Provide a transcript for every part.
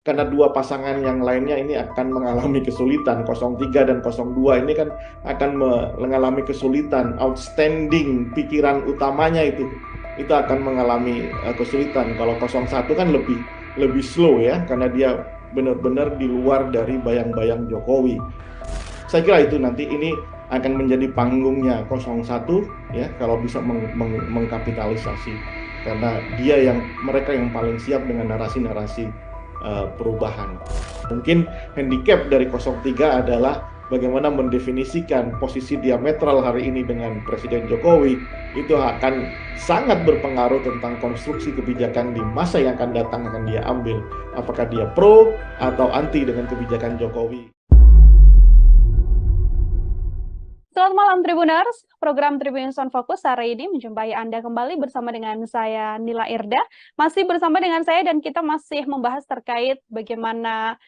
karena dua pasangan yang lainnya ini akan mengalami kesulitan. 03 dan 02 ini kan akan mengalami kesulitan. Outstanding pikiran utamanya itu akan mengalami kesulitan. Kalau 01 kan lebih slow ya, karena dia benar-benar di luar dari bayang-bayang Jokowi. Saya kira itu nanti ini akan menjadi panggungnya 01 ya, kalau bisa mengkapitalisasi, karena mereka yang paling siap dengan narasi-narasi perubahan. Mungkin handicap dari 03 adalah bagaimana mendefinisikan posisi diametral hari ini dengan Presiden Jokowi. Itu akan sangat berpengaruh tentang konstruksi kebijakan di masa yang akan datang akan dia ambil. Apakah dia pro atau anti dengan kebijakan Jokowi. Selamat malam Tribuners, program Tribuners on Focus hari ini menjumpai Anda kembali bersama dengan saya Nila Irda. Masih bersama dengan saya dan kita masih membahas terkait bagaimana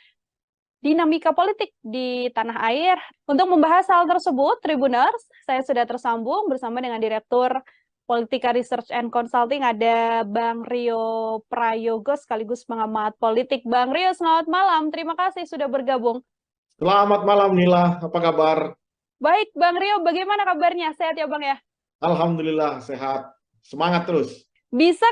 dinamika politik di tanah air. Untuk membahas hal tersebut, Tribuners, saya sudah tersambung bersama dengan Direktur Politika Research and Consulting, ada Bang Rio Prayogo sekaligus pengamat politik. Bang Rio, selamat malam. Terima kasih sudah bergabung. Selamat malam Nila, apa kabar? Baik, Bang Rio, bagaimana kabarnya? Sehat ya, Bang ya? Alhamdulillah sehat, semangat terus. Bisa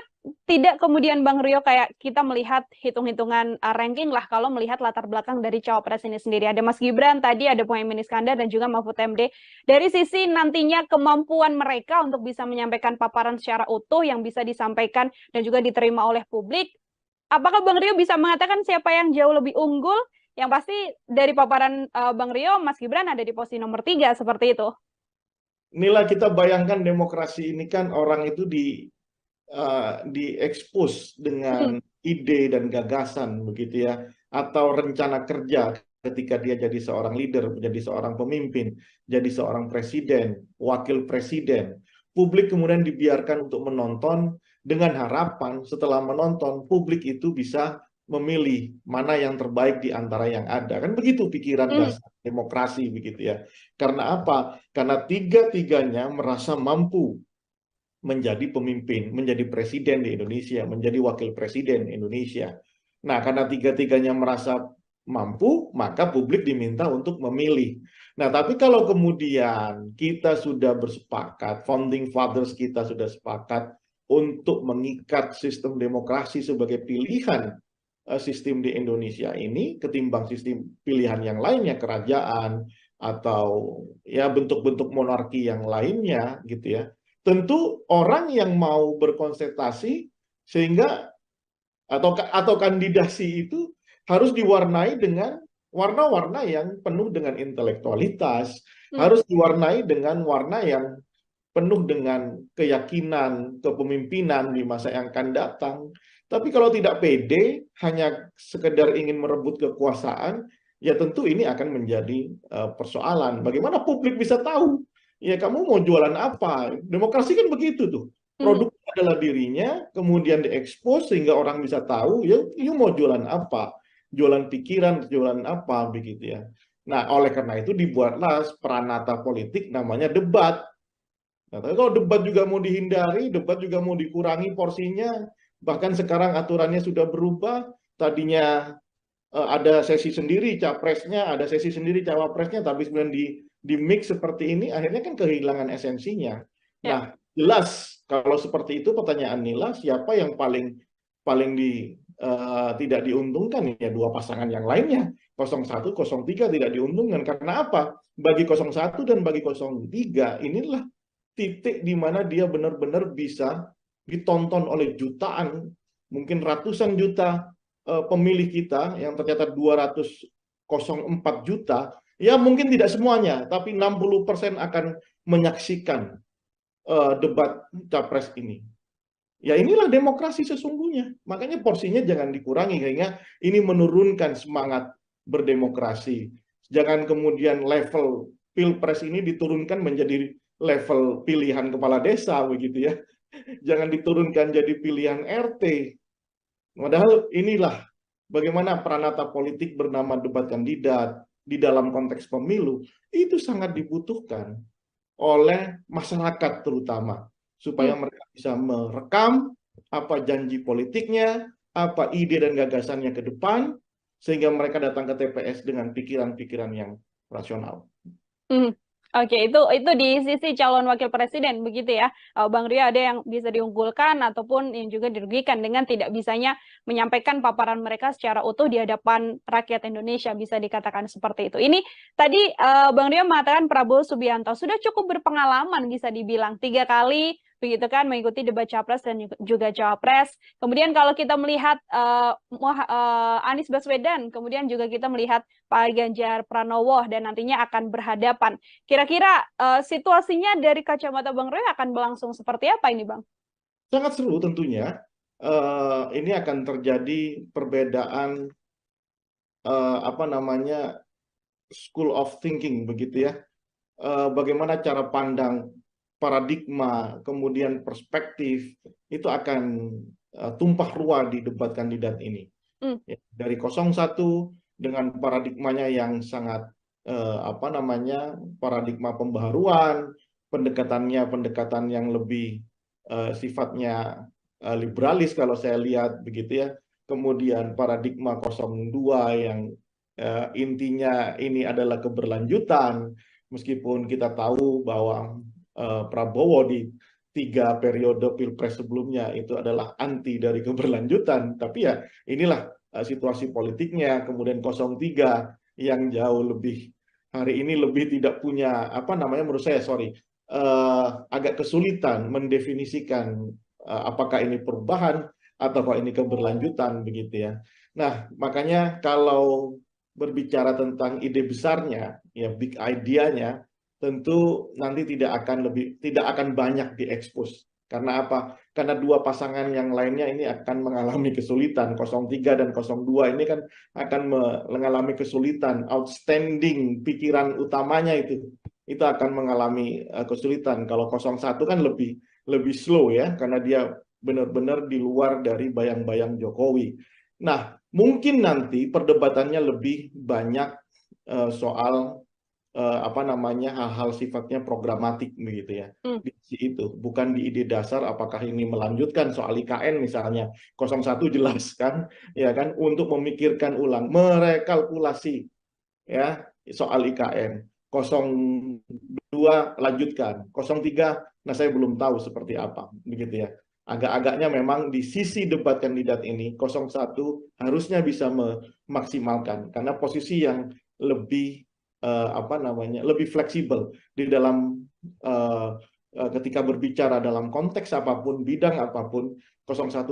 tidak kemudian Bang Rio kayak kita melihat hitung-hitungan ranking lah kalau melihat latar belakang dari cawapres ini sendiri. Ada Mas Gibran, tadi ada Muhaimin Iskandar dan juga Mahfud MD. Dari sisi nantinya kemampuan mereka untuk bisa menyampaikan paparan secara utuh yang bisa disampaikan dan juga diterima oleh publik, apakah Bang Rio bisa mengatakan siapa yang jauh lebih unggul? Yang pasti dari paparan Bang Rio, Mas Gibran ada di posisi nomor 3 seperti itu. Nila, kita bayangkan demokrasi ini kan orang itu diekspos dengan ide dan gagasan begitu ya, atau rencana kerja ketika dia jadi seorang leader, menjadi seorang pemimpin, jadi seorang presiden, wakil presiden. Publik kemudian dibiarkan untuk menonton dengan harapan setelah menonton publik itu bisa memilih mana yang terbaik di antara yang ada. Kan begitu pikiran dasar demokrasi begitu ya. Karena apa? Karena tiga-tiganya merasa mampu menjadi pemimpin, menjadi presiden di Indonesia, menjadi wakil presiden Indonesia. Nah, karena tiga-tiganya merasa mampu, maka publik diminta untuk memilih. Nah, tapi kalau kemudian kita sudah bersepakat, founding fathers kita sudah sepakat untuk mengikat sistem demokrasi sebagai pilihan sistem di Indonesia ini ketimbang sistem pilihan yang lainnya, kerajaan atau ya bentuk-bentuk monarki yang lainnya gitu ya. Tentu orang yang mau berkonsentrasi sehingga atau kandidasi itu harus diwarnai dengan warna-warna yang penuh dengan intelektualitas, harus diwarnai dengan warna yang penuh dengan keyakinan kepemimpinan di masa yang akan datang. Tapi kalau tidak pede, hanya sekedar ingin merebut kekuasaan, ya tentu ini akan menjadi persoalan. Bagaimana publik bisa tahu? Ya kamu mau jualan apa? Demokrasi kan begitu tuh. Produk adalah dirinya, kemudian diekspos sehingga orang bisa tahu, ya you mau jualan apa? Jualan pikiran, jualan apa, begitu ya. Nah, oleh karena itu dibuatlah peranata politik namanya debat. Nah, tapi kalau debat juga mau dihindari, debat juga mau dikurangi porsinya, bahkan sekarang aturannya sudah berubah, tadinya ada sesi sendiri capresnya, ada sesi sendiri cawapresnya, tapi kemudian di mix seperti ini, akhirnya kan kehilangan esensinya. Nah, jelas kalau seperti itu pertanyaan Nila, siapa yang paling tidak diuntungkan ya dua pasangan yang lainnya. 01, 03 tidak diuntungkan. Karena apa? Bagi 01 dan bagi 03 inilah titik di mana dia benar-benar bisa ditonton oleh jutaan, mungkin ratusan juta pemilih kita yang tercatat 204 juta, ya mungkin tidak semuanya, tapi 60% akan menyaksikan debat capres ini. Ya inilah demokrasi sesungguhnya. Makanya porsinya jangan dikurangi, sehingga ini menurunkan semangat berdemokrasi. Jangan kemudian level pilpres ini diturunkan menjadi level pilihan kepala desa begitu ya. Jangan diturunkan jadi pilihan RT. Padahal inilah bagaimana peranata politik bernama debat kandidat di dalam konteks pemilu itu sangat dibutuhkan oleh masyarakat terutama, supaya mereka bisa merekam apa janji politiknya, apa ide dan gagasannya ke depan, sehingga mereka datang ke TPS dengan pikiran-pikiran yang rasional. Hmm. Oke, itu di sisi calon wakil presiden begitu ya, Bang Rio, ada yang bisa diunggulkan ataupun yang juga dirugikan dengan tidak bisanya menyampaikan paparan mereka secara utuh di hadapan rakyat Indonesia, bisa dikatakan seperti itu. Ini tadi Bang Rio mengatakan Prabowo Subianto sudah cukup berpengalaman, bisa dibilang 3 kali begitu kan mengikuti debat capres dan juga cawapres. Kemudian kalau kita melihat Anies Baswedan, kemudian juga kita melihat Pak Ganjar Pranowo dan nantinya akan berhadapan. Kira-kira situasinya dari kacamata Bang Roy akan berlangsung seperti apa ini, Bang? Sangat seru tentunya. Ini akan terjadi perbedaan apa namanya school of thinking begitu ya. Bagaimana cara pandang, paradigma, kemudian perspektif itu akan tumpah ruah di debat kandidat ini. Ya, dari 01 dengan paradigmanya yang sangat apa namanya paradigma pembaharuan, pendekatan yang lebih sifatnya liberalis kalau saya lihat begitu ya. Kemudian paradigma 02 yang intinya ini adalah keberlanjutan, meskipun kita tahu bahwa Prabowo di 3 periode pilpres sebelumnya itu adalah anti dari keberlanjutan, tapi ya inilah situasi politiknya. Kemudian 03 yang jauh lebih hari ini lebih tidak punya apa namanya menurut saya agak kesulitan mendefinisikan apakah ini perubahan atau ini keberlanjutan begitu ya. Nah, makanya kalau berbicara tentang ide besarnya, ya big idea-nya, tentu nanti tidak akan banyak diekspos. Karena apa? Karena dua pasangan yang lainnya ini akan mengalami kesulitan. 03 dan 02 ini kan akan mengalami kesulitan. Outstanding pikiran utamanya itu akan mengalami kesulitan. Kalau 01 kan lebih slow ya, karena dia benar-benar di luar dari bayang-bayang Jokowi. Nah, mungkin nanti perdebatannya lebih banyak soal apa namanya hal-hal sifatnya programatik begitu ya. Di itu bukan di ide dasar apakah ini melanjutkan soal IKN misalnya. 01 jelas kan ya kan untuk memikirkan ulang, merekalkulasi ya soal IKN. 02 lanjutkan, 03 nah saya belum tahu seperti apa begitu ya. Agak-agaknya memang di sisi debat kandidat ini 01 harusnya bisa memaksimalkan karena posisi yang lebih apa namanya lebih fleksibel di dalam ketika berbicara dalam konteks apapun, bidang apapun, 01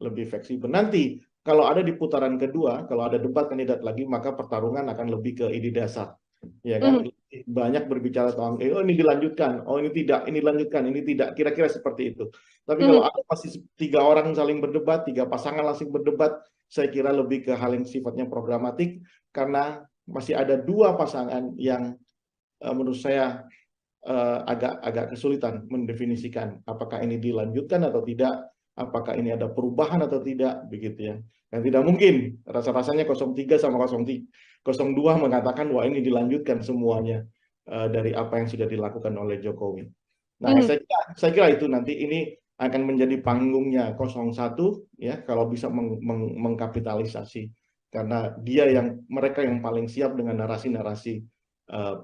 lebih fleksibel. Nanti kalau ada di putaran kedua, kalau ada debat kandidat lagi, maka pertarungan akan lebih ke ide dasar. Ya kan, banyak berbicara tentang oh ini dilanjutkan, oh ini tidak, ini dilanjutkan, ini tidak, kira-kira seperti itu. Tapi kalau ada masih 3 orang saling berdebat, 3 pasangan langsung berdebat, saya kira lebih ke hal yang sifatnya programatik, karena masih ada 2 pasangan yang menurut saya agak kesulitan mendefinisikan apakah ini dilanjutkan atau tidak, apakah ini ada perubahan atau tidak, begitu ya. Dan tidak mungkin rasa-rasanya 03 sama 02 mengatakan wah ini dilanjutkan semuanya dari apa yang sudah dilakukan oleh Jokowi. Nah, saya kira itu nanti ini akan menjadi panggungnya 01 ya kalau bisa mengkapitalisasi, karena mereka yang paling siap dengan narasi-narasi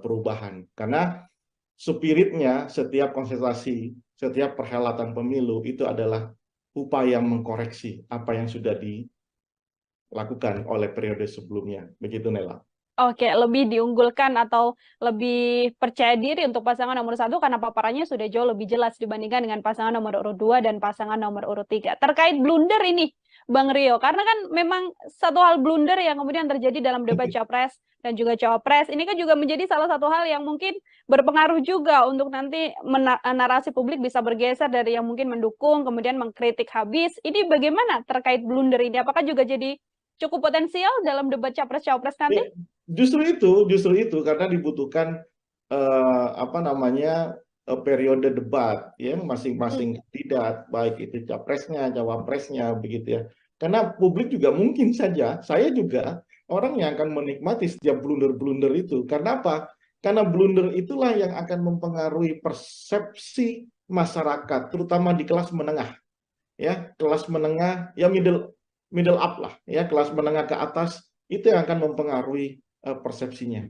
perubahan. Karena spiritnya setiap konsentrasi, setiap perhelatan pemilu itu adalah upaya mengkoreksi apa yang sudah dilakukan oleh periode sebelumnya. Begitu, Nela. Oke, lebih diunggulkan atau lebih percaya diri untuk pasangan nomor 1 karena paparannya sudah jauh lebih jelas dibandingkan dengan pasangan nomor urut 2 dan pasangan nomor urut 3. Terkait blunder ini, Bang Rio, karena kan memang satu hal blunder yang kemudian terjadi dalam debat capres dan juga cawapres, ini kan juga menjadi salah satu hal yang mungkin berpengaruh juga untuk nanti narasi publik bisa bergeser dari yang mungkin mendukung, kemudian mengkritik habis. Ini bagaimana terkait blunder ini? Apakah juga jadi cukup potensial dalam debat capres-cawapres nanti? Justru itu karena dibutuhkan apa namanya periode debat ya masing-masing kandidat, baik itu capresnya, cawapresnya begitu ya. Karena publik juga mungkin saja, saya juga orang yang akan menikmati setiap blunder-blunder itu. Karena apa? Karena blunder itulah yang akan mempengaruhi persepsi masyarakat, terutama di kelas menengah. Ya, kelas menengah ya middle up lah, ya kelas menengah ke atas itu yang akan mempengaruhi persepsinya.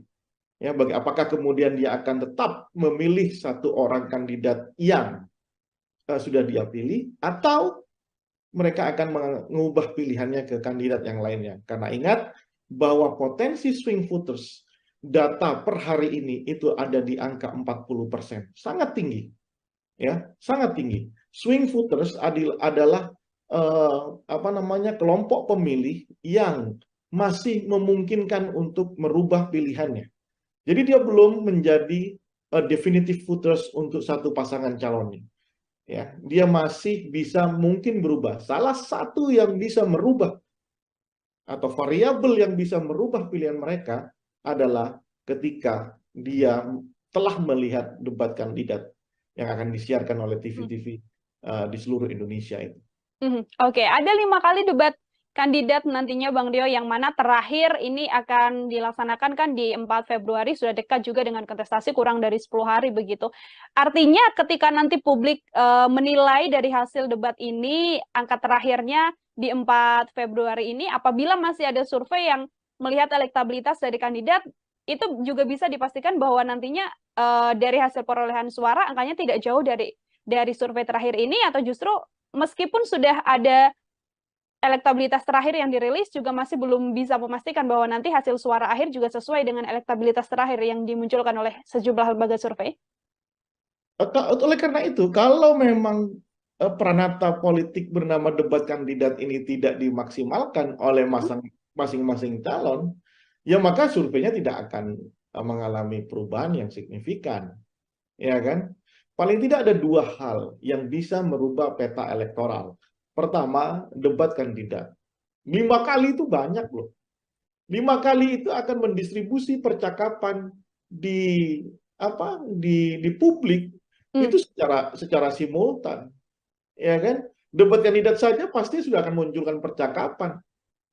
Ya, apakah kemudian dia akan tetap memilih satu orang kandidat yang sudah dia pilih, atau mereka akan mengubah pilihannya ke kandidat yang lainnya. Karena ingat bahwa potensi swing voters data per hari ini itu ada di angka 40%. Sangat tinggi. Ya, sangat tinggi. Swing voters adalah kelompok pemilih yang masih memungkinkan untuk merubah pilihannya. Jadi dia belum menjadi definitive voters untuk satu pasangan calonnya. Ya, dia masih bisa mungkin berubah. Salah satu yang bisa merubah atau variabel yang bisa merubah pilihan mereka adalah ketika dia telah melihat debat kandidat yang akan disiarkan oleh TV-TV di seluruh Indonesia itu. Oke, ada 5 kali debat kandidat nantinya Bang Dio, yang mana terakhir ini akan dilaksanakan kan di 4 Februari, sudah dekat juga dengan kontestasi, kurang dari 10 hari begitu. Artinya ketika nanti publik menilai dari hasil debat ini, angka terakhirnya di 4 Februari ini, apabila masih ada survei yang melihat elektabilitas dari kandidat, itu juga bisa dipastikan bahwa nantinya dari hasil perolehan suara angkanya tidak jauh dari survei terakhir ini, atau justru meskipun sudah ada elektabilitas terakhir yang dirilis, juga masih belum bisa memastikan bahwa nanti hasil suara akhir juga sesuai dengan elektabilitas terakhir yang dimunculkan oleh sejumlah lembaga survei? Oleh karena itu, kalau memang peranata politik bernama debat kandidat ini tidak dimaksimalkan oleh masing-masing calon, ya maka surveinya tidak akan mengalami perubahan yang signifikan. Ya kan? Paling tidak ada 2 hal yang bisa merubah peta elektoral. Pertama, debat kandidat. 5 kali itu banyak loh. 5 kali itu akan mendistribusi percakapan di publik itu secara simultan. Ya kan? Debat kandidat saja pasti sudah akan munculkan percakapan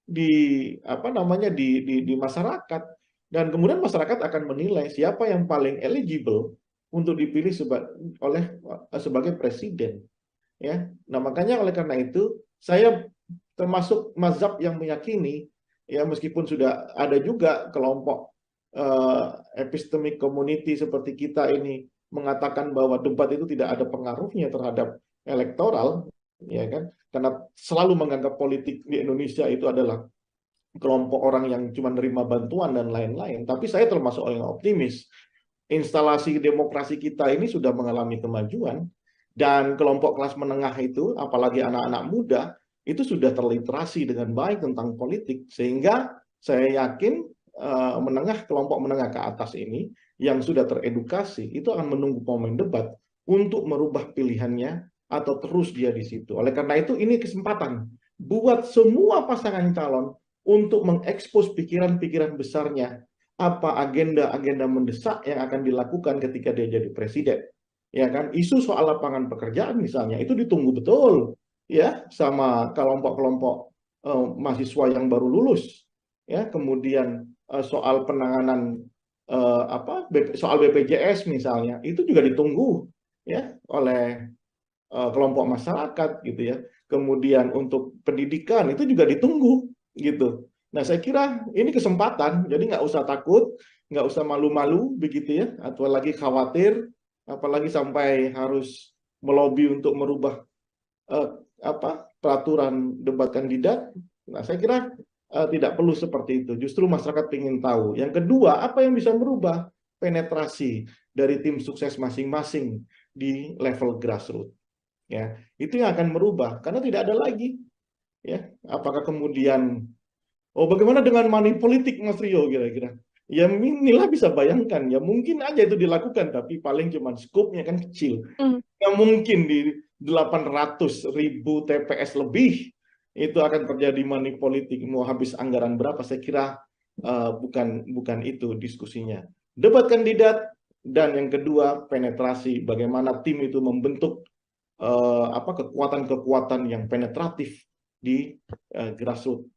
di di masyarakat, dan kemudian masyarakat akan menilai siapa yang paling eligible untuk dipilih sebagai presiden. Ya, nah makanya oleh karena itu saya termasuk mazhab yang meyakini, ya meskipun sudah ada juga kelompok epistemic community seperti kita ini mengatakan bahwa debat itu tidak ada pengaruhnya terhadap elektoral, ya kan? Karena selalu menganggap politik di Indonesia itu adalah kelompok orang yang cuma nerima bantuan dan lain-lain. Tapi saya termasuk orang yang optimis. Instalasi demokrasi kita ini sudah mengalami kemajuan, dan kelompok kelas menengah itu, apalagi anak-anak muda, itu sudah terliterasi dengan baik tentang politik, sehingga saya yakin kelompok menengah ke atas ini yang sudah teredukasi itu akan menunggu momen debat untuk merubah pilihannya atau terus dia di situ. Oleh karena itu ini kesempatan buat semua pasangan calon untuk mengekspos pikiran-pikiran besarnya, apa agenda-agenda mendesak yang akan dilakukan ketika dia jadi presiden. Ya kan, isu soal lapangan pekerjaan misalnya itu ditunggu betul ya sama kelompok-kelompok mahasiswa yang baru lulus. Ya, kemudian soal penanganan soal BPJS misalnya itu juga ditunggu ya oleh kelompok masyarakat gitu ya. Kemudian untuk pendidikan itu juga ditunggu gitu. Nah, saya kira ini kesempatan, jadi nggak usah takut, nggak usah malu-malu begitu ya, atau lagi khawatir, apalagi sampai harus melobi untuk merubah peraturan debat kandidat. Nah, saya kira tidak perlu seperti itu. Justru masyarakat ingin tahu. Yang kedua, apa yang bisa merubah penetrasi dari tim sukses masing-masing di level grassroots. Ya, itu yang akan merubah, karena tidak ada lagi. Ya, apakah kemudian bagaimana dengan money politik, Mas Rio, kira-kira? Ya inilah bisa bayangkan, ya mungkin aja itu dilakukan, tapi paling cuma skopnya kan kecil. Ya mungkin di 800.000 TPS lebih itu akan terjadi money politik, mau habis anggaran berapa, saya kira bukan itu diskusinya. Debat kandidat, dan yang kedua penetrasi, bagaimana tim itu membentuk kekuatan-kekuatan yang penetratif di grassroots.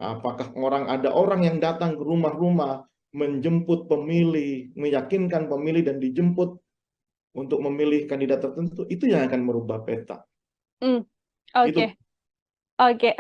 Apakah ada orang yang datang ke rumah-rumah menjemput pemilih, meyakinkan pemilih dan dijemput untuk memilih kandidat tertentu, itu yang akan merubah peta. Oke. Oke.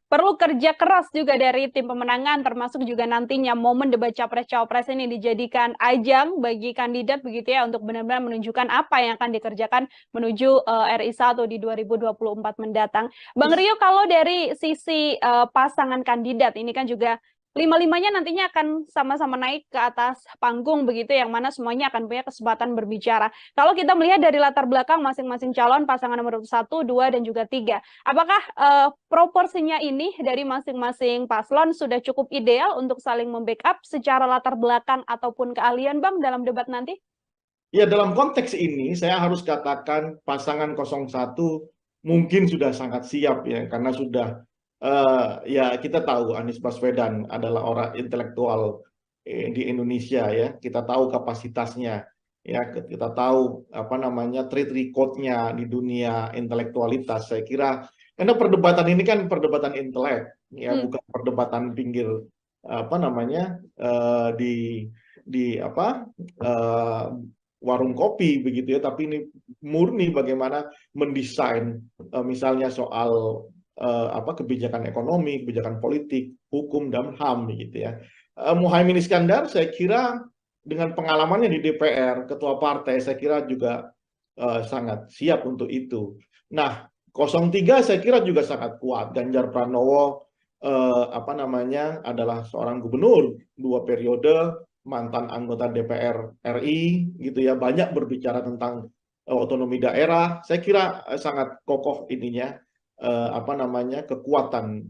perlu kerja keras juga dari tim pemenangan, termasuk juga nantinya momen debat capres-cawapres ini dijadikan ajang bagi kandidat begitu ya untuk benar-benar menunjukkan apa yang akan dikerjakan menuju RI 1 di 2024 mendatang. Bang Rio, kalau dari sisi pasangan kandidat ini kan juga lima-limanya nantinya akan sama-sama naik ke atas panggung begitu, yang mana semuanya akan punya kesempatan berbicara. Kalau kita melihat dari latar belakang masing-masing calon, pasangan nomor 1, 2, dan juga 3, apakah proporsinya ini dari masing-masing paslon sudah cukup ideal untuk saling membackup secara latar belakang ataupun keahlian, Bang, dalam debat nanti? Ya, dalam konteks ini saya harus katakan pasangan 01 mungkin sudah sangat siap ya, karena sudah ya kita tahu Anies Baswedan adalah orang intelektual di Indonesia ya. Kita tahu kapasitasnya ya, kita tahu apa namanya track record-nya di dunia intelektualitas. Saya kira karena perdebatan ini kan perdebatan intelek ya, bukan perdebatan pinggir apa namanya di apa warung kopi begitu ya, tapi ini murni bagaimana mendesain misalnya soal apa kebijakan ekonomi, kebijakan politik, hukum dan HAM gitu ya. Muhaimin Iskandar saya kira dengan pengalamannya di DPR, ketua partai, saya kira juga sangat siap untuk itu. Nah, 03 saya kira juga sangat kuat. Ganjar Pranowo apa namanya adalah seorang gubernur 2 periode, mantan anggota DPR RI gitu ya, banyak berbicara tentang otonomi daerah. Saya kira sangat kokoh ininya apa namanya kekuatan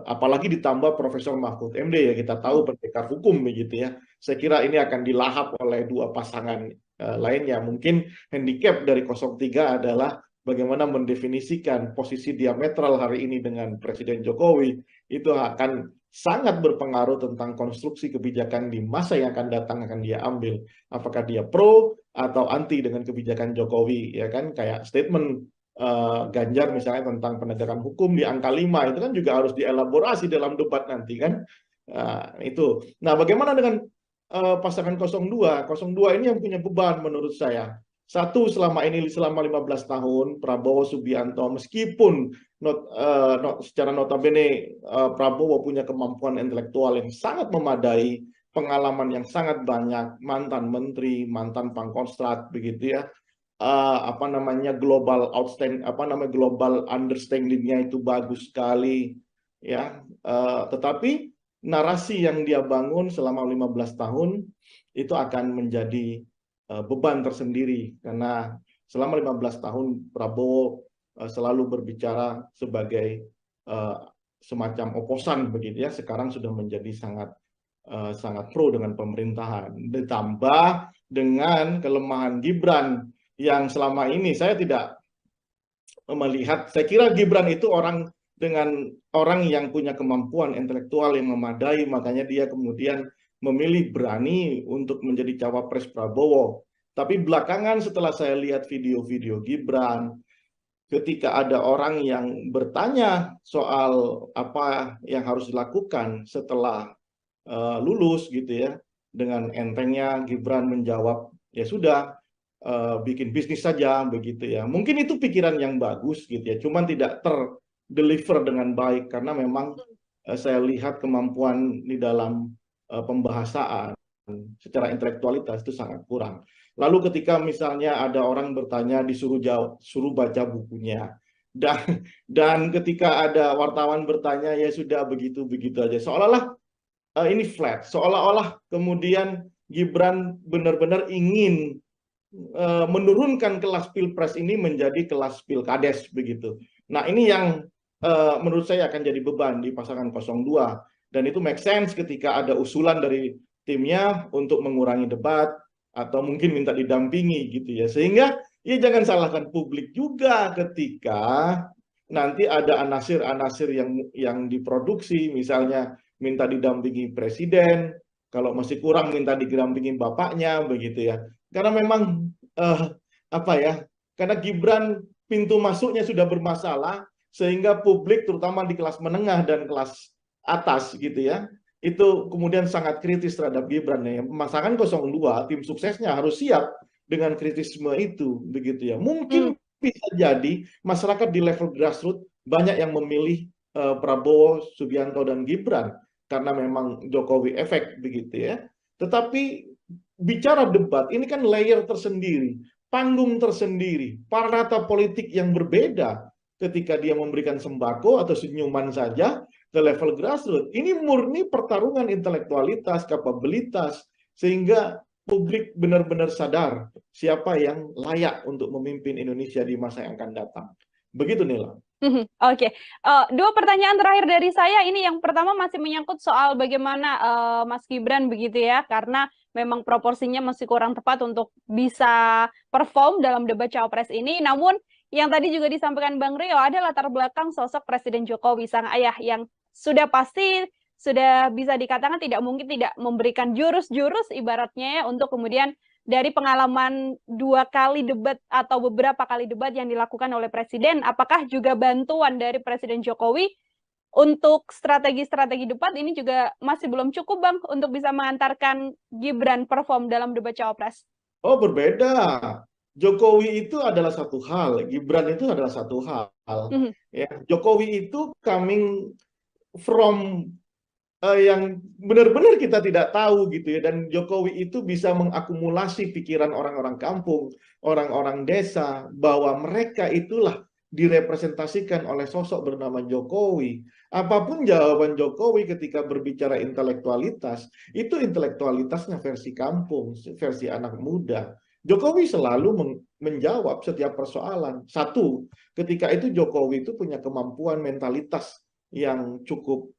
apalagi ditambah Profesor Mahfud MD ya, kita tahu pendekar hukum begitu ya. Saya kira ini akan dilahap oleh dua pasangan lainnya. Mungkin handicap dari 03 adalah bagaimana mendefinisikan posisi diametral hari ini dengan Presiden Jokowi, itu akan sangat berpengaruh tentang konstruksi kebijakan di masa yang akan datang akan dia ambil. Apakah dia pro atau anti dengan kebijakan Jokowi ya kan, kayak statement Ganjar misalnya tentang penegakan hukum di angka 5 itu kan juga harus dielaborasi dalam debat nanti kan. Itu. Nah, bagaimana dengan pasangan 02? 02 ini yang punya beban menurut saya. Satu, selama 15 tahun Prabowo Subianto meskipun secara notabene Prabowo punya kemampuan intelektual yang sangat memadai, pengalaman yang sangat banyak, mantan menteri, mantan pangkostrat begitu ya. Apa namanya global outstanding, apa namanya global understanding-nya itu bagus sekali ya. Tetapi narasi yang dia bangun selama 15 tahun itu akan menjadi beban tersendiri, karena selama 15 tahun Prabowo selalu berbicara sebagai semacam oposan begitu ya. Sekarang sudah menjadi sangat pro dengan pemerintahan, ditambah dengan kelemahan Gibran yang selama ini saya tidak melihat. Saya kira Gibran itu orang yang punya kemampuan intelektual yang memadai, makanya dia kemudian memilih berani untuk menjadi cawapres Prabowo. Tapi belakangan setelah saya lihat video-video Gibran, ketika ada orang yang bertanya soal apa yang harus dilakukan setelah lulus gitu ya, dengan entengnya Gibran menjawab, ya sudah, bikin bisnis saja begitu ya. Mungkin itu pikiran yang bagus gitu ya, cuman tidak terdeliver dengan baik karena memang saya lihat kemampuan di dalam pembahasaan secara intelektualitas itu sangat kurang. Lalu ketika misalnya ada orang bertanya disuruh jawab, suruh baca bukunya, dan ketika ada wartawan bertanya ya sudah begitu-begitu aja, seolah-olah ini flat, seolah-olah kemudian Gibran benar-benar ingin menurunkan kelas pilpres ini menjadi kelas pilkades begitu. Nah, ini yang menurut saya akan jadi beban di pasangan 02, dan itu make sense ketika ada usulan dari timnya untuk mengurangi debat atau mungkin minta didampingi gitu ya. Sehingga ya jangan salahkan publik juga ketika nanti ada anasir-anasir yang diproduksi, misalnya minta didampingi presiden, kalau masih kurang minta didampingi bapaknya begitu ya. Karena memang apa ya? Karena Gibran pintu masuknya sudah bermasalah, sehingga publik terutama di kelas menengah dan kelas atas gitu ya, itu kemudian sangat kritis terhadap Gibran ya. Pasangan 02 tim suksesnya harus siap dengan kritisme itu begitu ya. Mungkin bisa jadi masyarakat di level grassroots banyak yang memilih Prabowo, Subianto dan Gibran karena memang Jokowi efek begitu ya. Tetapi bicara debat ini kan layer tersendiri, panggung tersendiri, parata politik yang berbeda ketika dia memberikan sembako atau senyuman saja ke level grassroots. Ini murni pertarungan intelektualitas, kapabilitas, sehingga publik benar-benar sadar siapa yang layak untuk memimpin Indonesia di masa yang akan datang. Begitu, Nila. Oke. Dua pertanyaan terakhir dari saya. Ini yang pertama masih menyangkut soal bagaimana Mas Gibran begitu ya, karena memang proporsinya masih kurang tepat untuk bisa perform dalam debat Cawapres ini. Namun yang tadi juga disampaikan Bang Rio, ada latar belakang sosok Presiden Jokowi, sang ayah, yang sudah pasti sudah bisa dikatakan tidak mungkin tidak memberikan jurus-jurus ibaratnya ya, untuk kemudian dari pengalaman 2 kali debat atau beberapa kali debat yang dilakukan oleh Presiden, apakah juga bantuan dari Presiden Jokowi untuk strategi-strategi debat ini juga masih belum cukup, Bang, untuk bisa mengantarkan Gibran perform dalam debat Cawapres? Oh, berbeda. Jokowi itu adalah satu hal, Gibran itu adalah satu hal. Ya, Jokowi itu coming from yang benar-benar kita tidak tahu gitu ya, dan Jokowi itu bisa mengakumulasi pikiran orang-orang kampung, orang-orang desa, bahwa mereka itulah direpresentasikan oleh sosok bernama Jokowi. Apapun jawaban Jokowi ketika berbicara intelektualitas, itu intelektualitasnya versi kampung, versi anak muda. Jokowi selalu menjawab setiap persoalan. Satu, ketika itu Jokowi itu punya kemampuan mentalitas yang cukup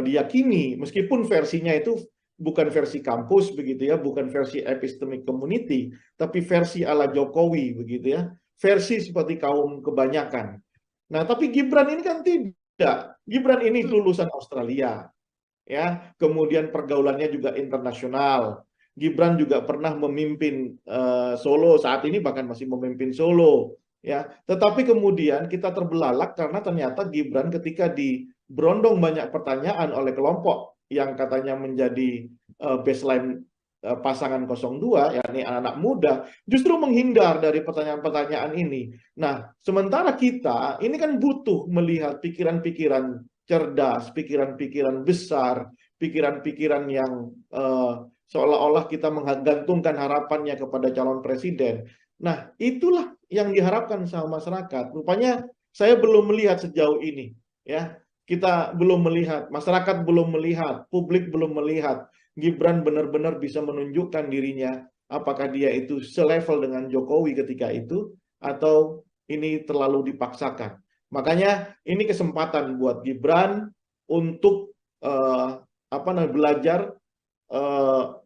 diyakini, meskipun versinya itu bukan versi kampus begitu ya, bukan versi epistemic community, tapi versi ala Jokowi begitu ya, versi seperti kaum kebanyakan. Nah, tapi Gibran ini kan tidak. Gibran ini lulusan Australia, ya, kemudian pergaulannya juga internasional. Gibran juga pernah memimpin Solo, saat ini bahkan masih memimpin Solo, ya. Tetapi kemudian kita terbelalak karena ternyata Gibran ketika berondong banyak pertanyaan oleh kelompok yang katanya menjadi baseline pasangan 02, yakni anak-anak muda, justru menghindar dari pertanyaan-pertanyaan ini. Nah, sementara kita ini kan butuh melihat pikiran-pikiran cerdas, pikiran-pikiran besar, pikiran-pikiran yang seolah-olah kita menggantungkan harapannya kepada calon presiden. Nah, itulah yang diharapkan sama masyarakat. Rupanya saya belum melihat sejauh ini, ya. Kita belum melihat, masyarakat belum melihat, publik belum melihat Gibran benar-benar bisa menunjukkan dirinya, apakah dia itu selevel dengan Jokowi ketika itu, atau ini terlalu dipaksakan. Makanya ini kesempatan buat Gibran untuk belajar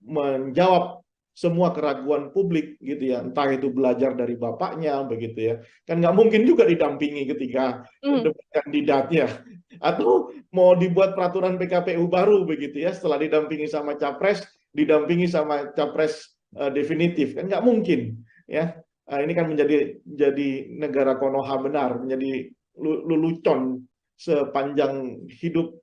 menjawab semua keraguan publik gitu ya, entah itu belajar dari bapaknya begitu ya, kan nggak mungkin juga didampingi ketika debat kandidatnya, atau mau dibuat peraturan PKPU baru begitu ya, setelah didampingi sama capres, didampingi sama capres definitif, kan nggak mungkin ya. Ini kan jadi negara Konoha benar, menjadi lelucon sepanjang hidup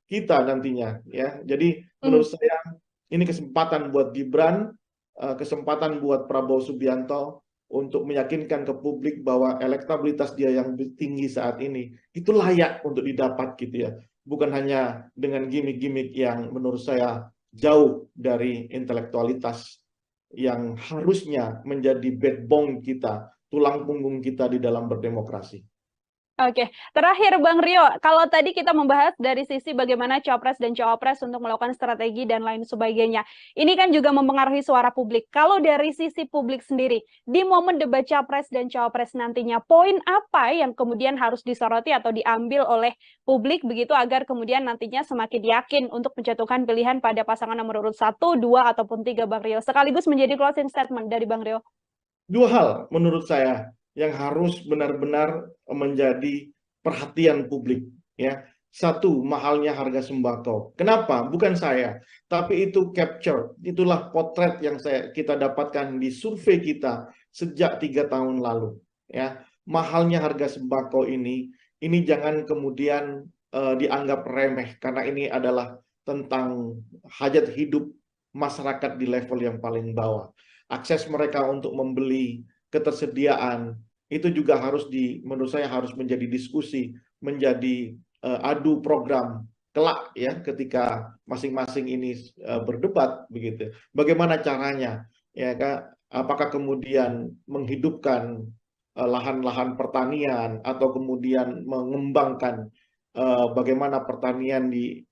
kita nantinya ya. Jadi menurut saya ini kesempatan buat Gibran, kesempatan buat Prabowo Subianto untuk meyakinkan ke publik bahwa elektabilitas dia yang tinggi saat ini itu layak untuk didapat gitu ya. Bukan hanya dengan gimmick-gimmick yang menurut saya jauh dari intelektualitas yang harusnya menjadi backbone kita, tulang punggung kita di dalam berdemokrasi. Oke, terakhir Bang Rio, kalau tadi kita membahas dari sisi bagaimana Capres dan Cawapres untuk melakukan strategi dan lain sebagainya, ini kan juga mempengaruhi suara publik. Kalau dari sisi publik sendiri, di momen debat Capres dan Cawapres nantinya, poin apa yang kemudian harus disoroti atau diambil oleh publik begitu agar kemudian nantinya semakin yakin untuk menjatuhkan pilihan pada pasangan nomor urut 1, 2, ataupun 3, Bang Rio? Sekaligus menjadi closing statement dari Bang Rio. Dua hal menurut saya yang harus benar-benar menjadi perhatian publik ya. Satu, mahalnya harga sembako. Kenapa? Bukan saya, tapi itu capture, itulah potret yang kita dapatkan di survei kita sejak 3 tahun lalu ya. Mahalnya harga sembako ini jangan kemudian dianggap remeh, karena ini adalah tentang hajat hidup masyarakat di level yang paling bawah. Akses mereka untuk membeli, ketersediaan, itu juga harus menurut saya harus menjadi diskusi menjadi adu program kelak ya ketika masing-masing ini berdebat begitu. Bagaimana caranya ya Kak? Apakah kemudian menghidupkan lahan-lahan pertanian atau kemudian mengembangkan bagaimana pertanian di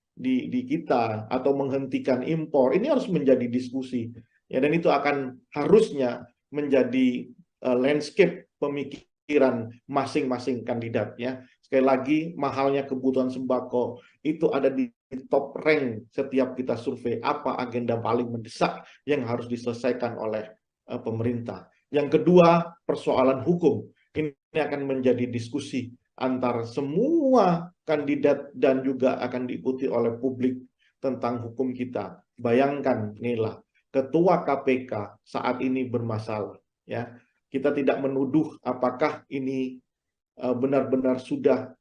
kita atau menghentikan impor. Ini harus menjadi diskusi ya, dan itu akan harusnya menjadi landscape pemikiran masing-masing kandidat ya. Sekali lagi, mahalnya kebutuhan sembako itu ada di top rank setiap kita survei apa agenda paling mendesak yang harus diselesaikan oleh pemerintah. Yang kedua, persoalan hukum. Ini akan menjadi diskusi antar semua kandidat dan juga akan diikuti oleh publik tentang hukum kita. Bayangkan, Nila, ketua KPK saat ini bermasalah. Ya, kita tidak menuduh apakah ini benar-benar sudah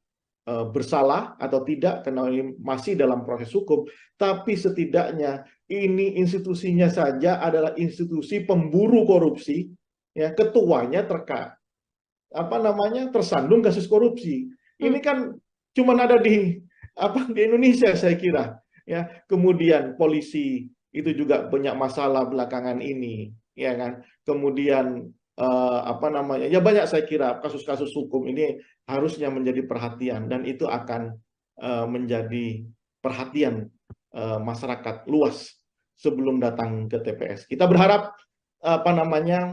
bersalah atau tidak karena ini masih dalam proses hukum, tapi setidaknya ini institusinya saja adalah institusi pemburu korupsi, ya ketuanya tersandung kasus korupsi. Ini kan cuma ada di Indonesia saya kira, ya. Kemudian polisi itu juga banyak masalah belakangan ini, ya kan. Kemudian ya banyak saya kira kasus-kasus hukum ini harusnya menjadi perhatian dan itu akan menjadi perhatian masyarakat luas sebelum datang ke TPS. Kita berharap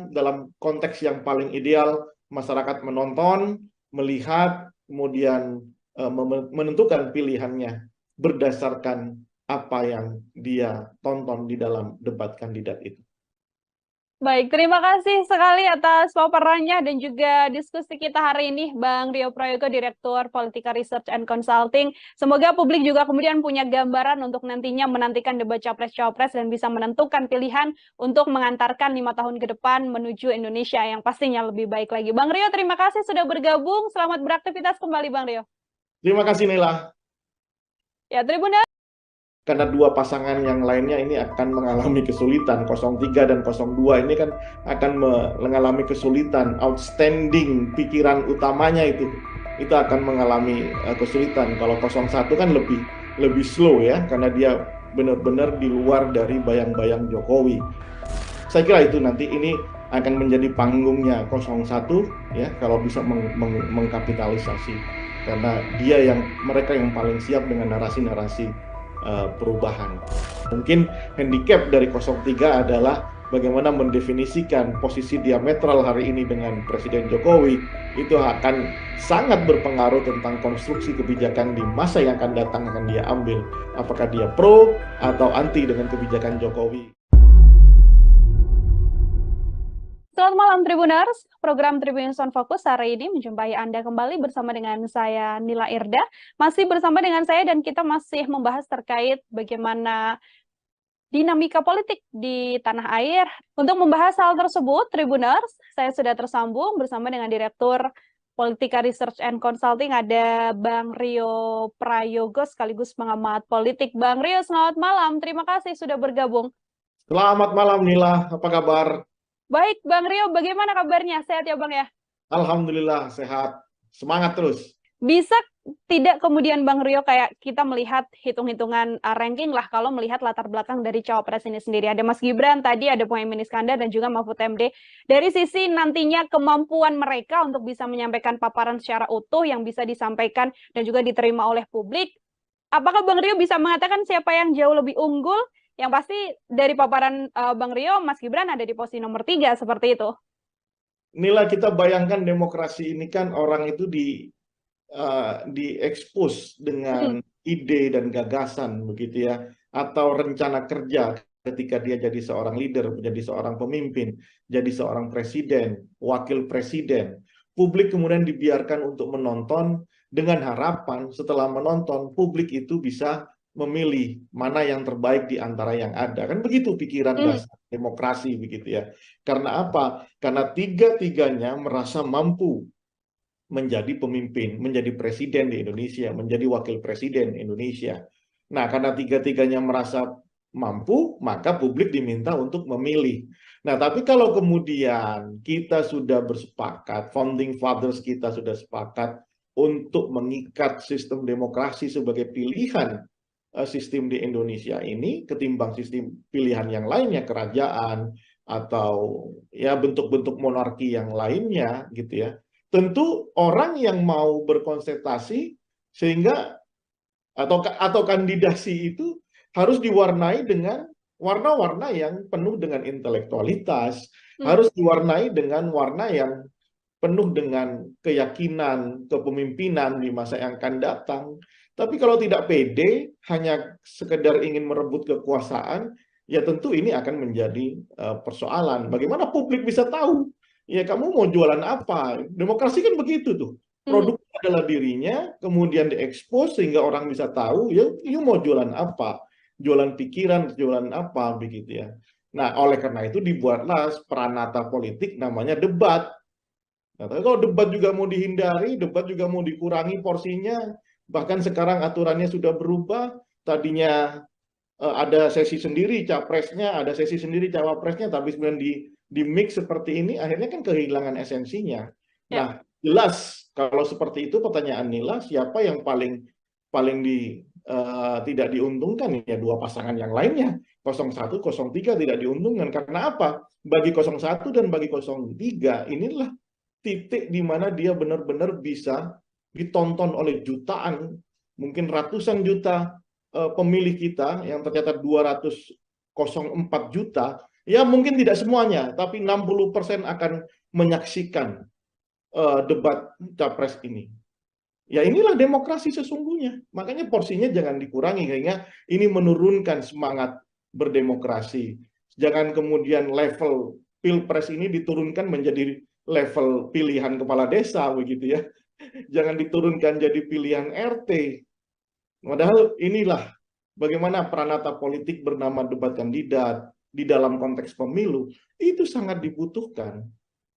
dalam konteks yang paling ideal masyarakat menonton, melihat, kemudian menentukan pilihannya berdasarkan apa yang dia tonton di dalam debat kandidat itu. Baik, terima kasih sekali atas paparannya dan juga diskusi kita hari ini, Bang Rio Prayogo, Direktur Politika Research and Consulting. Semoga publik juga kemudian punya gambaran untuk nantinya menantikan debat Capres-Cawapres dan bisa menentukan pilihan untuk mengantarkan 5 tahun ke depan menuju Indonesia yang pastinya lebih baik lagi. Bang Rio, terima kasih sudah bergabung. Selamat beraktivitas kembali, Bang Rio. Terima kasih, Nila. Ya, Tribuners. Karena dua pasangan yang lainnya ini akan mengalami kesulitan. 03 dan 02 ini kan akan mengalami kesulitan. Outstanding pikiran utamanya itu akan mengalami kesulitan. Kalau 01 kan lebih slow ya, karena dia benar-benar di luar dari bayang-bayang Jokowi. Saya kira itu nanti ini akan menjadi panggungnya 01 ya, kalau bisa mengkapitalisasi, karena mereka yang paling siap dengan narasi-narasi perubahan. Mungkin handicap dari 03 adalah bagaimana mendefinisikan posisi diametral hari ini dengan Presiden Jokowi. Itu akan sangat berpengaruh tentang konstruksi kebijakan di masa yang akan datang akan dia ambil. Apakah dia pro atau anti dengan kebijakan Jokowi. Selamat malam Tribuners, program Tribun Sound Focus hari ini menjumpai Anda kembali bersama dengan saya Nila Irda. Masih bersama dengan saya dan kita masih membahas terkait bagaimana dinamika politik di tanah air. Untuk membahas hal tersebut, Tribuners, saya sudah tersambung bersama dengan Direktur Politika Research and Consulting, ada Bang Rio Prayogo sekaligus pengamat politik. Bang Rio, selamat malam. Terima kasih sudah bergabung. Selamat malam Nila, apa kabar? Baik, Bang Rio, bagaimana kabarnya? Sehat ya, Bang ya? Alhamdulillah, sehat. Semangat terus. Bisa tidak kemudian Bang Rio kayak kita melihat hitung-hitungan ranking lah kalau melihat latar belakang dari Cawapres ini sendiri. Ada Mas Gibran, tadi ada Muhaimin Iskandar dan juga Mahfud MD. Dari sisi nantinya kemampuan mereka untuk bisa menyampaikan paparan secara utuh yang bisa disampaikan dan juga diterima oleh publik, apakah Bang Rio bisa mengatakan siapa yang jauh lebih unggul? Yang pasti dari paparan Bang Rio, Mas Gibran ada di posisi nomor 3, seperti itu. Nila, kita bayangkan demokrasi ini kan orang itu diekspos dengan ide dan gagasan begitu ya, atau rencana kerja ketika dia jadi seorang leader, menjadi seorang pemimpin, jadi seorang presiden, wakil presiden. Publik kemudian dibiarkan untuk menonton dengan harapan setelah menonton publik itu bisa memilih mana yang terbaik di antara yang ada. Kan begitu pikiran dasar demokrasi begitu ya. Karena apa? Karena tiga-tiganya merasa mampu menjadi pemimpin, menjadi presiden di Indonesia, menjadi wakil presiden Indonesia. Nah, karena tiga-tiganya merasa mampu, maka publik diminta untuk memilih. Nah, tapi kalau kemudian kita sudah bersepakat, founding fathers kita sudah sepakat, untuk mengikat sistem demokrasi sebagai pilihan sistem di Indonesia ini ketimbang sistem pilihan yang lainnya, kerajaan atau ya bentuk-bentuk monarki yang lainnya gitu ya. Tentu orang yang mau berkonsentrasi sehingga atau kandidasi itu harus diwarnai dengan warna-warna yang penuh dengan intelektualitas, harus diwarnai dengan warna yang penuh dengan keyakinan kepemimpinan di masa yang akan datang. Tapi kalau tidak pede, hanya sekedar ingin merebut kekuasaan, ya tentu ini akan menjadi persoalan. Bagaimana publik bisa tahu? Ya kamu mau jualan apa? Demokrasi kan begitu tuh. Produk adalah dirinya, kemudian diekspos sehingga orang bisa tahu, ya you mau jualan apa? Jualan pikiran, jualan apa, begitu ya. Nah, oleh karena itu dibuatlah peranata politik namanya debat. Nah, tapi kalau debat juga mau dihindari, debat juga mau dikurangi porsinya, bahkan sekarang aturannya sudah berubah, tadinya ada sesi sendiri capresnya, ada sesi sendiri cawapresnya, tapi kemudian di mix seperti ini, akhirnya kan kehilangan esensinya. Nah, jelas kalau seperti itu pertanyaan Nila, siapa yang tidak diuntungkan ya dua pasangan yang lainnya, 01, 03 tidak diuntungkan. Karena apa? Bagi 01 dan bagi 03 inilah titik di mana dia benar-benar bisa ditonton oleh jutaan, mungkin ratusan juta pemilih kita yang tercatat 204 juta, ya mungkin tidak semuanya, tapi 60% akan menyaksikan debat capres ini. Ya inilah demokrasi sesungguhnya. Makanya porsinya jangan dikurangi, sehingga ini menurunkan semangat berdemokrasi. Jangan kemudian level pilpres ini diturunkan menjadi level pilihan kepala desa, begitu ya. Jangan diturunkan jadi pilihan RT. Padahal inilah bagaimana peranata politik bernama debat kandidat di dalam konteks pemilu itu sangat dibutuhkan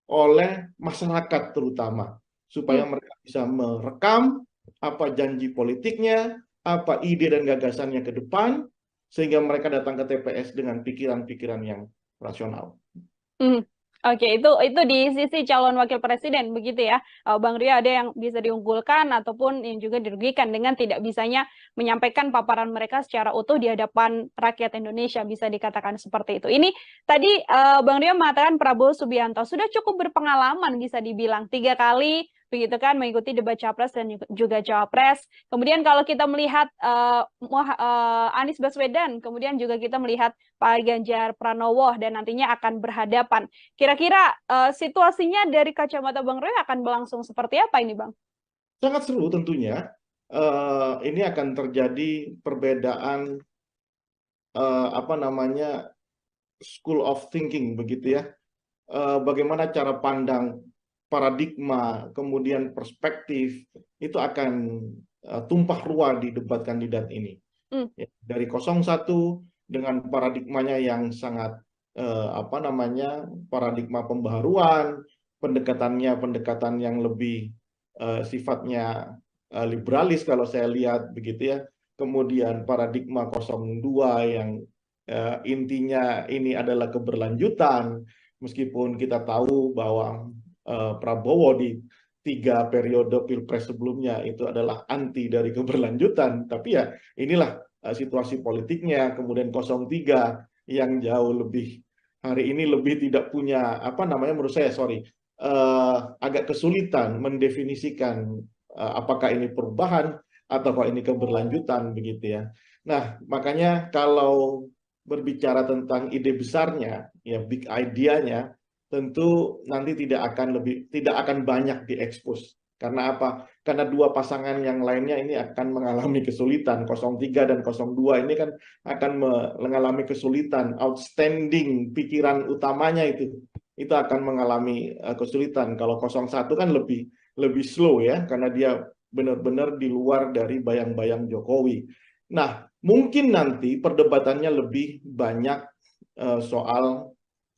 oleh masyarakat terutama, supaya mereka bisa merekam apa janji politiknya, apa ide dan gagasannya ke depan, sehingga mereka datang ke TPS dengan pikiran-pikiran yang rasional. Oke, itu di sisi calon wakil presiden begitu ya, Bang Ria, ada yang bisa diunggulkan ataupun yang juga dirugikan dengan tidak bisanya menyampaikan paparan mereka secara utuh di hadapan rakyat Indonesia, bisa dikatakan seperti itu. Ini tadi Bang Ria mengatakan Prabowo Subianto sudah cukup berpengalaman, bisa dibilang 3 kali begitu kan mengikuti debat capres dan juga cawapres. Kemudian kalau kita melihat Anies Baswedan, kemudian juga kita melihat Pak Ganjar Pranowo dan nantinya akan berhadapan. Kira-kira situasinya dari kacamata Bang Roy akan berlangsung seperti apa ini, Bang? Sangat seru tentunya. Ini akan terjadi perbedaan school of thinking begitu ya. Bagaimana cara pandang, paradigma, kemudian perspektif itu akan tumpah ruah di debat kandidat ini. Ya, dari 01 dengan paradigmanya yang sangat paradigma pembaharuan, pendekatan yang lebih sifatnya liberalis kalau saya lihat begitu ya. Kemudian paradigma 02 yang intinya ini adalah keberlanjutan, meskipun kita tahu bahwa Prabowo di 3 periode pilpres sebelumnya itu adalah anti dari keberlanjutan, tapi ya inilah situasi politiknya. Kemudian 03 yang jauh lebih hari ini lebih tidak punya menurut saya agak kesulitan mendefinisikan apakah ini perubahan atau ini keberlanjutan begitu ya. Nah, makanya kalau berbicara tentang ide besarnya, ya big idea-nya, tentu nanti tidak akan banyak diekspos. Karena apa? Karena dua pasangan yang lainnya ini akan mengalami kesulitan. 03 dan 02 ini kan akan mengalami kesulitan. Outstanding pikiran utamanya itu akan mengalami kesulitan. Kalau 01 kan lebih slow ya, karena dia benar-benar di luar dari bayang-bayang Jokowi. Nah, mungkin nanti perdebatannya lebih banyak soal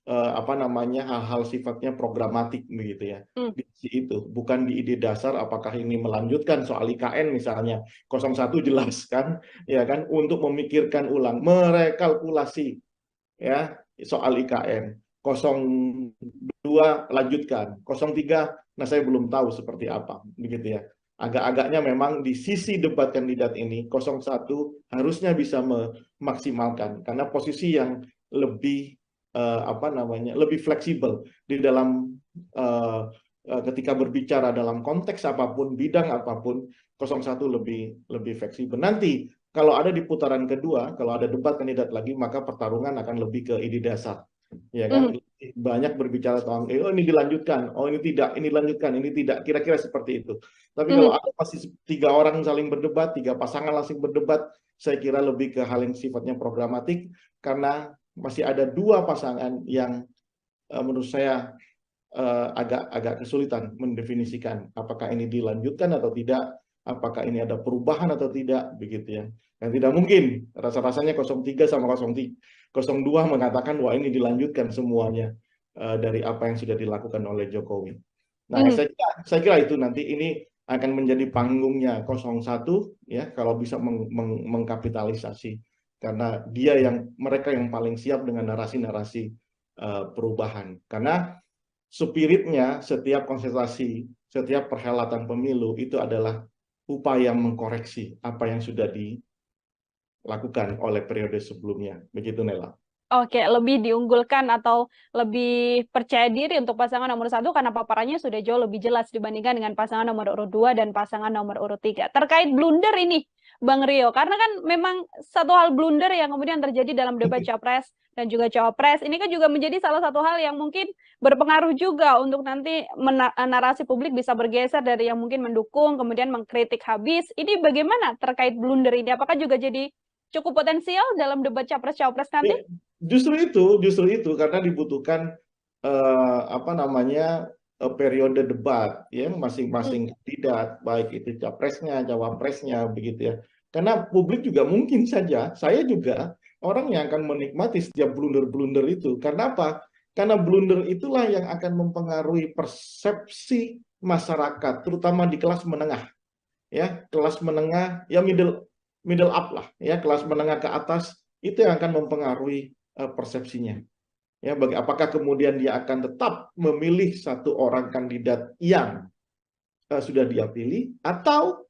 hal-hal sifatnya programatik begitu ya. Di itu bukan di ide dasar apakah ini melanjutkan soal IKN misalnya. 01 jelas kan ya kan untuk memikirkan ulang, merekalkulasi ya soal IKN. 02 lanjutkan, 03 nah saya belum tahu seperti apa begitu ya. Agak-agaknya memang di sisi debat kandidat ini 01 harusnya bisa memaksimalkan karena posisi yang lebih lebih fleksibel di dalam ketika berbicara dalam konteks apapun, bidang apapun, 01 lebih fleksibel. Nanti kalau ada di putaran kedua, kalau ada debat kandidat lagi, maka pertarungan akan lebih ke ide dasar, ya kan? Banyak berbicara tentang oh ini dilanjutkan, oh ini tidak, ini dilanjutkan, ini tidak, kira-kira seperti itu. Tapi kalau ada masih 3 orang saling berdebat, 3 pasangan saling berdebat, saya kira lebih ke hal yang sifatnya programatik karena masih ada 2 pasangan yang menurut saya agak kesulitan mendefinisikan apakah ini dilanjutkan atau tidak, apakah ini ada perubahan atau tidak, begitu ya. Dan tidak mungkin rasa-rasanya 03 sama 02 mengatakan wah ini dilanjutkan semuanya dari apa yang sudah dilakukan oleh Jokowi. Nah, saya kira itu nanti ini akan menjadi panggungnya 01 ya kalau bisa mengkapitalisasi karena mereka yang paling siap dengan narasi-narasi perubahan. Karena spiritnya setiap konsentrasi, setiap perhelatan pemilu itu adalah upaya mengkoreksi apa yang sudah dilakukan oleh periode sebelumnya. Begitu, Nela. Oke, lebih diunggulkan atau lebih percaya diri untuk pasangan nomor 1 karena paparannya sudah jauh lebih jelas dibandingkan dengan pasangan nomor urut 2 dan pasangan nomor urut 3. Terkait blunder ini, Bang Rio, karena kan memang satu hal blunder yang kemudian terjadi dalam debat Capres dan juga Cawapres, ini kan juga menjadi salah satu hal yang mungkin berpengaruh juga untuk nanti narasi publik bisa bergeser dari yang mungkin mendukung, kemudian mengkritik habis. Ini bagaimana terkait blunder ini? Apakah juga jadi cukup potensial dalam debat Capres-Cawapres nanti? Justru itu karena dibutuhkan periode debat ya masing-masing kandidat baik itu capresnya, cawapresnya begitu ya. Karena publik juga mungkin saja saya juga orang yang akan menikmati setiap blunder-blunder itu. Karena apa? Karena blunder itulah yang akan mempengaruhi persepsi masyarakat terutama di kelas menengah. Ya, kelas menengah ya middle up lah ya, kelas menengah ke atas itu yang akan mempengaruhi persepsinya. Ya, apakah kemudian dia akan tetap memilih satu orang kandidat yang sudah dia pilih atau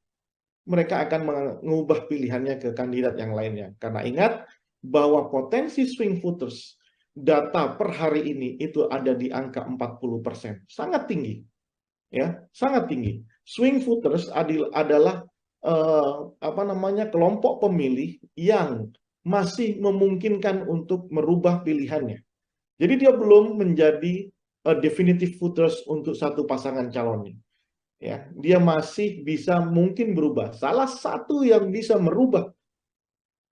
mereka akan mengubah pilihannya ke kandidat yang lainnya. Karena ingat bahwa potensi swing voters data per hari ini itu ada di angka 40%. Sangat tinggi. Ya, sangat tinggi. Swing voters adalah kelompok pemilih yang masih memungkinkan untuk merubah pilihannya. Jadi dia belum menjadi definitive voters untuk satu pasangan calonnya. Ya, dia masih bisa mungkin berubah. Salah satu yang bisa merubah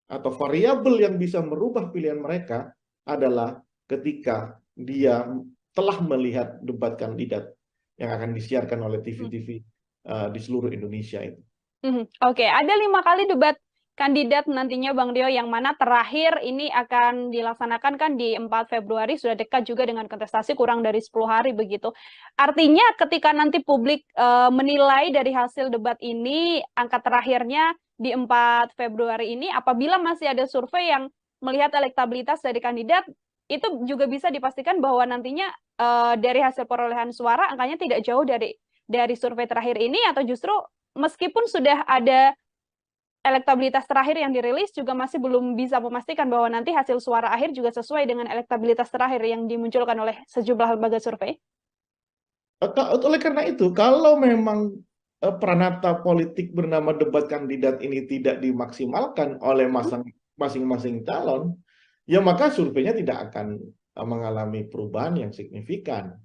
atau variabel yang bisa merubah pilihan mereka adalah ketika dia telah melihat debat kandidat yang akan disiarkan oleh TV-TV di seluruh Indonesia itu. Oke, ada 5 kali debat kandidat nantinya Bang Rio, yang mana terakhir ini akan dilaksanakan kan di 4 Februari, sudah dekat juga dengan kontestasi, kurang dari 10 hari begitu. Artinya ketika nanti publik menilai dari hasil debat ini, angka terakhirnya di 4 Februari ini, apabila masih ada survei yang melihat elektabilitas dari kandidat, itu juga bisa dipastikan bahwa nantinya dari hasil perolehan suara angkanya tidak jauh dari survei terakhir ini, atau justru meskipun sudah ada elektabilitas terakhir yang dirilis juga masih belum bisa memastikan bahwa nanti hasil suara akhir juga sesuai dengan elektabilitas terakhir yang dimunculkan oleh sejumlah lembaga survei? Oleh karena itu, kalau memang peranata politik bernama debat kandidat ini tidak dimaksimalkan oleh masing-masing calon, ya maka surveinya tidak akan mengalami perubahan yang signifikan.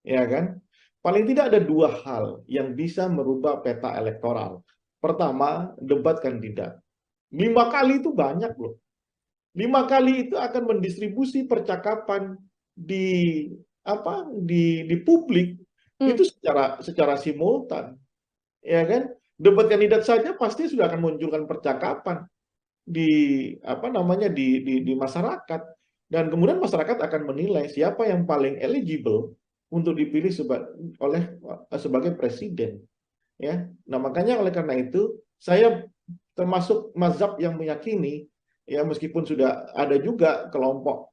Ya kan? Paling tidak ada 2 hal yang bisa merubah peta elektoral. Pertama, debat kandidat. 5 kali itu banyak loh. 5 kali itu akan mendistribusi percakapan di publik itu secara simultan. Ya kan? Debat kandidat saja pasti sudah akan munculkan percakapan di masyarakat, dan kemudian masyarakat akan menilai siapa yang paling eligible untuk dipilih sebagai presiden. Ya, nah makanya oleh karena itu saya termasuk mazhab yang meyakini ya meskipun sudah ada juga kelompok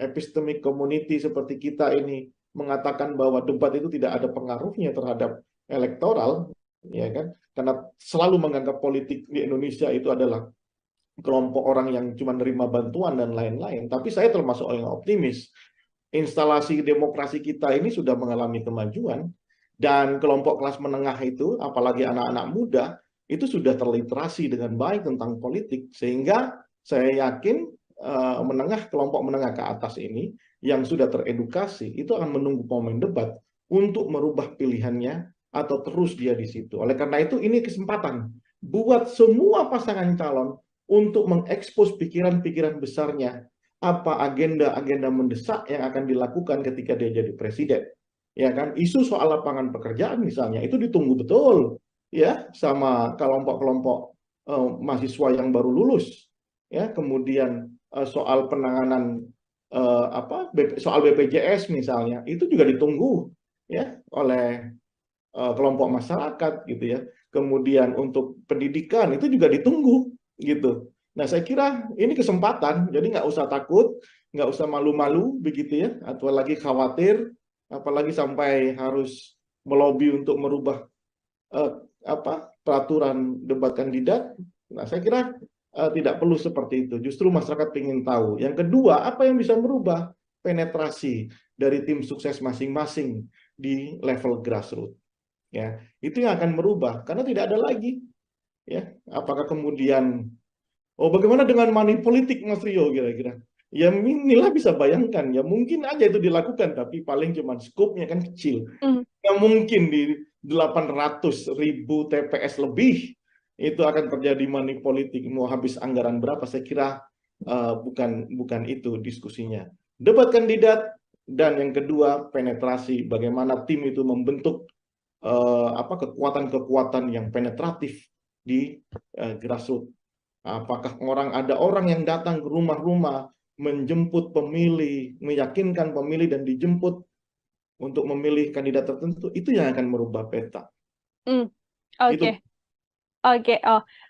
epistemic community seperti kita ini mengatakan bahwa debat itu tidak ada pengaruhnya terhadap elektoral, ya kan? Karena selalu menganggap politik di Indonesia itu adalah kelompok orang yang cuma nerima bantuan dan lain-lain. Tapi saya termasuk orang yang optimis. Instalasi demokrasi kita ini sudah mengalami kemajuan, dan kelompok kelas menengah itu, apalagi anak-anak muda, itu sudah terliterasi dengan baik tentang politik, sehingga saya yakin kelompok menengah ke atas ini yang sudah teredukasi itu akan menunggu momen debat untuk merubah pilihannya atau terus dia di situ. Oleh karena itu ini kesempatan buat semua pasangan calon untuk mengekspos pikiran-pikiran besarnya, apa agenda-agenda mendesak yang akan dilakukan ketika dia jadi presiden. Ya kan, isu soal lapangan pekerjaan misalnya itu ditunggu betul ya sama kelompok-kelompok mahasiswa yang baru lulus. Ya, kemudian soal penanganan soal BPJS misalnya itu juga ditunggu ya oleh kelompok masyarakat gitu ya. Kemudian untuk pendidikan itu juga ditunggu gitu. Nah, saya kira ini kesempatan, jadi nggak usah takut, nggak usah malu-malu begitu ya, atau lagi khawatir, apalagi sampai harus melobi untuk merubah eh, peraturan debat kandidat. Nah, saya kira tidak perlu seperti itu. Justru masyarakat ingin tahu. Yang kedua, apa yang bisa merubah penetrasi dari tim sukses masing-masing di level grassroots. Ya, itu yang akan merubah karena tidak ada lagi. Ya, apakah kemudian bagaimana dengan money politik, Mas Rio, kira-kira? Ya, inilah bisa bayangkan, ya mungkin aja itu dilakukan, tapi paling cuma skupnya kan kecil. Ya mungkin di 800.000 TPS lebih, itu akan terjadi money politik. Mau habis anggaran berapa, saya kira bukan itu diskusinya. Debat kandidat, dan yang kedua, penetrasi, bagaimana tim itu membentuk kekuatan-kekuatan yang penetratif di grassroots. Apakah ada orang yang datang ke rumah-rumah menjemput pemilih, meyakinkan pemilih dan dijemput untuk memilih kandidat tertentu, itu yang akan merubah peta. Oke. Oke,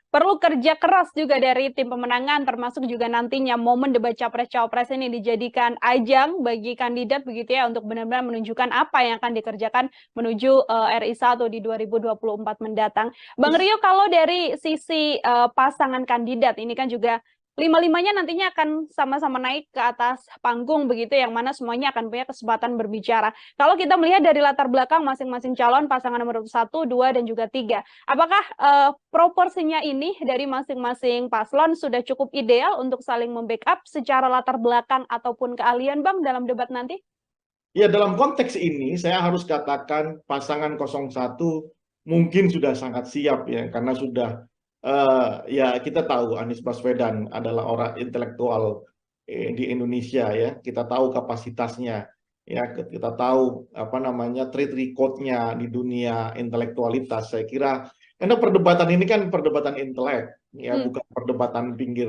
perlu kerja keras juga dari tim pemenangan, termasuk juga nantinya momen debat capres-cawapres ini dijadikan ajang bagi kandidat begitu ya, untuk benar-benar menunjukkan apa yang akan dikerjakan menuju RI 1 di 2024 mendatang. Bang Rio, kalau dari sisi pasangan kandidat ini kan juga lima-limanya nantinya akan sama-sama naik ke atas panggung begitu, yang mana semuanya akan punya kesempatan berbicara. Kalau kita melihat dari latar belakang masing-masing calon, pasangan nomor 1, 2, dan juga 3, apakah proporsinya ini dari masing-masing paslon sudah cukup ideal untuk saling membackup secara latar belakang ataupun keahlian, Bang, dalam debat nanti? Ya, dalam konteks ini saya harus katakan pasangan 01 mungkin sudah sangat siap ya, karena sudah ya kita tahu Anies Baswedan adalah orang intelektual di Indonesia ya. Kita tahu kapasitasnya ya, kita tahu track record-nya di dunia intelektualitas. Saya kira karena perdebatan ini kan perdebatan intelek ya, bukan perdebatan pinggir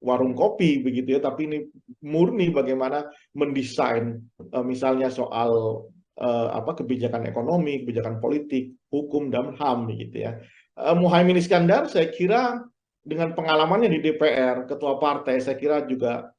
warung kopi begitu ya, tapi ini murni bagaimana mendesain misalnya soal kebijakan ekonomi, kebijakan politik, hukum dan HAM gitu ya. Muhaimin Iskandar saya kira dengan pengalamannya di DPR, ketua partai, saya kira juga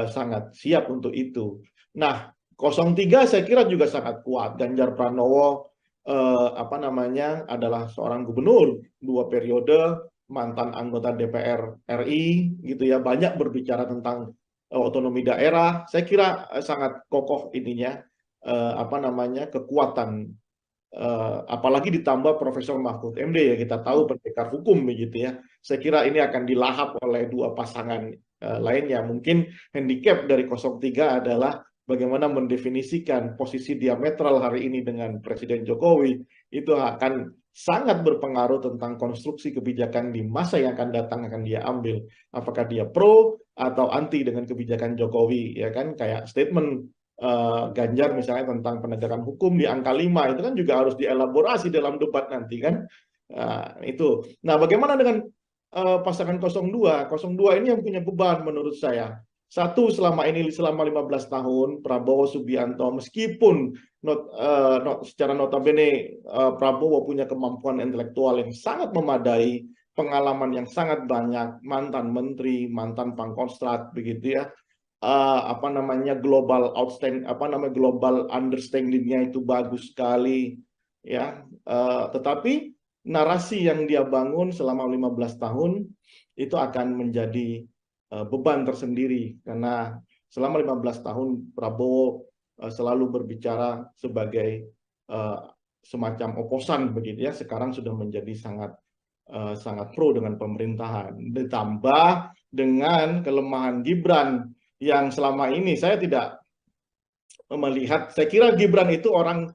sangat siap untuk itu. Nah, 03 saya kira juga sangat kuat. Ganjar Pranowo adalah seorang gubernur 2 periode, mantan anggota DPR RI gitu ya, banyak berbicara tentang otonomi daerah. Saya kira sangat kokoh ininya kekuatan, apalagi ditambah Profesor Mahfud MD ya, kita tahu pendekar hukum begitu ya. Saya kira ini akan dilahap oleh dua pasangan lainnya. Mungkin handicap dari 03 adalah bagaimana mendefinisikan posisi diametral hari ini dengan Presiden Jokowi. Itu akan sangat berpengaruh tentang konstruksi kebijakan di masa yang akan datang akan dia ambil. Apakah dia pro atau anti dengan kebijakan Jokowi, ya kan? Kayak statement Ganjar misalnya tentang penegakan hukum di angka 5 itu kan juga harus dielaborasi dalam debat nanti kan. Itu. Nah, bagaimana dengan pasangan 02? 02 ini yang punya beban menurut saya. Satu, selama 15 tahun Prabowo Subianto, meskipun secara notabene Prabowo punya kemampuan intelektual yang sangat memadai, pengalaman yang sangat banyak, mantan menteri, mantan pangkostrat begitu ya, apa namanya global global understanding-nya itu bagus sekali, ya. Tetapi narasi yang dia bangun selama 15 tahun itu akan menjadi beban tersendiri, karena selama 15 tahun Prabowo selalu berbicara sebagai semacam oposan begitu ya. Sekarang sudah menjadi sangat pro dengan pemerintahan, ditambah dengan kelemahan Gibran yang selama ini saya tidak melihat. Saya kira Gibran itu orang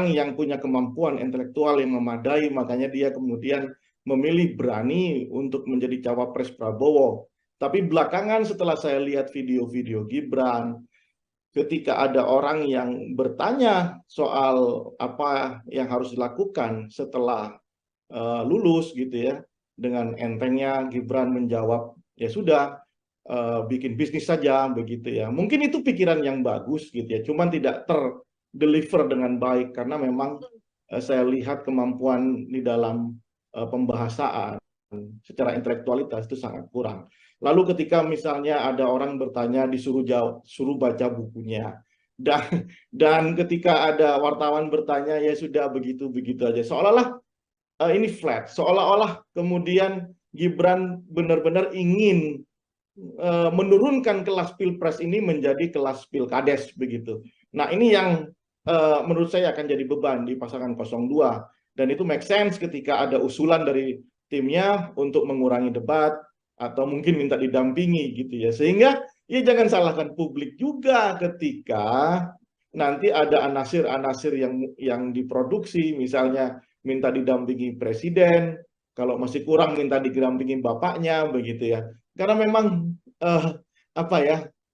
yang punya kemampuan intelektual yang memadai, makanya dia kemudian memilih berani untuk menjadi cawapres Prabowo. Tapi belakangan setelah saya lihat video-video Gibran, ketika ada orang yang bertanya soal apa yang harus dilakukan setelah lulus gitu ya, dengan entengnya Gibran menjawab, ya sudah, bikin bisnis saja begitu ya. Mungkin itu pikiran yang bagus gitu ya, cuman tidak terdeliver dengan baik karena memang saya lihat kemampuan di dalam pembahasaan secara intelektualitas itu sangat kurang. Lalu ketika misalnya ada orang bertanya suruh baca bukunya, dan ketika ada wartawan bertanya ya sudah begitu aja, seolah-olah ini flat, seolah-olah kemudian Gibran benar-benar ingin menurunkan kelas pilpres ini menjadi kelas pilkades begitu. Nah, ini yang menurut saya akan jadi beban di pasangan 02, dan itu make sense ketika ada usulan dari timnya untuk mengurangi debat atau mungkin minta didampingi gitu ya. Sehingga ya jangan salahkan publik juga ketika nanti ada anasir-anasir yang diproduksi, misalnya minta didampingi presiden, kalau masih kurang minta didampingi bapaknya begitu ya. Karena memang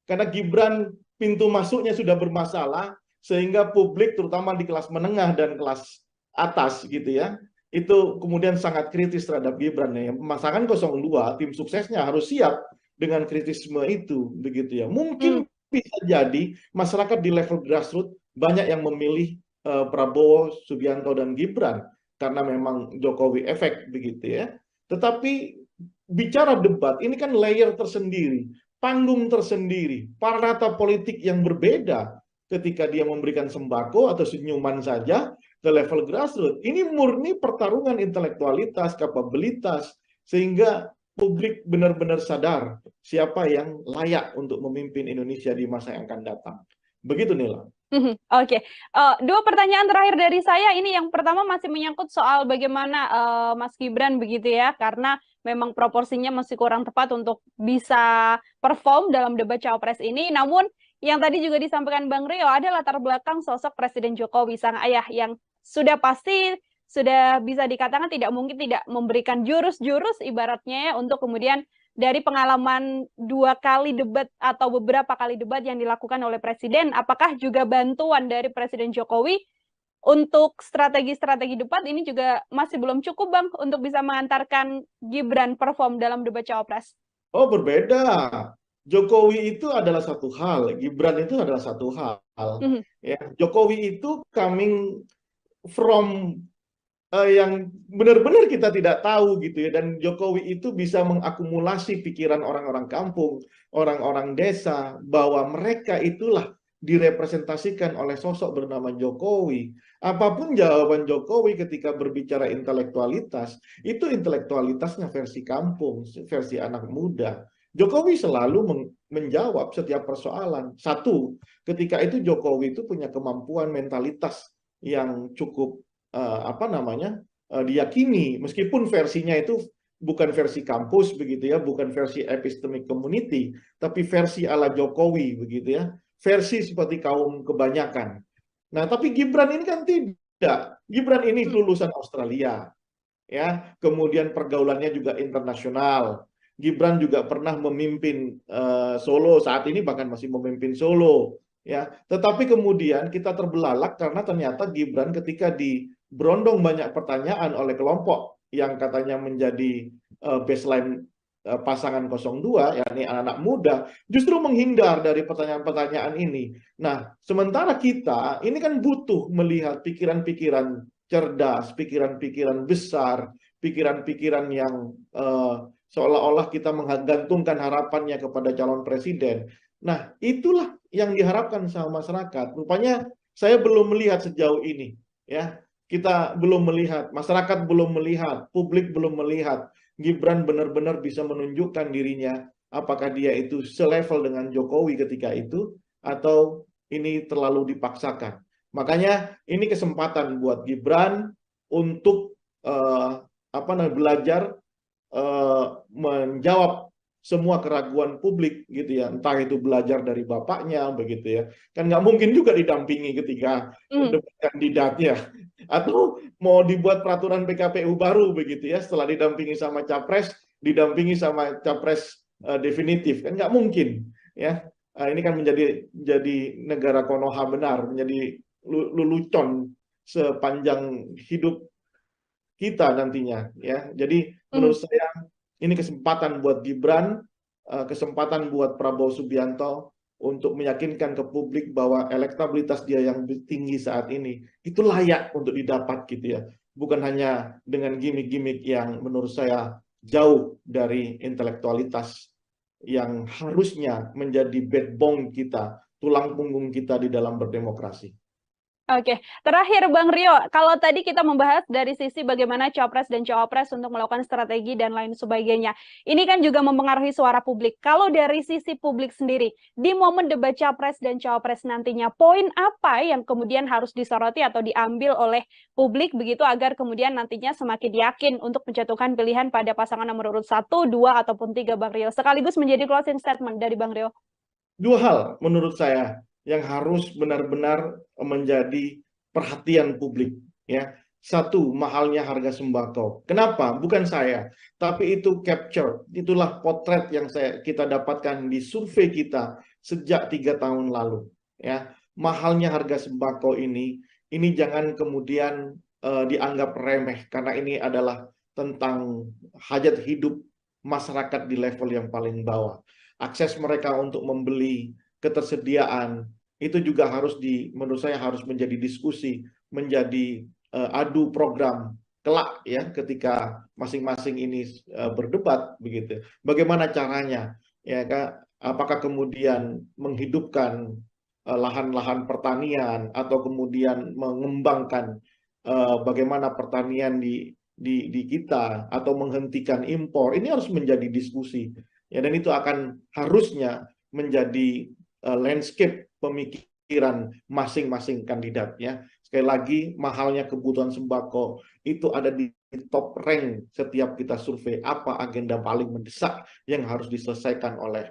karena Gibran pintu masuknya sudah bermasalah, sehingga publik terutama di kelas menengah dan kelas atas gitu ya, itu kemudian sangat kritis terhadap Gibran ya. Pasangan 02 tim suksesnya harus siap dengan kritisme itu begitu ya. Mungkin bisa jadi masyarakat di level grassroots banyak yang memilih Prabowo, Subianto dan Gibran karena memang Jokowi efek begitu ya. Tetapi bicara debat ini kan layer tersendiri, panggung tersendiri, parata politik yang berbeda ketika dia memberikan sembako atau senyuman saja ke level grassroots. Ini murni pertarungan intelektualitas, kapabilitas, sehingga publik benar-benar sadar siapa yang layak untuk memimpin Indonesia di masa yang akan datang. Begitu, Nila. Oke. Dua pertanyaan terakhir dari saya. Ini yang pertama masih menyangkut soal bagaimana Mas Gibran begitu ya, karena memang proporsinya masih kurang tepat untuk bisa perform dalam debat cawapres ini. Namun yang tadi juga disampaikan Bang Rio, ada latar belakang sosok Presiden Jokowi, sang ayah, yang sudah pasti sudah bisa dikatakan tidak mungkin tidak memberikan jurus-jurus ibaratnya ya, untuk kemudian dari pengalaman 2 kali debat atau beberapa kali debat yang dilakukan oleh Presiden, apakah juga bantuan dari Presiden Jokowi untuk strategi-strategi debat ini juga masih belum cukup, Bang, untuk bisa mengantarkan Gibran perform dalam debat cawapres? Oh, berbeda. Jokowi itu adalah satu hal, Gibran itu adalah satu hal. Ya, Jokowi itu coming from yang benar-benar kita tidak tahu gitu ya, dan Jokowi itu bisa mengakumulasi pikiran orang-orang kampung, orang-orang desa, bahwa mereka itulah direpresentasikan oleh sosok bernama Jokowi. Apapun jawaban Jokowi ketika berbicara intelektualitas, itu intelektualitasnya versi kampung, versi anak muda. Jokowi selalu menjawab setiap persoalan. Satu, ketika itu Jokowi itu punya kemampuan mentalitas yang cukup diyakini, meskipun versinya itu bukan versi kampus begitu ya, bukan versi epistemic community, tapi versi ala Jokowi begitu ya, versi seperti kaum kebanyakan. Nah, tapi Gibran ini kan tidak. Gibran ini lulusan Australia, ya, kemudian pergaulannya juga internasional. Gibran juga pernah memimpin Solo, saat ini bahkan masih memimpin Solo, ya. Tetapi kemudian kita terbelalak karena ternyata Gibran ketika berondong banyak pertanyaan oleh kelompok yang katanya menjadi baseline pasangan 02, yakni anak-anak muda, justru menghindar dari pertanyaan-pertanyaan ini. Nah, sementara kita ini kan butuh melihat pikiran-pikiran cerdas, pikiran-pikiran besar, pikiran-pikiran yang seolah-olah kita menggantungkan harapannya kepada calon presiden. Nah, itulah yang diharapkan sama masyarakat. Rupanya saya belum melihat sejauh ini, ya. Kita belum melihat, masyarakat belum melihat, publik belum melihat Gibran benar-benar bisa menunjukkan dirinya apakah dia itu selevel dengan Jokowi ketika itu atau ini terlalu dipaksakan. Makanya ini kesempatan buat Gibran untuk belajar menjawab semua keraguan publik gitu ya, entah itu belajar dari bapaknya begitu ya, kan nggak mungkin juga didampingi ketika debat kandidatnya, atau mau dibuat peraturan PKPU baru begitu ya, setelah didampingi sama capres, didampingi sama capres definitif, kan nggak mungkin ya. Ini kan jadi negara Konoha benar, menjadi lelucon sepanjang hidup kita nantinya ya. Jadi menurut saya ini kesempatan buat Gibran, kesempatan buat Prabowo Subianto untuk meyakinkan ke publik bahwa elektabilitas dia yang tinggi saat ini itu layak untuk didapat gitu ya. Bukan hanya dengan gimmick-gimmick yang menurut saya jauh dari intelektualitas yang harusnya menjadi backbone kita, tulang punggung kita di dalam berdemokrasi. Oke, terakhir Bang Rio, kalau tadi kita membahas dari sisi bagaimana Capres dan Cawapres untuk melakukan strategi dan lain sebagainya. Ini kan juga mempengaruhi suara publik. Kalau dari sisi publik sendiri, di momen debat Capres dan Cawapres nantinya, poin apa yang kemudian harus disoroti atau diambil oleh publik begitu agar kemudian nantinya semakin yakin untuk menjatuhkan pilihan pada pasangan nomor urut 1, 2, ataupun 3 Bang Rio. Sekaligus menjadi closing statement dari Bang Rio. Dua hal menurut saya yang harus benar-benar menjadi perhatian publik ya. Satu, mahalnya harga sembako. Kenapa? Bukan saya, tapi itu capture, itulah potret yang kita dapatkan di survei kita sejak 3 tahun lalu ya. Mahalnya harga sembako ini jangan kemudian dianggap remeh, karena ini adalah tentang hajat hidup masyarakat di level yang paling bawah. Akses mereka untuk membeli, ketersediaan, itu juga menurut saya harus menjadi diskusi, menjadi adu program kelak ya, ketika masing-masing ini berdebat begitu. Bagaimana caranya ya Kak? Apakah kemudian menghidupkan lahan-lahan pertanian, atau kemudian mengembangkan bagaimana pertanian di kita, atau menghentikan impor. Ini harus menjadi diskusi ya, dan itu akan harusnya menjadi landscape pemikiran masing-masing kandidatnya. Sekali lagi, mahalnya kebutuhan sembako itu ada di top rank setiap kita survei, apa agenda paling mendesak yang harus diselesaikan oleh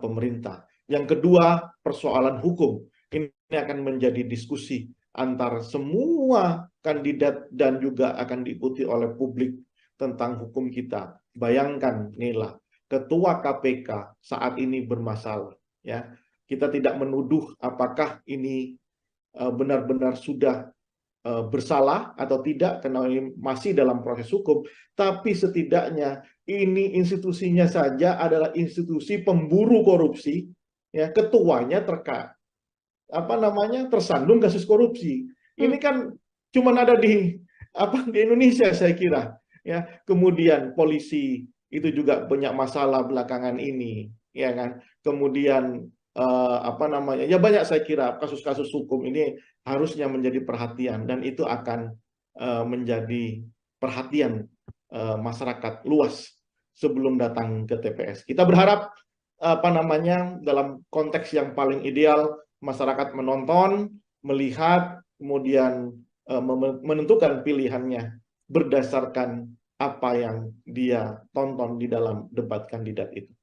pemerintah. Yang kedua, persoalan hukum. Ini akan menjadi diskusi antar semua kandidat dan juga akan diikuti oleh publik tentang hukum kita. Bayangkan Nila, Ketua KPK saat ini bermasalah ya. Kita tidak menuduh apakah ini benar-benar sudah bersalah atau tidak, karena ini masih dalam proses hukum, tapi setidaknya ini institusinya saja adalah institusi pemburu korupsi ya, ketuanya tersandung kasus korupsi. Ini kan cuma ada di Indonesia saya kira ya. Kemudian polisi itu juga banyak masalah belakangan ini ya kan. Kemudian ya banyak, saya kira kasus-kasus hukum ini harusnya menjadi perhatian, dan itu akan menjadi perhatian masyarakat luas sebelum datang ke TPS. Kita berharap dalam konteks yang paling ideal, masyarakat menonton, melihat, kemudian menentukan pilihannya berdasarkan apa yang dia tonton di dalam debat kandidat itu.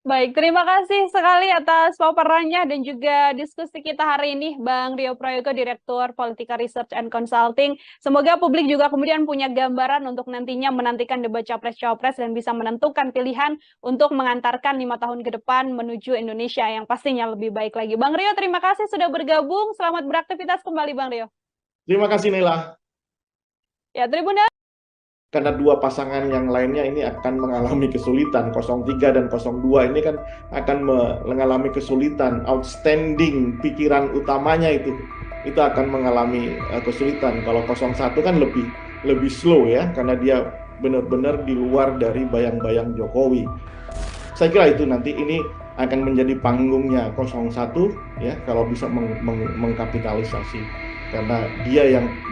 Baik, terima kasih sekali atas paparannya dan juga diskusi kita hari ini, Bang Rio Prayogo, Direktur Politika Research and Consulting. Semoga publik juga kemudian punya gambaran untuk nantinya menantikan debat Capres-Cawapres dan bisa menentukan pilihan untuk mengantarkan 5 tahun ke depan menuju Indonesia yang pastinya lebih baik lagi. Bang Rio, terima kasih sudah bergabung. Selamat beraktivitas kembali, Bang Rio. Terima kasih, Nela. Ya, Tribuners. Karena dua pasangan yang lainnya ini akan mengalami kesulitan, 03 dan 02 ini kan akan mengalami kesulitan. Outstanding pikiran utamanya itu akan mengalami kesulitan. Kalau 01 kan lebih slow ya, karena dia benar-benar di luar dari bayang-bayang Jokowi. Saya kira itu nanti ini akan menjadi panggungnya 01 ya, kalau bisa mengkapitalisasi, karena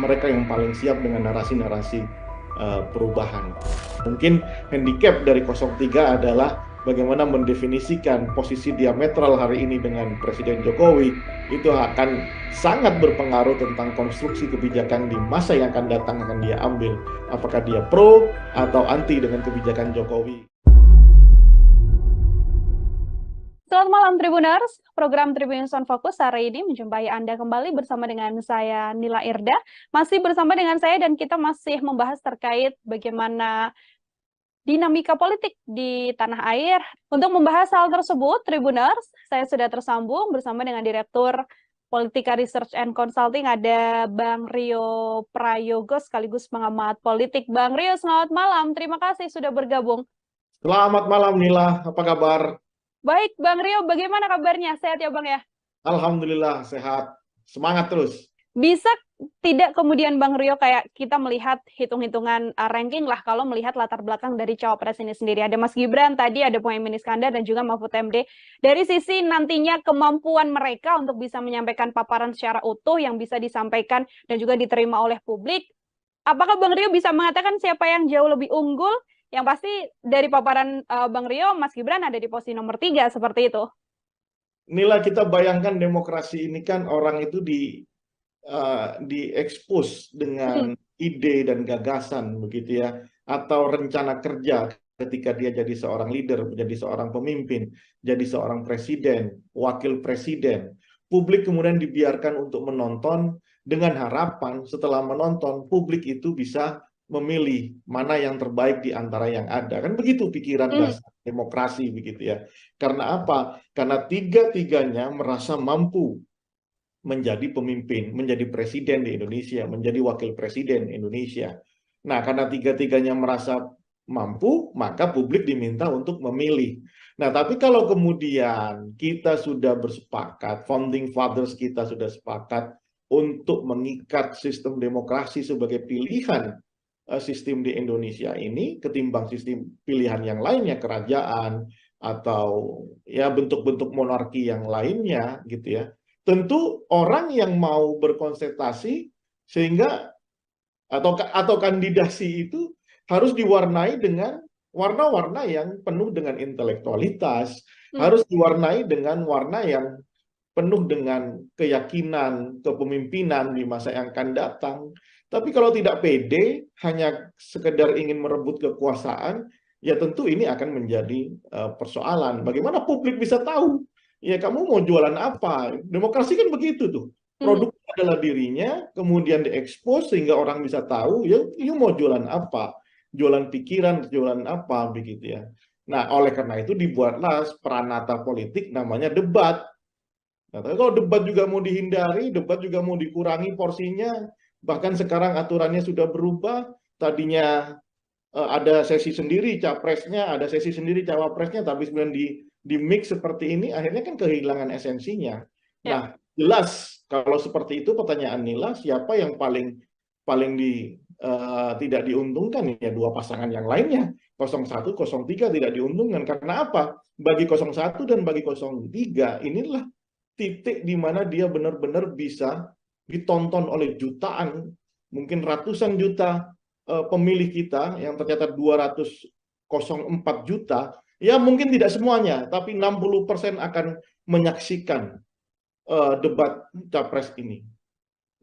mereka yang paling siap dengan narasi-narasi perubahan. Mungkin handicap dari 03 adalah bagaimana mendefinisikan posisi diametral hari ini dengan Presiden Jokowi. Itu akan sangat berpengaruh tentang konstruksi kebijakan di masa yang akan datang akan dia ambil. Apakah dia pro atau anti dengan kebijakan Jokowi. Selamat malam Tribuners, program Tribunnews on Focus hari ini menjumpai Anda kembali bersama dengan saya Nila Irda. Masih bersama dengan saya dan kita masih membahas terkait bagaimana dinamika politik di tanah air. Untuk membahas hal tersebut, Tribuners, saya sudah tersambung bersama dengan Direktur Politika Research and Consulting, ada Bang Rio Prayogo sekaligus pengamat politik. Bang Rio, selamat malam. Terima kasih sudah bergabung. Selamat malam Nila, apa kabar? Baik, Bang Rio, bagaimana kabarnya? Sehat ya, Bang ya? Alhamdulillah, sehat. Semangat terus. Bisa tidak kemudian Bang Rio kayak kita melihat hitung-hitungan ranking lah kalau melihat latar belakang dari cawapres ini sendiri. Ada Mas Gibran, tadi ada Muhaimin Iskandar dan juga Mahfud MD. Dari sisi nantinya kemampuan mereka untuk bisa menyampaikan paparan secara utuh yang bisa disampaikan dan juga diterima oleh publik, apakah Bang Rio bisa mengatakan siapa yang jauh lebih unggul? Yang pasti dari paparan Bang Rio, Mas Gibran ada di posisi nomor 3 seperti itu. Nila, kita bayangkan demokrasi ini kan orang itu diekspos dengan ide dan gagasan begitu ya, atau rencana kerja ketika dia jadi seorang leader, jadi seorang pemimpin, jadi seorang presiden, wakil presiden. Publik kemudian dibiarkan untuk menonton dengan harapan setelah menonton publik itu bisa memilih mana yang terbaik di antara yang ada. Kan begitu pikiran dasar demokrasi begitu ya. Karena apa? Karena tiga-tiganya merasa mampu menjadi pemimpin, menjadi presiden di Indonesia, menjadi wakil presiden Indonesia. Nah, karena tiga-tiganya merasa mampu, maka publik diminta untuk memilih. Nah, tapi kalau kemudian kita sudah bersepakat, founding fathers kita sudah sepakat untuk mengikat sistem demokrasi sebagai pilihan sistem di Indonesia ini ketimbang sistem pilihan yang lainnya, kerajaan atau ya bentuk-bentuk monarki yang lainnya gitu ya. Tentu orang yang mau berkonsentrasi sehingga atau kandidasi itu harus diwarnai dengan warna-warna yang penuh dengan intelektualitas, harus diwarnai dengan warna yang penuh dengan keyakinan kepemimpinan di masa yang akan datang. Tapi kalau tidak pede, hanya sekedar ingin merebut kekuasaan, ya tentu ini akan menjadi persoalan. Bagaimana publik bisa tahu? Ya kamu mau jualan apa? Demokrasi kan begitu tuh. Produk adalah dirinya, kemudian diekspos sehingga orang bisa tahu, ya you mau jualan apa? Jualan pikiran, jualan apa, begitu ya. Nah, oleh karena itu dibuatlah peranata politik namanya debat. Nah, tapi kalau debat juga mau dihindari, debat juga mau dikurangi porsinya, bahkan sekarang aturannya sudah berubah, tadinya ada sesi sendiri capresnya, ada sesi sendiri cawapresnya, tapi kemudian di mix seperti ini, akhirnya kan kehilangan esensinya. Nah, jelas kalau seperti itu pertanyaan Nila, siapa yang paling tidak diuntungkan ya dua pasangan yang lainnya, 01, 03 tidak diuntungkan. Karena apa? Bagi 01 dan bagi 03 inilah titik di mana dia benar-benar bisa ditonton oleh jutaan, mungkin ratusan juta pemilih kita yang tercatat 204 juta, ya mungkin tidak semuanya, tapi 60% akan menyaksikan debat capres ini.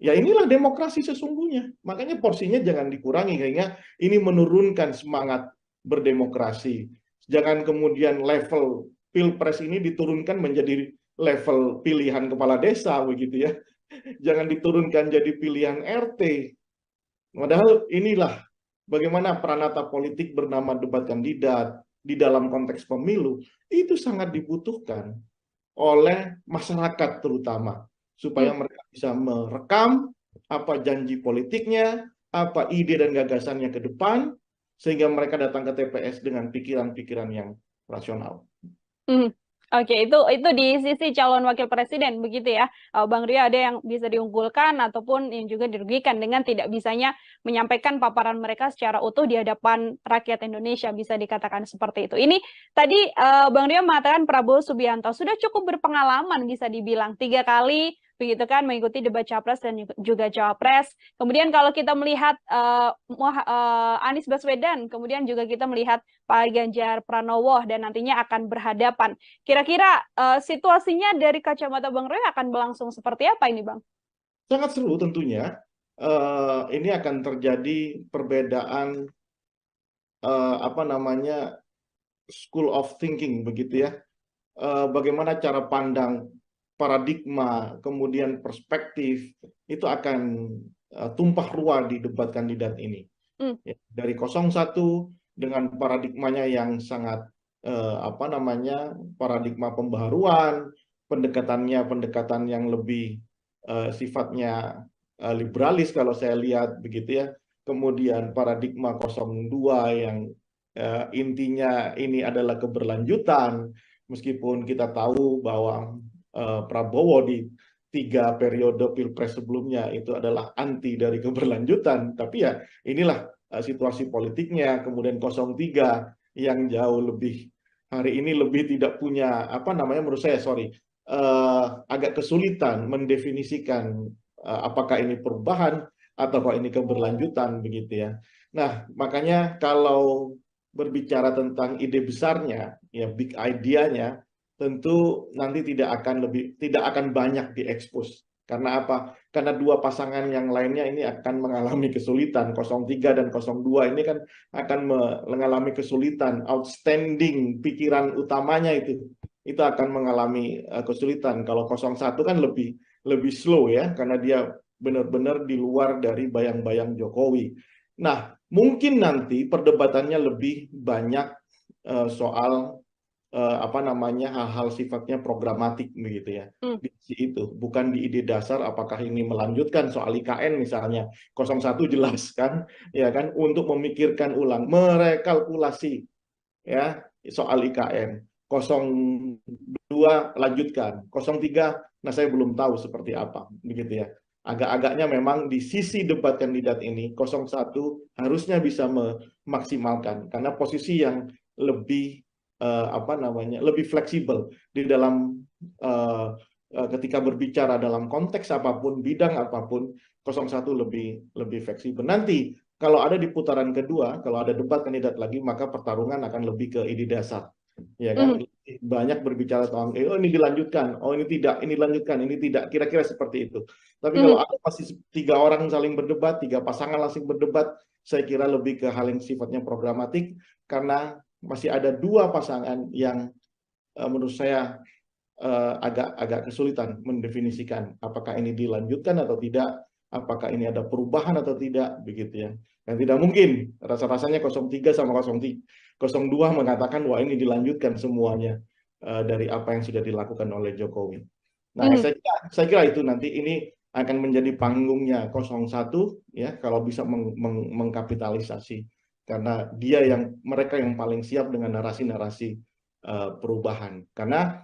Ya inilah demokrasi sesungguhnya. Makanya porsinya jangan dikurangi, sehingga ini menurunkan semangat berdemokrasi. Jangan kemudian level pilpres ini diturunkan menjadi level pilihan kepala desa begitu ya. Jangan diturunkan jadi pilihan RT. Padahal inilah bagaimana peranata politik bernama debat kandidat di dalam konteks pemilu itu sangat dibutuhkan oleh masyarakat terutama supaya mereka bisa merekam apa janji politiknya, apa ide dan gagasannya ke depan sehingga mereka datang ke TPS dengan pikiran-pikiran yang rasional. Oke, itu di sisi calon wakil presiden begitu ya. Bang Rio, ada yang bisa diunggulkan ataupun yang juga dirugikan dengan tidak bisanya menyampaikan paparan mereka secara utuh di hadapan rakyat Indonesia, bisa dikatakan seperti itu. Ini tadi Bang Rio mengatakan Prabowo Subianto sudah cukup berpengalaman, bisa dibilang 3 kali begitu kan mengikuti debat capres dan juga cawapres. Kemudian kalau kita melihat Anies Baswedan, kemudian juga kita melihat Pak Ganjar Pranowo dan nantinya akan berhadapan. Kira-kira situasinya dari kacamata Bang Roy akan berlangsung seperti apa ini, Bang? Sangat seru tentunya. Ini akan terjadi perbedaan apa namanya school of thinking begitu ya. Bagaimana cara pandang, paradigma, kemudian perspektif itu akan tumpah ruah di debat kandidat ini. Ya, dari 01 dengan paradigmanya yang sangat apa namanya paradigma pembaharuan, pendekatan yang lebih sifatnya liberalis kalau saya lihat begitu ya. Kemudian paradigma 02 yang intinya ini adalah keberlanjutan, meskipun kita tahu bahwa Prabowo di 3 periode pilpres sebelumnya itu adalah anti dari keberlanjutan, tapi ya inilah situasi politiknya. Kemudian 03 yang jauh lebih hari ini lebih tidak punya apa namanya menurut saya agak kesulitan mendefinisikan apakah ini perubahan atau ini keberlanjutan begitu ya. Nah, makanya kalau berbicara tentang ide besarnya, ya big idea-nya, tentu nanti tidak akan banyak diekspos. Karena apa? Karena dua pasangan yang lainnya ini akan mengalami kesulitan. 03 dan 02 ini kan akan mengalami kesulitan. Outstanding pikiran utamanya itu akan mengalami kesulitan. Kalau 01 kan lebih slow ya, karena dia benar-benar di luar dari bayang-bayang Jokowi. Nah, mungkin nanti perdebatannya lebih banyak soal apa namanya hal-hal sifatnya programatik begitu ya. Di sisi itu, bukan di ide dasar apakah ini melanjutkan soal IKN misalnya. 01 jelas kan, ya kan untuk memikirkan ulang, merekalkulasi ya soal IKN. 02 lanjutkan, 03 nah saya belum tahu seperti apa begitu ya. Agak-agaknya memang di sisi debat kandidat ini 01 harusnya bisa memaksimalkan karena posisi yang lebih apa namanya lebih fleksibel di dalam ketika berbicara dalam konteks apapun, bidang apapun, 01 lebih fleksibel. Nanti kalau ada di putaran kedua, kalau ada debat kandidat lagi, maka pertarungan akan lebih ke ide dasar, ya kan? Banyak berbicara tentang oh ini dilanjutkan, oh ini tidak, ini dilanjutkan, ini tidak, kira-kira seperti itu. Tapi kalau ada masih 3 orang saling berdebat, 3 pasangan langsung berdebat, saya kira lebih ke hal yang sifatnya programatik, karena masih ada 2 pasangan yang menurut saya agak kesulitan mendefinisikan apakah ini dilanjutkan atau tidak, apakah ini ada perubahan atau tidak, begitu ya. Dan tidak mungkin rasa-rasanya 03 sama 02 mengatakan wah ini dilanjutkan semuanya dari apa yang sudah dilakukan oleh Jokowi. Nah, saya kira itu nanti ini akan menjadi panggungnya 01 ya kalau bisa mengkapitalisasi karena mereka yang paling siap dengan narasi-narasi perubahan. Karena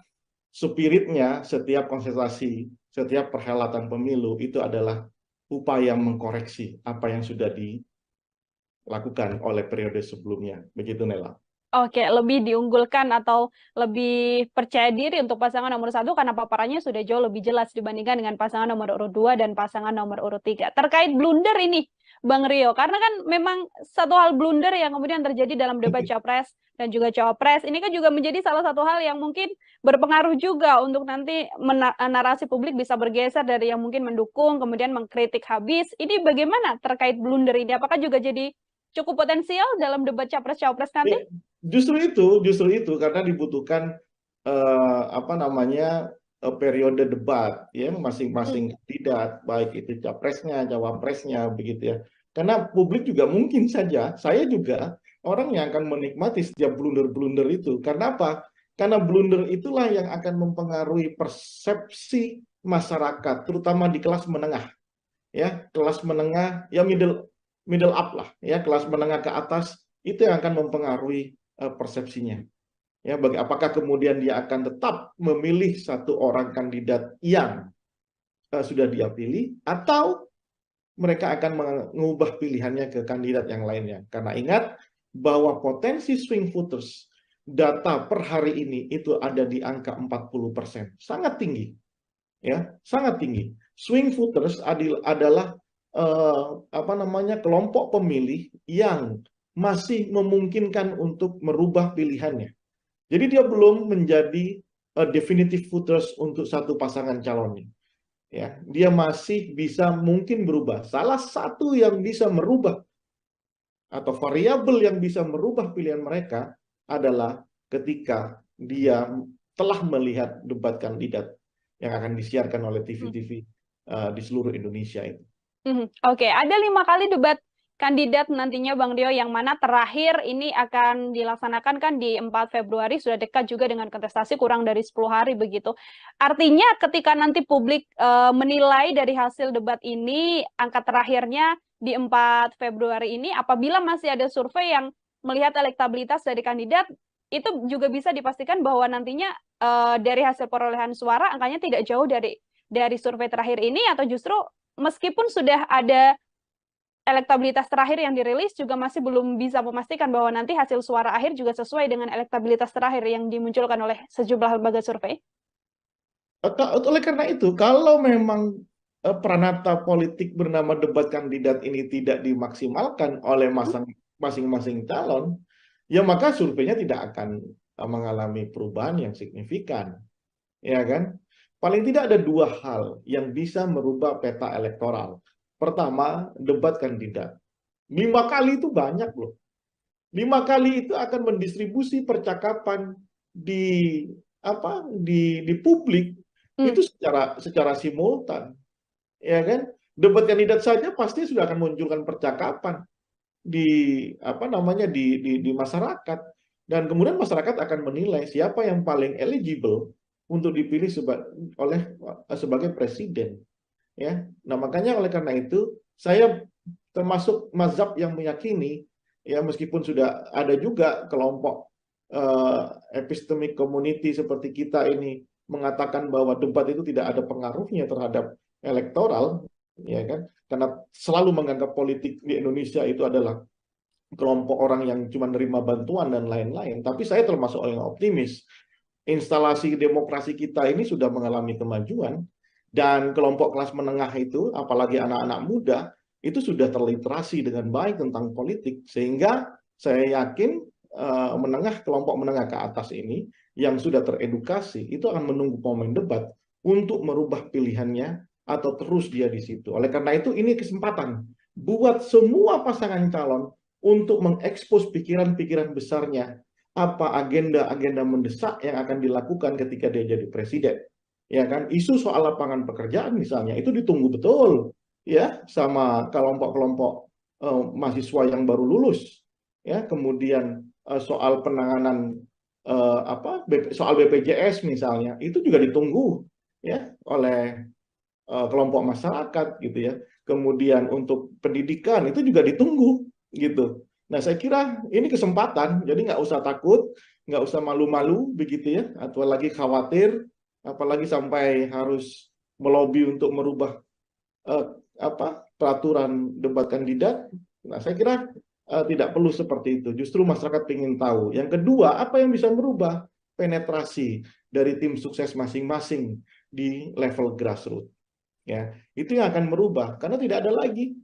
spiritnya setiap konsentrasi, setiap perhelatan pemilu itu adalah upaya mengkoreksi apa yang sudah dilakukan oleh periode sebelumnya. Begitu, Nela. Oke, lebih diunggulkan atau lebih percaya diri untuk pasangan nomor 1 karena paparannya sudah jauh lebih jelas dibandingkan dengan pasangan nomor urut 2 dan pasangan nomor urut 3. Terkait blunder ini, Bang Rio, karena kan memang satu hal blunder yang kemudian terjadi dalam debat capres dan juga cawapres, ini kan juga menjadi salah satu hal yang mungkin berpengaruh juga untuk nanti narasi publik bisa bergeser dari yang mungkin mendukung, kemudian mengkritik habis. Ini bagaimana terkait blunder ini? Apakah juga jadi cukup potensial dalam debat capres-cawapres nanti? Justru itu karena dibutuhkan apa namanya periode debat ya masing-masing kandidat baik itu capresnya, cawapresnya begitu ya. Karena publik juga mungkin saja saya juga orang yang akan menikmati setiap blunder-blunder itu. Karena apa? Karena blunder itulah yang akan mempengaruhi persepsi masyarakat terutama di kelas menengah. Ya, kelas menengah ya middle up lah ya, kelas menengah ke atas itu yang akan mempengaruhi persepsinya Ya, apakah kemudian dia akan tetap memilih satu orang kandidat yang sudah dia pilih, atau mereka akan mengubah pilihannya ke kandidat yang lainnya. Karena ingat bahwa potensi swing voters data per hari ini itu ada di angka 40%. Sangat tinggi. Ya, sangat tinggi. Swing voters adalah kelompok pemilih yang masih memungkinkan untuk merubah pilihannya. Jadi dia belum menjadi definitive voters untuk satu pasangan calonnya. Ya, dia masih bisa mungkin berubah. Salah satu yang bisa merubah atau variabel yang bisa merubah pilihan mereka adalah ketika dia telah melihat debat kandidat yang akan disiarkan oleh TV-TV di seluruh Indonesia itu. Oke, ada 5 kali debat kandidat nantinya Bang Dio, yang mana terakhir ini akan dilaksanakan kan di 4 Februari, sudah dekat juga dengan kontestasi, kurang dari 10 hari begitu. Artinya ketika nanti publik menilai dari hasil debat ini, angka terakhirnya di 4 Februari ini, apabila masih ada survei yang melihat elektabilitas dari kandidat, itu juga bisa dipastikan bahwa nantinya dari hasil perolehan suara angkanya tidak jauh dari survei terakhir ini, atau justru meskipun sudah ada elektabilitas terakhir yang dirilis juga masih belum bisa memastikan bahwa nanti hasil suara akhir juga sesuai dengan elektabilitas terakhir yang dimunculkan oleh sejumlah lembaga survei? Oleh karena itu, kalau memang peranata politik bernama debat kandidat ini tidak dimaksimalkan oleh masing-masing calon, ya maka surveinya tidak akan mengalami perubahan yang signifikan. Ya kan? Paling tidak ada 2 hal yang bisa merubah peta elektoral. Pertama, debat kandidat. 5 kali itu banyak loh. 5 kali itu akan mendistribusi percakapan di publik itu secara simultan. Ya kan? Debat kandidat saja pasti sudah akan munculkan percakapan di di masyarakat, dan kemudian masyarakat akan menilai siapa yang paling eligible untuk dipilih sebagai presiden. Ya, nah makanya oleh karena itu saya termasuk mazhab yang meyakini, ya meskipun sudah ada juga kelompok epistemic community seperti kita ini mengatakan bahwa debat itu tidak ada pengaruhnya terhadap elektoral, ya kan? Karena selalu menganggap politik di Indonesia itu adalah kelompok orang yang cuma nerima bantuan dan lain-lain. Tapi saya termasuk orang yang optimis. Instalasi demokrasi kita ini sudah mengalami kemajuan, dan kelompok kelas menengah itu, apalagi anak-anak muda, itu sudah terliterasi dengan baik tentang politik, sehingga saya yakin kelompok menengah ke atas ini yang sudah teredukasi itu akan menunggu momen debat untuk merubah pilihannya atau terus dia di situ. Oleh karena itu ini kesempatan buat semua pasangan calon untuk mengekspos pikiran-pikiran besarnya, apa agenda-agenda mendesak yang akan dilakukan ketika dia jadi presiden. Ya kan, isu soal lapangan pekerjaan misalnya itu ditunggu betul ya sama kelompok-kelompok mahasiswa yang baru lulus. Ya, kemudian soal penanganan soal BPJS misalnya itu juga ditunggu ya oleh kelompok masyarakat gitu ya. Kemudian untuk pendidikan itu juga ditunggu gitu. Nah, saya kira ini kesempatan, jadi nggak usah takut, nggak usah malu-malu begitu ya, atau lagi khawatir, apalagi sampai harus melobi untuk merubah peraturan debat kandidat. Nah, saya kira tidak perlu seperti itu. Justru masyarakat ingin tahu. Yang kedua, apa yang bisa merubah penetrasi dari tim sukses masing-masing di level grassroots. Ya, itu yang akan merubah karena tidak ada lagi.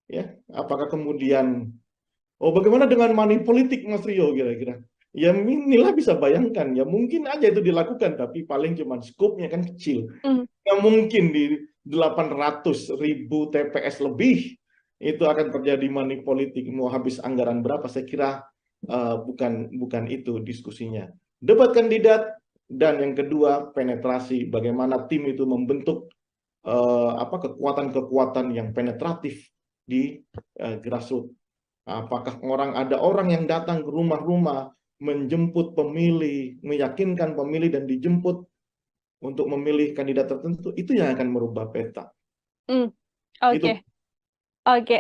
Ya, apakah kemudian bagaimana dengan money politik Mas Rio kira-kira? Ya inilah bisa bayangkan ya mungkin aja itu dilakukan tapi paling cuma skopnya kan kecil. Nggak mungkin di 800.000 TPS lebih itu akan terjadi money politik, mau habis anggaran berapa, saya kira bukan itu diskusinya. Debat kandidat, dan yang kedua penetrasi, bagaimana tim itu membentuk kekuatan-kekuatan yang penetratif di grassroots. Apakah ada orang yang datang ke rumah-rumah menjemput pemilih, meyakinkan pemilih dan dijemput untuk memilih kandidat tertentu, itu yang akan merubah peta. Oke. Oke.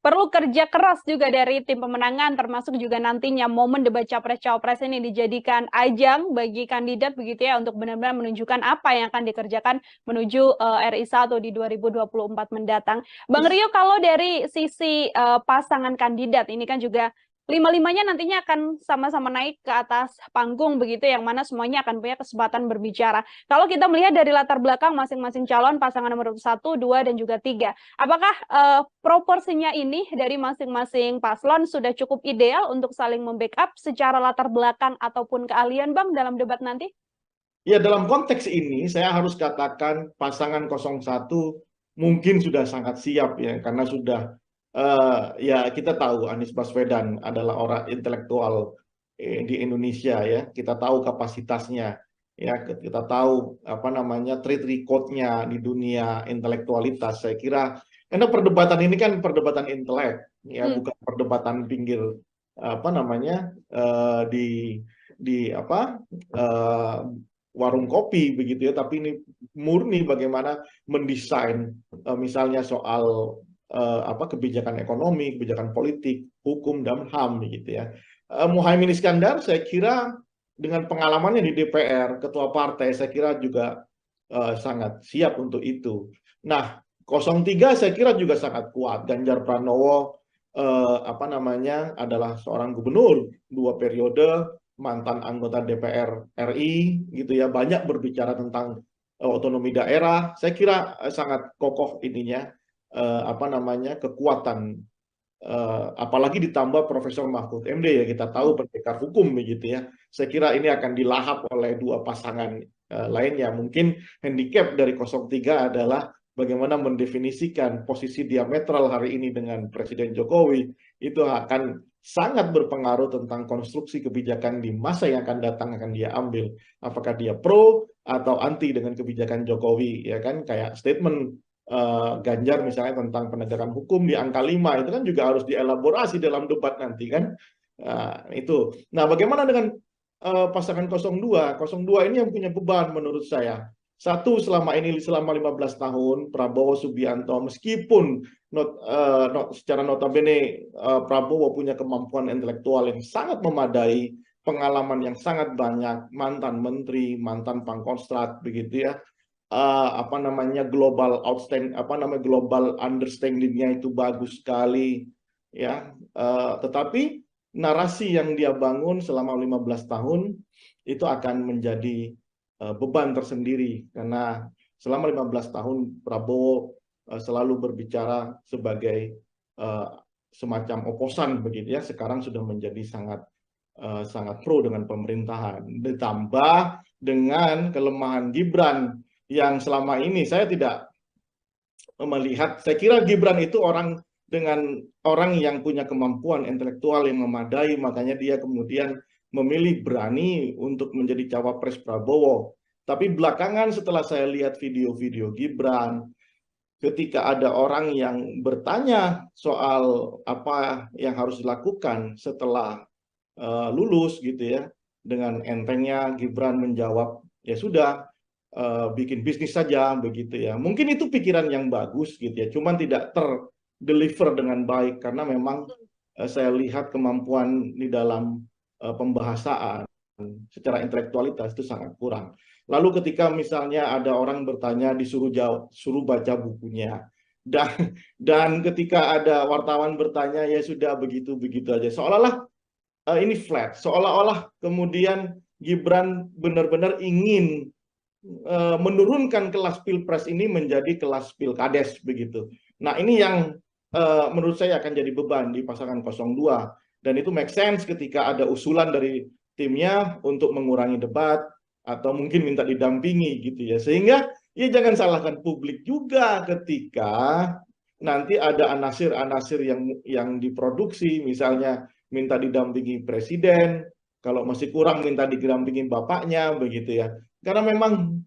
perlu kerja keras juga dari tim pemenangan, termasuk juga nantinya momen debat capres-cawapres ini dijadikan ajang bagi kandidat begitu ya, untuk benar-benar menunjukkan apa yang akan dikerjakan menuju RI 1 di 2024 mendatang. Bang Rio, kalau dari sisi pasangan kandidat ini kan juga lima-limanya nantinya akan sama-sama naik ke atas panggung begitu, yang mana semuanya akan punya kesempatan berbicara. Kalau kita melihat dari latar belakang masing-masing calon, pasangan nomor 1, 2, dan juga 3, apakah proporsinya ini dari masing-masing paslon sudah cukup ideal untuk saling membackup secara latar belakang ataupun keahlian, Bang, dalam debat nanti? Ya, dalam konteks ini saya harus katakan pasangan 01 mungkin sudah sangat siap ya, karena sudah ya kita tahu Anies Baswedan adalah orang intelektual di Indonesia ya, kita tahu kapasitasnya ya, kita tahu apa namanya track record-nya di dunia intelektualitas. Saya kira karena perdebatan ini kan perdebatan intelek ya, bukan perdebatan pinggir apa namanya di apa warung kopi begitu ya, tapi ini murni bagaimana mendesain misalnya soal apa kebijakan ekonomi, kebijakan politik, hukum dan HAM begitu ya. Muhaimin Iskandar saya kira dengan pengalamannya di DPR, ketua partai, saya kira juga sangat siap untuk itu. Nah, 03 saya kira juga sangat kuat. Ganjar Pranowo apa namanya adalah seorang gubernur 2 periode, mantan anggota DPR RI gitu ya, banyak berbicara tentang otonomi daerah. Saya kira sangat kokoh ininya apa namanya kekuatan apalagi ditambah Profesor Mahfud MD ya, kita tahu pendekar hukum begitu ya. Saya kira ini akan dilahap oleh dua pasangan lainnya. Mungkin handicap dari 03 adalah bagaimana mendefinisikan posisi diametral hari ini dengan Presiden Jokowi, itu akan sangat berpengaruh tentang konstruksi kebijakan di masa yang akan datang akan dia ambil. Apakah dia pro atau anti dengan kebijakan Jokowi, ya kan? Kayak statement Ganjar misalnya tentang penegakan hukum di angka 5, itu kan juga harus dielaborasi dalam debat nanti kan. Itu. Nah, bagaimana dengan pasangan 02? 02 ini yang punya beban menurut saya. Satu, selama 15 tahun Prabowo Subianto, meskipun secara notabene Prabowo punya kemampuan intelektual yang sangat memadai, pengalaman yang sangat banyak, mantan menteri, mantan pangkostrat begitu ya, apa namanya global understanding-nya itu bagus sekali ya, tetapi narasi yang dia bangun selama 15 tahun itu akan menjadi beban tersendiri, karena selama 15 tahun Prabowo selalu berbicara sebagai semacam oposan begitu ya. Sekarang sudah menjadi sangat pro dengan pemerintahan, ditambah dengan kelemahan Gibran yang selama ini saya tidak melihat. Saya kira Gibran itu orang yang punya kemampuan intelektual yang memadai, makanya dia kemudian memilih berani untuk menjadi cawapres Prabowo. Tapi belakangan setelah saya lihat video-video Gibran, ketika ada orang yang bertanya soal apa yang harus dilakukan setelah lulus gitu ya, dengan entengnya Gibran menjawab, ya sudah, bikin bisnis saja begitu ya. Mungkin itu pikiran yang bagus gitu ya, cuman tidak terdeliver dengan baik karena memang saya lihat kemampuan di dalam pembahasaan secara intelektualitas itu sangat kurang. Lalu ketika misalnya ada orang bertanya suruh baca bukunya, dan ketika ada wartawan bertanya ya sudah begitu aja, seolah-olah ini flat, seolah-olah kemudian Gibran benar-benar ingin menurunkan kelas pilpres ini menjadi kelas pilkades begitu. Nah, ini yang menurut saya akan jadi beban di pasangan 02. Dan itu make sense ketika ada usulan dari timnya untuk mengurangi debat atau mungkin minta didampingi gitu ya. Sehingga ya jangan salahkan publik juga ketika nanti ada anasir-anasir yang diproduksi, misalnya minta didampingi presiden, kalau masih kurang minta didampingi bapaknya begitu ya. Karena memang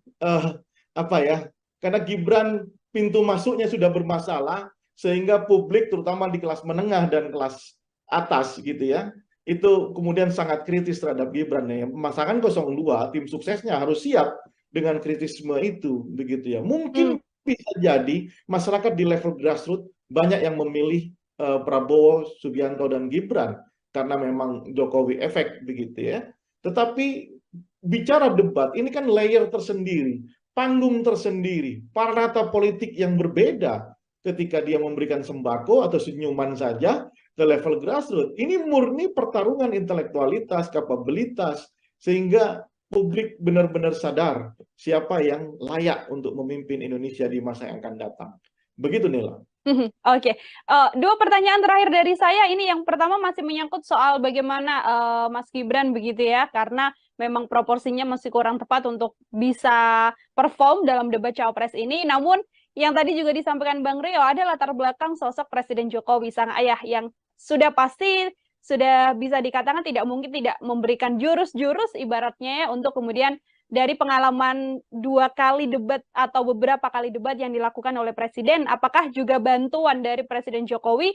apa ya? Karena Gibran pintu masuknya sudah bermasalah, sehingga publik terutama di kelas menengah dan kelas atas gitu ya, itu kemudian sangat kritis terhadap Gibran ya. Pasangan 02 tim suksesnya harus siap dengan kritisme itu begitu ya. Mungkin bisa jadi masyarakat di level grassroots banyak yang memilih Prabowo, Subianto, dan Gibran karena memang Jokowi efek begitu ya. Tetapi bicara debat ini kan layer tersendiri, panggung tersendiri, parata politik yang berbeda ketika dia memberikan sembako atau senyuman saja ke level grassroots. Ini murni pertarungan intelektualitas, kapabilitas, sehingga publik benar-benar sadar siapa yang layak untuk memimpin Indonesia di masa yang akan datang. Begitu, Nila. Oke, dua pertanyaan terakhir dari saya. Ini yang pertama masih menyangkut soal bagaimana Mas Gibran begitu ya, karena memang proporsinya masih kurang tepat untuk bisa perform dalam debat Cawapres ini. Namun yang tadi juga disampaikan Bang Rio ada latar belakang sosok Presiden Jokowi sang ayah yang sudah pasti sudah bisa dikatakan tidak mungkin tidak memberikan jurus-jurus ibaratnya ya untuk kemudian dari pengalaman 2 kali debat atau beberapa kali debat yang dilakukan oleh Presiden, apakah juga bantuan dari Presiden Jokowi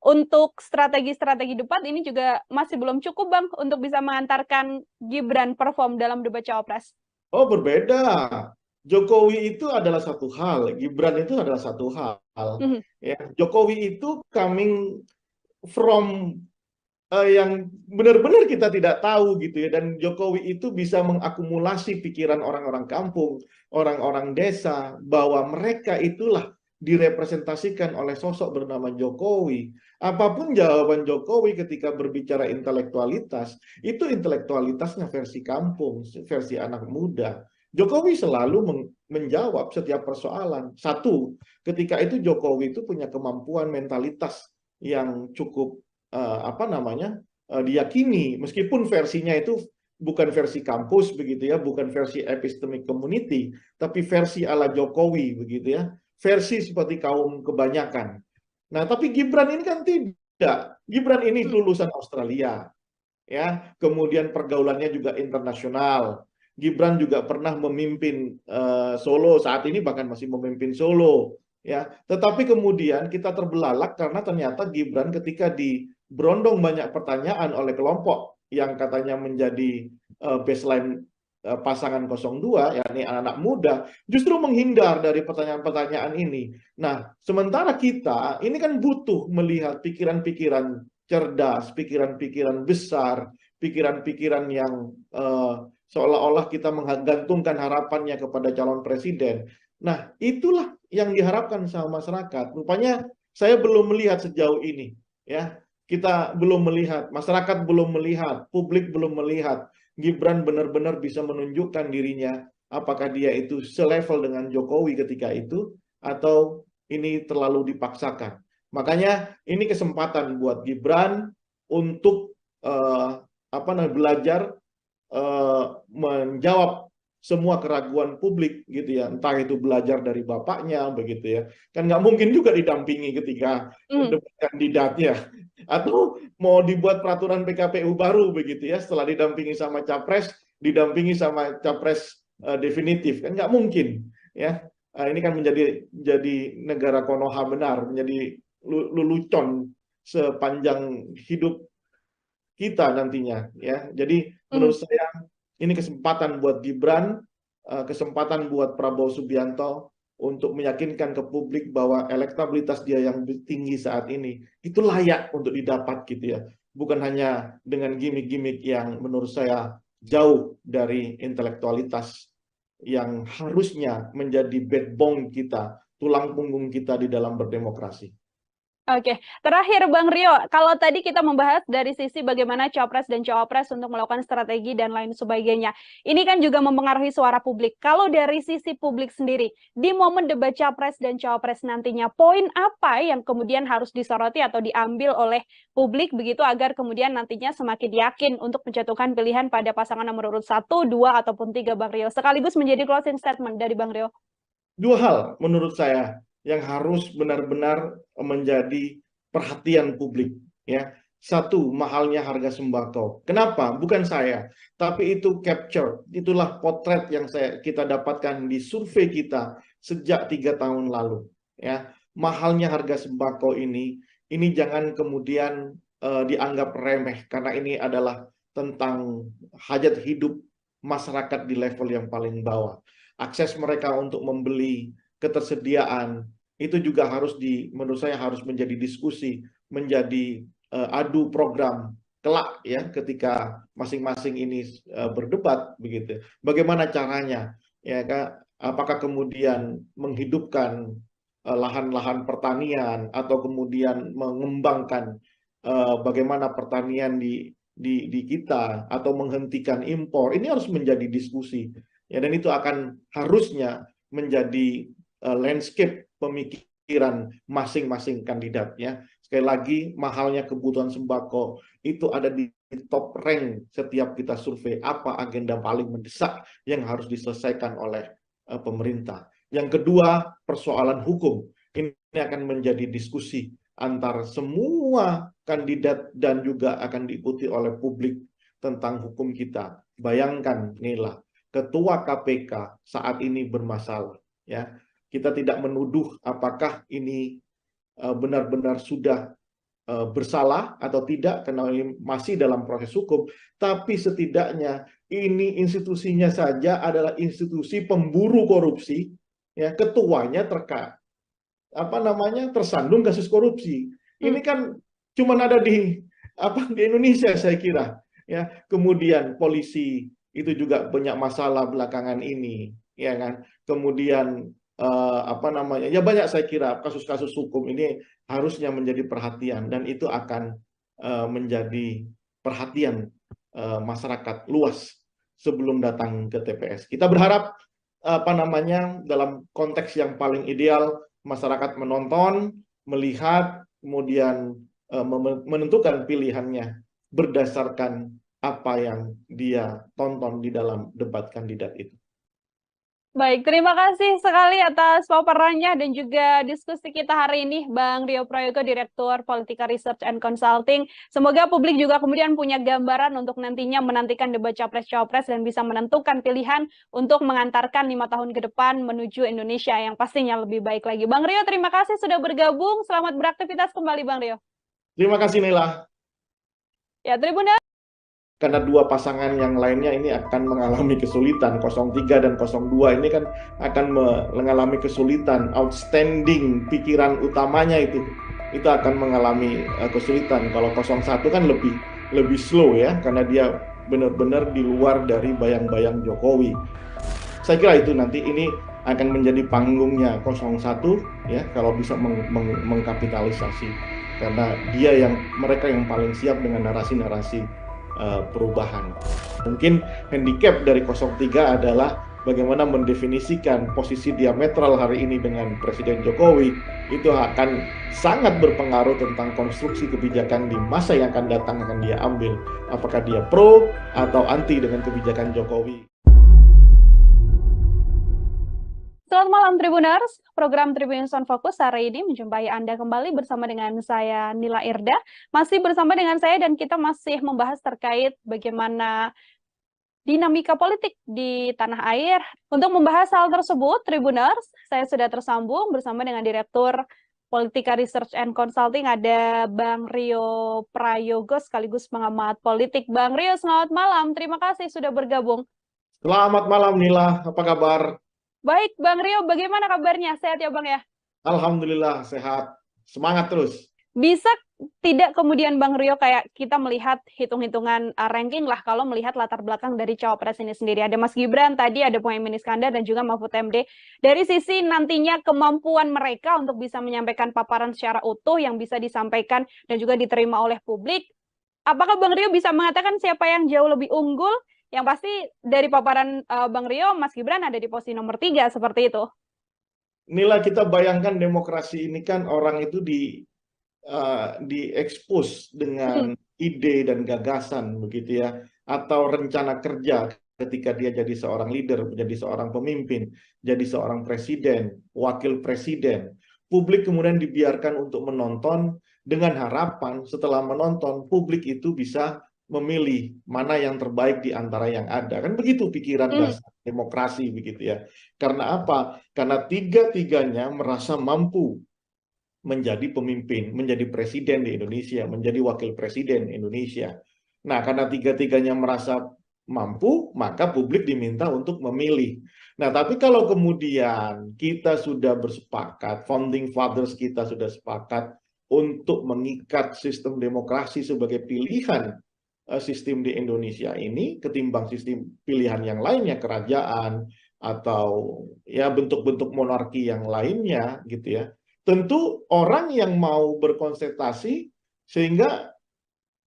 untuk strategi-strategi debat ini juga masih belum cukup, Bang, untuk bisa mengantarkan Gibran perform dalam debat Cawapres? Oh, berbeda. Jokowi itu adalah satu hal, Gibran itu adalah satu hal. Ya, Jokowi itu coming from yang benar-benar kita tidak tahu gitu ya, dan Jokowi itu bisa mengakumulasi pikiran orang-orang kampung, orang-orang desa, bahwa mereka itulah direpresentasikan oleh sosok bernama Jokowi. Apapun jawaban Jokowi ketika berbicara intelektualitas, itu intelektualitasnya versi kampung, versi anak muda. Jokowi selalu menjawab setiap persoalan. Satu, ketika itu Jokowi itu punya kemampuan mentalitas yang cukup diyakini, meskipun versinya itu bukan versi kampus begitu ya, bukan versi epistemic community, tapi versi ala Jokowi begitu ya, versi seperti kaum kebanyakan. Nah, tapi Gibran ini kan tidak. Gibran ini lulusan Australia, ya, kemudian pergaulannya juga internasional. Gibran juga pernah memimpin Solo, saat ini bahkan masih memimpin Solo, ya. Tetapi kemudian kita terbelalak karena ternyata Gibran ketika berondong banyak pertanyaan oleh kelompok yang katanya menjadi baseline pasangan 02, yakni anak-anak muda, justru menghindar dari pertanyaan-pertanyaan ini. Nah, sementara kita ini kan butuh melihat pikiran-pikiran cerdas, pikiran-pikiran besar, pikiran-pikiran yang seolah-olah kita menggantungkan harapannya kepada calon presiden. Nah, itulah yang diharapkan sama masyarakat. Rupanya saya belum melihat sejauh ini, ya. Kita belum melihat, masyarakat belum melihat, publik belum melihat Gibran benar-benar bisa menunjukkan dirinya apakah dia itu selevel dengan Jokowi ketika itu atau ini terlalu dipaksakan. Makanya ini kesempatan buat Gibran untuk belajar menjawab semua keraguan publik gitu ya, entah itu belajar dari bapaknya begitu ya, kan nggak mungkin juga didampingi ketika debat kandidatnya, atau mau dibuat peraturan PKPU baru begitu ya, setelah didampingi sama capres, didampingi sama capres definitif, kan nggak mungkin ya. Ini kan menjadi negara Konoha benar, menjadi lelucon sepanjang hidup kita nantinya ya. Jadi menurut saya ini kesempatan buat Gibran, kesempatan buat Prabowo Subianto untuk meyakinkan ke publik bahwa elektabilitas dia yang tinggi saat ini itu layak untuk didapat gitu ya. Bukan hanya dengan gimmick-gimmick yang menurut saya jauh dari intelektualitas yang harusnya menjadi backbone kita, tulang punggung kita di dalam berdemokrasi. Oke, terakhir Bang Rio, kalau tadi kita membahas dari sisi bagaimana Capres dan Cawapres untuk melakukan strategi dan lain sebagainya, ini kan juga mempengaruhi suara publik. Kalau dari sisi publik sendiri, di momen debat Capres dan Cawapres nantinya, poin apa yang kemudian harus disoroti atau diambil oleh publik begitu agar kemudian nantinya semakin yakin untuk menjatuhkan pilihan pada pasangan nomor urut 1, 2, ataupun 3, Bang Rio. Sekaligus menjadi closing statement dari Bang Rio. Dua hal menurut saya yang harus benar-benar menjadi perhatian publik ya. Satu, mahalnya harga sembako. Kenapa? Bukan saya, tapi itu capture, itulah potret yang kita dapatkan di survei kita sejak 3 tahun lalu ya. Mahalnya harga sembako ini jangan kemudian dianggap remeh, karena ini adalah tentang hajat hidup masyarakat di level yang paling bawah. Akses mereka untuk membeli, ketersediaan itu juga harus menurut saya harus menjadi diskusi, menjadi adu program kelak ya ketika masing-masing ini berdebat begitu. Bagaimana caranya ya Kak? Apakah kemudian menghidupkan lahan-lahan pertanian atau kemudian mengembangkan bagaimana pertanian di kita atau menghentikan impor. Ini harus menjadi diskusi ya, dan itu akan harusnya menjadi landscape pemikiran masing-masing kandidat ya. Sekali lagi, mahalnya kebutuhan sembako itu ada di top rank setiap kita survei apa agenda paling mendesak yang harus diselesaikan oleh pemerintah. Yang kedua, persoalan hukum. Ini akan menjadi diskusi antar semua kandidat dan juga akan diikuti oleh publik tentang hukum kita. Bayangkan, Nila, ketua KPK saat ini bermasalah ya. Kita tidak menuduh apakah ini benar-benar sudah bersalah atau tidak karena ini masih dalam proses hukum, tapi setidaknya ini institusinya saja adalah institusi pemburu korupsi ya, ketuanya tersandung kasus korupsi. Ini kan cuma ada di Indonesia saya kira ya. Kemudian polisi itu juga banyak masalah belakangan ini ya kan. Kemudian ya banyak saya kira kasus-kasus hukum ini harusnya menjadi perhatian, dan itu akan menjadi perhatian masyarakat luas sebelum datang ke TPS. Kita berharap dalam konteks yang paling ideal masyarakat menonton, melihat, kemudian menentukan pilihannya berdasarkan apa yang dia tonton di dalam debat kandidat itu. Baik, terima kasih sekali atas paparannya dan juga diskusi kita hari ini, Bang Rio Prayogo, Direktur Politika Research and Consulting. Semoga publik juga kemudian punya gambaran untuk nantinya menantikan debat Capres-Cawapres dan bisa menentukan pilihan untuk mengantarkan 5 tahun ke depan menuju Indonesia yang pastinya lebih baik lagi. Bang Rio, terima kasih sudah bergabung. Selamat beraktivitas kembali, Bang Rio. Terima kasih, Nela. Ya, Tribuners. Karena dua pasangan yang lainnya ini akan mengalami kesulitan. 03 dan 02 ini kan akan mengalami kesulitan. Outstanding pikiran utamanya itu akan mengalami kesulitan. Kalau 01 kan lebih slow ya, karena dia benar-benar di luar dari bayang-bayang Jokowi. Saya kira itu nanti ini akan menjadi panggungnya 01 ya, kalau bisa mengkapitalisasi, karena mereka yang paling siap dengan narasi-narasi perubahan. Mungkin handicap dari 03 adalah bagaimana mendefinisikan posisi diametral hari ini dengan Presiden Jokowi. Itu akan sangat berpengaruh tentang konstruksi kebijakan di masa yang akan datang akan dia ambil. Apakah dia pro atau anti dengan kebijakan Jokowi. Selamat malam Tribuners, program Tribunnews on Focus hari ini menjumpai Anda kembali bersama dengan saya Nila Irda. Masih bersama dengan saya dan kita masih membahas terkait bagaimana dinamika politik di tanah air. Untuk membahas hal tersebut, Tribuners, saya sudah tersambung bersama dengan Direktur Politika Research and Consulting, ada Bang Rio Prayogo sekaligus pengamat politik. Bang Rio, selamat malam. Terima kasih sudah bergabung. Selamat malam Nila, apa kabar? Baik, Bang Rio, bagaimana kabarnya? Sehat ya, Bang ya? Alhamdulillah, sehat. Semangat terus. Bisa tidak kemudian Bang Rio kayak kita melihat hitung-hitungan ranking lah kalau melihat latar belakang dari Cawapres ini sendiri. Ada Mas Gibran, tadi ada Muhaimin Iskandar dan juga Mahfud MD. Dari sisi nantinya kemampuan mereka untuk bisa menyampaikan paparan secara utuh yang bisa disampaikan dan juga diterima oleh publik, apakah Bang Rio bisa mengatakan siapa yang jauh lebih unggul? Yang pasti dari paparan Bang Rio, Mas Gibran ada di posisi nomor 3, seperti itu. Nila, kita bayangkan demokrasi ini kan orang itu diekspos dengan ide dan gagasan begitu ya, atau rencana kerja ketika dia jadi seorang leader, menjadi seorang pemimpin, jadi seorang presiden, wakil presiden. Publik kemudian dibiarkan untuk menonton dengan harapan setelah menonton publik itu bisa memilih mana yang terbaik di antara yang ada. Kan begitu pikiran dasar demokrasi begitu ya. Karena apa? Karena tiga-tiganya merasa mampu menjadi pemimpin, menjadi presiden di Indonesia, menjadi wakil presiden Indonesia. Nah, karena tiga-tiganya merasa mampu, maka publik diminta untuk memilih. Nah, tapi kalau kemudian kita sudah bersepakat, founding fathers kita sudah sepakat untuk mengikat sistem demokrasi sebagai pilihan sistem di Indonesia ini ketimbang sistem pilihan yang lainnya, kerajaan atau ya bentuk-bentuk monarki yang lainnya gitu ya. Tentu orang yang mau berkonsentrasi sehingga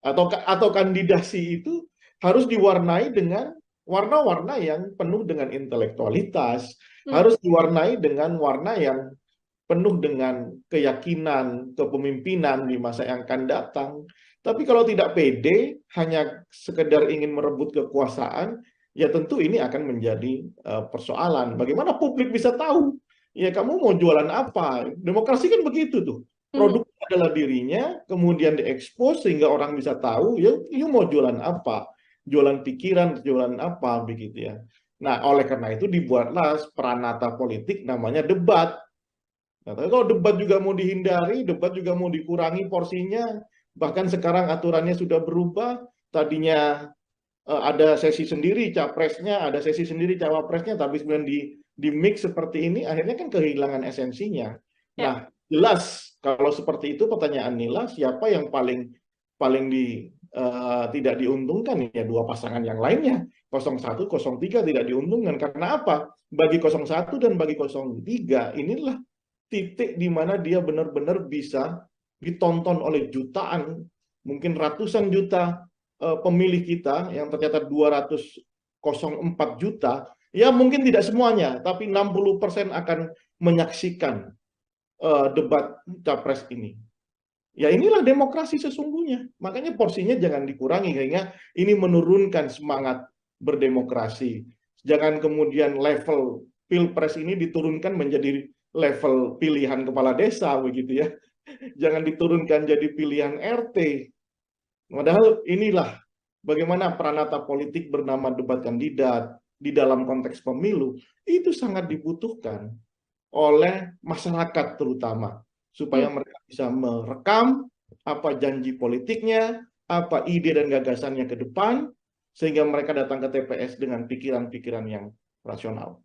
atau kandidasi itu harus diwarnai dengan warna-warna yang penuh dengan intelektualitas, harus diwarnai dengan warna yang penuh dengan keyakinan kepemimpinan di masa yang akan datang. Tapi kalau tidak pede, hanya sekedar ingin merebut kekuasaan, ya tentu ini akan menjadi persoalan. Bagaimana publik bisa tahu? Ya kamu mau jualan apa? Demokrasi kan begitu tuh. Produk adalah dirinya, kemudian diekspos sehingga orang bisa tahu, ya you mau jualan apa? Jualan pikiran, jualan apa, begitu ya. Nah, oleh karena itu dibuatlah peranata politik namanya debat. Nah, tapi kalau debat juga mau dihindari, debat juga mau dikurangi porsinya, bahkan sekarang aturannya sudah berubah, tadinya ada sesi sendiri capresnya, ada sesi sendiri cawapresnya, tapi kemudian di mix seperti ini, akhirnya kan kehilangan esensinya. Nah, jelas kalau seperti itu pertanyaan Nila, siapa yang paling tidak diuntungkan ya dua pasangan yang lainnya. 01, 03 tidak diuntungkan. Karena apa? Bagi 01 dan bagi 03 inilah titik di mana dia benar-benar bisa ditonton oleh jutaan, mungkin ratusan juta pemilih kita yang tercatat 204 juta, ya mungkin tidak semuanya, tapi 60% akan menyaksikan debat capres ini. Ya inilah demokrasi sesungguhnya. Makanya porsinya jangan dikurangi, sehingga ini menurunkan semangat berdemokrasi. Jangan kemudian level pilpres ini diturunkan menjadi level pilihan kepala desa, begitu ya. Jangan diturunkan jadi pilihan RT. Padahal inilah bagaimana peranata politik bernama debat kandidat di dalam konteks pemilu, itu sangat dibutuhkan oleh masyarakat terutama. Supaya mereka bisa merekam apa janji politiknya, apa ide dan gagasannya ke depan, sehingga mereka datang ke TPS dengan pikiran-pikiran yang rasional.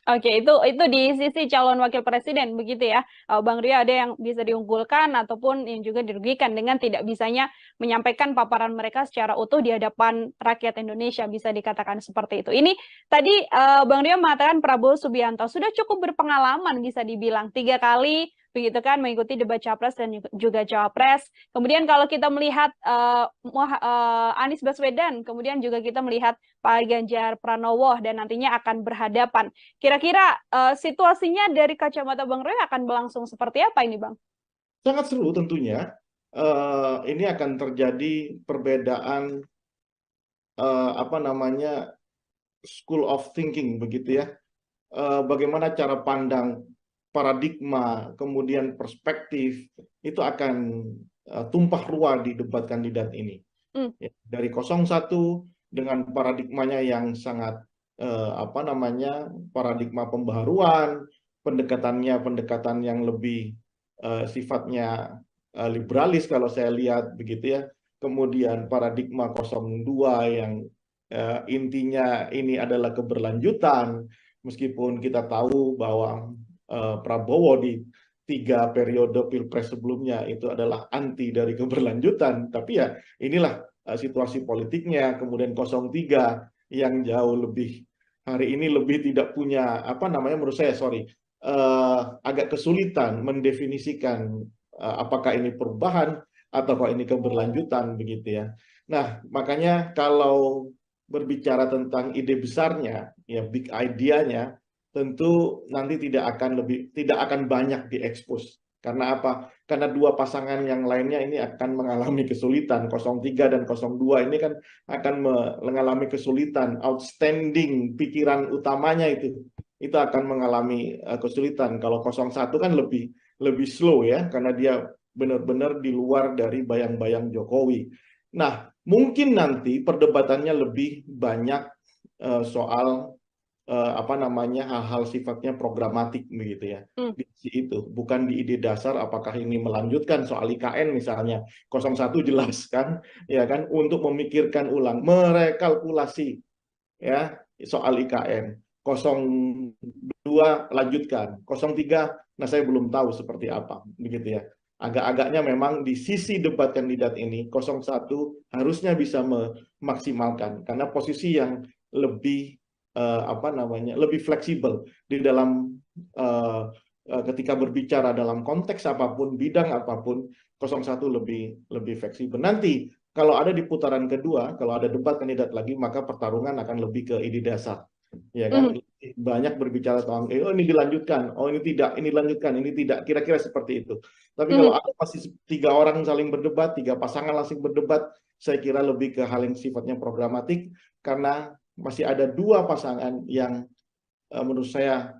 Oke, itu di sisi calon wakil presiden begitu ya, Bang Rio, ada yang bisa diunggulkan ataupun yang juga dirugikan dengan tidak bisanya menyampaikan paparan mereka secara utuh di hadapan rakyat Indonesia, bisa dikatakan seperti itu. Ini tadi Bang Rio mengatakan Prabowo Subianto sudah cukup berpengalaman, bisa dibilang 3 kali begitu kan mengikuti debat capres dan juga cawapres. Kemudian kalau kita melihat Anies Baswedan, kemudian juga kita melihat Pak Ganjar Pranowo dan nantinya akan berhadapan. Kira-kira situasinya dari kacamata Bang Roy akan berlangsung seperti apa ini, Bang? Sangat seru tentunya. Ini akan terjadi perbedaan school of thinking begitu ya. Bagaimana cara pandang, paradigma, kemudian perspektif itu akan tumpah ruah di debat kandidat ini. Dari 01 dengan paradigmanya yang sangat paradigma pembaharuan, pendekatan yang lebih sifatnya liberalis kalau saya lihat begitu ya. Kemudian paradigma 02 yang intinya ini adalah keberlanjutan, meskipun kita tahu bahwa Prabowo di 3 periode pilpres sebelumnya itu adalah anti dari keberlanjutan, tapi ya inilah situasi politiknya. Kemudian 03 yang jauh lebih hari ini lebih tidak punya menurut saya agak kesulitan mendefinisikan apakah ini perubahan atau ini keberlanjutan begitu ya. Nah, makanya kalau berbicara tentang ide besarnya, ya big idea-nya, tentu nanti tidak akan banyak diekspos. Karena apa? Karena dua pasangan yang lainnya ini akan mengalami kesulitan. 03 dan 02 ini kan akan mengalami kesulitan. Outstanding pikiran utamanya itu akan mengalami kesulitan. Kalau 01 kan lebih slow ya, karena dia benar-benar di luar dari bayang-bayang Jokowi. Nah, mungkin nanti perdebatannya lebih banyak soal apa namanya, hal-hal sifatnya programatik begitu ya. Hmm. Di sisi itu, bukan di ide dasar apakah ini melanjutkan soal IKN misalnya. 01 jelas kan, ya kan, untuk memikirkan ulang, merekalkulasi ya soal IKN. 02 lanjutkan, 03 nah saya belum tahu seperti apa begitu ya. Agak-agaknya memang di sisi debat kandidat ini 01 harusnya bisa memaksimalkan karena posisi yang lebih apa namanya, lebih fleksibel di dalam ketika berbicara dalam konteks apapun, bidang apapun, 01 lebih fleksibel. Nanti kalau ada di putaran kedua, kalau ada debat kandidat lagi, maka pertarungan akan lebih ke ide dasar, ya kan? Banyak berbicara tentang, oh ini dilanjutkan, oh ini tidak, ini dilanjutkan, ini tidak, kira-kira seperti itu. Tapi kalau ada masih 3 orang saling berdebat, 3 pasangan langsung berdebat, saya kira lebih ke hal yang sifatnya programatik, karena masih ada 2 pasangan yang menurut saya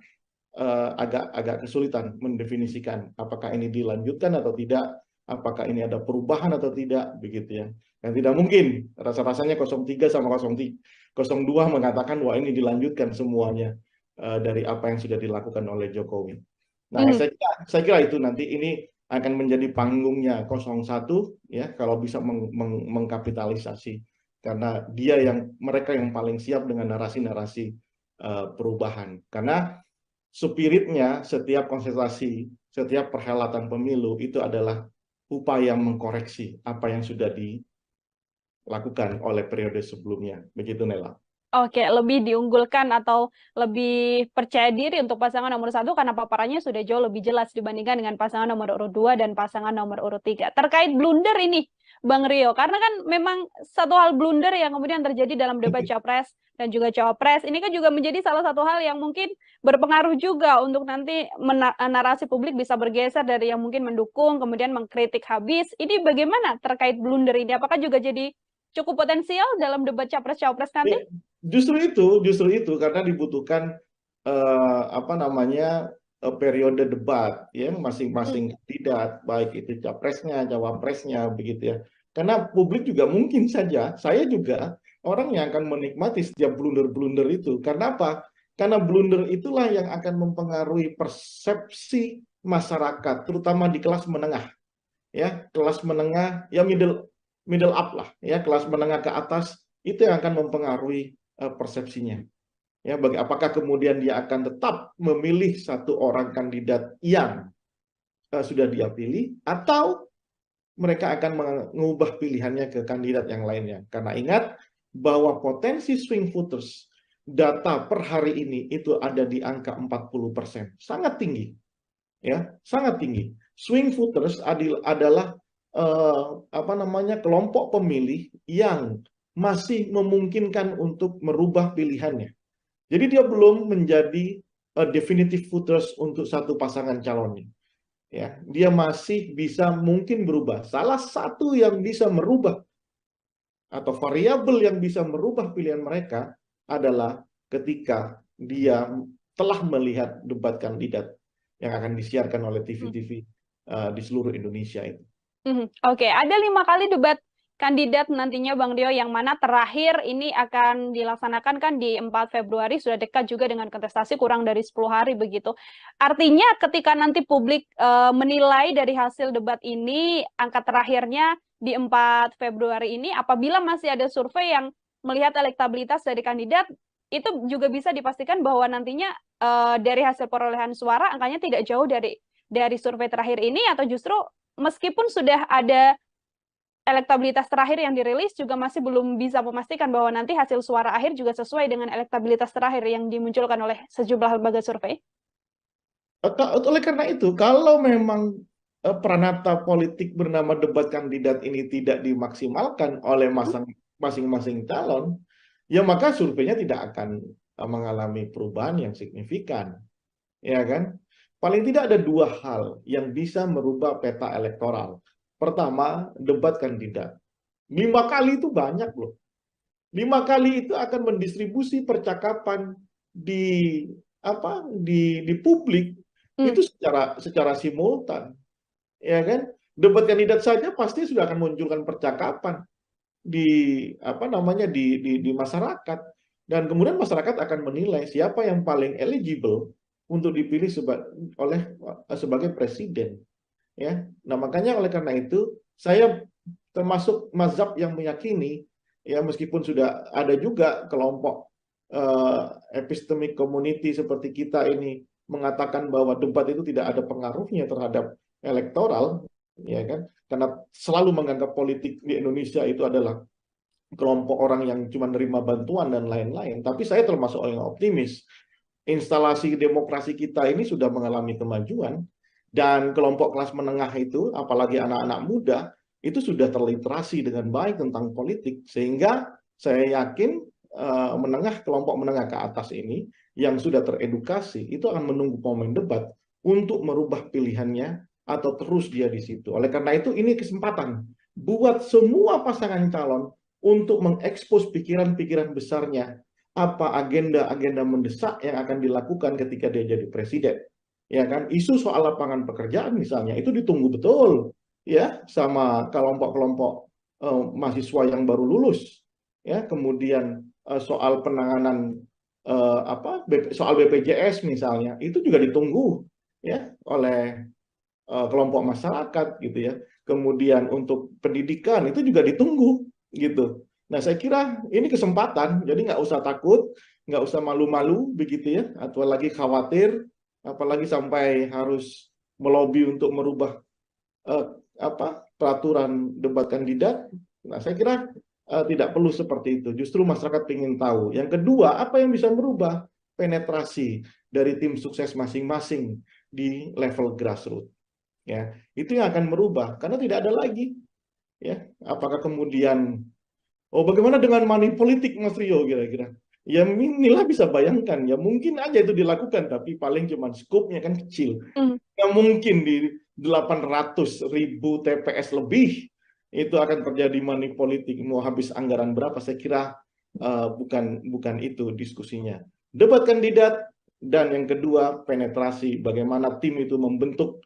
agak kesulitan mendefinisikan apakah ini dilanjutkan atau tidak, apakah ini ada perubahan atau tidak, begitu ya. Dan tidak mungkin rasa-rasanya 03 sama 02 mengatakan wah ini dilanjutkan semuanya dari apa yang sudah dilakukan oleh Jokowi. Nah, saya kira itu nanti ini akan menjadi panggungnya 01 ya kalau bisa mengkapitalisasi karena mereka yang paling siap dengan narasi-narasi perubahan. Karena spiritnya setiap konsentrasi, setiap perhelatan pemilu itu adalah upaya mengkoreksi apa yang sudah dilakukan oleh periode sebelumnya. Begitu, Nela. Oke, lebih diunggulkan atau lebih percaya diri untuk pasangan nomor 1 karena paparannya sudah jauh lebih jelas dibandingkan dengan pasangan nomor urut 2 dan pasangan nomor urut 3. Terkait blunder ini, Bang Rio, karena kan memang satu hal blunder yang kemudian terjadi dalam debat Capres dan juga Cawapres, ini kan juga menjadi salah satu hal yang mungkin berpengaruh juga untuk nanti narasi publik bisa bergeser dari yang mungkin mendukung, kemudian mengkritik habis. Ini bagaimana terkait blunder ini? Apakah juga jadi cukup potensial dalam debat Capres-Cawapres nanti? Justru itu karena dibutuhkan apa namanya periode debat ya masing-masing kandidat, baik itu capresnya, cawapresnya begitu ya. Karena publik juga mungkin saja, saya juga orang yang akan menikmati setiap blunder-blunder itu. Karena apa? Karena blunder itulah yang akan mempengaruhi persepsi masyarakat, terutama di kelas menengah. Ya, kelas menengah ya middle up lah ya, kelas menengah ke atas itu yang akan mempengaruhi persepsinya. Ya, apakah kemudian dia akan tetap memilih satu orang kandidat yang sudah dia pilih, atau mereka akan mengubah pilihannya ke kandidat yang lainnya. Karena ingat bahwa potensi swing voters data per hari ini itu ada di angka 40%, sangat tinggi, ya, sangat tinggi. Swing voters adalah apa namanya kelompok pemilih yang masih memungkinkan untuk merubah pilihannya. Jadi dia belum menjadi definitive voters untuk satu pasangan calonnya. Ya, dia masih bisa mungkin berubah. Salah satu yang bisa merubah atau variabel yang bisa merubah pilihan mereka adalah ketika dia telah melihat debat kandidat yang akan disiarkan oleh TV-TV di seluruh Indonesia itu. Oke, ada 5 kali debat kandidat nantinya Bang Rio, yang mana terakhir ini akan dilaksanakan kan di 4 Februari, sudah dekat juga dengan kontestasi, kurang dari 10 hari begitu. Artinya ketika nanti publik menilai dari hasil debat ini, angka terakhirnya di 4 Februari ini, apabila masih ada survei yang melihat elektabilitas dari kandidat, itu juga bisa dipastikan bahwa nantinya dari hasil perolehan suara angkanya tidak jauh dari survei terakhir ini, atau justru meskipun sudah ada elektabilitas terakhir yang dirilis juga masih belum bisa memastikan bahwa nanti hasil suara akhir juga sesuai dengan elektabilitas terakhir yang dimunculkan oleh sejumlah lembaga survei. Oleh karena itu, kalau memang peranata politik bernama debat kandidat ini tidak dimaksimalkan oleh masing-masing calon, ya maka surveinya tidak akan mengalami perubahan yang signifikan, ya kan? Paling tidak ada 2 hal yang bisa merubah peta elektoral. Pertama, debat kandidat. 5 kali itu banyak loh. 5 kali itu akan mendistribusi percakapan di publik itu secara simultan, ya kan? Debat kandidat saja pasti sudah akan munculkan percakapan di di masyarakat. Dan kemudian masyarakat akan menilai siapa yang paling eligible untuk dipilih sebagai presiden. Ya, nah makanya oleh karena itu saya termasuk mazhab yang meyakini, ya meskipun sudah ada juga kelompok epistemic community seperti kita ini mengatakan bahwa debat itu tidak ada pengaruhnya terhadap elektoral, ya kan? Karena selalu menganggap politik di Indonesia itu adalah kelompok orang yang cuma nerima bantuan dan lain-lain. Tapi saya termasuk orang yang optimis. Instalasi demokrasi kita ini sudah mengalami kemajuan, dan kelompok kelas menengah itu, apalagi anak-anak muda, itu sudah terliterasi dengan baik tentang politik, sehingga saya yakin kelompok menengah ke atas ini yang sudah teredukasi itu akan menunggu momen debat untuk merubah pilihannya atau terus dia di situ. Oleh karena itu ini kesempatan buat semua pasangan calon untuk mengekspos pikiran-pikiran besarnya, apa agenda-agenda mendesak yang akan dilakukan ketika dia jadi presiden. Ya kan, isu soal lapangan pekerjaan misalnya itu ditunggu betul ya sama kelompok-kelompok mahasiswa yang baru lulus. Ya, kemudian soal penanganan soal BPJS misalnya itu juga ditunggu ya oleh kelompok masyarakat gitu ya. Kemudian untuk pendidikan itu juga ditunggu gitu. Nah, saya kira ini kesempatan, jadi nggak usah takut, nggak usah malu-malu begitu ya, atau lagi khawatir, apalagi sampai harus melobi untuk merubah peraturan debat kandidat. Nah, saya kira tidak perlu seperti itu. Justru masyarakat ingin tahu. Yang kedua, apa yang bisa merubah penetrasi dari tim sukses masing-masing di level grassroots. Ya, itu yang akan merubah karena tidak ada lagi. Ya, apakah kemudian bagaimana dengan money politik Mas Rio kira-kira? Ya inilah bisa bayangkan ya mungkin aja itu dilakukan tapi paling cuman skopnya kan kecil. Nggak mungkin di 800.000 TPS lebih itu akan terjadi money politik, mau habis anggaran berapa? Saya kira bukan itu diskusinya. Debat kandidat, dan yang kedua penetrasi, bagaimana tim itu membentuk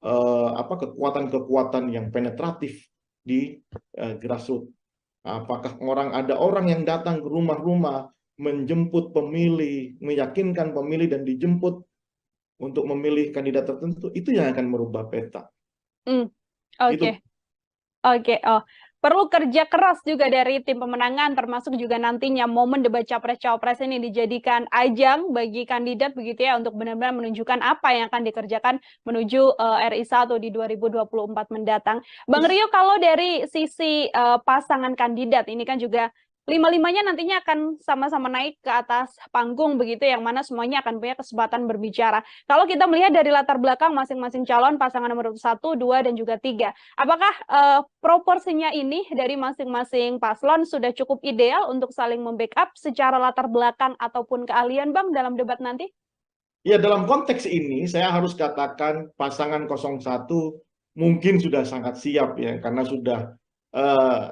kekuatan-kekuatan yang penetratif di grassroots. Apakah ada orang yang datang ke rumah-rumah menjemput pemilih, meyakinkan pemilih dan dijemput untuk memilih kandidat tertentu, itu yang akan merubah peta. Oke. Perlu kerja keras juga dari tim pemenangan, termasuk juga nantinya momen debat capres-cawapres ini dijadikan ajang bagi kandidat begitu ya, untuk benar-benar menunjukkan apa yang akan dikerjakan menuju RI 1 di 2024 mendatang. Bang Rio, kalau dari sisi pasangan kandidat ini kan juga lima-limanya nantinya akan sama-sama naik ke atas panggung begitu, yang mana semuanya akan punya kesempatan berbicara. Kalau kita melihat dari latar belakang masing-masing calon, pasangan nomor 1, 2, dan juga 3, apakah proporsinya ini dari masing-masing paslon sudah cukup ideal untuk saling membackup secara latar belakang ataupun keahlian, Bang, dalam debat nanti? Ya, dalam konteks ini saya harus katakan pasangan 01 mungkin sudah sangat siap ya, karena sudah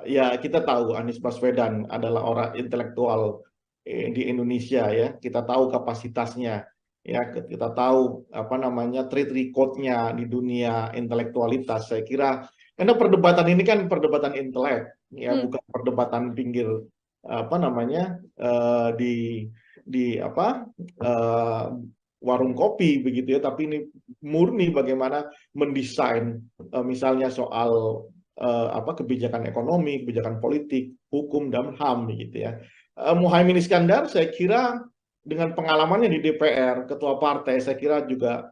ya kita tahu Anies Baswedan adalah orang intelektual di Indonesia ya, kita tahu kapasitasnya ya, kita tahu track record-nya di dunia intelektualitas. Saya kira karena perdebatan ini kan perdebatan intelek ya, bukan perdebatan pinggir warung kopi begitu ya, tapi ini murni bagaimana mendesain misalnya soal kebijakan ekonomi, kebijakan politik, hukum, dan HAM gitu ya. Muhaimin Iskandar saya kira dengan pengalamannya di DPR, ketua partai, saya kira juga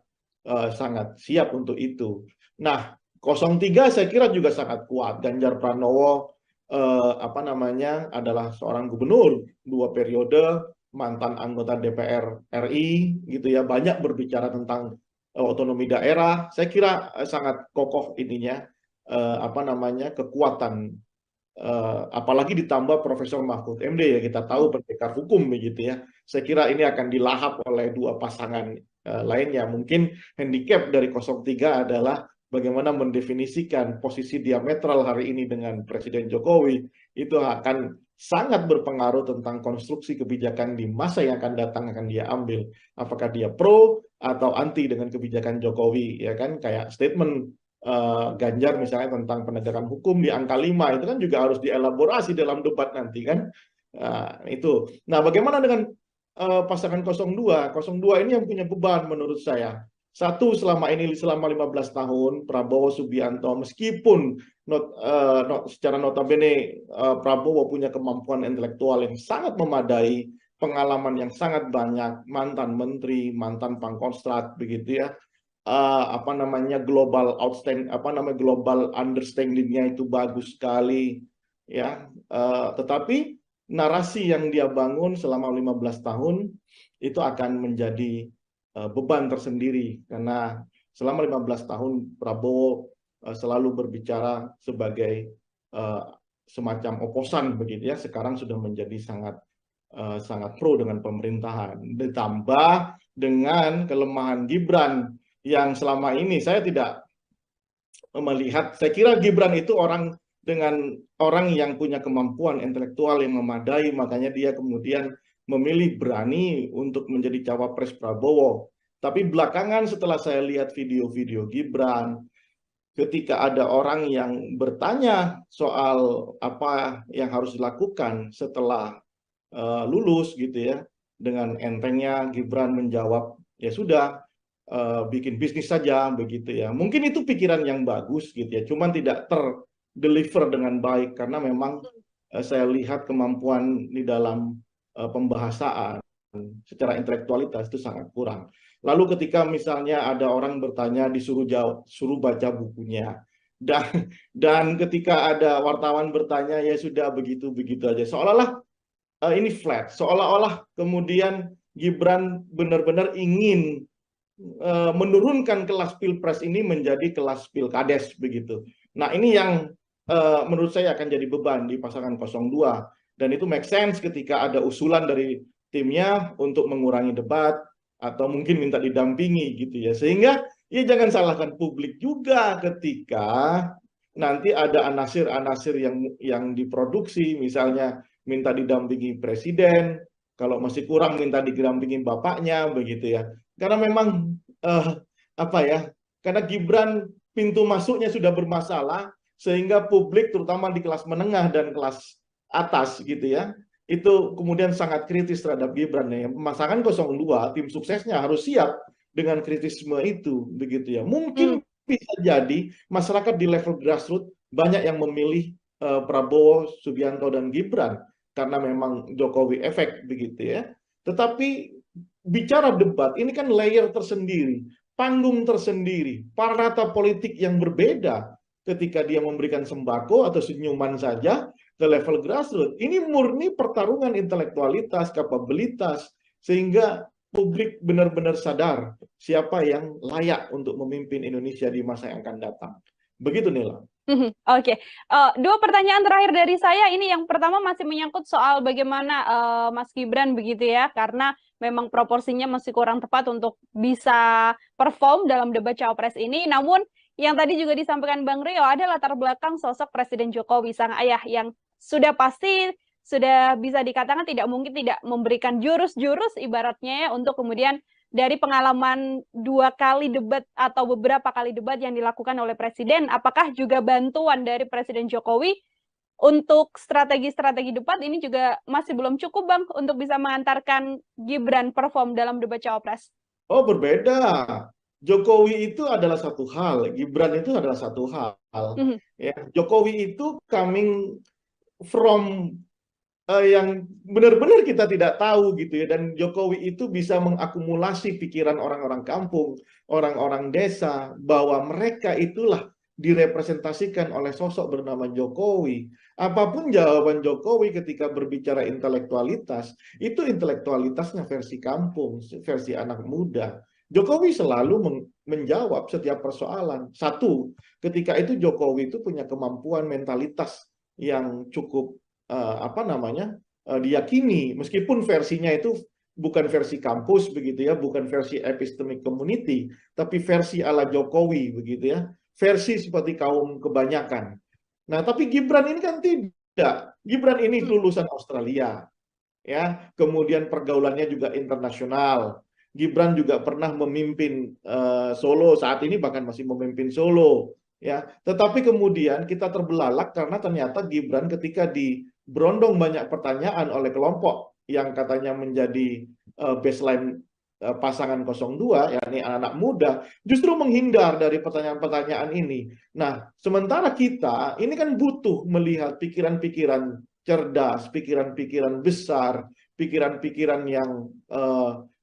sangat siap untuk itu. Nah, 03 saya kira juga sangat kuat. Ganjar Pranowo adalah seorang gubernur 2 periode, mantan anggota DPR RI gitu ya, banyak berbicara tentang otonomi daerah. Saya kira sangat kokoh ininya kekuatan, apalagi ditambah Profesor Mahfud MD ya, kita tahu pendekar hukum begitu ya. Saya kira ini akan dilahap oleh 2 pasangan lainnya. Mungkin handicap dari 03 adalah bagaimana mendefinisikan posisi diametral hari ini dengan Presiden Jokowi, itu akan sangat berpengaruh tentang konstruksi kebijakan di masa yang akan datang akan dia ambil. Apakah dia pro atau anti dengan kebijakan Jokowi, ya kan? Kayak statement Ganjar misalnya tentang penegakan hukum di angka 5 itu kan juga harus dielaborasi dalam debat nanti kan. Nah, itu. Nah, bagaimana dengan pasangan 02? 02 ini yang punya beban menurut saya. Satu, selama 15 tahun Prabowo Subianto, meskipun secara notabene Prabowo punya kemampuan intelektual yang sangat memadai, pengalaman yang sangat banyak, mantan menteri, mantan pangkostrat begitu ya. Apa namanya, global outstanding, apa namanya, global understanding-nya itu bagus sekali ya. Tetapi narasi yang dia bangun selama 15 tahun itu akan menjadi beban tersendiri, karena selama 15 tahun Prabowo selalu berbicara sebagai semacam oposan begitu ya. Sekarang sudah menjadi sangat pro dengan pemerintahan, ditambah dengan kelemahan Gibran yang selama ini saya tidak melihat. Saya kira Gibran itu dengan orang yang punya kemampuan intelektual yang memadai, makanya dia kemudian memilih berani untuk menjadi cawapres Prabowo. Tapi belakangan setelah saya lihat video-video Gibran, ketika ada orang yang bertanya soal apa yang harus dilakukan setelah lulus gitu ya, dengan entengnya Gibran menjawab, ya sudah, bikin bisnis saja begitu ya. Mungkin itu pikiran yang bagus gitu ya, cuman tidak terdeliver dengan baik karena memang saya lihat kemampuan di dalam pembahasaan secara intelektualitas itu sangat kurang. Lalu ketika misalnya ada orang bertanya disuruh jawab, suruh baca bukunya. Dan ketika ada wartawan bertanya, ya sudah begitu-begitu aja. Seolah-olah ini flat, seolah-olah kemudian Gibran benar-benar ingin menurunkan kelas pilpres ini menjadi kelas pilkades begitu. Nah, ini yang menurut saya akan jadi beban di pasangan 02, dan itu make sense ketika ada usulan dari timnya untuk mengurangi debat atau mungkin minta didampingi gitu ya. Sehingga ya jangan salahkan publik juga ketika nanti ada anasir-anasir yang diproduksi, misalnya minta didampingi presiden, kalau masih kurang minta didampingi bapaknya begitu ya. Karena memang apa ya? Karena Gibran pintu masuknya sudah bermasalah, sehingga publik terutama di kelas menengah dan kelas atas gitu ya, itu kemudian sangat kritis terhadap Gibran ya. Pasangan 02 tim suksesnya harus siap dengan kritisme itu begitu ya. Mungkin bisa jadi masyarakat di level grassroots banyak yang memilih Prabowo, Subianto dan Gibran karena memang Jokowi efek begitu ya. Tetapi bicara debat ini kan layer tersendiri, panggung tersendiri, parata politik yang berbeda ketika dia memberikan sembako atau senyuman saja ke level grassroots. Ini murni pertarungan intelektualitas, kapabilitas, sehingga publik benar-benar sadar siapa yang layak untuk memimpin Indonesia di masa yang akan datang. Begitu, Nila. Oke. Dua pertanyaan terakhir dari saya. Ini yang pertama masih menyangkut soal bagaimana Mas Gibran begitu ya, karena memang proporsinya masih kurang tepat untuk bisa perform dalam debat Cawapres ini. Namun yang tadi juga disampaikan Bang Rio, ada latar belakang sosok Presiden Jokowi, sang ayah, yang sudah pasti sudah bisa dikatakan tidak mungkin tidak memberikan jurus-jurus ibaratnya ya, untuk kemudian dari pengalaman 2 kali debat atau beberapa kali debat yang dilakukan oleh Presiden, apakah juga bantuan dari Presiden Jokowi untuk strategi-strategi debat ini juga masih belum cukup, Bang, untuk bisa mengantarkan Gibran perform dalam debat Cawapres? Oh, berbeda. Jokowi itu adalah satu hal, Gibran itu adalah satu hal. Ya, Jokowi itu coming from yang benar-benar kita tidak tahu gitu ya, dan Jokowi itu bisa mengakumulasi pikiran orang-orang kampung, orang-orang desa, bahwa mereka itulah direpresentasikan oleh sosok bernama Jokowi. Apapun jawaban Jokowi ketika berbicara intelektualitas, itu intelektualitasnya versi kampung, versi anak muda. Jokowi selalu menjawab setiap persoalan. Satu, ketika itu Jokowi itu punya kemampuan mentalitas yang cukup diyakini, meskipun versinya itu bukan versi kampus begitu ya, bukan versi epistemic community, tapi versi ala Jokowi begitu ya, versi seperti kaum kebanyakan. Nah, tapi Gibran ini kan tidak. Gibran ini lulusan Australia ya, kemudian pergaulannya juga internasional. Gibran juga pernah memimpin Solo, saat ini bahkan masih memimpin Solo ya. Tetapi kemudian kita terbelalak karena ternyata Gibran ketika di berondong banyak pertanyaan oleh kelompok yang katanya menjadi baseline pasangan 02, yakni anak-anak muda, justru menghindar dari pertanyaan-pertanyaan ini. Nah, sementara kita ini kan butuh melihat pikiran-pikiran cerdas, pikiran-pikiran besar, pikiran-pikiran yang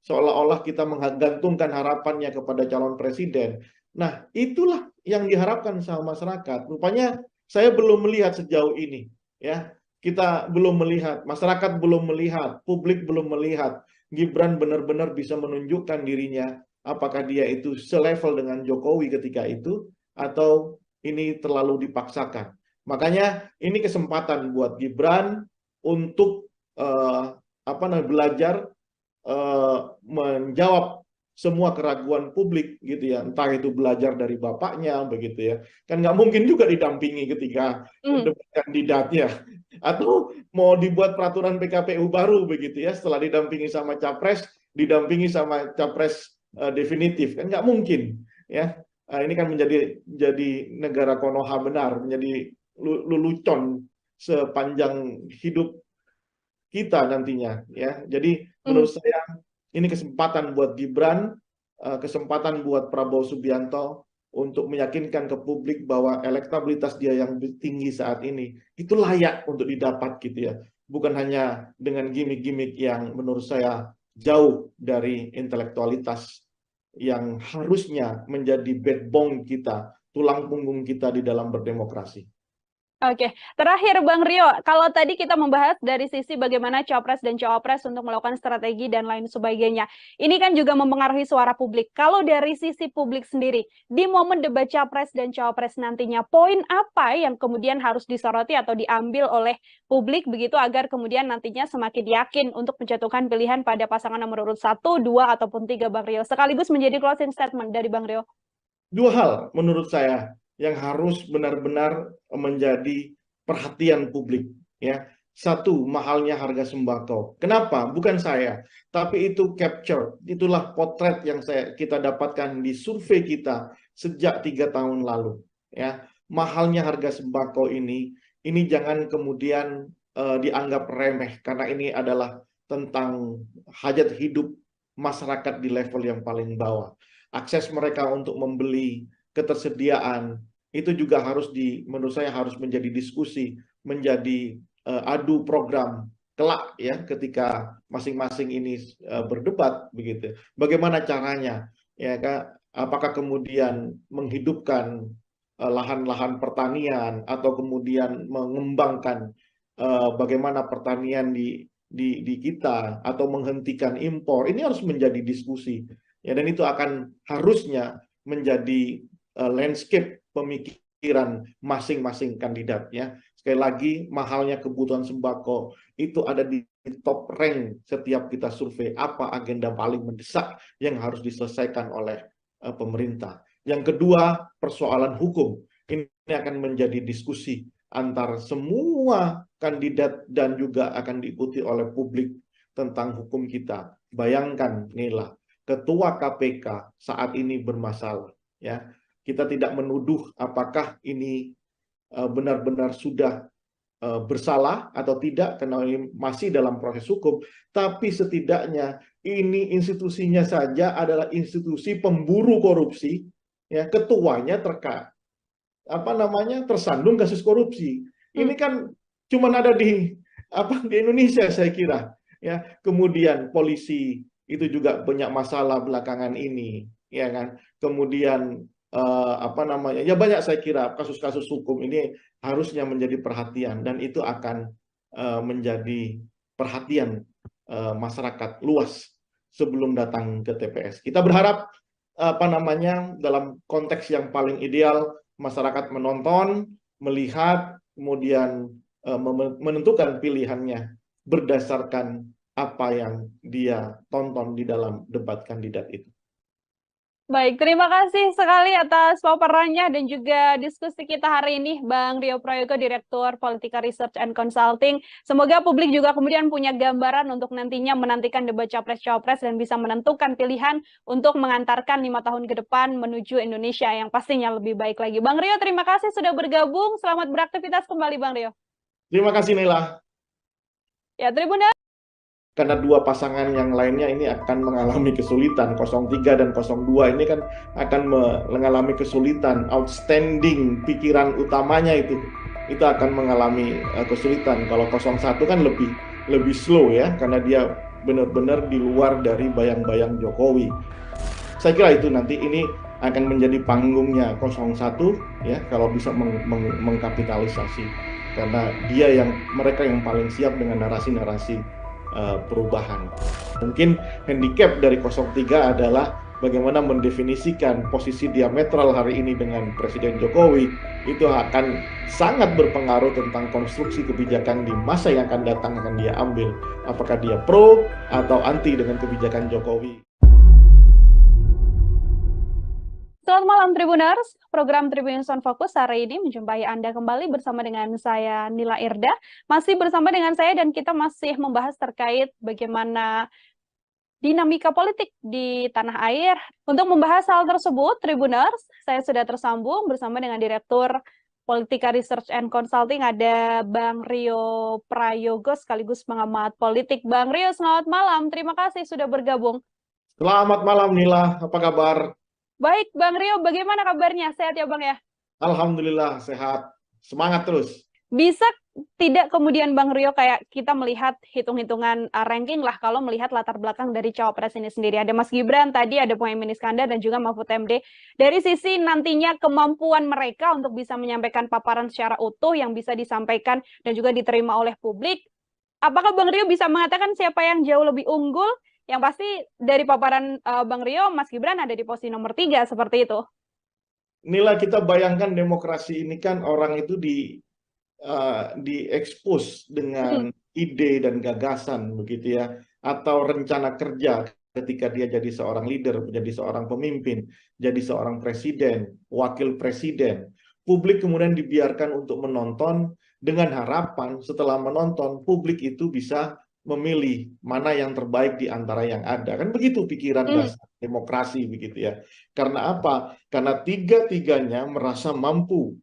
seolah-olah kita menggantungkan harapannya kepada calon presiden. Nah, itulah yang diharapkan sama masyarakat. Rupanya saya belum melihat sejauh ini, ya. Kita belum melihat, masyarakat belum melihat, publik belum melihat Gibran benar-benar bisa menunjukkan dirinya apakah dia itu selevel dengan Jokowi ketika itu atau ini terlalu dipaksakan. Makanya ini kesempatan buat Gibran untuk belajar menjawab semua keraguan publik gitu ya, entah itu belajar dari bapaknya begitu ya, kan nggak mungkin juga didampingi ketika debat kandidatnya, atau mau dibuat peraturan PKPU baru begitu ya, setelah didampingi sama capres, didampingi sama capres definitif, kan nggak mungkin ya. Ini kan jadi negara Konoha benar, menjadi lelucon sepanjang hidup kita nantinya ya. Jadi menurut saya ini kesempatan buat Gibran, kesempatan buat Prabowo Subianto untuk meyakinkan ke publik bahwa elektabilitas dia yang tinggi saat ini itu layak untuk didapat gitu ya. Bukan hanya dengan gimmick-gimmick yang menurut saya jauh dari intelektualitas yang harusnya menjadi backbone kita, tulang punggung kita di dalam berdemokrasi. Oke, terakhir Bang Rio, kalau tadi kita membahas dari sisi bagaimana Capres dan Cawapres untuk melakukan strategi dan lain sebagainya, ini kan juga mempengaruhi suara publik. Kalau dari sisi publik sendiri, di momen debat Capres dan Cawapres nantinya, poin apa yang kemudian harus disoroti atau diambil oleh publik begitu agar kemudian nantinya semakin yakin untuk menjatuhkan pilihan pada pasangan nomor urut 1, 2, ataupun 3, Bang Rio. Sekaligus menjadi closing statement dari Bang Rio. Dua hal menurut saya yang harus benar-benar menjadi perhatian publik ya. Satu, mahalnya harga sembako. Kenapa? Bukan saya, tapi itu capture, itulah potret yang kita dapatkan di survei kita sejak 3 tahun lalu ya. Mahalnya harga sembako ini jangan kemudian dianggap remeh, karena ini adalah tentang hajat hidup masyarakat di level yang paling bawah. Akses mereka untuk membeli, ketersediaan, itu juga harus menurut saya harus menjadi diskusi, menjadi adu program kelak ya, ketika masing-masing ini berdebat begitu. Bagaimana caranya ya Kak? Apakah kemudian menghidupkan lahan-lahan pertanian atau kemudian mengembangkan bagaimana pertanian di kita atau menghentikan impor. Ini harus menjadi diskusi. Ya, dan itu akan harusnya menjadi landscape pemikiran masing-masing kandidat ya. Sekali lagi, mahalnya kebutuhan sembako itu ada di top rank setiap kita survei apa agenda paling mendesak yang harus diselesaikan oleh pemerintah. Yang kedua, persoalan hukum. Ini akan menjadi diskusi antar semua kandidat dan juga akan diikuti oleh publik tentang hukum kita. Bayangkan Nila, Ketua KPK saat ini bermasalah ya. Kita tidak menuduh apakah ini benar-benar sudah bersalah atau tidak karena ini masih dalam proses hukum, tapi setidaknya ini institusinya saja adalah institusi pemburu korupsi ya, ketuanya tersandung kasus korupsi. Ini kan cuma ada di Indonesia saya kira ya. Kemudian polisi itu juga banyak masalah belakangan ini ya kan. Kemudian ya banyak saya kira kasus-kasus hukum ini harusnya menjadi perhatian, dan itu akan menjadi perhatian masyarakat luas sebelum datang ke TPS. Kita berharap dalam konteks yang paling ideal masyarakat menonton, melihat, kemudian menentukan pilihannya berdasarkan apa yang dia tonton di dalam debat kandidat itu. Baik, terima kasih sekali atas paparannya dan juga diskusi kita hari ini, Bang Rio Prayogo, Direktur Politika Research and Consulting. Semoga publik juga kemudian punya gambaran untuk nantinya menantikan debat Capres-Cawapres dan bisa menentukan pilihan untuk mengantarkan 5 tahun ke depan menuju Indonesia yang pastinya lebih baik lagi. Bang Rio, terima kasih sudah bergabung. Selamat beraktivitas kembali, Bang Rio. Terima kasih, Nela. Ya, Tribuners. Karena dua pasangan yang lainnya ini akan mengalami kesulitan. 03 dan 02 ini kan akan mengalami kesulitan. Outstanding pikiran utamanya itu akan mengalami kesulitan. Kalau 01 kan lebih slow ya, karena dia benar-benar di luar dari bayang-bayang Jokowi. Saya kira itu nanti ini akan menjadi panggungnya 01 ya, kalau bisa mengkapitalisasi, karena mereka yang paling siap dengan narasi-narasi perubahan. Mungkin handicap dari 03 adalah bagaimana mendefinisikan posisi diametral hari ini dengan Presiden Jokowi. Itu akan sangat berpengaruh tentang konstruksi kebijakan di masa yang akan datang akan dia ambil. Apakah dia pro atau anti dengan kebijakan Jokowi. Selamat malam Tribuners, program Tribun Sound Focus hari ini menjumpai Anda kembali bersama dengan saya Nila Irda. Masih bersama dengan saya dan kita masih membahas terkait bagaimana dinamika politik di tanah air. Untuk membahas hal tersebut, Tribuners, saya sudah tersambung bersama dengan Direktur Politika Research and Consulting, ada Bang Rio Prayogo sekaligus pengamat politik. Bang Rio, selamat malam. Terima kasih sudah bergabung. Selamat malam Nila, apa kabar? Baik, Bang Rio, bagaimana kabarnya? Sehat ya, Bang ya? Alhamdulillah, sehat. Semangat terus. Bisa tidak kemudian Bang Rio kayak kita melihat hitung-hitungan ranking lah kalau melihat latar belakang dari cawapres ini sendiri. Ada Mas Gibran, tadi ada Mohaimin Iskandar dan juga Mahfud MD. Dari sisi nantinya kemampuan mereka untuk bisa menyampaikan paparan secara utuh yang bisa disampaikan dan juga diterima oleh publik, apakah Bang Rio bisa mengatakan siapa yang jauh lebih unggul? Yang pasti dari paparan Bang Rio, Mas Gibran ada di posisi nomor 3, seperti itu. Nila, kita bayangkan demokrasi ini kan orang itu diekspos dengan ide dan gagasan begitu ya, atau rencana kerja ketika dia jadi seorang leader, menjadi seorang pemimpin, jadi seorang presiden, wakil presiden. Publik kemudian dibiarkan untuk menonton dengan harapan setelah menonton publik itu bisa memilih mana yang terbaik di antara yang ada. Kan begitu pikiran dasar demokrasi begitu ya. Karena apa? Karena tiga-tiganya merasa mampu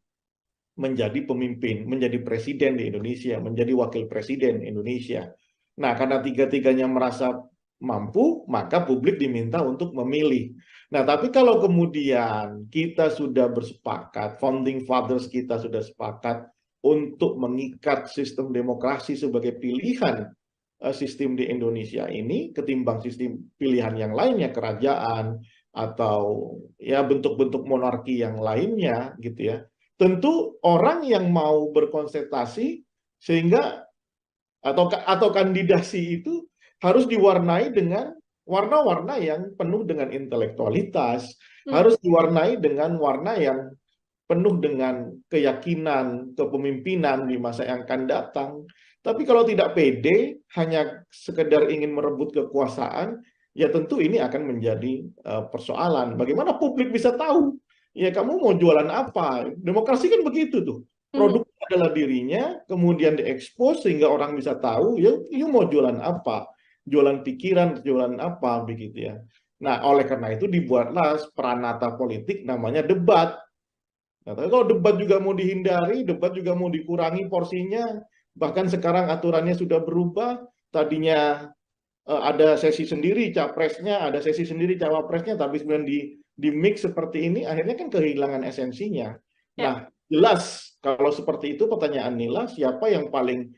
menjadi pemimpin, menjadi presiden di Indonesia, menjadi wakil presiden Indonesia. Nah, karena tiga-tiganya merasa mampu, maka publik diminta untuk memilih. Nah, tapi kalau kemudian kita sudah bersepakat, founding fathers kita sudah sepakat untuk mengikat sistem demokrasi sebagai pilihan sistem di Indonesia ini ketimbang sistem pilihan yang lainnya, kerajaan atau ya bentuk-bentuk monarki yang lainnya gitu ya. Tentu orang yang mau berkonsentrasi sehingga atau kandidasi itu harus diwarnai dengan warna-warna yang penuh dengan intelektualitas, harus diwarnai dengan warna yang penuh dengan keyakinan kepemimpinan di masa yang akan datang. Tapi kalau tidak pede, hanya sekedar ingin merebut kekuasaan, ya tentu ini akan menjadi persoalan. Bagaimana publik bisa tahu? Ya kamu mau jualan apa? Demokrasi kan begitu tuh. Produk adalah dirinya, kemudian diekspos sehingga orang bisa tahu, ya you mau jualan apa? Jualan pikiran, jualan apa, begitu ya. Nah, oleh karena itu dibuatlah peranata politik namanya debat. Nah, tapi kalau debat juga mau dihindari, debat juga mau dikurangi porsinya, bahkan sekarang aturannya sudah berubah, tadinya ada sesi sendiri capresnya, ada sesi sendiri cawapresnya, tapi kemudian di mix seperti ini, akhirnya kan kehilangan esensinya. Nah, jelas kalau seperti itu pertanyaan Nila, siapa yang paling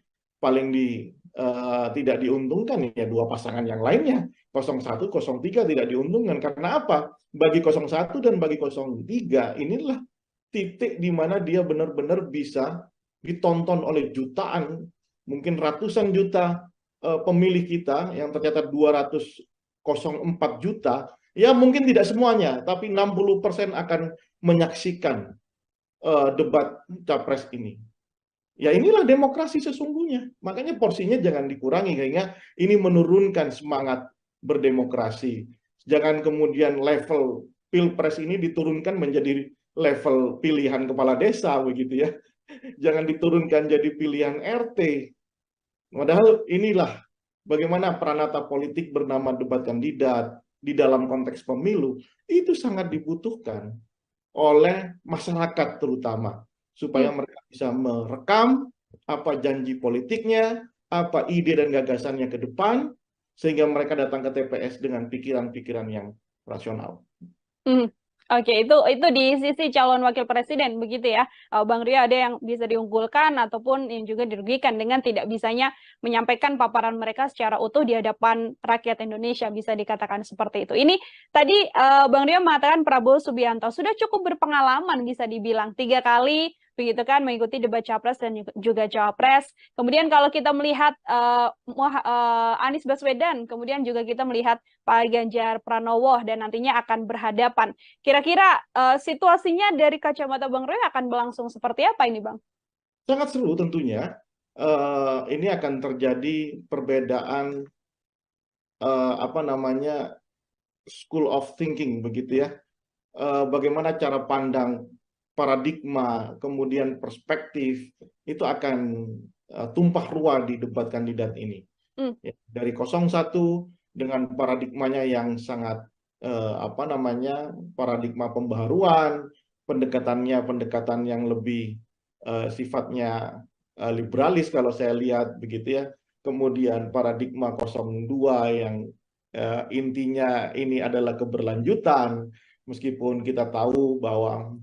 tidak diuntungkan ya dua pasangan yang lainnya. 01, 03 tidak diuntungkan. Karena apa? Bagi 01 dan bagi 03 inilah titik di mana dia benar-benar bisa ditonton oleh jutaan, mungkin ratusan juta pemilih kita yang tercatat 204 juta, ya mungkin tidak semuanya, tapi 60% akan menyaksikan debat capres ini. Ya inilah demokrasi sesungguhnya. Makanya porsinya jangan dikurangi, sehingga ini menurunkan semangat berdemokrasi. Jangan kemudian level pilpres ini diturunkan menjadi level pilihan kepala desa begitu ya. Jangan diturunkan jadi pilihan RT. Padahal inilah bagaimana peranata politik bernama debat kandidat di dalam konteks pemilu itu sangat dibutuhkan oleh masyarakat terutama supaya mereka bisa merekam apa janji politiknya, apa ide dan gagasannya ke depan, sehingga mereka datang ke TPS dengan pikiran-pikiran yang rasional. Hmm. Oke, itu di sisi calon wakil presiden begitu ya, Bang Rio, ada yang bisa diunggulkan ataupun yang juga dirugikan dengan tidak bisanya menyampaikan paparan mereka secara utuh di hadapan rakyat Indonesia, bisa dikatakan seperti itu. Ini tadi Bang Rio mengatakan Prabowo Subianto sudah cukup berpengalaman, bisa dibilang 3 kali begitu kan mengikuti debat capres dan juga cawapres. Kemudian kalau kita melihat Anies Baswedan, kemudian juga kita melihat Pak Ganjar Pranowo dan nantinya akan berhadapan. Kira-kira situasinya dari kacamata Bang Roy akan berlangsung seperti apa ini, Bang? Sangat seru tentunya. Ini akan terjadi perbedaan apa namanya school of thinking begitu ya. Bagaimana cara pandang, paradigma, kemudian perspektif itu akan tumpah ruah di debat kandidat ini. Ya, dari 01 dengan paradigmanya yang sangat apa namanya paradigma pembaharuan, pendekatan yang lebih sifatnya liberalis kalau saya lihat begitu ya. Kemudian paradigma 02 yang intinya ini adalah keberlanjutan, meskipun kita tahu bahwa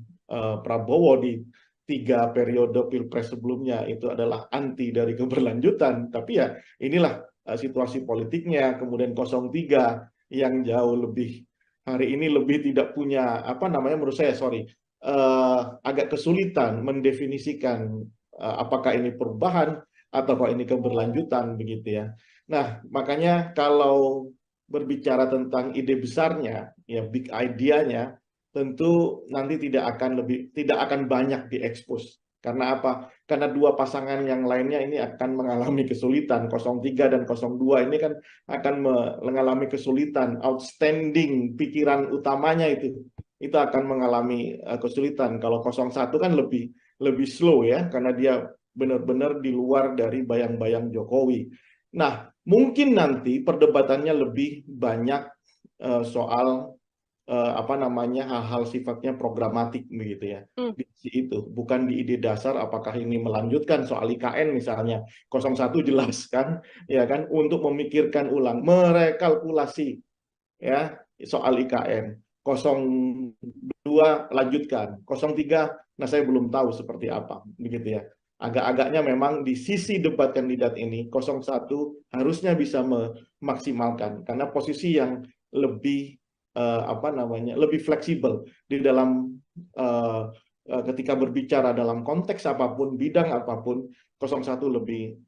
Prabowo di 3 periode pilpres sebelumnya itu adalah anti dari keberlanjutan, tapi ya inilah situasi politiknya. Kemudian 03 yang jauh lebih hari ini lebih tidak punya apa namanya, menurut saya agak kesulitan mendefinisikan apakah ini perubahan atau ini keberlanjutan begitu ya. Nah, makanya kalau berbicara tentang ide besarnya, ya big idea-nya, tentu nanti tidak akan banyak diekspos. Karena apa? Karena dua pasangan yang lainnya ini akan mengalami kesulitan. 03 dan 02 ini kan akan mengalami kesulitan. Outstanding pikiran utamanya itu akan mengalami kesulitan. Kalau 01 kan lebih slow ya, karena dia benar-benar di luar dari bayang-bayang Jokowi. Nah, mungkin nanti perdebatannya lebih banyak soal apa namanya hal-hal sifatnya programatik begitu ya. Di itu bukan di ide dasar apakah ini melanjutkan soal IKN misalnya. 01 jelas kan ya kan untuk memikirkan ulang, merekalkulasi ya soal IKN. 02 lanjutkan, 03 nah saya belum tahu seperti apa begitu ya. Agak-agaknya memang di sisi debat kandidat ini 01 harusnya bisa memaksimalkan karena posisi yang lebih apa namanya lebih fleksibel di dalam ketika berbicara dalam konteks apapun, bidang apapun, 01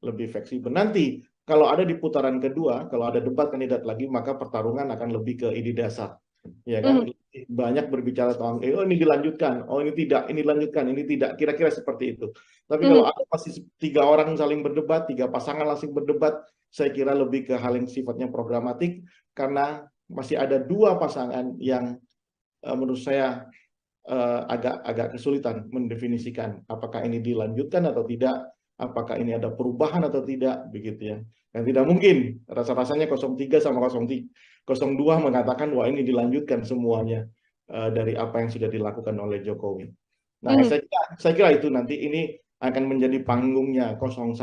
lebih fleksibel. Nanti kalau ada di putaran kedua, kalau ada debat kandidat lagi, maka pertarungan akan lebih ke ide dasar, ya kan? Banyak berbicara tentang oh ini dilanjutkan, oh ini tidak, ini dilanjutkan, ini tidak, kira-kira seperti itu. Tapi kalau ada masih 3 orang saling berdebat, 3 pasangan saling berdebat, saya kira lebih ke hal yang sifatnya programatik karena masih ada 2 pasangan yang menurut saya agak kesulitan mendefinisikan apakah ini dilanjutkan atau tidak, apakah ini ada perubahan atau tidak, begitu ya. Dan tidak mungkin rasa-rasanya 03 sama 02 mengatakan wah ini dilanjutkan semuanya dari apa yang sudah dilakukan oleh Jokowi. Nah, saya kira itu nanti ini akan menjadi panggungnya 01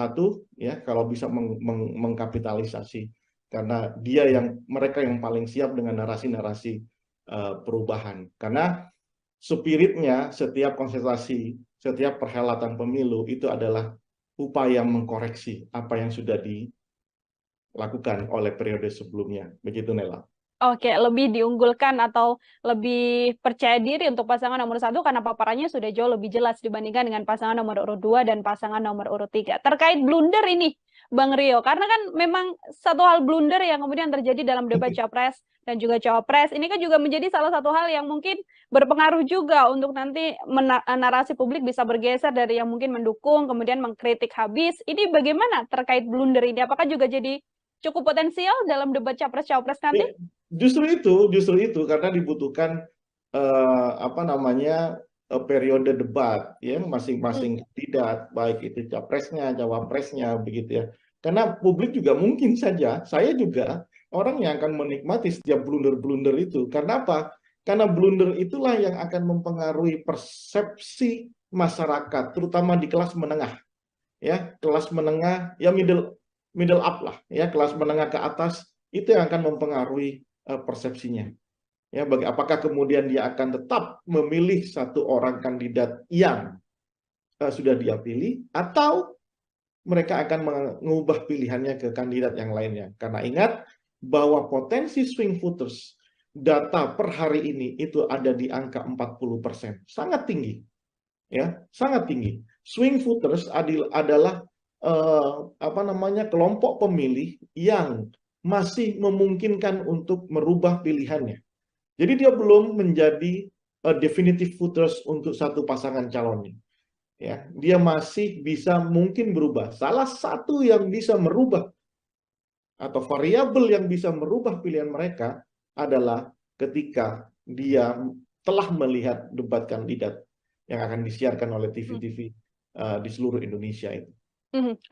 ya kalau bisa mengkapitalisasi karena mereka yang paling siap dengan narasi-narasi perubahan. Karena spiritnya setiap konsentrasi, setiap perhelatan pemilu itu adalah upaya mengkoreksi apa yang sudah dilakukan oleh periode sebelumnya. Begitu, Nela. Oke, lebih diunggulkan atau lebih percaya diri untuk pasangan nomor 1 karena paparannya sudah jauh lebih jelas dibandingkan dengan pasangan nomor urut 2 dan pasangan nomor urut 3. Terkait blunder ini, Bang Rio, karena kan memang satu hal blunder yang kemudian terjadi dalam debat capres dan juga cawapres, ini kan juga menjadi salah satu hal yang mungkin berpengaruh juga untuk nanti narasi publik bisa bergeser dari yang mungkin mendukung, kemudian mengkritik habis. Ini bagaimana terkait blunder ini? Apakah juga jadi cukup potensial dalam debat capres-cawapres nanti? Justru itu karena dibutuhkan apa namanya periode debat ya masing-masing kandidat baik itu capresnya, cawapresnya begitu ya. Karena publik juga mungkin saja saya juga orang yang akan menikmati setiap blunder-blunder itu. Karena apa? Karena blunder itulah yang akan mempengaruhi persepsi masyarakat terutama di kelas menengah. Ya, kelas menengah ya middle middle up lah, ya kelas menengah ke atas, itu yang akan mempengaruhi persepsinya. Ya, apakah kemudian dia akan tetap memilih satu orang kandidat yang sudah dia pilih, atau mereka akan mengubah pilihannya ke kandidat yang lainnya. Karena ingat bahwa potensi swing voters data per hari ini itu ada di angka 40%. Sangat tinggi. Ya, sangat tinggi. Swing voters adalah kelompok pemilih yang masih memungkinkan untuk merubah pilihannya. Jadi dia belum menjadi definitive voters untuk satu pasangan calonnya. Ya, dia masih bisa mungkin berubah. Salah satu yang bisa merubah atau variabel yang bisa merubah pilihan mereka adalah ketika dia telah melihat debat kandidat yang akan disiarkan oleh TV-TV di seluruh Indonesia itu.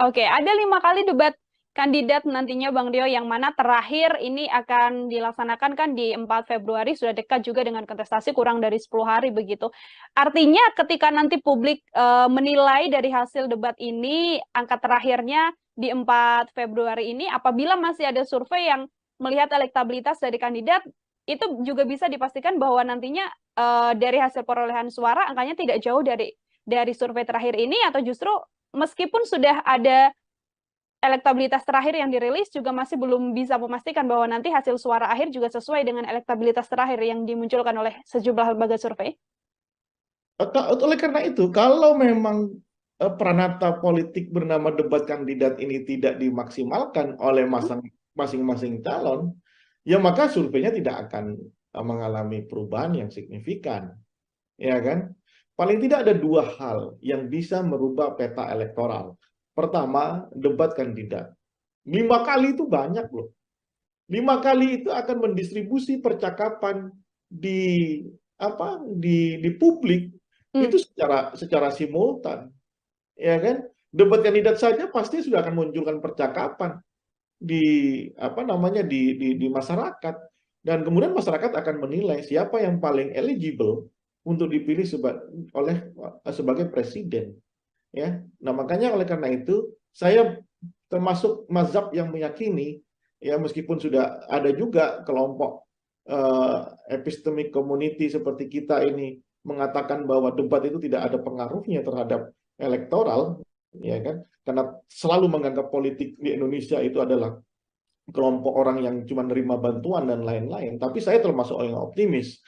Oke, ada 5 kali debat kandidat nantinya Bang Rio, yang mana terakhir ini akan dilaksanakan kan di 4 Februari, sudah dekat juga dengan kontestasi, kurang dari 10 hari begitu. Artinya ketika nanti publik menilai dari hasil debat ini, angka terakhirnya di 4 Februari ini, apabila masih ada survei yang melihat elektabilitas dari kandidat, itu juga bisa dipastikan bahwa nantinya dari hasil perolehan suara angkanya tidak jauh dari survei terakhir ini, atau justru meskipun sudah ada elektabilitas terakhir yang dirilis, juga masih belum bisa memastikan bahwa nanti hasil suara akhir juga sesuai dengan elektabilitas terakhir yang dimunculkan oleh sejumlah lembaga survei? Oleh karena itu, kalau memang peranata politik bernama debat kandidat ini tidak dimaksimalkan oleh masing-masing calon, ya maka surveinya tidak akan mengalami perubahan yang signifikan. Ya kan? Paling tidak ada 2 hal yang bisa merubah peta elektoral. Pertama, debat kandidat. 5 kali itu banyak loh. 5 kali itu akan mendistribusi percakapan di publik itu secara simultan. Ya kan? Debat kandidat saja pasti sudah akan munculkan percakapan di di masyarakat, dan kemudian masyarakat akan menilai siapa yang paling eligible untuk dipilih sebagai presiden. Ya, nah makanya oleh karena itu saya termasuk mazhab yang meyakini, ya meskipun sudah ada juga kelompok epistemic community seperti kita ini mengatakan bahwa debat itu tidak ada pengaruhnya terhadap elektoral, ya kan? Karena selalu menganggap politik di Indonesia itu adalah kelompok orang yang cuma nerima bantuan dan lain-lain. Tapi saya termasuk orang yang optimis.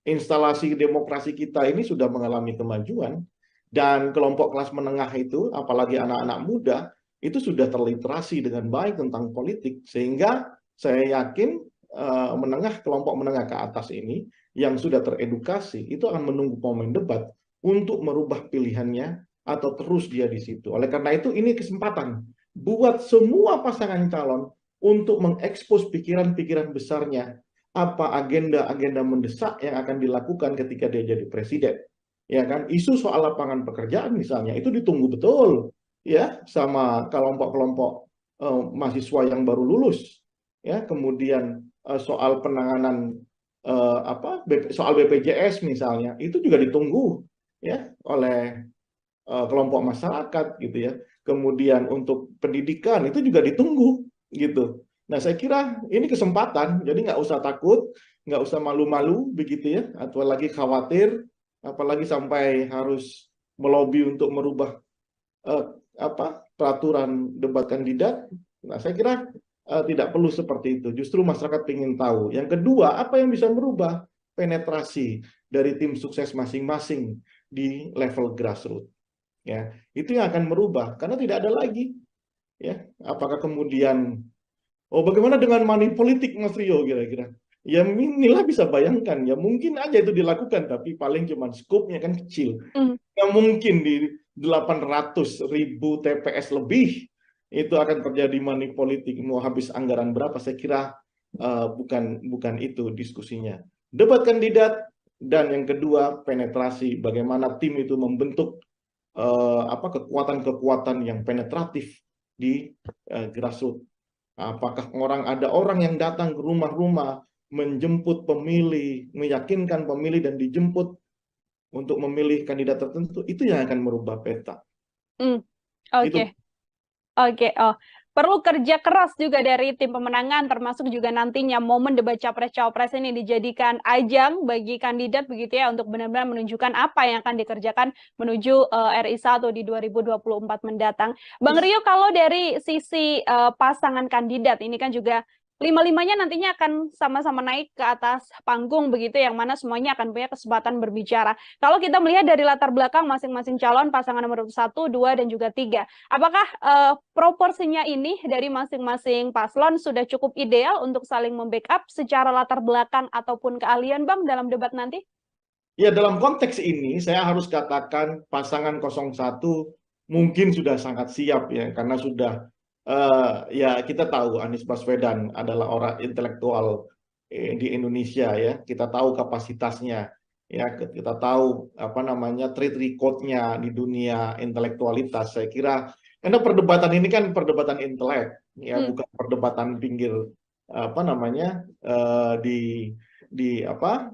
Instalasi demokrasi kita ini sudah mengalami kemajuan, dan kelompok kelas menengah itu, apalagi anak-anak muda, itu sudah terliterasi dengan baik tentang politik, sehingga saya yakin kelompok menengah ke atas ini yang sudah teredukasi itu akan menunggu momen debat untuk merubah pilihannya atau terus dia di situ. Oleh karena itu ini kesempatan buat semua pasangan calon untuk mengekspos pikiran-pikiran besarnya, apa agenda-agenda mendesak yang akan dilakukan ketika dia jadi presiden. Ya kan, isu soal lapangan pekerjaan misalnya itu ditunggu betul ya sama kelompok-kelompok mahasiswa yang baru lulus. Ya, kemudian soal penanganan soal BPJS misalnya itu juga ditunggu ya oleh kelompok masyarakat gitu ya. Kemudian untuk pendidikan itu juga ditunggu gitu. Nah, saya kira ini kesempatan, jadi nggak usah takut, nggak usah malu-malu begitu ya, atau lagi khawatir, apalagi sampai harus melobi untuk merubah peraturan debat kandidat. Nah, saya kira tidak perlu seperti itu. Justru masyarakat ingin tahu. Yang kedua, apa yang bisa merubah penetrasi dari tim sukses masing-masing di level grassroots. Ya, itu yang akan merubah, karena tidak ada lagi. Ya, apakah kemudian bagaimana dengan money politik, Mas Rio, kira-kira? Ya inilah bisa bayangkan, ya mungkin aja itu dilakukan, tapi paling cuma skupnya kan kecil. Ya mungkin di 800.000 TPS lebih itu akan terjadi money politik, mau habis anggaran berapa, saya kira bukan itu diskusinya. Debat kandidat, dan yang kedua penetrasi, bagaimana tim itu membentuk kekuatan-kekuatan yang penetratif di grassroots. Apakah ada orang yang datang ke rumah-rumah menjemput pemilih, meyakinkan pemilih dan dijemput untuk memilih kandidat tertentu, itu yang akan merubah peta. Oke. Oke. perlu kerja keras juga dari tim pemenangan, termasuk juga nantinya momen debat capres-cawapres ini dijadikan ajang bagi kandidat begitu ya untuk benar-benar menunjukkan apa yang akan dikerjakan menuju RI 1 di 2024 mendatang. Bang Rio, kalau dari sisi pasangan kandidat ini kan juga lima-limanya nantinya akan sama-sama naik ke atas panggung begitu, yang mana semuanya akan punya kesempatan berbicara. Kalau kita melihat dari latar belakang masing-masing calon, pasangan nomor 1, 2, dan juga 3, apakah proporsinya ini dari masing-masing paslon sudah cukup ideal untuk saling membackup secara latar belakang ataupun keahlian, Bang, dalam debat nanti? Ya, dalam konteks ini saya harus katakan pasangan 01 mungkin sudah sangat siap ya, karena sudah ya kita tahu Anies Baswedan adalah orang intelektual di Indonesia ya. Kita tahu kapasitasnya ya, kita tahu apa namanya track record-nya di dunia intelektualitas. Saya kira karena perdebatan ini kan perdebatan intelek ya, bukan perdebatan pinggir apa namanya di apa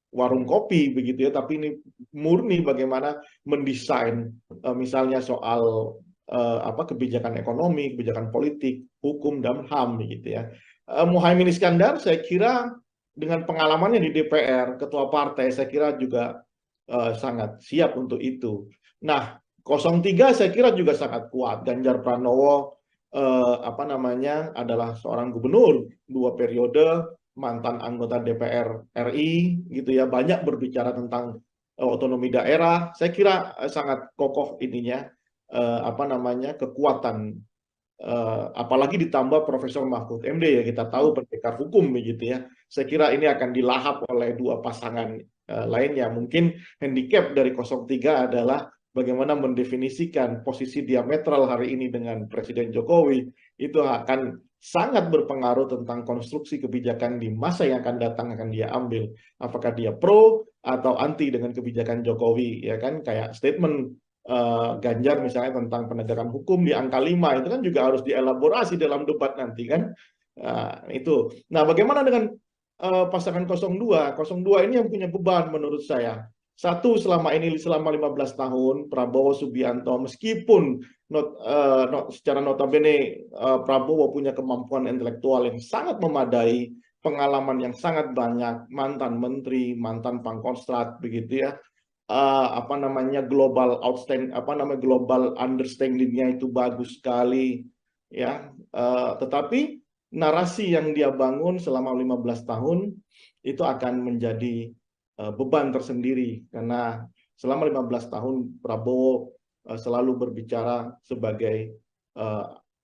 warung kopi begitu ya, tapi ini murni bagaimana mendesain misalnya soal apa kebijakan ekonomi, kebijakan politik, hukum dan HAM begitu ya. Muhaimin Iskandar saya kira dengan pengalamannya di DPR, ketua partai, saya kira juga sangat siap untuk itu. Nah, 03 saya kira juga sangat kuat. Ganjar Pranowo apa namanya adalah seorang gubernur 2 periode, mantan anggota DPR RI gitu ya, banyak berbicara tentang otonomi daerah. Saya kira sangat kokoh ininya apa namanya kekuatan apalagi ditambah Profesor Mahfud MD ya, kita tahu pendekar hukum begitu ya. Saya kira ini akan dilahap oleh dua pasangan lainnya. Mungkin handicap dari 03 adalah bagaimana mendefinisikan posisi diametral hari ini dengan Presiden Jokowi, itu akan sangat berpengaruh tentang konstruksi kebijakan di masa yang akan datang akan dia ambil. Apakah dia pro atau anti dengan kebijakan Jokowi, ya kan? Kayak statement Ganjar misalnya tentang penegakan hukum di angka 5, itu kan juga harus dielaborasi dalam debat nanti kan. Itu. Nah, bagaimana dengan pasangan 02? 02 ini yang punya beban menurut saya. Satu, selama 15 tahun Prabowo Subianto, meskipun secara notabene Prabowo punya kemampuan intelektual yang sangat memadai, pengalaman yang sangat banyak, mantan menteri, mantan pangkostrat begitu ya, apa namanya global outstanding, apa namanya global understanding-nya itu bagus sekali ya, tetapi narasi yang dia bangun selama 15 tahun itu akan menjadi beban tersendiri, karena selama 15 tahun Prabowo selalu berbicara sebagai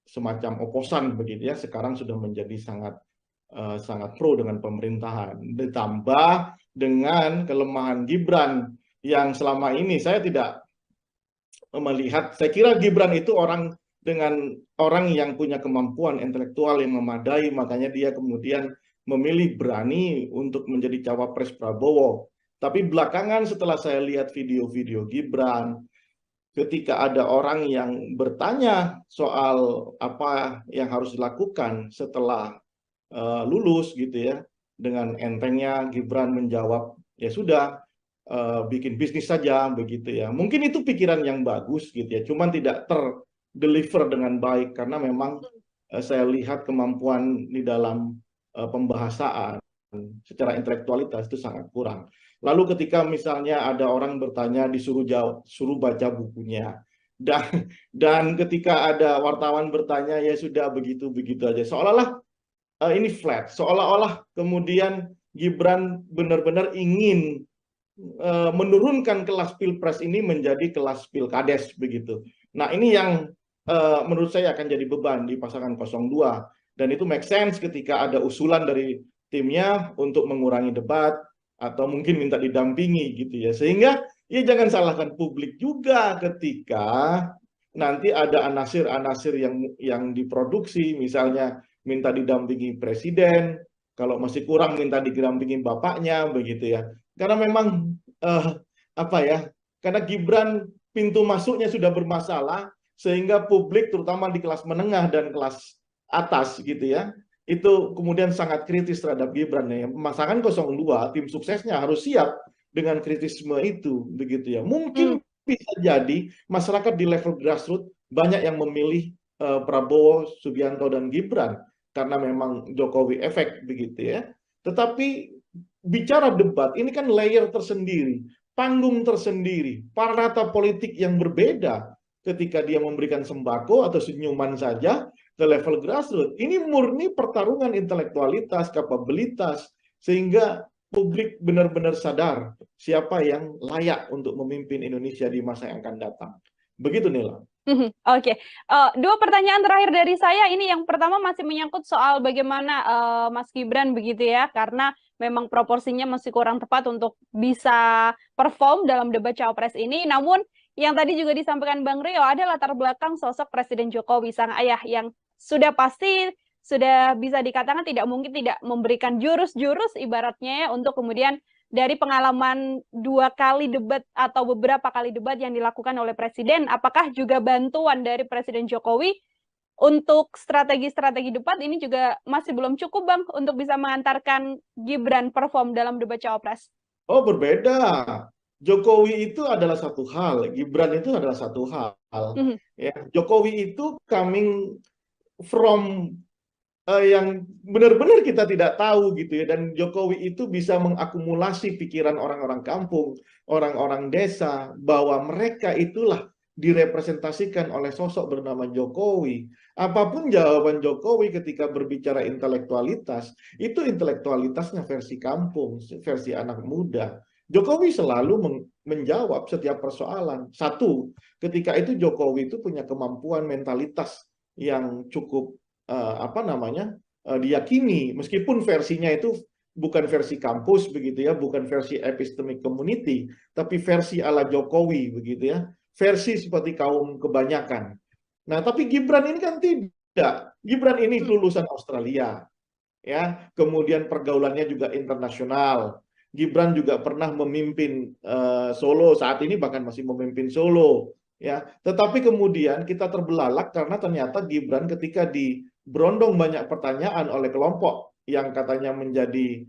semacam oposan begitu ya. Sekarang sudah menjadi sangat pro dengan pemerintahan, ditambah dengan kelemahan Gibran yang selama ini saya tidak melihat. Saya kira Gibran itu orang yang punya kemampuan intelektual yang memadai, makanya dia kemudian memilih berani untuk menjadi cawapres Prabowo. Tapi belakangan setelah saya lihat video-video Gibran, ketika ada orang yang bertanya soal apa yang harus dilakukan setelah lulus gitu ya, dengan entengnya Gibran menjawab, ya sudah, bikin bisnis saja begitu ya. Mungkin itu pikiran yang bagus gitu ya, cuman tidak terdeliver dengan baik karena memang saya lihat kemampuan di dalam pembahasaan secara intelektualitas itu sangat kurang. Lalu ketika misalnya ada orang bertanya disuruh jawab, suruh baca bukunya, dan ketika ada wartawan bertanya ya sudah begitu-begitu aja, seolah-olah ini flat, seolah-olah kemudian Gibran benar-benar ingin menurunkan kelas pilpres ini menjadi kelas pilkades begitu. Nah, ini yang menurut saya akan jadi beban di pasangan 02, dan itu make sense ketika ada usulan dari timnya untuk mengurangi debat atau mungkin minta didampingi gitu ya. Sehingga ya jangan salahkan publik juga ketika nanti ada anasir-anasir yang diproduksi, misalnya minta didampingi presiden, kalau masih kurang minta didampingi bapaknya begitu ya. Karena memang apa ya, karena Gibran pintu masuknya sudah bermasalah, sehingga publik terutama di kelas menengah dan kelas atas gitu ya, itu kemudian sangat kritis terhadap Gibran ya. Pasangan 02 tim suksesnya harus siap dengan kritisme itu begitu ya. Mungkin bisa jadi masyarakat di level grassroots banyak yang memilih Prabowo, Subianto dan Gibran karena memang Jokowi efek begitu ya. Tetapi bicara debat ini kan layer tersendiri, panggung tersendiri, parata politik yang berbeda ketika dia memberikan sembako atau senyuman saja ke level grassroots. Ini murni pertarungan intelektualitas, kapabilitas, sehingga publik benar-benar sadar siapa yang layak untuk memimpin Indonesia di masa yang akan datang. Begitu, Nila. Oke. Dua pertanyaan terakhir dari saya. Ini yang pertama masih menyangkut soal bagaimana Mas Gibran begitu ya, karena memang proporsinya masih kurang tepat untuk bisa perform dalam debat Cawapres ini. Namun yang tadi juga disampaikan Bang Rio, ada latar belakang sosok Presiden Jokowi, sang ayah, yang sudah pasti sudah bisa dikatakan tidak mungkin tidak memberikan jurus-jurus ibaratnya ya, untuk kemudian dari pengalaman 2 kali debat atau beberapa kali debat yang dilakukan oleh Presiden, apakah juga bantuan dari Presiden Jokowi untuk strategi-strategi debat ini juga masih belum cukup, Bang, untuk bisa mengantarkan Gibran perform dalam debat Cawapres? Oh, berbeda. Jokowi itu adalah satu hal, Gibran itu adalah satu hal. Ya, Jokowi itu coming from yang benar-benar kita tidak tahu gitu ya, dan Jokowi itu bisa mengakumulasi pikiran orang-orang kampung, orang-orang desa, bahwa mereka itulah direpresentasikan oleh sosok bernama Jokowi. Apapun jawaban Jokowi ketika berbicara intelektualitas, itu intelektualitasnya versi kampung, versi anak muda. Jokowi selalu menjawab setiap persoalan. Satu, ketika itu Jokowi itu punya kemampuan mentalitas yang cukup diyakini, meskipun versinya itu bukan versi kampus begitu ya, bukan versi epistemic community, tapi versi ala Jokowi begitu ya, versi seperti kaum kebanyakan. Nah, tapi Gibran ini kan tidak. Gibran ini lulusan Australia, ya, kemudian pergaulannya juga internasional. Gibran juga pernah memimpin Solo, saat ini bahkan masih memimpin Solo, ya. Tetapi kemudian kita terbelalak karena ternyata Gibran ketika berondong banyak pertanyaan oleh kelompok yang katanya menjadi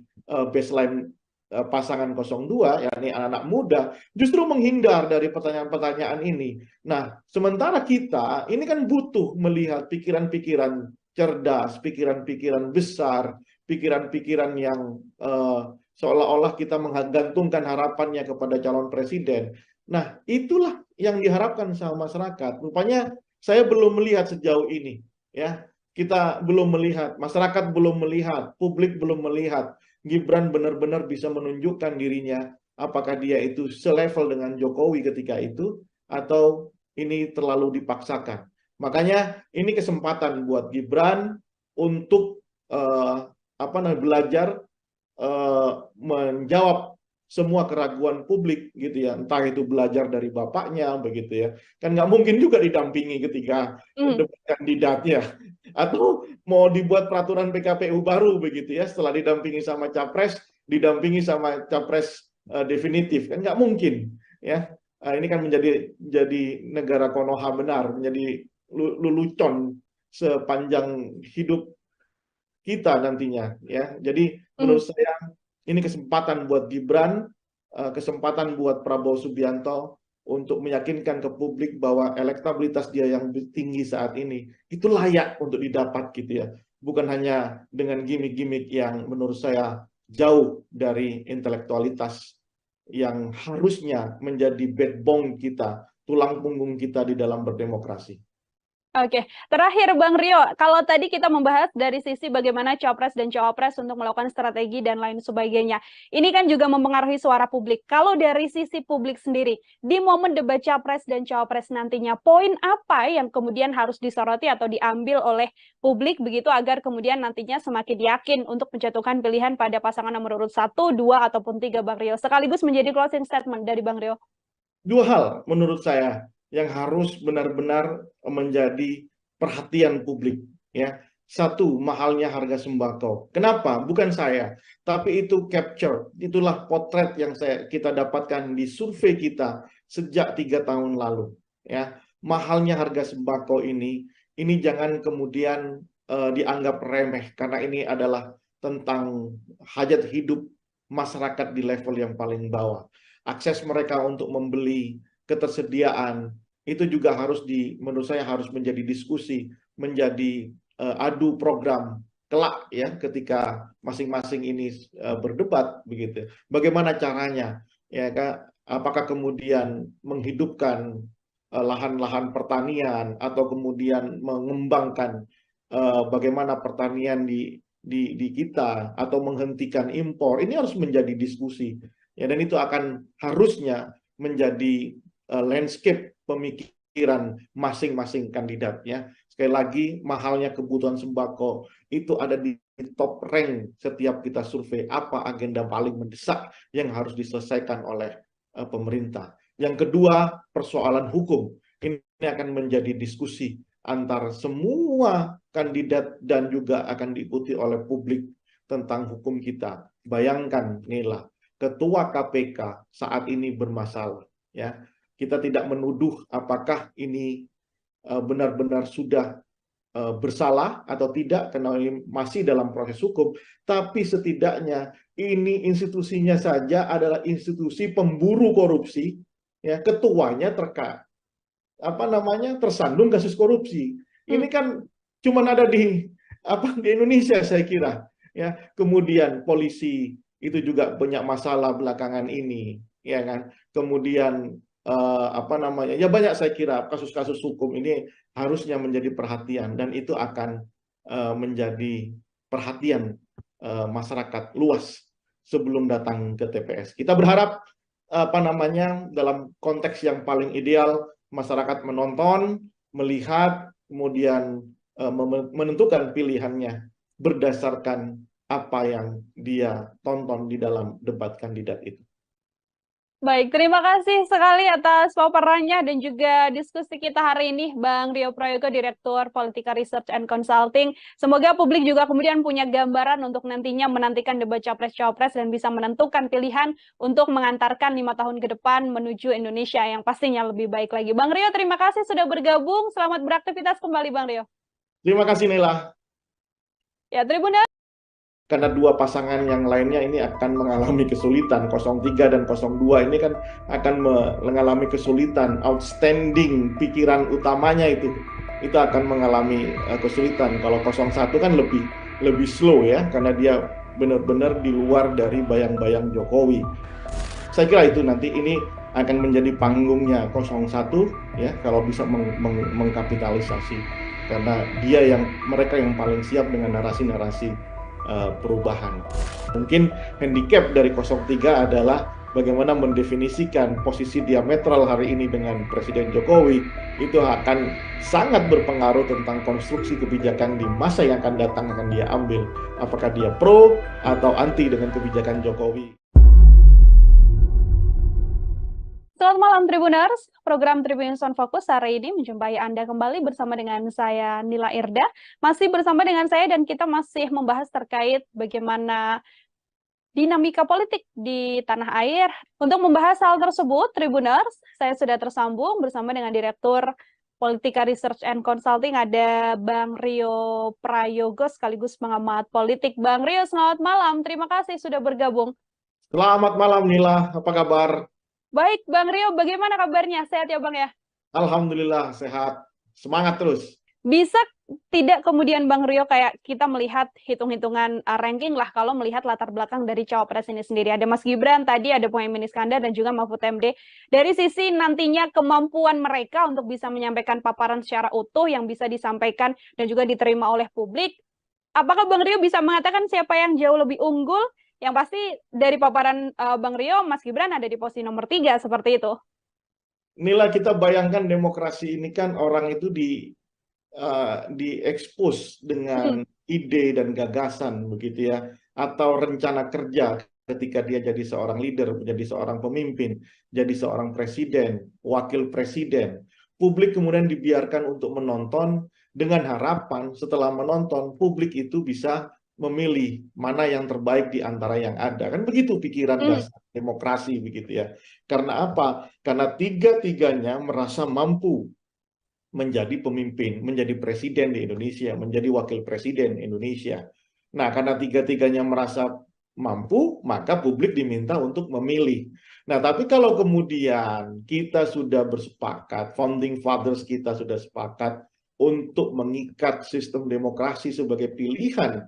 baseline pasangan 02, yakni anak-anak muda, justru menghindar dari pertanyaan-pertanyaan ini. Nah, sementara kita ini kan butuh melihat pikiran-pikiran cerdas, pikiran-pikiran besar, pikiran-pikiran yang seolah-olah kita menggantungkan harapannya kepada calon presiden. Nah, itulah yang diharapkan sama masyarakat. Rupanya saya belum melihat sejauh ini, ya. Kita belum melihat, masyarakat belum melihat, publik belum melihat Gibran benar-benar bisa menunjukkan dirinya, apakah dia itu selevel dengan Jokowi ketika itu, atau ini terlalu dipaksakan. Makanya ini kesempatan buat Gibran untuk belajar menjawab semua keraguan publik gitu ya, entah itu belajar dari bapaknya begitu ya, kan nggak mungkin juga didampingi ketika debat kandidatnya, atau mau dibuat peraturan PKPU baru begitu ya, setelah didampingi sama capres, didampingi sama capres definitif, kan nggak mungkin ya. Ini kan jadi negara Konoha benar, menjadi lelucon sepanjang hidup kita nantinya ya. Jadi menurut saya ini kesempatan buat Gibran, kesempatan buat Prabowo Subianto untuk meyakinkan ke publik bahwa elektabilitas dia yang tinggi saat ini itu layak untuk didapat gitu ya. Bukan hanya dengan gimmick-gimmick yang menurut saya jauh dari intelektualitas yang harusnya menjadi backbone kita, tulang punggung kita di dalam berdemokrasi. Oke, terakhir Bang Rio, kalau tadi kita membahas dari sisi bagaimana Capres dan Cawapres untuk melakukan strategi dan lain sebagainya, ini kan juga mempengaruhi suara publik. Kalau dari sisi publik sendiri, di momen debat Capres dan Cawapres nantinya, poin apa yang kemudian harus disoroti atau diambil oleh publik begitu agar kemudian nantinya semakin yakin untuk menjatuhkan pilihan pada pasangan nomor urut 1, 2, ataupun 3, Bang Rio? Sekaligus menjadi closing statement dari Bang Rio. Dua hal menurut saya yang harus benar-benar menjadi perhatian publik ya. Satu, mahalnya harga sembako. Kenapa? Bukan saya, tapi itu capture, itulah potret yang kita dapatkan di survei kita sejak 3 tahun lalu ya. Mahalnya harga sembako ini jangan kemudian dianggap remeh, karena ini adalah tentang hajat hidup masyarakat di level yang paling bawah. Akses mereka untuk membeli, ketersediaan, itu juga harus menurut saya harus menjadi diskusi menjadi adu program kelak ya ketika masing-masing ini berdebat begitu. Bagaimana caranya ya Kak? Apakah kemudian menghidupkan lahan-lahan pertanian atau kemudian mengembangkan bagaimana pertanian di kita atau menghentikan impor. Ini harus menjadi diskusi ya, dan itu akan harusnya menjadi landscape pemikiran masing-masing kandidatnya. Sekali lagi, mahalnya kebutuhan sembako itu ada di top rank setiap kita survei apa agenda paling mendesak yang harus diselesaikan oleh pemerintah. Yang kedua, persoalan hukum. Ini akan menjadi diskusi antar semua kandidat dan juga akan diikuti oleh publik tentang hukum kita. Bayangkan, Nila, ketua KPK saat ini bermasalah. Ya, kita tidak menuduh apakah ini benar-benar sudah bersalah atau tidak karena ini masih dalam proses hukum, tapi setidaknya ini institusinya saja adalah institusi pemburu korupsi, ya ketuanya tersandung kasus korupsi. Ini kan cuma ada di Indonesia saya kira, ya. Kemudian polisi itu juga banyak masalah belakangan ini, ya kan. Kemudian ya banyak saya kira kasus-kasus hukum ini harusnya menjadi perhatian dan itu akan menjadi perhatian masyarakat luas sebelum datang ke TPS. Kita berharap dalam konteks yang paling ideal masyarakat menonton, melihat, kemudian menentukan pilihannya berdasarkan apa yang dia tonton di dalam debat kandidat itu. Baik, terima kasih sekali atas paparannya dan juga diskusi kita hari ini, Bang Rio Prayogo, Direktur Politika Research and Consulting. Semoga publik juga kemudian punya gambaran untuk nantinya menantikan debat Capres-Cawapres dan bisa menentukan pilihan untuk mengantarkan 5 tahun ke depan menuju Indonesia yang pastinya lebih baik lagi. Bang Rio, terima kasih sudah bergabung. Selamat beraktivitas kembali, Bang Rio. Terima kasih, Nela. Ya, Tribuners. Karena dua pasangan yang lainnya ini akan mengalami kesulitan. 03 dan 02 ini kan akan mengalami kesulitan. Outstanding pikiran utamanya itu akan mengalami kesulitan. Kalau 01 kan lebih slow ya, karena dia benar-benar di luar dari bayang-bayang Jokowi. Saya kira itu nanti ini akan menjadi panggungnya 01 ya, kalau bisa mengkapitalisasi, karena mereka yang paling siap dengan narasi-narasi perubahan. Mungkin handicap dari 03 adalah bagaimana mendefinisikan posisi diametral hari ini dengan Presiden Jokowi. Itu akan sangat berpengaruh tentang konstruksi kebijakan di masa yang akan datang akan dia ambil. Apakah dia pro atau anti dengan kebijakan Jokowi. Selamat malam Tribuners, program Tribunnews on Focus hari ini menjumpai Anda kembali bersama dengan saya Nila Irda. Masih bersama dengan saya dan kita masih membahas terkait bagaimana dinamika politik di tanah air. Untuk membahas hal tersebut, Tribuners, saya sudah tersambung bersama dengan Direktur Politika Research and Consulting, ada Bang Rio Prayogo sekaligus pengamat politik. Bang Rio, selamat malam. Terima kasih sudah bergabung. Selamat malam Nila, apa kabar? Baik, Bang Rio, bagaimana kabarnya? Sehat ya, Bang ya? Alhamdulillah, sehat. Semangat terus. Bisa tidak kemudian Bang Rio kayak kita melihat hitung-hitungan ranking lah kalau melihat latar belakang dari Cawapres ini sendiri. Ada Mas Gibran, tadi ada Muhaimin Iskandar dan juga Mahfud MD. Dari sisi nantinya kemampuan mereka untuk bisa menyampaikan paparan secara utuh yang bisa disampaikan dan juga diterima oleh publik, apakah Bang Rio bisa mengatakan siapa yang jauh lebih unggul? Yang pasti dari paparan Bang Rio, Mas Gibran ada di posisi nomor 3, seperti itu. Nila, kita bayangkan demokrasi ini kan orang itu diekspos dengan ide dan gagasan begitu ya, atau rencana kerja ketika dia jadi seorang leader, menjadi seorang pemimpin, jadi seorang presiden, wakil presiden. Publik kemudian dibiarkan untuk menonton dengan harapan setelah menonton publik itu bisa memilih mana yang terbaik di antara yang ada. Kan begitu pikiran dasar demokrasi begitu ya. Karena apa? Karena tiga-tiganya merasa mampu menjadi pemimpin, menjadi presiden di Indonesia, menjadi wakil presiden Indonesia. Nah, karena tiga-tiganya merasa mampu, maka publik diminta untuk memilih. Nah, tapi kalau kemudian kita sudah bersepakat, founding fathers kita sudah sepakat, untuk mengikat sistem demokrasi sebagai pilihan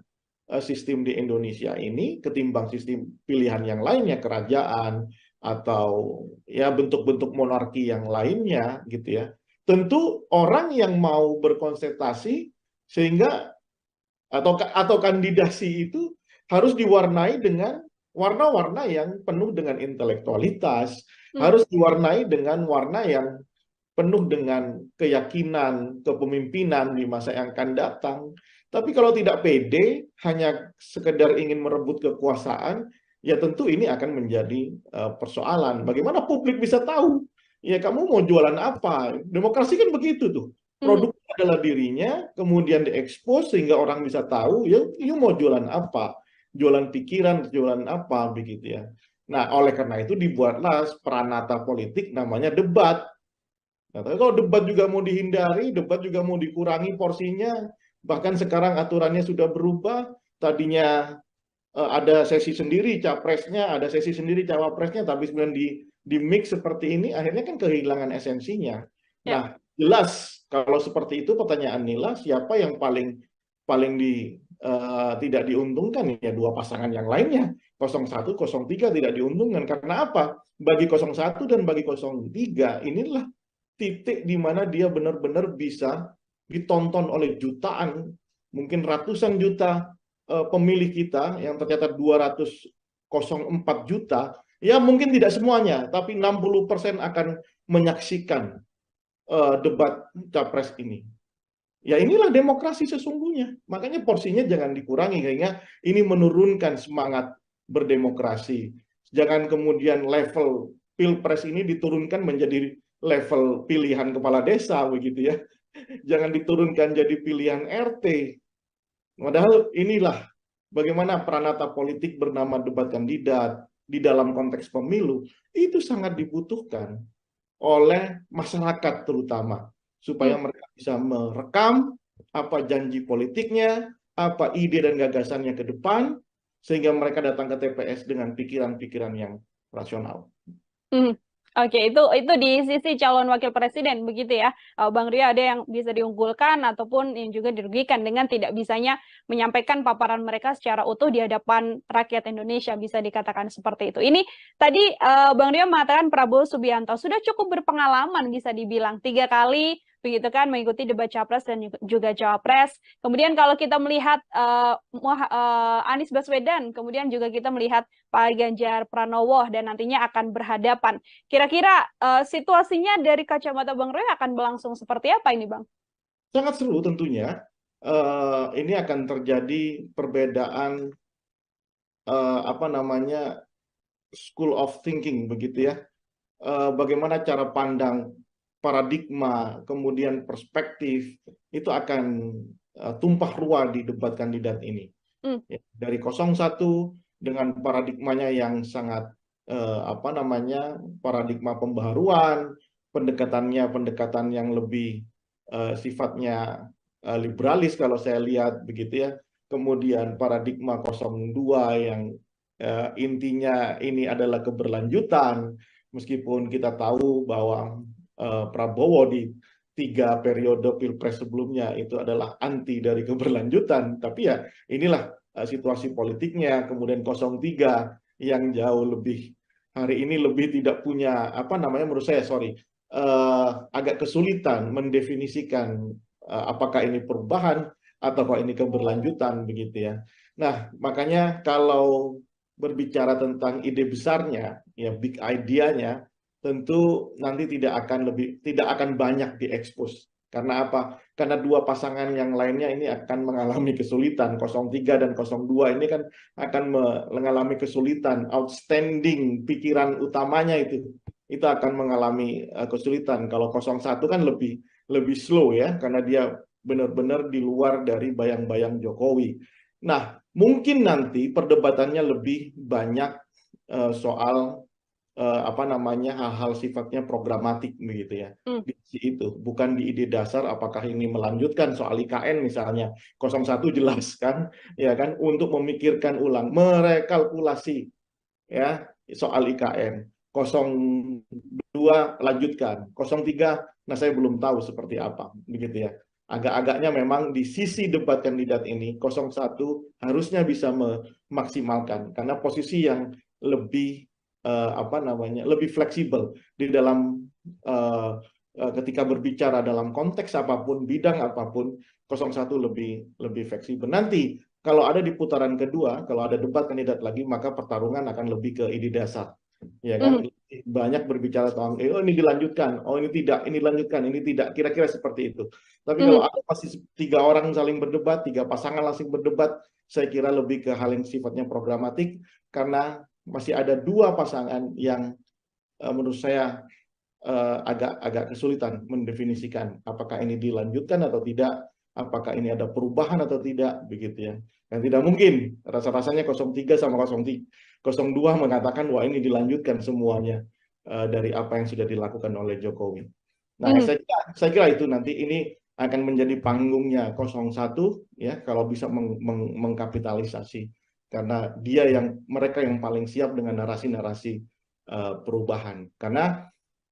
sistem di Indonesia ini ketimbang sistem pilihan yang lainnya, kerajaan atau ya bentuk-bentuk monarki yang lainnya gitu ya. Tentu orang yang mau berkonsentrasi sehingga atau kandidasi itu harus diwarnai dengan warna-warna yang penuh dengan intelektualitas, harus diwarnai dengan warna yang penuh dengan keyakinan kepemimpinan di masa yang akan datang. Tapi kalau tidak pede, hanya sekedar ingin merebut kekuasaan, ya tentu ini akan menjadi persoalan. Bagaimana publik bisa tahu? Ya kamu mau jualan apa? Demokrasi kan begitu tuh. Produk adalah dirinya, kemudian diekspos sehingga orang bisa tahu, ya you mau jualan apa? Jualan pikiran, jualan apa, begitu ya. Nah, oleh karena itu dibuatlah peranata politik namanya debat. Nah, tapi kalau debat juga mau dihindari, debat juga mau dikurangi porsinya, bahkan sekarang aturannya sudah berubah, tadinya ada sesi sendiri capresnya, ada sesi sendiri cawapresnya, tapi sebenarnya di mix seperti ini, akhirnya kan kehilangan esensinya. Ya. Nah, jelas kalau seperti itu pertanyaan Nila, siapa yang paling tidak diuntungkan ya dua pasangan yang lainnya, 01, 03 tidak diuntungkan. Karena apa? Bagi 01 dan bagi 03 inilah titik di mana dia benar-benar bisa ditonton oleh jutaan, mungkin ratusan juta pemilih kita yang tercatat 204 juta, ya mungkin tidak semuanya, tapi 60% akan menyaksikan debat capres ini. Ya inilah demokrasi sesungguhnya. Makanya porsinya jangan dikurangi, sehingga ini menurunkan semangat berdemokrasi. Jangan kemudian level pilpres ini diturunkan menjadi level pilihan kepala desa, begitu ya. Jangan diturunkan jadi pilihan RT. Padahal inilah bagaimana peranata politik bernama debat kandidat di dalam konteks pemilu itu sangat dibutuhkan oleh masyarakat terutama, supaya mereka bisa merekam apa janji politiknya, apa ide dan gagasannya ke depan, sehingga mereka datang ke TPS dengan pikiran-pikiran yang rasional. Oke, itu di sisi calon wakil presiden begitu ya, Bang Ria, ada yang bisa diunggulkan ataupun yang juga dirugikan dengan tidak bisanya menyampaikan paparan mereka secara utuh di hadapan rakyat Indonesia, bisa dikatakan seperti itu. Ini tadi Bang Ria mengatakan Prabowo Subianto sudah cukup berpengalaman, bisa dibilang 3 kali begitu kan mengikuti debat capres dan juga cawapres. Kemudian kalau kita melihat Anies Baswedan, kemudian juga kita melihat Pak Ganjar Pranowo dan nantinya akan berhadapan. Kira-kira situasinya dari kacamata Bang Roy akan berlangsung seperti apa ini, Bang? Sangat seru tentunya. Ini akan terjadi perbedaan apa namanya school of thinking begitu ya. Bagaimana cara pandang, paradigma, kemudian perspektif itu akan tumpah ruah di debat kandidat ini. Ya, dari 01 dengan paradigmanya yang sangat apa namanya paradigma pembaharuan, pendekatan yang lebih sifatnya liberalis kalau saya lihat begitu ya. Kemudian paradigma 02 yang intinya ini adalah keberlanjutan, meskipun kita tahu bahwa Prabowo di 3 periode pilpres sebelumnya itu adalah anti dari keberlanjutan, tapi ya inilah situasi politiknya. Kemudian 03 yang jauh lebih hari ini lebih tidak punya apa namanya menurut saya agak kesulitan mendefinisikan apakah ini perubahan ataukah ini keberlanjutan begitu ya. Nah, makanya kalau berbicara tentang ide besarnya, ya big idea-nya, tentu nanti tidak akan banyak diekspos. Karena apa? Karena dua pasangan yang lainnya ini akan mengalami kesulitan. 03 dan 02 ini kan akan mengalami kesulitan. Outstanding pikiran utamanya itu akan mengalami kesulitan. Kalau 01 kan lebih slow ya, karena dia benar-benar di luar dari bayang-bayang Jokowi. Nah, mungkin nanti perdebatannya lebih banyak soal apa namanya hal-hal sifatnya programatik begitu ya. Di itu bukan di ide dasar apakah ini melanjutkan soal IKN misalnya. 01 jelas kan ya kan untuk memikirkan ulang, merekalkulasi ya soal IKN. 02 lanjutkan, 03 nah saya belum tahu seperti apa begitu ya. Agak-agaknya memang di sisi debat kandidat ini 01 harusnya bisa memaksimalkan karena posisi yang lebih lebih fleksibel di dalam ketika berbicara dalam konteks apapun, bidang apapun, 01 lebih fleksibel. Nanti kalau ada di putaran kedua, kalau ada debat kandidat lagi, maka pertarungan akan lebih ke ide dasar, ya kan? Banyak berbicara tentang oh ini dilanjutkan, oh ini tidak, ini dilanjutkan, ini tidak, kira-kira seperti itu. Tapi kalau ada masih 3 orang saling berdebat, 3 pasangan langsung berdebat, saya kira lebih ke hal yang sifatnya programatik karena masih ada 2 pasangan yang menurut saya agak kesulitan mendefinisikan apakah ini dilanjutkan atau tidak, apakah ini ada perubahan atau tidak, begitu ya. Dan tidak mungkin rasa-rasanya 03 sama 02 mengatakan wah ini dilanjutkan semuanya dari apa yang sudah dilakukan oleh Jokowi. Nah, saya kira itu nanti ini akan menjadi panggungnya 01 ya kalau bisa mengkapitalisasi karena mereka yang paling siap dengan narasi-narasi perubahan. Karena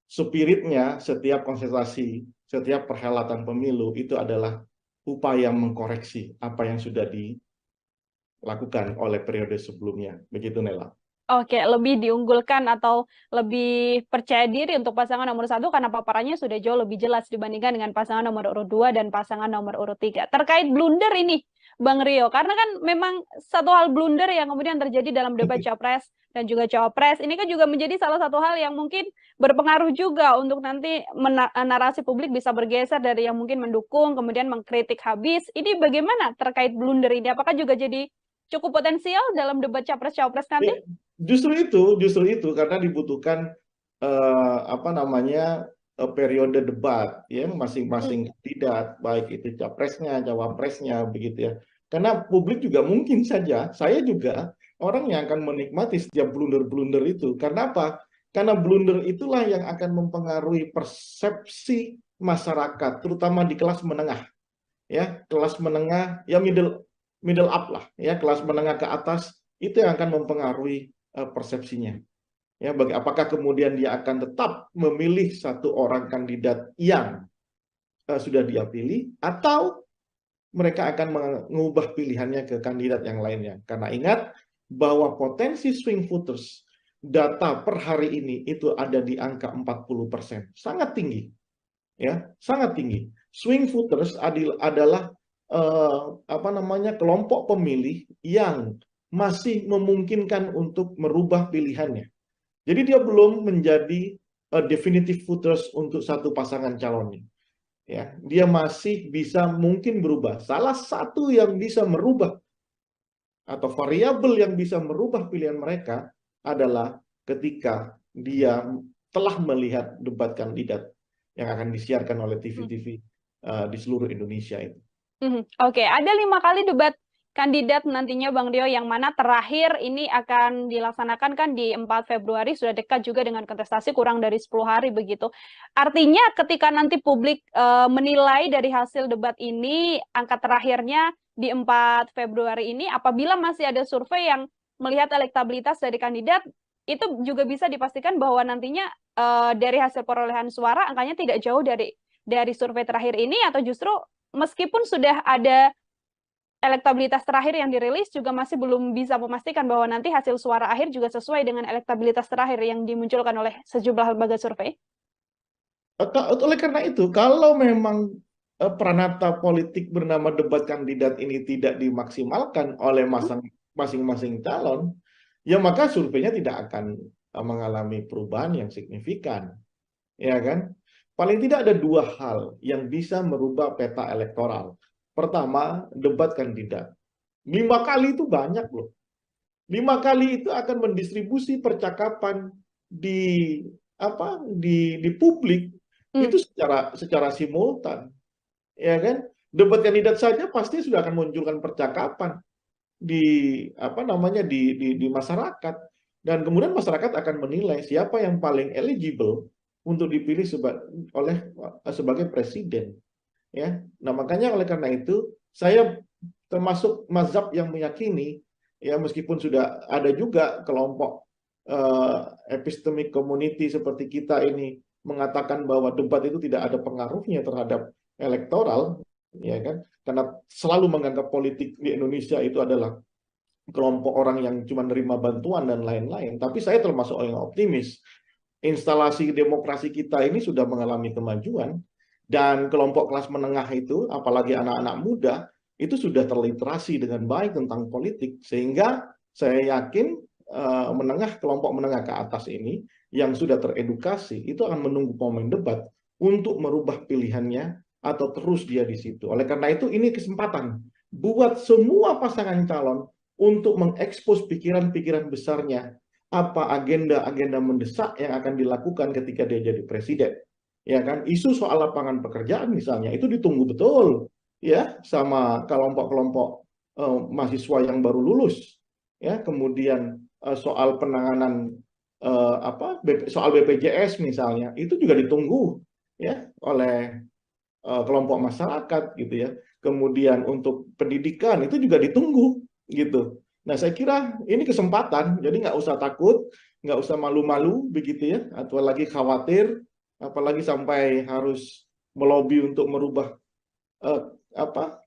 spiritnya setiap konsentrasi, setiap perhelatan pemilu itu adalah upaya mengkoreksi apa yang sudah dilakukan oleh periode sebelumnya. Begitu, Nela. Oke, lebih diunggulkan atau lebih percaya diri untuk pasangan nomor 1 karena paparannya sudah jauh lebih jelas dibandingkan dengan pasangan nomor urut 2 dan pasangan nomor urut 3. Terkait blunder ini, Bang Rio, karena kan memang satu hal blunder yang kemudian terjadi dalam debat capres dan juga cawapres, ini kan juga menjadi salah satu hal yang mungkin berpengaruh juga untuk nanti narasi publik bisa bergeser dari yang mungkin mendukung, kemudian mengkritik habis. Ini bagaimana terkait blunder ini? Apakah juga jadi cukup potensial dalam debat capres-cawapres nanti? Justru itu karena dibutuhkan periode debat ya masing-masing kandidat baik itu capresnya, cawapresnya begitu ya. Karena publik juga mungkin saja saya juga orang yang akan menikmati setiap blunder-blunder itu. Karena apa? Karena blunder itulah yang akan mempengaruhi persepsi masyarakat terutama di kelas menengah. Ya, kelas menengah ya middle up lah ya, kelas menengah ke atas itu yang akan mempengaruhi persepsinya. Ya, apakah kemudian dia akan tetap memilih satu orang kandidat yang sudah dia pilih atau mereka akan mengubah pilihannya ke kandidat yang lainnya. Karena ingat bahwa potensi swing voters data per hari ini itu ada di angka 40%. Sangat tinggi. Ya, sangat tinggi. Swing voters adalah kelompok pemilih yang masih memungkinkan untuk merubah pilihannya. Jadi dia belum menjadi definitive voters untuk satu pasangan calonnya. Ya, dia masih bisa mungkin berubah. Salah satu yang bisa merubah atau variabel yang bisa merubah pilihan mereka adalah ketika dia telah melihat debat kandidat yang akan disiarkan oleh TV-TV di seluruh Indonesia itu. Oke, ada 5 kali debat kandidat nantinya Bang Rio, yang mana terakhir ini akan dilaksanakan kan di 4 Februari, sudah dekat juga dengan kontestasi, kurang dari 10 hari begitu. Artinya ketika nanti publik menilai dari hasil debat ini, angka terakhirnya di 4 Februari ini, apabila masih ada survei yang melihat elektabilitas dari kandidat, itu juga bisa dipastikan bahwa nantinya dari hasil perolehan suara angkanya tidak jauh dari survei terakhir ini, atau justru meskipun sudah ada elektabilitas terakhir yang dirilis juga masih belum bisa memastikan bahwa nanti hasil suara akhir juga sesuai dengan elektabilitas terakhir yang dimunculkan oleh sejumlah lembaga survei. Oleh karena itu, kalau memang peranata politik bernama debat kandidat ini tidak dimaksimalkan oleh masing-masing calon, ya maka surveinya tidak akan mengalami perubahan yang signifikan, ya kan? Paling tidak ada 2 hal yang bisa merubah peta elektoral. Pertama, debat kandidat. 5 kali itu banyak loh. 5 kali itu akan mendistribusi percakapan di publik itu secara simultan. Ya kan? Debat kandidat saja pasti sudah akan munculkan percakapan di masyarakat, dan kemudian masyarakat akan menilai siapa yang paling eligible untuk dipilih sebagai presiden. Ya, nah makanya oleh karena itu saya termasuk mazhab yang meyakini ya meskipun sudah ada juga kelompok epistemic community seperti kita ini mengatakan bahwa debat itu tidak ada pengaruhnya terhadap elektoral, ya kan? Karena selalu menganggap politik di Indonesia itu adalah kelompok orang yang cuma nerima bantuan dan lain-lain. Tapi saya termasuk orang yang optimis. Instalasi demokrasi kita ini sudah mengalami kemajuan, dan kelompok kelas menengah itu, apalagi anak-anak muda, itu sudah terliterasi dengan baik tentang politik, sehingga saya yakin kelompok menengah ke atas ini yang sudah teredukasi itu akan menunggu momen debat untuk merubah pilihannya atau terus dia di situ. Oleh karena itu ini kesempatan buat semua pasangan calon untuk mengekspos pikiran-pikiran besarnya, apa agenda-agenda mendesak yang akan dilakukan ketika dia jadi presiden. Ya kan, isu soal lapangan pekerjaan misalnya itu ditunggu betul ya sama kelompok-kelompok mahasiswa yang baru lulus. Ya, kemudian soal penanganan soal BPJS misalnya itu juga ditunggu ya oleh kelompok masyarakat gitu ya. Kemudian untuk pendidikan itu juga ditunggu gitu. Nah, saya kira ini kesempatan, jadi nggak usah takut, nggak usah malu-malu begitu ya, atau lagi khawatir, apalagi sampai harus melobi untuk merubah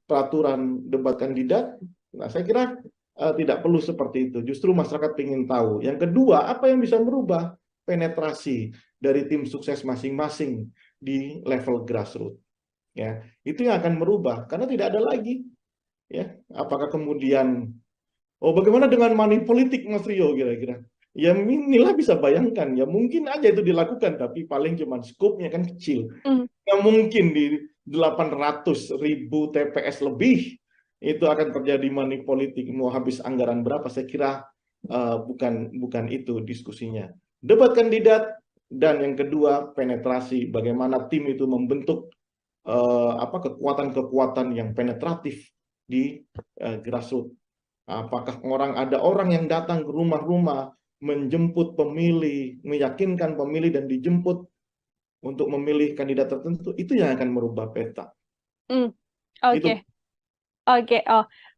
peraturan debat kandidat. Nah, saya kira tidak perlu seperti itu. Justru masyarakat ingin tahu. Yang kedua, apa yang bisa merubah penetrasi dari tim sukses masing-masing di level grassroots. Ya, itu yang akan merubah karena tidak ada lagi. Ya, apakah kemudian bagaimana dengan money politik Mas Rio kira-kira? Ya inilah bisa bayangkan ya mungkin aja itu dilakukan tapi paling cuma skupnya kan kecil. Yang mungkin di 800.000 TPS lebih itu akan terjadi money politik, mau habis anggaran berapa? Saya kira bukan itu diskusinya. Debat kandidat, dan yang kedua penetrasi, bagaimana tim itu membentuk kekuatan-kekuatan yang penetratif di grassroots. Apakah ada orang yang datang ke rumah-rumah menjemput pemilih, meyakinkan pemilih dan dijemput untuk memilih kandidat tertentu, itu yang akan merubah peta. Oke. Oke,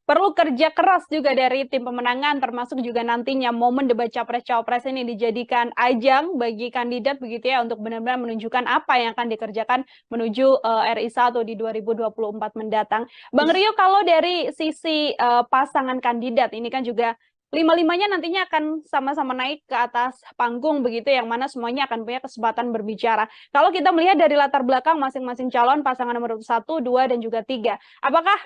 perlu kerja keras juga dari tim pemenangan, termasuk juga nantinya momen debat capres-cawapres ini dijadikan ajang bagi kandidat begitu ya, untuk benar-benar menunjukkan apa yang akan dikerjakan menuju RI 1 di 2024 mendatang. Bang Rio, kalau dari sisi pasangan kandidat ini kan juga lima-limanya nantinya akan sama-sama naik ke atas panggung begitu, yang mana semuanya akan punya kesempatan berbicara. Kalau kita melihat dari latar belakang masing-masing calon, pasangan nomor 1, 2, dan juga 3, apakah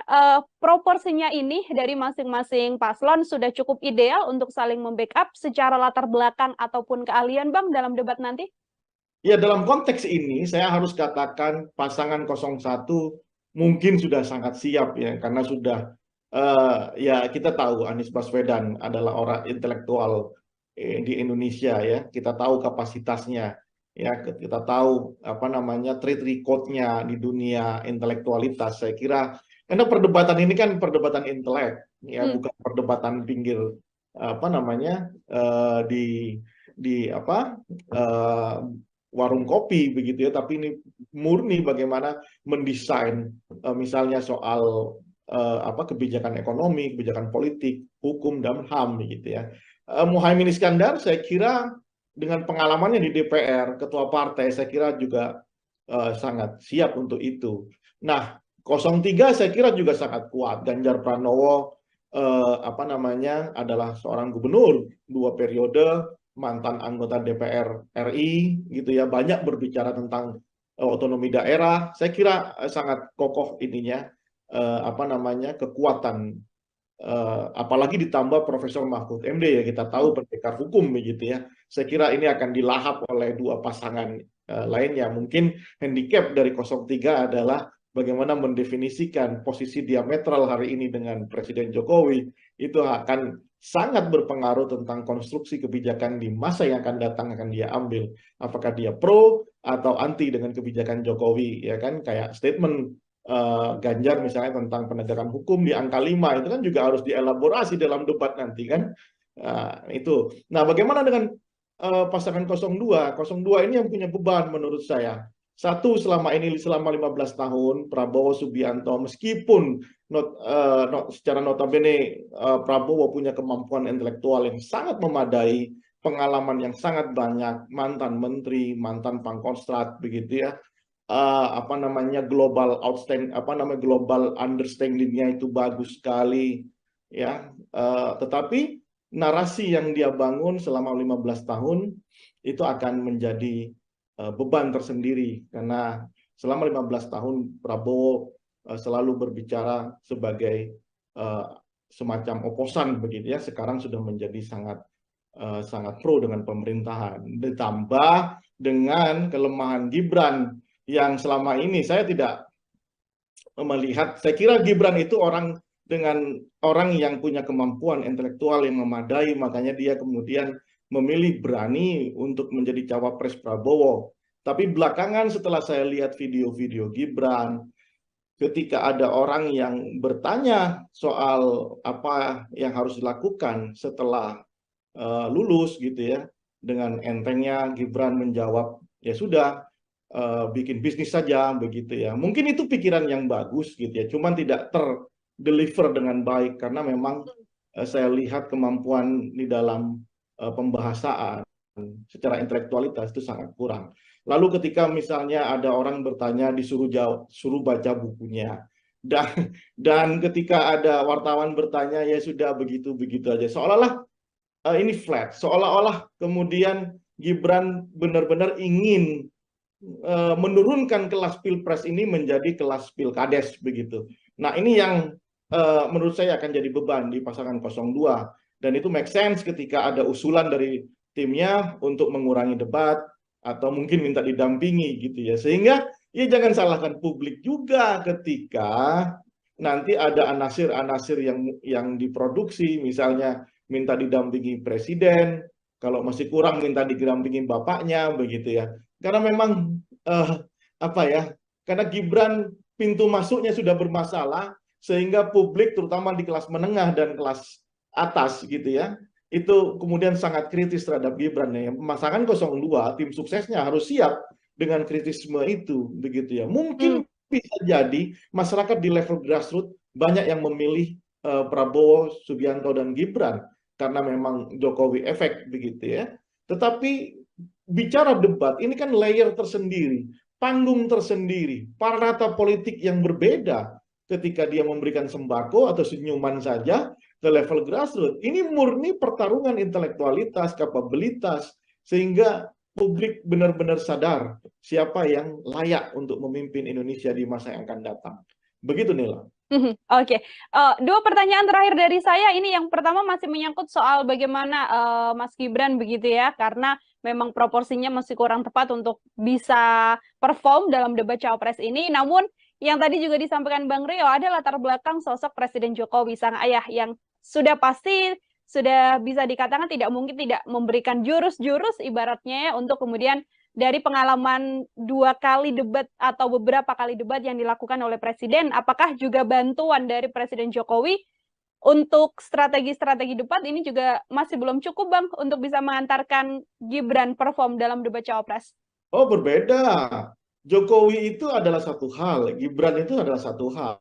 proporsinya ini dari masing-masing paslon sudah cukup ideal untuk saling membackup secara latar belakang ataupun keahlian, Bang, dalam debat nanti? Ya, dalam konteks ini saya harus katakan pasangan 01 mungkin sudah sangat siap ya, karena sudah ya kita tahu Anies Baswedan adalah orang intelektual di Indonesia ya, kita tahu kapasitasnya ya, kita tahu track record-nya di dunia intelektualitas. Saya kira karena perdebatan ini kan perdebatan intelek ya, bukan perdebatan pinggir warung kopi begitu ya, tapi ini murni bagaimana mendesain misalnya soal kebijakan ekonomi, kebijakan politik, hukum dan HAM begitu ya. Muhaimin Iskandar saya kira dengan pengalamannya di DPR, ketua partai, saya kira juga sangat siap untuk itu. Nah, 03 saya kira juga sangat kuat. Ganjar Pranowo adalah seorang gubernur 2 periode, mantan anggota DPR RI gitu ya, banyak berbicara tentang otonomi daerah. Saya kira sangat kokoh ininya kekuatan, apalagi ditambah Profesor Mahfud MD ya, kita tahu pendekar hukum begitu ya. Saya kira ini akan dilahap oleh 2 pasangan lainnya. Mungkin handicap dari 03 adalah bagaimana mendefinisikan posisi diametral hari ini dengan Presiden Jokowi, itu akan sangat berpengaruh tentang konstruksi kebijakan di masa yang akan datang akan dia ambil. Apakah dia pro atau anti dengan kebijakan Jokowi, ya kan? Kayak statement Ganjar misalnya tentang penegakan hukum di angka 5, itu kan juga harus dielaborasi dalam debat nanti kan. Itu. Nah, bagaimana dengan pasangan 02? 02 ini yang punya beban menurut saya. Satu, selama 15 tahun Prabowo Subianto, meskipun secara notabene Prabowo punya kemampuan intelektual yang sangat memadai, pengalaman yang sangat banyak, mantan menteri, mantan pangkostrat begitu ya, apa namanya global understanding-nya itu bagus sekali, ya. Tetapi narasi yang dia bangun selama 15 tahun itu akan menjadi beban tersendiri, karena selama 15 tahun Prabowo selalu berbicara sebagai semacam oposan begitu ya. Sekarang sudah menjadi sangat pro dengan pemerintahan, ditambah dengan kelemahan Gibran yang selama ini saya tidak melihat. Saya kira Gibran itu orang yang punya kemampuan intelektual yang memadai, makanya dia kemudian memilih berani untuk menjadi cawapres Prabowo. Tapi belakangan setelah saya lihat video-video Gibran, ketika ada orang yang bertanya soal apa yang harus dilakukan setelah lulus gitu ya, dengan entengnya Gibran menjawab, ya sudah, bikin bisnis saja begitu ya. Mungkin itu pikiran yang bagus gitu ya, cuman tidak terdeliver dengan baik karena memang saya lihat kemampuan di dalam pembahasaan secara intelektualitas itu sangat kurang. Lalu ketika misalnya ada orang bertanya suruh baca bukunya, dan ketika ada wartawan bertanya ya sudah begitu aja, seolah-olah ini flat, seolah-olah kemudian Gibran benar-benar ingin menurunkan kelas pilpres ini menjadi kelas pilkades begitu. Nah, ini yang menurut saya akan jadi beban di pasangan 02, dan itu make sense ketika ada usulan dari timnya untuk mengurangi debat atau mungkin minta didampingi gitu ya. Sehingga ya jangan salahkan publik juga ketika nanti ada anasir-anasir yang diproduksi, misalnya minta didampingi presiden, kalau masih kurang minta didampingi bapaknya begitu ya. Karena memang apa ya? Karena Gibran pintu masuknya sudah bermasalah, sehingga publik terutama di kelas menengah dan kelas atas gitu ya, itu kemudian sangat kritis terhadap Gibran ya. Pasangan 02 tim suksesnya harus siap dengan kritisme itu begitu ya. Mungkin bisa jadi masyarakat di level grassroots banyak yang memilih Prabowo, Subianto dan Gibran karena memang Jokowi efek begitu ya. Tetapi bicara debat ini kan layer tersendiri, panggung tersendiri, parata politik yang berbeda ketika dia memberikan sembako atau senyuman saja ke level grassroots. Ini murni pertarungan intelektualitas, kapabilitas, sehingga publik benar-benar sadar siapa yang layak untuk memimpin Indonesia di masa yang akan datang. Begitu, Nila. Oke. Dua pertanyaan terakhir dari saya. Ini yang pertama masih menyangkut soal bagaimana Mas Gibran begitu ya, karena memang proporsinya masih kurang tepat untuk bisa perform dalam debat cawapres ini. Namun yang tadi juga disampaikan Bang Rio ada latar belakang sosok Presiden Jokowi sang ayah yang sudah pasti sudah bisa dikatakan tidak mungkin tidak memberikan jurus-jurus ibaratnya ya, untuk kemudian dari pengalaman 2 kali debat atau beberapa kali debat yang dilakukan oleh Presiden, apakah juga bantuan dari Presiden Jokowi untuk strategi-strategi debat ini juga masih belum cukup, Bang, untuk bisa mengantarkan Gibran perform dalam debat cawapres? Oh, berbeda. Jokowi itu adalah satu hal, Gibran itu adalah satu hal.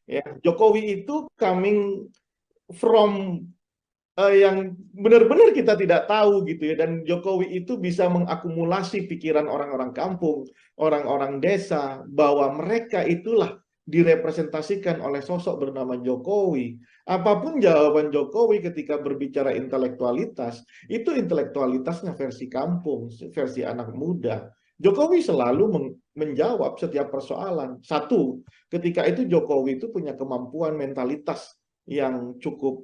Ya, Jokowi itu coming from yang benar-benar kita tidak tahu gitu ya, dan Jokowi itu bisa mengakumulasi pikiran orang-orang kampung, orang-orang desa, bahwa mereka itulah direpresentasikan oleh sosok bernama Jokowi. Apapun jawaban Jokowi ketika berbicara intelektualitas, itu intelektualitasnya versi kampung, versi anak muda. Jokowi selalu menjawab setiap persoalan. Satu, ketika itu Jokowi itu punya kemampuan mentalitas yang cukup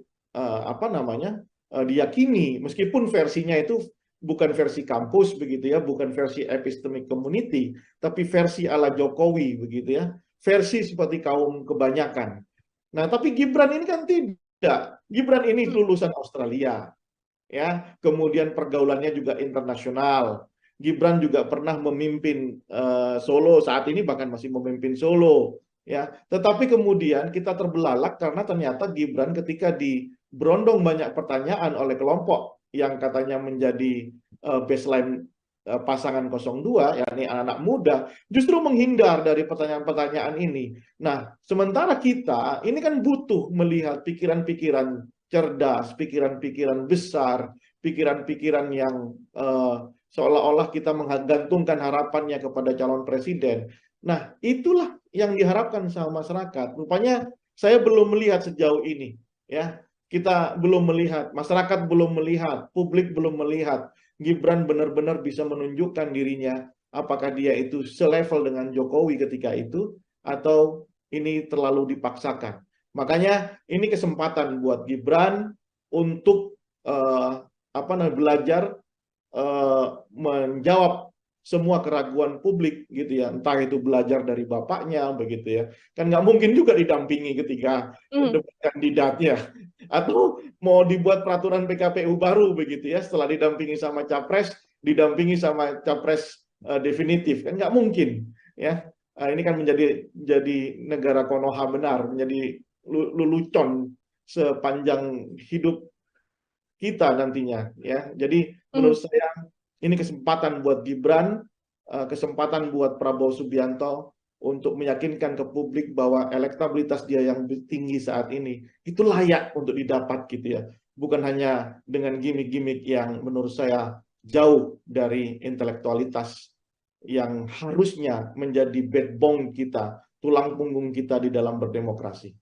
diyakini, meskipun versinya itu bukan versi kampus begitu ya, bukan versi epistemic community, tapi versi ala Jokowi begitu ya, versi seperti kaum kebanyakan. Nah, tapi Gibran ini kan tidak. Gibran ini lulusan Australia, ya, kemudian pergaulannya juga internasional. Gibran juga pernah memimpin Solo, saat ini bahkan masih memimpin Solo, ya. Tetapi kemudian kita terbelalak karena ternyata Gibran ketika berondong banyak pertanyaan oleh kelompok yang katanya menjadi baseline pasangan 02, yakni anak-anak muda, justru menghindar dari pertanyaan-pertanyaan ini. Nah, sementara kita ini kan butuh melihat pikiran-pikiran cerdas, pikiran-pikiran besar, pikiran-pikiran yang seolah-olah kita menggantungkan harapannya kepada calon presiden. Nah, itulah yang diharapkan sama masyarakat. Rupanya saya belum melihat sejauh ini, ya. Kita belum melihat, masyarakat belum melihat, publik belum melihat Gibran benar-benar bisa menunjukkan dirinya apakah dia itu selevel dengan Jokowi ketika itu atau ini terlalu dipaksakan. Makanya ini kesempatan buat Gibran untuk belajar menjawab semua keraguan publik gitu ya, entah itu belajar dari bapaknya begitu ya, kan nggak mungkin juga didampingi ketika debat kandidatnya, atau mau dibuat peraturan PKPU baru begitu ya, setelah didampingi sama capres, didampingi sama capres definitif, kan nggak mungkin ya. Ini kan menjadi negara Konoha benar, menjadi lelucon sepanjang hidup kita nantinya ya. Jadi menurut saya ini kesempatan buat Gibran, kesempatan buat Prabowo Subianto untuk meyakinkan ke publik bahwa elektabilitas dia yang tinggi saat ini itu layak untuk didapat gitu ya. Bukan hanya dengan gimmick-gimmick yang menurut saya jauh dari intelektualitas yang harusnya menjadi backbone kita, tulang punggung kita di dalam berdemokrasi.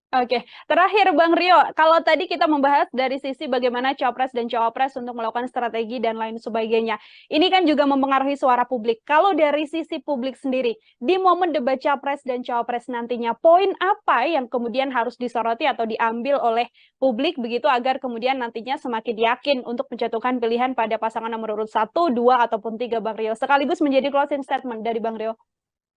Oke, terakhir Bang Rio, kalau tadi kita membahas dari sisi bagaimana Capres dan Cawapres untuk melakukan strategi dan lain sebagainya. Ini kan juga mempengaruhi suara publik. Kalau dari sisi publik sendiri, di momen debat Capres dan Cawapres nantinya, poin apa yang kemudian harus disoroti atau diambil oleh publik begitu agar kemudian nantinya semakin yakin untuk menjatuhkan pilihan pada pasangan nomor urut 1, 2, ataupun 3 Bang Rio. Sekaligus menjadi closing statement dari Bang Rio.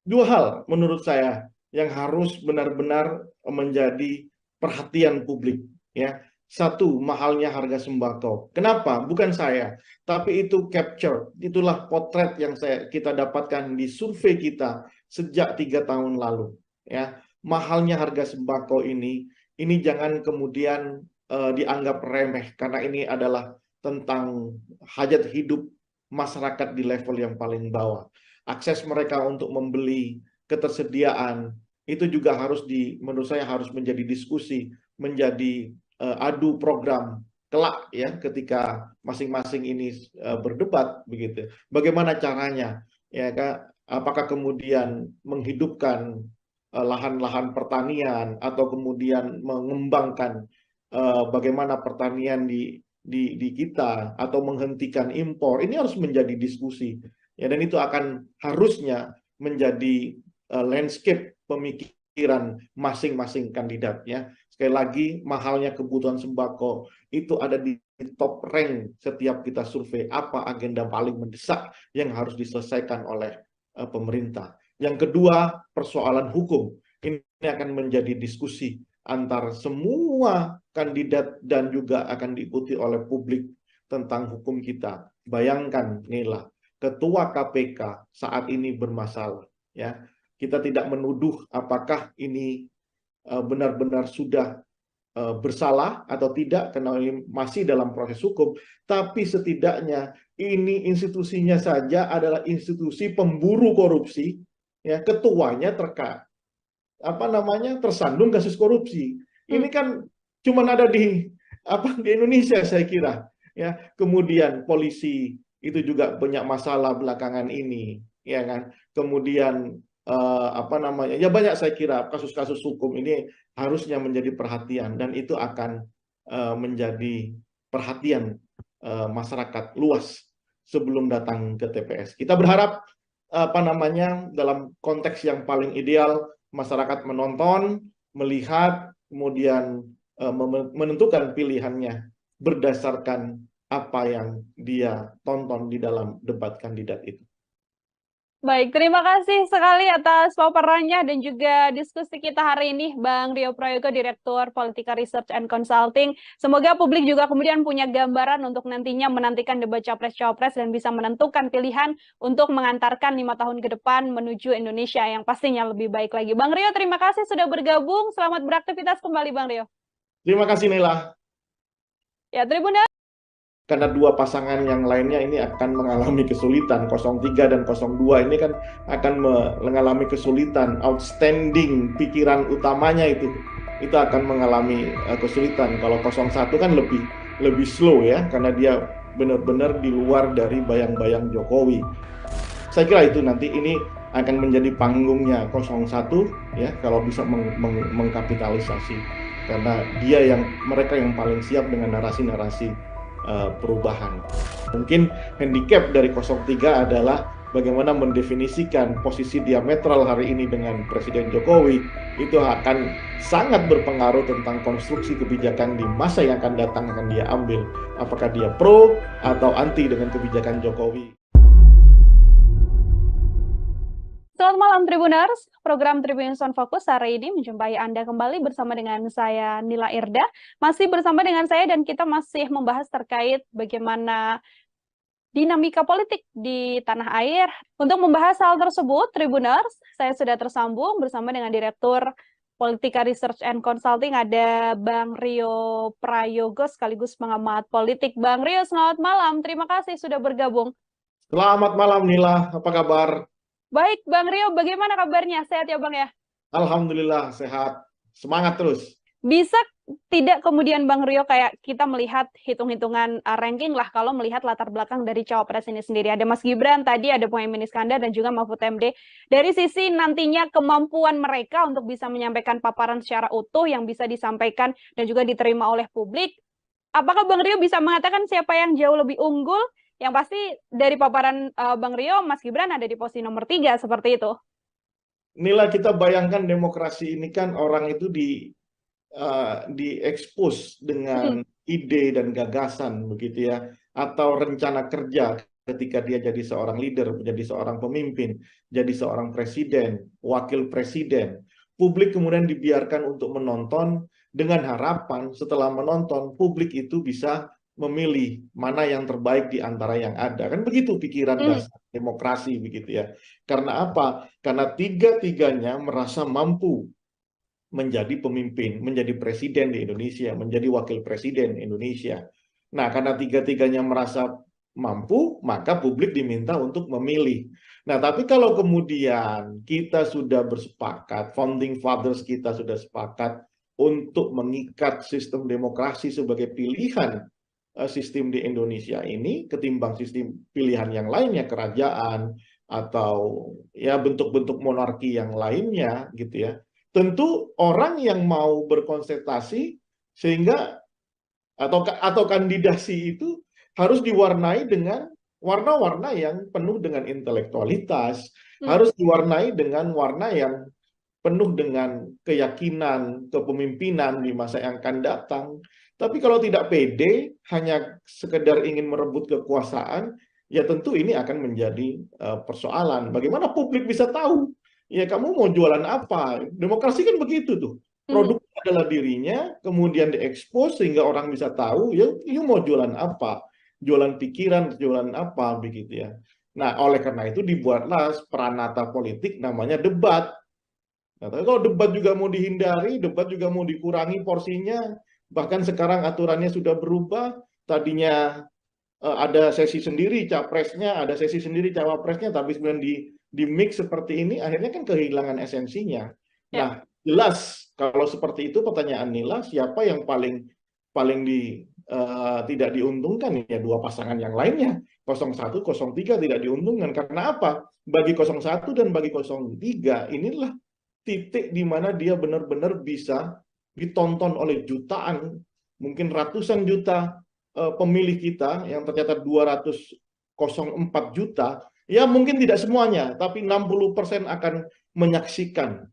Dua hal menurut saya yang harus benar-benar menjadi perhatian publik ya. Satu, mahalnya harga sembako. Kenapa? Bukan saya, tapi itu capture, itulah potret yang kita dapatkan di survei kita sejak 3 tahun lalu ya. Mahalnya harga sembako ini jangan kemudian dianggap remeh, karena ini adalah tentang hajat hidup masyarakat di level yang paling bawah. Akses mereka untuk membeli, ketersediaan, itu juga harus menurut saya harus menjadi diskusi, menjadi adu program kelak ya, ketika masing-masing ini berdebat begitu. Bagaimana caranya ya Kak? Apakah kemudian menghidupkan lahan-lahan pertanian atau kemudian mengembangkan bagaimana pertanian di kita atau menghentikan impor. Ini harus menjadi diskusi ya, dan itu akan harusnya menjadi landscape pemikiran masing-masing kandidat ya. Sekali lagi, mahalnya kebutuhan sembako itu ada di top rank setiap kita survei apa agenda paling mendesak yang harus diselesaikan oleh pemerintah. Yang kedua, persoalan hukum. Ini akan menjadi diskusi antar semua kandidat dan juga akan diikuti oleh publik tentang hukum kita. Bayangkan Nila, Ketua KPK saat ini bermasalah ya. Kita tidak menuduh apakah ini benar-benar sudah bersalah atau tidak, karena ini masih dalam proses hukum, tapi setidaknya ini institusinya saja adalah institusi pemburu korupsi ya, ketuanya tersandung kasus korupsi. Ini kan cuma ada di Indonesia saya kira ya. Kemudian polisi itu juga banyak masalah belakangan ini ya kan. Kemudian banyak saya kira kasus-kasus hukum ini harusnya menjadi perhatian, dan itu akan menjadi perhatian masyarakat luas sebelum datang ke TPS. Kita berharap dalam konteks yang paling ideal masyarakat menonton, melihat, kemudian menentukan pilihannya berdasarkan apa yang dia tonton di dalam debat kandidat itu. Baik, terima kasih sekali atas paparannya dan juga diskusi kita hari ini, Bang Rio Prayogo, Direktur Politika Research and Consulting. Semoga publik juga kemudian punya gambaran untuk nantinya menantikan debat Capres-Cawapres dan bisa menentukan pilihan untuk mengantarkan 5 tahun ke depan menuju Indonesia yang pastinya lebih baik lagi. Bang Rio, terima kasih sudah bergabung. Selamat beraktivitas kembali, Bang Rio. Terima kasih, Nela. Ya, Tribuners. Karena dua pasangan yang lainnya ini akan mengalami kesulitan. 03 dan 02 ini kan akan mengalami kesulitan. Outstanding pikiran utamanya itu akan mengalami kesulitan. Kalau 01 kan lebih lebih slow ya, karena dia benar-benar di luar dari bayang-bayang Jokowi. Saya kira itu nanti ini akan menjadi panggungnya 01 ya, kalau bisa mengkapitalisasi, karena mereka yang paling siap dengan narasi-narasi perubahan. Mungkin handicap dari 03 adalah bagaimana mendefinisikan posisi diametral hari ini dengan Presiden Jokowi. Itu akan sangat berpengaruh tentang konstruksi kebijakan di masa yang akan datang akan dia ambil. Apakah dia pro atau anti dengan kebijakan Jokowi. Selamat malam Tribuners, program Tribunnews on Focus hari ini menjumpai Anda kembali bersama dengan saya Nila Irda. Masih bersama dengan saya dan kita masih membahas terkait bagaimana dinamika politik di tanah air. Untuk membahas hal tersebut, Tribuners, saya sudah tersambung bersama dengan Direktur Politika Research and Consulting, ada Bang Rio Prayogo sekaligus pengamat politik. Bang Rio, selamat malam. Terima kasih sudah bergabung. Selamat malam Nila, apa kabar? Baik, Bang Rio, bagaimana kabarnya? Sehat ya, Bang ya? Alhamdulillah, sehat. Semangat terus. Bisa tidak kemudian Bang Rio kayak kita melihat hitung-hitungan ranking lah kalau melihat latar belakang dari cawapres ini sendiri. Ada Mas Gibran, tadi ada Muhaimin Iskandar dan juga Mahfud MD. Dari sisi nantinya kemampuan mereka untuk bisa menyampaikan paparan secara utuh yang bisa disampaikan dan juga diterima oleh publik, apakah Bang Rio bisa mengatakan siapa yang jauh lebih unggul? Yang pasti dari paparan Bang Rio, Mas Gibran ada di posisi nomor 3, seperti itu. Nila, kita bayangkan demokrasi ini kan orang itu diekspos dengan ide dan gagasan begitu ya, atau rencana kerja ketika dia jadi seorang leader, menjadi seorang pemimpin, jadi seorang presiden, wakil presiden. Publik kemudian dibiarkan untuk menonton dengan harapan setelah menonton publik itu bisa memilih mana yang terbaik di antara yang ada. Kan begitu pikiran dasar demokrasi begitu ya. Karena apa? Karena tiga-tiganya merasa mampu menjadi pemimpin, menjadi presiden di Indonesia, menjadi wakil presiden Indonesia. Nah, karena tiga-tiganya merasa mampu, maka publik diminta untuk memilih. Nah, tapi kalau kemudian kita sudah bersepakat, founding fathers kita sudah sepakat untuk mengikat sistem demokrasi sebagai pilihan sistem di Indonesia ini ketimbang sistem pilihan yang lainnya, kerajaan atau ya bentuk-bentuk monarki yang lainnya gitu ya. Tentu orang yang mau berkonsentrasi sehingga atau kandidasi itu harus diwarnai dengan warna-warna yang penuh dengan intelektualitas, harus diwarnai dengan warna yang penuh dengan keyakinan kepemimpinan di masa yang akan datang. Tapi kalau tidak pede, hanya sekedar ingin merebut kekuasaan, ya tentu ini akan menjadi persoalan. Bagaimana publik bisa tahu? Ya kamu mau jualan apa? Demokrasi kan begitu tuh. Produk adalah dirinya, kemudian diekspos sehingga orang bisa tahu, ya you mau jualan apa? Jualan pikiran, jualan apa, begitu ya. Nah, oleh karena itu dibuatlah peranata politik namanya debat. Nah, tapi kalau debat juga mau dihindari, debat juga mau dikurangi porsinya, bahkan sekarang aturannya sudah berubah, tadinya ada sesi sendiri capresnya, ada sesi sendiri cawapresnya, tapi kemudian di mix seperti ini, akhirnya kan kehilangan esensinya. Nah, jelas kalau seperti itu pertanyaan Nila, siapa yang paling tidak diuntungkan ya dua pasangan yang lainnya, 01, 03 tidak diuntungkan. Karena apa? Bagi 01 dan bagi 03 inilah titik di mana dia benar-benar bisa ditonton oleh jutaan, mungkin ratusan juta pemilih kita yang tercatat 204 juta, ya mungkin tidak semuanya, tapi 60% akan menyaksikan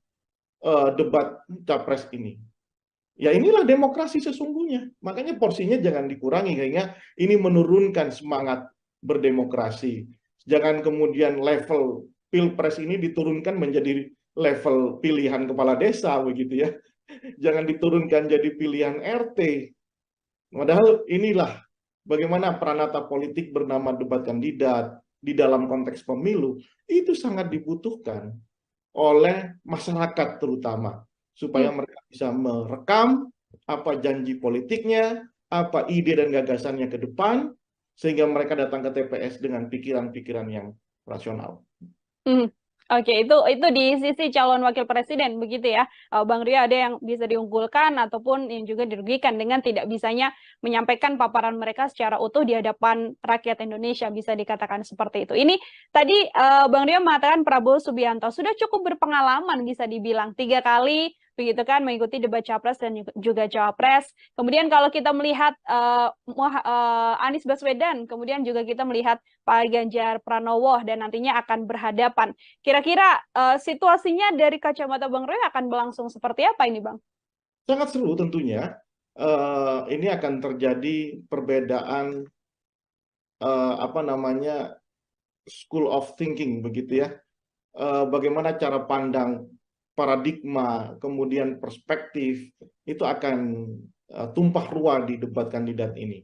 debat capres ini. Ya inilah demokrasi sesungguhnya. Makanya porsinya jangan dikurangi, sehingga ini menurunkan semangat berdemokrasi. Jangan kemudian level pilpres ini diturunkan menjadi level pilihan kepala desa, begitu ya. Jangan diturunkan jadi pilihan RT. Padahal inilah bagaimana peranata politik bernama debat kandidat di dalam konteks pemilu itu sangat dibutuhkan oleh masyarakat terutama, supaya mereka bisa merekam apa janji politiknya, apa ide dan gagasannya ke depan, sehingga mereka datang ke TPS dengan pikiran-pikiran yang rasional. Oke, itu di sisi calon wakil presiden begitu ya. Bang Rio, ada yang bisa diunggulkan ataupun yang juga dirugikan dengan tidak bisanya menyampaikan paparan mereka secara utuh di hadapan rakyat Indonesia, bisa dikatakan seperti itu. Ini tadi Bang Rio mengatakan Prabowo Subianto sudah cukup berpengalaman bisa dibilang 3 kali begitu kan mengikuti debat capres dan juga cawapres. Kemudian kalau kita melihat Anies Baswedan, kemudian juga kita melihat Pak Ganjar Pranowo dan nantinya akan berhadapan. Kira-kira situasinya dari kacamata Bang Roy akan berlangsung seperti apa ini, Bang? Sangat seru tentunya. Ini akan terjadi perbedaan apa namanya school of thinking begitu ya. Bagaimana cara pandang, paradigma, kemudian perspektif itu akan tumpah ruah di debat kandidat ini.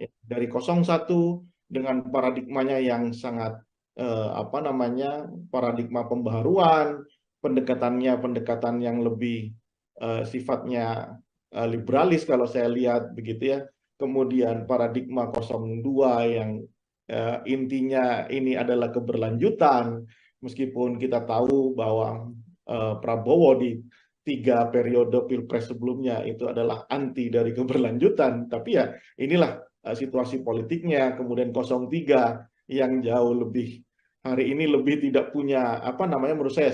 Ya, dari 01 dengan paradigmanya yang sangat apa namanya paradigma pembaharuan, pendekatan yang lebih sifatnya liberalis kalau saya lihat begitu ya. Kemudian paradigma 02 yang intinya ini adalah keberlanjutan, meskipun kita tahu bahwa Prabowo di 3 periode pilpres sebelumnya itu adalah anti dari keberlanjutan, tapi ya inilah situasi politiknya. Kemudian 03 yang jauh lebih hari ini lebih tidak punya apa namanya menurut saya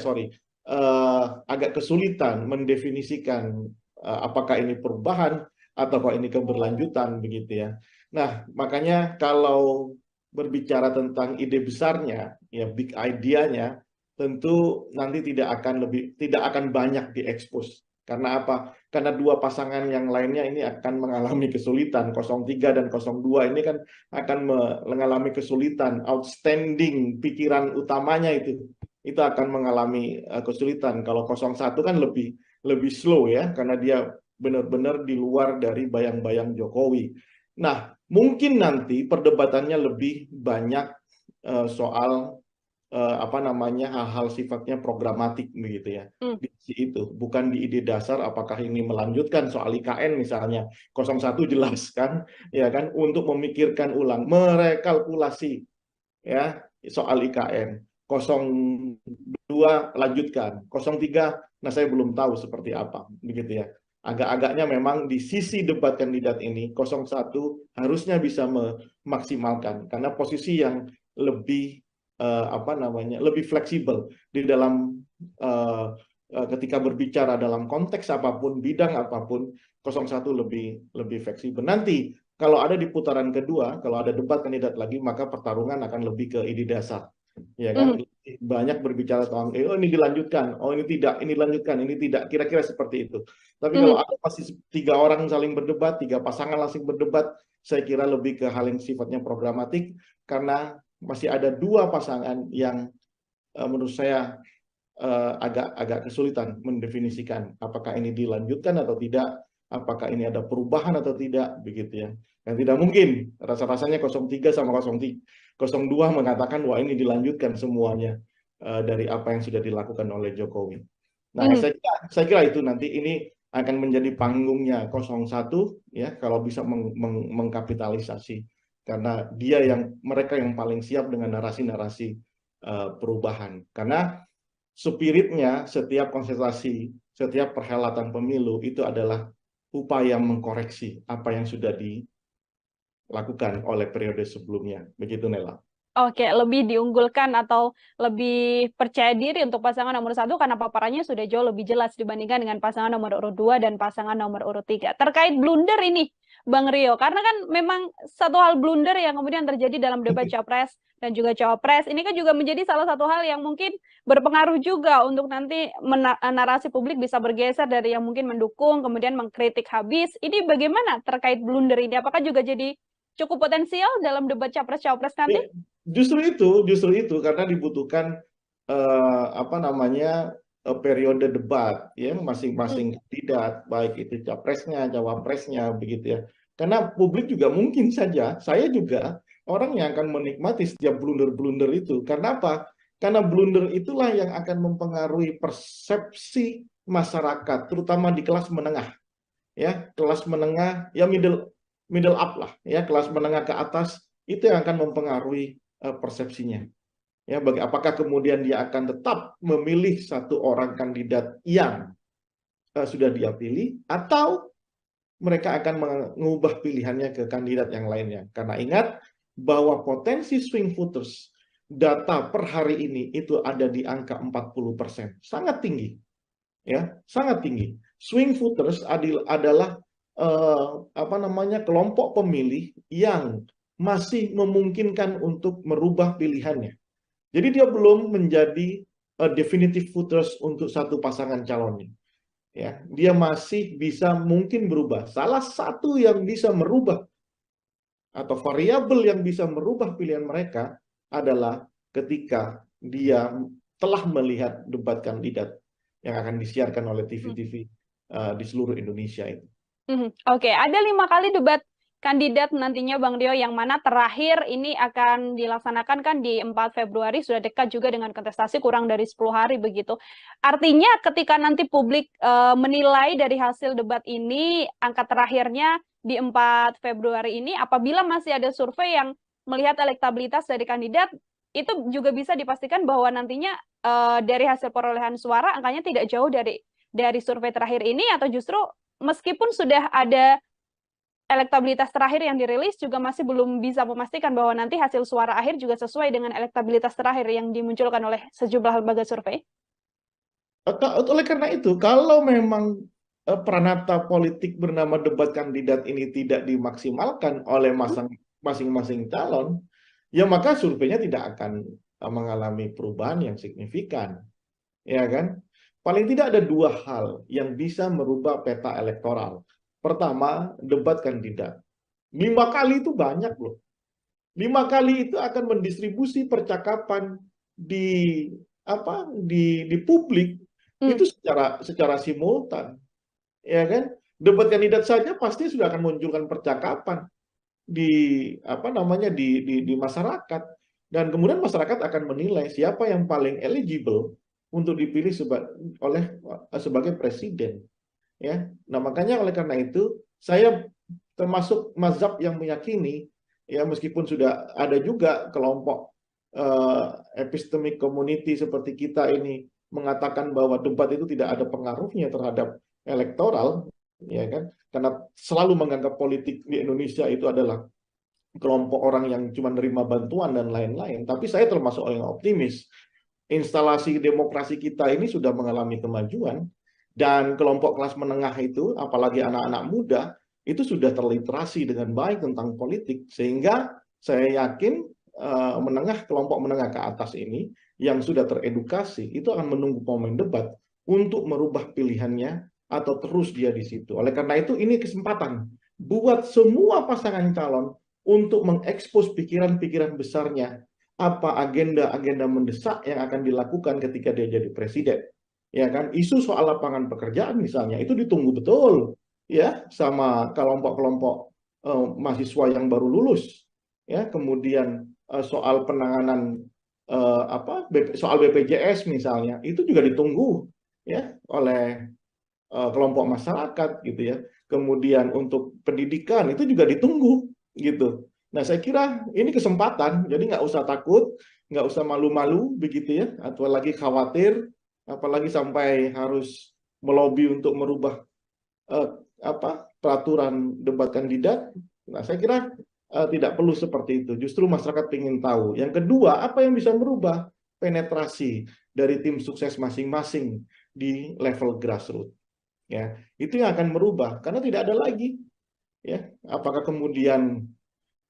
agak kesulitan mendefinisikan apakah ini perubahan atau ini keberlanjutan begitu ya. Nah, makanya kalau berbicara tentang ide besarnya, ya big idea-nya, tentu nanti tidak akan banyak diekspos. Karena apa? Karena dua pasangan yang lainnya ini akan mengalami kesulitan. 03 dan 02 ini kan akan mengalami kesulitan. Outstanding pikiran utamanya itu akan mengalami kesulitan. Kalau 01 kan lebih slow ya, karena dia benar-benar di luar dari bayang-bayang Jokowi. Nah, mungkin nanti perdebatannya lebih banyak soal apa namanya hal-hal sifatnya programatik begitu ya. Di sisi itu, bukan di ide dasar apakah ini melanjutkan soal IKN misalnya. 01 jelas kan, ya kan, untuk memikirkan ulang, merekalkulasi ya soal IKN. 02 lanjutkan, 03 nah saya belum tahu seperti apa begitu ya. Agak-agaknya memang di sisi debat kandidat ini 01 harusnya bisa memaksimalkan karena posisi yang lebih apa namanya lebih fleksibel di dalam ketika berbicara dalam konteks apapun, bidang apapun, 01 lebih fleksibel. Nanti kalau ada di putaran kedua, kalau ada debat kandidat lagi, maka pertarungan akan lebih ke ide dasar, ya kan? Banyak berbicara tentang oh ini dilanjutkan, oh ini tidak, ini dilanjutkan, ini tidak, kira-kira seperti itu. Tapi kalau ada masih 3 orang saling berdebat, 3 pasangan langsung berdebat, saya kira lebih ke hal yang sifatnya programatik, karena masih ada 2 pasangan yang menurut saya agak kesulitan mendefinisikan apakah ini dilanjutkan atau tidak, apakah ini ada perubahan atau tidak, begitu ya. Dan tidak mungkin rasa-rasanya 03 sama 02 mengatakan wah ini dilanjutkan semuanya dari apa yang sudah dilakukan oleh Jokowi. Nah, saya kira itu nanti ini akan menjadi panggungnya 01 ya kalau bisa mengkapitalisasi karena mereka yang paling siap dengan narasi-narasi perubahan. Karena spiritnya setiap konsentrasi, setiap perhelatan pemilu itu adalah upaya mengkoreksi apa yang sudah dilakukan oleh periode sebelumnya. Begitu, Nela. Oke, lebih diunggulkan atau lebih percaya diri untuk pasangan nomor 1 karena paparannya sudah jauh lebih jelas dibandingkan dengan pasangan nomor urut 2 dan pasangan nomor urut 3. Terkait blunder ini, Bang Rio, karena kan memang satu hal blunder yang kemudian terjadi dalam debat capres dan juga cawapres, ini kan juga menjadi salah satu hal yang mungkin berpengaruh juga untuk nanti narasi publik bisa bergeser dari yang mungkin mendukung, kemudian mengkritik habis. Ini bagaimana terkait blunder ini? Apakah juga jadi cukup potensial dalam debat capres-cawapres nanti? Justru itu karena dibutuhkan apa namanya periode debat ya masing-masing kandidat baik itu capresnya, cawapresnya begitu ya. Karena publik juga mungkin saja saya juga orang yang akan menikmati setiap blunder-blunder itu. Karena apa? Karena blunder itulah yang akan mempengaruhi persepsi masyarakat terutama di kelas menengah. Ya, kelas menengah ya middle up lah ya, kelas menengah ke atas itu yang akan mempengaruhi persepsinya. Ya, apakah kemudian dia akan tetap memilih satu orang kandidat yang sudah dia pilih, atau mereka akan mengubah pilihannya ke kandidat yang lainnya. Karena ingat bahwa potensi swing voters data per hari ini itu ada di angka 40%. Sangat tinggi. Ya, sangat tinggi. Swing voters adalah kelompok pemilih yang masih memungkinkan untuk merubah pilihannya. Jadi dia belum menjadi definitive voters untuk satu pasangan calonnya. Ya, dia masih bisa mungkin berubah. Salah satu yang bisa merubah atau variabel yang bisa merubah pilihan mereka adalah ketika dia telah melihat debat kandidat yang akan disiarkan oleh TV-TV di seluruh Indonesia itu. Oke, ada 5 kali debat kandidat nantinya Bang Dio, yang mana terakhir ini akan dilaksanakan kan di 4 Februari, sudah dekat juga dengan kontestasi, kurang dari 10 hari begitu. Artinya ketika nanti publik menilai dari hasil debat ini, angka terakhirnya di 4 Februari ini, apabila masih ada survei yang melihat elektabilitas dari kandidat, itu juga bisa dipastikan bahwa nantinya dari hasil perolehan suara angkanya tidak jauh dari survei terakhir ini, atau justru meskipun sudah ada elektabilitas terakhir yang dirilis, juga masih belum bisa memastikan bahwa nanti hasil suara akhir juga sesuai dengan elektabilitas terakhir yang dimunculkan oleh sejumlah lembaga survei. Oleh karena itu, kalau memang peranata politik bernama debat kandidat ini tidak dimaksimalkan oleh masing-masing calon, ya maka surveinya tidak akan mengalami perubahan yang signifikan. Ya kan? Paling tidak ada 2 hal yang bisa merubah peta elektoral. Pertama, debat kandidat. 5 kali itu banyak loh. 5 kali itu akan mendistribusi percakapan di publik itu secara simultan. Ya kan? Debat kandidat saja pasti sudah akan munculkan percakapan di di masyarakat, dan kemudian masyarakat akan menilai siapa yang paling eligible untuk dipilih sebagai presiden. Ya, nah makanya oleh karena itu saya termasuk mazhab yang meyakini, ya meskipun sudah ada juga kelompok epistemic community seperti kita ini mengatakan bahwa debat itu tidak ada pengaruhnya terhadap elektoral, ya kan? Karena selalu menganggap politik di Indonesia itu adalah kelompok orang yang cuma nerima bantuan dan lain-lain. Tapi saya termasuk orang yang optimis. Instalasi demokrasi kita ini sudah mengalami kemajuan, dan kelompok kelas menengah itu, apalagi anak-anak muda, itu sudah terliterasi dengan baik tentang politik, sehingga saya yakin kelompok menengah ke atas ini yang sudah teredukasi itu akan menunggu momen debat untuk merubah pilihannya atau terus dia di situ. Oleh karena itu ini kesempatan buat semua pasangan calon untuk mengekspos pikiran-pikiran besarnya, apa agenda-agenda mendesak yang akan dilakukan ketika dia jadi presiden. Ya kan, isu soal lapangan pekerjaan misalnya itu ditunggu betul ya sama kelompok-kelompok mahasiswa yang baru lulus. Ya, kemudian soal penanganan soal BPJS misalnya itu juga ditunggu ya oleh kelompok masyarakat gitu ya. Kemudian untuk pendidikan itu juga ditunggu gitu. Nah, saya kira ini kesempatan, jadi nggak usah takut, nggak usah malu-malu begitu ya, atau lagi khawatir, apalagi sampai harus melobi untuk merubah peraturan debat kandidat. Nah, saya kira tidak perlu seperti itu. Justru masyarakat ingin tahu. Yang kedua, apa yang bisa merubah penetrasi dari tim sukses masing-masing di level grassroots. Ya, itu yang akan merubah, karena tidak ada lagi. Ya, apakah kemudian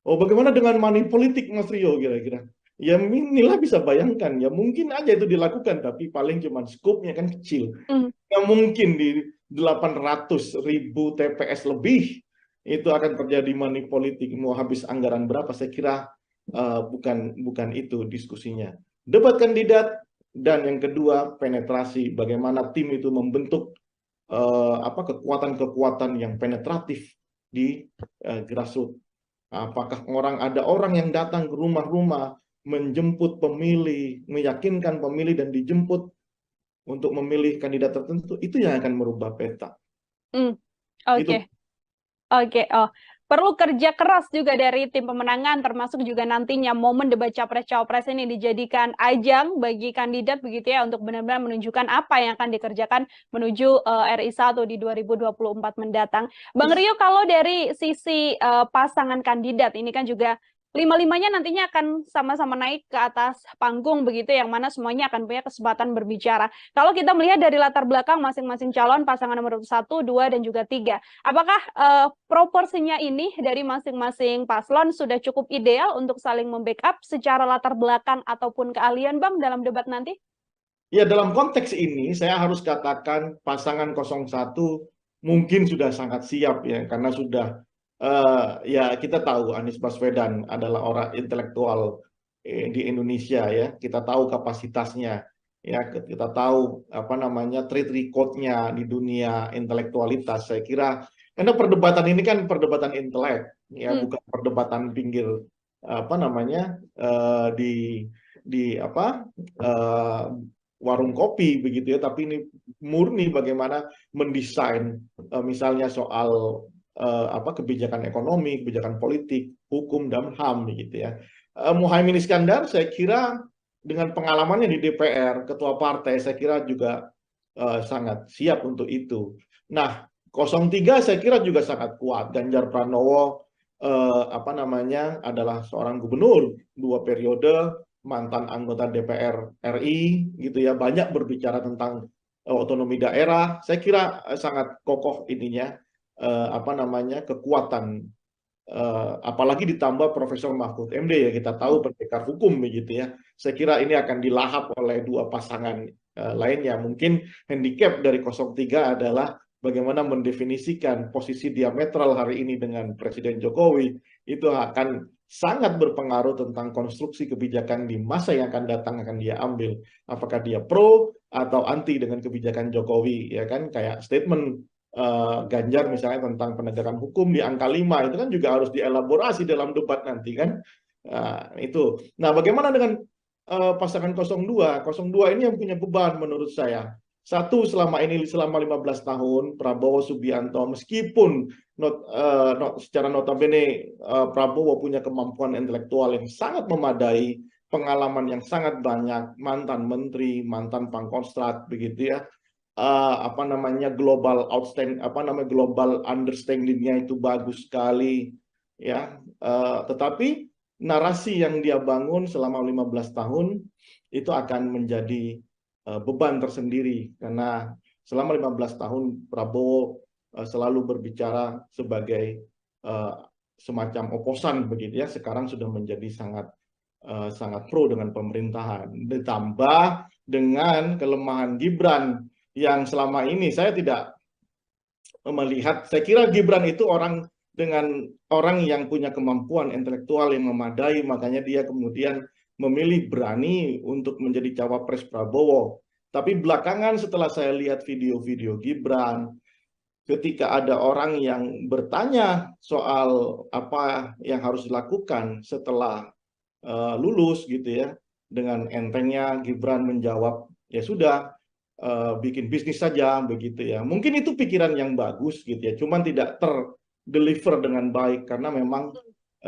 bagaimana dengan money politik, Mas Rio, kira-kira? Ya inilah bisa bayangkan, ya mungkin aja itu dilakukan, tapi paling cuma skopnya kan kecil. Nggak mungkin di 800.000 TPS lebih itu akan terjadi money politik. Mau habis anggaran berapa? Saya kira bukan itu diskusinya. Debat kandidat, dan yang kedua penetrasi, bagaimana tim itu membentuk kekuatan-kekuatan yang penetratif di grassroots. Apakah ada orang yang datang ke rumah-rumah menjemput pemilih, meyakinkan pemilih dan dijemput untuk memilih kandidat tertentu, itu yang akan merubah peta. Oke. Oh, perlu kerja keras juga dari tim pemenangan, termasuk juga nantinya momen debat capres-cawapres ini dijadikan ajang bagi kandidat begitu ya untuk benar-benar menunjukkan apa yang akan dikerjakan menuju RI 1 di 2024 mendatang. Bang Rio, kalau dari sisi pasangan kandidat ini kan juga lima-limanya nantinya akan sama-sama naik ke atas panggung begitu, yang mana semuanya akan punya kesempatan berbicara. Kalau kita melihat dari latar belakang masing-masing calon pasangan nomor 1, 2, dan juga 3, apakah proporsinya ini dari masing-masing paslon sudah cukup ideal untuk saling membackup secara latar belakang ataupun keahlian, Bang, dalam debat nanti? Ya, dalam konteks ini saya harus katakan pasangan 01 mungkin sudah sangat siap ya, karena sudah ya kita tahu Anies Baswedan adalah orang intelektual di Indonesia ya, kita tahu kapasitasnya ya, kita tahu apa namanya track record-nya di dunia intelektualitas. Saya kira karena perdebatan ini kan perdebatan intelek ya, bukan perdebatan pinggir apa namanya di apa warung kopi begitu ya, tapi ini murni bagaimana mendesain misalnya soal apa kebijakan ekonomi, kebijakan politik, hukum dan HAM begitu ya. Muhaimin Iskandar saya kira dengan pengalamannya di DPR, ketua partai, saya kira juga sangat siap untuk itu. Nah, 03 saya kira juga sangat kuat. Ganjar Pranowo apa namanya adalah seorang gubernur 2 periode, mantan anggota DPR RI gitu ya, banyak berbicara tentang otonomi daerah. Saya kira sangat kokoh ininya apa namanya kekuatan apalagi ditambah Profesor Mahfud MD ya, kita tahu pendekar hukum begitu ya. Saya kira ini akan dilahap oleh dua pasangan lainnya. Mungkin handicap dari 03 adalah bagaimana mendefinisikan posisi diametral hari ini dengan Presiden Jokowi, itu akan sangat berpengaruh tentang konstruksi kebijakan di masa yang akan datang akan dia ambil. Apakah dia pro atau anti dengan kebijakan Jokowi, ya kan? Kayak statement Ganjar misalnya tentang penegakan hukum di angka 5 itu kan juga harus dielaborasi dalam debat nanti kan. Itu. Nah, bagaimana dengan pasangan 02? 02 ini yang punya beban menurut saya. Satu, selama 15 tahun Prabowo Subianto meskipun secara notabene Prabowo punya kemampuan intelektual yang sangat memadai, pengalaman yang sangat banyak, mantan menteri, mantan pangkostrat begitu ya. Apa namanya global outstanding, apa namanya global understanding-nya itu bagus sekali ya. Tetapi narasi yang dia bangun selama 15 tahun itu akan menjadi beban tersendiri, karena selama 15 tahun Prabowo selalu berbicara sebagai semacam oposan begitu ya. Sekarang sudah menjadi sangat pro dengan pemerintahan, ditambah dengan kelemahan Gibran yang selama ini saya tidak melihat. Saya kira Gibran itu orang yang punya kemampuan intelektual yang memadai, makanya dia kemudian memilih berani untuk menjadi cawapres Prabowo. Tapi belakangan setelah saya lihat video-video Gibran, ketika ada orang yang bertanya soal apa yang harus dilakukan setelah lulus gitu ya, dengan entengnya Gibran menjawab, ya sudah, bikin bisnis saja begitu ya. Mungkin itu pikiran yang bagus gitu ya, cuman tidak terdeliver dengan baik karena memang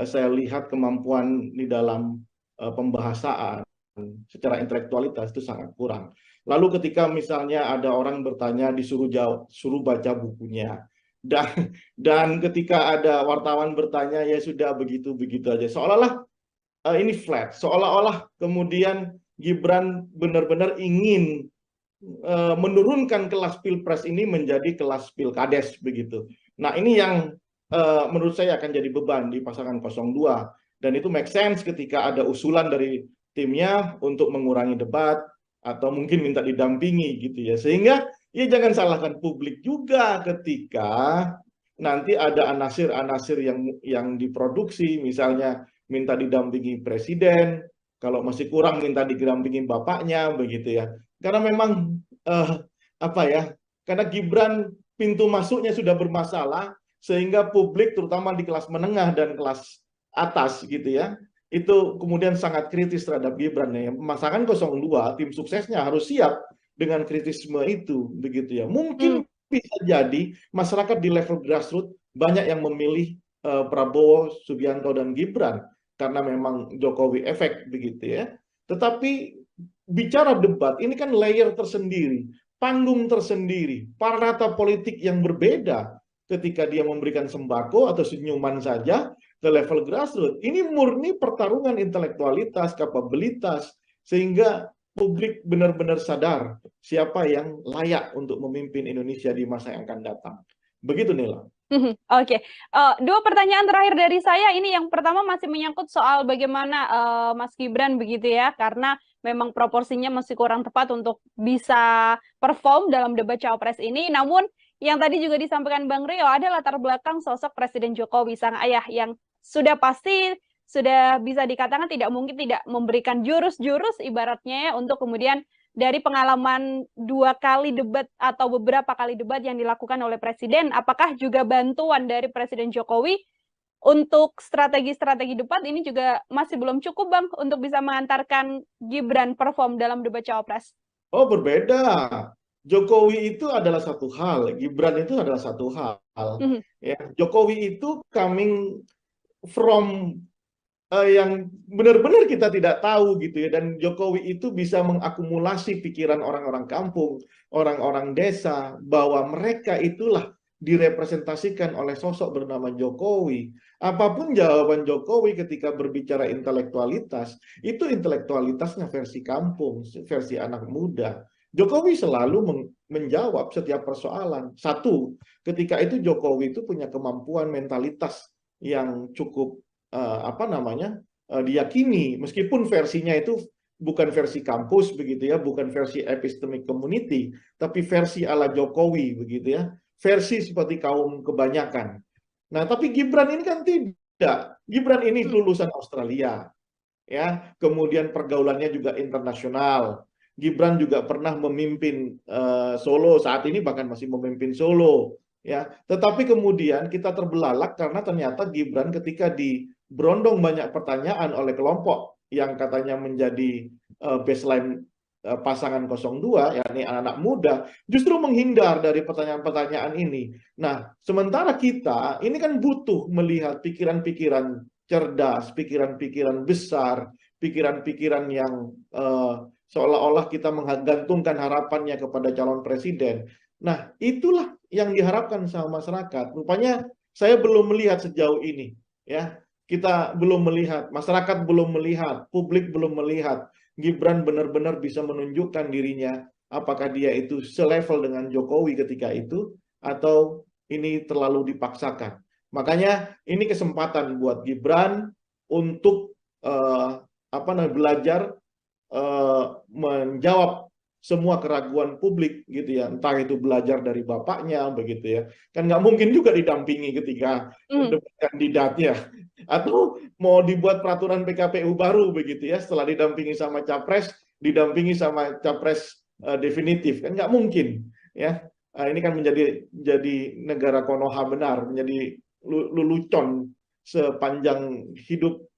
saya lihat kemampuan di dalam pembahasaan secara intelektualitas itu sangat kurang. Lalu ketika misalnya ada orang bertanya disuruh jawab, suruh baca bukunya. Dan ketika ada wartawan bertanya ya sudah begitu-begitu aja. Seolah-olah ini flat, seolah-olah kemudian Gibran benar-benar ingin menurunkan kelas pilpres ini menjadi kelas pilkades begitu. Nah, ini yang menurut saya akan jadi beban di pasangan 02, dan itu make sense ketika ada usulan dari timnya untuk mengurangi debat atau mungkin minta didampingi gitu ya. Sehingga ya jangan salahkan publik juga ketika nanti ada anasir-anasir yang diproduksi, misalnya minta didampingi presiden, kalau masih kurang minta didampingi bapaknya begitu ya. Karena memang apa ya? Karena Gibran pintu masuknya sudah bermasalah, sehingga publik terutama di kelas menengah dan kelas atas gitu ya, itu kemudian sangat kritis terhadap Gibran ya. Pasangan 02 tim suksesnya harus siap dengan kritisme itu begitu ya. Mungkin bisa jadi masyarakat di level grassroots banyak yang memilih Prabowo, Subianto, dan Gibran karena memang Jokowi efek begitu ya. Tetapi bicara debat ini kan layer tersendiri, panggung tersendiri, parata politik yang berbeda ketika dia memberikan sembako atau senyuman saja ke level grassroots. Ini murni pertarungan intelektualitas, kapabilitas, sehingga publik benar-benar sadar siapa yang layak untuk memimpin Indonesia di masa yang akan datang. Begitu, Nila. Oke, dua pertanyaan terakhir dari saya. Ini yang pertama masih menyangkut soal bagaimana Mas Gibran begitu ya, karena memang proporsinya masih kurang tepat untuk bisa perform dalam debat Cawapres ini. Namun yang tadi juga disampaikan Bang Rio, ada latar belakang sosok Presiden Jokowi, sang ayah, yang sudah pasti sudah bisa dikatakan tidak mungkin tidak memberikan jurus-jurus ibaratnya ya, untuk kemudian dari pengalaman 2 kali debat atau beberapa kali debat yang dilakukan oleh Presiden, apakah juga bantuan dari Presiden Jokowi untuk strategi-strategi debat ini juga masih belum cukup, Bang, untuk bisa mengantarkan Gibran perform dalam debat Cawapres? Oh, berbeda. Jokowi itu adalah satu hal, Gibran itu adalah satu hal. Ya, Jokowi itu coming from yang benar-benar kita tidak tahu gitu ya, dan Jokowi itu bisa mengakumulasi pikiran orang-orang kampung, orang-orang desa, bahwa mereka itulah direpresentasikan oleh sosok bernama Jokowi. Apapun jawaban Jokowi ketika berbicara intelektualitas, itu intelektualitasnya versi kampung, versi anak muda. Jokowi selalu menjawab setiap persoalan. Satu, ketika itu Jokowi itu punya kemampuan mentalitas yang cukup diyakini, meskipun versinya itu bukan versi kampus begitu ya, bukan versi epistemic community, tapi versi ala Jokowi begitu ya, versi seperti kaum kebanyakan. Nah, tapi Gibran ini kan tidak. Gibran ini lulusan Australia, ya, kemudian pergaulannya juga internasional. Gibran juga pernah memimpin Solo, saat ini bahkan masih memimpin Solo, ya. Tetapi kemudian kita terbelalak karena ternyata Gibran ketika berondong banyak pertanyaan oleh kelompok yang katanya menjadi baseline pasangan 02, yakni anak-anak muda, justru menghindar dari pertanyaan-pertanyaan ini. Nah, sementara kita ini kan butuh melihat pikiran-pikiran cerdas, pikiran-pikiran besar, pikiran-pikiran yang seolah-olah kita menggantungkan harapannya kepada calon presiden. Nah, itulah yang diharapkan sama masyarakat. Rupanya saya belum melihat sejauh ini, ya. Kita belum melihat, masyarakat belum melihat, publik belum melihat Gibran benar-benar bisa menunjukkan dirinya, apakah dia itu selevel dengan Jokowi ketika itu, atau ini terlalu dipaksakan. Makanya ini kesempatan buat Gibran untuk belajar menjawab semua keraguan publik gitu ya, entah itu belajar dari bapaknya begitu ya, kan nggak mungkin juga didampingi ketika debat kandidatnya, atau mau dibuat peraturan PKPU baru begitu ya, setelah didampingi sama capres, didampingi sama capres definitif, kan nggak mungkin ya. Ini kan menjadi negara Konoha benar, menjadi lelucon sepanjang hidup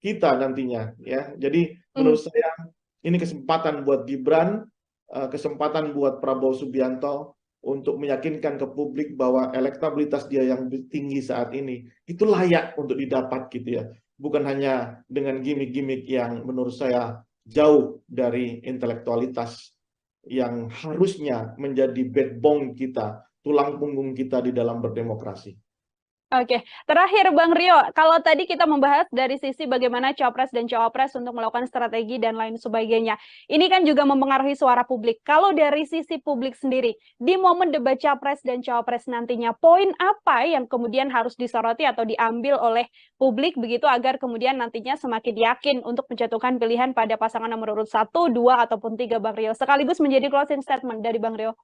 kita nantinya ya. Jadi menurut saya ini kesempatan buat Gibran, kesempatan buat Prabowo Subianto untuk meyakinkan ke publik bahwa elektabilitas dia yang tinggi saat ini itu layak untuk didapat gitu ya. Bukan hanya dengan gimmick-gimmick yang menurut saya jauh dari intelektualitas yang harusnya menjadi backbone kita, tulang punggung kita di dalam berdemokrasi. Oke, terakhir Bang Rio, kalau tadi kita membahas dari sisi bagaimana Capres dan Cawapres untuk melakukan strategi dan lain sebagainya, ini kan juga mempengaruhi suara publik. Kalau dari sisi publik sendiri, di momen debat Capres dan Cawapres nantinya, poin apa yang kemudian harus disoroti atau diambil oleh publik begitu agar kemudian nantinya semakin yakin untuk menjatuhkan pilihan pada pasangan nomor urut 1, 2, ataupun 3, Bang Rio. Sekaligus menjadi closing statement dari Bang Rio.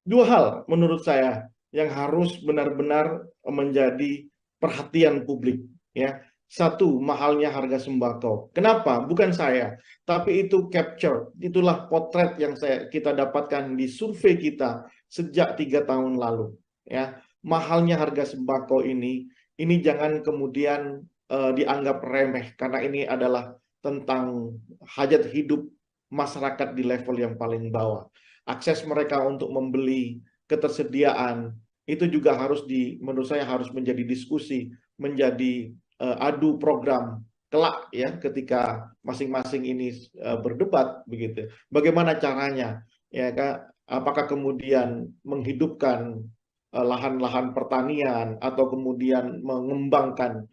Dua hal menurut saya yang harus benar-benar menjadi perhatian publik ya. Satu, mahalnya harga sembako. Kenapa? Bukan saya, tapi itu capture, itulah potret yang kita dapatkan di survei kita sejak 3 tahun lalu ya. Mahalnya harga sembako ini jangan kemudian dianggap remeh, karena ini adalah tentang hajat hidup masyarakat di level yang paling bawah. Akses mereka untuk membeli, ketersediaan, itu juga harus menurut saya harus menjadi diskusi, menjadi adu program kelak ya ketika masing-masing ini berdebat begitu. Bagaimana caranya ya Kak? Apakah kemudian menghidupkan lahan-lahan pertanian atau kemudian mengembangkan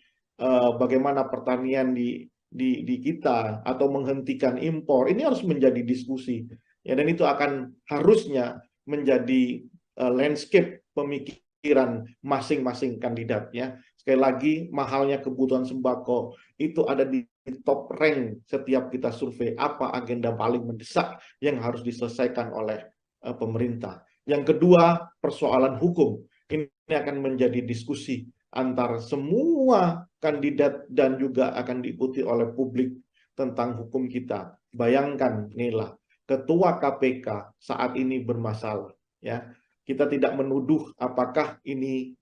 bagaimana pertanian di kita atau menghentikan impor. Ini harus menjadi diskusi ya, dan itu akan harusnya menjadi landscape pemikiran masing-masing kandidatnya. Sekali lagi, mahalnya kebutuhan sembako itu ada di top rank setiap kita survei apa agenda paling mendesak yang harus diselesaikan oleh pemerintah. Yang kedua, persoalan hukum. Ini akan menjadi diskusi antar semua kandidat dan juga akan diikuti oleh publik tentang hukum kita. Bayangkan, Nila, ketua KPK saat ini bermasalah. Ya, kita tidak menuduh apakah ini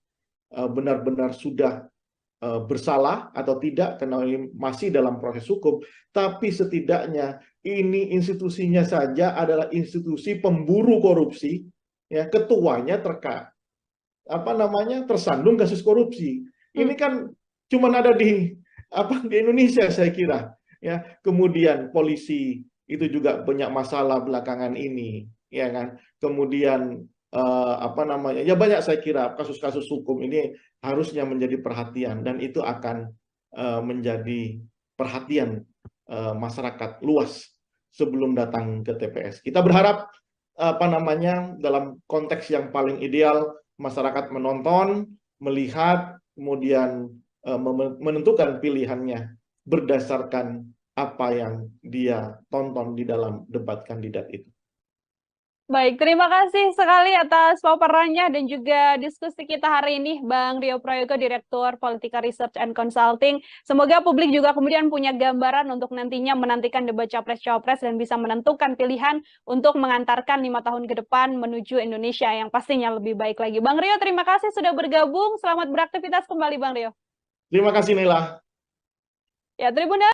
benar-benar sudah bersalah atau tidak karena ini masih dalam proses hukum, tapi setidaknya ini institusinya saja adalah institusi pemburu korupsi, ya ketuanya tersandung kasus korupsi. Ini kan cuma ada di Indonesia saya kira, ya. Kemudian polisi itu juga banyak masalah belakangan ini, ya kan. Kemudian ya banyak saya kira kasus-kasus hukum ini harusnya menjadi perhatian dan itu akan menjadi perhatian masyarakat luas sebelum datang ke TPS. Kita berharap dalam konteks yang paling ideal masyarakat menonton, melihat, kemudian menentukan pilihannya berdasarkan apa yang dia tonton di dalam debat kandidat itu. Baik, terima kasih sekali atas paparannya dan juga diskusi kita hari ini, Bang Rio Prayogo, Direktur Politika Research and Consulting. Semoga publik juga kemudian punya gambaran untuk nantinya menantikan debat Capres-Cawapres dan bisa menentukan pilihan untuk mengantarkan 5 tahun ke depan menuju Indonesia yang pastinya lebih baik lagi. Bang Rio, terima kasih sudah bergabung. Selamat beraktivitas kembali, Bang Rio. Terima kasih, Nila. Ya, Tribuners.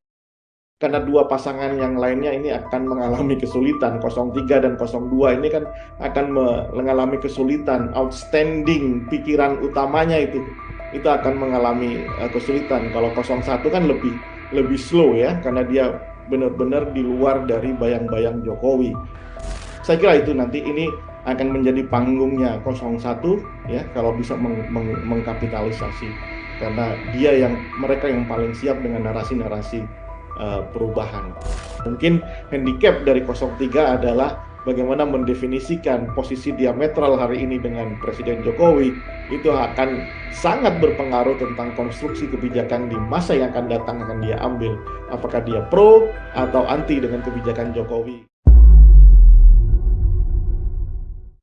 Karena dua pasangan yang lainnya ini akan mengalami kesulitan. 03 dan 02 ini kan akan mengalami kesulitan. Outstanding pikiran utamanya itu akan mengalami kesulitan. Kalau 01 kan lebih slow ya, karena dia benar-benar di luar dari bayang-bayang Jokowi. Saya kira itu nanti ini akan menjadi panggungnya 01 ya, kalau bisa mengkapitalisasi, karena mereka yang paling siap dengan narasi-narasi perubahan. Mungkin handicap dari 03 adalah bagaimana mendefinisikan posisi diametral hari ini dengan Presiden Jokowi. Itu akan sangat berpengaruh tentang konstruksi kebijakan di masa yang akan datang akan dia ambil. Apakah dia pro atau anti dengan kebijakan Jokowi.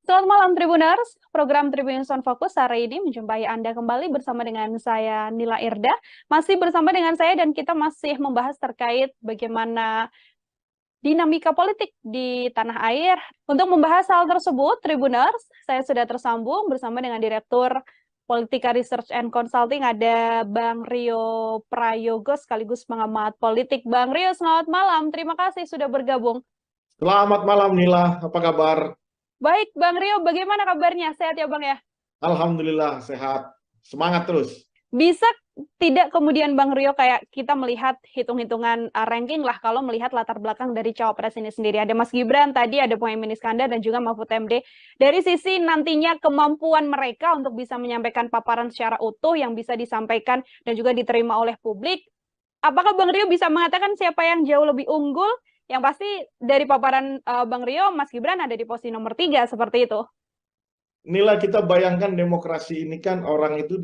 Selamat malam Tribuners, program Tribun Sound Focus hari ini menjumpai Anda kembali bersama dengan saya Nila Irda. Masih bersama dengan saya dan kita masih membahas terkait bagaimana dinamika politik di tanah air. Untuk membahas hal tersebut, Tribuners, saya sudah tersambung bersama dengan Direktur Politika Research and Consulting, ada Bang Rio Prayogo sekaligus pengamat politik. Bang Rio, selamat malam. Terima kasih sudah bergabung. Selamat malam Nila, apa kabar? Baik, Bang Rio, bagaimana kabarnya? Sehat ya, Bang ya? Alhamdulillah, sehat. Semangat terus. Bisa tidak kemudian Bang Rio kayak kita melihat hitung-hitungan ranking lah kalau melihat latar belakang dari Cawapres ini sendiri. Ada Mas Gibran, tadi ada Muhaimin Iskandar dan juga Mahfud MD. Dari sisi nantinya kemampuan mereka untuk bisa menyampaikan paparan secara utuh yang bisa disampaikan dan juga diterima oleh publik, apakah Bang Rio bisa mengatakan siapa yang jauh lebih unggul? Yang pasti dari paparan Bang Rio, Mas Gibran ada di posisi nomor 3, seperti itu. Nila, kita bayangkan demokrasi ini kan orang itu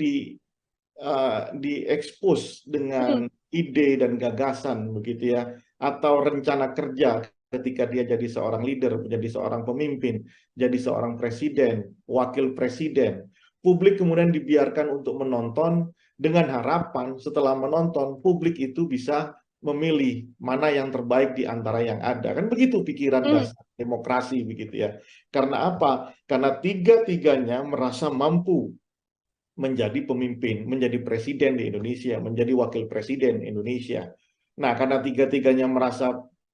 diekspos dengan ide dan gagasan begitu ya, atau rencana kerja ketika dia jadi seorang leader, menjadi seorang pemimpin, jadi seorang presiden, wakil presiden. Publik kemudian dibiarkan untuk menonton dengan harapan setelah menonton publik itu bisa memilih mana yang terbaik di antara yang ada. Kan begitu pikiran dasar demokrasi begitu ya. Karena apa? Karena tiga-tiganya merasa mampu menjadi pemimpin, menjadi presiden di Indonesia, menjadi wakil presiden Indonesia. Nah, karena tiga-tiganya merasa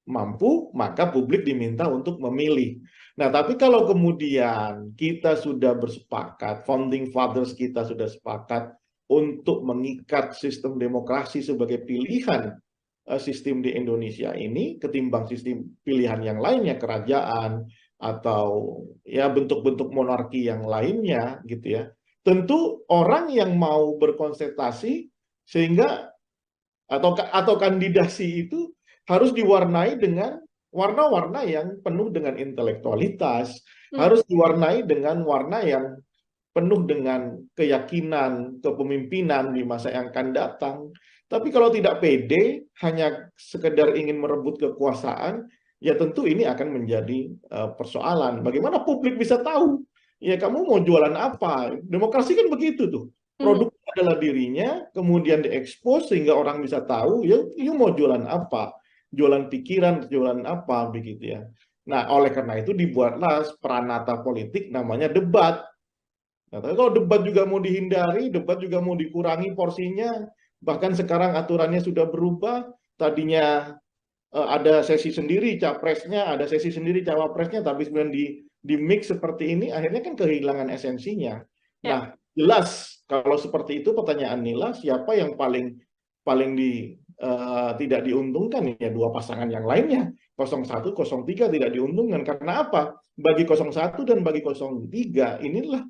mampu, maka publik diminta untuk memilih. Nah, tapi kalau kemudian kita sudah bersepakat, founding fathers kita sudah sepakat untuk mengikat sistem demokrasi sebagai pilihan sistem di Indonesia ini ketimbang sistem pilihan yang lainnya, kerajaan atau ya bentuk-bentuk monarki yang lainnya gitu ya. Tentu orang yang mau berkonsentrasi sehingga atau kandidasi itu harus diwarnai dengan warna-warna yang penuh dengan intelektualitas, harus diwarnai dengan warna yang penuh dengan keyakinan kepemimpinan di masa yang akan datang. Tapi kalau tidak pede, hanya sekedar ingin merebut kekuasaan, ya tentu ini akan menjadi persoalan. Bagaimana publik bisa tahu? Ya kamu mau jualan apa? Demokrasi kan begitu tuh. Produk adalah dirinya, kemudian diekspos sehingga orang bisa tahu, ya you mau jualan apa? Jualan pikiran, jualan apa, begitu ya. Nah, oleh karena itu dibuatlah peranata politik namanya debat. Nah, tapi kalau debat juga mau dihindari, debat juga mau dikurangi porsinya, bahkan sekarang aturannya sudah berubah, tadinya ada sesi sendiri capresnya, ada sesi sendiri cawapresnya, tapi kemudian di mix seperti ini, akhirnya kan kehilangan esensinya. Nah, jelas kalau seperti itu pertanyaan Nila, siapa yang paling tidak diuntungkan ya dua pasangan yang lainnya. 01, 03 tidak diuntungkan. Karena apa? Bagi 01 dan bagi 03 inilah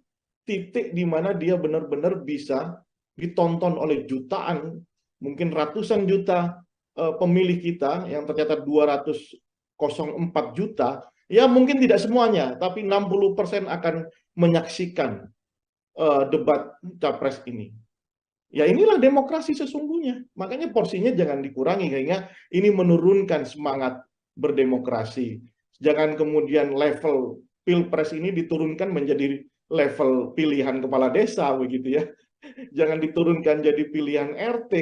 titik di mana dia benar-benar bisa ditonton oleh jutaan, mungkin ratusan juta pemilih kita yang tercatat 204 juta, ya mungkin tidak semuanya, tapi 60% akan menyaksikan debat capres ini. Ya inilah demokrasi sesungguhnya. Makanya porsinya jangan dikurangi, sehingga ini menurunkan semangat berdemokrasi. Jangan kemudian level pilpres ini diturunkan menjadi level pilihan kepala desa, begitu ya. Jangan diturunkan jadi pilihan RT.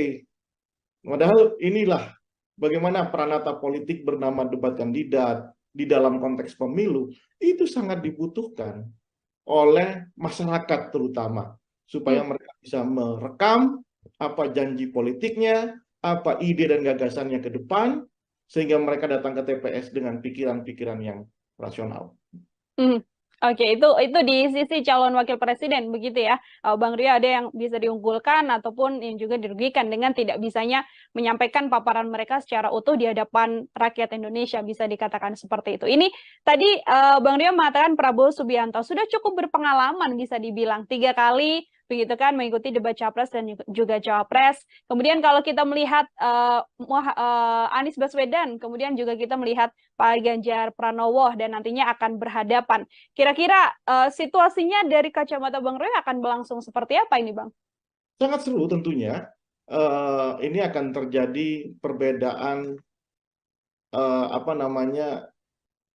Padahal inilah bagaimana peranata politik bernama debat kandidat di dalam konteks pemilu itu sangat dibutuhkan oleh masyarakat terutama, supaya mereka bisa merekam apa janji politiknya, apa ide dan gagasannya ke depan, sehingga mereka datang ke TPS dengan pikiran-pikiran yang rasional. Oke, itu di sisi calon wakil presiden begitu ya, Bang Rio, ada yang bisa diunggulkan ataupun yang juga dirugikan dengan tidak bisanya menyampaikan paparan mereka secara utuh di hadapan rakyat Indonesia, bisa dikatakan seperti itu. Ini tadi Bang Rio mengatakan Prabowo Subianto sudah cukup berpengalaman, bisa dibilang 3 kali begitu kan mengikuti debat capres dan juga cawapres. Kemudian kalau kita melihat Anies Baswedan, kemudian juga kita melihat Pak Ganjar Pranowo dan nantinya akan berhadapan. Kira-kira situasinya dari kacamata Bang Roy akan berlangsung seperti apa ini, Bang? Sangat seru tentunya. Ini akan terjadi perbedaan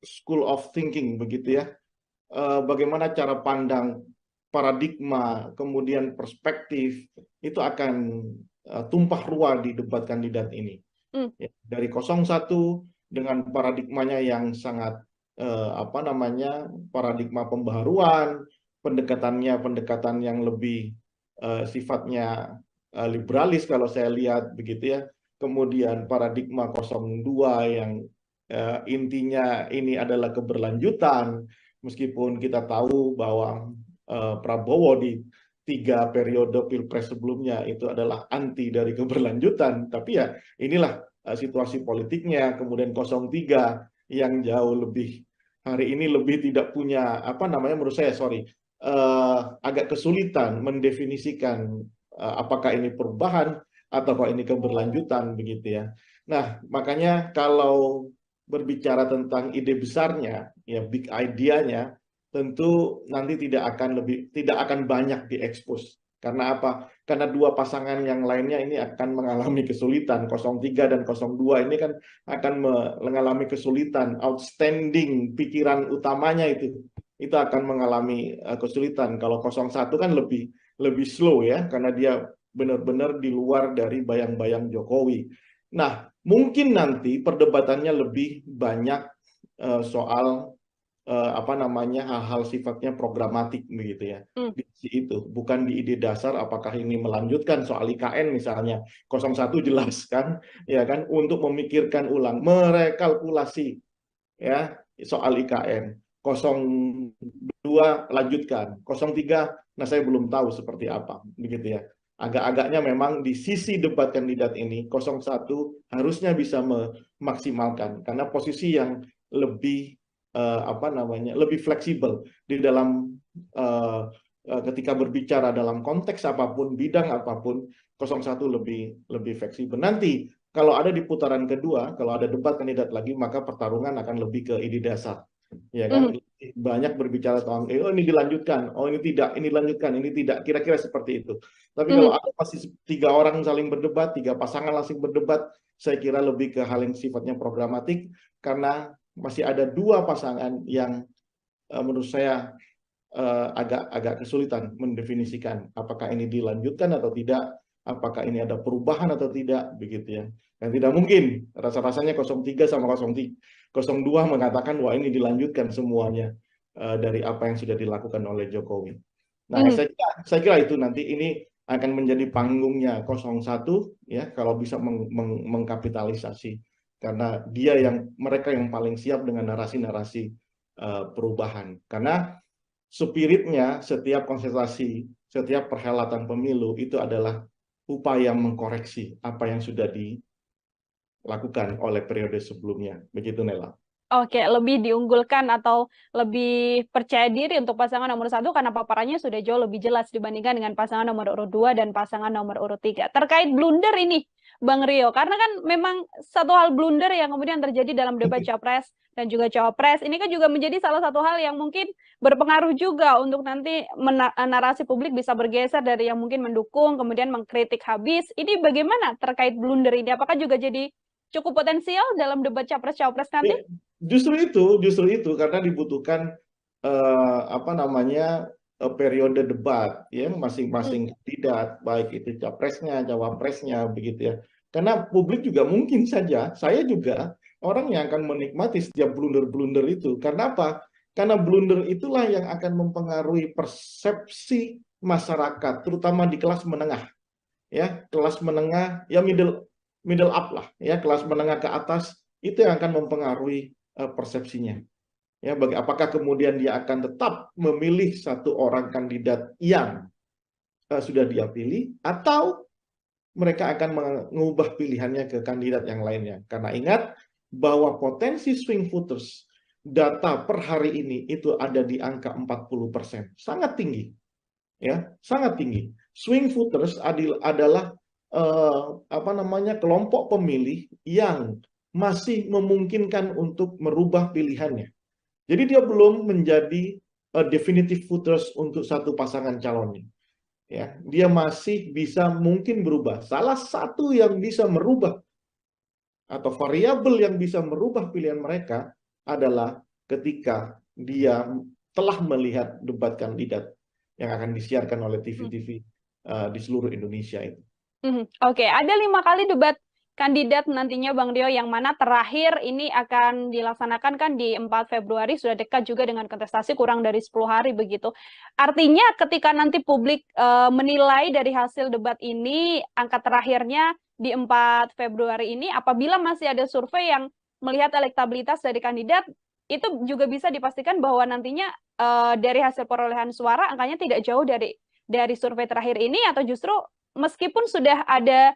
school of thinking begitu ya. Bagaimana cara pandang, paradigma, kemudian perspektif itu akan tumpah ruah di debat kandidat ini. Ya, dari 01 dengan paradigmanya yang sangat paradigma pembaharuan, pendekatan yang lebih sifatnya liberalis kalau saya lihat begitu ya. Kemudian paradigma 02 yang intinya ini adalah keberlanjutan, meskipun kita tahu bahwa Prabowo di 3 periode pilpres sebelumnya itu adalah anti dari keberlanjutan, tapi ya inilah situasi politiknya. Kemudian 03 yang jauh lebih hari ini lebih tidak punya menurut saya agak kesulitan mendefinisikan apakah ini perubahan atau ini keberlanjutan begitu ya. Nah, makanya kalau berbicara tentang ide besarnya, ya big idea-nya, tentu nanti tidak akan banyak diekspos. Karena apa? Karena dua pasangan yang lainnya ini akan mengalami kesulitan. 03 dan 02 ini kan akan mengalami kesulitan. Outstanding pikiran utamanya itu akan mengalami kesulitan. Kalau 01 kan lebih slow ya, karena dia benar-benar di luar dari bayang-bayang Jokowi. Nah, mungkin nanti perdebatannya lebih banyak soal apa namanya, hal-hal sifatnya programatik begitu ya. Di sisi itu, bukan di ide dasar apakah ini melanjutkan soal IKN misalnya. 01 jelas kan, ya kan, untuk memikirkan ulang, merekalkulasi ya soal IKN. 02 lanjutkan, 03 nah saya belum tahu seperti apa begitu ya. Agak-agaknya memang di sisi debat kandidat ini 01 harusnya bisa memaksimalkan karena posisi yang lebih apa namanya, lebih fleksibel di dalam ketika berbicara dalam konteks apapun, bidang apapun, 01 lebih fleksibel. Nanti kalau ada di putaran kedua, kalau ada debat kandidat lagi, maka pertarungan akan lebih ke ide dasar, ya kan? Banyak berbicara tentang, oh ini dilanjutkan, oh ini tidak, ini dilanjutkan, ini tidak, kira-kira seperti itu. Tapi kalau ada masih 3 orang saling berdebat, 3 pasangan langsung berdebat, saya kira lebih ke hal yang sifatnya programatik, karena masih ada 2 pasangan yang menurut saya agak kesulitan mendefinisikan apakah ini dilanjutkan atau tidak, apakah ini ada perubahan atau tidak, begitu ya. Dan tidak mungkin rasa-rasanya 03 sama 02 mengatakan wah ini dilanjutkan semuanya dari apa yang sudah dilakukan oleh Jokowi. Nah, saya kira itu nanti ini akan menjadi panggungnya 01 ya, kalau bisa mengkapitalisasi, karena mereka yang paling siap dengan narasi-narasi perubahan. Karena spiritnya setiap konsentrasi, setiap perhelatan pemilu itu adalah upaya mengkoreksi apa yang sudah dilakukan oleh periode sebelumnya. Begitu, Nela. Oke, lebih diunggulkan atau lebih percaya diri untuk pasangan nomor 1 karena paparannya sudah jauh lebih jelas dibandingkan dengan pasangan nomor urut 2 dan pasangan nomor urut 3. Terkait blunder ini, Bang Rio, karena kan memang satu hal blunder yang kemudian terjadi dalam debat Capres dan juga Cawapres, ini kan juga menjadi salah satu hal yang mungkin berpengaruh juga untuk nanti narasi publik bisa bergeser dari yang mungkin mendukung, kemudian mengkritik habis. Ini bagaimana terkait blunder ini? Apakah juga jadi cukup potensial dalam debat Capres-Cawapres nanti? Justru itu karena dibutuhkan apa namanya, periode debat ya masing-masing kandidat, baik itu capresnya, cawapresnya, begitu ya. Karena publik juga mungkin saja, saya juga orang yang akan menikmati setiap blunder-blunder itu. Karena apa? Karena blunder itulah yang akan mempengaruhi persepsi masyarakat, terutama di kelas menengah. Ya, kelas menengah ya middle up lah ya, kelas menengah ke atas itu yang akan mempengaruhi persepsinya. Ya, apakah kemudian dia akan tetap memilih satu orang kandidat yang sudah dia pilih, atau mereka akan mengubah pilihannya ke kandidat yang lainnya. Karena ingat bahwa potensi swing voters data per hari ini itu ada di angka 40%, sangat tinggi, ya, sangat tinggi. Swing voters adalah apa namanya, kelompok pemilih yang masih memungkinkan untuk merubah pilihannya. Jadi dia belum menjadi definitive voters untuk satu pasangan calonnya. Ya, dia masih bisa mungkin berubah. Salah satu yang bisa merubah atau variabel yang bisa merubah pilihan mereka adalah ketika dia telah melihat debat kandidat yang akan disiarkan oleh TV-TV di seluruh Indonesia itu. Oke, ada 5 kali debat kandidat nantinya Bang Rio, yang mana terakhir ini akan dilaksanakan kan di 4 Februari, sudah dekat juga dengan kontestasi, kurang dari 10 hari begitu. Artinya ketika nanti publik menilai dari hasil debat ini, angka terakhirnya di 4 Februari ini, apabila masih ada survei yang melihat elektabilitas dari kandidat, itu juga bisa dipastikan bahwa nantinya dari hasil perolehan suara angkanya tidak jauh dari survei terakhir ini, atau justru meskipun sudah ada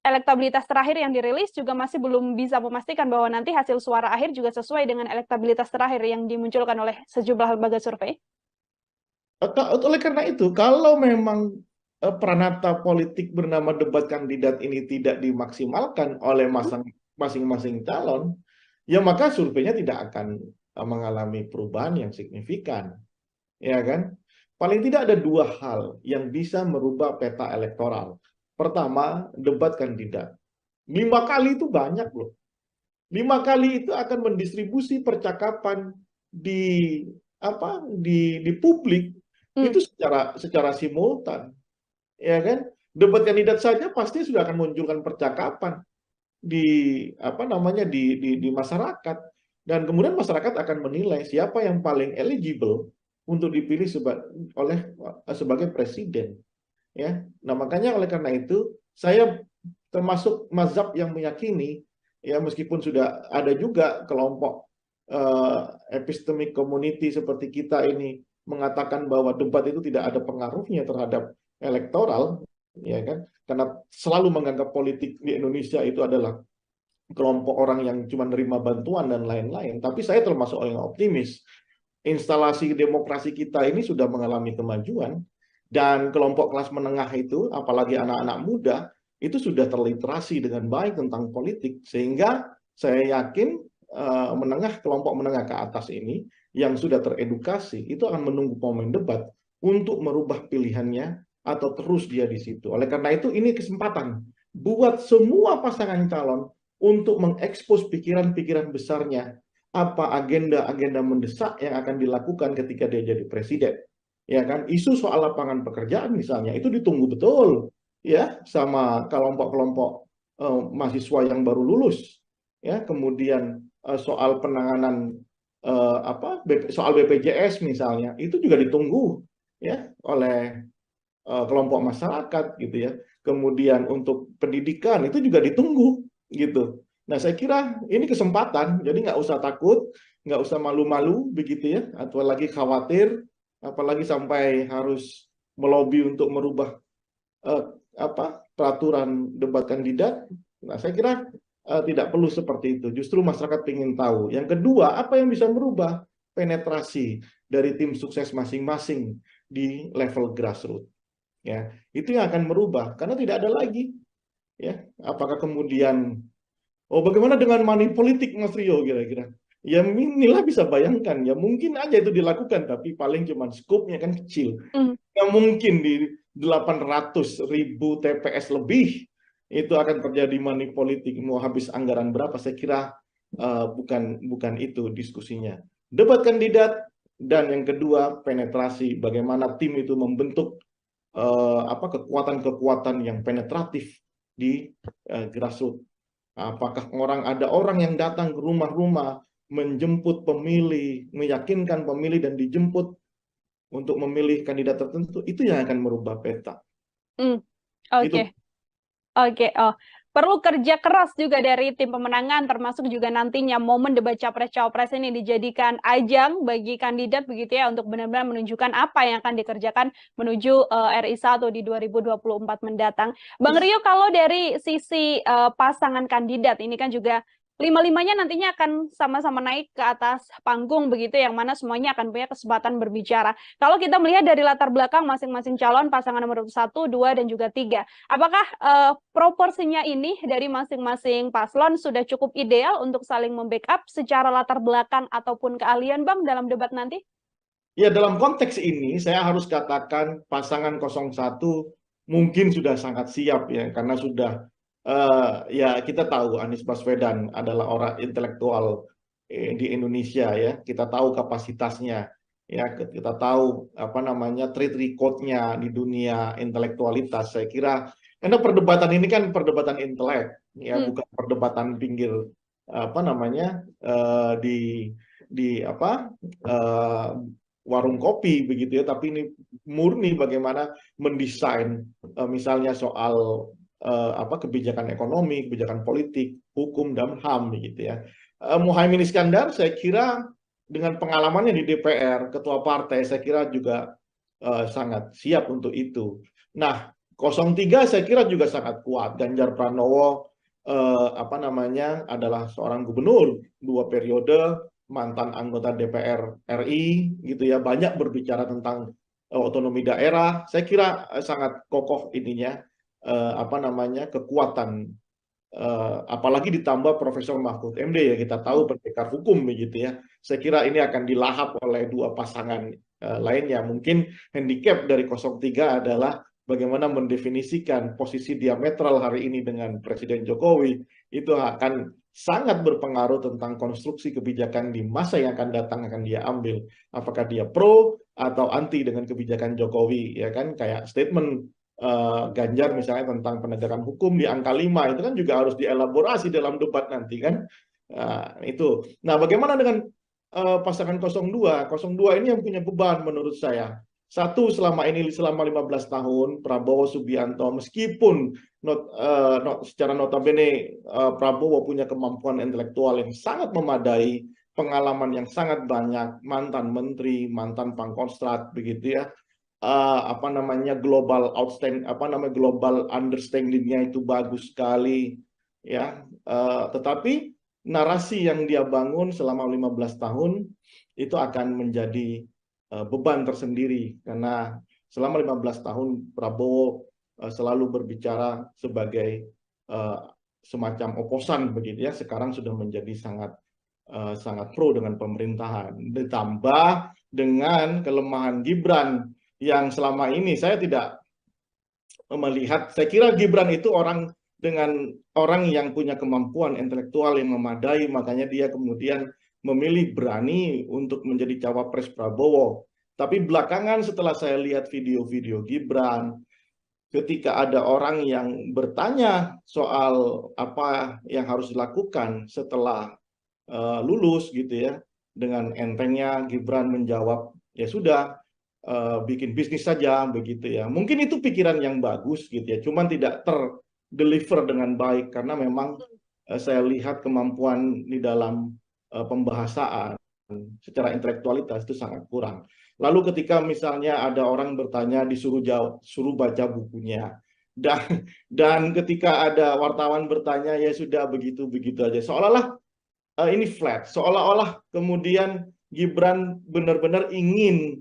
elektabilitas terakhir yang dirilis juga masih belum bisa memastikan bahwa nanti hasil suara akhir juga sesuai dengan elektabilitas terakhir yang dimunculkan oleh sejumlah lembaga survei? Oleh karena itu, kalau memang peranata politik bernama debat kandidat ini tidak dimaksimalkan oleh masing-masing calon, ya maka surveinya tidak akan mengalami perubahan yang signifikan, ya kan? Paling tidak ada 2 hal yang bisa merubah peta elektoral. Pertama, debat kandidat. 5 kali itu banyak loh. 5 kali itu akan mendistribusi percakapan di publik itu secara simultan, ya kan? Debat kandidat saja pasti sudah akan munculkan percakapan di di masyarakat. Dan kemudian masyarakat akan menilai siapa yang paling eligible untuk dipilih sebagai presiden. Ya, nah makanya oleh karena itu saya termasuk mazhab yang meyakini, ya meskipun sudah ada juga kelompok epistemic community seperti kita ini mengatakan bahwa debat itu tidak ada pengaruhnya terhadap elektoral, ya kan? Karena selalu menganggap politik di Indonesia itu adalah kelompok orang yang cuma nerima bantuan dan lain-lain. Tapi saya termasuk orang yang optimis. Instalasi demokrasi kita ini sudah mengalami kemajuan, dan kelompok kelas menengah itu, apalagi anak-anak muda, itu sudah terliterasi dengan baik tentang politik, sehingga saya yakin kelompok menengah ke atas ini yang sudah teredukasi itu akan menunggu momen debat untuk merubah pilihannya atau terus dia di situ. Oleh karena itu ini kesempatan buat semua pasangan calon untuk mengekspos pikiran-pikiran besarnya, apa agenda-agenda mendesak yang akan dilakukan ketika dia jadi presiden. Ya kan, isu soal lapangan pekerjaan misalnya itu ditunggu betul ya sama kelompok-kelompok mahasiswa yang baru lulus. Ya, kemudian soal penanganan soal BPJS misalnya itu juga ditunggu ya oleh kelompok masyarakat gitu ya. Kemudian untuk pendidikan itu juga ditunggu gitu. Nah, saya kira ini kesempatan, jadi nggak usah takut, nggak usah malu-malu begitu ya, atau lagi khawatir, apalagi sampai harus melobi untuk merubah eh, peraturan debat kandidat. Nah, saya kira tidak perlu seperti itu. Justru masyarakat ingin tahu. Yang kedua, apa yang bisa merubah penetrasi dari tim sukses masing-masing di level grassroots. Ya, itu yang akan merubah karena tidak ada lagi ya. Apakah kemudian bagaimana dengan money politik Mas Rio kira-kira? Ya inilah bisa bayangkan ya mungkin aja itu dilakukan tapi paling cuma skopnya kan kecil. Nggak mungkin di 800.000 TPS lebih itu akan terjadi money politik, mau habis anggaran berapa? Saya kira bukan itu diskusinya. Debat kandidat, dan yang kedua penetrasi, bagaimana tim itu membentuk kekuatan-kekuatan yang penetratif di grassroots. Apakah ada orang yang datang ke rumah-rumah menjemput pemilih, meyakinkan pemilih dan dijemput untuk memilih kandidat tertentu, itu yang akan merubah peta. Oke. Oh, perlu kerja keras juga dari tim pemenangan, termasuk juga nantinya momen debat capres-cawapres ini dijadikan ajang bagi kandidat begitu ya, untuk benar-benar menunjukkan apa yang akan dikerjakan menuju RI 1 di 2024 mendatang. Bang Rio, kalau dari sisi pasangan kandidat ini kan juga lima-limanya nantinya akan sama-sama naik ke atas panggung begitu, yang mana semuanya akan punya kesempatan berbicara. Kalau kita melihat dari latar belakang masing-masing calon, pasangan nomor 1, 2, dan juga 3, apakah proporsinya ini dari masing-masing paslon sudah cukup ideal untuk saling membackup secara latar belakang ataupun keahlian, Bang, dalam debat nanti? Ya, dalam konteks ini saya harus katakan pasangan 01 mungkin sudah sangat siap ya, karena sudah ya kita tahu Anies Baswedan adalah orang intelektual di Indonesia ya, kita tahu kapasitasnya ya, kita tahu track record-nya di dunia intelektualitas. Saya kira karena perdebatan ini kan perdebatan intelek ya, bukan perdebatan pinggir warung kopi begitu ya, tapi ini murni bagaimana mendesain misalnya soal kebijakan ekonomi, kebijakan politik, hukum dan HAM gitu ya. Muhaimin Iskandar saya kira dengan pengalamannya di DPR, ketua partai, saya kira juga sangat siap untuk itu. Nah, 03 saya kira juga sangat kuat. Ganjar Pranowo adalah seorang gubernur 2 periode, mantan anggota DPR RI gitu ya, banyak berbicara tentang otonomi daerah. Saya kira sangat kokoh ininya kekuatan, apalagi ditambah Profesor Mahfud MD ya, kita tahu pendekar hukum begitu ya. Saya kira ini akan dilahap oleh 2 pasangan lainnya. Mungkin handicap dari 03 adalah bagaimana mendefinisikan posisi diametral hari ini dengan Presiden Jokowi. Itu akan sangat berpengaruh tentang konstruksi kebijakan di masa yang akan datang akan dia ambil. Apakah dia pro atau anti dengan kebijakan Jokowi ya kan, kayak statement Ganjar misalnya tentang penegakan hukum di angka 5 itu kan juga harus dielaborasi dalam debat nanti kan. Itu. Nah, bagaimana dengan pasangan 02? 02 ini yang punya beban menurut saya. Satu, selama 15 tahun Prabowo Subianto, meskipun secara notabene Prabowo punya kemampuan intelektual yang sangat memadai, pengalaman yang sangat banyak, mantan menteri, mantan pangkostrat, begitu ya. Apa namanya, global outstanding, apa namanya, global understanding-nya itu bagus sekali, ya. Tetapi narasi yang dia bangun selama 15 tahun itu akan menjadi beban tersendiri, karena selama 15 tahun Prabowo selalu berbicara sebagai semacam oposan begitu ya. Sekarang sudah menjadi sangat pro dengan pemerintahan, ditambah dengan kelemahan Gibran yang selama ini saya tidak melihat. Saya kira Gibran itu orang yang punya kemampuan intelektual yang memadai, makanya dia kemudian memilih berani untuk menjadi cawapres Prabowo. Tapi belakangan setelah saya lihat video-video Gibran, ketika ada orang yang bertanya soal apa yang harus dilakukan setelah lulus gitu ya, dengan entengnya Gibran menjawab, ya sudah, bikin bisnis saja begitu ya. Mungkin itu pikiran yang bagus gitu ya, cuman tidak terdeliver dengan baik karena memang saya lihat kemampuan di dalam pembahasaan secara intelektualitas itu sangat kurang. Lalu ketika misalnya ada orang bertanya disuruh jawab, suruh baca bukunya, dan ketika ada wartawan bertanya ya sudah begitu-begitu aja, seolah-olah ini flat, seolah-olah kemudian Gibran benar-benar ingin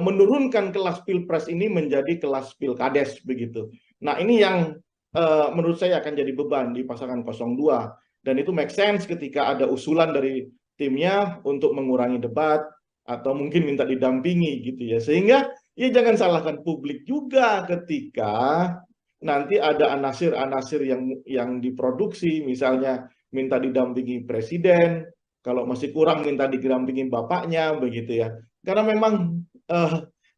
menurunkan kelas pilpres ini menjadi kelas pilkades begitu. Nah, ini yang menurut saya akan jadi beban di pasangan 02, dan itu make sense ketika ada usulan dari timnya untuk mengurangi debat atau mungkin minta didampingi gitu ya. Sehingga ya jangan salahkan publik juga ketika nanti ada anasir-anasir yang diproduksi, misalnya minta didampingi presiden, kalau masih kurang minta didampingi bapaknya begitu ya. Karena memang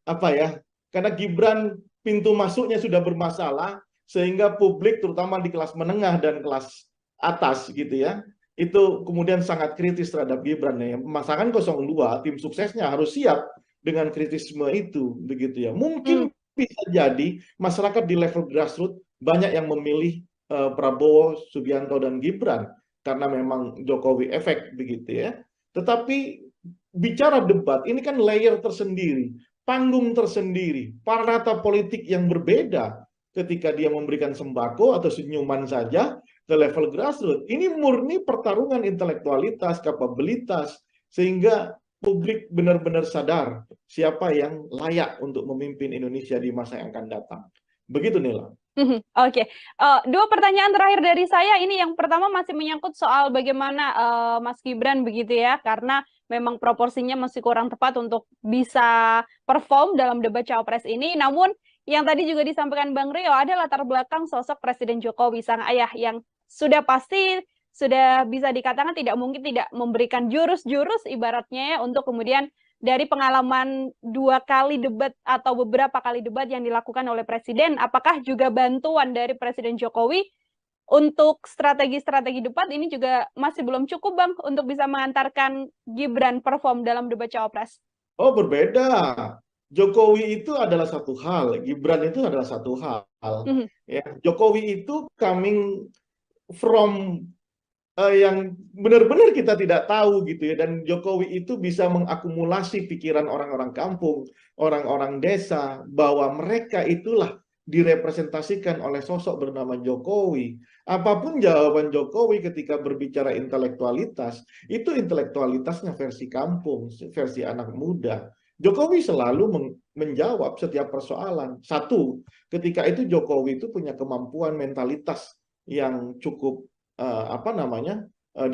apa ya? Karena Gibran pintu masuknya sudah bermasalah, sehingga publik terutama di kelas menengah dan kelas atas gitu ya, itu kemudian sangat kritis terhadap Gibran ya. Pasangan 02 tim suksesnya harus siap dengan kritisme itu begitu ya. Mungkin bisa jadi masyarakat di level grassroots banyak yang memilih Prabowo, Subianto dan Gibran karena memang Jokowi efek begitu ya. Tetapi bicara debat ini kan layer tersendiri, panggung tersendiri, parata politik yang berbeda ketika dia memberikan sembako atau senyuman saja ke level grassroots. Ini murni pertarungan intelektualitas, kapabilitas, sehingga publik benar-benar sadar siapa yang layak untuk memimpin Indonesia di masa yang akan datang. Begitu, Nila. Oke. Dua pertanyaan terakhir dari saya. Ini yang pertama masih menyangkut soal bagaimana Mas Gibran begitu ya, karena memang proporsinya masih kurang tepat untuk bisa perform dalam debat Cawapres ini. Namun yang tadi juga disampaikan Bang Rio, ada latar belakang sosok Presiden Jokowi, sang ayah, yang sudah pasti sudah bisa dikatakan tidak mungkin tidak memberikan jurus-jurus ibaratnya ya, untuk kemudian dari pengalaman 2 kali debat atau beberapa kali debat yang dilakukan oleh Presiden, apakah juga bantuan dari Presiden Jokowi untuk strategi-strategi debat ini juga masih belum cukup, Bang, untuk bisa mengantarkan Gibran perform dalam debat Cawapres? Oh, berbeda. Jokowi itu adalah satu hal, Gibran itu adalah satu hal. Ya, Jokowi itu coming from yang benar-benar kita tidak tahu gitu ya, dan Jokowi itu bisa mengakumulasi pikiran orang-orang kampung, orang-orang desa, bahwa mereka itulah direpresentasikan oleh sosok bernama Jokowi. Apapun jawaban Jokowi ketika berbicara intelektualitas, itu intelektualitasnya versi kampung, versi anak muda. Jokowi selalu menjawab setiap persoalan. Satu, ketika itu Jokowi itu punya kemampuan mentalitas yang cukup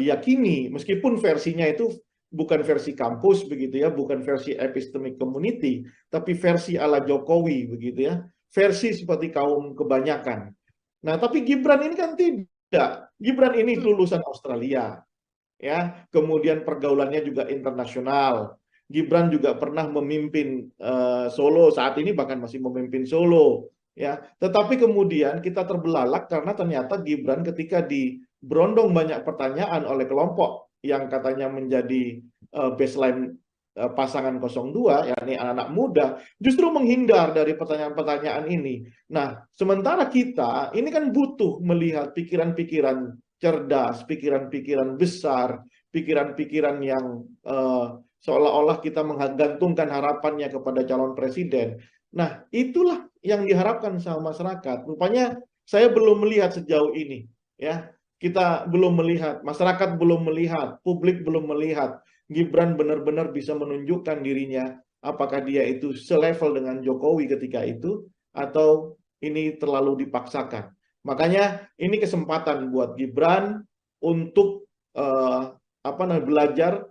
diyakini, meskipun versinya itu bukan versi kampus begitu ya, bukan versi epistemic community, tapi versi ala Jokowi begitu ya, versi seperti kaum kebanyakan. Nah, tapi Gibran ini kan tidak. Gibran ini lulusan Australia, ya, kemudian pergaulannya juga internasional. Gibran juga pernah memimpin Solo, saat ini bahkan masih memimpin Solo, ya. Tetapi kemudian kita terbelalak karena ternyata Gibran ketika di berondong banyak pertanyaan oleh kelompok yang katanya menjadi baseline pasangan 02, yakni anak-anak muda, justru menghindar dari pertanyaan-pertanyaan ini. Nah, sementara kita ini kan butuh melihat pikiran-pikiran cerdas, pikiran-pikiran besar, pikiran-pikiran yang seolah-olah kita menggantungkan harapannya kepada calon presiden. Nah, itulah yang diharapkan sama masyarakat. Rupanya saya belum melihat sejauh ini, ya. Kita belum melihat, masyarakat belum melihat, publik belum melihat Gibran benar-benar bisa menunjukkan dirinya apakah dia itu selevel dengan Jokowi ketika itu atau ini terlalu dipaksakan. Makanya ini kesempatan buat Gibran untuk belajar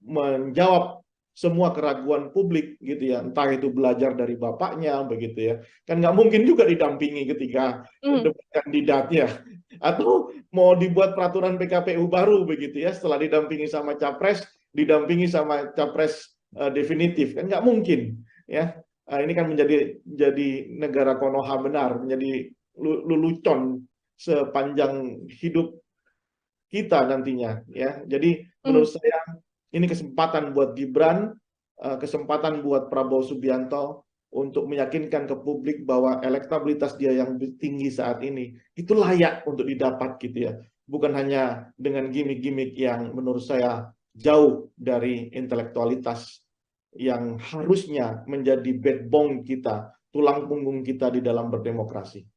menjawab semua keraguan publik gitu ya, entah itu belajar dari bapaknya begitu ya, kan nggak mungkin juga didampingi ketika debat kandidatnya, atau mau dibuat peraturan PKPU baru begitu ya, setelah didampingi sama capres, didampingi sama capres definitif, kan nggak mungkin ya. Ini kan jadi negara Konoha benar, menjadi lelucon sepanjang hidup kita nantinya ya. Jadi menurut saya ini kesempatan buat Gibran, kesempatan buat Prabowo Subianto untuk meyakinkan ke publik bahwa elektabilitas dia yang tinggi saat ini itu layak untuk didapat gitu ya. Bukan hanya dengan gimmick-gimmick yang menurut saya jauh dari intelektualitas yang harusnya menjadi backbone kita, tulang punggung kita di dalam berdemokrasi.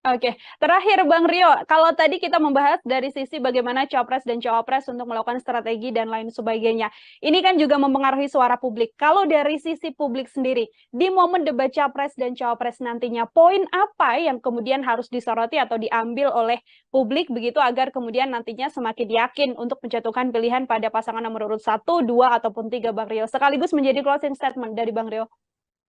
Oke, terakhir Bang Rio, kalau tadi kita membahas dari sisi bagaimana Capres dan Cawapres untuk melakukan strategi dan lain sebagainya. Ini kan juga mempengaruhi suara publik. Kalau dari sisi publik sendiri, di momen debat Capres dan Cawapres nantinya, poin apa yang kemudian harus disoroti atau diambil oleh publik begitu agar kemudian nantinya semakin yakin untuk menjatuhkan pilihan pada pasangan nomor urut 1, 2, ataupun 3 Bang Rio. Sekaligus menjadi closing statement dari Bang Rio.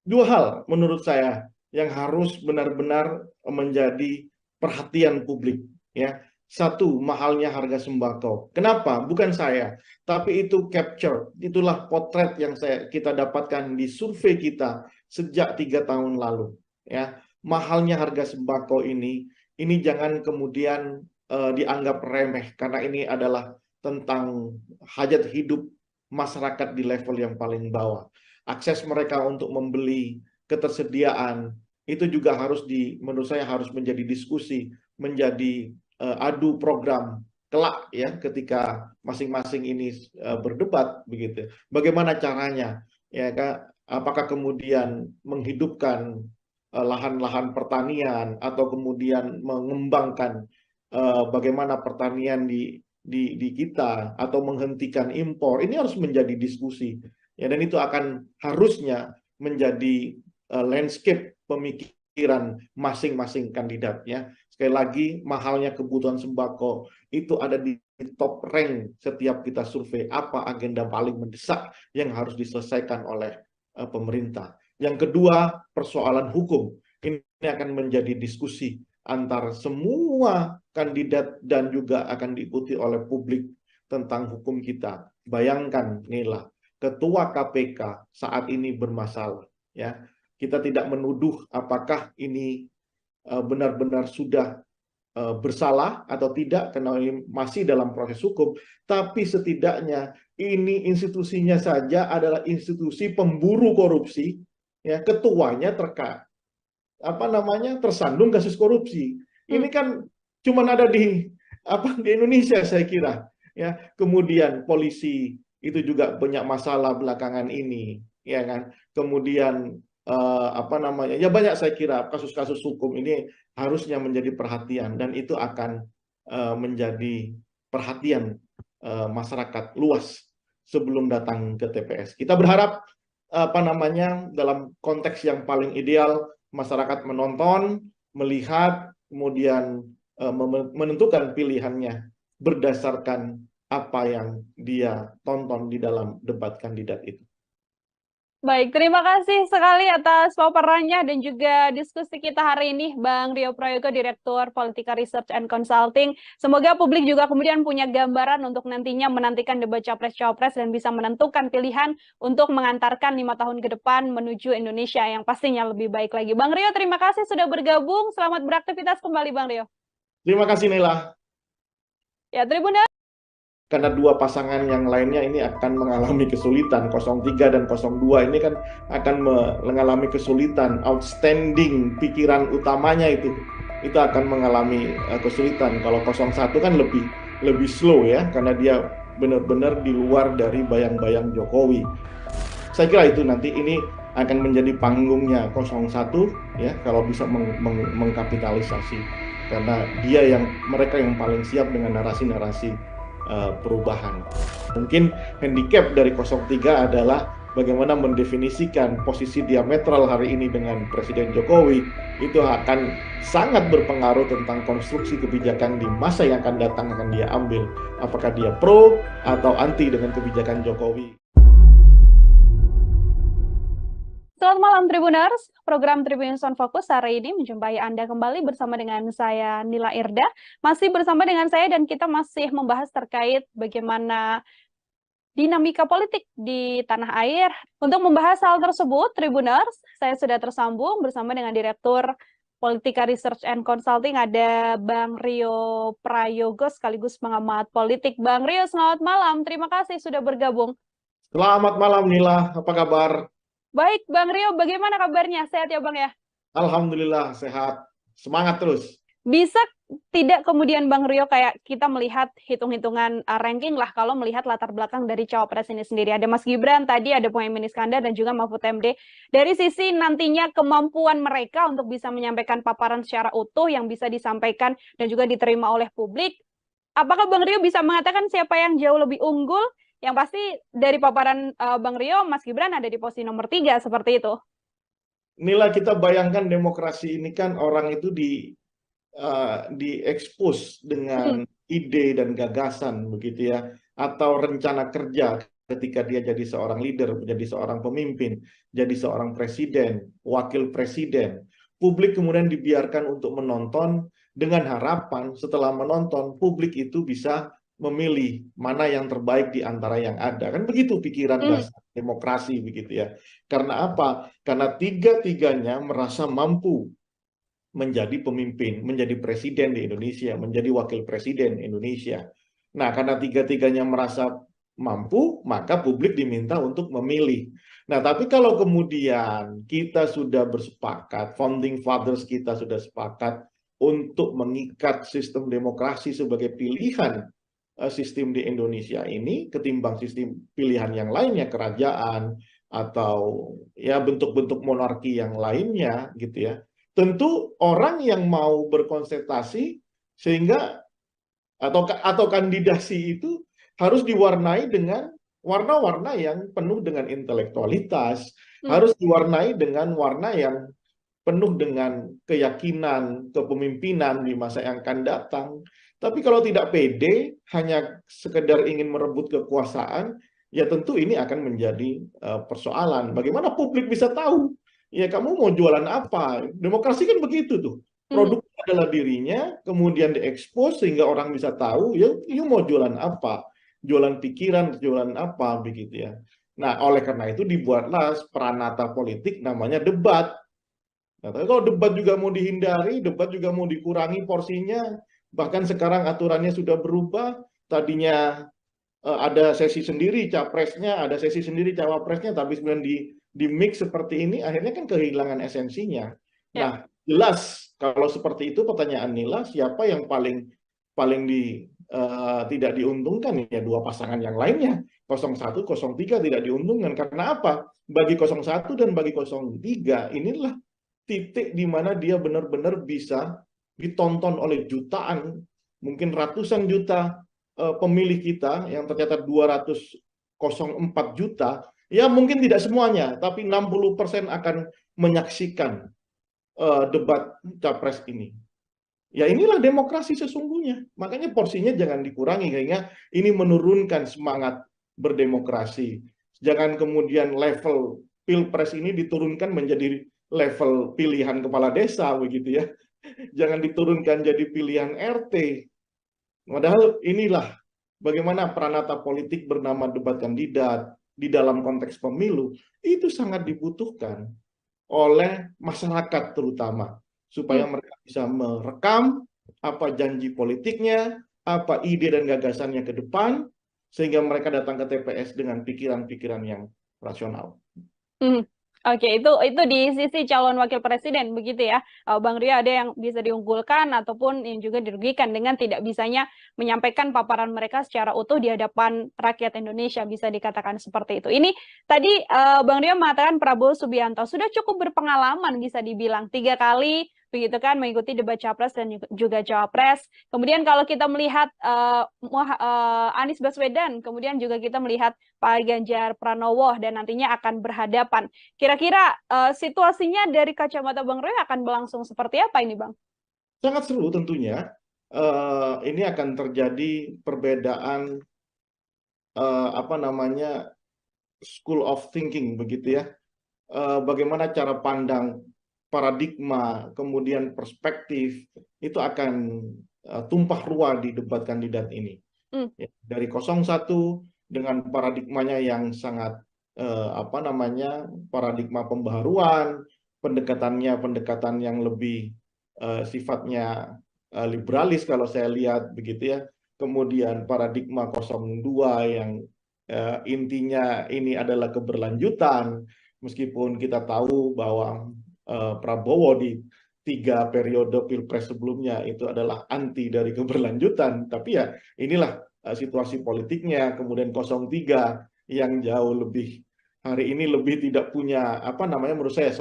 Dua hal menurut saya yang harus benar-benar menjadi perhatian publik ya. Satu, mahalnya harga sembako. Kenapa? Bukan saya, tapi itu capture, itulah potret yang kita dapatkan di survei kita sejak 3 tahun lalu ya. Mahalnya harga sembako ini jangan kemudian dianggap remeh, karena ini adalah tentang hajat hidup masyarakat di level yang paling bawah. Akses mereka untuk membeli, ketersediaan, itu juga menurut saya harus menjadi diskusi, menjadi adu program kelak ya, ketika masing-masing ini berdebat begitu. Bagaimana caranya ya Kak? Apakah kemudian menghidupkan lahan-lahan pertanian atau kemudian mengembangkan bagaimana pertanian di kita atau menghentikan impor. Ini harus menjadi diskusi. Ya, dan itu akan harusnya menjadi landscape pemikiran masing-masing kandidatnya. Sekali lagi, mahalnya kebutuhan sembako itu ada di top rank setiap kita survei. Apa agenda paling mendesak yang harus diselesaikan oleh pemerintah. Yang kedua, persoalan hukum. Ini akan menjadi diskusi antar semua kandidat dan juga akan diikuti oleh publik tentang hukum kita. Bayangkan, Nila, Ketua KPK saat ini bermasalah ya. Kita tidak menuduh apakah ini benar-benar sudah bersalah atau tidak karena ini masih dalam proses hukum, tapi setidaknya ini institusinya saja adalah institusi pemburu korupsi ya, ketuanya tersandung kasus korupsi. Ini kan cuma ada di Indonesia saya kira ya. Kemudian polisi itu juga banyak masalah belakangan ini ya kan. Kemudian ya banyak saya kira kasus-kasus hukum ini harusnya menjadi perhatian, dan itu akan menjadi perhatian masyarakat luas sebelum datang ke TPS. Kita berharap dalam konteks yang paling ideal masyarakat menonton, melihat, kemudian menentukan pilihannya berdasarkan apa yang dia tonton di dalam debat kandidat itu. Baik, terima kasih sekali atas paparannya dan juga diskusi kita hari ini, Bang Rio Prayogo, Direktur Politika Research and Consulting. Semoga publik juga kemudian punya gambaran untuk nantinya menantikan debat Capres-Cawapres dan bisa menentukan pilihan untuk mengantarkan 5 tahun ke depan menuju Indonesia yang pastinya lebih baik lagi. Bang Rio, terima kasih sudah bergabung. Selamat beraktivitas kembali, Bang Rio. Terima kasih, Nela. Ya, Tribuners. Karena dua pasangan yang lainnya ini akan mengalami kesulitan. 03 dan 02 ini kan akan mengalami kesulitan. Outstanding pikiran utamanya itu akan mengalami kesulitan. Kalau 01 kan lebih slow ya, karena dia benar-benar di luar dari bayang-bayang Jokowi. Saya kira itu nanti ini akan menjadi panggungnya 01 ya, kalau bisa mengkapitalisasi, karena mereka yang paling siap dengan narasi-narasi perubahan. Mungkin handicap dari 03 adalah bagaimana mendefinisikan posisi diametral hari ini dengan Presiden Jokowi. Itu akan sangat berpengaruh tentang konstruksi kebijakan di masa yang akan datang akan dia ambil. Apakah dia pro atau anti dengan kebijakan Jokowi. Selamat malam Tribuners, program Tribun Sound Focus hari ini menjumpai Anda kembali bersama dengan saya Nila Irda. Masih bersama dengan saya dan kita masih membahas terkait bagaimana dinamika politik di tanah air. Untuk membahas hal tersebut, Tribuners, saya sudah tersambung bersama dengan Direktur Politika Research and Consulting, ada Bang Rio Prayogo sekaligus pengamat politik. Bang Rio, selamat malam. Terima kasih sudah bergabung. Selamat malam Nila, apa kabar? Baik, Bang Rio, bagaimana kabarnya? Sehat ya, Bang ya? Alhamdulillah, sehat. Semangat terus. Bisa tidak kemudian Bang Rio kayak kita melihat hitung-hitungan ranking lah kalau melihat latar belakang dari cawapres ini sendiri. Ada Mas Gibran, tadi ada Muhaimin Iskandar dan juga Mahfud MD. Dari sisi nantinya kemampuan mereka untuk bisa menyampaikan paparan secara utuh yang bisa disampaikan dan juga diterima oleh publik. Apakah Bang Rio bisa mengatakan siapa yang jauh lebih unggul? Yang pasti dari paparan Bang Rio, Mas Gibran ada di posisi nomor 3 seperti itu. Nila, kita bayangkan demokrasi ini kan orang itu diekspos dengan ide dan gagasan begitu ya, atau rencana kerja ketika dia jadi seorang leader, jadi seorang pemimpin, jadi seorang presiden, wakil presiden. Publik kemudian dibiarkan untuk menonton dengan harapan setelah menonton publik itu bisa memilih mana yang terbaik di antara yang ada. Kan begitu pikiran dasar demokrasi begitu ya. Karena apa? Karena tiga-tiganya merasa mampu menjadi pemimpin, menjadi presiden di Indonesia, menjadi wakil presiden Indonesia. Nah, karena tiga-tiganya merasa mampu, maka publik diminta untuk memilih. Nah, tapi kalau kemudian kita sudah bersepakat, founding fathers kita sudah sepakat untuk mengikat sistem demokrasi sebagai pilihan sistem di Indonesia ini ketimbang sistem pilihan yang lainnya, kerajaan atau ya bentuk-bentuk monarki yang lainnya gitu ya. Tentu orang yang mau berkonsentrasi sehingga atau kandidasi itu harus diwarnai dengan warna-warna yang penuh dengan intelektualitas, harus diwarnai dengan warna yang penuh dengan keyakinan kepemimpinan di masa yang akan datang. Tapi kalau tidak pede, hanya sekedar ingin merebut kekuasaan, ya tentu ini akan menjadi persoalan. Bagaimana publik bisa tahu? Ya kamu mau jualan apa? Demokrasi kan begitu tuh. Produknya adalah dirinya, kemudian diekspos sehingga orang bisa tahu, ya you mau jualan apa? Jualan pikiran, jualan apa, begitu ya. Nah, oleh karena itu dibuatlah peranata politik namanya debat. Nah, tapi kalau debat juga mau dihindari, debat juga mau dikurangi porsinya, bahkan sekarang aturannya sudah berubah, tadinya ada sesi sendiri capresnya, ada sesi sendiri cawapresnya, tapi sebenarnya di mix seperti ini, akhirnya kan kehilangan esensinya. Nah, jelas kalau seperti itu pertanyaan Nila, siapa yang paling tidak diuntungkan ya dua pasangan yang lainnya. 01, 03 tidak diuntungkan. Karena apa? Bagi 01 dan bagi 03, inilah titik di mana dia benar-benar bisa ditonton oleh jutaan, mungkin ratusan juta pemilih kita yang tercatat 204 juta, ya mungkin tidak semuanya, tapi 60% akan menyaksikan debat capres ini. Ya inilah demokrasi sesungguhnya. Makanya porsinya jangan dikurangi, sehingga ini menurunkan semangat berdemokrasi. Jangan kemudian level pilpres ini diturunkan menjadi level pilihan kepala desa begitu ya. Jangan diturunkan jadi pilihan RT. Padahal inilah bagaimana peranata politik bernama debat kandidat di dalam konteks pemilu itu sangat dibutuhkan oleh masyarakat terutama supaya mereka bisa merekam apa janji politiknya, apa ide dan gagasannya ke depan, sehingga mereka datang ke TPS dengan pikiran-pikiran yang rasional. Hmm. Oke, itu di sisi calon wakil presiden begitu ya, Bang Rio, ada yang bisa diunggulkan ataupun yang juga dirugikan dengan tidak bisanya menyampaikan paparan mereka secara utuh di hadapan rakyat Indonesia, bisa dikatakan seperti itu. Ini tadi Bang Rio mengatakan Prabowo Subianto sudah cukup berpengalaman, bisa dibilang 3 kali begitu kan mengikuti debat capres dan juga cawapres. Kemudian kalau kita melihat Anies Baswedan, kemudian juga kita melihat Pak Ganjar Pranowo dan nantinya akan berhadapan. Kira-kira situasinya dari kacamata Bang Roy akan berlangsung seperti apa ini, Bang? Sangat seru tentunya. Ini akan terjadi perbedaan apa namanya school of thinking begitu ya. Bagaimana cara pandang, paradigma, kemudian perspektif itu akan tumpah ruah di debat kandidat ini. Ya, dari 01 dengan paradigmanya yang sangat apa namanya paradigma pembaharuan, pendekatan yang lebih sifatnya liberalis kalau saya lihat begitu ya. Kemudian paradigma 02 yang intinya ini adalah keberlanjutan, meskipun kita tahu bahwa Prabowo di 3 periode pilpres sebelumnya itu adalah anti dari keberlanjutan, tapi ya inilah situasi politiknya. Kemudian 03 yang jauh lebih hari ini lebih tidak punya apa namanya, menurut saya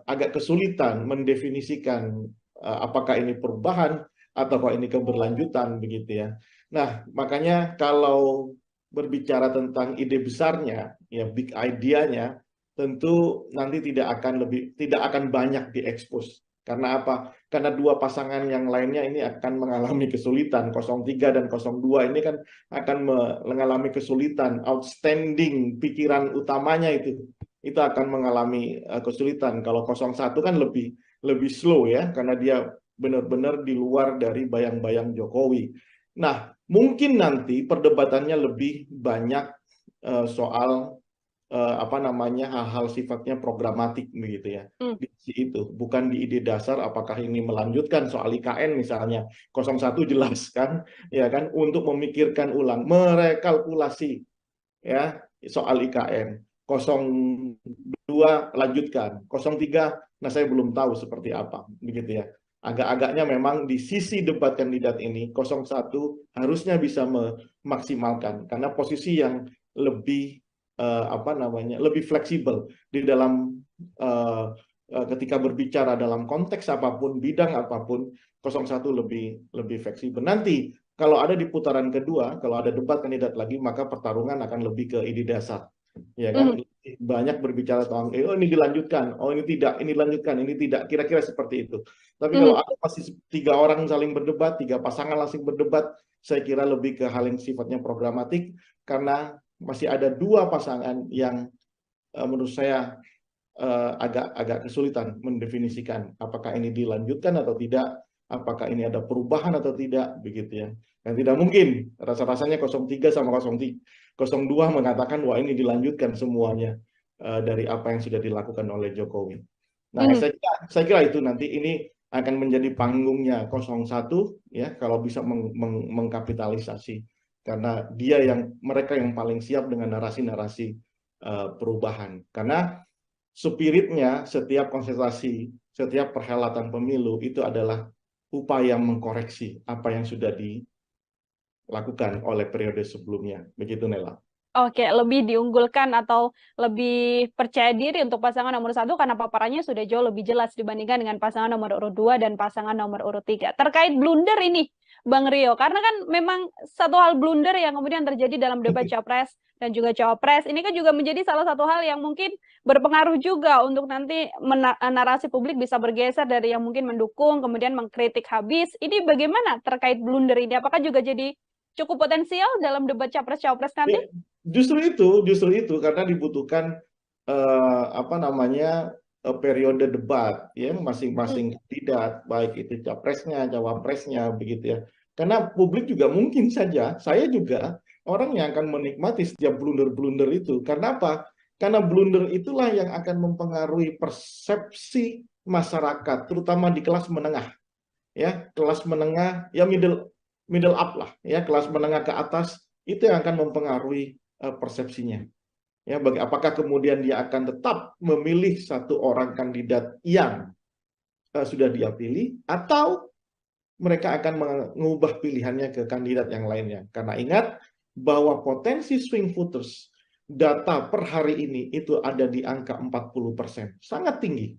agak kesulitan mendefinisikan apakah ini perubahan ataukah ini keberlanjutan begitu ya. Nah, makanya kalau berbicara tentang ide besarnya, ya big idea-nya, tentu nanti tidak akan banyak diekspos. Karena apa? Karena dua pasangan yang lainnya ini akan mengalami kesulitan. 03 dan 02 ini kan akan mengalami kesulitan. Outstanding pikiran utamanya itu akan mengalami kesulitan. Kalau 01 kan lebih slow ya, karena dia benar-benar di luar dari bayang-bayang Jokowi. Nah, mungkin nanti perdebatannya lebih banyak soal apa namanya hal-hal sifatnya programatik begitu ya. Di itu bukan di ide dasar apakah ini melanjutkan soal IKN misalnya. 01 jelas kan ya kan untuk memikirkan ulang, merekalkulasi ya soal IKN. 02 lanjutkan. 03 nah saya belum tahu seperti apa begitu ya. Agak-agaknya memang di sisi debat kandidat ini 01 harusnya bisa memaksimalkan karena posisi yang lebih apa namanya lebih fleksibel di dalam ketika berbicara dalam konteks apapun, bidang apapun, 01 lebih fleksibel. Nanti kalau ada di putaran kedua, kalau ada debat kandidat lagi, maka pertarungan akan lebih ke ide dasar, ya kan? Banyak berbicara tentang oh ini dilanjutkan, oh ini tidak, ini dilanjutkan, ini tidak, kira-kira seperti itu. Tapi kalau ada masih 3 orang saling berdebat, 3 pasangan saling berdebat, saya kira lebih ke hal yang sifatnya programatik karena masih ada 2 pasangan yang menurut saya agak kesulitan mendefinisikan apakah ini dilanjutkan atau tidak, apakah ini ada perubahan atau tidak, begitu ya. Dan tidak mungkin rasa-rasanya 03 sama 02 mengatakan wah ini dilanjutkan semuanya dari apa yang sudah dilakukan oleh Jokowi. Nah, saya kira itu nanti ini akan menjadi panggungnya 01 ya kalau bisa mengkapitalisasi karena mereka yang paling siap dengan narasi-narasi perubahan. Karena spiritnya setiap konsentrasi, setiap perhelatan pemilu itu adalah upaya mengkoreksi apa yang sudah dilakukan oleh periode sebelumnya. Begitu, Nela. Oke, lebih diunggulkan atau lebih percaya diri untuk pasangan nomor 1 karena paparannya sudah jauh lebih jelas dibandingkan dengan pasangan nomor urut 2 dan pasangan nomor urut 3. Terkait blunder ini, Bang Rio, karena kan memang satu hal blunder yang kemudian terjadi dalam debat capres dan juga cawapres, ini kan juga menjadi salah satu hal yang mungkin berpengaruh juga untuk nanti narasi publik bisa bergeser dari yang mungkin mendukung, kemudian mengkritik habis. Ini bagaimana terkait blunder ini? Apakah juga jadi cukup potensial dalam debat capres-cawapres nanti? Justru itu karena dibutuhkan apa namanya periode debat ya masing-masing kandidat baik itu capresnya, cawapresnya begitu ya. Karena publik juga mungkin saja saya juga orang yang akan menikmati setiap blunder-blunder itu. Karena apa? Karena blunder itulah yang akan mempengaruhi persepsi masyarakat terutama di kelas menengah. Ya, kelas menengah ya middle up lah, ya kelas menengah ke atas, itu yang akan mempengaruhi persepsinya. Ya, apakah kemudian dia akan tetap memilih satu orang kandidat yang sudah dia pilih, atau mereka akan mengubah pilihannya ke kandidat yang lainnya. Karena ingat bahwa potensi swing voters data per hari ini itu ada di angka 40%, sangat tinggi,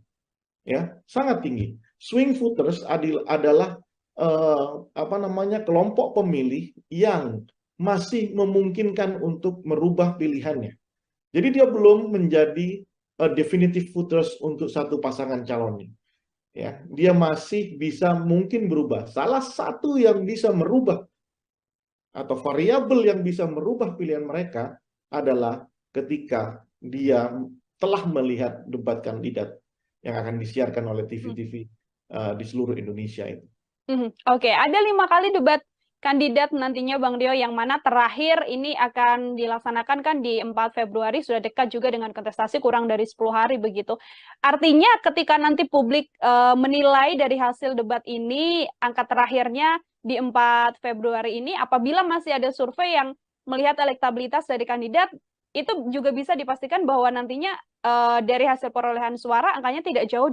ya, sangat tinggi. Swing voters adalah kelompok pemilih yang masih memungkinkan untuk merubah pilihannya. Jadi dia belum menjadi definitive voters untuk satu pasangan calonnya. Ya, dia masih bisa mungkin berubah. Salah satu yang bisa merubah atau variabel yang bisa merubah pilihan mereka adalah ketika dia telah melihat debat kandidat yang akan disiarkan oleh TV-TV di seluruh Indonesia itu. Oke, ada 5 kali debat kandidat nantinya Bang Dio, yang mana terakhir ini akan dilaksanakan kan di 4 Februari, sudah dekat juga dengan kontestasi, kurang dari 10 hari begitu. Artinya ketika nanti publik menilai dari hasil debat ini, angka terakhirnya di 4 Februari ini, apabila masih ada survei yang melihat elektabilitas dari kandidat, itu juga bisa dipastikan bahwa nantinya dari hasil perolehan suara angkanya tidak jauh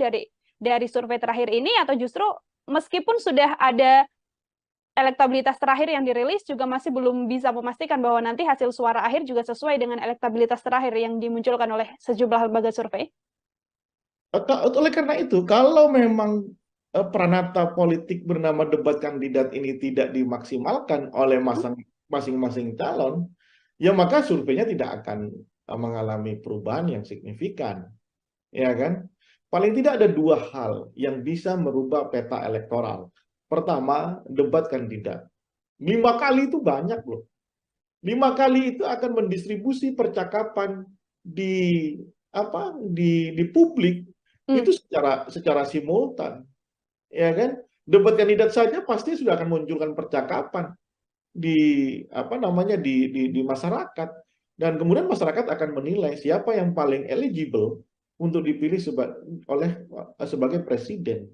dari survei terakhir ini, atau justru meskipun sudah ada elektabilitas terakhir yang dirilis, juga masih belum bisa memastikan bahwa nanti hasil suara akhir juga sesuai dengan elektabilitas terakhir yang dimunculkan oleh sejumlah lembaga survei. Oleh karena itu, kalau memang peranata politik bernama debat kandidat ini tidak dimaksimalkan oleh masing-masing calon, ya maka surveinya tidak akan mengalami perubahan yang signifikan, ya kan? Paling tidak ada 2 hal yang bisa merubah peta elektoral. Pertama, debat kandidat. 5 kali itu banyak loh. 5 kali itu akan mendistribusi percakapan di publik itu secara simultan, ya kan? Debat kandidat saja pasti sudah akan munculkan percakapan di di masyarakat, dan kemudian masyarakat akan menilai siapa yang paling eligible untuk dipilih sebagai presiden.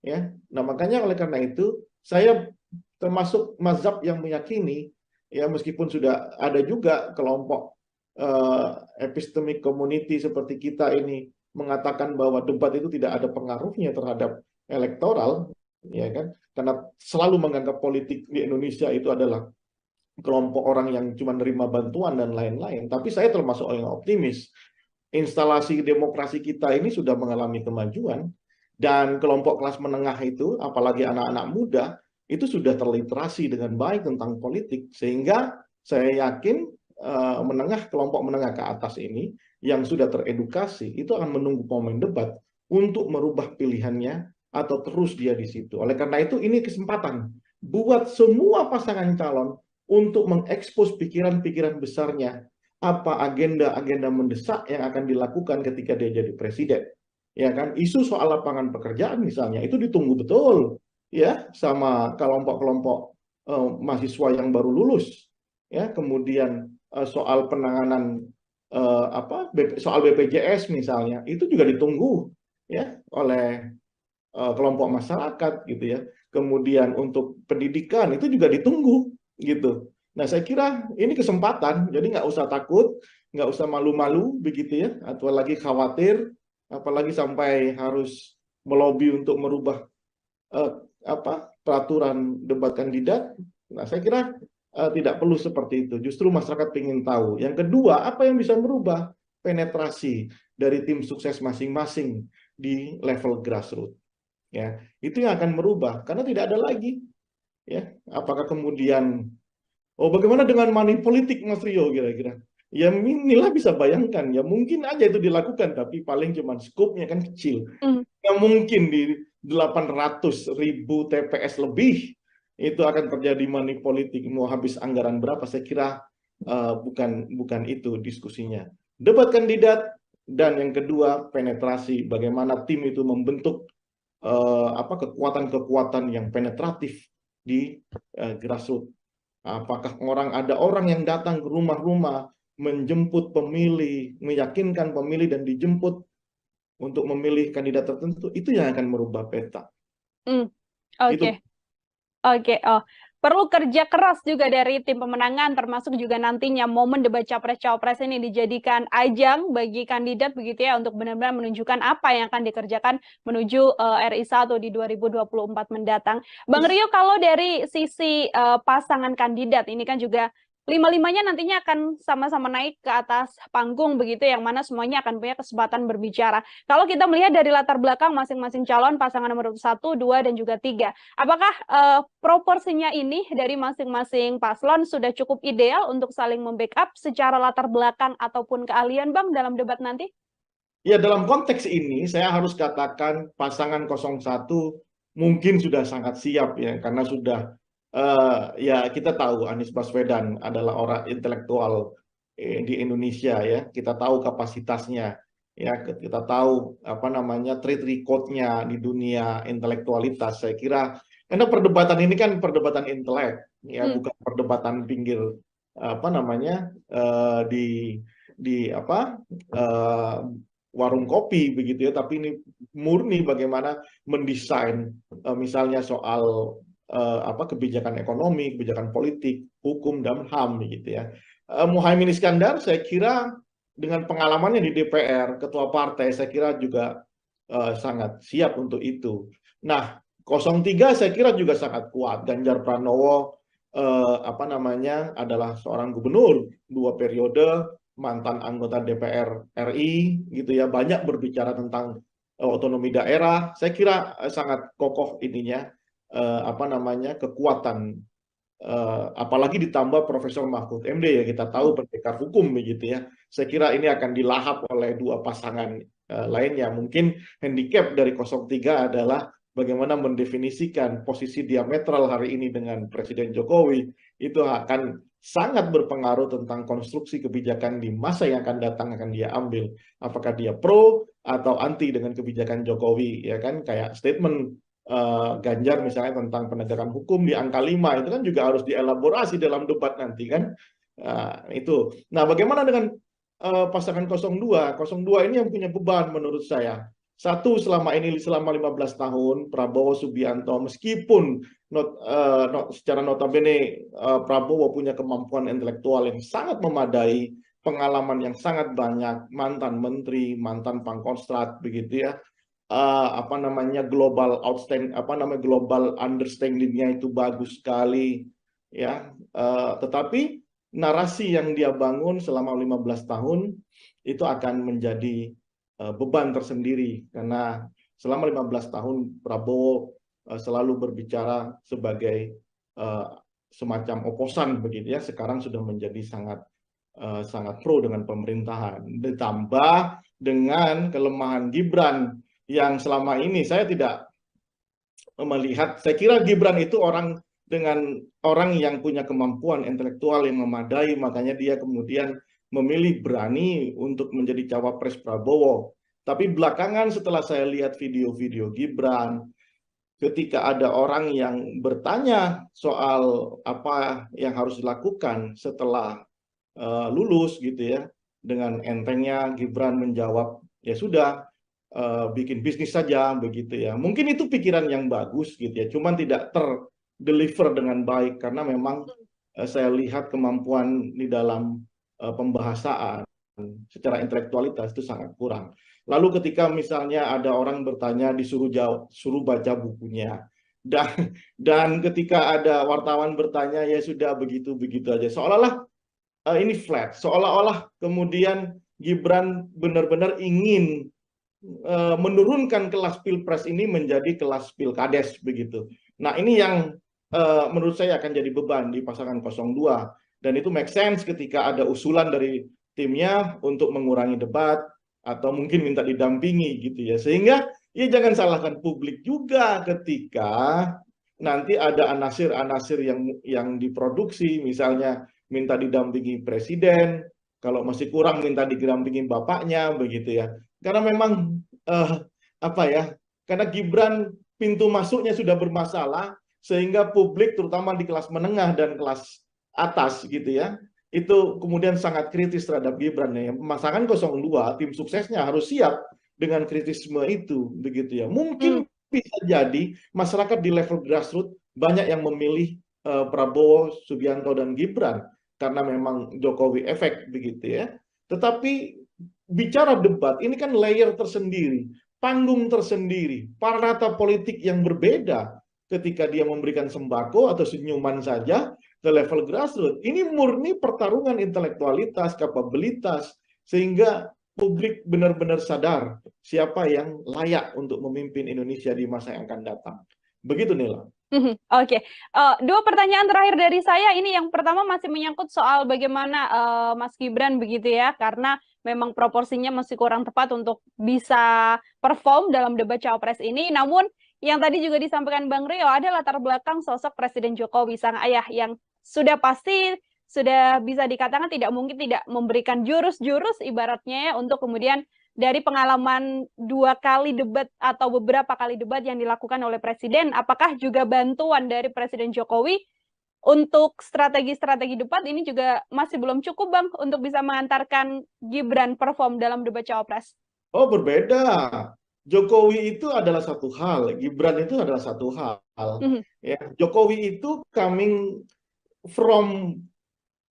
Ya, nah makanya oleh karena itu saya termasuk mazhab yang meyakini, ya meskipun sudah ada juga kelompok epistemic community seperti kita ini mengatakan bahwa debat itu tidak ada pengaruhnya terhadap elektoral, ya kan? Karena selalu menganggap politik di Indonesia itu adalah kelompok orang yang cuma nerima bantuan dan lain-lain. Tapi saya termasuk orang yang optimis. Instalasi demokrasi kita ini sudah mengalami kemajuan. Dan kelompok kelas menengah itu, apalagi anak-anak muda, itu sudah terliterasi dengan baik tentang politik. Sehingga saya yakin kelompok menengah ke atas ini, yang sudah teredukasi, itu akan menunggu momen debat untuk merubah pilihannya atau terus dia di situ. Oleh karena itu, ini kesempatan buat semua pasangan calon untuk mengekspos pikiran-pikiran besarnya, apa agenda-agenda mendesak yang akan dilakukan ketika dia jadi presiden. Ya kan, isu soal lapangan pekerjaan misalnya itu ditunggu betul ya sama kelompok-kelompok mahasiswa yang baru lulus, ya. Kemudian soal penanganan soal BPJS misalnya itu juga ditunggu ya oleh kelompok masyarakat gitu ya. Kemudian untuk pendidikan itu juga ditunggu gitu. Nah, saya kira ini kesempatan, jadi nggak usah takut, nggak usah malu-malu begitu ya, atau lagi khawatir, apalagi sampai harus melobi untuk merubah peraturan debat kandidat. Nah, saya kira tidak perlu seperti itu. Justru masyarakat ingin tahu. Yang kedua, apa yang bisa merubah penetrasi dari tim sukses masing-masing di level grassroots. Ya, itu yang akan merubah karena tidak ada lagi. Ya, apakah kemudian bagaimana dengan money politik, Mas Rio, kira-kira? Ya inilah bisa bayangkan, ya mungkin aja itu dilakukan, tapi paling cuma skupnya kan kecil. Ya mungkin di 800.000 TPS lebih itu akan terjadi money politik, mau habis anggaran berapa? Saya kira bukan itu diskusinya. Debat kandidat, dan yang kedua penetrasi, bagaimana tim itu membentuk kekuatan-kekuatan yang penetratif di grassroots. Apakah ada orang yang datang ke rumah-rumah menjemput pemilih, meyakinkan pemilih dan dijemput untuk memilih kandidat tertentu, itu yang akan merubah peta. Oke. Oh, perlu kerja keras juga dari tim pemenangan, termasuk juga nantinya momen debat capres-cawapres ini dijadikan ajang bagi kandidat begitu ya untuk benar-benar menunjukkan apa yang akan dikerjakan menuju RI 1 di 2024 mendatang. Bang Rio, kalau dari sisi pasangan kandidat ini kan juga lima-limanya nantinya akan sama-sama naik ke atas panggung begitu, yang mana semuanya akan punya kesempatan berbicara. Kalau kita melihat dari latar belakang masing-masing calon, pasangan nomor 1, 2, dan juga 3, apakah proporsinya ini dari masing-masing paslon sudah cukup ideal untuk saling membackup secara latar belakang ataupun keahlian, Bang, dalam debat nanti? Ya, dalam konteks ini saya harus katakan pasangan 01 mungkin sudah sangat siap ya, karena sudah ya kita tahu Anies Baswedan adalah orang intelektual di Indonesia ya, kita tahu kapasitasnya ya, kita tahu apa namanya track record-nya di dunia intelektualitas. Saya kira karena perdebatan ini kan perdebatan intelek ya, bukan perdebatan pinggir apa namanya di apa warung kopi begitu ya, tapi ini murni bagaimana mendesain misalnya soal apa kebijakan ekonomi, kebijakan politik, hukum dan HAM begitu ya. Muhaimin Iskandar saya kira dengan pengalamannya di DPR, ketua partai, saya kira juga sangat siap untuk itu. Nah, 03 saya kira juga sangat kuat. Ganjar Pranowo apa namanya adalah seorang gubernur 2 periode, mantan anggota DPR RI gitu ya, banyak berbicara tentang otonomi daerah. Saya kira sangat kokoh ininya apa namanya kekuatan apalagi ditambah Profesor Mahfud MD ya, kita tahu pendekar hukum begitu ya. Saya kira ini akan dilahap oleh dua pasangan lainnya. Mungkin handicap dari 03 adalah bagaimana mendefinisikan posisi diametral hari ini dengan Presiden Jokowi, itu akan sangat berpengaruh tentang konstruksi kebijakan di masa yang akan datang akan dia ambil. Apakah dia pro atau anti dengan kebijakan Jokowi, ya kan? Kayak statement Ganjar misalnya tentang penegakan hukum di angka 5, itu kan juga harus dielaborasi dalam debat nanti kan. Itu. Nah, bagaimana dengan pasangan 02? 02 ini yang punya beban menurut saya. Satu, selama 15 tahun Prabowo Subianto, meskipun secara notabene Prabowo punya kemampuan intelektual yang sangat memadai, pengalaman yang sangat banyak, mantan menteri, mantan pangkostrat begitu ya, apa namanya global outstanding, apa namanya global understanding-nya itu bagus sekali ya, tetapi narasi yang dia bangun selama 15 tahun itu akan menjadi beban tersendiri, karena selama 15 tahun Prabowo selalu berbicara sebagai semacam oposan begitu ya. Sekarang sudah menjadi sangat pro dengan pemerintahan, ditambah dengan kelemahan Gibran yang selama ini saya tidak melihat. Saya kira Gibran itu orang yang punya kemampuan intelektual yang memadai, makanya dia kemudian memilih berani untuk menjadi cawapres Prabowo. Tapi belakangan setelah saya lihat video-video Gibran, ketika ada orang yang bertanya soal apa yang harus dilakukan setelah lulus gitu ya, dengan entengnya Gibran menjawab, ya sudah, bikin bisnis saja begitu ya. Mungkin itu pikiran yang bagus gitu ya, cuman tidak terdeliver dengan baik karena memang saya lihat kemampuan di dalam pembahasaan secara intelektualitas itu sangat kurang. Lalu ketika misalnya ada orang bertanya disuruh jawab, suruh baca bukunya. Dan ketika ada wartawan bertanya ya sudah begitu-begitu aja. Seolah-olah ini flat, seolah-olah kemudian Gibran benar-benar ingin menurunkan kelas pilpres ini menjadi kelas pilkades begitu. Nah, ini yang menurut saya akan jadi beban di pasangan 02, dan itu make sense ketika ada usulan dari timnya untuk mengurangi debat atau mungkin minta didampingi gitu ya. Sehingga ya jangan salahkan publik juga ketika nanti ada anasir-anasir yang diproduksi, misalnya minta didampingi presiden, kalau masih kurang minta didampingi bapaknya begitu ya. Karena memang apa ya? Karena Gibran pintu masuknya sudah bermasalah, sehingga publik terutama di kelas menengah dan kelas atas gitu ya, itu kemudian sangat kritis terhadap Gibran ya. Pasangan 02 tim suksesnya harus siap dengan kritisme itu begitu ya. Mungkin bisa jadi masyarakat di level grassroots banyak yang memilih Prabowo, Subianto dan Gibran karena memang Jokowi efek begitu ya. Tetapi bicara debat ini kan layer tersendiri, panggung tersendiri, parata politik yang berbeda ketika dia memberikan sembako atau senyuman saja ke level grassroots. Ini murni pertarungan intelektualitas, kapabilitas, sehingga publik benar-benar sadar siapa yang layak untuk memimpin Indonesia di masa yang akan datang. Begitu, Nila. Oke. Dua pertanyaan terakhir dari saya. Ini yang pertama masih menyangkut soal bagaimana Mas Gibran begitu ya, karena memang proporsinya masih kurang tepat untuk bisa perform dalam debat Cawapres ini. Namun yang tadi juga disampaikan Bang Rio ada latar belakang sosok Presiden Jokowi, sang ayah, yang sudah pasti sudah bisa dikatakan tidak mungkin tidak memberikan jurus-jurus ibaratnya ya, untuk kemudian dari pengalaman 2 kali debat atau beberapa kali debat yang dilakukan oleh Presiden, apakah juga bantuan dari Presiden Jokowi untuk strategi-strategi debat ini juga masih belum cukup, Bang, untuk bisa mengantarkan Gibran perform dalam debat Cawapres? Oh, berbeda. Jokowi itu adalah satu hal, Gibran itu adalah satu hal. Ya, Jokowi itu coming from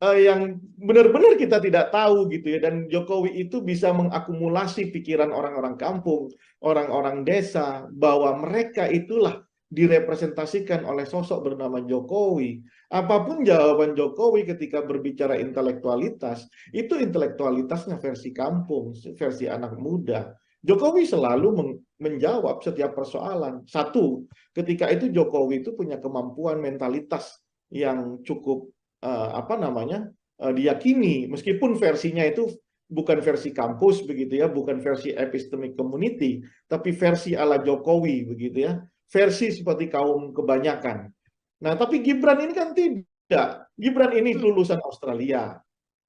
yang benar-benar kita tidak tahu gitu ya, dan Jokowi itu bisa mengakumulasi pikiran orang-orang kampung, orang-orang desa, bahwa mereka itulah direpresentasikan oleh sosok bernama Jokowi. Apapun jawaban Jokowi ketika berbicara intelektualitas, itu intelektualitasnya versi kampung, versi anak muda. Jokowi selalu menjawab setiap persoalan. Satu, ketika itu Jokowi itu punya kemampuan mentalitas yang cukup diyakini, meskipun versinya itu bukan versi kampus begitu ya, bukan versi epistemic community, tapi versi ala Jokowi begitu ya, versi seperti kaum kebanyakan. Nah, tapi Gibran ini kan tidak. Gibran ini lulusan Australia,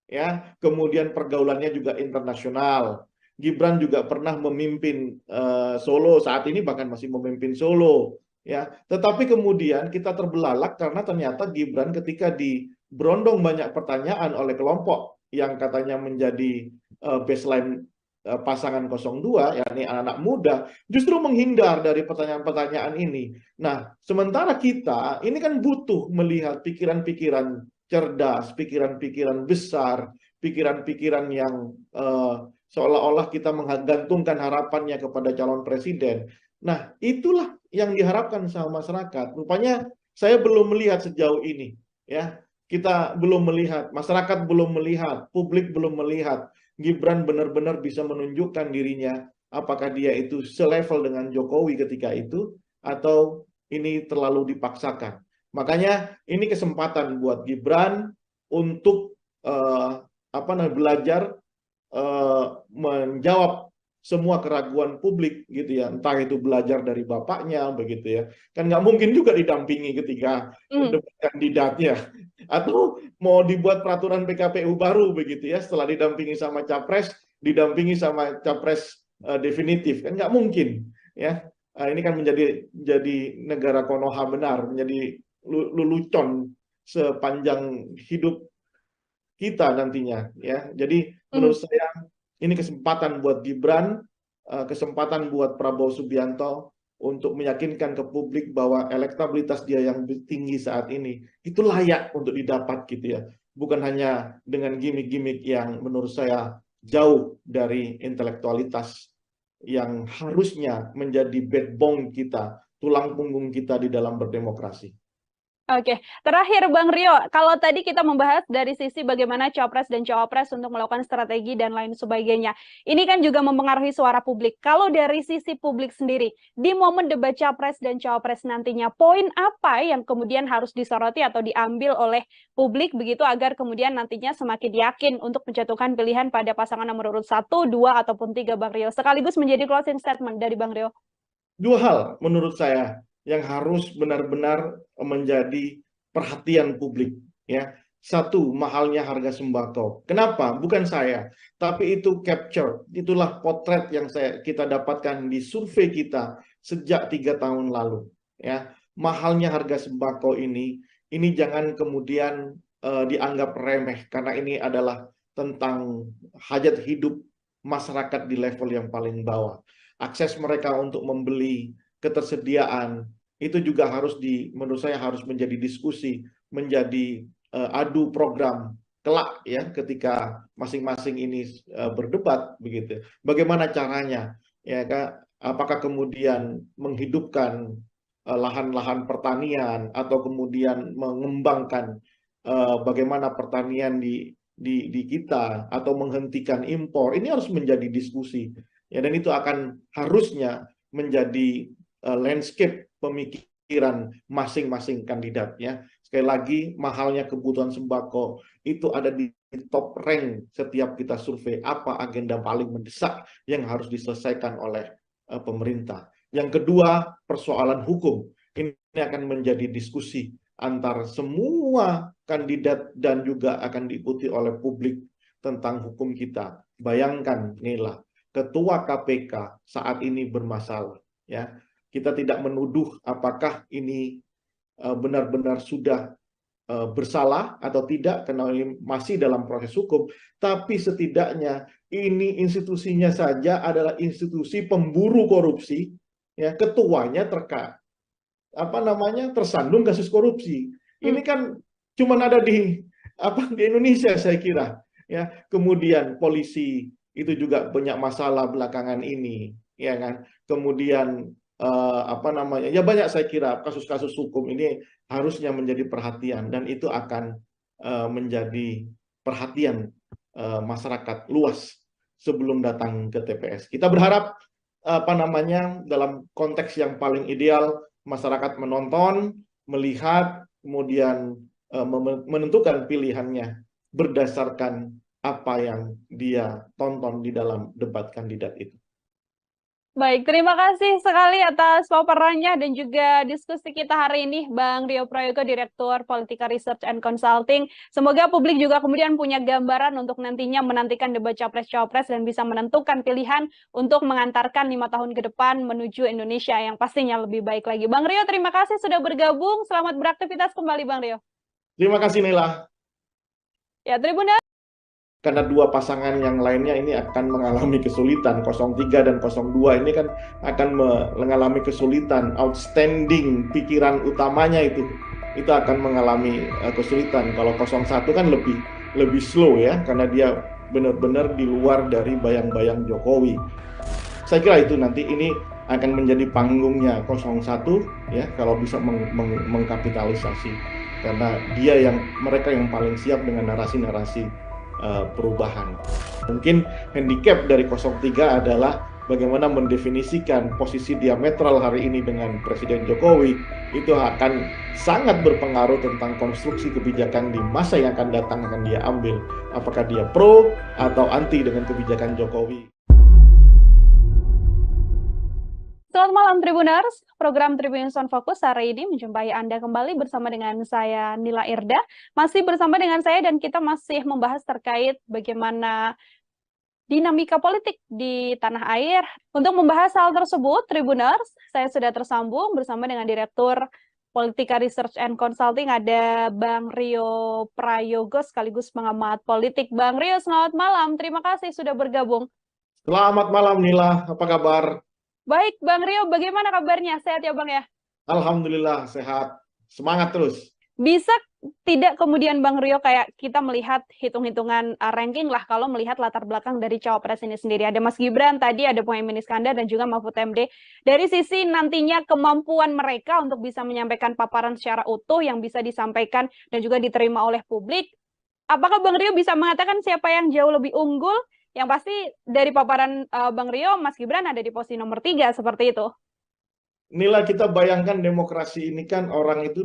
ya, kemudian pergaulannya juga internasional. Gibran juga pernah memimpin Solo, saat ini bahkan masih memimpin Solo, ya. Tetapi kemudian kita terbelalak karena ternyata Gibran ketika berondong banyak pertanyaan oleh kelompok yang katanya menjadi baseline pasangan 02, yakni anak-anak muda, justru menghindar dari pertanyaan-pertanyaan ini. Nah, sementara kita ini kan butuh melihat pikiran-pikiran cerdas, pikiran-pikiran besar, pikiran-pikiran yang seolah-olah kita menggantungkan harapannya kepada calon presiden. Nah, itulah yang diharapkan sama masyarakat. Rupanya saya belum melihat sejauh ini, ya. Kita belum melihat, masyarakat belum melihat, publik belum melihat Gibran benar-benar bisa menunjukkan dirinya apakah dia itu selevel dengan Jokowi ketika itu atau ini terlalu dipaksakan. Makanya ini kesempatan buat Gibran untuk belajar menjawab semua keraguan publik gitu ya, entah itu belajar dari bapaknya begitu ya, kan nggak mungkin juga didampingi ketika debat kandidatnya, atau mau dibuat peraturan PKPU baru begitu ya, setelah didampingi sama capres, didampingi sama capres definitif, kan nggak mungkin ya. Ini kan menjadi negara Konoha benar, menjadi lelucon sepanjang hidup kita nantinya ya. Jadi menurut saya ini kesempatan buat Gibran, kesempatan buat Prabowo Subianto untuk meyakinkan ke publik bahwa elektabilitas dia yang tinggi saat ini itu layak untuk didapat gitu ya. Bukan hanya dengan gimmick-gimmick yang menurut saya jauh dari intelektualitas yang harusnya menjadi backbone kita, tulang punggung kita di dalam berdemokrasi. Oke, terakhir Bang Rio, kalau tadi kita membahas dari sisi bagaimana Capres dan Cawapres untuk melakukan strategi dan lain sebagainya, ini kan juga mempengaruhi suara publik. Kalau dari sisi publik sendiri, di momen debat Capres dan Cawapres nantinya, poin apa yang kemudian harus disoroti atau diambil oleh publik begitu agar kemudian nantinya semakin yakin untuk menjatuhkan pilihan pada pasangan nomor urut 1, 2, ataupun 3, Bang Rio? Sekaligus menjadi closing statement dari Bang Rio. Dua hal menurut saya yang harus benar-benar menjadi perhatian publik ya. Satu, mahalnya harga sembako. Kenapa? Bukan saya, tapi itu capture, itulah potret yang kita dapatkan di survei kita sejak 3 tahun lalu ya. Mahalnya harga sembako ini jangan kemudian dianggap remeh, karena ini adalah tentang hajat hidup masyarakat di level yang paling bawah. Akses mereka untuk membeli, ketersediaan, itu juga harus menurut saya harus menjadi diskusi menjadi adu program kelak ya ketika masing-masing ini berdebat begitu. Bagaimana caranya ya Kak? Apakah kemudian menghidupkan lahan-lahan pertanian atau kemudian mengembangkan bagaimana pertanian di kita atau menghentikan impor. Ini harus menjadi diskusi ya, dan itu akan harusnya menjadi landscape pemikiran masing-masing kandidat ya. Sekali lagi, mahalnya kebutuhan sembako itu ada di top rank setiap kita survei apa agenda paling mendesak yang harus diselesaikan oleh pemerintah. Yang kedua, persoalan hukum. Ini akan menjadi diskusi antar semua kandidat dan juga akan diikuti oleh publik tentang hukum kita. Bayangkan, Nila, ketua KPK saat ini bermasalah. Ya, kita tidak menuduh apakah ini benar-benar sudah bersalah atau tidak karena ini masih dalam proses hukum, tapi setidaknya ini institusinya saja adalah institusi pemburu korupsi, ya ketuanya tersandung kasus korupsi. Ini kan cuma ada di Indonesia saya kira, ya. Kemudian polisi itu juga banyak masalah belakangan ini, ya kan. Kemudian ya banyak saya kira kasus-kasus hukum ini harusnya menjadi perhatian dan itu akan menjadi perhatian masyarakat luas sebelum datang ke TPS. Kita berharap dalam konteks yang paling ideal masyarakat menonton, melihat, kemudian menentukan pilihannya berdasarkan apa yang dia tonton di dalam debat kandidat itu. Baik, terima kasih sekali atas paparannya dan juga diskusi kita hari ini, Bang Rio Prayogo, Direktur Politika Research and Consulting. Semoga publik juga kemudian punya gambaran untuk nantinya menantikan debat Capres-Cawapres dan bisa menentukan pilihan untuk mengantarkan 5 tahun ke depan menuju Indonesia yang pastinya lebih baik lagi. Bang Rio, terima kasih sudah bergabung. Selamat beraktivitas kembali, Bang Rio. Terima kasih, Nila. Ya, Tribuners. Karena dua pasangan yang lainnya ini akan mengalami kesulitan. 03 dan 02 ini kan akan mengalami kesulitan. Outstanding pikiran utamanya itu akan mengalami kesulitan. Kalau 01 kan lebih slow ya, karena dia benar-benar di luar dari bayang-bayang Jokowi. Saya kira itu nanti ini akan menjadi panggungnya 01 ya, kalau bisa mengkapitalisasi, karena mereka yang paling siap dengan narasi-narasi perubahan. Mungkin handicap dari 03 adalah bagaimana mendefinisikan posisi diametral hari ini dengan Presiden Jokowi. Itu akan sangat berpengaruh tentang konstruksi kebijakan di masa yang akan datang akan dia ambil. Apakah dia pro atau anti dengan kebijakan Jokowi. Selamat malam Tribuners, program Tribunnews on Focus hari ini menjumpai Anda kembali bersama dengan saya Nila Irda. Masih bersama dengan saya dan kita masih membahas terkait bagaimana dinamika politik di tanah air. Untuk membahas hal tersebut, Tribuners, saya sudah tersambung bersama dengan Direktur Politika Research and Consulting, ada Bang Rio Prayogo sekaligus pengamat politik. Bang Rio, selamat malam. Terima kasih sudah bergabung. Selamat malam Nila, apa kabar? Baik, Bang Rio, bagaimana kabarnya? Sehat ya, Bang ya? Alhamdulillah, sehat. Semangat terus. Bisa tidak kemudian Bang Rio kayak kita melihat hitung-hitungan ranking lah kalau melihat latar belakang dari Cawapres ini sendiri. Ada Mas Gibran, tadi ada Muhaimin Iskandar dan juga Mahfud MD. Dari sisi nantinya kemampuan mereka untuk bisa menyampaikan paparan secara utuh yang bisa disampaikan dan juga diterima oleh publik, apakah Bang Rio bisa mengatakan siapa yang jauh lebih unggul? Yang pasti dari paparan Bang Rio, Mas Gibran ada di posisi nomor 3, seperti itu. Nila, kita bayangkan demokrasi ini kan orang itu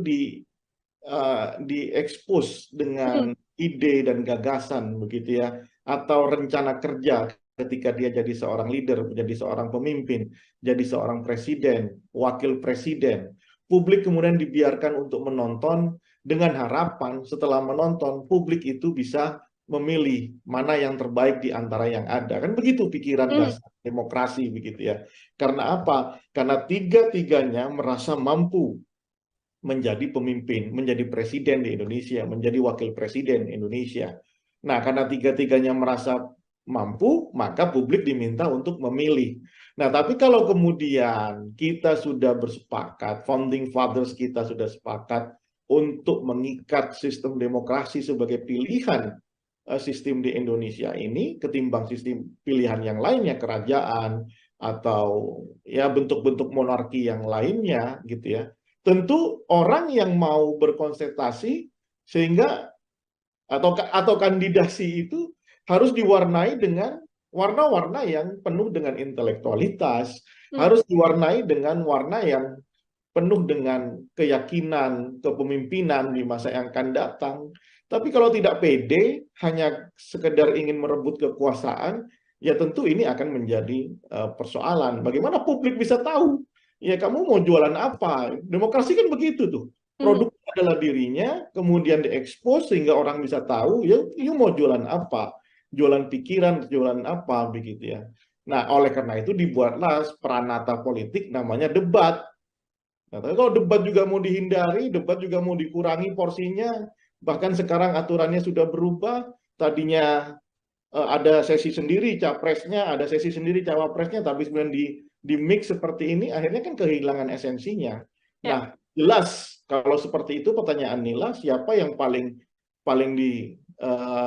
diekspos dengan ide dan gagasan begitu ya, atau rencana kerja ketika dia jadi seorang leader, menjadi seorang pemimpin, jadi seorang presiden, wakil presiden. Publik kemudian dibiarkan untuk menonton dengan harapan setelah menonton publik itu bisa memilih mana yang terbaik di antara yang ada. Kan begitu pikiran dasar demokrasi begitu ya. Karena apa? Karena tiga-tiganya merasa mampu menjadi pemimpin, menjadi presiden di Indonesia, menjadi wakil presiden Indonesia. Nah, karena tiga-tiganya merasa mampu, maka publik diminta untuk memilih. Nah, tapi kalau kemudian kita sudah bersepakat, founding fathers kita sudah sepakat untuk mengikat sistem demokrasi sebagai pilihan sistem di Indonesia ini ketimbang sistem pilihan yang lainnya, kerajaan atau ya bentuk-bentuk monarki yang lainnya gitu ya. Tentu orang yang mau berkonsentrasi sehingga atau kandidasi itu harus diwarnai dengan warna-warna yang penuh dengan intelektualitas, harus diwarnai dengan warna yang penuh dengan keyakinan kepemimpinan di masa yang akan datang. Tapi kalau tidak pede, hanya sekedar ingin merebut kekuasaan, ya tentu ini akan menjadi persoalan. Bagaimana publik bisa tahu? Ya kamu mau jualan apa? Demokrasi kan begitu tuh. Produk adalah dirinya, kemudian diekspos sehingga orang bisa tahu, ya you mau jualan apa? Jualan pikiran, jualan apa, begitu ya. Nah, oleh karena itu dibuatlah peranata politik namanya debat. Nah, tapi kalau debat juga mau dihindari, debat juga mau dikurangi porsinya, bahkan sekarang aturannya sudah berubah, tadinya ada sesi sendiri capresnya, ada sesi sendiri cawapresnya, tapi kemudian di mix seperti ini, akhirnya kan kehilangan esensinya. Nah, jelas kalau seperti itu pertanyaan Nila, siapa yang paling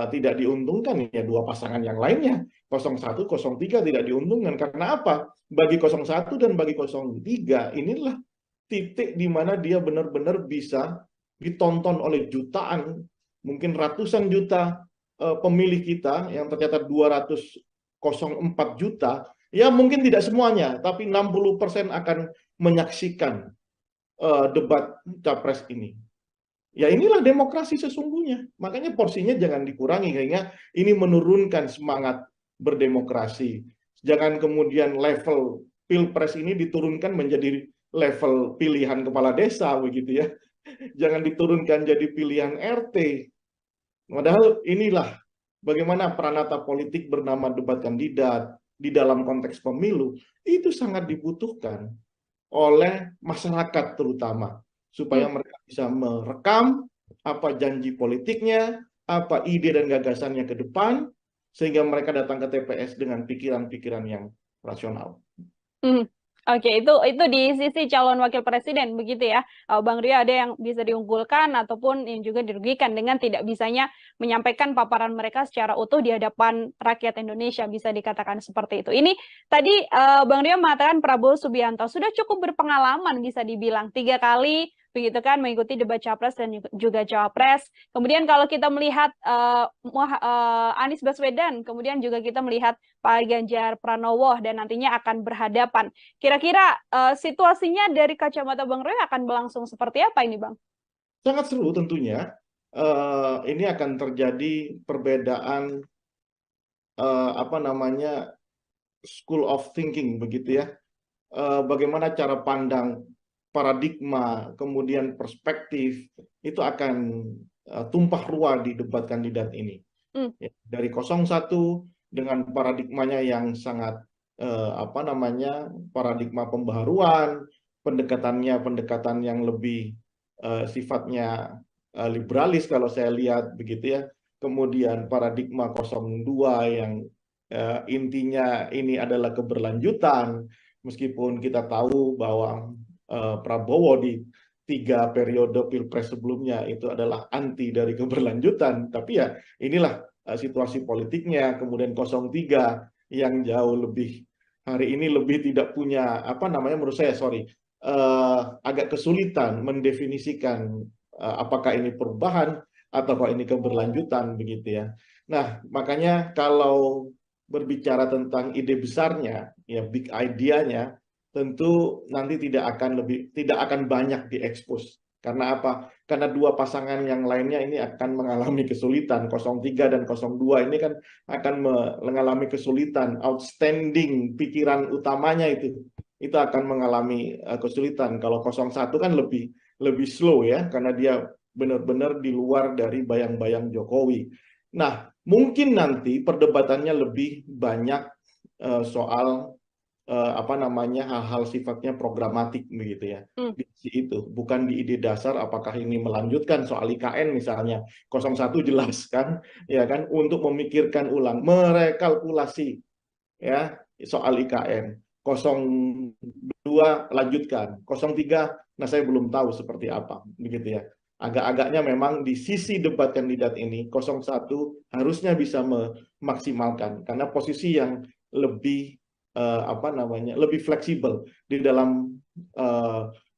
tidak diuntungkan ya dua pasangan yang lainnya. 01, 03 tidak diuntungkan. Karena apa? Bagi 01 dan bagi 03 inilah titik di mana dia benar-benar bisa ditonton oleh jutaan, mungkin ratusan juta pemilih kita yang tercatat 204 juta, ya mungkin tidak semuanya, tapi 60% akan menyaksikan debat capres ini. Ya inilah demokrasi sesungguhnya. Makanya porsinya jangan dikurangi, sehingga ini menurunkan semangat berdemokrasi. Jangan kemudian level pilpres ini diturunkan menjadi level pilihan kepala desa, begitu ya. Jangan diturunkan jadi pilihan RT. Padahal inilah bagaimana peranata politik bernama debat kandidat di dalam konteks pemilu itu sangat dibutuhkan oleh masyarakat terutama, supaya mereka bisa merekam apa janji politiknya, apa ide dan gagasannya ke depan, sehingga mereka datang ke TPS dengan pikiran-pikiran yang rasional. Oke, itu di sisi calon wakil presiden begitu ya, Bang Rio, ada yang bisa diunggulkan ataupun yang juga dirugikan dengan tidak bisanya menyampaikan paparan mereka secara utuh di hadapan rakyat Indonesia, bisa dikatakan seperti itu. Ini tadi Bang Rio mengatakan Prabowo Subianto sudah cukup berpengalaman, bisa dibilang 3 kali begitu kan mengikuti debat capres dan juga cawapres. Kemudian kalau kita melihat Anies Baswedan, kemudian juga kita melihat Pak Ganjar Pranowo dan nantinya akan berhadapan. Kira-kira situasinya dari kacamata Bang Roy akan berlangsung seperti apa ini, Bang? Sangat seru tentunya. Ini akan terjadi perbedaan apa namanya school of thinking begitu ya. Bagaimana cara pandang, paradigma, kemudian perspektif itu akan tumpah ruah di debat kandidat ini. Ya, dari 01 dengan paradigmanya yang sangat apa namanya paradigma pembaharuan, pendekatan yang lebih sifatnya liberalis kalau saya lihat begitu ya. Kemudian paradigma 02 yang intinya ini adalah keberlanjutan, meskipun kita tahu bahwa Prabowo di 3 periode pilpres sebelumnya itu adalah anti dari keberlanjutan, tapi ya inilah situasi politiknya. Kemudian 03 yang jauh lebih hari ini lebih tidak punya apa namanya menurut saya agak kesulitan mendefinisikan apakah ini perubahan atau ini keberlanjutan begitu ya. Nah, makanya kalau berbicara tentang ide besarnya, ya big idea-nya, tentu nanti tidak akan banyak diekspos. Karena apa? Karena dua pasangan yang lainnya ini akan mengalami kesulitan. 03 dan 02 ini kan akan mengalami kesulitan. Outstanding pikiran utamanya itu akan mengalami kesulitan. Kalau 01 kan lebih slow ya, karena dia benar-benar di luar dari bayang-bayang Jokowi. Nah, mungkin nanti perdebatannya lebih banyak soal apa namanya hal-hal sifatnya programatik begitu ya. Di itu bukan di ide dasar apakah ini melanjutkan soal IKN misalnya. 01 jelas kan ya kan untuk memikirkan ulang, merekalkulasi ya soal IKN. 02 lanjutkan, 03 nah saya belum tahu seperti apa begitu ya. Agak-agaknya memang di sisi debat kandidat ini 01 harusnya bisa memaksimalkan karena posisi yang lebih lebih fleksibel di dalam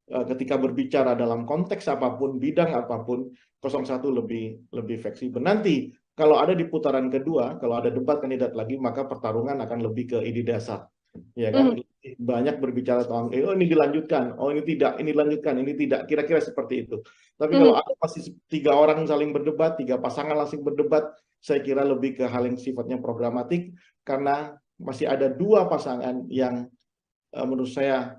ketika berbicara dalam konteks apapun, bidang apapun, 01 lebih fleksibel. Nanti kalau ada di putaran kedua, kalau ada debat kandidat lagi, maka pertarungan akan lebih ke ide dasar, ya kan? Banyak berbicara tentang oh ini dilanjutkan, oh ini tidak, ini dilanjutkan, ini tidak, kira-kira seperti itu. Tapi kalau ada masih 3 orang saling berdebat, 3 pasangan langsung berdebat, saya kira lebih ke hal yang sifatnya programatik karena masih ada 2 pasangan yang menurut saya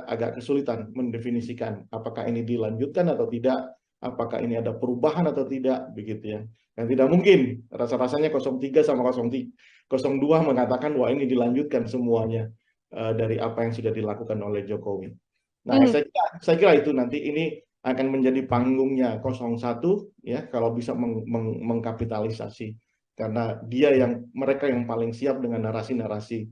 agak kesulitan mendefinisikan apakah ini dilanjutkan atau tidak, apakah ini ada perubahan atau tidak, begitu ya. Dan tidak mungkin rasa-rasanya 03 sama 02 mengatakan wah ini dilanjutkan semuanya dari apa yang sudah dilakukan oleh Jokowi. Nah, saya kira itu nanti ini akan menjadi panggungnya 01 ya kalau bisa mengkapitalisasi karena mereka yang paling siap dengan narasi-narasi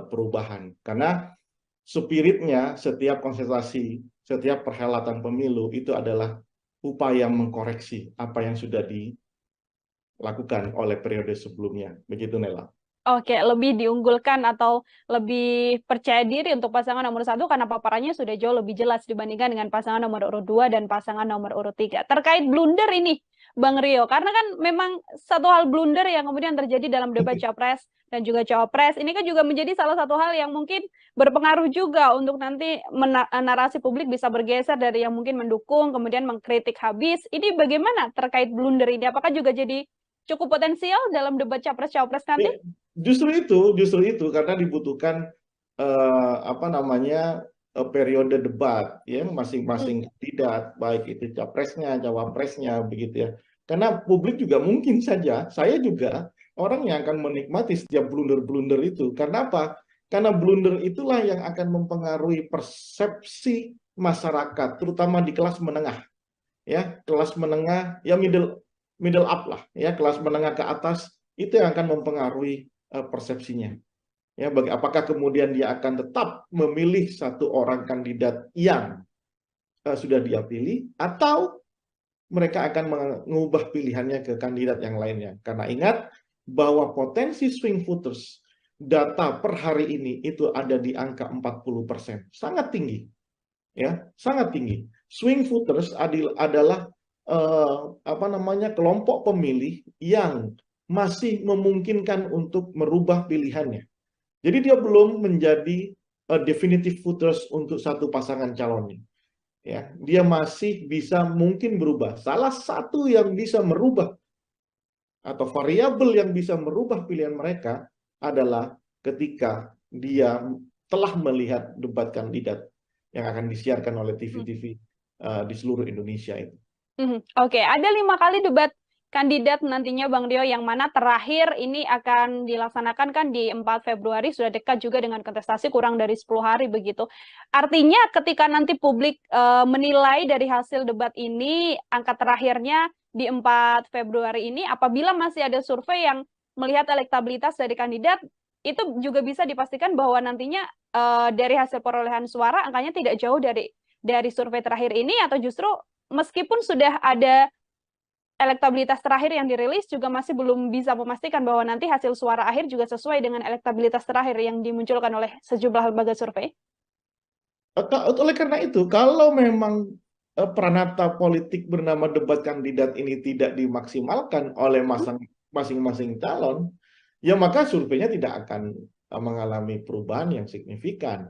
perubahan. Karena spiritnya setiap konsentrasi, setiap perhelatan pemilu itu adalah upaya mengkoreksi apa yang sudah dilakukan oleh periode sebelumnya. Begitu, Nela. Oke, lebih diunggulkan atau lebih percaya diri untuk pasangan nomor 1 karena paparannya sudah jauh lebih jelas dibandingkan dengan pasangan nomor urut 2 dan pasangan nomor urut 3. Terkait blunder ini, Bang Rio, karena kan memang satu hal blunder yang kemudian terjadi dalam debat capres dan juga cawapres, ini kan juga menjadi salah satu hal yang mungkin berpengaruh juga untuk nanti narasi publik bisa bergeser dari yang mungkin mendukung, kemudian mengkritik habis. Ini bagaimana terkait blunder ini? Apakah juga jadi cukup potensial dalam debat capres-cawapres nanti? Justru itu karena dibutuhkan periode debat ya masing-masing kandidat baik itu capresnya, cawapresnya begitu ya. Karena publik juga mungkin saja saya juga orang yang akan menikmati setiap blunder-blunder itu. Karena apa? Karena blunder itulah yang akan mempengaruhi persepsi masyarakat terutama di kelas menengah. Ya, kelas menengah ya middle up lah ya, kelas menengah ke atas itu yang akan mempengaruhi persepsinya. Ya, apakah kemudian dia akan tetap memilih satu orang kandidat yang sudah dia pilih, atau mereka akan mengubah pilihannya ke kandidat yang lainnya. Karena ingat bahwa potensi swing voters data per hari ini itu ada di angka 40%, sangat tinggi, ya, sangat tinggi. Swing voters adalah kelompok pemilih yang masih memungkinkan untuk merubah pilihannya. Jadi dia belum menjadi definitive voters untuk satu pasangan calonnya. Ya, dia masih bisa mungkin berubah. Salah satu yang bisa merubah atau variabel yang bisa merubah pilihan mereka adalah ketika dia telah melihat debat kandidat yang akan disiarkan oleh TV-TV di seluruh Indonesia itu. Oke, ada 5 kali debat kandidat nantinya Bang Rio, yang mana terakhir ini akan dilaksanakan kan di 4 Februari, sudah dekat juga dengan kontestasi, kurang dari 10 hari begitu. Artinya ketika nanti publik menilai dari hasil debat ini, angka terakhirnya di 4 Februari ini, apabila masih ada survei yang melihat elektabilitas dari kandidat, itu juga bisa dipastikan bahwa nantinya dari hasil perolehan suara angkanya tidak jauh dari survei terakhir ini, atau justru meskipun sudah ada elektabilitas terakhir yang dirilis juga masih belum bisa memastikan bahwa nanti hasil suara akhir juga sesuai dengan elektabilitas terakhir yang dimunculkan oleh sejumlah lembaga survei? Oleh karena itu, kalau memang peranata politik bernama debat kandidat ini tidak dimaksimalkan oleh masing-masing calon, ya maka surveinya tidak akan mengalami perubahan yang signifikan.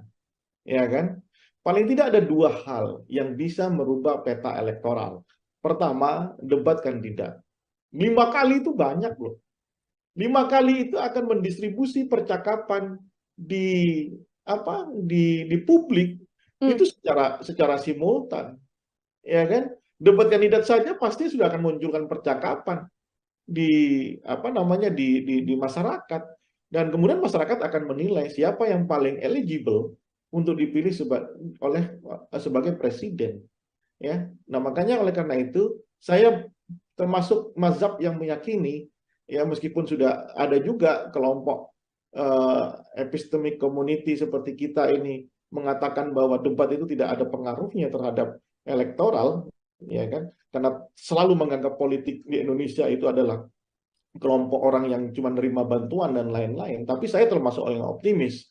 Ya kan? Paling tidak ada 2 hal yang bisa merubah peta elektoral. Pertama, debat kandidat. 5 kali itu banyak loh. 5 kali itu akan mendistribusi percakapan di publik itu secara simultan. Ya kan? Debat kandidat saja pasti sudah akan munculkan percakapan di masyarakat, dan kemudian masyarakat akan menilai siapa yang paling eligible untuk dipilih sebagai presiden. Ya, nah makanya oleh karena itu saya termasuk mazhab yang meyakini ya meskipun sudah ada juga kelompok epistemic community seperti kita ini mengatakan bahwa debat itu tidak ada pengaruhnya terhadap elektoral, ya kan? Karena selalu menganggap politik di Indonesia itu adalah kelompok orang yang cuma nerima bantuan dan lain-lain. Tapi saya termasuk orang yang optimis.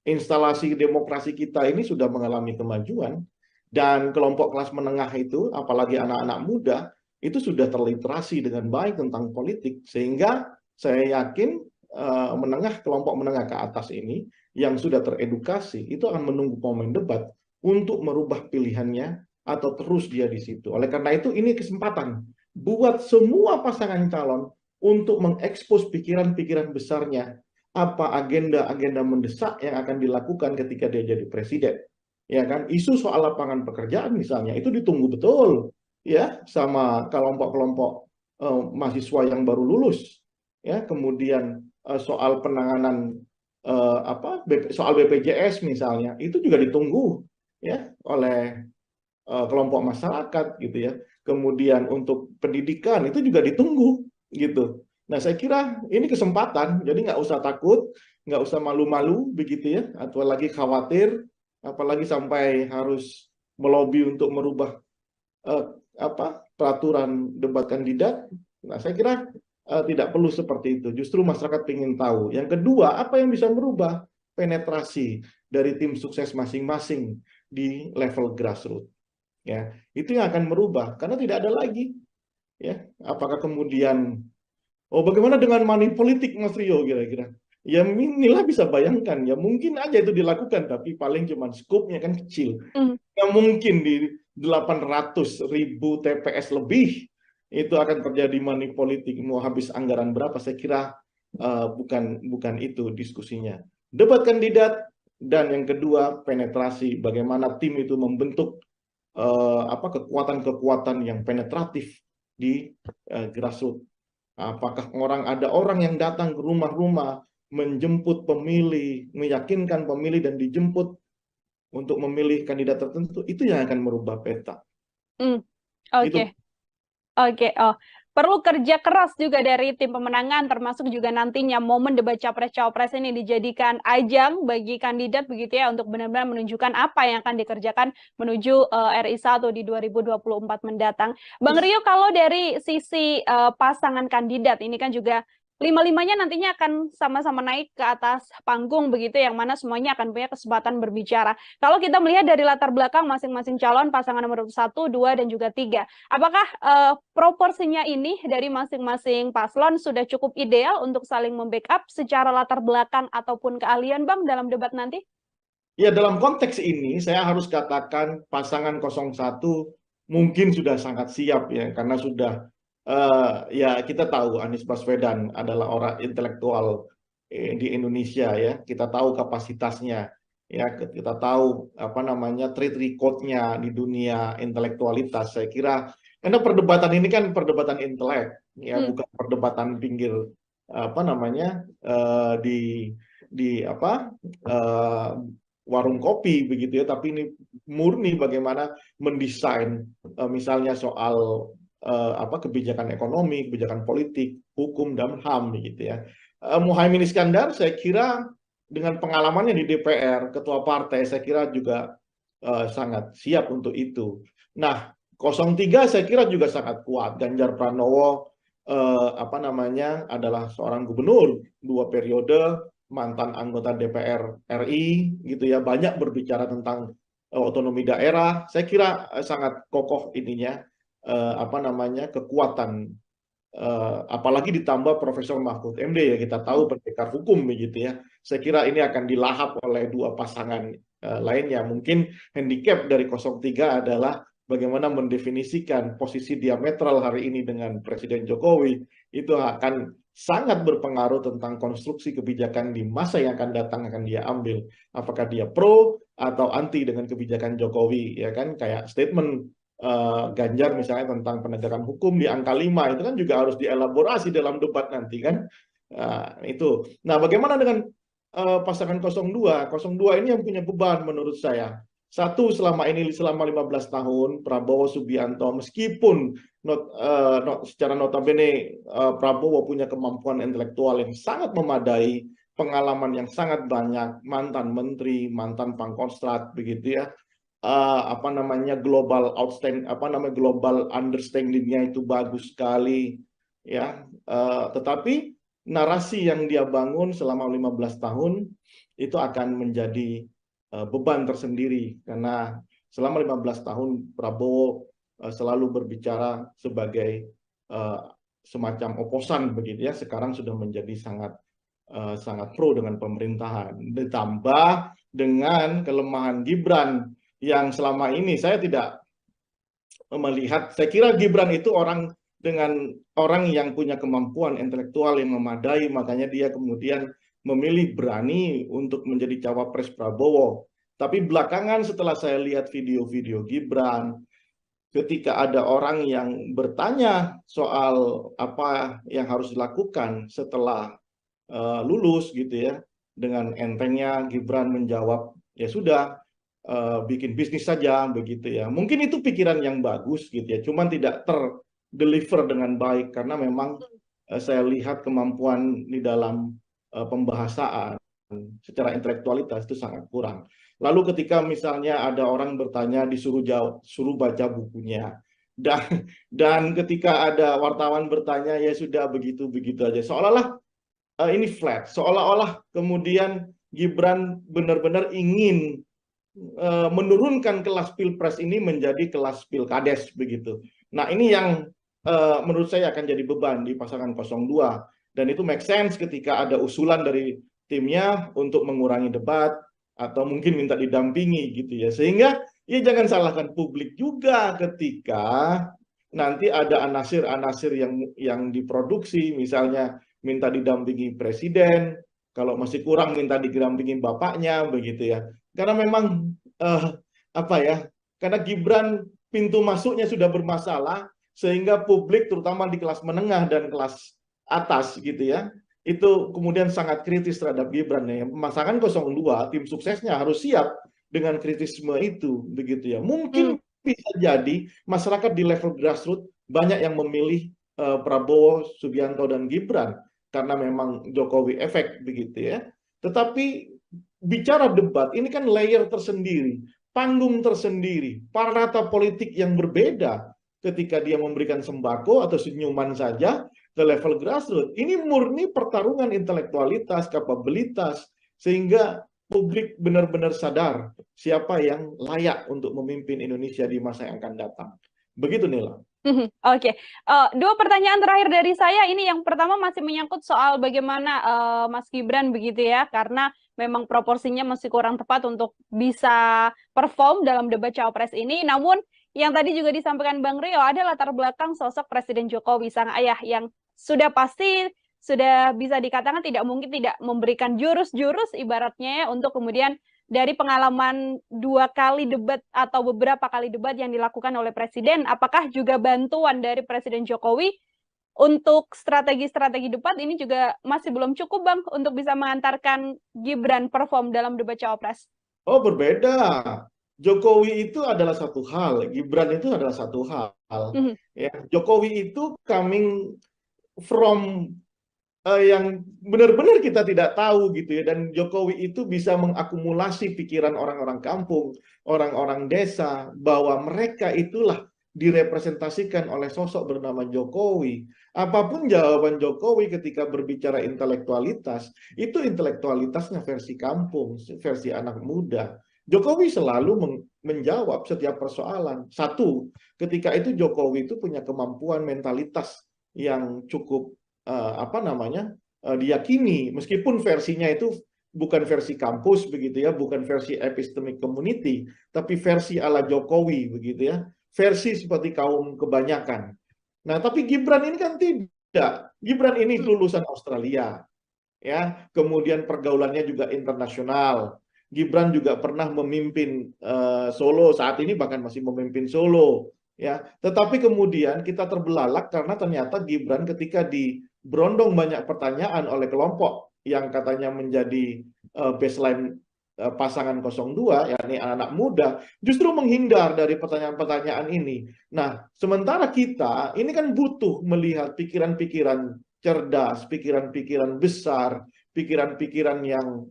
Instalasi demokrasi kita ini sudah mengalami kemajuan, dan kelompok kelas menengah itu, apalagi anak-anak muda, itu sudah terliterasi dengan baik tentang politik, sehingga saya yakin kelompok menengah ke atas ini yang sudah teredukasi itu akan menunggu momen debat untuk merubah pilihannya atau terus dia di situ. Oleh karena itu ini kesempatan buat semua pasangan calon untuk mengekspos pikiran-pikiran besarnya, apa agenda-agenda mendesak yang akan dilakukan ketika dia jadi presiden. Ya kan, isu soal lapangan pekerjaan misalnya itu ditunggu betul ya sama kelompok-kelompok mahasiswa yang baru lulus. Ya, kemudian soal penanganan soal BPJS misalnya itu juga ditunggu ya oleh kelompok masyarakat gitu ya. Kemudian untuk pendidikan itu juga ditunggu gitu. Nah, saya kira ini kesempatan, jadi nggak usah takut, nggak usah malu-malu begitu ya, atau lagi khawatir, apalagi sampai harus melobi untuk merubah peraturan debat kandidat. Nah, saya kira tidak perlu seperti itu. Justru masyarakat ingin tahu. Yang kedua, apa yang bisa merubah penetrasi dari tim sukses masing-masing di level grassroots. Ya, itu yang akan merubah karena tidak ada lagi. Ya, apakah kemudian bagaimana dengan money politik Mas Rio kira-kira? Ya inilah bisa bayangkan ya mungkin aja itu dilakukan tapi paling cuma skopnya kan kecil. Nggak mungkin di 800.000 TPS lebih itu akan terjadi money politik, mau habis anggaran berapa, saya kira bukan itu diskusinya. Debat kandidat, dan yang kedua penetrasi, bagaimana tim itu membentuk kekuatan-kekuatan yang penetratif di grassroots. Apakah ada orang yang datang ke rumah-rumah menjemput pemilih, meyakinkan pemilih dan dijemput untuk memilih kandidat tertentu, itu yang akan merubah peta. Oke. Oh, perlu kerja keras juga dari tim pemenangan, termasuk juga nantinya momen debat capres-cawapres ini dijadikan ajang bagi kandidat begitu ya, untuk benar-benar menunjukkan apa yang akan dikerjakan menuju RI 1 di 2024 mendatang. Bang Rio, kalau dari sisi pasangan kandidat ini kan juga lima-limanya nantinya akan sama-sama naik ke atas panggung begitu, yang mana semuanya akan punya kesempatan berbicara. Kalau kita melihat dari latar belakang masing-masing calon, pasangan nomor 1, 2, dan juga 3, apakah proporsinya ini dari masing-masing paslon sudah cukup ideal untuk saling membackup secara latar belakang ataupun keahlian, Bang, dalam debat nanti? Ya, dalam konteks ini saya harus katakan pasangan 01 mungkin sudah sangat siap ya, karena sudah ya kita tahu Anies Baswedan adalah orang intelektual di Indonesia ya, kita tahu kapasitasnya ya, kita tahu track record-nya di dunia intelektualitas. Saya kira karena perdebatan ini kan perdebatan intelek ya, bukan perdebatan pinggir warung kopi begitu ya, tapi ini murni bagaimana mendesain misalnya soal kebijakan ekonomi, kebijakan politik, hukum dan HAM begitu ya. Muhaimin Iskandar saya kira dengan pengalamannya di DPR, ketua partai, saya kira juga sangat siap untuk itu. Nah, 03 saya kira juga sangat kuat. Ganjar Pranowo adalah seorang gubernur 2 periode, mantan anggota DPR RI gitu ya, banyak berbicara tentang otonomi daerah. Saya kira sangat kokoh ininya kekuatan, apalagi ditambah Profesor Mahfud MD ya, kita tahu pendekar hukum begitu ya. Saya kira ini akan dilahap oleh 2 pasangan lainnya. Mungkin handicap dari 03 adalah bagaimana mendefinisikan posisi diametral hari ini dengan Presiden Jokowi, itu akan sangat berpengaruh tentang konstruksi kebijakan di masa yang akan datang akan dia ambil. Apakah dia pro atau anti dengan kebijakan Jokowi, ya kan? Kayak statement Ganjar misalnya tentang penegakan hukum di angka 5 itu kan juga harus dielaborasi dalam debat nanti kan. Itu. Nah, bagaimana dengan pasangan 02? 02 ini yang punya beban menurut saya. Satu, selama 15 tahun Prabowo Subianto, meskipun secara notabene Prabowo punya kemampuan intelektual yang sangat memadai, pengalaman yang sangat banyak, mantan menteri, mantan pangkostrat begitu ya, apa namanya global understanding-nya itu bagus sekali, ya. Tetapi narasi yang dia bangun selama 15 tahun itu akan menjadi beban tersendiri, karena selama 15 tahun Prabowo selalu berbicara sebagai semacam oposan begitu ya. Sekarang sudah menjadi sangat pro dengan pemerintahan, ditambah dengan kelemahan Gibran yang selama ini saya tidak melihat. Saya kira Gibran itu dengan orang yang punya kemampuan intelektual yang memadai, makanya dia kemudian memilih berani untuk menjadi cawapres Prabowo. Tapi belakangan setelah saya lihat video-video Gibran, ketika ada orang yang bertanya soal apa yang harus dilakukan setelah lulus gitu ya, dengan entengnya Gibran menjawab, ya sudah, bikin bisnis saja begitu ya. Mungkin itu pikiran yang bagus gitu ya, cuman tidak terdeliver dengan baik karena memang saya lihat kemampuan di dalam pembahasaan secara intelektualitas itu sangat kurang. Lalu ketika misalnya ada orang bertanya disuruh jawab, suruh baca bukunya. Dan ketika ada wartawan bertanya, ya sudah begitu-begitu aja. Seolah-olah ini flat, seolah-olah kemudian Gibran benar-benar ingin menurunkan kelas pilpres ini menjadi kelas pilkades begitu. Nah, ini yang menurut saya akan jadi beban di pasangan 02, dan itu make sense ketika ada usulan dari timnya untuk mengurangi debat atau mungkin minta didampingi gitu ya. Sehingga ya jangan salahkan publik juga ketika nanti ada anasir-anasir yang diproduksi, misalnya minta didampingi presiden, kalau masih kurang minta didampingi bapaknya begitu ya. Karena memang apa ya? Karena Gibran pintu masuknya sudah bermasalah, sehingga publik terutama di kelas menengah dan kelas atas gitu ya, itu kemudian sangat kritis terhadap Gibran ya. Pasangan 02 tim suksesnya harus siap dengan kritisme itu begitu ya. Mungkin bisa jadi masyarakat di level grassroots banyak yang memilih Prabowo, Subianto dan Gibran karena memang Jokowi efek begitu ya. Tetapi bicara debat ini kan layer tersendiri, panggung tersendiri, parata politik yang berbeda ketika dia memberikan sembako atau senyuman saja ke level grassroots. Ini murni pertarungan intelektualitas, kapabilitas, sehingga publik benar-benar sadar siapa yang layak untuk memimpin Indonesia di masa yang akan datang. Begitu, Nila. Oke. Dua pertanyaan terakhir dari saya. Ini yang pertama masih menyangkut soal bagaimana Mas Gibran begitu ya, karena memang proporsinya masih kurang tepat untuk bisa perform dalam debat Cawapres ini. Namun yang tadi juga disampaikan Bang Rio, ada latar belakang sosok Presiden Jokowi, sang ayah, yang sudah pasti sudah bisa dikatakan tidak mungkin tidak memberikan jurus-jurus ibaratnya ya, untuk kemudian dari pengalaman 2 kali debat atau beberapa kali debat yang dilakukan oleh Presiden, apakah juga bantuan dari Presiden Jokowi untuk strategi-strategi debat ini juga masih belum cukup, Bang, untuk bisa mengantarkan Gibran perform dalam debat Cawapres? Oh, berbeda. Jokowi itu adalah satu hal, Gibran itu adalah satu hal. Ya, Jokowi itu coming from yang benar-benar kita tidak tahu gitu ya, dan Jokowi itu bisa mengakumulasi pikiran orang-orang kampung, orang-orang desa, bahwa mereka itulah direpresentasikan oleh sosok bernama Jokowi. Apapun jawaban Jokowi ketika berbicara intelektualitas, itu intelektualitasnya versi kampung, versi anak muda. Jokowi selalu menjawab setiap persoalan. Satu, ketika itu Jokowi itu punya kemampuan mentalitas yang cukup diyakini, meskipun versinya itu bukan versi kampus begitu ya, bukan versi epistemic community, tapi versi ala Jokowi begitu ya, versi seperti kaum kebanyakan. Nah, tapi Gibran ini kan tidak. Gibran ini lulusan Australia, ya, kemudian pergaulannya juga internasional. Gibran juga pernah memimpin Solo, saat ini bahkan masih memimpin Solo, ya. Tetapi kemudian kita terbelalak karena ternyata Gibran ketika berondong banyak pertanyaan oleh kelompok yang katanya menjadi baseline pasangan 02, yakni anak-anak muda, justru menghindar dari pertanyaan-pertanyaan ini. Nah, sementara kita ini kan butuh melihat pikiran-pikiran cerdas, pikiran-pikiran besar, pikiran-pikiran yang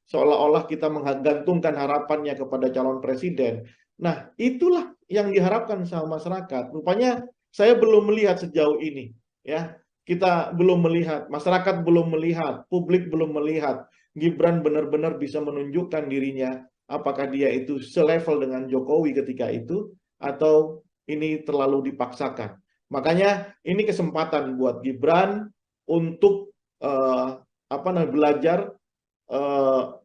seolah-olah kita menggantungkan harapannya kepada calon presiden. Nah, itulah yang diharapkan sama masyarakat. Rupanya saya belum melihat sejauh ini, ya. Kita belum melihat, masyarakat belum melihat, publik belum melihat Gibran benar-benar bisa menunjukkan dirinya apakah dia itu selevel dengan Jokowi ketika itu atau ini terlalu dipaksakan. Makanya ini kesempatan buat Gibran untuk belajar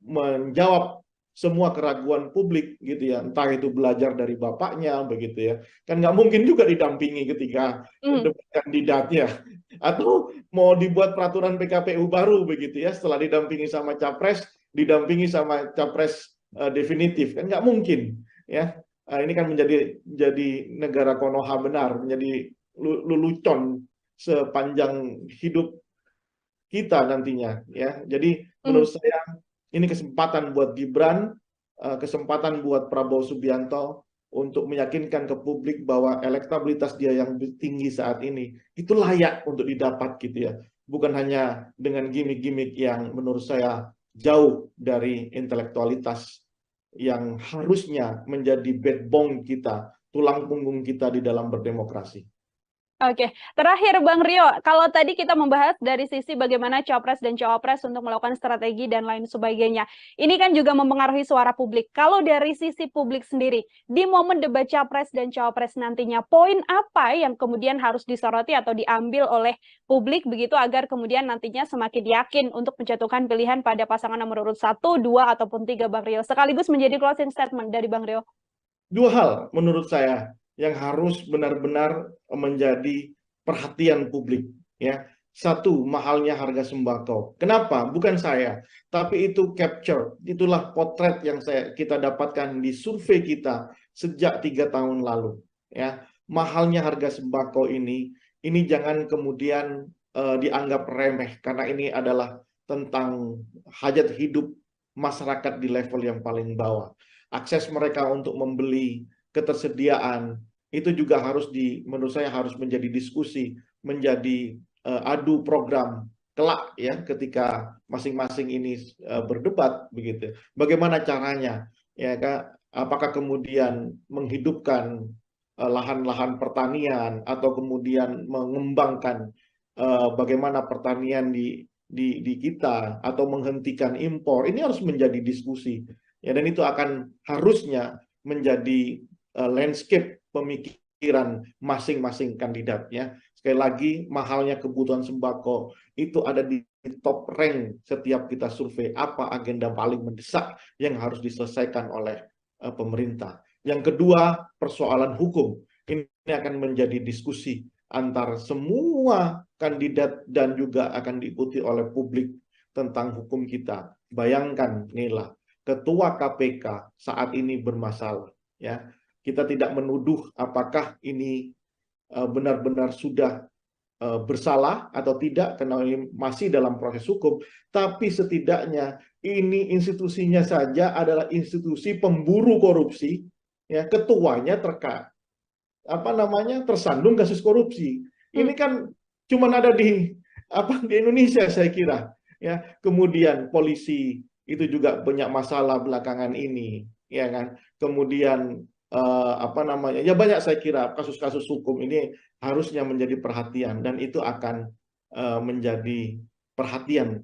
menjawab semua keraguan publik gitu ya, entah itu belajar dari bapaknya begitu ya, kan nggak mungkin juga didampingi ketika debat kandidatnya, atau mau dibuat peraturan PKPU baru begitu ya, setelah didampingi sama capres, didampingi sama capres definitif, kan nggak mungkin ya. Ini kan menjadi negara Konoha benar, menjadi lelucon sepanjang hidup kita nantinya ya. Jadi menurut saya ini kesempatan buat Gibran, kesempatan buat Prabowo Subianto untuk meyakinkan ke publik bahwa elektabilitas dia yang tinggi saat ini itu layak untuk didapat gitu ya. Bukan hanya dengan gimmick-gimmick yang menurut saya jauh dari intelektualitas yang harusnya menjadi backbone kita, tulang punggung kita di dalam berdemokrasi. Oke, terakhir Bang Rio, kalau tadi kita membahas dari sisi bagaimana Capres dan Cawapres untuk melakukan strategi dan lain sebagainya. Ini kan juga mempengaruhi suara publik. Kalau dari sisi publik sendiri, di momen debat Capres dan Cawapres nantinya, poin apa yang kemudian harus disoroti atau diambil oleh publik begitu agar kemudian nantinya semakin yakin untuk menjatuhkan pilihan pada pasangan nomor urut 1, 2, ataupun 3 Bang Rio. Sekaligus menjadi closing statement dari Bang Rio. Dua hal menurut saya yang harus benar-benar menjadi perhatian publik ya. Satu, mahalnya harga sembako. Kenapa? Bukan saya, tapi itu capture, itulah potret yang kita dapatkan di survei kita sejak 3 tahun lalu ya. Mahalnya harga sembako ini jangan kemudian dianggap remeh, karena ini adalah tentang hajat hidup masyarakat di level yang paling bawah. Akses mereka untuk membeli, ketersediaan, itu juga harus menurut saya harus menjadi diskusi, menjadi adu program kelak ya, ketika masing-masing ini berdebat begitu. Bagaimana caranya ya Kak? Apakah kemudian menghidupkan lahan-lahan pertanian atau kemudian mengembangkan bagaimana pertanian di kita atau menghentikan impor? Ini harus menjadi diskusi. Ya, dan itu akan harusnya menjadi landscape pemikiran masing-masing kandidatnya. Sekali lagi, mahalnya kebutuhan sembako itu ada di top rank setiap kita survei. Apa agenda paling mendesak yang harus diselesaikan oleh pemerintah. Yang kedua, persoalan hukum. Ini akan menjadi diskusi antar semua kandidat dan juga akan diikuti oleh publik tentang hukum kita. Bayangkan, Nila, Ketua KPK saat ini bermasalah ya. Kita tidak menuduh apakah ini benar-benar sudah bersalah atau tidak karena ini masih dalam proses hukum, tapi setidaknya ini institusinya saja adalah institusi pemburu korupsi ya, ketuanya tersandung kasus korupsi. Ini kan cuma ada di Indonesia saya kira ya. Kemudian polisi itu juga banyak masalah belakangan ini ya kan. Kemudian ya banyak saya kira kasus-kasus hukum ini harusnya menjadi perhatian, dan itu akan menjadi perhatian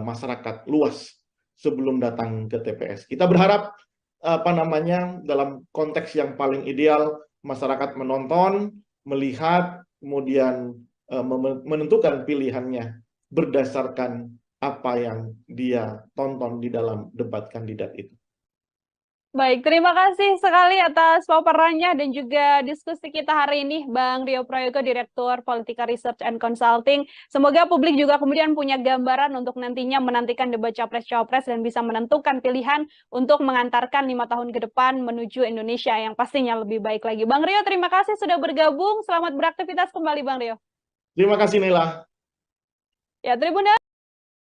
masyarakat luas sebelum datang ke TPS. Kita berharap dalam konteks yang paling ideal masyarakat menonton, melihat, kemudian menentukan pilihannya berdasarkan apa yang dia tonton di dalam debat kandidat itu. Baik, terima kasih sekali atas paparannya dan juga diskusi kita hari ini, Bang Rio Prayogo, Direktur Politika Research and Consulting. Semoga publik juga kemudian punya gambaran untuk nantinya menantikan debat Capres-Cawapres dan bisa menentukan pilihan untuk mengantarkan 5 tahun ke depan menuju Indonesia yang pastinya lebih baik lagi. Bang Rio, terima kasih sudah bergabung. Selamat beraktivitas kembali, Bang Rio. Terima kasih, Nila. Ya, Tribuners.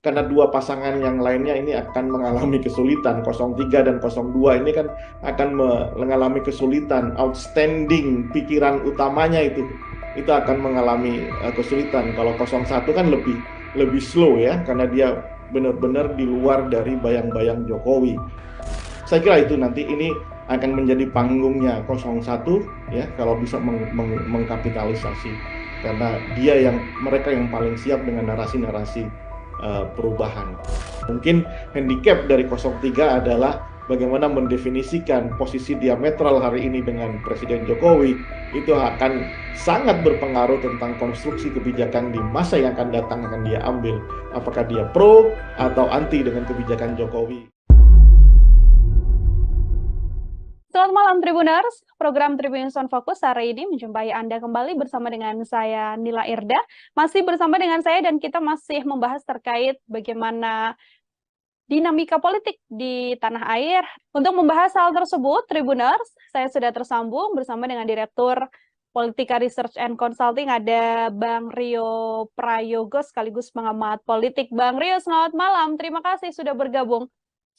Karena dua pasangan yang lainnya ini akan mengalami kesulitan, 03 dan 02 ini kan akan mengalami kesulitan. Outstanding pikiran utamanya itu akan mengalami kesulitan. Kalau 01 kan lebih slow ya, karena dia benar-benar di luar dari bayang-bayang Jokowi. Saya kira itu nanti ini akan menjadi panggungnya 01 ya, kalau bisa mengkapitalisasi, karena mereka yang paling siap dengan narasi-narasi perubahan. Mungkin handicap dari 03 adalah bagaimana mendefinisikan posisi diametral hari ini dengan Presiden Jokowi. Itu akan sangat berpengaruh tentang konstruksi kebijakan di masa yang akan datang akan dia ambil. Apakah dia pro atau anti dengan kebijakan Jokowi. Selamat malam Tribuners, program Tribun Sound Focus hari ini menjumpai Anda kembali bersama dengan saya Nila Irda. Masih bersama dengan saya dan kita masih membahas terkait bagaimana dinamika politik di tanah air. Untuk membahas hal tersebut, Tribuners, saya sudah tersambung bersama dengan Direktur Politika Research and Consulting, ada Bang Rio Prayogo sekaligus pengamat politik. Bang Rio, selamat malam. Terima kasih sudah bergabung.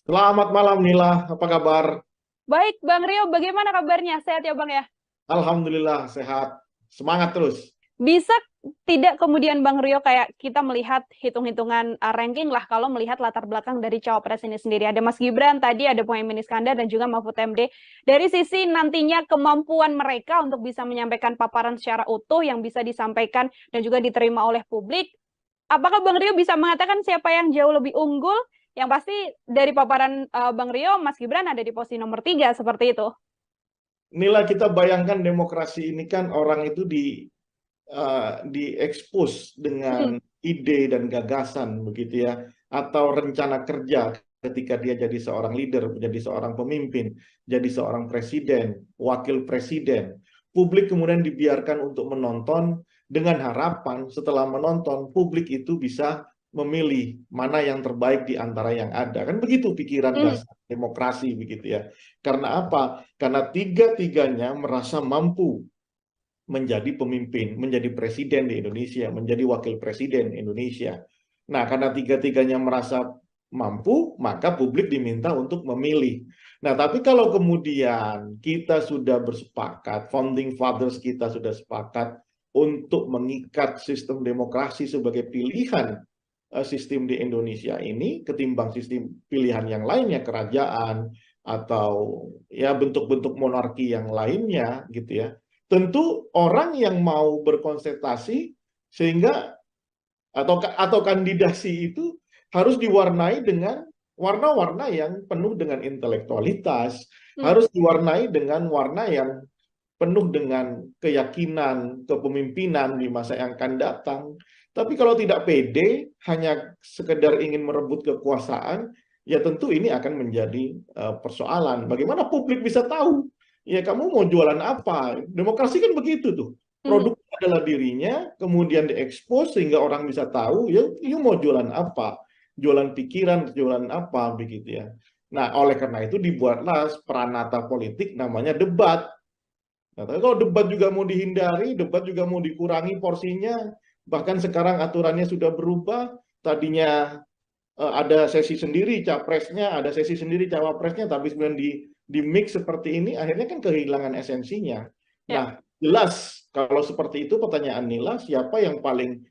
Selamat malam Nila, apa kabar? Baik, Bang Rio, bagaimana kabarnya? Sehat ya, Bang ya? Alhamdulillah, sehat. Semangat terus. Bisa tidak kemudian Bang Rio kayak kita melihat hitung-hitungan ranking lah kalau melihat latar belakang dari cawapres ini sendiri. Ada Mas Gibran, tadi ada Muhaimin Iskandar dan juga Mahfud MD. Dari sisi nantinya kemampuan mereka untuk bisa menyampaikan paparan secara utuh yang bisa disampaikan dan juga diterima oleh publik, apakah Bang Rio bisa mengatakan siapa yang jauh lebih unggul? Yang pasti dari paparan Bang Rio, Mas Gibran ada di posisi nomor 3, seperti itu. Nila, kita bayangkan demokrasi ini kan orang itu diekspos dengan ide dan gagasan begitu ya, atau rencana kerja ketika dia jadi seorang leader, menjadi seorang pemimpin, jadi seorang presiden, wakil presiden. Publik kemudian dibiarkan untuk menonton dengan harapan setelah menonton publik itu bisa memilih mana yang terbaik di antara yang ada. Kan begitu pikiran dasar demokrasi begitu ya. Karena apa? Karena tiga-tiganya merasa mampu menjadi pemimpin, menjadi presiden di Indonesia, menjadi wakil presiden Indonesia. Nah, karena tiga-tiganya merasa mampu, maka publik diminta untuk memilih. Nah, tapi kalau kemudian kita sudah bersepakat, founding fathers kita sudah sepakat untuk mengikat sistem demokrasi sebagai pilihan sistem di Indonesia ini ketimbang sistem pilihan yang lainnya, kerajaan atau ya bentuk-bentuk monarki yang lainnya gitu ya. Tentu orang yang mau berkonsentrasi sehingga atau kandidasi itu harus diwarnai dengan warna-warna yang penuh dengan intelektualitas, harus diwarnai dengan warna yang penuh dengan keyakinan kepemimpinan di masa yang akan datang. Tapi kalau tidak pede, hanya sekedar ingin merebut kekuasaan, ya tentu ini akan menjadi persoalan. Bagaimana publik bisa tahu? Ya kamu mau jualan apa? Demokrasi kan begitu tuh. Produk adalah dirinya, kemudian diekspos sehingga orang bisa tahu, ya you mau jualan apa? Jualan pikiran, jualan apa, begitu ya. Nah, oleh karena itu dibuatlah peranata politik namanya debat. Nah, tapi kalau debat juga mau dihindari, debat juga mau dikurangi porsinya, bahkan sekarang aturannya sudah berubah, tadinya ada sesi sendiri capresnya, ada sesi sendiri cawapresnya, tapi kemudian di mix seperti ini, akhirnya kan kehilangan esensinya. Nah, jelas kalau seperti itu pertanyaan Nila, siapa yang paling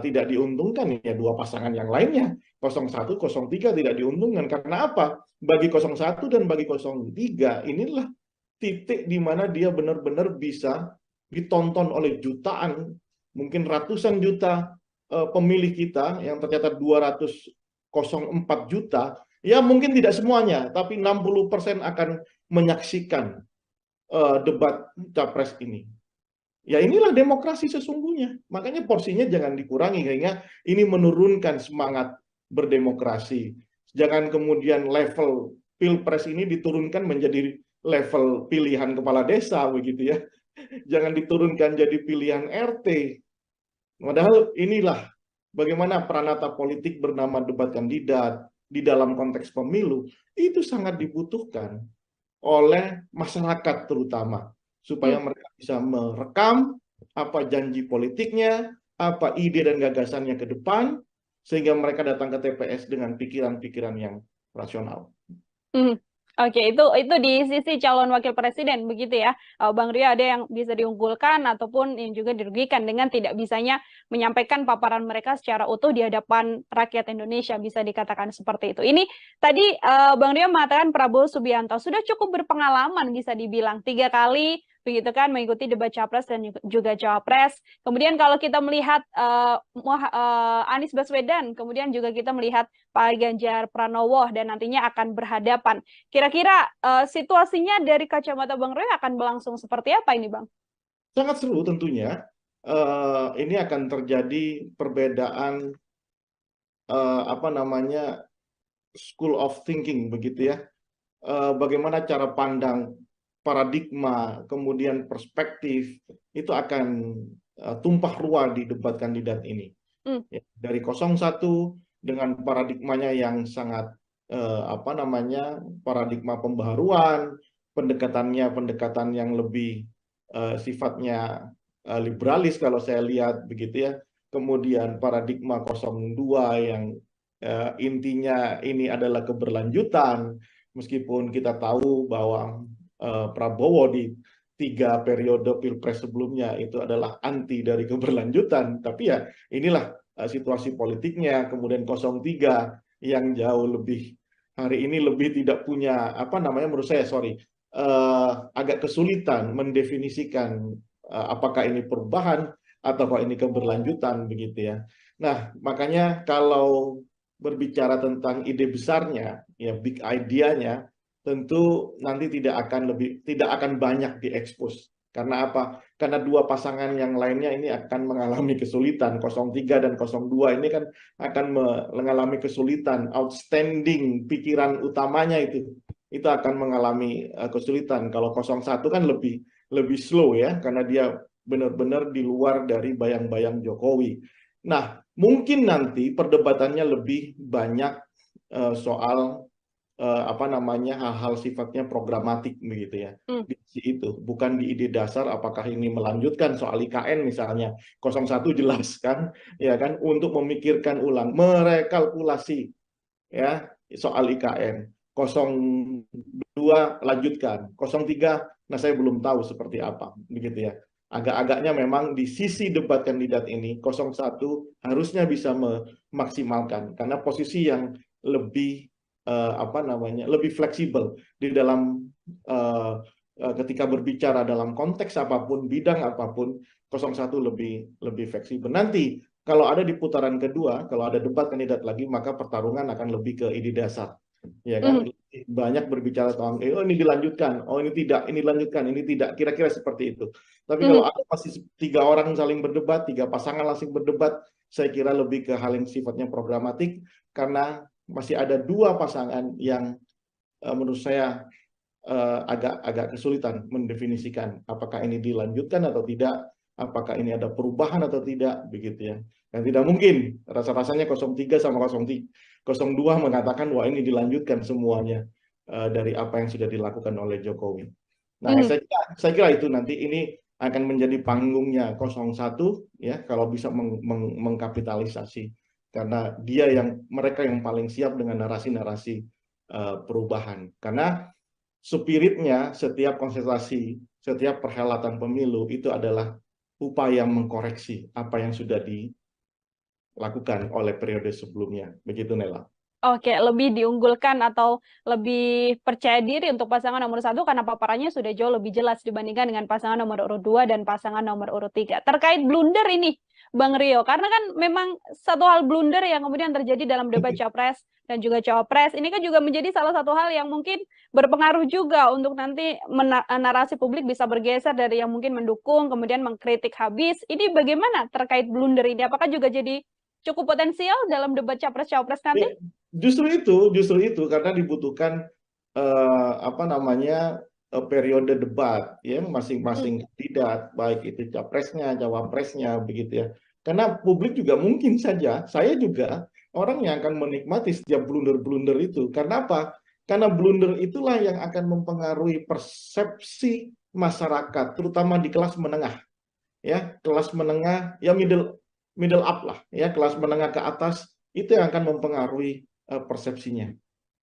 tidak diuntungkan ya dua pasangan yang lainnya, 01, 03 tidak diuntungkan. Karena apa? Bagi 01 dan bagi 03 inilah titik di mana dia benar-benar bisa ditonton oleh jutaan, mungkin ratusan juta pemilih kita yang tercatat 204 juta, ya mungkin tidak semuanya, tapi 60% akan menyaksikan debat capres ini. Ya inilah demokrasi sesungguhnya. Makanya porsinya jangan dikurangi, sehingga ini menurunkan semangat berdemokrasi. Jangan kemudian level pilpres ini diturunkan menjadi level pilihan kepala desa begitu ya. Jangan diturunkan jadi pilihan RT. Padahal inilah bagaimana peranata politik bernama debat kandidat di dalam konteks pemilu itu sangat dibutuhkan oleh masyarakat terutama, supaya mereka bisa merekam apa janji politiknya, apa ide dan gagasannya ke depan, sehingga mereka datang ke TPS dengan pikiran-pikiran yang rasional. Oke, itu di sisi calon wakil presiden begitu ya. Bang Rio ada yang bisa diunggulkan ataupun yang juga dirugikan dengan tidak bisanya menyampaikan paparan mereka secara utuh di hadapan rakyat Indonesia, bisa dikatakan seperti itu. Ini tadi Bang Rio mengatakan Prabowo Subianto sudah cukup berpengalaman bisa dibilang 3 kali begitu kan mengikuti debat capres dan juga cawapres. Kemudian kalau kita melihat Anies Baswedan, kemudian juga kita melihat Pak Ganjar Pranowo dan nantinya akan berhadapan. Kira-kira situasinya dari kacamata Bang Roy akan berlangsung seperti apa ini, Bang? Sangat seru tentunya. Ini akan terjadi perbedaan apa namanya school of thinking begitu ya. Bagaimana cara pandang, paradigma, kemudian perspektif itu akan tumpah ruah di debat kandidat ini. Ya, dari 01 dengan paradigmanya yang sangat apa namanya paradigma pembaharuan, pendekatan yang lebih sifatnya liberalis kalau saya lihat begitu ya. Kemudian paradigma 02 yang intinya ini adalah keberlanjutan, meskipun kita tahu bahwa Prabowo di 3 periode pilpres sebelumnya itu adalah anti dari keberlanjutan, tapi ya inilah situasi politiknya. Kemudian 03 yang jauh lebih hari ini lebih tidak punya apa namanya menurut saya agak kesulitan mendefinisikan apakah ini perubahan atau ini keberlanjutan begitu ya. Nah, makanya kalau berbicara tentang ide besarnya, ya big idea-nya, tentu nanti tidak akan banyak diekspos. Karena apa? Karena dua pasangan yang lainnya ini akan mengalami kesulitan. 03 dan 02 ini kan akan mengalami kesulitan. Outstanding pikiran utamanya itu akan mengalami kesulitan. Kalau 01 kan lebih slow ya, karena dia benar-benar di luar dari bayang-bayang Jokowi. Nah, mungkin nanti perdebatannya lebih banyak soal apa namanya hal-hal sifatnya programatik begitu ya. Di itu bukan di ide dasar apakah ini melanjutkan soal IKN misalnya. 01 jelas kan ya kan untuk memikirkan ulang, merekalkulasi ya soal IKN. 02 lanjutkan, 03 nah saya belum tahu seperti apa begitu ya. Agak-agaknya memang di sisi debat kandidat ini 01 harusnya bisa memaksimalkan karena posisi yang lebih apa namanya lebih fleksibel di dalam ketika berbicara dalam konteks apapun, bidang apapun, 01 lebih fleksibel. Nanti kalau ada di putaran kedua, kalau ada debat kandidat lagi, maka pertarungan akan lebih ke ide dasar. Ya kan, banyak berbicara tentang oh ini dilanjutkan, oh ini tidak, ini dilanjutkan, ini tidak, kira-kira seperti itu. Tapi kalau ada masih 3 orang saling berdebat, 3 pasangan langsung berdebat, saya kira lebih ke hal yang sifatnya programatik, karena masih ada 2 pasangan yang menurut saya agak kesulitan mendefinisikan apakah ini dilanjutkan atau tidak, apakah ini ada perubahan atau tidak, begitu ya. Dan tidak mungkin rasa-rasanya 03 sama 02 mengatakan wah ini dilanjutkan semuanya dari apa yang sudah dilakukan oleh Jokowi. Nah, saya kira itu nanti ini akan menjadi panggungnya 01 ya kalau bisa mengkapitalisasi karena mereka yang paling siap dengan narasi-narasi perubahan. Karena spiritnya setiap konsentrasi, setiap perhelatan pemilu itu adalah upaya mengkoreksi apa yang sudah dilakukan oleh periode sebelumnya. Begitu, Nela. Oke, lebih diunggulkan atau lebih percaya diri untuk pasangan nomor 1 karena paparannya sudah jauh lebih jelas dibandingkan dengan pasangan nomor urut 2 dan pasangan nomor urut 3. Terkait blunder ini, Bang Rio, karena kan memang satu hal blunder yang kemudian terjadi dalam debat capres dan juga cawapres, ini kan juga menjadi salah satu hal yang mungkin berpengaruh juga untuk nanti narasi publik bisa bergeser dari yang mungkin mendukung, kemudian mengkritik habis. Ini bagaimana terkait blunder ini? Apakah juga jadi cukup potensial dalam debat capres-cawapres nanti? Justru itu karena dibutuhkan apa namanya periode debat ya masing-masing kandidat baik itu capresnya, cawapresnya begitu ya. Karena publik juga mungkin saja saya juga orang yang akan menikmati setiap blunder-blunder itu. Karena apa? Karena blunder itulah yang akan mempengaruhi persepsi masyarakat terutama di kelas menengah. Ya, kelas menengah ya middle up lah ya, kelas menengah ke atas itu yang akan mempengaruhi persepsinya.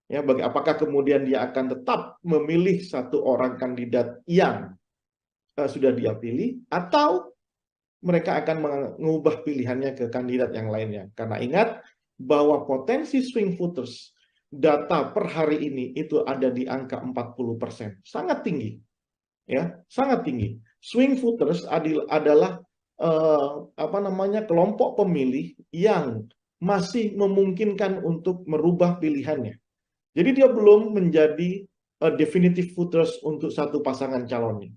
Ya, apakah kemudian dia akan tetap memilih satu orang kandidat yang sudah dia pilih, atau mereka akan mengubah pilihannya ke kandidat yang lainnya. Karena ingat bahwa potensi swing voters data per hari ini itu ada di angka 40%. Sangat tinggi. Ya, sangat tinggi. Swing voters adalah kelompok pemilih yang masih memungkinkan untuk merubah pilihannya. Jadi dia belum menjadi definitive voters untuk satu pasangan calonnya.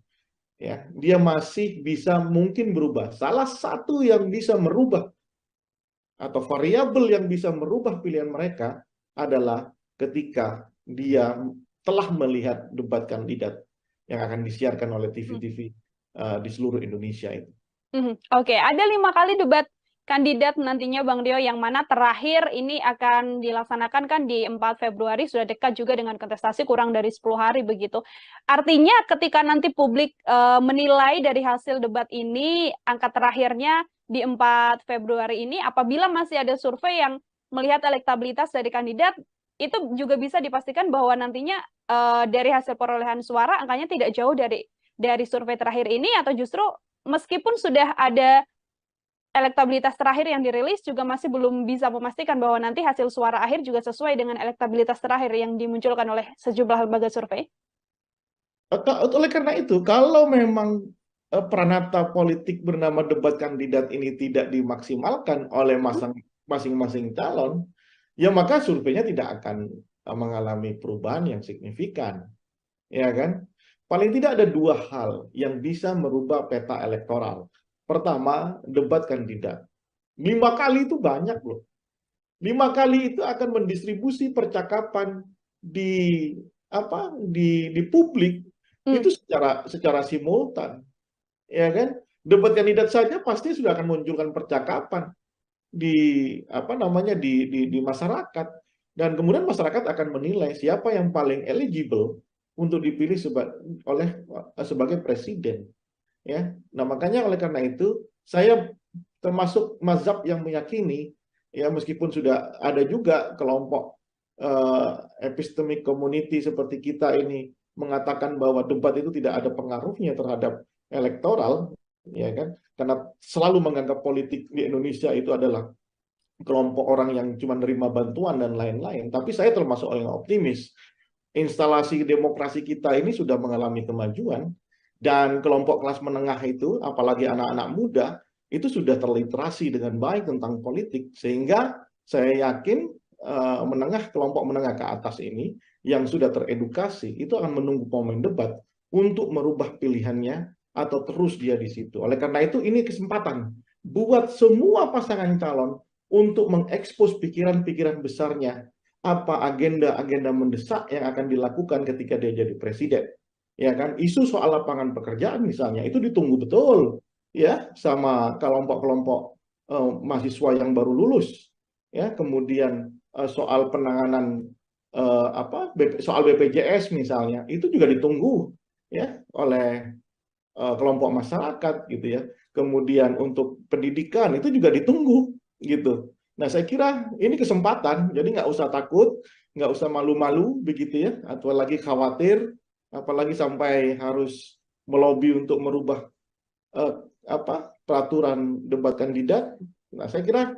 Ya, dia masih bisa mungkin berubah. Salah satu yang bisa merubah atau variabel yang bisa merubah pilihan mereka adalah ketika dia telah melihat debat kandidat yang akan disiarkan oleh TV-TV di seluruh Indonesia itu. Oke, ada 5 kali debat kandidat nantinya Bang Dio, yang mana terakhir ini akan dilaksanakan kan di 4 Februari, sudah dekat juga dengan kontestasi, kurang dari 10 hari begitu. Artinya ketika nanti publik menilai dari hasil debat ini, angka terakhirnya di 4 Februari ini, apabila masih ada survei yang melihat elektabilitas dari kandidat, itu juga bisa dipastikan bahwa nantinya dari hasil perolehan suara angkanya tidak jauh dari survei terakhir ini, atau justru meskipun sudah ada elektabilitas terakhir yang dirilis, juga masih belum bisa memastikan bahwa nanti hasil suara akhir juga sesuai dengan elektabilitas terakhir yang dimunculkan oleh sejumlah lembaga survei. Oleh karena itu, kalau memang peranata politik bernama debat kandidat ini tidak dimaksimalkan oleh masing-masing calon, ya maka surveinya tidak akan mengalami perubahan yang signifikan. Ya kan? Paling tidak ada 2 hal yang bisa merubah peta elektoral. Pertama, debat kandidat. 5 kali itu banyak loh. 5 kali itu akan mendistribusi percakapan di publik itu secara simultan. Ya kan? Debat kandidat saja pasti sudah akan munculkan percakapan di di masyarakat, dan kemudian masyarakat akan menilai siapa yang paling eligible untuk dipilih sebagai presiden. Ya, nah makanya oleh karena itu saya termasuk mazhab yang meyakini, ya meskipun sudah ada juga kelompok epistemic community seperti kita ini mengatakan bahwa debat itu tidak ada pengaruhnya terhadap elektoral, ya kan? Karena selalu menganggap politik di Indonesia itu adalah kelompok orang yang cuma nerima bantuan dan lain-lain. Tapi saya termasuk orang yang optimis. Instalasi demokrasi kita ini sudah mengalami kemajuan, dan kelompok kelas menengah itu, apalagi anak-anak muda, itu sudah terliterasi dengan baik tentang politik, sehingga saya yakin kelompok menengah ke atas ini yang sudah teredukasi itu akan menunggu momen debat untuk merubah pilihannya atau terus dia di situ. Oleh karena itu ini kesempatan buat semua pasangan calon untuk mengekspos pikiran-pikiran besarnya, apa agenda-agenda mendesak yang akan dilakukan ketika dia jadi presiden. Ya kan, isu soal lapangan pekerjaan misalnya itu ditunggu betul ya sama kelompok-kelompok mahasiswa yang baru lulus. Ya, kemudian soal penanganan soal BPJS misalnya itu juga ditunggu ya oleh kelompok masyarakat gitu ya. Kemudian untuk pendidikan itu juga ditunggu gitu. Nah, saya kira ini kesempatan, jadi nggak usah takut, nggak usah malu-malu begitu ya, atau lagi khawatir, apalagi sampai harus melobi untuk merubah peraturan debat kandidat. Nah, saya kira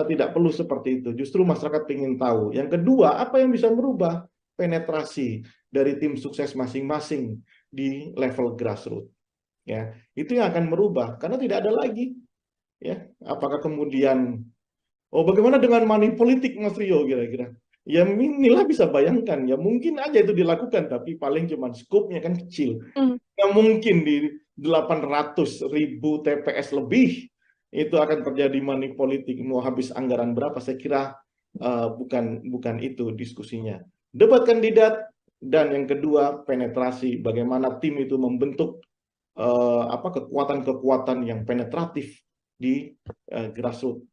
tidak perlu seperti itu. Justru masyarakat ingin tahu. Yang kedua, apa yang bisa merubah penetrasi dari tim sukses masing-masing di level grassroots. Ya, itu yang akan merubah, karena tidak ada lagi. Ya, apakah kemudian bagaimana dengan money politik, Mas Rio, kira-kira? Ya inilah bisa bayangkan, ya mungkin aja itu dilakukan, tapi paling cuma skopnya kan kecil. Nggak mungkin di 800.000 TPS lebih itu akan terjadi money politik. Mau habis anggaran berapa? Saya kira bukan itu diskusinya. Debat kandidat, dan yang kedua penetrasi, bagaimana tim itu membentuk kekuatan-kekuatan yang penetratif di grassroots.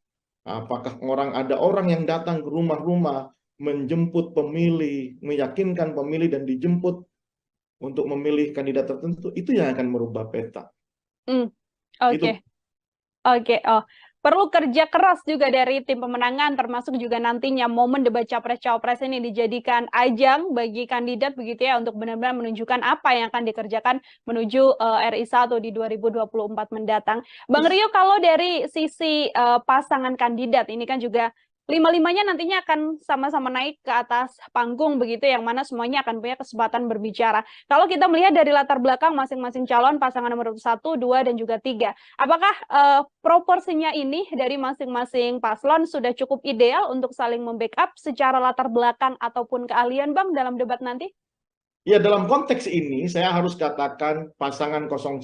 Apakah ada orang yang datang ke rumah-rumah menjemput pemilih, meyakinkan pemilih dan dijemput untuk memilih kandidat tertentu, itu yang akan merubah peta. Oke. Oh, perlu kerja keras juga dari tim pemenangan, termasuk juga nantinya momen debat capres-cawapres ini dijadikan ajang bagi kandidat begitu ya untuk benar-benar menunjukkan apa yang akan dikerjakan menuju RI 1 di 2024 mendatang. Bang Rio, kalau dari sisi pasangan kandidat ini kan juga lima-limanya nantinya akan sama-sama naik ke atas panggung begitu, yang mana semuanya akan punya kesempatan berbicara. Kalau kita melihat dari latar belakang masing-masing calon, pasangan nomor 1, 2, dan juga 3, apakah proporsinya ini dari masing-masing paslon sudah cukup ideal untuk saling membackup secara latar belakang ataupun keahlian, Bang, dalam debat nanti? Ya, dalam konteks ini saya harus katakan pasangan 01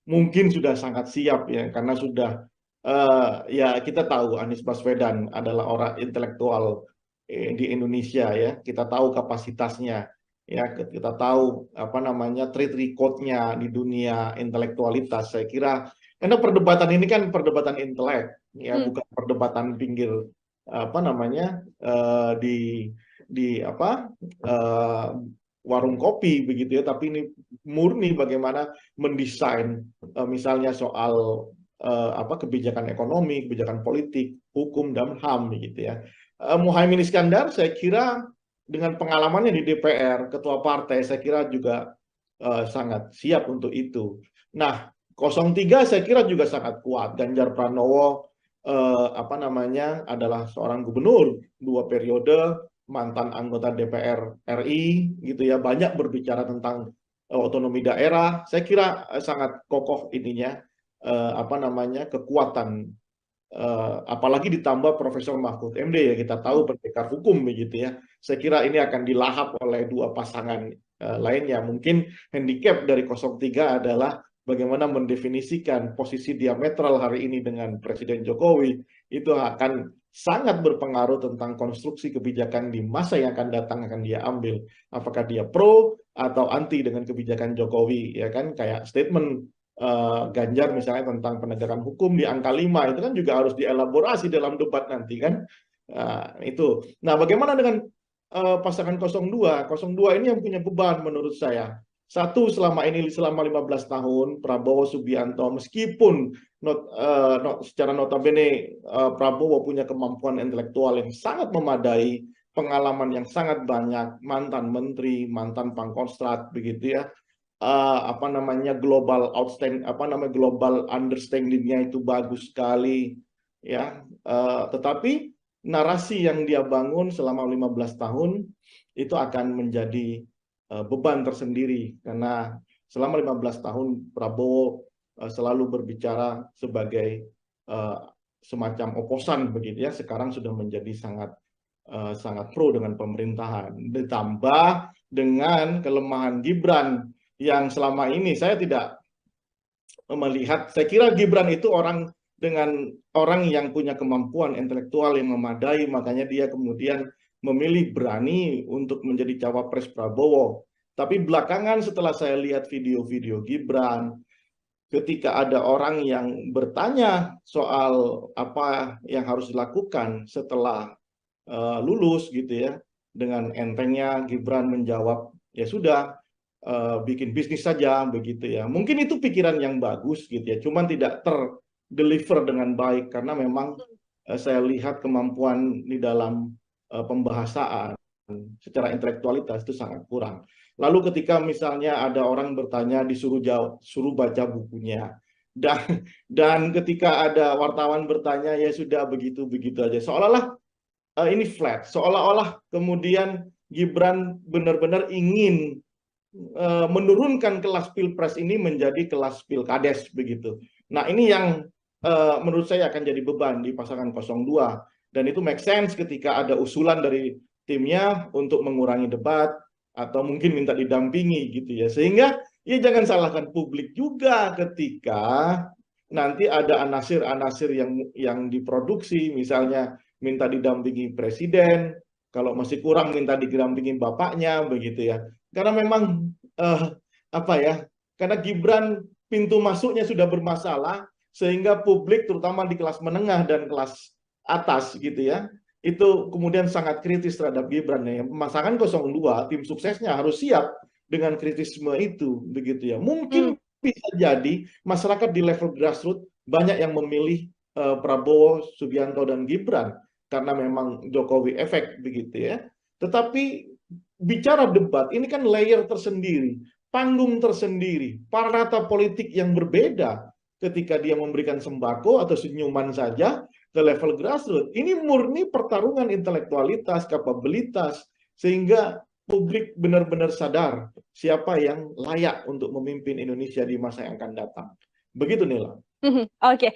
mungkin sudah sangat siap ya, karena sudah ya kita tahu Anies Baswedan adalah orang intelektual di Indonesia ya. Kita tahu kapasitasnya ya, kita tahu apa namanya track record-nya di dunia intelektualitas. Saya kira karena perdebatan ini kan perdebatan intelek ya, bukan perdebatan pinggir apa namanya di apa warung kopi begitu ya, tapi ini murni bagaimana mendesain misalnya soal apa kebijakan ekonomi, kebijakan politik, hukum dan HAM gitu ya. Muhaimin Iskandar saya kira dengan pengalamannya di DPR, ketua partai, saya kira juga sangat siap untuk itu. Nah, 03 saya kira juga sangat kuat. Ganjar Pranowo apa namanya adalah seorang gubernur 2 periode, mantan anggota DPR RI gitu ya, banyak berbicara tentang otonomi daerah. Saya kira sangat kokoh ininya apa namanya kekuatan apalagi ditambah Profesor Mahfud MD ya, kita tahu pendekar hukum begitu ya. Saya kira ini akan dilahap oleh dua pasangan lainnya. Mungkin handicap dari 03 adalah bagaimana mendefinisikan posisi diametral hari ini dengan Presiden Jokowi, itu akan sangat berpengaruh tentang konstruksi kebijakan di masa yang akan datang akan dia ambil. Apakah dia pro atau anti dengan kebijakan Jokowi, ya kan, kayak statement Ganjar misalnya tentang penegakan hukum di angka 5 itu kan juga harus dielaborasi dalam debat nanti kan. Itu. Nah, bagaimana dengan pasangan 02? 02 ini yang punya beban menurut saya. Satu, selama 15 tahun Prabowo Subianto meskipun secara notabene Prabowo punya kemampuan intelektual yang sangat memadai, pengalaman yang sangat banyak, mantan menteri, mantan pangkostrat begitu ya. Apa namanya global outstanding, apa namanya global understanding-nya itu bagus sekali ya. Tetapi narasi yang dia bangun selama 15 tahun itu akan menjadi beban tersendiri, karena selama 15 tahun Prabowo selalu berbicara sebagai semacam oposan begitu ya. Sekarang sudah menjadi sangat pro dengan pemerintahan, ditambah dengan kelemahan Gibran yang selama ini saya tidak melihat. Saya kira Gibran itu orang yang punya kemampuan intelektual yang memadai, makanya dia kemudian memilih berani untuk menjadi cawapres Prabowo. Tapi belakangan setelah saya lihat video-video Gibran, ketika ada orang yang bertanya soal apa yang harus dilakukan setelah lulus gitu ya, dengan entengnya Gibran menjawab, ya sudah, bikin bisnis saja begitu ya. Mungkin itu pikiran yang bagus gitu ya, cuman tidak terdeliver dengan baik karena memang saya lihat kemampuan di dalam pembahasaan secara intelektualitas itu sangat kurang. Lalu ketika misalnya ada orang bertanya disuruh jawab, suruh baca bukunya, dan ketika ada wartawan bertanya ya sudah begitu-begitu aja, seolah-olah ini flat, seolah-olah kemudian Gibran benar-benar ingin menurunkan kelas pilpres ini menjadi kelas pilkades begitu. Nah, ini yang menurut saya akan jadi beban di pasangan 02, dan itu make sense ketika ada usulan dari timnya untuk mengurangi debat atau mungkin minta didampingi gitu ya. Sehingga ya jangan salahkan publik juga ketika nanti ada anasir-anasir yang diproduksi, misalnya minta didampingi presiden, kalau masih kurang minta didampingi bapaknya begitu ya. Karena memang apa ya, karena Gibran pintu masuknya sudah bermasalah, sehingga publik terutama di kelas menengah dan kelas atas gitu ya, itu kemudian sangat kritis terhadap Gibran ya. Pasangan 02 tim suksesnya harus siap dengan kritisme itu begitu ya. Mungkin bisa jadi masyarakat di level grassroots banyak yang memilih Prabowo, Subianto, dan Gibran karena memang Jokowi efek begitu ya. Tetapi bicara debat ini kan layer tersendiri, panggung tersendiri, parata politik yang berbeda ketika dia memberikan sembako atau senyuman saja ke level grassroots. Ini murni pertarungan intelektualitas, kapabilitas, sehingga publik benar-benar sadar siapa yang layak untuk memimpin Indonesia di masa yang akan datang. Begitu, Nila. Oke.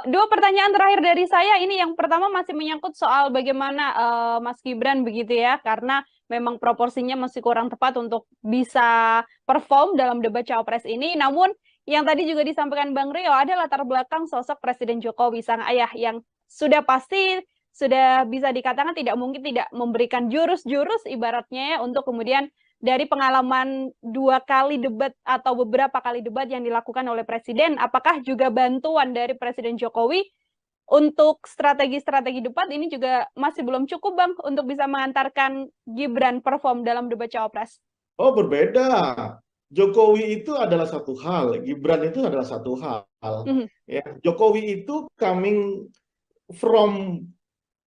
Dua pertanyaan terakhir dari saya. Ini yang pertama masih menyangkut soal bagaimana Mas Gibran begitu ya, karena memang proporsinya masih kurang tepat untuk bisa perform dalam debat Cawapres ini. Namun yang tadi juga disampaikan Bang Rio, ada latar belakang sosok Presiden Jokowi, sang ayah, yang sudah pasti sudah bisa dikatakan tidak mungkin tidak memberikan jurus-jurus ibaratnya ya, untuk kemudian dari pengalaman 2 kali debat atau beberapa kali debat yang dilakukan oleh Presiden, apakah juga bantuan dari Presiden Jokowi untuk strategi-strategi debat ini juga masih belum cukup, Bang, untuk bisa mengantarkan Gibran perform dalam debat Cawapres? Oh, berbeda. Jokowi itu adalah satu hal, Gibran itu adalah satu hal. Ya, Jokowi itu coming from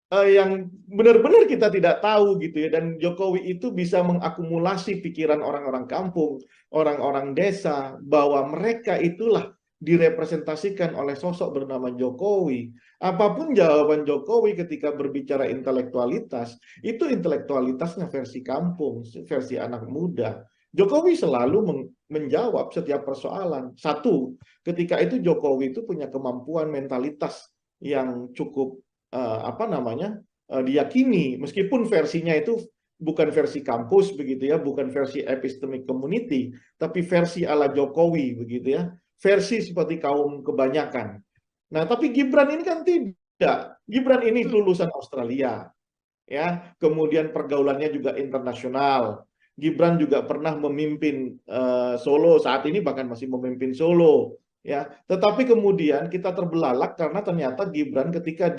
yang benar-benar kita tidak tahu gitu ya, dan Jokowi itu bisa mengakumulasi pikiran orang-orang kampung, orang-orang desa, bahwa mereka itulah direpresentasikan oleh sosok bernama Jokowi. Apapun jawaban Jokowi ketika berbicara intelektualitas, itu intelektualitasnya versi kampung, versi anak muda. Jokowi selalu menjawab setiap persoalan. Satu, ketika itu Jokowi itu punya kemampuan mentalitas yang cukup diyakini, meskipun versinya itu bukan versi kampus begitu ya, bukan versi epistemic community, tapi versi ala Jokowi begitu ya, versi seperti kaum kebanyakan. Nah, tapi Gibran ini kan tidak. Gibran ini lulusan Australia, ya, kemudian pergaulannya juga internasional. Gibran juga pernah memimpin Solo, saat ini bahkan masih memimpin Solo, ya. Tetapi kemudian kita terbelalak karena ternyata Gibran ketika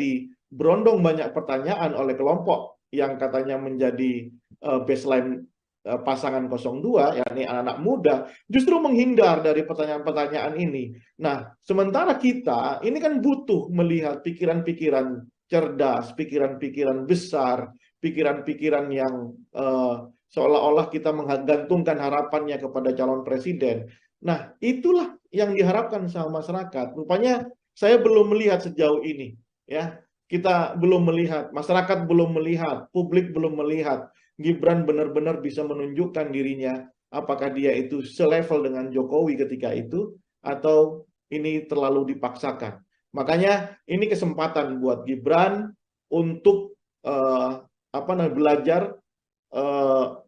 berondong banyak pertanyaan oleh kelompok yang katanya menjadi baseline pasangan 02, yakni anak-anak muda, justru menghindar dari pertanyaan-pertanyaan ini. Nah, sementara kita ini kan butuh melihat pikiran-pikiran cerdas, pikiran-pikiran besar, pikiran-pikiran yang seolah-olah kita menggantungkan harapannya kepada calon presiden. Nah, itulah yang diharapkan sama masyarakat. Rupanya saya belum melihat sejauh ini, ya. Kita belum melihat, masyarakat belum melihat, publik belum melihat Gibran benar-benar bisa menunjukkan dirinya, apakah dia itu selevel dengan Jokowi ketika itu, atau ini terlalu dipaksakan. Makanya ini kesempatan buat Gibran untuk belajar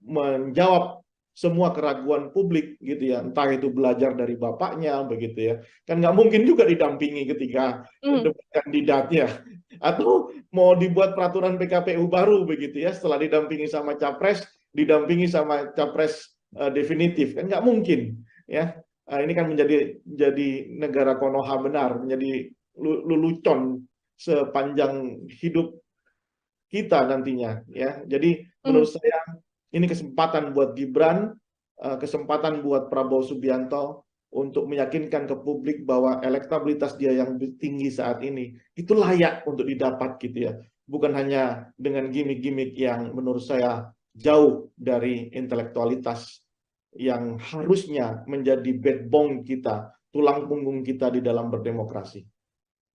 menjawab semua keraguan publik gitu ya, entah itu belajar dari bapaknya begitu ya, kan nggak mungkin juga didampingi ketika debat kandidatnya, atau mau dibuat peraturan PKPU baru begitu ya, setelah didampingi sama capres, didampingi sama capres definitif, kan nggak mungkin ya. Ini kan menjadi negara Konoha benar, menjadi lelucon sepanjang hidup kita nantinya ya. Jadi menurut saya ini kesempatan buat Gibran, kesempatan buat Prabowo Subianto untuk meyakinkan ke publik bahwa elektabilitas dia yang tinggi saat ini itu layak untuk didapat gitu ya. Bukan hanya dengan gimmick-gimmick yang menurut saya jauh dari intelektualitas yang harusnya menjadi backbone kita, tulang punggung kita di dalam berdemokrasi.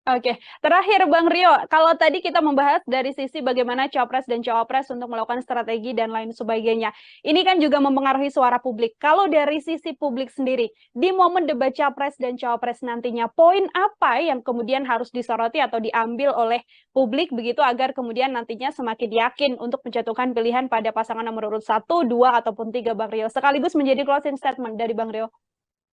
Oke, terakhir Bang Rio, kalau tadi kita membahas dari sisi bagaimana Capres dan Cawapres untuk melakukan strategi dan lain sebagainya, ini kan juga mempengaruhi suara publik. Kalau dari sisi publik sendiri, di momen debat Capres dan Cawapres nantinya, poin apa yang kemudian harus disoroti atau diambil oleh publik begitu agar kemudian nantinya semakin yakin untuk menjatuhkan pilihan pada pasangan nomor urut 1, 2, ataupun 3, Bang Rio? Sekaligus menjadi closing statement dari Bang Rio.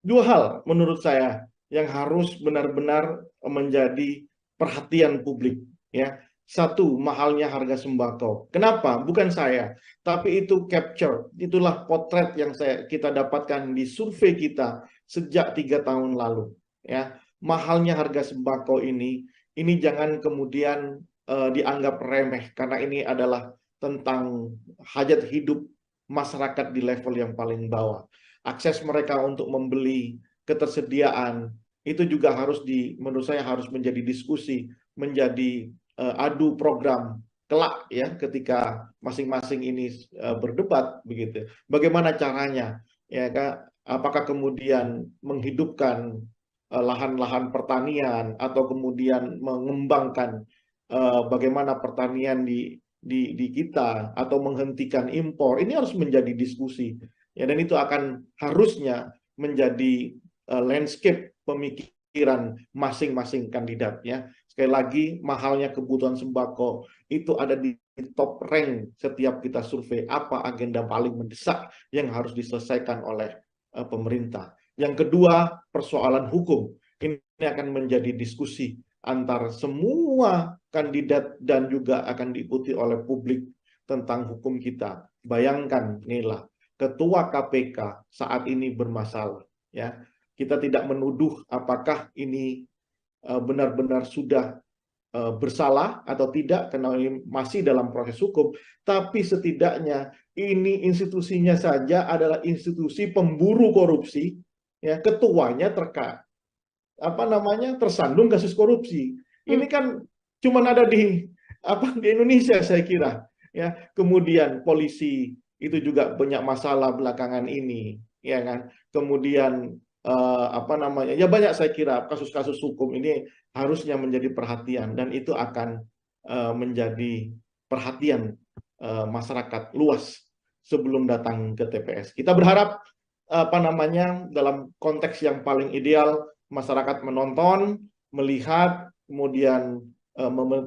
Dua hal menurut saya yang harus benar-benar menjadi perhatian publik ya. Satu, mahalnya harga sembako. Kenapa? Bukan saya, tapi itu capture, itulah potret yang kita dapatkan di survei kita sejak 3 tahun lalu ya. Mahalnya harga sembako ini jangan kemudian dianggap remeh, karena ini adalah tentang hajat hidup masyarakat di level yang paling bawah. Akses mereka untuk membeli, ketersediaan itu juga menurut saya harus menjadi diskusi, menjadi adu program kelak ya ketika masing-masing ini berdebat begitu. Bagaimana caranya ya Kak? Apakah kemudian menghidupkan lahan-lahan pertanian atau kemudian mengembangkan bagaimana pertanian di kita atau menghentikan impor. Ini harus menjadi diskusi ya, dan itu akan harusnya menjadi landscape pemikiran masing-masing kandidatnya. Sekali lagi, mahalnya kebutuhan sembako itu ada di top rank setiap kita survei apa agenda paling mendesak yang harus diselesaikan oleh pemerintah. Yang kedua, persoalan hukum. Ini akan menjadi diskusi antar semua kandidat dan juga akan diikuti oleh publik tentang hukum kita. Bayangkan, Nila, ketua KPK saat ini bermasalah. Ya, kita tidak menuduh apakah ini benar-benar sudah bersalah atau tidak karena ini masih dalam proses hukum, tapi setidaknya ini institusinya saja adalah institusi pemburu korupsi, ya ketuanya tersandung kasus korupsi. Ini kan cuma ada di Indonesia saya kira, ya. Kemudian polisi itu juga banyak masalah belakangan ini, ya kan. Kemudian ya banyak saya kira kasus-kasus hukum ini harusnya menjadi perhatian dan itu akan menjadi perhatian masyarakat luas sebelum datang ke TPS. Kita berharap dalam konteks yang paling ideal masyarakat menonton, melihat, kemudian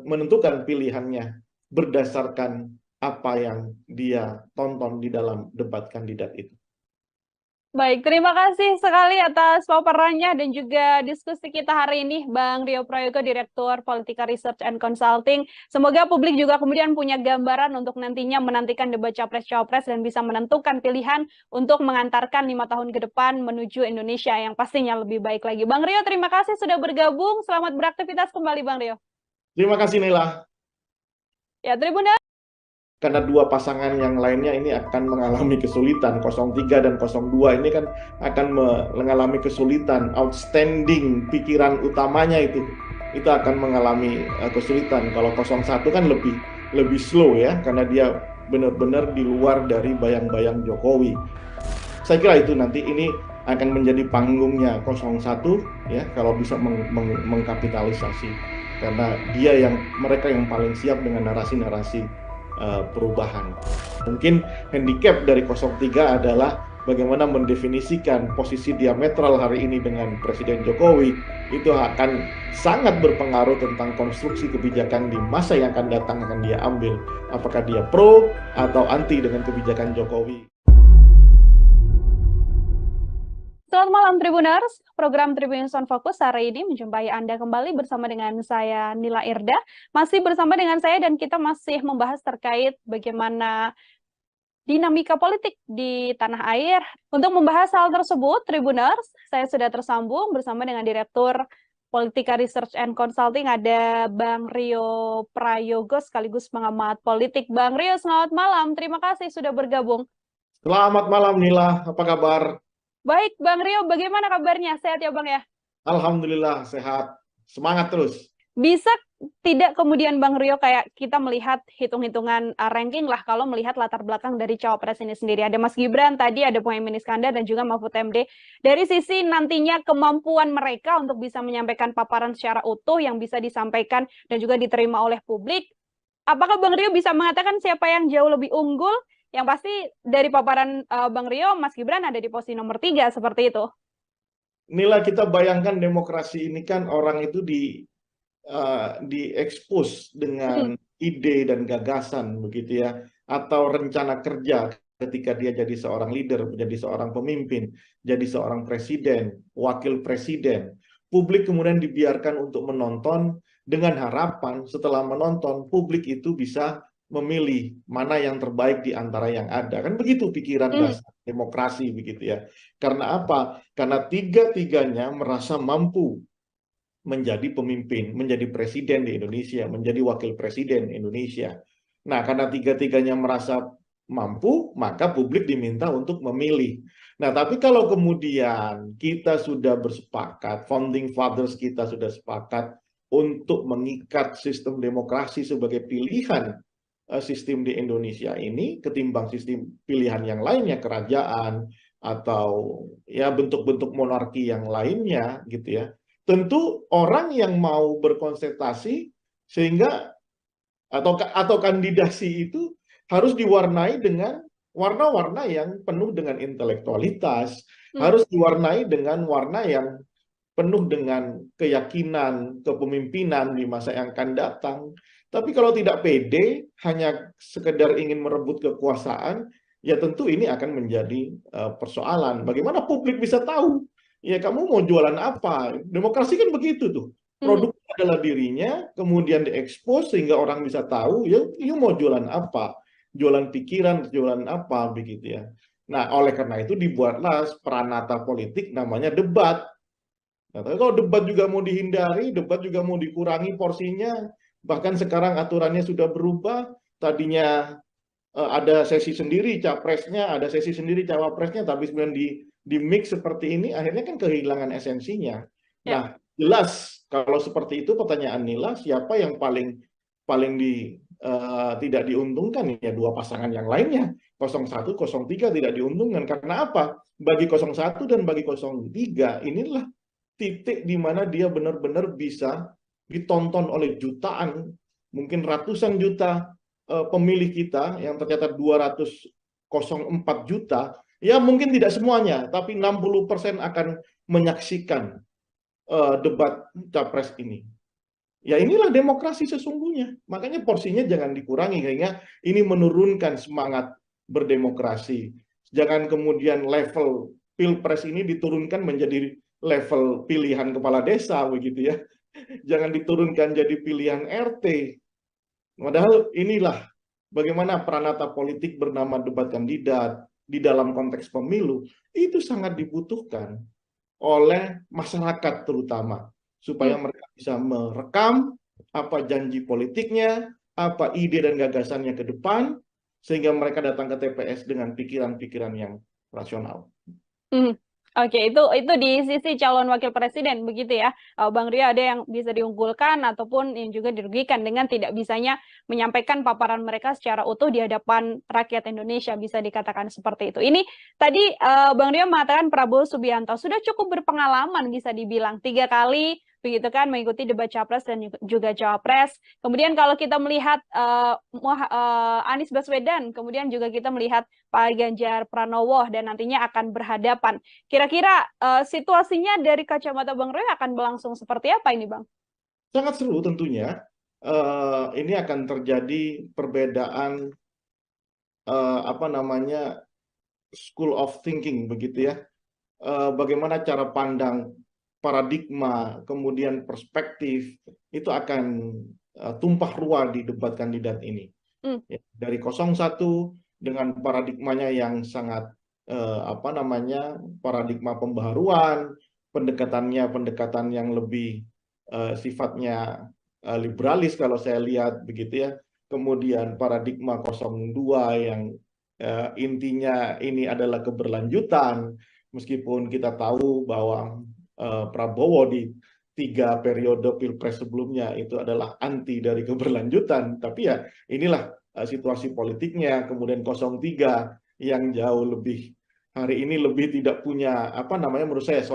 menentukan pilihannya berdasarkan apa yang dia tonton di dalam debat kandidat itu. Baik, terima kasih sekali atas paparannya dan juga diskusi kita hari ini, Bang Rio Prayogo, Direktur Politika Research and Consulting. Semoga publik juga kemudian punya gambaran untuk nantinya menantikan debat Capres-Cawapres dan bisa menentukan pilihan untuk mengantarkan 5 tahun ke depan menuju Indonesia yang pastinya lebih baik lagi. Bang Rio, terima kasih sudah bergabung. Selamat beraktivitas kembali, Bang Rio. Terima kasih, Nila. Ya, Tribuners. Karena dua pasangan yang lainnya ini akan mengalami kesulitan. 03 dan 02 ini kan akan mengalami kesulitan. Outstanding pikiran utamanya itu akan mengalami kesulitan. Kalau 01 kan lebih slow ya, karena dia benar-benar di luar dari bayang-bayang Jokowi. Saya kira itu nanti ini akan menjadi panggungnya 01 ya, kalau bisa mengkapitalisasi, karena mereka yang paling siap dengan narasi-narasi perubahan. Mungkin handicap dari 03 adalah bagaimana mendefinisikan posisi diametral hari ini dengan Presiden Jokowi. Itu akan sangat berpengaruh tentang konstruksi kebijakan di masa yang akan datang akan dia ambil. Apakah dia pro atau anti dengan kebijakan Jokowi. Selamat malam Tribuners, program Tribun Sound Focus hari ini menjumpai Anda kembali bersama dengan saya Nila Irda. Masih bersama dengan saya dan kita masih membahas terkait bagaimana dinamika politik di tanah air. Untuk membahas hal tersebut, Tribuners, saya sudah tersambung bersama dengan Direktur Politika Research and Consulting, ada Bang Rio Prayogo sekaligus pengamat politik. Bang Rio, selamat malam. Terima kasih sudah bergabung. Selamat malam Nila, apa kabar? Baik, Bang Rio, bagaimana kabarnya? Sehat ya, Bang ya? Alhamdulillah, sehat. Semangat terus. Bisa tidak kemudian Bang Rio kayak kita melihat hitung-hitungan ranking lah kalau melihat latar belakang dari Cawapres ini sendiri. Ada Mas Gibran, tadi ada Muhaimin Iskandar dan juga Mahfud MD. Dari sisi nantinya kemampuan mereka untuk bisa menyampaikan paparan secara utuh yang bisa disampaikan dan juga diterima oleh publik, apakah Bang Rio bisa mengatakan siapa yang jauh lebih unggul? Yang pasti dari paparan Bang Rio, Mas Gibran ada di posisi nomor 3, seperti itu. Nila, kita bayangkan demokrasi ini kan orang itu diekspos dengan ide dan gagasan begitu ya, atau rencana kerja ketika dia jadi seorang leader, menjadi seorang pemimpin, jadi seorang presiden, wakil presiden. Publik kemudian dibiarkan untuk menonton dengan harapan setelah menonton publik itu bisa memilih mana yang terbaik di antara yang ada. Kan begitu pikiran dasar demokrasi begitu ya. Karena apa? Karena tiga-tiganya merasa mampu menjadi pemimpin, menjadi presiden di Indonesia, menjadi wakil presiden Indonesia. Nah, karena tiga-tiganya merasa mampu, maka publik diminta untuk memilih. Nah, tapi kalau kemudian kita sudah bersepakat, founding fathers kita sudah sepakat untuk mengikat sistem demokrasi sebagai pilihan sistem di Indonesia ini ketimbang sistem pilihan yang lainnya, kerajaan atau ya bentuk-bentuk monarki yang lainnya gitu ya. Tentu orang yang mau berkonsentrasi sehingga atau kandidasi itu harus diwarnai dengan warna-warna yang penuh dengan intelektualitas, harus diwarnai dengan warna yang penuh dengan keyakinan kepemimpinan di masa yang akan datang. Tapi kalau tidak pede, hanya sekedar ingin merebut kekuasaan, ya tentu ini akan menjadi persoalan. Bagaimana publik bisa tahu? Ya kamu mau jualan apa? Demokrasi kan begitu tuh. Produk adalah dirinya, kemudian diekspos sehingga orang bisa tahu, ya you mau jualan apa? Jualan pikiran, jualan apa, begitu ya. Nah, oleh karena itu dibuatlah peranata politik namanya debat. Nah, tapi kalau debat juga mau dihindari, debat juga mau dikurangi porsinya, bahkan sekarang aturannya sudah berubah, tadinya ada sesi sendiri capresnya, ada sesi sendiri cawapresnya, tapi sebenarnya di mix seperti ini, akhirnya kan kehilangan esensinya. Nah, jelas kalau seperti itu pertanyaan Nila, siapa yang paling tidak diuntungkan ya dua pasangan yang lainnya, 01, 03 tidak diuntungkan. Karena apa? Bagi 01 dan bagi 03 inilah titik di mana dia benar-benar bisa ditonton oleh jutaan, mungkin ratusan juta pemilih kita yang tercatat 204 juta, ya mungkin tidak semuanya, tapi 60% akan menyaksikan debat capres ini. Ya inilah demokrasi sesungguhnya. Makanya porsinya jangan dikurangi, sehingga ini menurunkan semangat berdemokrasi. Jangan kemudian level pilpres ini diturunkan menjadi level pilihan kepala desa, begitu ya. Jangan diturunkan jadi pilihan RT. Padahal inilah bagaimana peranata politik bernama debat kandidat di dalam konteks pemilu itu sangat dibutuhkan oleh masyarakat terutama, supaya mereka bisa merekam apa janji politiknya, apa ide dan gagasannya ke depan, sehingga mereka datang ke TPS dengan pikiran-pikiran yang rasional. Oke, itu di sisi calon wakil presiden begitu ya, Bang Rio, ada yang bisa diunggulkan ataupun yang juga dirugikan dengan tidak bisanya menyampaikan paparan mereka secara utuh di hadapan rakyat Indonesia, bisa dikatakan seperti itu. Ini tadi Bang Rio mengatakan Prabowo Subianto sudah cukup berpengalaman, bisa dibilang 3 kali begitu kan mengikuti debat capres dan juga cawapres. Kemudian kalau kita melihat Anies Baswedan, kemudian juga kita melihat Pak Ganjar Pranowo dan nantinya akan berhadapan. Kira-kira situasinya dari kacamata Bang Roy akan berlangsung seperti apa ini, Bang? Sangat seru tentunya. Ini akan terjadi perbedaan school of thinking begitu ya. Bagaimana cara pandang, paradigma, kemudian perspektif itu akan tumpah ruah di debat kandidat ini. Ya, dari 01 dengan paradigmanya yang sangat paradigma pembaharuan, pendekatan yang lebih sifatnya liberalis kalau saya lihat begitu ya. Kemudian paradigma 02 yang intinya ini adalah keberlanjutan, meskipun kita tahu bahwa Prabowo di 3 periode pilpres sebelumnya itu adalah anti dari keberlanjutan, tapi ya inilah situasi politiknya. Kemudian 03 yang jauh lebih hari ini lebih tidak punya menurut saya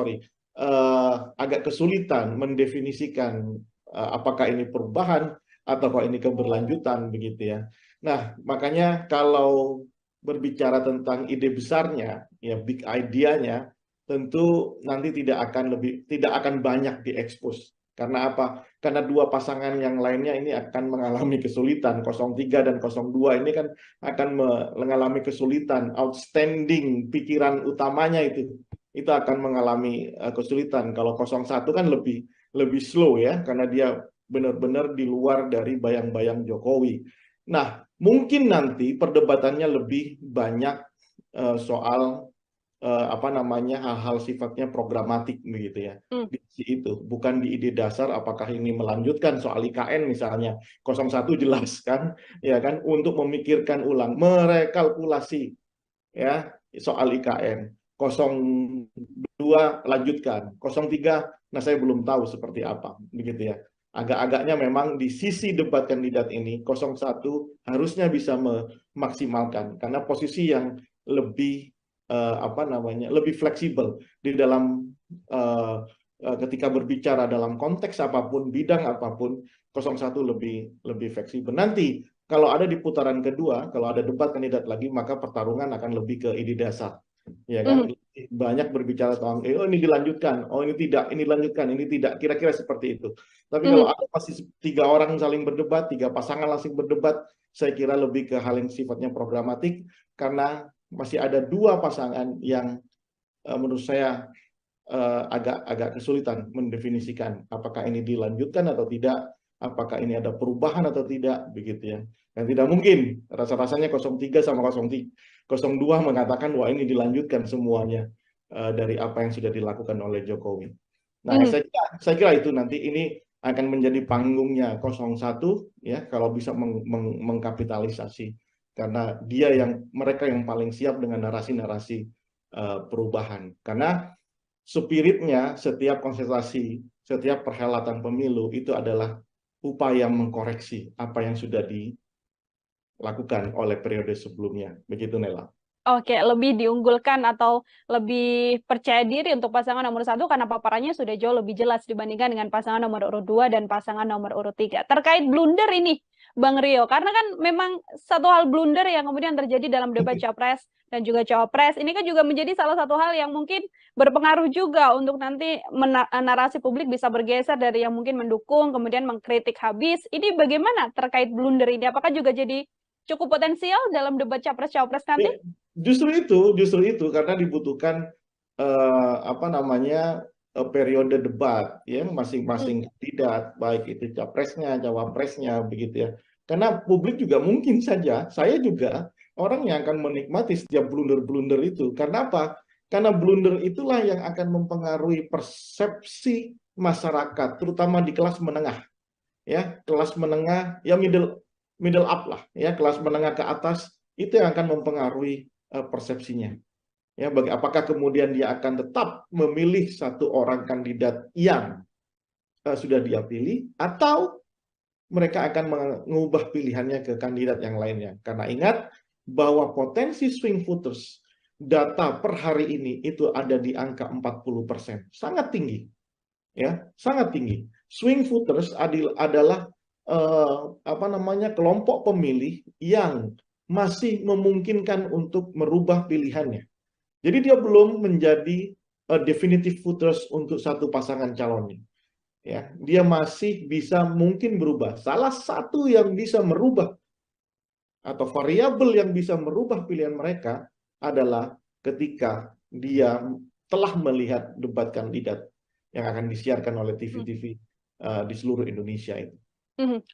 agak kesulitan mendefinisikan apakah ini perubahan ataukah ini keberlanjutan begitu ya. Nah, makanya kalau berbicara tentang ide besarnya, ya big idea-nya, tentu nanti tidak akan banyak diekspos. Karena apa? Karena dua pasangan yang lainnya ini akan mengalami kesulitan. 03 dan 02 ini kan akan mengalami kesulitan. Outstanding pikiran utamanya itu akan mengalami kesulitan. Kalau 01 kan lebih slow ya, karena dia benar-benar di luar dari bayang-bayang Jokowi. Nah, mungkin nanti perdebatannya lebih banyak soal apa namanya hal-hal sifatnya programatik begitu ya. Hmm. Di sisi itu bukan di ide dasar apakah ini melanjutkan soal IKN misalnya 01 jelas kan ya kan untuk memikirkan ulang merekalkulasi ya soal IKN 02 lanjutkan 03 nah saya belum tahu seperti apa begitu ya. Agak-agaknya memang di sisi debat kandidat ini 01 harusnya bisa memaksimalkan karena posisi yang lebih apa namanya lebih fleksibel di dalam ketika berbicara dalam konteks apapun bidang apapun 01 lebih fleksibel. Nanti kalau ada di putaran kedua, kalau ada debat kandidat lagi, maka pertarungan akan lebih ke ide dasar, ya kan? Banyak berbicara tentang, oh ini dilanjutkan, oh ini tidak, ini dilanjutkan, ini tidak, kira-kira seperti itu. Tapi kalau ada masih 3 orang saling berdebat, 3 pasangan saling berdebat, saya kira lebih ke hal yang sifatnya programatik, karena masih ada 2 pasangan yang menurut saya agak kesulitan mendefinisikan apakah ini dilanjutkan atau tidak, apakah ini ada perubahan atau tidak, begitu ya. Dan tidak mungkin rasa-rasanya 03 sama 02 mengatakan wah ini dilanjutkan semuanya dari apa yang sudah dilakukan oleh Jokowi. Nah, saya kira itu nanti ini akan menjadi panggungnya 01 ya kalau bisa mengkapitalisasi karena mereka yang paling siap dengan narasi-narasi perubahan. Karena spiritnya setiap konsentrasi, setiap perhelatan pemilu itu adalah upaya mengkoreksi apa yang sudah dilakukan oleh periode sebelumnya. Begitu, Nela. Oke, lebih diunggulkan atau lebih percaya diri untuk pasangan nomor 1 karena paparannya sudah jauh lebih jelas dibandingkan dengan pasangan nomor urut 2 dan pasangan nomor urut 3. Terkait blunder ini, Bang Rio, karena kan memang satu hal blunder yang kemudian terjadi dalam debat capres dan juga cawapres, ini kan juga menjadi salah satu hal yang mungkin berpengaruh juga untuk nanti narasi publik bisa bergeser dari yang mungkin mendukung, kemudian mengkritik habis. Ini bagaimana terkait blunder ini? Apakah juga jadi cukup potensial dalam debat capres-cawapres nanti? Justru itu karena dibutuhkan apa namanya periode debat ya masing-masing kandidat baik itu capresnya, cawapresnya begitu ya. Karena publik juga mungkin saja saya juga orang yang akan menikmati setiap blunder-blunder itu. Karena apa? Karena blunder itulah yang akan mempengaruhi persepsi masyarakat terutama di kelas menengah. Ya, kelas menengah ya middle up lah ya, kelas menengah ke atas itu yang akan mempengaruhi persepsinya. Ya, apakah kemudian dia akan tetap memilih satu orang kandidat yang sudah dia pilih, atau mereka akan mengubah pilihannya ke kandidat yang lainnya. Karena ingat bahwa potensi swing voters data per hari ini itu ada di angka 40%, sangat tinggi, ya, sangat tinggi. Swing voters adalah apa namanya kelompok pemilih yang masih memungkinkan untuk merubah pilihannya. Jadi dia belum menjadi definitive voters untuk satu pasangan calonnya. Ya, dia masih bisa mungkin berubah. Salah satu yang bisa merubah atau variabel yang bisa merubah pilihan mereka adalah ketika dia telah melihat debat kandidat yang akan disiarkan oleh TV-TV di seluruh Indonesia itu.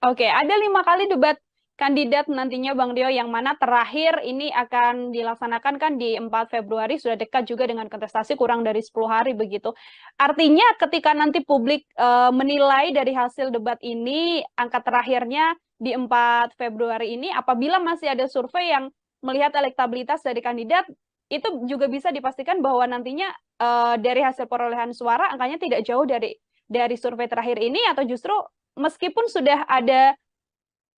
Oke, ada 5 kali debat kandidat nantinya Bang Rio, yang mana terakhir ini akan dilaksanakan kan di 4 Februari, sudah dekat juga dengan kontestasi, kurang dari 10 hari begitu. Artinya ketika nanti publik menilai dari hasil debat ini, angka terakhirnya di 4 Februari ini, apabila masih ada survei yang melihat elektabilitas dari kandidat, itu juga bisa dipastikan bahwa nantinya dari hasil perolehan suara angkanya tidak jauh dari survei terakhir ini, atau justru meskipun sudah ada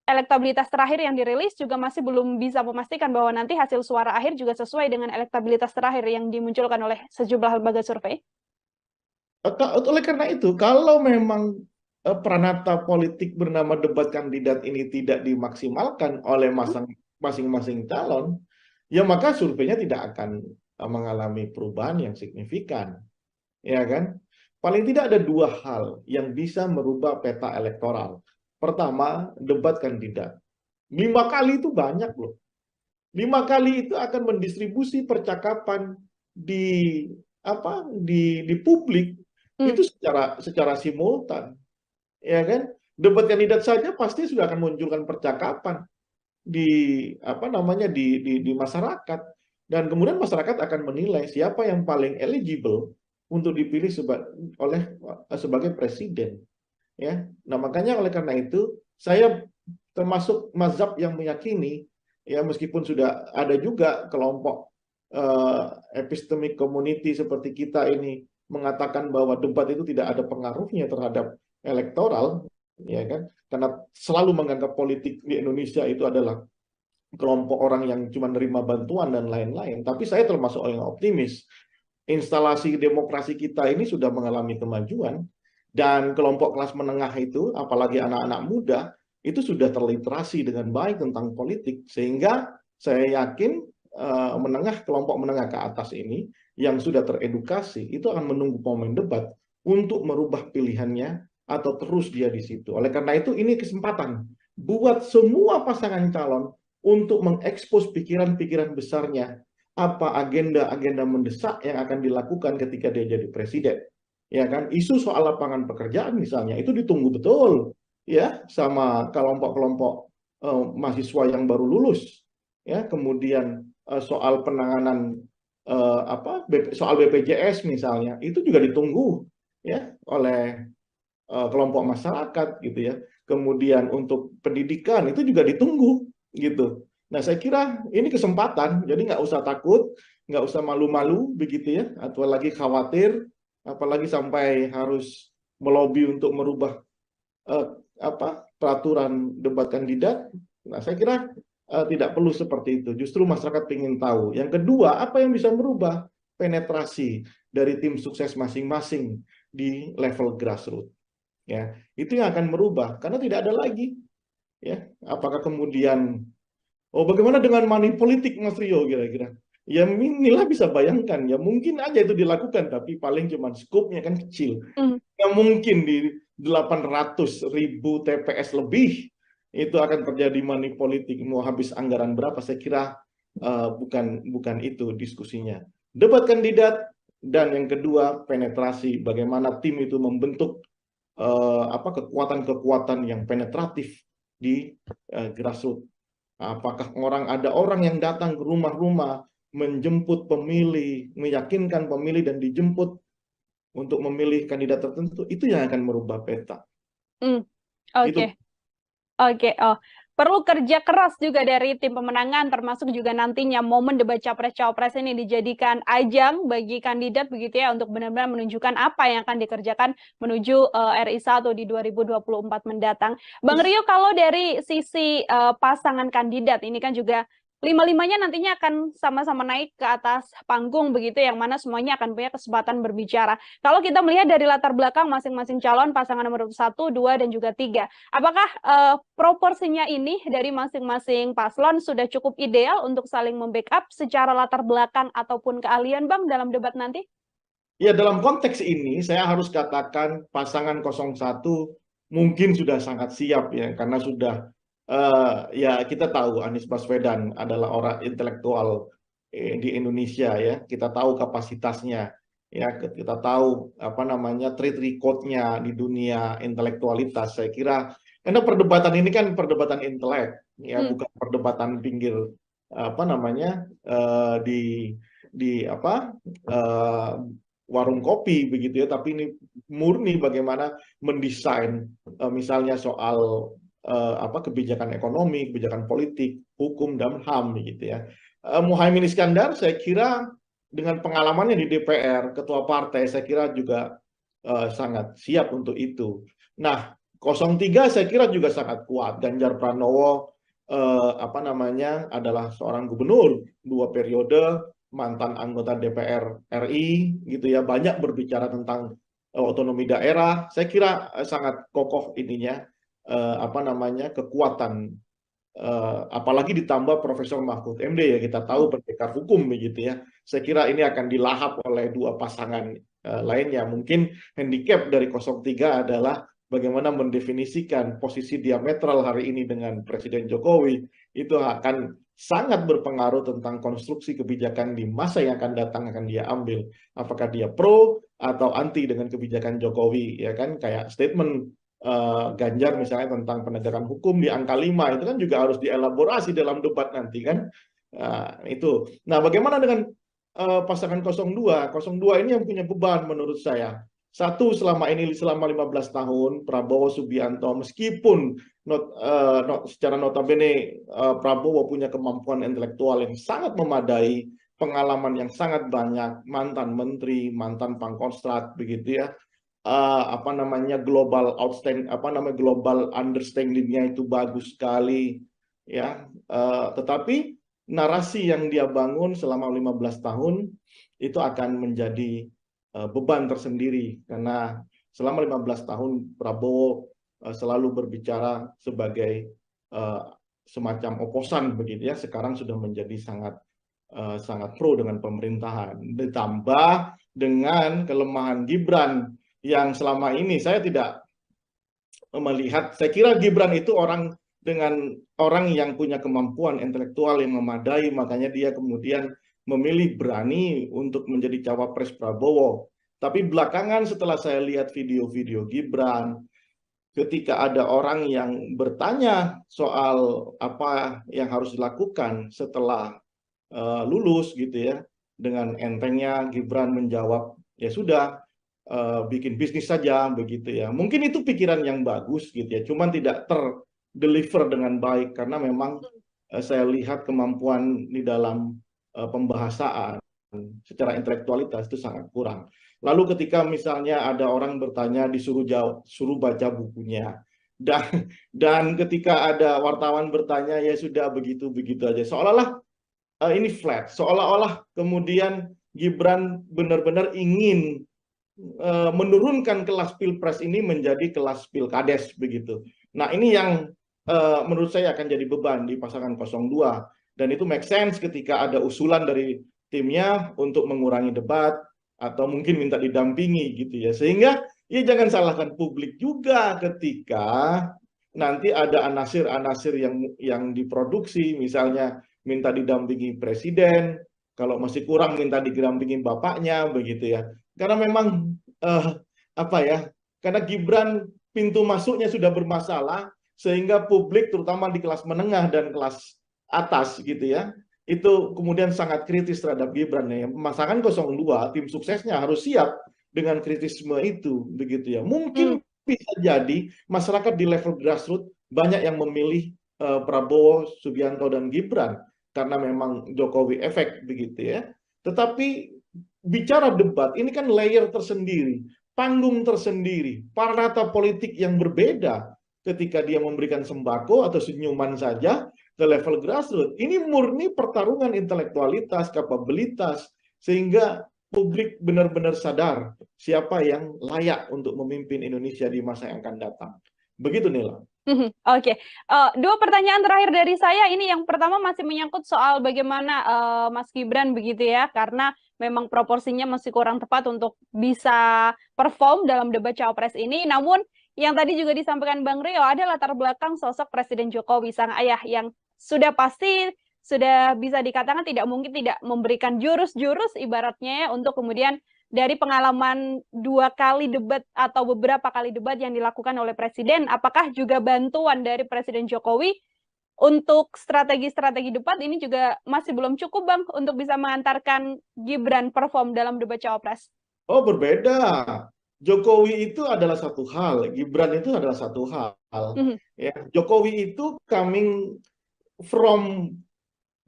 elektabilitas terakhir yang dirilis juga masih belum bisa memastikan bahwa nanti hasil suara akhir juga sesuai dengan elektabilitas terakhir yang dimunculkan oleh sejumlah lembaga survei. Oleh karena itu, kalau memang peranata politik bernama debat kandidat ini tidak dimaksimalkan oleh masing-masing calon, ya maka surveinya tidak akan mengalami perubahan yang signifikan, ya kan? Paling tidak ada 2 hal yang bisa merubah peta elektoral. Pertama, debat kandidat. 5 kali itu banyak loh. 5 kali itu akan mendistribusi percakapan di publik itu secara simultan, ya kan? Debat kandidat saja pasti sudah akan munculkan percakapan di di masyarakat. Dan kemudian masyarakat akan menilai siapa yang paling eligible untuk dipilih sebagai presiden. Ya, nah makanya oleh karena itu saya termasuk mazhab yang meyakini, ya meskipun sudah ada juga kelompok epistemic community seperti kita ini mengatakan bahwa debat itu tidak ada pengaruhnya terhadap elektoral, ya kan? Karena selalu menganggap politik di Indonesia itu adalah kelompok orang yang cuma nerima bantuan dan lain-lain. Tapi saya termasuk orang yang optimis. Instalasi demokrasi kita ini sudah mengalami kemajuan, dan kelompok kelas menengah itu, apalagi anak-anak muda, itu sudah terliterasi dengan baik tentang politik. Sehingga saya yakin kelompok menengah ke atas ini yang sudah teredukasi itu akan menunggu momen debat untuk merubah pilihannya atau terus dia di situ. Oleh karena itu ini kesempatan buat semua pasangan calon untuk mengekspos pikiran-pikiran besarnya, apa agenda-agenda mendesak yang akan dilakukan ketika dia jadi presiden. Ya kan, isu soal lapangan pekerjaan misalnya itu ditunggu betul ya sama kelompok-kelompok mahasiswa yang baru lulus. Ya, kemudian soal penanganan soal BPJS misalnya itu juga ditunggu ya oleh kelompok masyarakat gitu ya. Kemudian untuk pendidikan itu juga ditunggu gitu. Nah saya kira ini kesempatan, jadi nggak usah takut, nggak usah malu-malu begitu ya, atau lagi khawatir, apalagi sampai harus melobi untuk merubah peraturan debat kandidat. Nah saya kira tidak perlu seperti itu. Justru masyarakat ingin tahu. Yang kedua, apa yang bisa merubah penetrasi dari tim sukses masing-masing di level grassroots. Ya, itu yang akan merubah karena tidak ada lagi. Ya, apakah kemudian bagaimana dengan money politik Mas Rio kira-kira? Ya inilah bisa bayangkan ya mungkin aja itu dilakukan tapi paling cuma skupnya kan kecil. Nggak mungkin di 800.000 TPS lebih itu akan terjadi money politik, mau habis anggaran berapa, saya kira bukan itu diskusinya. Debat kandidat, dan yang kedua penetrasi, bagaimana tim itu membentuk kekuatan-kekuatan yang penetratif di grassroots. Apakah ada orang yang datang ke rumah-rumah menjemput pemilih, meyakinkan pemilih dan dijemput untuk memilih kandidat tertentu, itu yang akan merubah peta. Oke. Oke, perlu kerja keras juga dari tim pemenangan, termasuk juga nantinya momen debat capres-cawapres ini dijadikan ajang bagi kandidat begitu ya, untuk benar-benar menunjukkan apa yang akan dikerjakan menuju RI 1 di 2024 mendatang. Bang Rio, kalau dari sisi pasangan kandidat ini kan juga lima-limanya nantinya akan sama-sama naik ke atas panggung begitu, yang mana semuanya akan punya kesempatan berbicara. Kalau kita melihat dari latar belakang masing-masing calon, pasangan nomor 1, 2, dan juga 3, apakah proporsinya ini dari masing-masing paslon sudah cukup ideal untuk saling membackup secara latar belakang ataupun keahlian, Bang, dalam debat nanti? Ya, dalam konteks ini saya harus katakan pasangan 01 mungkin sudah sangat siap ya, karena sudah ya kita tahu Anies Baswedan adalah orang intelektual di Indonesia ya, kita tahu kapasitasnya ya, kita tahu track record-nya di dunia intelektualitas. Saya kira karena perdebatan ini kan perdebatan intelek ya, bukan perdebatan pinggir warung kopi begitu ya, tapi ini murni bagaimana mendesain misalnya soal kebijakan ekonomi, kebijakan politik, hukum dan HAM gitu ya. Muhaimin Iskandar saya kira dengan pengalamannya di DPR, ketua partai, saya kira juga sangat siap untuk itu. Nah, 03 saya kira juga sangat kuat. Ganjar Pranowo adalah seorang gubernur 2 periode, mantan anggota DPR RI gitu ya, banyak berbicara tentang otonomi daerah. Saya kira sangat kokoh ininya kekuatan, apalagi ditambah Profesor Mahfud MD ya, kita tahu pendekar hukum begitu ya. Saya kira ini akan dilahap oleh 2 pasangan lainnya. Mungkin handicap dari 03 adalah bagaimana mendefinisikan posisi diametral hari ini dengan Presiden Jokowi, itu akan sangat berpengaruh tentang konstruksi kebijakan di masa yang akan datang akan dia ambil. Apakah dia pro atau anti dengan kebijakan Jokowi, ya kan? Kayak statement Ganjar misalnya tentang penegakan hukum di angka 5, itu kan juga harus dielaborasi dalam debat nanti kan. Nah, itu. Nah, bagaimana dengan pasangan 02? 02 ini yang punya beban menurut saya. Satu, selama 15 tahun Prabowo Subianto, meskipun secara notabene Prabowo punya kemampuan intelektual yang sangat memadai, pengalaman yang sangat banyak, mantan menteri, mantan pangkostrat begitu ya. Apa namanya, global outstanding, apa namanya, global understanding-nya itu bagus sekali ya. Tetapi narasi yang dia bangun selama 15 tahun itu akan menjadi beban tersendiri, karena selama 15 tahun Prabowo selalu berbicara sebagai semacam oposan begitu ya. Sekarang sudah menjadi sangat pro dengan pemerintahan, ditambah dengan kelemahan Gibran yang selama ini saya tidak melihat. Saya kira Gibran itu orang yang punya kemampuan intelektual yang memadai, makanya dia kemudian memilih berani untuk menjadi cawapres Prabowo. Tapi belakangan setelah saya lihat video-video Gibran, ketika ada orang yang bertanya soal apa yang harus dilakukan setelah lulus gitu ya, dengan entengnya Gibran menjawab, ya sudah, bikin bisnis saja begitu ya. Mungkin itu pikiran yang bagus gitu ya, cuman tidak terdeliver dengan baik karena memang saya lihat kemampuan di dalam pembahasaan secara intelektualitas itu sangat kurang. Lalu ketika misalnya ada orang bertanya disuruh jawab, suruh baca bukunya. Dan ketika ada wartawan bertanya, ya sudah begitu-begitu aja. Seolah-olah ini flat, seolah-olah kemudian Gibran benar-benar ingin menurunkan kelas pilpres ini menjadi kelas pilkades begitu. Nah, ini yang menurut saya akan jadi beban di pasangan 02, dan itu make sense ketika ada usulan dari timnya untuk mengurangi debat atau mungkin minta didampingi gitu ya. Sehingga ya jangan salahkan publik juga ketika nanti ada anasir-anasir yang diproduksi, misalnya minta didampingi presiden, kalau masih kurang minta didampingi bapaknya begitu ya. Karena memang apa ya? Karena Gibran pintu masuknya sudah bermasalah, sehingga publik terutama di kelas menengah dan kelas atas gitu ya, itu kemudian sangat kritis terhadap Gibran ya. Pasangan 02 tim suksesnya harus siap dengan kritisme itu begitu ya. Mungkin bisa jadi masyarakat di level grassroots banyak yang memilih Prabowo, Subianto dan Gibran karena memang Jokowi efek begitu ya. Tetapi bicara debat ini kan layer tersendiri, panggung tersendiri, parata politik yang berbeda ketika dia memberikan sembako atau senyuman saja ke level grassroots. Ini murni pertarungan intelektualitas, kapabilitas, sehingga publik benar-benar sadar siapa yang layak untuk memimpin Indonesia di masa yang akan datang. Begitu, Nila. Oke. Dua pertanyaan terakhir dari saya. Ini yang pertama masih menyangkut soal bagaimana Mas Gibran begitu ya, karena memang proporsinya masih kurang tepat untuk bisa perform dalam debat cawapres ini. Namun yang tadi juga disampaikan Bang Rio, ada latar belakang sosok Presiden Jokowi, sang ayah, yang sudah pasti sudah bisa dikatakan tidak mungkin tidak memberikan jurus-jurus ibaratnya ya, untuk kemudian dari pengalaman 2 kali debat atau beberapa kali debat yang dilakukan oleh Presiden, apakah juga bantuan dari Presiden Jokowi untuk strategi-strategi debat ini juga masih belum cukup, Bang, untuk bisa mengantarkan Gibran perform dalam debat cawapres? Oh, berbeda. Jokowi itu adalah satu hal, Gibran itu adalah satu hal. Ya, Jokowi itu coming from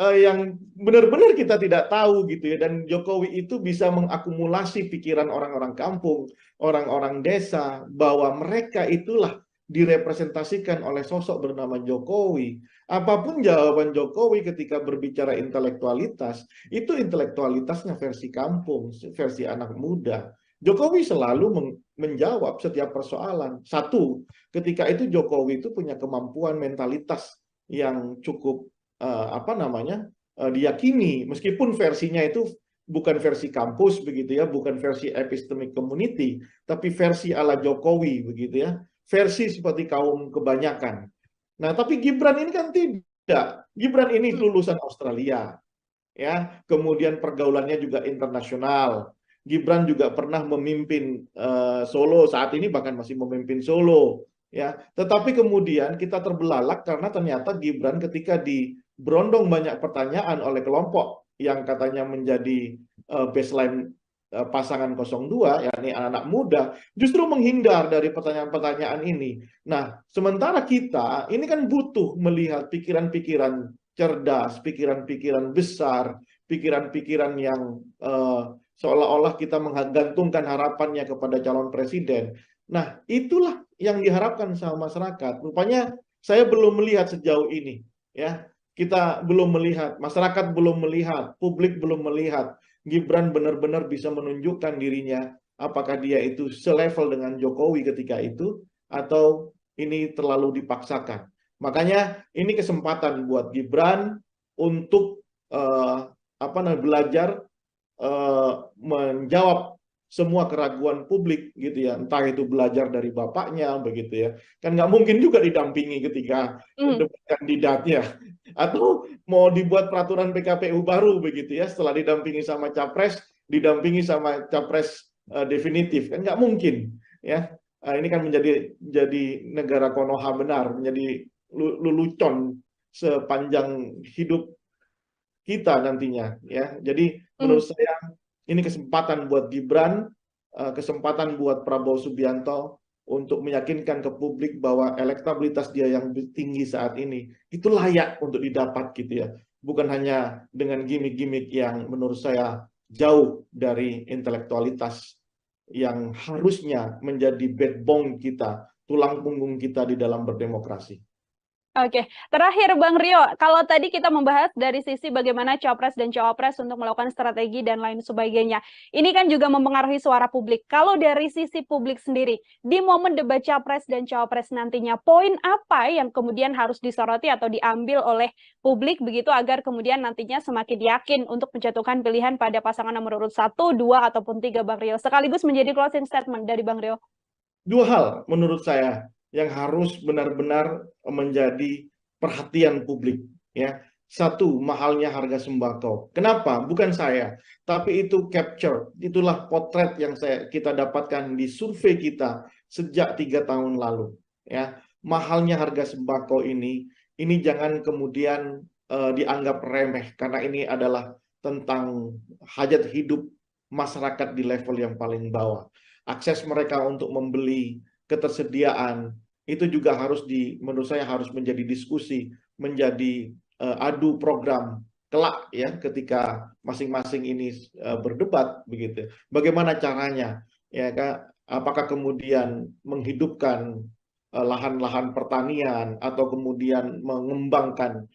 yang benar-benar kita tidak tahu gitu ya, dan Jokowi itu bisa mengakumulasi pikiran orang-orang kampung, orang-orang desa, bahwa mereka itulah direpresentasikan oleh sosok bernama Jokowi. Apapun jawaban Jokowi ketika berbicara intelektualitas, itu intelektualitasnya versi kampung, versi anak muda. Jokowi selalu menjawab setiap persoalan. Satu, ketika itu Jokowi itu punya kemampuan mentalitas yang cukup diyakini, meskipun versinya itu bukan versi kampus begitu ya, bukan versi epistemic community, tapi versi ala Jokowi begitu ya, versi seperti kaum kebanyakan. Nah, tapi Gibran ini kan tidak. Gibran ini lulusan Australia, ya, kemudian pergaulannya juga internasional. Gibran juga pernah memimpin Solo, saat ini bahkan masih memimpin Solo, ya. Tetapi kemudian kita terbelalak karena ternyata Gibran ketika di berondong banyak pertanyaan oleh kelompok yang katanya menjadi baseline pasangan 02, yakni anak-anak muda, justru menghindar dari pertanyaan-pertanyaan ini. Nah, sementara kita ini kan butuh melihat pikiran-pikiran cerdas, pikiran-pikiran besar, pikiran-pikiran yang seolah-olah kita menggantungkan harapannya kepada calon presiden. Nah, itulah yang diharapkan sama masyarakat. Rupanya saya belum melihat sejauh ini, ya. Kita belum melihat, masyarakat belum melihat, publik belum melihat Gibran benar-benar bisa menunjukkan dirinya apakah dia itu selevel dengan Jokowi ketika itu atau ini terlalu dipaksakan. Makanya ini kesempatan buat Gibran untuk belajar menjawab semua keraguan publik gitu ya, entah itu belajar dari bapaknya begitu ya, kan nggak mungkin juga didampingi ketika debat kandidatnya, atau mau dibuat peraturan PKPU baru begitu ya, setelah didampingi sama capres, didampingi sama capres definitif, kan nggak mungkin ya. Ini kan menjadi negara Konoha benar, menjadi lelucon sepanjang hidup kita nantinya ya. Jadi menurut saya ini kesempatan buat Gibran, kesempatan buat Prabowo Subianto untuk meyakinkan ke publik bahwa elektabilitas dia yang tinggi saat ini itu layak untuk didapat gitu ya. Bukan hanya dengan gimmick-gimmick yang menurut saya jauh dari intelektualitas yang harusnya menjadi backbone kita, tulang punggung kita di dalam berdemokrasi. Oke, terakhir Bang Rio, kalau tadi kita membahas dari sisi bagaimana Capres dan Cawapres untuk melakukan strategi dan lain sebagainya. Ini kan juga mempengaruhi suara publik. Kalau dari sisi publik sendiri, di momen debat Capres dan Cawapres nantinya, poin apa yang kemudian harus disoroti atau diambil oleh publik begitu agar kemudian nantinya semakin yakin untuk menjatuhkan pilihan pada pasangan nomor urut 1, 2, ataupun 3 Bang Rio. Sekaligus menjadi closing statement dari Bang Rio. Dua hal menurut saya yang harus benar-benar menjadi perhatian publik ya. Satu, mahalnya harga sembako. Kenapa? Bukan saya, tapi itu capture, itulah potret yang kita dapatkan di survei kita sejak 3 tahun lalu ya. Mahalnya harga sembako ini jangan kemudian dianggap remeh, karena ini adalah tentang hajat hidup masyarakat di level yang paling bawah. Akses mereka untuk membeli, ketersediaan, itu juga menurut saya harus menjadi diskusi, menjadi adu program kelak ya, ketika masing-masing ini berdebat begitu. Bagaimana caranya ya Kak? Apakah kemudian menghidupkan lahan-lahan pertanian, atau kemudian mengembangkan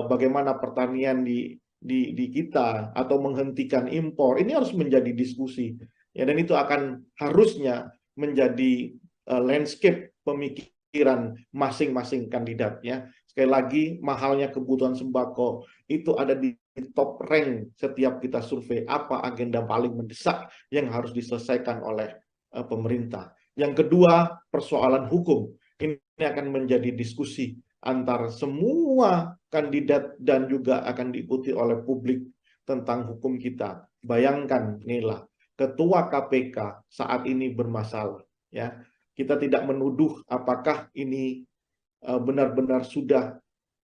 bagaimana pertanian di kita, atau menghentikan impor. Ini harus menjadi diskusi ya, dan itu akan harusnya menjadi landscape pemikiran masing-masing kandidat ya. Sekali lagi, mahalnya kebutuhan sembako itu ada di top rank setiap kita survei, apa agenda paling mendesak yang harus diselesaikan oleh pemerintah. Yang kedua, persoalan hukum. Ini akan menjadi diskusi antar semua kandidat dan juga akan diikuti oleh publik tentang hukum kita. Bayangkan Nila, ketua KPK saat ini bermasalah ya. Kita tidak menuduh apakah ini benar-benar sudah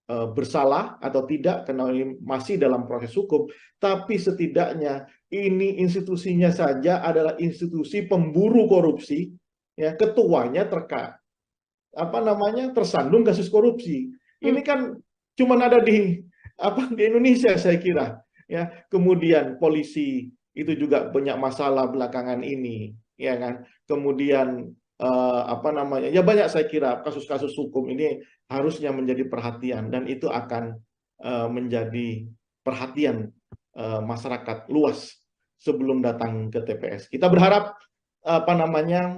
bersalah atau tidak, karena ini masih dalam proses hukum, tapi setidaknya ini institusinya saja adalah institusi pemburu korupsi ya, ketuanya tersandung kasus korupsi. Ini kan cuma ada di Indonesia saya kira ya. Kemudian polisi itu juga banyak masalah belakangan ini ya kan. Kemudian ya banyak, saya kira kasus-kasus hukum ini harusnya menjadi perhatian, dan itu akan menjadi perhatian masyarakat luas sebelum datang ke TPS. Kita berharap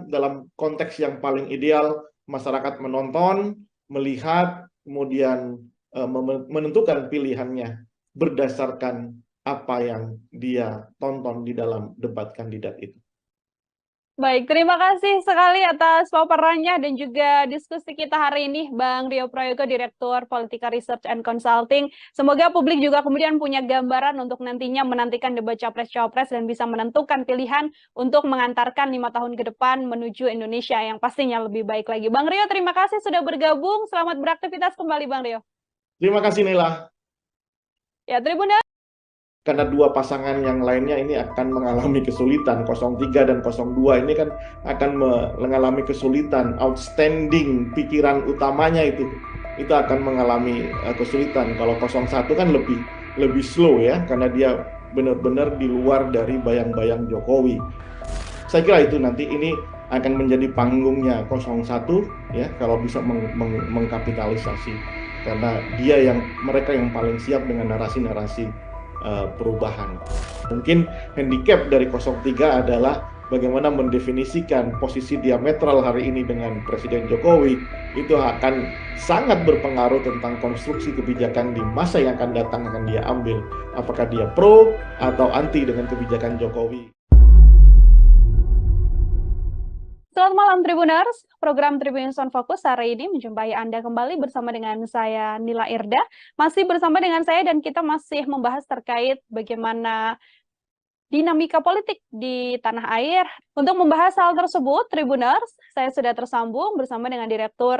dalam konteks yang paling ideal, masyarakat menonton, melihat, kemudian menentukan pilihannya berdasarkan apa yang dia tonton di dalam debat kandidat itu. Baik, terima kasih sekali atas paparannya dan juga diskusi kita hari ini, Bang Rio Prayogo, Direktur Politika Research and Consulting. Semoga publik juga kemudian punya gambaran untuk nantinya menantikan debat Capres-Cawapres dan bisa menentukan pilihan untuk mengantarkan 5 tahun ke depan menuju Indonesia yang pastinya lebih baik lagi. Bang Rio, terima kasih sudah bergabung. Selamat beraktivitas kembali, Bang Rio. Terima kasih, Nela. Ya, Tribuners. Karena dua pasangan yang lainnya ini akan mengalami kesulitan. 03 dan 02 ini kan akan mengalami kesulitan. Outstanding pikiran utamanya itu akan mengalami kesulitan. Kalau 01 kan lebih slow ya, karena dia benar-benar di luar dari bayang-bayang Jokowi. Saya kira itu nanti ini akan menjadi panggungnya 01 ya, kalau bisa mengkapitalisasi, karena mereka yang paling siap dengan narasi-narasi perubahan. Mungkin handicap dari 03 adalah bagaimana mendefinisikan posisi diametral hari ini dengan Presiden Jokowi. Itu akan sangat berpengaruh tentang konstruksi kebijakan di masa yang akan datang akan dia ambil. Apakah dia pro atau anti dengan kebijakan Jokowi. Selamat malam Tribuners, program Tribunnews on Focus hari ini menjumpai Anda kembali bersama dengan saya Nila Irda. Masih bersama dengan saya dan kita masih membahas terkait bagaimana dinamika politik di tanah air. Untuk membahas hal tersebut, Tribuners, saya sudah tersambung bersama dengan Direktur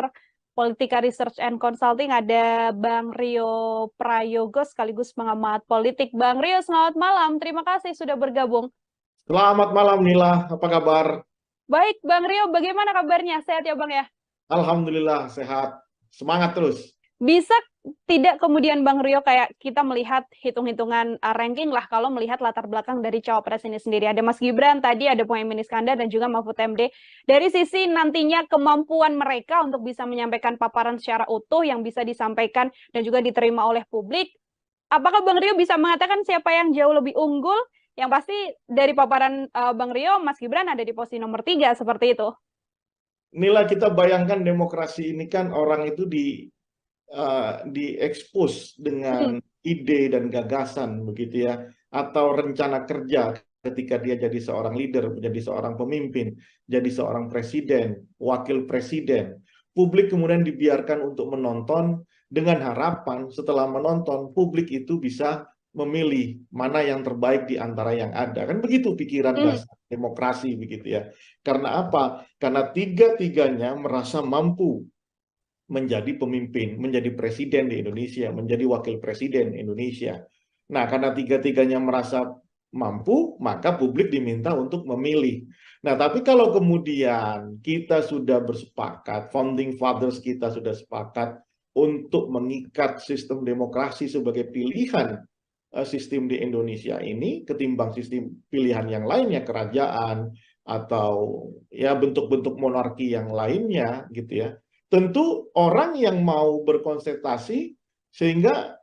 Politika Research and Consulting, ada Bang Rio Prayogo sekaligus pengamat politik. Bang Rio, selamat malam. Terima kasih sudah bergabung. Selamat malam Nila, apa kabar? Baik, Bang Rio, bagaimana kabarnya? Sehat ya, Bang ya? Alhamdulillah, sehat. Semangat terus. Bisa tidak kemudian Bang Rio kayak kita melihat hitung-hitungan ranking lah kalau melihat latar belakang dari cawapres ini sendiri. Ada Mas Gibran, tadi ada Muhaimin Iskandar dan juga Mahfud MD. Dari sisi nantinya kemampuan mereka untuk bisa menyampaikan paparan secara utuh yang bisa disampaikan dan juga diterima oleh publik, apakah Bang Rio bisa mengatakan siapa yang jauh lebih unggul? Yang pasti dari paparan Bang Rio, Mas Gibran ada di posisi nomor 3, seperti itu. Nila, kita bayangkan demokrasi ini kan orang itu diekspos dengan ide dan gagasan begitu ya, atau rencana kerja ketika dia jadi seorang leader, menjadi seorang pemimpin, jadi seorang presiden, wakil presiden. Publik kemudian dibiarkan untuk menonton dengan harapan setelah menonton publik itu bisa memilih mana yang terbaik di antara yang ada. Kan begitu pikiran dasar demokrasi begitu ya. Karena apa? Karena tiga-tiganya merasa mampu menjadi pemimpin, menjadi presiden di Indonesia, menjadi wakil presiden Indonesia. Nah, karena tiga-tiganya merasa mampu, maka publik diminta untuk memilih. Nah, tapi kalau kemudian kita sudah bersepakat, founding fathers kita sudah sepakat untuk mengikat sistem demokrasi sebagai pilihan sistem di Indonesia ini ketimbang sistem pilihan yang lainnya, kerajaan atau ya bentuk-bentuk monarki yang lainnya gitu ya. Tentu orang yang mau berkonsentrasi sehingga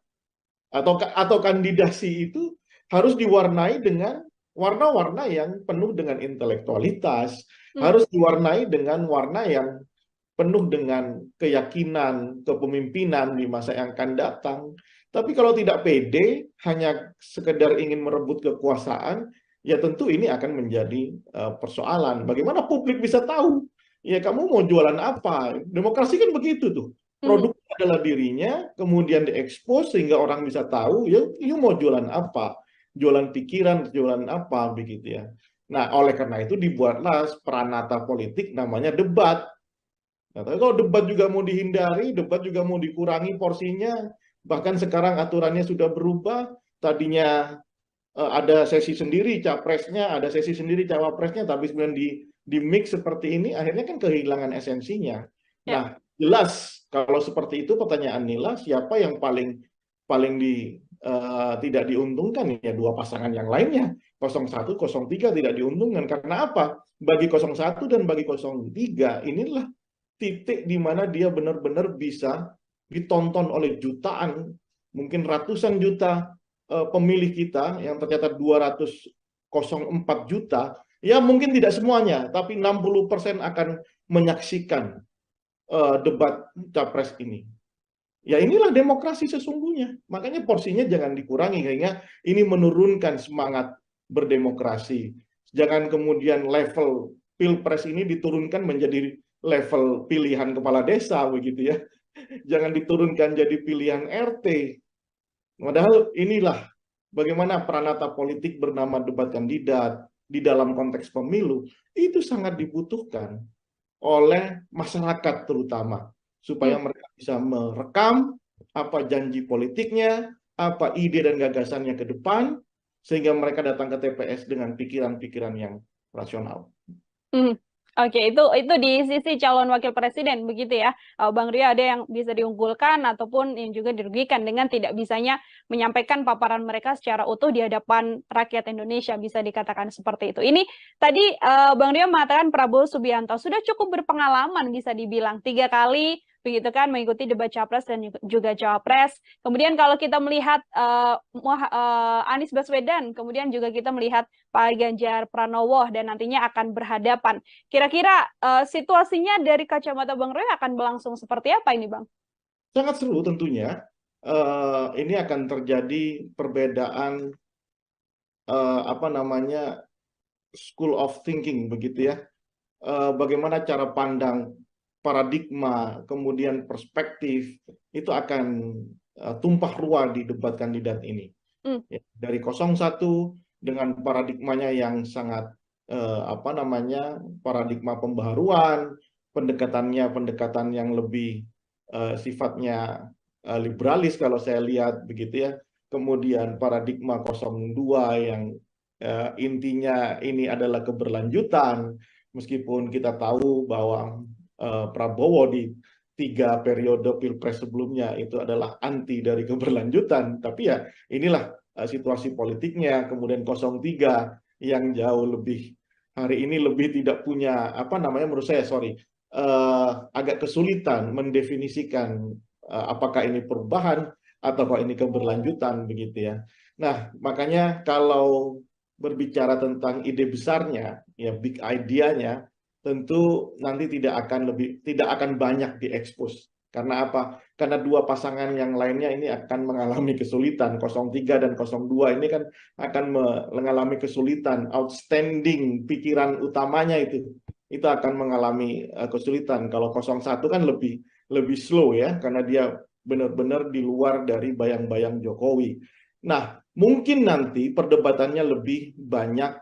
atau kandidasi itu harus diwarnai dengan warna-warna yang penuh dengan intelektualitas, harus diwarnai dengan warna yang penuh dengan keyakinan kepemimpinan di masa yang akan datang. Tapi kalau tidak pede, hanya sekedar ingin merebut kekuasaan, ya tentu ini akan menjadi persoalan. Bagaimana publik bisa tahu? Ya kamu mau jualan apa? Demokrasi kan begitu tuh. Produk adalah dirinya, kemudian diekspos sehingga orang bisa tahu, ya you mau jualan apa? Jualan pikiran, jualan apa, begitu ya. Nah, oleh karena itu dibuatlah peranata politik namanya debat. Nah, tapi kalau debat juga mau dihindari, debat juga mau dikurangi porsinya, bahkan sekarang aturannya sudah berubah, tadinya ada sesi sendiri capresnya, ada sesi sendiri cawapresnya, tapi kemudian di mix seperti ini, akhirnya kan kehilangan esensinya. Nah, jelas kalau seperti itu pertanyaan Nila, siapa yang paling tidak diuntungkan ya dua pasangan yang lainnya, 01, 03 tidak diuntungkan. Karena apa? Bagi 01 dan bagi 03 inilah titik di mana dia benar-benar bisa ditonton oleh jutaan, mungkin ratusan juta pemilih kita yang tercatat 204 juta, ya mungkin tidak semuanya, tapi 60% akan menyaksikan debat capres ini. Ya inilah demokrasi sesungguhnya. Makanya porsinya jangan dikurangi, sehingga ini menurunkan semangat berdemokrasi. Jangan kemudian level pilpres ini diturunkan menjadi level pilihan kepala desa, begitu ya. Jangan diturunkan jadi pilihan RT. Padahal inilah bagaimana peranata politik bernama debat kandidat di dalam konteks pemilu itu sangat dibutuhkan oleh masyarakat terutama supaya mereka bisa merekam apa janji politiknya, apa ide dan gagasannya ke depan, sehingga mereka datang ke TPS dengan pikiran-pikiran yang rasional. Hmm. Oke, itu di sisi calon wakil presiden begitu ya, Bang Rio, ada yang bisa diunggulkan ataupun yang juga dirugikan dengan tidak bisanya menyampaikan paparan mereka secara utuh di hadapan rakyat Indonesia, bisa dikatakan seperti itu. Ini tadi Bang Rio mengatakan Prabowo Subianto sudah cukup berpengalaman, bisa dibilang 3 kali begitu kan mengikuti debat capres dan juga cawapres. Kemudian kalau kita melihat Anies Baswedan, kemudian juga kita melihat Pak Ganjar Pranowo dan nantinya akan berhadapan. Kira-kira situasinya dari kacamata Bang Roy akan berlangsung seperti apa ini, Bang? Sangat seru tentunya. Ini akan terjadi perbedaan apa namanya school of thinking begitu ya. Bagaimana cara pandang, paradigma, kemudian perspektif itu akan tumpah ruah di debat kandidat ini. Ya, dari 01 dengan paradigmanya yang sangat apa namanya paradigma pembaharuan, pendekatan yang lebih sifatnya liberalis kalau saya lihat begitu ya. Kemudian paradigma 02 yang intinya ini adalah keberlanjutan, meskipun kita tahu bahwa Prabowo di 3 periode pilpres sebelumnya itu adalah anti dari keberlanjutan, tapi ya inilah situasi politiknya. Kemudian 03 yang jauh lebih hari ini lebih tidak punya apa namanya menurut saya agak kesulitan mendefinisikan apakah ini perubahan atau ini keberlanjutan begitu ya. Nah, makanya kalau berbicara tentang ide besarnya, ya big idea-nya, tentu nanti tidak akan banyak diekspos. Karena apa? Karena dua pasangan yang lainnya ini akan mengalami kesulitan. 03 dan 02 ini kan akan mengalami kesulitan. Outstanding pikiran utamanya itu akan mengalami kesulitan. Kalau 01 kan lebih slow ya, karena dia benar-benar di luar dari bayang-bayang Jokowi. Nah, mungkin nanti perdebatannya lebih banyak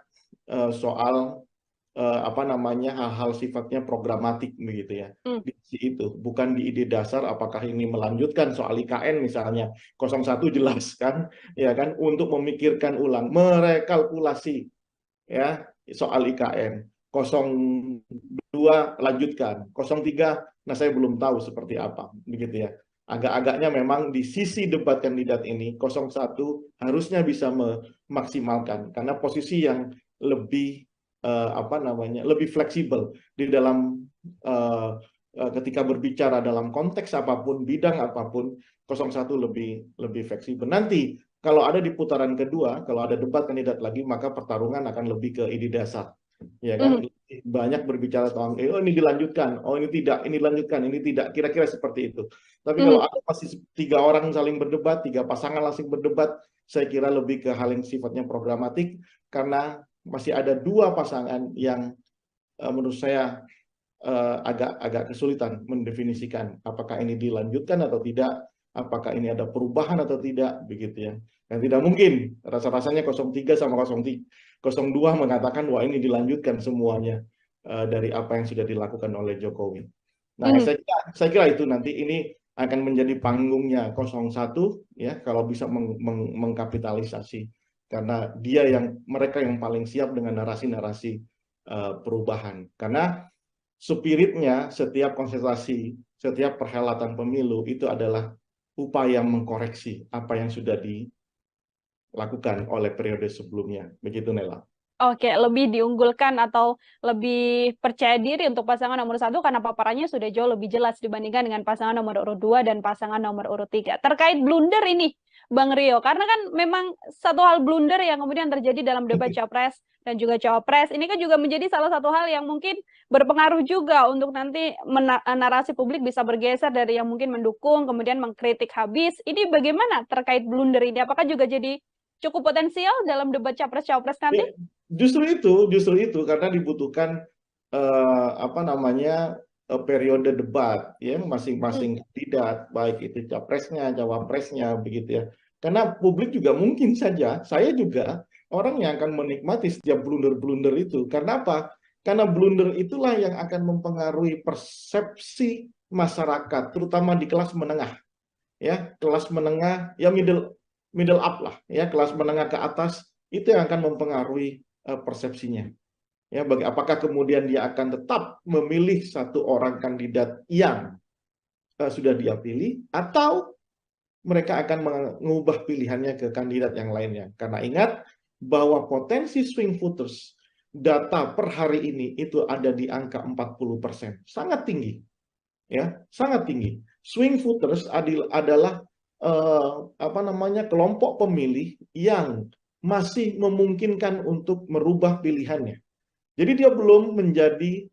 soal apa namanya hal-hal sifatnya programatik begitu ya. Di itu bukan di ide dasar apakah ini melanjutkan soal IKN misalnya. 01 jelas kan ya kan untuk memikirkan ulang, merekalkulasi ya soal IKN. 02 lanjutkan, 03 nah saya belum tahu seperti apa begitu ya. Agak-agaknya memang di sisi debat kandidat ini 01 harusnya bisa memaksimalkan karena posisi yang lebih apa namanya lebih fleksibel di dalam ketika berbicara dalam konteks apapun, bidang apapun, 01 lebih fleksibel. Nanti kalau ada di putaran kedua, kalau ada debat kandidat lagi, maka pertarungan akan lebih ke ide dasar. Ya kan, banyak berbicara tentang oh ini dilanjutkan, oh ini tidak, ini dilanjutkan, ini tidak, kira-kira seperti itu. Tapi kalau ada masih 3 orang saling berdebat, 3 pasangan langsung berdebat, saya kira lebih ke hal yang sifatnya programatik, karena masih ada 2 pasangan yang menurut saya agak kesulitan mendefinisikan apakah ini dilanjutkan atau tidak, apakah ini ada perubahan atau tidak, begitu ya. Dan tidak mungkin rasa-rasanya 03 sama 02 mengatakan wah ini dilanjutkan semuanya dari apa yang sudah dilakukan oleh Jokowi. Nah, saya kira itu nanti ini akan menjadi panggungnya 01 ya kalau bisa mengkapitalisasi, karena mereka yang paling siap dengan narasi-narasi perubahan. Karena spiritnya setiap konsentrasi, setiap perhelatan pemilu itu adalah upaya mengkoreksi apa yang sudah dilakukan oleh periode sebelumnya. Begitu, Nela. Oke, lebih diunggulkan atau lebih percaya diri untuk pasangan nomor 1 karena paparannya sudah jauh lebih jelas dibandingkan dengan pasangan nomor urut 2 dan pasangan nomor urut 3. Terkait blunder ini, Bang Rio, karena kan memang satu hal blunder yang kemudian terjadi dalam debat capres dan juga cawapres, ini kan juga menjadi salah satu hal yang mungkin berpengaruh juga untuk nanti narasi publik bisa bergeser dari yang mungkin mendukung, kemudian mengkritik habis. Ini bagaimana terkait blunder ini? Apakah juga jadi cukup potensial dalam debat capres-cawapres nanti? Justru itu karena dibutuhkan apa namanya periode debat ya masing-masing kandidat, baik itu capresnya, cawapresnya begitu ya. Karena publik juga mungkin saja, saya juga orang yang akan menikmati setiap blunder-blunder itu. Karena apa? Karena blunder itulah yang akan mempengaruhi persepsi masyarakat, terutama di kelas menengah. Ya, kelas menengah, ya middle middle up lah, ya kelas menengah ke atas, itu yang akan mempengaruhi persepsinya. Ya, apakah kemudian dia akan tetap memilih satu orang kandidat yang sudah dia pilih, atau mereka akan mengubah pilihannya ke kandidat yang lainnya. Karena ingat bahwa potensi swing voters data per hari ini itu ada di angka 40%. Sangat tinggi. Ya, sangat tinggi. Swing voters adalah kelompok pemilih yang masih memungkinkan untuk merubah pilihannya. Jadi dia belum menjadi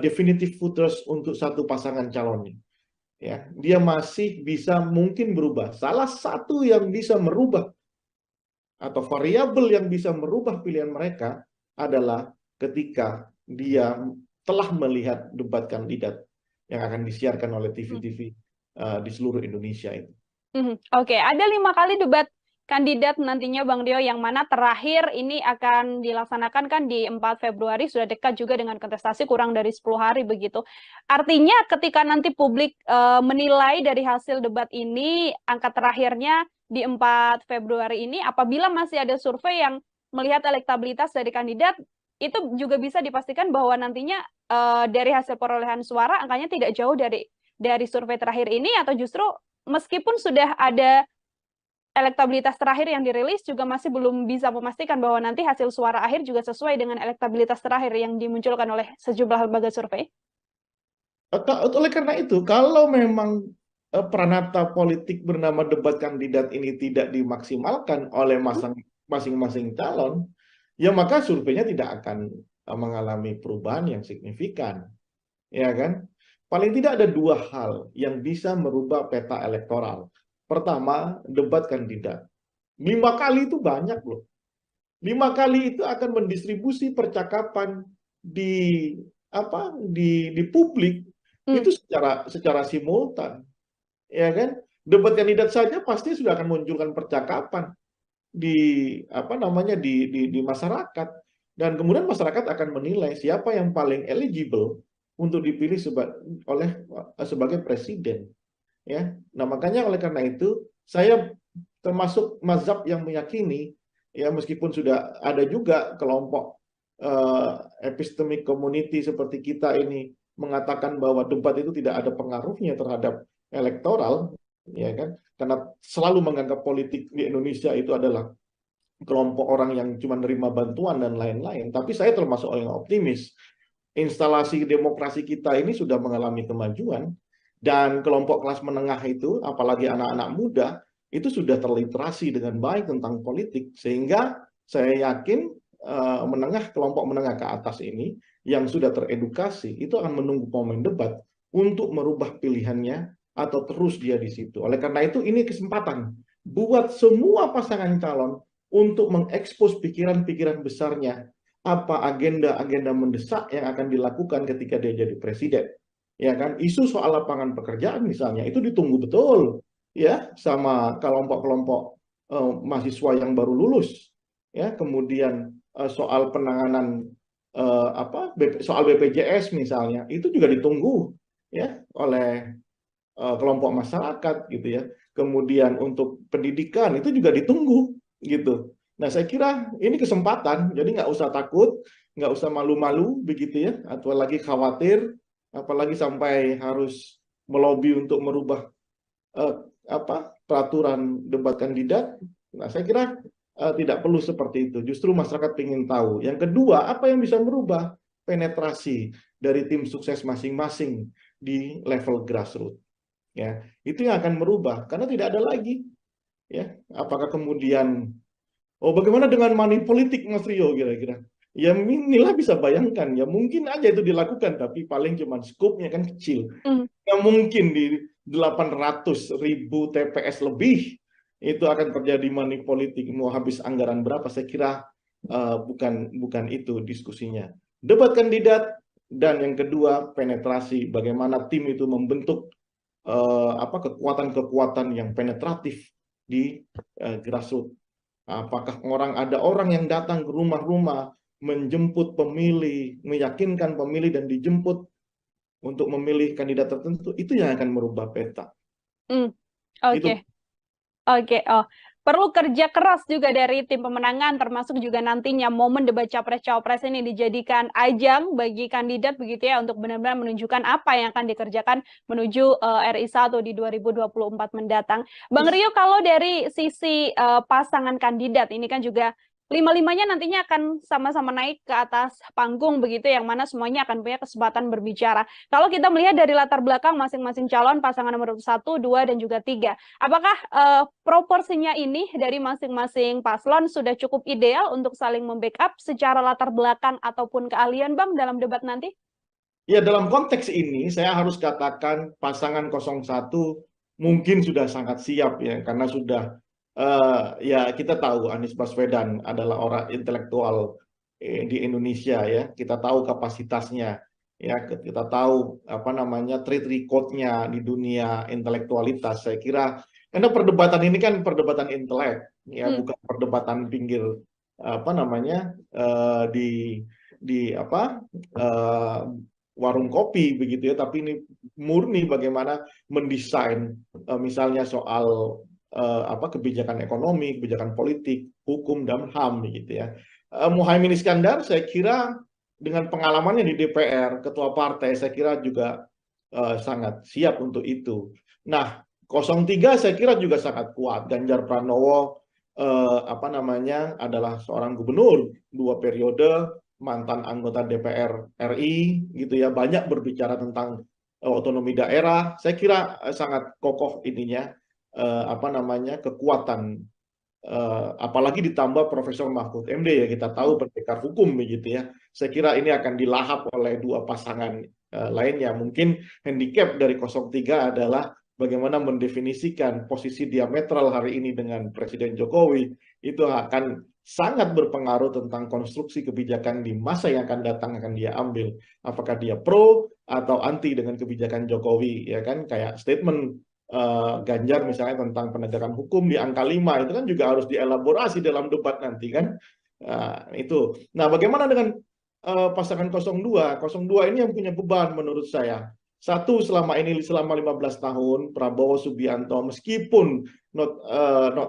definitive voters untuk satu pasangan calonnya. Ya, dia masih bisa mungkin berubah. Salah satu yang bisa merubah atau variabel yang bisa merubah pilihan mereka adalah ketika dia telah melihat debat kandidat yang akan disiarkan oleh TV-TV di seluruh Indonesia itu. Oke, ada 5 kali debat kandidat nantinya Bang Dio, yang mana terakhir ini akan dilaksanakan kan di 4 Februari, sudah dekat juga dengan kontestasi, kurang dari 10 hari begitu. Artinya ketika nanti publik menilai dari hasil debat ini, angka terakhirnya di 4 Februari ini, apabila masih ada survei yang melihat elektabilitas dari kandidat, itu juga bisa dipastikan bahwa nantinya dari hasil perolehan suara angkanya tidak jauh dari survei terakhir ini, atau justru meskipun sudah ada elektabilitas terakhir yang dirilis, juga masih belum bisa memastikan bahwa nanti hasil suara akhir juga sesuai dengan elektabilitas terakhir yang dimunculkan oleh sejumlah lembaga survei. Oleh karena itu, kalau memang peranata politik bernama debat kandidat ini tidak dimaksimalkan oleh masing-masing calon, ya maka surveinya tidak akan mengalami perubahan yang signifikan, ya kan? Paling tidak ada 2 hal yang bisa merubah peta elektoral. Pertama, debat kandidat. 5 kali itu banyak loh. 5 kali itu akan mendistribusi percakapan di publik itu secara simultan, ya kan? Debat kandidat saja pasti sudah akan munculkan percakapan di di masyarakat, dan kemudian masyarakat akan menilai siapa yang paling eligible untuk dipilih sebagai presiden. Ya, nah makanya oleh karena itu saya termasuk mazhab yang meyakini, ya meskipun sudah ada juga kelompok epistemic community seperti kita ini mengatakan bahwa debat itu tidak ada pengaruhnya terhadap elektoral, ya kan? Karena selalu menganggap politik di Indonesia itu adalah kelompok orang yang cuma nerima bantuan dan lain-lain. Tapi saya termasuk orang yang optimis. Instalasi demokrasi kita ini sudah mengalami kemajuan, dan kelompok kelas menengah itu, apalagi anak-anak muda, itu sudah terliterasi dengan baik tentang politik, sehingga saya yakin kelompok menengah ke atas ini yang sudah teredukasi itu akan menunggu momen debat untuk merubah pilihannya atau terus dia di situ. Oleh karena itu ini kesempatan buat semua pasangan calon untuk mengekspos pikiran-pikiran besarnya, apa agenda-agenda mendesak yang akan dilakukan ketika dia jadi presiden. Ya kan, isu soal lapangan pekerjaan misalnya itu ditunggu betul ya sama kelompok-kelompok mahasiswa yang baru lulus, ya. Kemudian soal penanganan soal BPJS misalnya itu juga ditunggu ya oleh kelompok masyarakat gitu ya. Kemudian untuk pendidikan itu juga ditunggu gitu. Nah, saya kira ini kesempatan, jadi nggak usah takut, nggak usah malu-malu begitu ya, atau lagi khawatir, apalagi sampai harus melobi untuk merubah peraturan debat kandidat. Nah, saya kira tidak perlu seperti itu. Justru masyarakat ingin tahu. Yang kedua, apa yang bisa merubah penetrasi dari tim sukses masing-masing di level grassroots. Ya, itu yang akan merubah, karena tidak ada lagi. Ya, apakah kemudian, bagaimana dengan money politik, Mas Rio, kira-kira? Ya inilah bisa bayangkan, ya mungkin aja itu dilakukan, tapi paling cuma skopnya kan kecil. Nggak mungkin di 800.000 TPS lebih itu akan terjadi money politik, mau habis anggaran berapa, saya kira bukan itu diskusinya. Debat kandidat, dan yang kedua penetrasi, bagaimana tim itu membentuk kekuatan-kekuatan yang penetratif di grassroots. Apakah ada orang yang datang ke rumah-rumah menjemput pemilih, meyakinkan pemilih dan dijemput untuk memilih kandidat tertentu, itu yang akan merubah peta. Oke. Oh, perlu kerja keras juga dari tim pemenangan, termasuk juga nantinya momen debat capres-cawapres ini dijadikan ajang bagi kandidat begitu ya untuk benar-benar menunjukkan apa yang akan dikerjakan menuju RI 1 di 2024 mendatang. Bang Rio, kalau dari sisi pasangan kandidat ini kan juga lima-limanya nantinya akan sama-sama naik ke atas panggung begitu, yang mana semuanya akan punya kesempatan berbicara. Kalau kita melihat dari latar belakang masing-masing calon pasangan nomor 1, 2, dan juga 3, apakah proporsinya ini dari masing-masing paslon sudah cukup ideal untuk saling membackup secara latar belakang ataupun keahlian, Bang, dalam debat nanti? Ya, dalam konteks ini saya harus katakan pasangan 01 mungkin sudah sangat siap ya, karena sudah ya kita tahu Anies Baswedan adalah orang intelektual di Indonesia ya, kita tahu kapasitasnya ya, kita tahu apa namanya track record-nya di dunia intelektualitas. Saya kira karena perdebatan ini kan perdebatan intelek ya, bukan perdebatan pinggir apa namanya di apa warung kopi begitu ya, tapi ini murni bagaimana mendesain misalnya soal apa kebijakan ekonomi, kebijakan politik, hukum dan HAM begitu ya. Muhaimin Iskandar saya kira dengan pengalamannya di DPR, ketua partai, saya kira juga sangat siap untuk itu. Nah, 03 saya kira juga sangat kuat. Ganjar Pranowo apa namanya adalah seorang gubernur 2 periode, mantan anggota DPR RI gitu ya, banyak berbicara tentang otonomi daerah. Saya kira sangat kokoh ininya apa namanya kekuatan apalagi ditambah Profesor Mahfud MD ya, kita tahu pendekar hukum begitu ya. Saya kira ini akan dilahap oleh dua pasangan lainnya. Mungkin handicap dari 03 adalah bagaimana mendefinisikan posisi diametral hari ini dengan Presiden Jokowi, itu akan sangat berpengaruh tentang konstruksi kebijakan di masa yang akan datang akan dia ambil. Apakah dia pro atau anti dengan kebijakan Jokowi, ya kan? Kayak statement Ganjar misalnya tentang penegakan hukum di angka 5 itu kan juga harus dielaborasi dalam debat nanti kan. Itu. Nah, bagaimana dengan pasangan 02? 02 ini yang punya beban menurut saya. Satu, selama 15 tahun Prabowo Subianto meskipun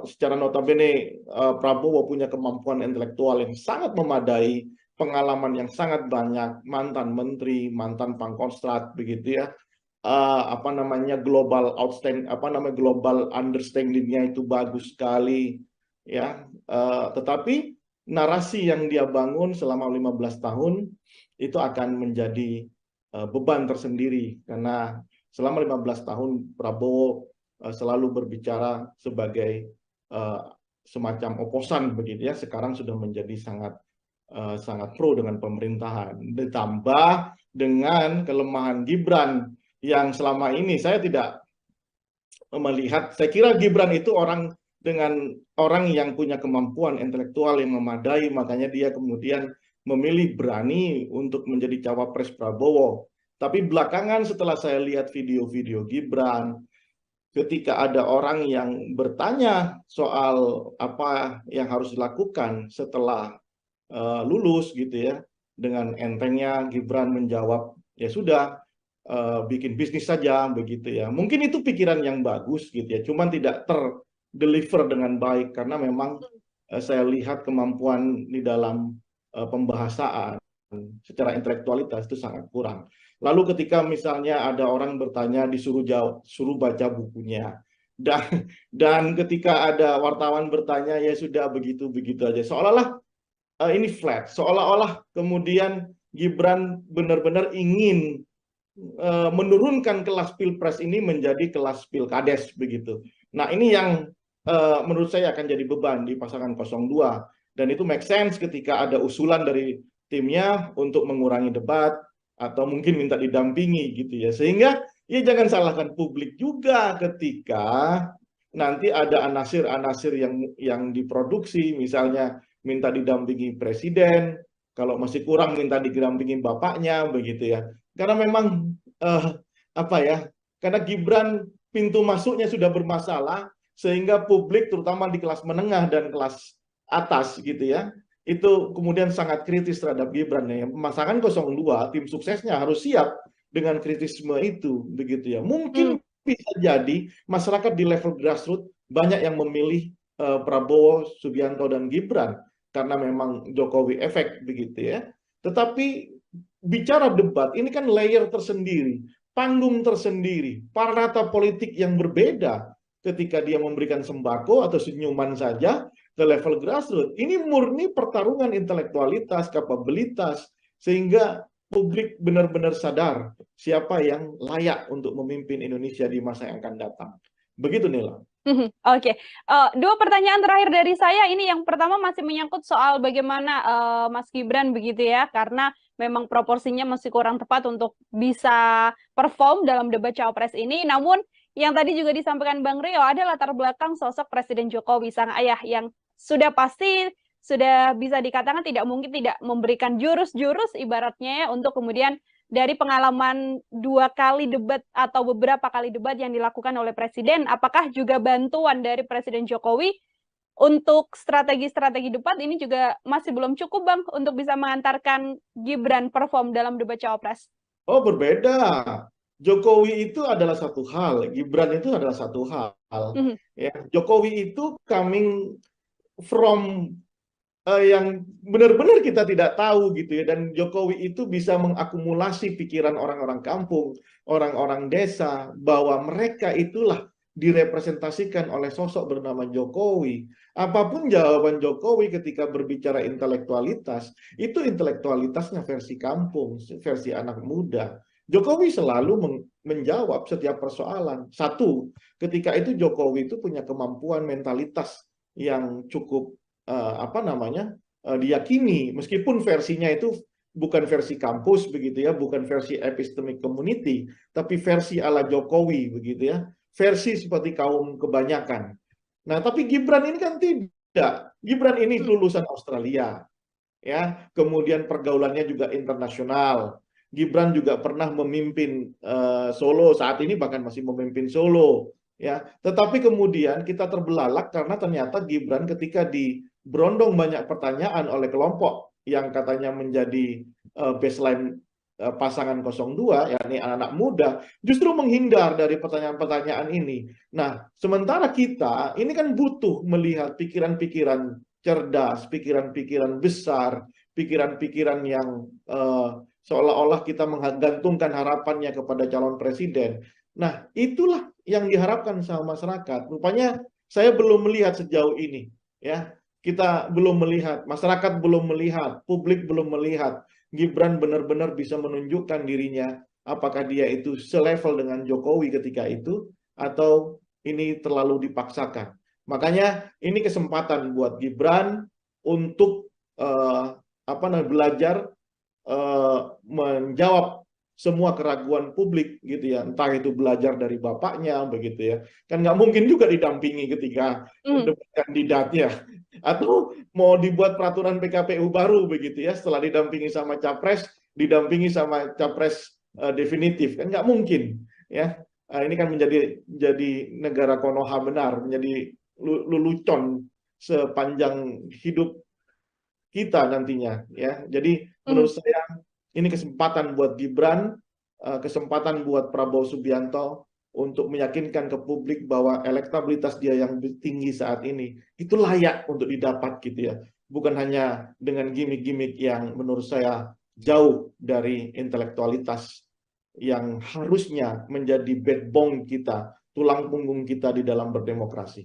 secara notabene Prabowo punya kemampuan intelektual yang sangat memadai, pengalaman yang sangat banyak, mantan menteri, mantan pangkostrat begitu ya. Apa namanya global outstanding, apa namanya global understanding-nya itu bagus sekali ya. Tetapi narasi yang dia bangun selama 15 tahun itu akan menjadi beban tersendiri, karena selama 15 tahun Prabowo selalu berbicara sebagai semacam oposan begitu ya. Sekarang sudah menjadi sangat pro dengan pemerintahan, ditambah dengan kelemahan Gibran yang selama ini saya tidak melihat. Saya kira Gibran itu orang yang punya kemampuan intelektual yang memadai, makanya dia kemudian memilih berani untuk menjadi cawapres Prabowo. Tapi belakangan setelah saya lihat video-video Gibran, ketika ada orang yang bertanya soal apa yang harus dilakukan setelah lulus gitu ya, dengan entengnya Gibran menjawab, ya sudah, bikin bisnis saja begitu ya. Mungkin itu pikiran yang bagus gitu ya, cuman tidak terdeliver dengan baik karena memang saya lihat kemampuan di dalam pembahasaan secara intelektualitas itu sangat kurang. Lalu ketika misalnya ada orang bertanya disuruh jawab, suruh baca bukunya, dan ketika ada wartawan bertanya ya sudah begitu-begitu aja, seolah-olah ini flat, seolah-olah kemudian Gibran benar-benar ingin menurunkan kelas pilpres ini menjadi kelas pilkades begitu. Nah, ini yang menurut saya akan jadi beban di pasangan 02, dan itu make sense ketika ada usulan dari timnya untuk mengurangi debat atau mungkin minta didampingi gitu ya. Sehingga ya jangan salahkan publik juga ketika nanti ada anasir-anasir yang diproduksi, misalnya minta didampingi presiden, kalau masih kurang minta didampingi bapaknya begitu ya. Karena memang apa ya? Karena Gibran pintu masuknya sudah bermasalah, sehingga publik terutama di kelas menengah dan kelas atas gitu ya, itu kemudian sangat kritis terhadap Gibran ya. Pasangan 02 tim suksesnya harus siap dengan kritisme itu begitu ya. Mungkin bisa jadi masyarakat di level grassroots banyak yang memilih Prabowo, Subianto, dan Gibran karena memang Jokowi efek begitu ya. Tetapi bicara debat ini kan layer tersendiri, panggung tersendiri, parata politik yang berbeda ketika dia memberikan sembako atau senyuman saja ke level grassroots. Ini murni pertarungan intelektualitas, kapabilitas, sehingga publik benar-benar sadar siapa yang layak untuk memimpin Indonesia di masa yang akan datang. Begitu, Nila. Oke. Dua pertanyaan terakhir dari saya. Ini yang pertama masih menyangkut soal bagaimana Mas Gibran begitu ya, karena memang proporsinya masih kurang tepat untuk bisa perform dalam debat Cawapres ini. Namun yang tadi juga disampaikan Bang Rio, ada latar belakang sosok Presiden Jokowi, sang ayah, yang sudah pasti sudah bisa dikatakan tidak mungkin tidak memberikan jurus-jurus ibaratnya ya, untuk kemudian dari pengalaman 2 kali debat atau beberapa kali debat yang dilakukan oleh Presiden, apakah juga bantuan dari Presiden Jokowi untuk strategi-strategi debat ini juga masih belum cukup, Bang, untuk bisa mengantarkan Gibran perform dalam debat Cawapres? Oh, berbeda. Jokowi itu adalah satu hal, Gibran itu adalah satu hal. Ya, Jokowi itu coming from yang benar-benar kita tidak tahu gitu ya, dan Jokowi itu bisa mengakumulasi pikiran orang-orang kampung, orang-orang desa, bahwa mereka itulah direpresentasikan oleh sosok bernama Jokowi. Apapun jawaban Jokowi ketika berbicara intelektualitas, itu intelektualitasnya versi kampung, versi anak muda. Jokowi selalu menjawab setiap persoalan. Satu, ketika itu Jokowi itu punya kemampuan mentalitas yang cukup diyakini, meskipun versinya itu bukan versi kampus begitu ya, bukan versi epistemic community, tapi versi ala Jokowi begitu ya, versi seperti kaum kebanyakan. Nah, tapi Gibran ini kan tidak. Gibran ini lulusan Australia, ya, kemudian pergaulannya juga internasional. Gibran juga pernah memimpin Solo, saat ini bahkan masih memimpin Solo, ya. Tetapi kemudian kita terbelalak karena ternyata Gibran ketika diberondong banyak pertanyaan oleh kelompok yang katanya menjadi baseline pasangan 02, yakni anak-anak muda, justru menghindar dari pertanyaan-pertanyaan ini. Nah, sementara kita ini kan butuh melihat pikiran-pikiran cerdas, pikiran-pikiran besar, pikiran-pikiran yang seolah-olah kita menggantungkan harapannya kepada calon presiden. Nah, itulah yang diharapkan sama masyarakat. Rupanya saya belum melihat sejauh ini, ya. Kita belum melihat, masyarakat belum melihat, publik belum melihat Gibran benar-benar bisa menunjukkan dirinya, apakah dia itu selevel dengan Jokowi ketika itu, atau ini terlalu dipaksakan. Makanya ini kesempatan buat Gibran untuk belajar menjawab semua keraguan publik gitu ya, entah itu belajar dari bapaknya begitu ya, kan nggak mungkin juga didampingi ketika debat kandidatnya, atau mau dibuat peraturan PKPU baru begitu ya, setelah didampingi sama capres, didampingi sama capres definitif, kan nggak mungkin ya. Ini kan menjadi negara Konoha benar, menjadi lelucon sepanjang hidup kita nantinya ya. Jadi menurut saya ini kesempatan buat Gibran, kesempatan buat Prabowo Subianto untuk meyakinkan ke publik bahwa elektabilitas dia yang tinggi saat ini itu layak untuk didapat gitu ya. Bukan hanya dengan gimmick-gimmick yang menurut saya jauh dari intelektualitas yang harusnya menjadi backbone kita, tulang punggung kita di dalam berdemokrasi.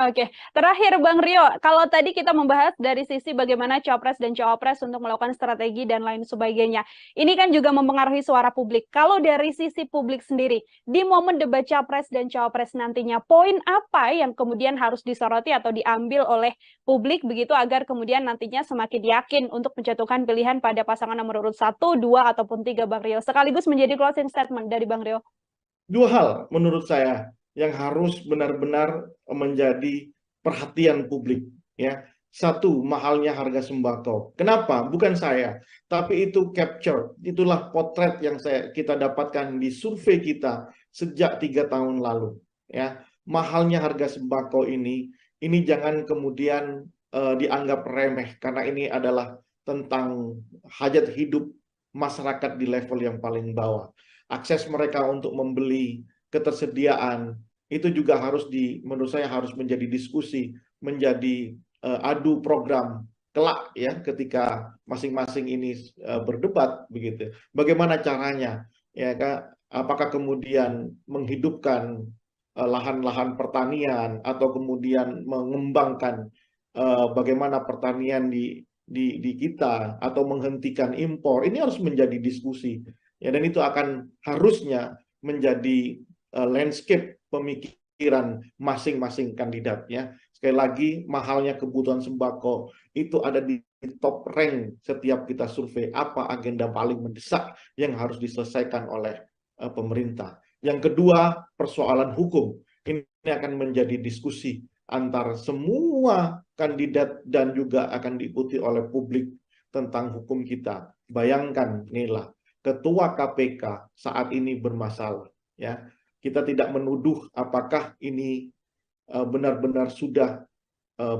Oke, terakhir Bang Rio, kalau tadi kita membahas dari sisi bagaimana Capres dan Cawapres untuk melakukan strategi dan lain sebagainya, ini kan juga mempengaruhi suara publik. Kalau dari sisi publik sendiri, di momen debat Capres dan Cawapres nantinya, poin apa yang kemudian harus disoroti atau diambil oleh publik begitu agar kemudian nantinya semakin yakin untuk menjatuhkan pilihan pada pasangan nomor urut 1, 2, ataupun 3, Bang Rio. Sekaligus menjadi closing statement dari Bang Rio. Dua hal menurut saya yang harus benar-benar menjadi perhatian publik ya. Satu, mahalnya harga sembako. Kenapa? Bukan saya, tapi itu capture, itulah potret yang kita dapatkan di survei kita sejak 3 tahun lalu ya. Mahalnya harga sembako ini jangan kemudian dianggap remeh, karena ini adalah tentang hajat hidup masyarakat di level yang paling bawah. Akses mereka untuk membeli, ketersediaan, itu juga harus menurut saya harus menjadi diskusi, menjadi adu program kelak ya ketika masing-masing ini berdebat begitu. Bagaimana caranya ya Kak? Apakah kemudian menghidupkan lahan-lahan pertanian atau kemudian mengembangkan bagaimana pertanian di kita atau menghentikan impor. Ini harus menjadi diskusi ya, dan itu akan harusnya menjadi landscape pemikiran masing-masing kandidatnya. Sekali lagi, mahalnya kebutuhan sembako itu ada di top rank setiap kita survei apa agenda paling mendesak yang harus diselesaikan oleh pemerintah. Yang kedua, persoalan hukum. Ini akan menjadi diskusi antar semua kandidat dan juga akan diikuti oleh publik tentang hukum kita. Bayangkan, Nila, Ketua KPK saat ini bermasalah. Ya, kita tidak menuduh apakah ini benar-benar sudah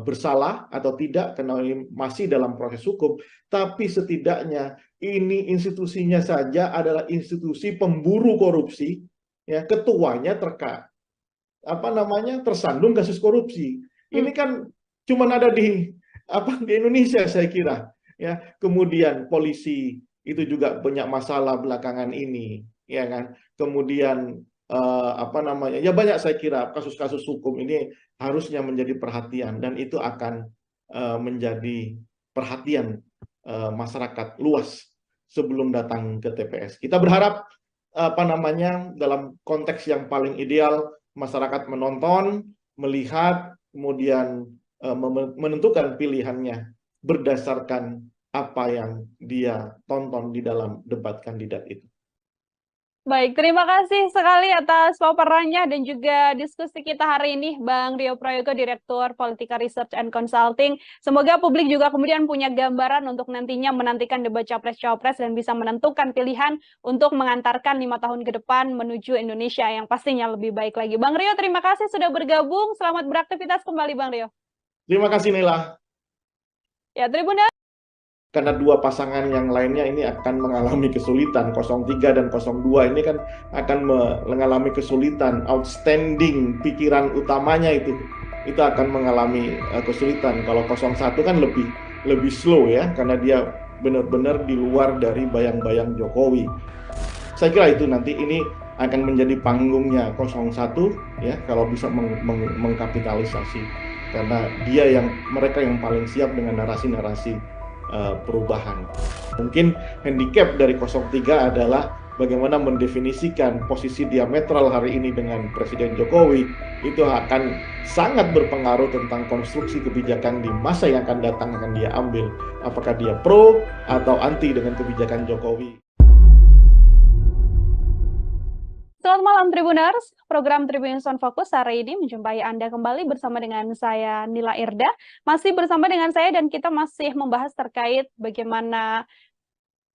bersalah atau tidak karena ini masih dalam proses hukum, tapi setidaknya ini institusinya saja adalah institusi pemburu korupsi, ya ketuanya tersandung kasus korupsi. Ini kan cuma ada di Indonesia saya kira, ya. Kemudian polisi itu juga banyak masalah belakangan ini, ya kan. Kemudian ya banyak saya kira kasus-kasus hukum ini harusnya menjadi perhatian dan itu akan menjadi perhatian masyarakat luas sebelum datang ke TPS. Kita berharap dalam konteks yang paling ideal masyarakat menonton, melihat, kemudian menentukan pilihannya berdasarkan apa yang dia tonton di dalam debat kandidat itu. Baik, terima kasih sekali atas paparannya dan juga diskusi kita hari ini, Bang Rio Prayogo, Direktur Politika Research and Consulting. Semoga publik juga kemudian punya gambaran untuk nantinya menantikan debat Capres-Cawapres dan bisa menentukan pilihan untuk mengantarkan 5 tahun ke depan menuju Indonesia yang pastinya lebih baik lagi. Bang Rio, terima kasih sudah bergabung. Selamat beraktivitas kembali, Bang Rio. Terima kasih, Nila. Ya, Tribuners. Karena dua pasangan yang lainnya ini akan mengalami kesulitan. 03 dan 02 ini kan akan mengalami kesulitan. Outstanding pikiran utamanya itu akan mengalami kesulitan. Kalau 01 kan lebih slow ya, karena dia benar-benar di luar dari bayang-bayang Jokowi. Saya kira itu nanti ini akan menjadi panggungnya 01 ya, kalau bisa mengkapitalisasi, karena mereka yang paling siap dengan narasi-narasi perubahan. Mungkin handicap dari 03 adalah bagaimana mendefinisikan posisi diametral hari ini dengan Presiden Jokowi. Itu akan sangat berpengaruh tentang konstruksi kebijakan di masa yang akan datang akan dia ambil. Apakah dia pro atau anti dengan kebijakan Jokowi. Selamat malam Tribuners, program Tribun Sound Fokus hari ini menjumpai Anda kembali bersama dengan saya Nila Irda. Masih bersama dengan saya dan kita masih membahas terkait bagaimana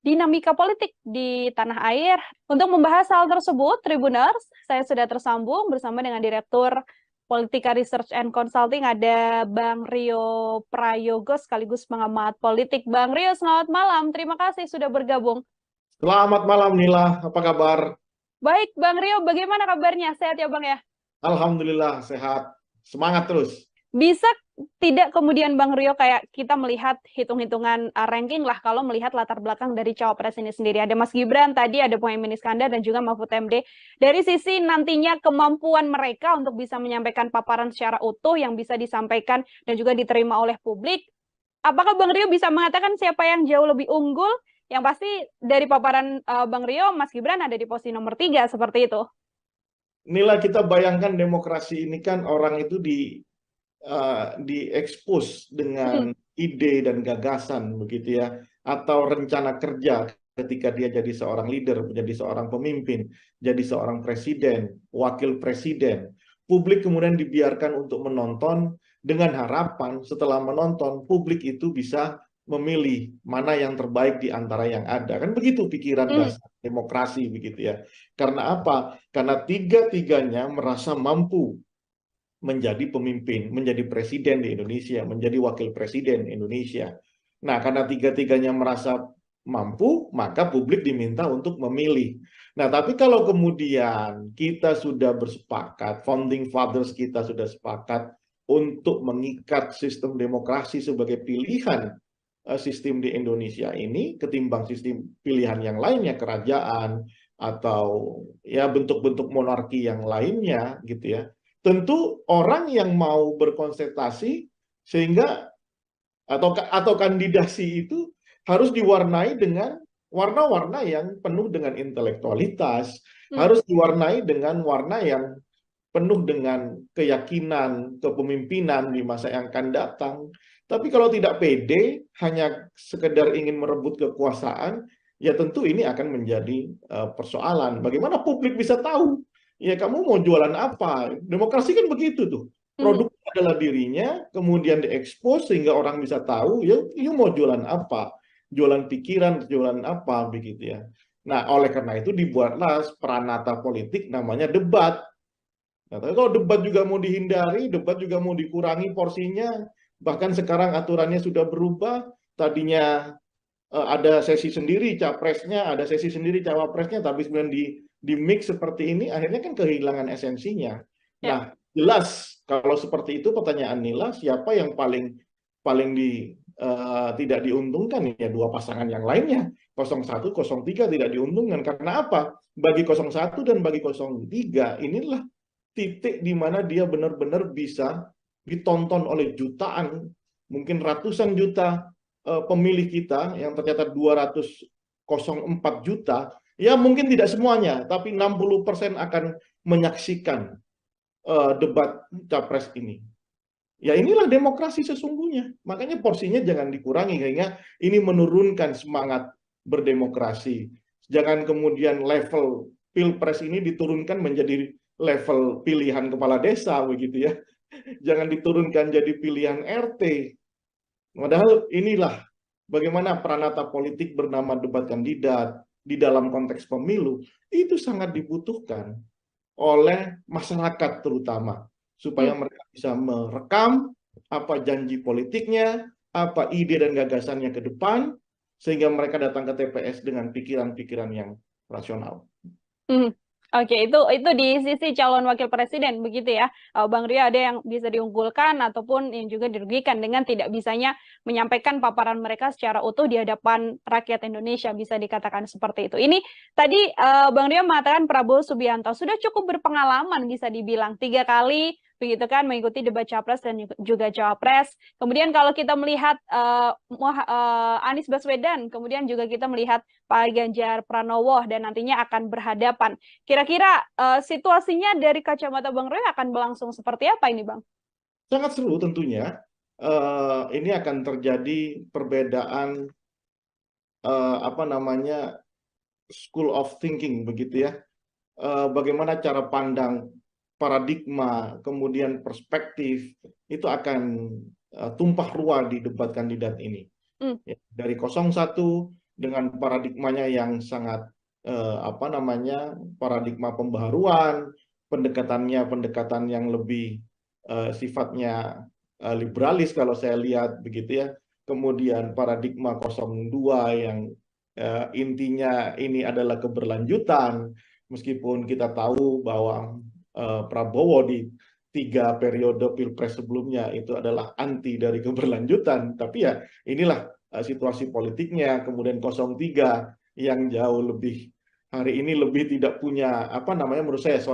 dinamika politik di tanah air. Untuk membahas hal tersebut, Tribuners, saya sudah tersambung bersama dengan Direktur Politika Research and Consulting, ada Bang Rio Prayogo sekaligus pengamat politik. Bang Rio, selamat malam. Terima kasih sudah bergabung. Selamat malam Nila, apa kabar? Baik, Bang Rio, bagaimana kabarnya? Sehat ya, Bang ya? Alhamdulillah, sehat. Semangat terus. Bisa tidak kemudian Bang Rio kayak kita melihat hitung-hitungan ranking lah kalau melihat latar belakang dari Cawapres ini sendiri. Ada Mas Gibran, tadi ada Mohaimin Iskandar dan juga Mahfud MD. Dari sisi nantinya kemampuan mereka untuk bisa menyampaikan paparan secara utuh yang bisa disampaikan dan juga diterima oleh publik, apakah Bang Rio bisa mengatakan siapa yang jauh lebih unggul? Yang pasti dari paparan Bang Rio, Mas Gibran ada di posisi nomor 3, seperti itu. Nila, kita bayangkan demokrasi ini kan orang itu diekspos dengan ide dan gagasan begitu ya, atau rencana kerja ketika dia jadi seorang leader, menjadi seorang pemimpin, jadi seorang presiden, wakil presiden. Publik kemudian dibiarkan untuk menonton dengan harapan setelah menonton publik itu bisa memilih mana yang terbaik di antara yang ada. Kan begitu pikiran dasar demokrasi begitu ya. Karena apa? Karena tiga-tiganya merasa mampu menjadi pemimpin, menjadi presiden di Indonesia, menjadi wakil presiden Indonesia. Nah, karena tiga-tiganya merasa mampu, maka publik diminta untuk memilih. Nah, tapi kalau kemudian kita sudah bersepakat, founding fathers kita sudah sepakat untuk mengikat sistem demokrasi sebagai pilihan sistem di Indonesia ini ketimbang sistem pilihan yang lainnya, kerajaan atau ya bentuk-bentuk monarki yang lainnya gitu ya. Tentu orang yang mau berkonsentrasi sehingga atau kandidasi itu harus diwarnai dengan warna-warna yang penuh dengan intelektualitas, harus diwarnai dengan warna yang penuh dengan keyakinan kepemimpinan di masa yang akan datang. Tapi kalau tidak pede, hanya sekedar ingin merebut kekuasaan, ya tentu ini akan menjadi persoalan. Bagaimana publik bisa tahu? Ya kamu mau jualan apa? Demokrasi kan begitu tuh. Produk adalah dirinya, kemudian diekspos sehingga orang bisa tahu, ya you mau jualan apa? Jualan pikiran, jualan apa, begitu ya. Nah, oleh karena itu dibuatlah peranata politik namanya debat. Nah, tapi kalau debat juga mau dihindari, debat juga mau dikurangi porsinya, bahkan sekarang aturannya sudah berubah, tadinya ada sesi sendiri capresnya, ada sesi sendiri cawapresnya, tapi kemudian di mix seperti ini, akhirnya kan kehilangan esensinya. Nah, jelas kalau seperti itu pertanyaan Nila, siapa yang paling tidak diuntungkan ya dua pasangan yang lainnya, 01, 03 tidak diuntungkan. Karena apa? Bagi 01 dan bagi 03 inilah titik di mana dia benar-benar bisa ditonton oleh jutaan, mungkin ratusan juta pemilih kita yang tercatat 204 juta, ya mungkin tidak semuanya, tapi 60% akan menyaksikan debat capres ini. Ya inilah demokrasi sesungguhnya. Makanya porsinya jangan dikurangi, sehingga ini menurunkan semangat berdemokrasi. Jangan kemudian level pilpres ini diturunkan menjadi level pilihan kepala desa, begitu ya. Jangan diturunkan jadi pilihan RT. Padahal inilah bagaimana peranata politik bernama debat kandidat di dalam konteks pemilu itu sangat dibutuhkan oleh masyarakat terutama, supaya mereka bisa merekam apa janji politiknya, apa ide dan gagasannya ke depan, sehingga mereka datang ke TPS dengan pikiran-pikiran yang rasional. Oke, itu di sisi calon wakil presiden begitu ya, Bang Rio, ada yang bisa diunggulkan ataupun yang juga dirugikan dengan tidak bisanya menyampaikan paparan mereka secara utuh di hadapan rakyat Indonesia, bisa dikatakan seperti itu. Ini tadi Bang Rio mengatakan Prabowo Subianto sudah cukup berpengalaman, bisa dibilang 3 kali begitu kan mengikuti debat capres dan juga cawapres. Kemudian kalau kita melihat Anies Baswedan, kemudian juga kita melihat Pak Ganjar Pranowo dan nantinya akan berhadapan. Kira-kira situasinya dari kacamata Bang Roy akan berlangsung seperti apa ini, Bang? Sangat seru tentunya. Ini akan terjadi perbedaan school of thinking begitu ya. Bagaimana cara pandang, paradigma, kemudian perspektif itu akan tumpah ruah di debat kandidat ini. Ya, dari 01 dengan paradigmanya yang sangat paradigma pembaharuan, pendekatan yang lebih sifatnya liberalis kalau saya lihat begitu ya. Kemudian paradigma 02 yang intinya ini adalah keberlanjutan, meskipun kita tahu bahwa Prabowo di 3 periode pilpres sebelumnya itu adalah anti dari keberlanjutan, tapi ya inilah situasi politiknya. Kemudian 03 yang jauh lebih hari ini lebih tidak punya menurut saya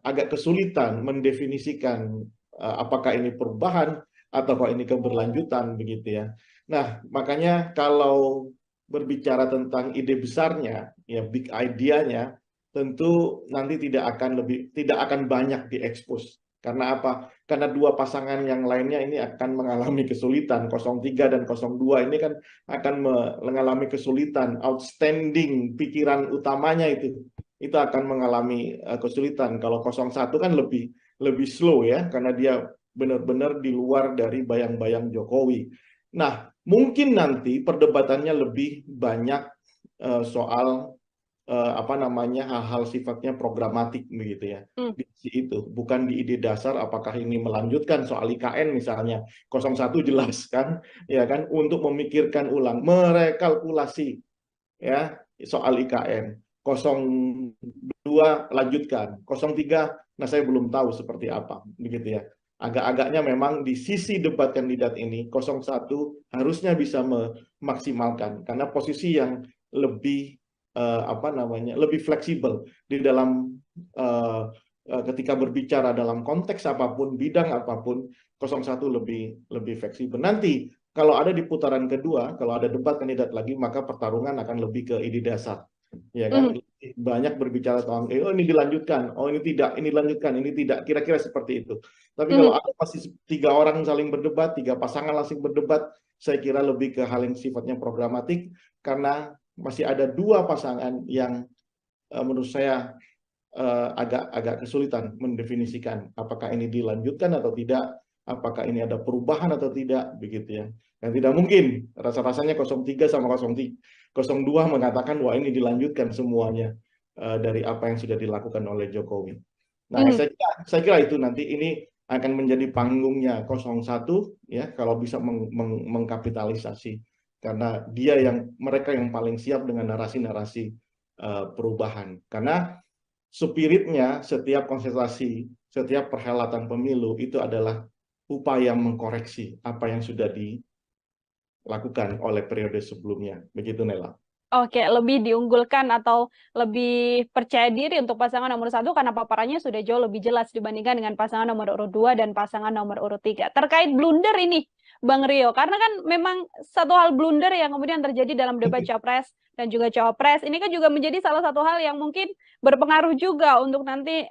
agak kesulitan mendefinisikan apakah ini perubahan atau ini keberlanjutan begitu ya. Nah, makanya kalau berbicara tentang ide besarnya, ya big idea-nya, tentu nanti tidak akan banyak diekspos. Karena apa? Karena dua pasangan yang lainnya ini akan mengalami kesulitan. 03 dan 02 ini kan akan mengalami kesulitan. Outstanding pikiran utamanya itu akan mengalami kesulitan. Kalau 01 kan lebih slow ya, karena dia benar-benar di luar dari bayang-bayang Jokowi. Nah, mungkin nanti perdebatannya lebih banyak soal hal-hal sifatnya programatik begitu ya. Di itu bukan di ide dasar apakah ini melanjutkan soal IKN misalnya. 01 jelas kan ya kan untuk memikirkan ulang, merekalkulasi ya soal IKN. 02 lanjutkan, 03 nah saya belum tahu seperti apa begitu ya. Agak-agaknya memang di sisi debat kandidat ini 01 harusnya bisa memaksimalkan karena posisi yang lebih lebih fleksibel di dalam ketika berbicara dalam konteks apapun, bidang apapun, 01 lebih fleksibel. Nanti kalau ada di putaran kedua, kalau ada debat kandidat lagi, maka pertarungan akan lebih ke ide dasar, ya kan? Banyak berbicara tentang oh ini dilanjutkan, oh ini tidak, ini dilanjutkan, ini tidak, kira-kira seperti itu. Tapi kalau ada masih 3 orang saling berdebat, 3 pasangan saling berdebat, saya kira lebih ke hal yang sifatnya programatik karena masih ada 2 pasangan yang menurut saya agak kesulitan mendefinisikan apakah ini dilanjutkan atau tidak, apakah ini ada perubahan atau tidak, begitu ya. Dan tidak mungkin rasa-rasanya 03 sama 02 mengatakan wah ini dilanjutkan semuanya dari apa yang sudah dilakukan oleh Jokowi. Nah, saya kira itu nanti ini akan menjadi panggungnya 01 ya kalau bisa mengkapitalisasi karena mereka yang paling siap dengan narasi-narasi perubahan. Karena spiritnya setiap konsentrasi, setiap perhelatan pemilu itu adalah upaya mengkoreksi apa yang sudah dilakukan oleh periode sebelumnya. Begitu, Nela. Oke, lebih diunggulkan atau lebih percaya diri untuk pasangan nomor 1 karena paparannya sudah jauh lebih jelas dibandingkan dengan pasangan nomor urut 2 dan pasangan nomor urut 3. Terkait blunder ini, Bang Rio, karena kan memang satu hal blunder yang kemudian terjadi dalam debat Capres dan juga Cawapres, ini kan juga menjadi salah satu hal yang mungkin berpengaruh juga untuk nanti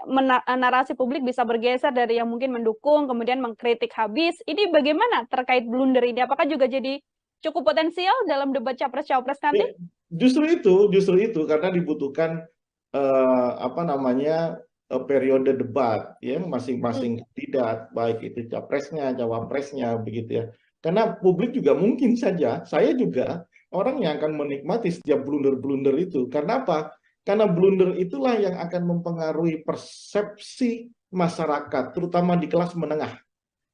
narasi publik bisa bergeser dari yang mungkin mendukung, kemudian mengkritik habis. Ini bagaimana terkait blunder ini? Apakah juga jadi cukup potensial dalam debat Capres-Cawapres nanti? Justru itu karena dibutuhkan periode debat ya masing-masing kandidat baik itu capresnya, cawapresnya begitu ya. Karena publik juga mungkin saja saya juga orang yang akan menikmati setiap blunder-blunder itu. Karena apa? Karena blunder itulah yang akan mempengaruhi persepsi masyarakat terutama di kelas menengah.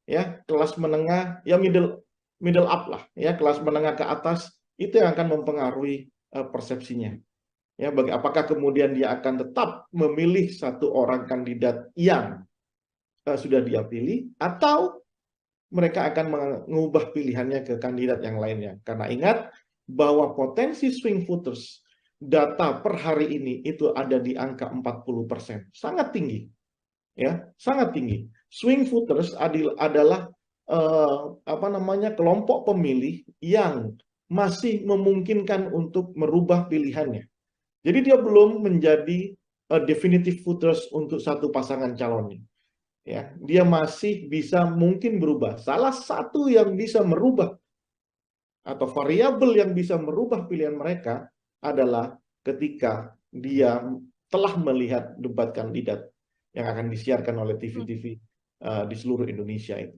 Ya, kelas menengah ya middle up lah ya, kelas menengah ke atas itu yang akan mempengaruhi persepsinya. Ya, apakah kemudian dia akan tetap memilih satu orang kandidat yang sudah dia pilih atau mereka akan mengubah pilihannya ke kandidat yang lainnya. Karena ingat bahwa potensi swing voters data per hari ini itu ada di angka 40%. Sangat tinggi. Ya, sangat tinggi. Swing voters adalah kelompok pemilih yang masih memungkinkan untuk merubah pilihannya. Jadi dia belum menjadi definitive voters untuk satu pasangan calonnya. Ya, dia masih bisa mungkin berubah. Salah satu yang bisa merubah atau variabel yang bisa merubah pilihan mereka adalah ketika dia telah melihat debat kandidat yang akan disiarkan oleh TV-TV di seluruh Indonesia itu.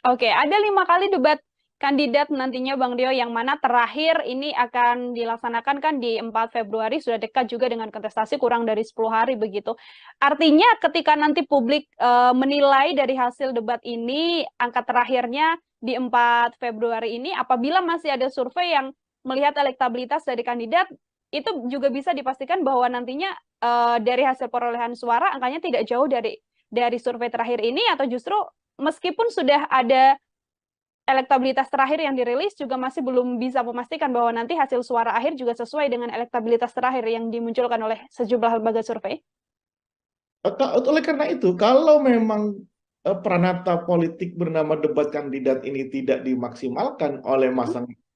Oke, ada 5 kali debat kandidat nantinya Bang Rio, yang mana terakhir ini akan dilaksanakan kan di 4 Februari, sudah dekat juga dengan kontestasi, kurang dari 10 hari begitu. Artinya ketika nanti publik menilai dari hasil debat ini, angka terakhirnya di 4 Februari ini, apabila masih ada survei yang melihat elektabilitas dari kandidat, itu juga bisa dipastikan bahwa nantinya dari hasil perolehan suara angkanya tidak jauh dari survei terakhir ini, atau justru meskipun sudah ada elektabilitas terakhir yang dirilis juga masih belum bisa memastikan bahwa nanti hasil suara akhir juga sesuai dengan elektabilitas terakhir yang dimunculkan oleh sejumlah lembaga survei? Oleh karena itu, kalau memang peranata politik bernama debat kandidat ini tidak dimaksimalkan oleh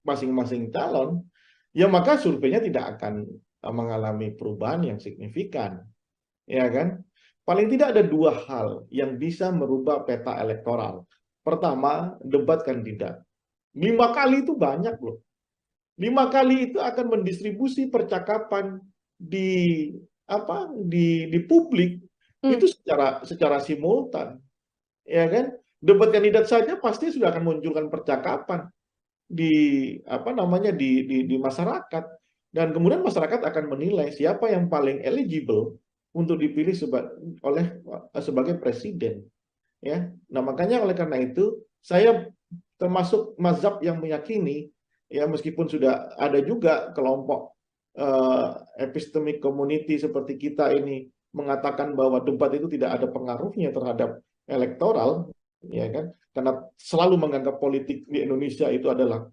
masing-masing calon, ya maka surveinya tidak akan mengalami perubahan yang signifikan. Ya kan? Paling tidak ada 2 hal yang bisa merubah peta elektoral. Pertama, debat kandidat. 5 kali itu banyak loh. 5 kali itu akan mendistribusi percakapan di publik itu secara simultan. Ya kan? Debat kandidat saja pasti sudah akan munculkan percakapan di masyarakat, dan kemudian masyarakat akan menilai siapa yang paling eligible untuk dipilih sebagai presiden. Ya, nah makanya oleh karena itu saya termasuk mazhab yang meyakini ya meskipun sudah ada juga kelompok epistemic community seperti kita ini mengatakan bahwa debat itu tidak ada pengaruhnya terhadap elektoral, ya kan? Karena selalu menganggap politik di Indonesia itu adalah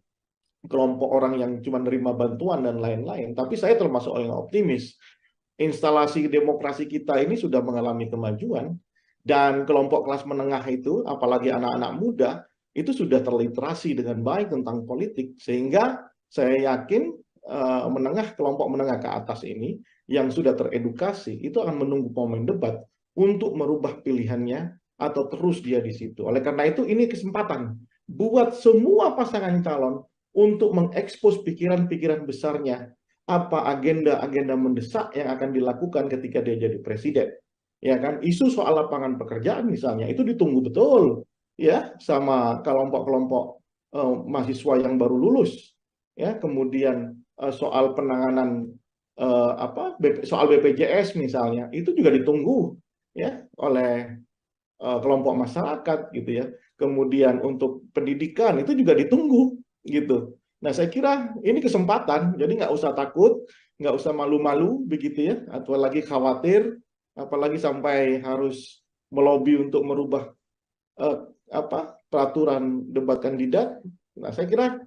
kelompok orang yang cuma nerima bantuan dan lain-lain. Tapi saya termasuk orang yang optimis. Instalasi demokrasi kita ini sudah mengalami kemajuan, dan kelompok kelas menengah itu, apalagi anak-anak muda, itu sudah terliterasi dengan baik tentang politik, sehingga saya yakin kelompok menengah ke atas ini yang sudah teredukasi itu akan menunggu momen debat untuk merubah pilihannya atau terus dia di situ. Oleh karena itu ini kesempatan buat semua pasangan calon untuk mengekspos pikiran-pikiran besarnya, apa agenda-agenda mendesak yang akan dilakukan ketika dia jadi presiden. Ya kan, isu soal lapangan pekerjaan misalnya itu ditunggu betul ya sama kelompok-kelompok mahasiswa yang baru lulus. Ya, kemudian soal penanganan soal BPJS misalnya itu juga ditunggu ya oleh kelompok masyarakat gitu ya. Kemudian untuk pendidikan itu juga ditunggu gitu. Nah, saya kira ini kesempatan, jadi nggak usah takut, nggak usah malu-malu begitu ya, atau lagi khawatir, apalagi sampai harus melobi untuk merubah peraturan debat kandidat. Nah, saya kira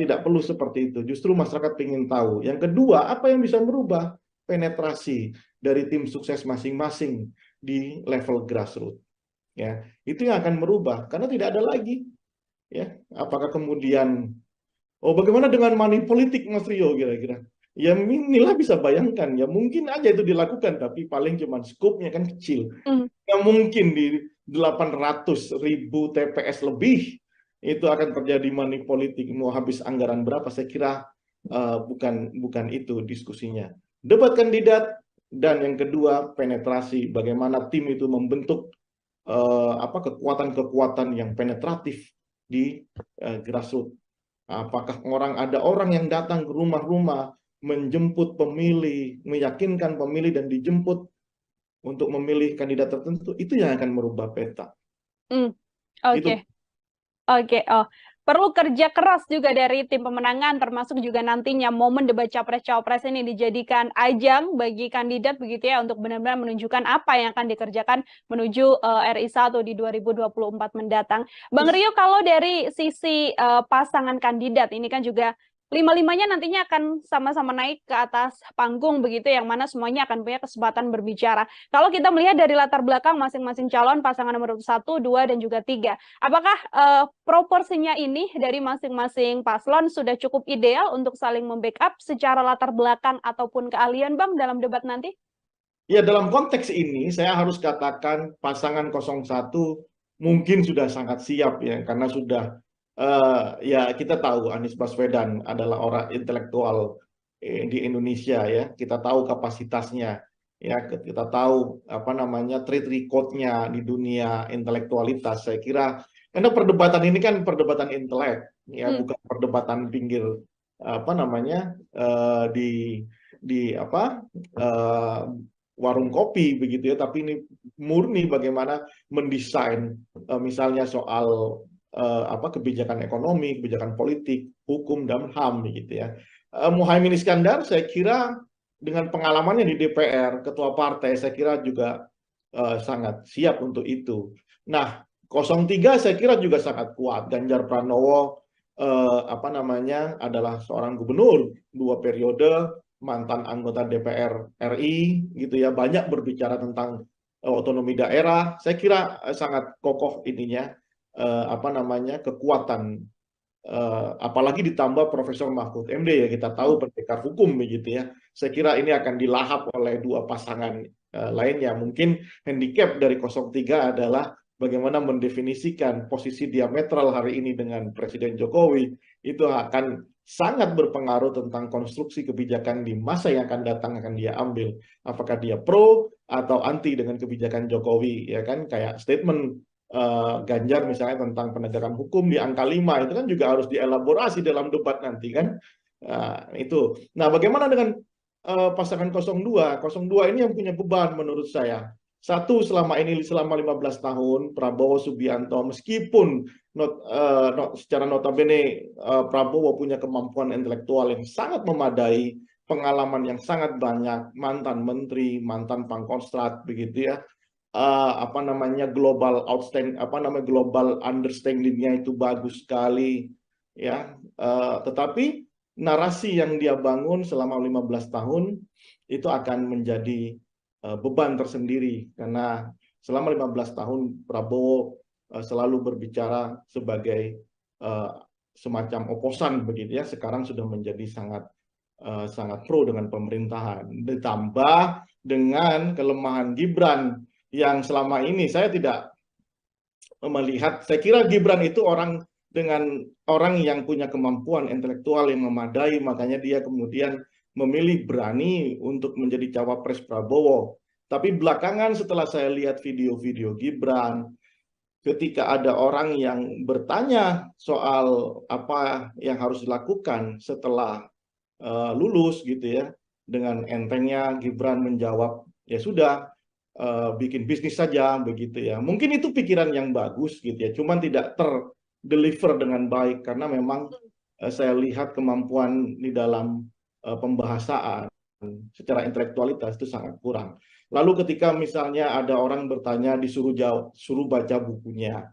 tidak perlu seperti itu. Justru masyarakat ingin tahu. Yang kedua, apa yang bisa merubah penetrasi dari tim sukses masing-masing di level grassroots. Ya, itu yang akan merubah karena tidak ada lagi. Ya, apakah kemudian bagaimana dengan money politik, Mas Rio, kira-kira? Ya, inilah bisa bayangkan, ya mungkin aja itu dilakukan, tapi paling cuma skupnya kan kecil. Ya mungkin di 800.000 TPS lebih, itu akan terjadi money politik, mau habis anggaran berapa, saya kira bukan itu diskusinya. Debat kandidat, dan yang kedua, penetrasi, bagaimana tim itu membentuk kekuatan-kekuatan yang penetratif di grassroots. Apakah ada orang yang datang ke rumah-rumah menjemput pemilih, meyakinkan pemilih dan dijemput untuk memilih kandidat tertentu, itu yang akan merubah peta. Oke. Perlu kerja keras juga dari tim pemenangan, termasuk juga nantinya momen debat capres-cawapres ini dijadikan ajang bagi kandidat begitu ya, untuk benar-benar menunjukkan apa yang akan dikerjakan menuju RI 1 di 2024 mendatang. Bang Rio, kalau dari sisi pasangan kandidat ini kan juga lima-limanya nantinya akan sama-sama naik ke atas panggung begitu, yang mana semuanya akan punya kesempatan berbicara. Kalau kita melihat dari latar belakang masing-masing calon, pasangan nomor 1, 2, dan juga 3, apakah proporsinya ini dari masing-masing paslon sudah cukup ideal untuk saling membackup secara latar belakang ataupun keahlian, Bang, dalam debat nanti? Ya, dalam konteks ini saya harus katakan pasangan 01 mungkin sudah sangat siap ya, karena sudah ya kita tahu Anies Baswedan adalah orang intelektual di Indonesia ya, kita tahu kapasitasnya ya, kita tahu track record-nya di dunia intelektualitas. Saya kira karena perdebatan ini kan perdebatan intelek ya, bukan perdebatan pinggir warung kopi begitu ya, tapi ini murni bagaimana mendesain misalnya soal kebijakan ekonomi, kebijakan politik, hukum, dan HAM gitu ya. Muhaimin Iskandar saya kira dengan pengalamannya di DPR, ketua partai, saya kira juga sangat siap untuk itu. Nah, 03 saya kira juga sangat kuat. Ganjar Pranowo adalah seorang gubernur 2 periode, mantan anggota DPR RI gitu ya, banyak berbicara tentang otonomi daerah. Saya kira sangat kokoh ininya kekuatan, apalagi ditambah Profesor Mahfud MD ya, kita tahu pendekar hukum begitu ya. Saya kira ini akan dilahap oleh 2 pasangan lainnya. Mungkin handicap dari 03 adalah bagaimana mendefinisikan posisi diametral hari ini dengan Presiden Jokowi, itu akan sangat berpengaruh tentang konstruksi kebijakan di masa yang akan datang akan dia ambil. Apakah dia pro atau anti dengan kebijakan Jokowi, ya kan? Kayak statement Ganjar misalnya tentang penegakan hukum di angka 5, itu kan juga harus dielaborasi dalam debat nanti kan. Itu. Nah, bagaimana dengan pasangan 02? 02 ini yang punya beban menurut saya. Satu, selama 15 tahun Prabowo Subianto, meskipun secara notabene Prabowo punya kemampuan intelektual yang sangat memadai, pengalaman yang sangat banyak, mantan menteri, mantan pangkostrat begitu ya. Apa namanya global understanding-nya itu bagus sekali ya. Tetapi narasi yang dia bangun selama 15 tahun itu akan menjadi beban tersendiri karena selama 15 tahun Prabowo selalu berbicara sebagai semacam oposan begitu ya. Sekarang sudah menjadi sangat pro dengan pemerintahan. Ditambah dengan kelemahan Gibran yang selama ini saya tidak melihat, saya kira Gibran itu orang yang punya kemampuan intelektual yang memadai, makanya dia kemudian memilih berani untuk menjadi cawapres Prabowo. Tapi belakangan setelah saya lihat video-video Gibran, ketika ada orang yang bertanya soal apa yang harus dilakukan setelah lulus gitu ya, dengan entengnya Gibran menjawab, ya sudah, bikin bisnis saja begitu ya. Mungkin itu pikiran yang bagus gitu ya, cuman tidak terdeliver dengan baik karena memang saya lihat kemampuan di dalam pembahasaan secara intelektualitas itu sangat kurang. Lalu ketika misalnya ada orang bertanya disuruh jawab, suruh baca bukunya.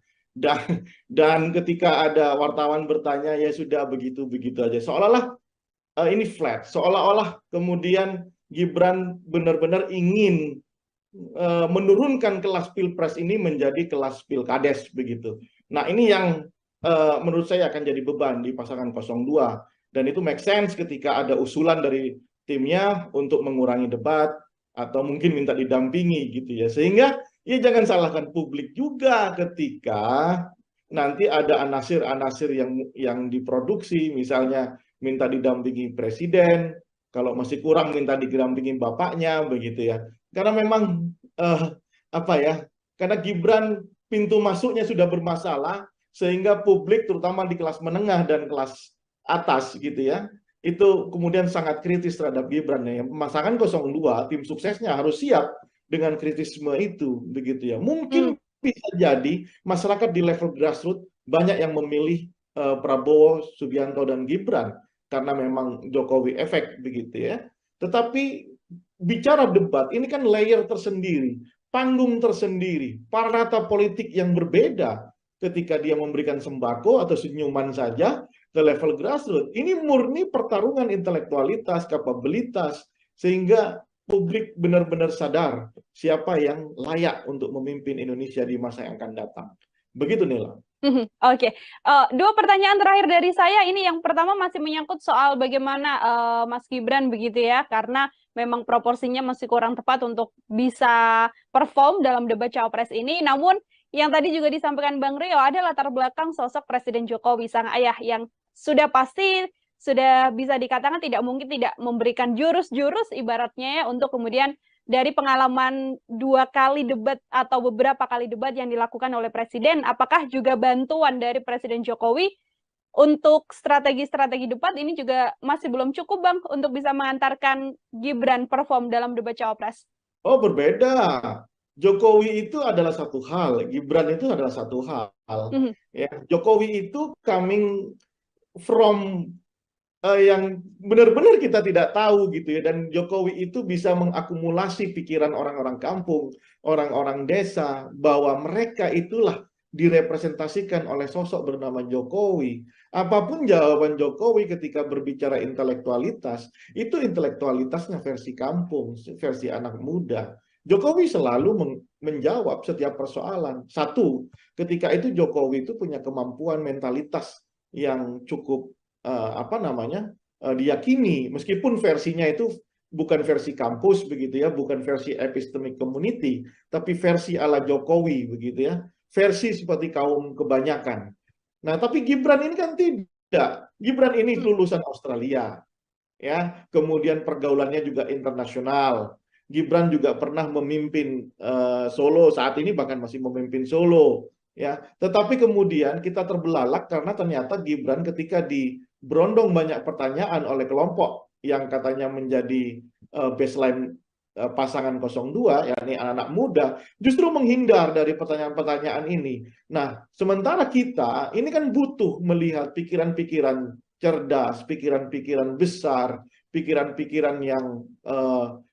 Dan ketika ada wartawan bertanya ya sudah begitu-begitu aja. Seolah-olah ini flat, seolah-olah kemudian Gibran benar-benar ingin menurunkan kelas pilpres ini menjadi kelas pilkades begitu. Nah ini yang menurut saya akan jadi beban di pasangan 02 dan itu make sense ketika ada usulan dari timnya untuk mengurangi debat atau mungkin minta didampingi gitu ya, sehingga ya jangan salahkan publik juga ketika nanti ada anasir-anasir yang diproduksi, misalnya minta didampingi presiden, kalau masih kurang minta didampingi bapaknya begitu ya. Karena memang apa ya? Karena Gibran pintu masuknya sudah bermasalah sehingga publik terutama di kelas menengah dan kelas atas gitu ya, itu kemudian sangat kritis terhadap Gibran ya. Pasangan 02 tim suksesnya harus siap dengan kritisme itu begitu ya. Mungkin bisa jadi masyarakat di level grassroots banyak yang memilih Prabowo, Subianto dan Gibran karena memang Jokowi efek begitu ya. Tetapi bicara debat ini kan layer tersendiri, panggung tersendiri, parata politik yang berbeda ketika dia memberikan sembako atau senyuman saja ke level grassroots. Ini murni pertarungan intelektualitas, kapabilitas, sehingga publik benar-benar sadar siapa yang layak untuk memimpin Indonesia di masa yang akan datang. Begitu Nila. Oke. Dua pertanyaan terakhir dari saya. Ini yang pertama masih menyangkut soal bagaimana Mas Gibran begitu ya, karena memang proporsinya masih kurang tepat untuk bisa perform dalam debat cawapres ini. Namun yang tadi juga disampaikan Bang Rio, ada latar belakang sosok Presiden Jokowi, sang ayah, yang sudah pasti sudah bisa dikatakan tidak mungkin tidak memberikan jurus-jurus ibaratnya ya, untuk kemudian dari pengalaman 2 kali debat atau beberapa kali debat yang dilakukan oleh Presiden, apakah juga bantuan dari Presiden Jokowi untuk strategi-strategi debat ini juga masih belum cukup, Bang, untuk bisa mengantarkan Gibran perform dalam debat cawapres? Oh, berbeda. Jokowi itu adalah satu hal, Gibran itu adalah satu hal. Ya, Jokowi itu coming from yang benar-benar kita tidak tahu gitu ya, dan Jokowi itu bisa mengakumulasi pikiran orang-orang kampung, orang-orang desa, bahwa mereka itulah direpresentasikan oleh sosok bernama Jokowi. Apapun jawaban Jokowi ketika berbicara intelektualitas, itu intelektualitasnya versi kampung, versi anak muda. Jokowi selalu menjawab setiap persoalan. Satu, ketika itu Jokowi itu punya kemampuan mentalitas yang cukup diyakini, meskipun versinya itu bukan versi kampus begitu ya, bukan versi epistemic community, tapi versi ala Jokowi begitu ya, versi seperti kaum kebanyakan. Nah, tapi Gibran ini kan tidak. Gibran ini lulusan Australia, ya, kemudian pergaulannya juga internasional. Gibran juga pernah memimpin Solo, saat ini bahkan masih memimpin Solo, ya. Tetapi kemudian kita terbelalak karena ternyata Gibran ketika berondong banyak pertanyaan oleh kelompok yang katanya menjadi baseline pasangan 02, yakni anak-anak muda, justru menghindar dari pertanyaan-pertanyaan ini. Nah, sementara kita ini kan butuh melihat pikiran-pikiran cerdas, pikiran-pikiran besar, pikiran-pikiran yang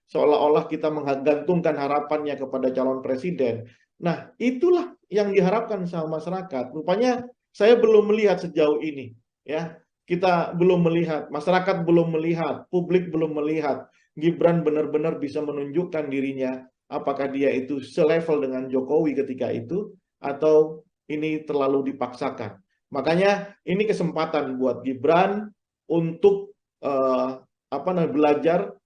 seolah-olah kita menggantungkan harapannya kepada calon presiden. Nah, itulah yang diharapkan sama masyarakat. Rupanya saya belum melihat sejauh ini, ya. Kita belum melihat, masyarakat belum melihat, publik belum melihat Gibran benar-benar bisa menunjukkan dirinya apakah dia itu selevel dengan Jokowi ketika itu atau ini terlalu dipaksakan. Makanya ini kesempatan buat Gibran untuk belajar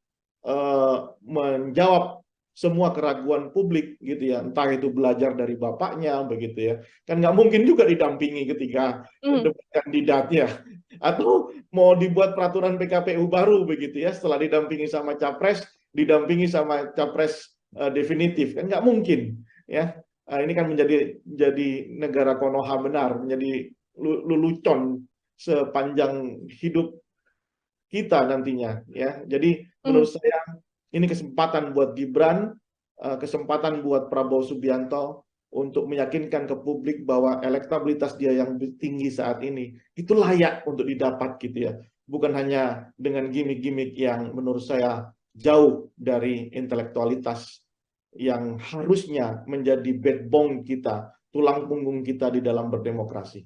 menjawab semua keraguan publik gitu ya, entah itu belajar dari bapaknya begitu ya, kan nggak mungkin juga didampingi ketika debat kandidatnya, atau mau dibuat peraturan PKPU baru begitu ya, setelah didampingi sama capres, didampingi sama capres definitif, kan nggak mungkin ya. Ini kan menjadi negara Konoha benar, menjadi lelucon sepanjang hidup kita nantinya ya. Jadi menurut saya ini kesempatan buat Gibran, kesempatan buat Prabowo Subianto untuk meyakinkan ke publik bahwa elektabilitas dia yang tinggi saat ini itu layak untuk didapat gitu ya. Bukan hanya dengan gimmick-gimmick yang menurut saya jauh dari intelektualitas yang harusnya menjadi backbone kita, tulang punggung kita di dalam berdemokrasi.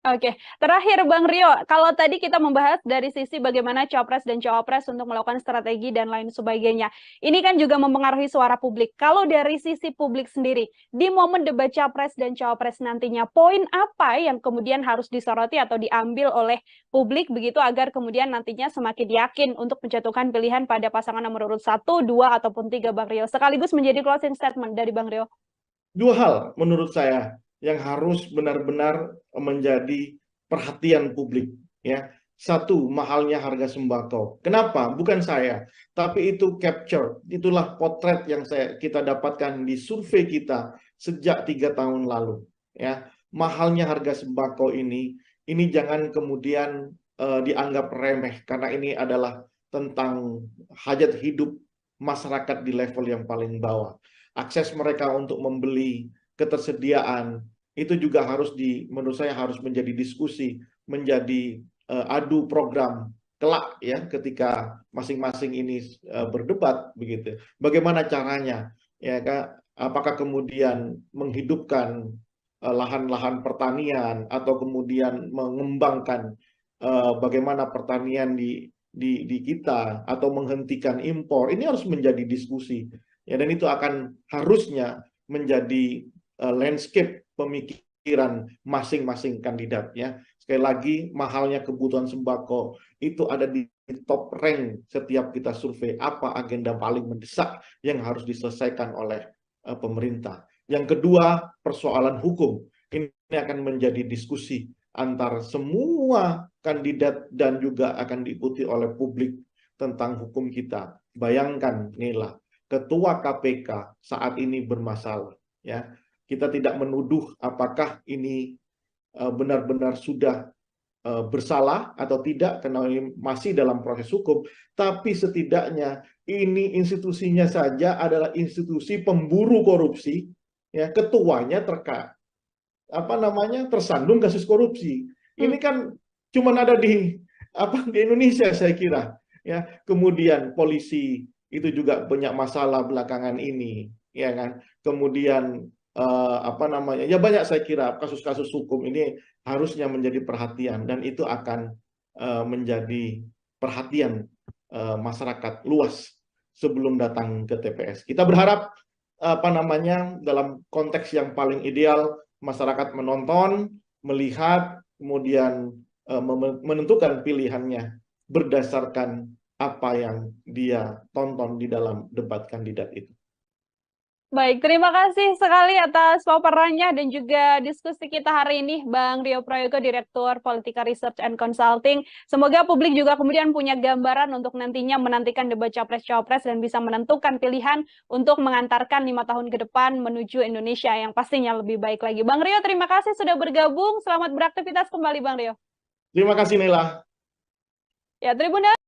Oke, terakhir Bang Rio, kalau tadi kita membahas dari sisi bagaimana Capres dan Cawapres untuk melakukan strategi dan lain sebagainya, ini kan juga mempengaruhi suara publik. Kalau dari sisi publik sendiri, di momen debat Capres dan Cawapres nantinya, poin apa yang kemudian harus disoroti atau diambil oleh publik begitu agar kemudian nantinya semakin yakin untuk menjatuhkan pilihan pada pasangan nomor urut 1, 2, ataupun 3 Bang Rio, sekaligus menjadi closing statement dari Bang Rio. Dua hal menurut saya yang harus benar-benar menjadi perhatian publik ya. Satu, mahalnya harga sembako. Kenapa? Bukan saya, tapi itu capture, itulah potret yang kita dapatkan di survei kita sejak 3 tahun lalu ya. Mahalnya harga sembako ini jangan kemudian dianggap remeh, karena ini adalah tentang hajat hidup masyarakat di level yang paling bawah. Akses mereka untuk membeli, ketersediaan, itu juga menurut saya harus menjadi diskusi, menjadi adu program kelak ya, ketika masing-masing ini berdebat begitu. Bagaimana caranya ya Kak? Apakah kemudian menghidupkan lahan-lahan pertanian atau kemudian mengembangkan bagaimana pertanian di kita atau menghentikan impor. Ini harus menjadi diskusi ya, dan itu akan harusnya menjadi landscape pemikiran masing-masing kandidat ya. Sekali lagi, mahalnya kebutuhan sembako itu ada di top rank setiap kita survei, apa agenda paling mendesak yang harus diselesaikan oleh pemerintah. Yang kedua, persoalan hukum. Ini akan menjadi diskusi antar semua kandidat dan juga akan diikuti oleh publik tentang hukum kita. Bayangkan inilah, ketua KPK saat ini bermasalah ya. Kita tidak menuduh apakah ini benar-benar sudah bersalah atau tidak, karena ini masih dalam proses hukum, tapi setidaknya ini institusinya saja adalah institusi pemburu korupsi ya, ketuanya tersandung kasus korupsi. Ini kan cuma ada di Indonesia saya kira ya. Kemudian polisi itu juga banyak masalah belakangan ini ya kan. Kemudian ya banyak, saya kira kasus-kasus hukum ini harusnya menjadi perhatian, dan itu akan menjadi perhatian masyarakat luas sebelum datang ke TPS. Kita berharap dalam konteks yang paling ideal, masyarakat menonton, melihat, kemudian menentukan pilihannya berdasarkan apa yang dia tonton di dalam debat kandidat itu. Baik, terima kasih sekali atas paparannya dan juga diskusi kita hari ini, Bang Rio Prayogo, Direktur Politika Research and Consulting. Semoga publik juga kemudian punya gambaran untuk nantinya menantikan debat Capres-Cawapres dan bisa menentukan pilihan untuk mengantarkan 5 tahun ke depan menuju Indonesia yang pastinya lebih baik lagi. Bang Rio, terima kasih sudah bergabung. Selamat beraktivitas kembali, Bang Rio. Terima kasih, Nela. Ya, Tribuners.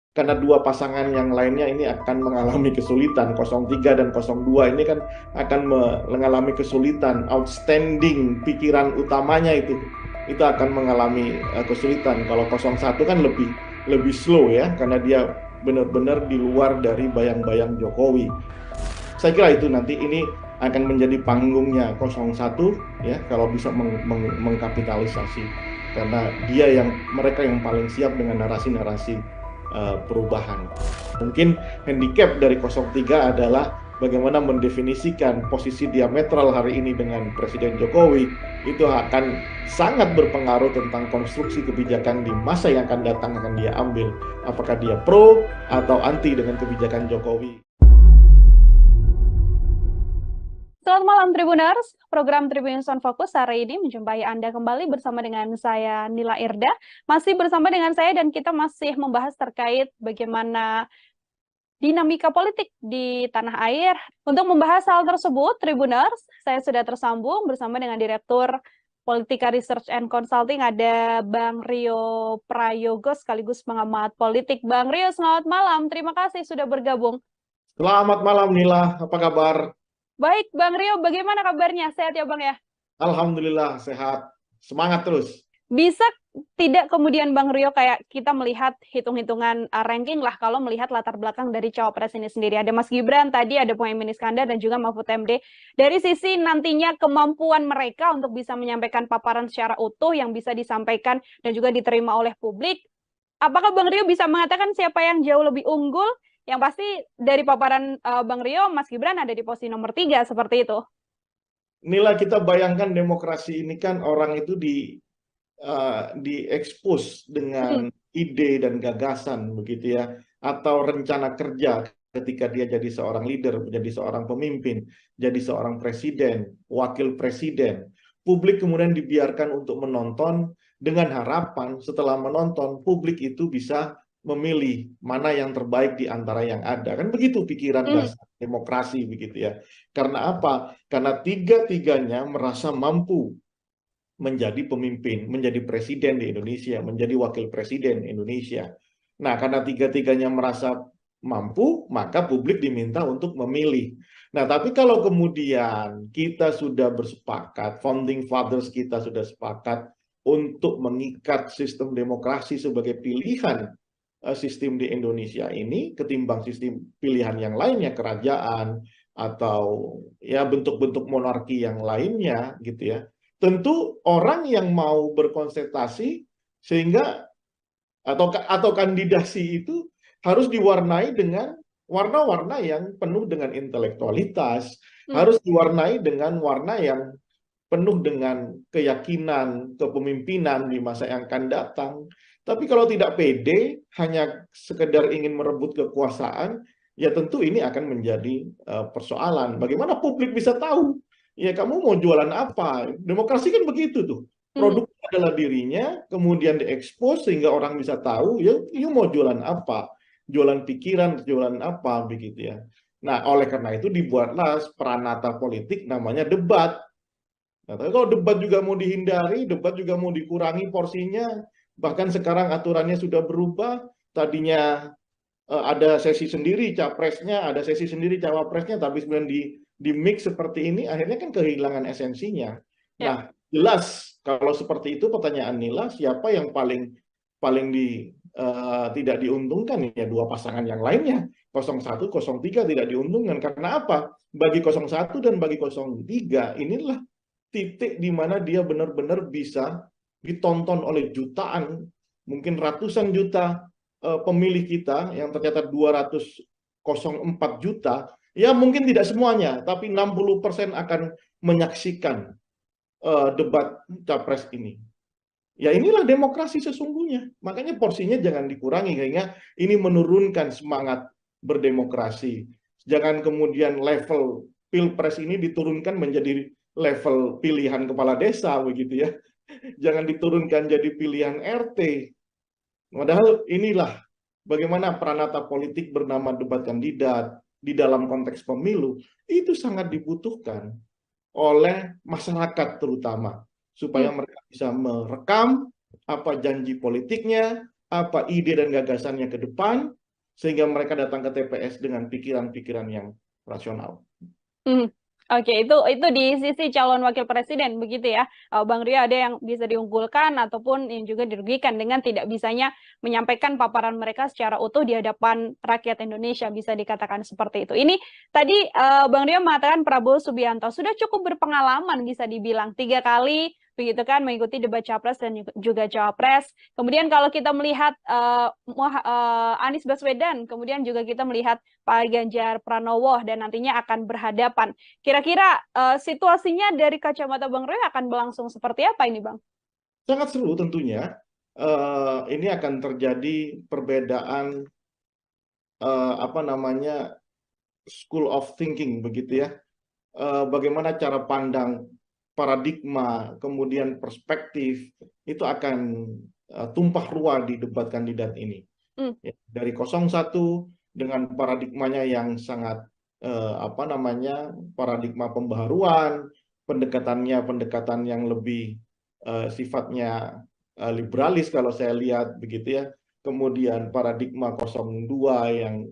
Karena dua pasangan yang lainnya ini akan mengalami kesulitan, 03 dan 02 ini kan akan mengalami kesulitan. Outstanding pikiran utamanya itu akan mengalami kesulitan. Kalau 01 kan lebih lebih slow ya, karena dia benar-benar di luar dari bayang-bayang Jokowi. Saya kira itu nanti ini akan menjadi panggungnya 01 ya, kalau bisa mengkapitalisasi, karena mereka yang paling siap dengan narasi-narasi perubahan. Mungkin handicap dari 03 adalah bagaimana mendefinisikan posisi diametral hari ini dengan Presiden Jokowi. Itu akan sangat berpengaruh tentang konstruksi kebijakan di masa yang akan datang akan dia ambil. Apakah dia pro atau anti dengan kebijakan Jokowi. Selamat malam Tribuners, program Tribunnews on Focus hari ini menjumpai Anda kembali bersama dengan saya Nila Irda. Masih bersama dengan saya dan kita masih membahas terkait bagaimana dinamika politik di tanah air. Untuk membahas hal tersebut, Tribuners, saya sudah tersambung bersama dengan Direktur Politika Research and Consulting, ada Bang Rio Prayogo sekaligus pengamat politik. Bang Rio, selamat malam. Terima kasih sudah bergabung. Selamat malam Nila, apa kabar? Baik, Bang Rio, bagaimana kabarnya? Sehat ya, Bang ya? Alhamdulillah, sehat. Semangat terus. Bisa tidak kemudian Bang Rio kayak kita melihat hitung-hitungan ranking lah kalau melihat latar belakang dari cawapres ini sendiri. Ada Mas Gibran, tadi ada Muhaimin Iskandar dan juga Mahfud MD. Dari sisi nantinya kemampuan mereka untuk bisa menyampaikan paparan secara utuh yang bisa disampaikan dan juga diterima oleh publik, apakah Bang Rio bisa mengatakan siapa yang jauh lebih unggul? Yang pasti dari paparan Bang Rio, Mas Gibran ada di posisi nomor 3 seperti itu. Nila, kita bayangkan demokrasi ini kan orang itu diekspos dengan ide dan gagasan begitu ya, atau rencana kerja ketika dia jadi seorang leader, jadi seorang pemimpin, jadi seorang presiden, wakil presiden. Publik kemudian dibiarkan untuk menonton dengan harapan setelah menonton publik itu bisa memilih mana yang terbaik di antara yang ada. Kan begitu pikiran dasar demokrasi begitu ya. Karena apa? Karena tiga-tiganya merasa mampu menjadi pemimpin, menjadi presiden di Indonesia, menjadi wakil presiden Indonesia. Nah, karena tiga-tiganya merasa mampu, maka publik diminta untuk memilih. Nah, tapi kalau kemudian kita sudah bersepakat, founding fathers kita sudah sepakat untuk mengikat sistem demokrasi sebagai pilihan sistem di Indonesia ini ketimbang sistem pilihan yang lainnya, kerajaan atau ya bentuk-bentuk monarki yang lainnya gitu ya. Tentu orang yang mau berkonsentrasi sehingga atau kandidasi itu harus diwarnai dengan warna-warna yang penuh dengan intelektualitas, harus diwarnai dengan warna yang penuh dengan keyakinan kepemimpinan di masa yang akan datang. Tapi kalau tidak pede, hanya sekedar ingin merebut kekuasaan, ya tentu ini akan menjadi persoalan. Bagaimana publik bisa tahu? Ya kamu mau jualan apa? Demokrasi kan begitu tuh. Produk adalah dirinya, kemudian diekspos sehingga orang bisa tahu, ya you mau jualan apa? Jualan pikiran, jualan apa, begitu ya. Nah, oleh karena itu dibuatlah peranata politik namanya debat. Nah, tapi kalau debat juga mau dihindari, debat juga mau dikurangi porsinya, bahkan sekarang aturannya sudah berubah, tadinya ada sesi sendiri capresnya, ada sesi sendiri cawapresnya, tapi kemudian di mix seperti ini, akhirnya kan kehilangan esensinya. Nah, jelas kalau seperti itu pertanyaan Nila, siapa yang paling tidak diuntungkan ya dua pasangan yang lainnya, 01, 03 tidak diuntungkan. Karena apa? Bagi 01 dan bagi 03 inilah titik di mana dia benar-benar bisa ditonton oleh jutaan, mungkin ratusan juta pemilih kita yang tercatat 204 juta, ya mungkin tidak semuanya, tapi 60% akan menyaksikan debat capres ini. Ya inilah demokrasi sesungguhnya. Makanya porsinya jangan dikurangi, sehingga ini menurunkan semangat berdemokrasi. Jangan kemudian level pilpres ini diturunkan menjadi level pilihan kepala desa begitu ya. Jangan diturunkan jadi pilihan RT. Padahal inilah bagaimana peranata politik bernama debat kandidat di dalam konteks pemilu itu sangat dibutuhkan oleh masyarakat terutama supaya mereka bisa merekam apa janji politiknya, apa ide dan gagasannya ke depan sehingga mereka datang ke TPS dengan pikiran-pikiran yang rasional. Oke, itu di sisi calon wakil presiden begitu ya. Bang Rio, ada yang bisa diunggulkan ataupun yang juga dirugikan dengan tidak bisanya menyampaikan paparan mereka secara utuh di hadapan rakyat Indonesia, bisa dikatakan seperti itu. Ini tadi Bang Rio mengatakan Prabowo Subianto sudah cukup berpengalaman, bisa dibilang 3 kali begitu kan mengikuti debat capres dan juga cawapres. Kemudian kalau kita melihat Anies Baswedan, kemudian juga kita melihat Pak Ganjar Pranowo dan nantinya akan berhadapan. Kira-kira situasinya dari kacamata Bang Roy akan berlangsung seperti apa ini, Bang? Sangat seru tentunya. Ini akan terjadi perbedaan apa namanya school of thinking begitu ya. Bagaimana cara pandang, paradigma, kemudian perspektif itu akan tumpah ruah di debat kandidat ini. Hmm. Ya, dari 01 dengan paradigmanya yang sangat apa namanya paradigma pembaharuan, pendekatan yang lebih sifatnya liberalis kalau saya lihat begitu ya. Kemudian paradigma 02 yang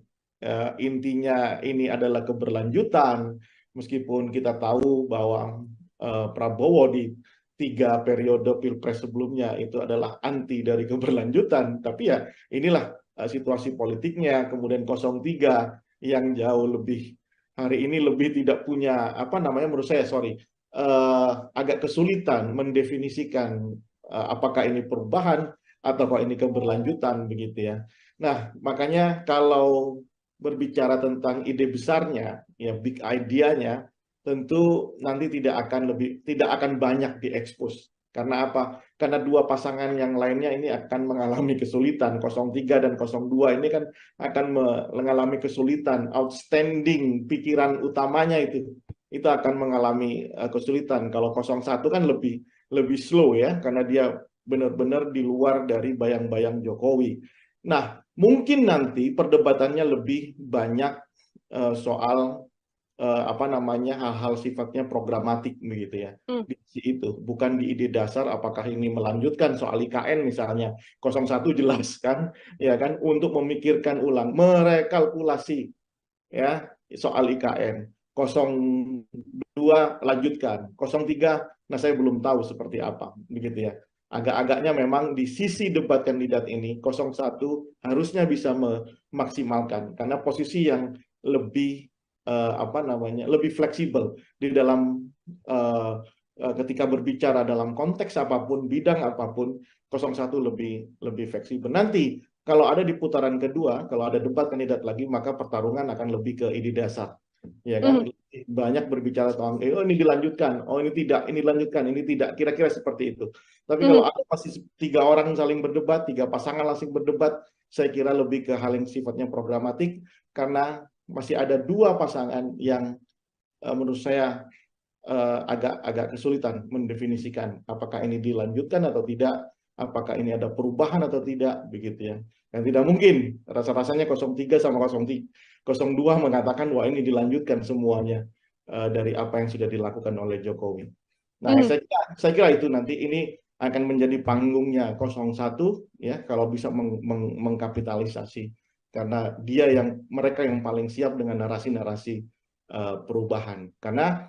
intinya ini adalah keberlanjutan, meskipun kita tahu bahwa Prabowo di 3 periode pilpres sebelumnya itu adalah anti dari keberlanjutan, tapi ya inilah situasi politiknya. Kemudian 03 yang jauh lebih hari ini lebih tidak punya apa namanya menurut saya agak kesulitan mendefinisikan apakah ini perubahan ataukah ini keberlanjutan begitu ya. Nah, makanya kalau berbicara tentang ide besarnya, ya big idea-nya, tentu nanti tidak akan banyak diekspos. Karena apa? Karena dua pasangan yang lainnya ini akan mengalami kesulitan. 03 dan 02 ini kan akan mengalami kesulitan. Outstanding pikiran utamanya itu akan mengalami kesulitan. Kalau 01 kan lebih slow ya, karena dia benar-benar di luar dari bayang-bayang Jokowi. Nah, mungkin nanti perdebatannya lebih banyak soal apa namanya hal-hal sifatnya programatik begitu ya. Di sisi itu bukan di ide dasar apakah ini melanjutkan soal IKN misalnya. 01 jelas kan ya kan untuk memikirkan ulang, merekalkulasi ya soal IKN. 02 lanjutkan, 03 nah saya belum tahu seperti apa begitu ya. Agak-agaknya memang di sisi debat kandidat ini 01 harusnya bisa memaksimalkan karena posisi yang lebih apa namanya lebih fleksibel di dalam ketika berbicara dalam konteks apapun, bidang apapun, 01 lebih fleksibel. Nanti kalau ada di putaran kedua, kalau ada debat kandidat lagi, maka pertarungan akan lebih ke ide dasar, ya kan? Banyak berbicara tentang oh ini dilanjutkan, oh ini tidak, ini dilanjutkan, ini tidak, kira-kira seperti itu. Tapi kalau ada masih 3 orang saling berdebat, 3 pasangan langsung berdebat, saya kira lebih ke hal yang sifatnya programatik karena masih ada 2 pasangan yang menurut saya agak kesulitan mendefinisikan apakah ini dilanjutkan atau tidak, apakah ini ada perubahan atau tidak, begitu ya. Dan tidak mungkin rasa-rasanya 03 sama 02 mengatakan wah ini dilanjutkan semuanya dari apa yang sudah dilakukan oleh Jokowi. Nah, saya kira itu nanti ini akan menjadi panggungnya 01 ya kalau bisa mengkapitalisasi karena mereka yang paling siap dengan narasi-narasi perubahan. Karena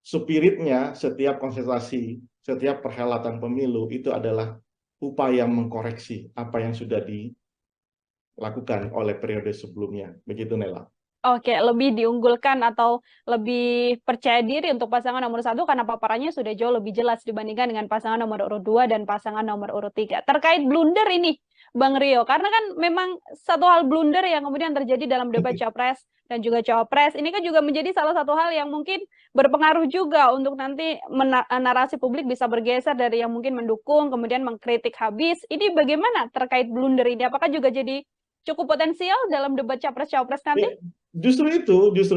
spiritnya setiap konsentrasi, setiap perhelatan pemilu itu adalah upaya mengkoreksi apa yang sudah dilakukan oleh periode sebelumnya. Begitu, Nela. Oke, lebih diunggulkan atau lebih percaya diri untuk pasangan nomor 1 karena paparannya sudah jauh lebih jelas dibandingkan dengan pasangan nomor urut 2 dan pasangan nomor urut 3. Terkait blunder ini, Bang Rio, karena kan memang satu hal blunder yang kemudian terjadi dalam debat capres dan juga cawapres, ini kan juga menjadi salah satu hal yang mungkin berpengaruh juga untuk nanti narasi publik bisa bergeser dari yang mungkin mendukung, kemudian mengkritik habis. Ini bagaimana terkait blunder ini? Apakah juga jadi cukup potensial dalam debat capres-cawapres nanti? Justru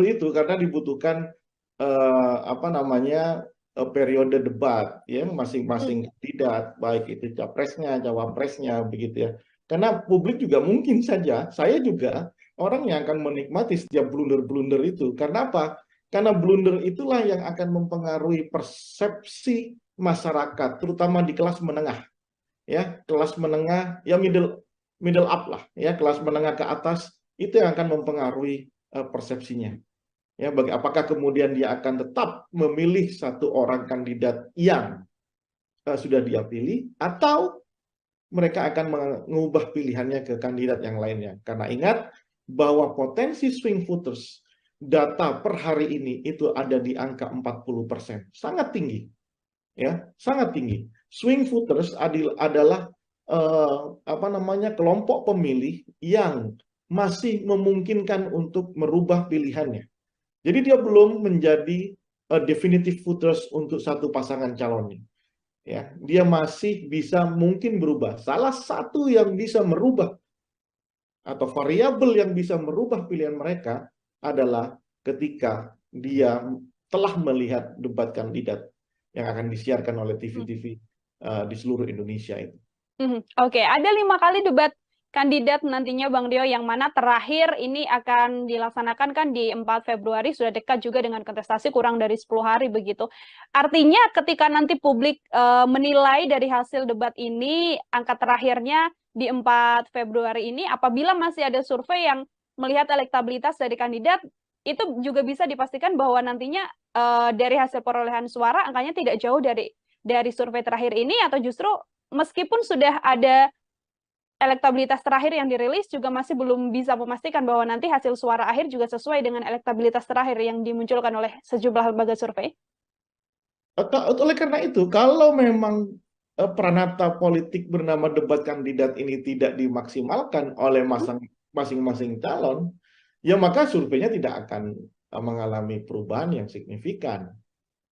itu karena dibutuhkan apa namanya periode debat ya masing-masing kandidat baik itu capresnya, cawapresnya begitu ya. Karena publik juga mungkin saja saya juga orang yang akan menikmati setiap blunder-blunder itu. Karena apa? Karena blunder itulah yang akan mempengaruhi persepsi masyarakat terutama di kelas menengah. Ya, kelas menengah ya middle up lah ya, kelas menengah ke atas itu yang akan mempengaruhi persepsinya. Ya, apakah kemudian dia akan tetap memilih satu orang kandidat yang sudah dia pilih, atau mereka akan mengubah pilihannya ke kandidat yang lainnya. Karena ingat bahwa potensi swing voters data per hari ini itu ada di angka 40%. Sangat tinggi. Ya, sangat tinggi. Swing voters adalah kelompok pemilih yang masih memungkinkan untuk merubah pilihannya. Jadi dia belum menjadi definitive voters untuk satu pasangan calonnya. Ya, dia masih bisa mungkin berubah. Salah satu yang bisa merubah atau variabel yang bisa merubah pilihan mereka adalah ketika dia telah melihat debat kandidat yang akan disiarkan oleh TV-TV di seluruh Indonesia itu. Oke, ada 5 kali debat kandidat nantinya Bang Dio, yang mana terakhir ini akan dilaksanakan kan di 4 Februari, sudah dekat juga dengan kontestasi, kurang dari 10 hari begitu. Artinya ketika nanti publik menilai dari hasil debat ini, angka terakhirnya di 4 Februari ini, apabila masih ada survei yang melihat elektabilitas dari kandidat, itu juga bisa dipastikan bahwa nantinya dari hasil perolehan suara angkanya tidak jauh dari survei terakhir ini, atau justru meskipun sudah ada elektabilitas terakhir yang dirilis, juga masih belum bisa memastikan bahwa nanti hasil suara akhir juga sesuai dengan elektabilitas terakhir yang dimunculkan oleh sejumlah lembaga survei. Oleh karena itu, kalau memang peranata politik bernama debat kandidat ini tidak dimaksimalkan oleh masing-masing calon, ya maka surveinya tidak akan mengalami perubahan yang signifikan.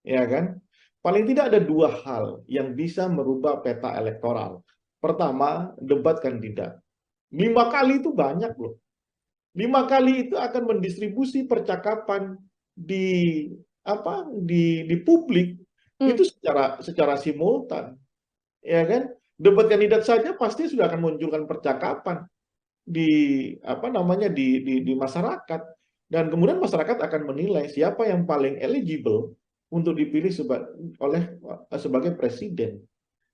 Ya kan? Paling tidak ada 2 hal yang bisa merubah peta elektoral. Pertama, debat kandidat. 5 kali itu banyak loh. 5 kali itu akan mendistribusi percakapan di publik itu secara simultan. Ya kan? Debat kandidat saja pasti sudah akan munculkan percakapan di di masyarakat, dan kemudian masyarakat akan menilai siapa yang paling eligible untuk dipilih sebagai presiden.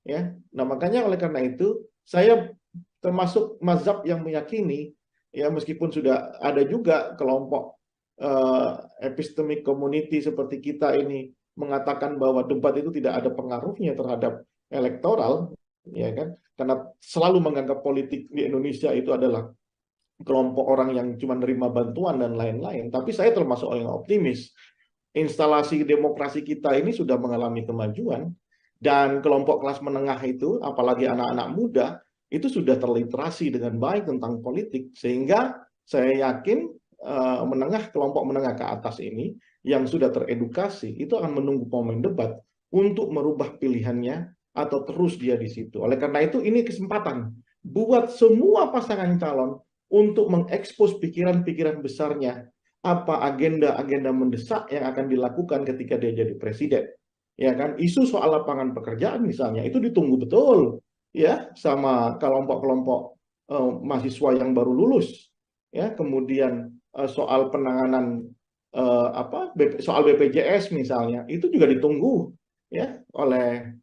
Ya, nah makanya oleh karena itu saya termasuk mazhab yang meyakini, ya meskipun sudah ada juga kelompok epistemic community seperti kita ini mengatakan bahwa debat itu tidak ada pengaruhnya terhadap elektoral, ya kan? Karena selalu menganggap politik di Indonesia itu adalah kelompok orang yang cuma nerima bantuan dan lain-lain. Tapi saya termasuk orang yang optimis. Instalasi demokrasi kita ini sudah mengalami kemajuan, dan kelompok kelas menengah itu, apalagi anak-anak muda, itu sudah terliterasi dengan baik tentang politik, sehingga saya yakin kelompok menengah ke atas ini yang sudah teredukasi itu akan menunggu momen debat untuk merubah pilihannya atau terus dia di situ. Oleh karena itu ini kesempatan buat semua pasangan calon untuk mengekspos pikiran-pikiran besarnya, apa agenda-agenda mendesak yang akan dilakukan ketika dia jadi presiden. Ya kan, isu soal lapangan pekerjaan misalnya itu ditunggu betul ya sama kelompok-kelompok mahasiswa yang baru lulus. Ya, kemudian soal penanganan soal BPJS misalnya itu juga ditunggu ya oleh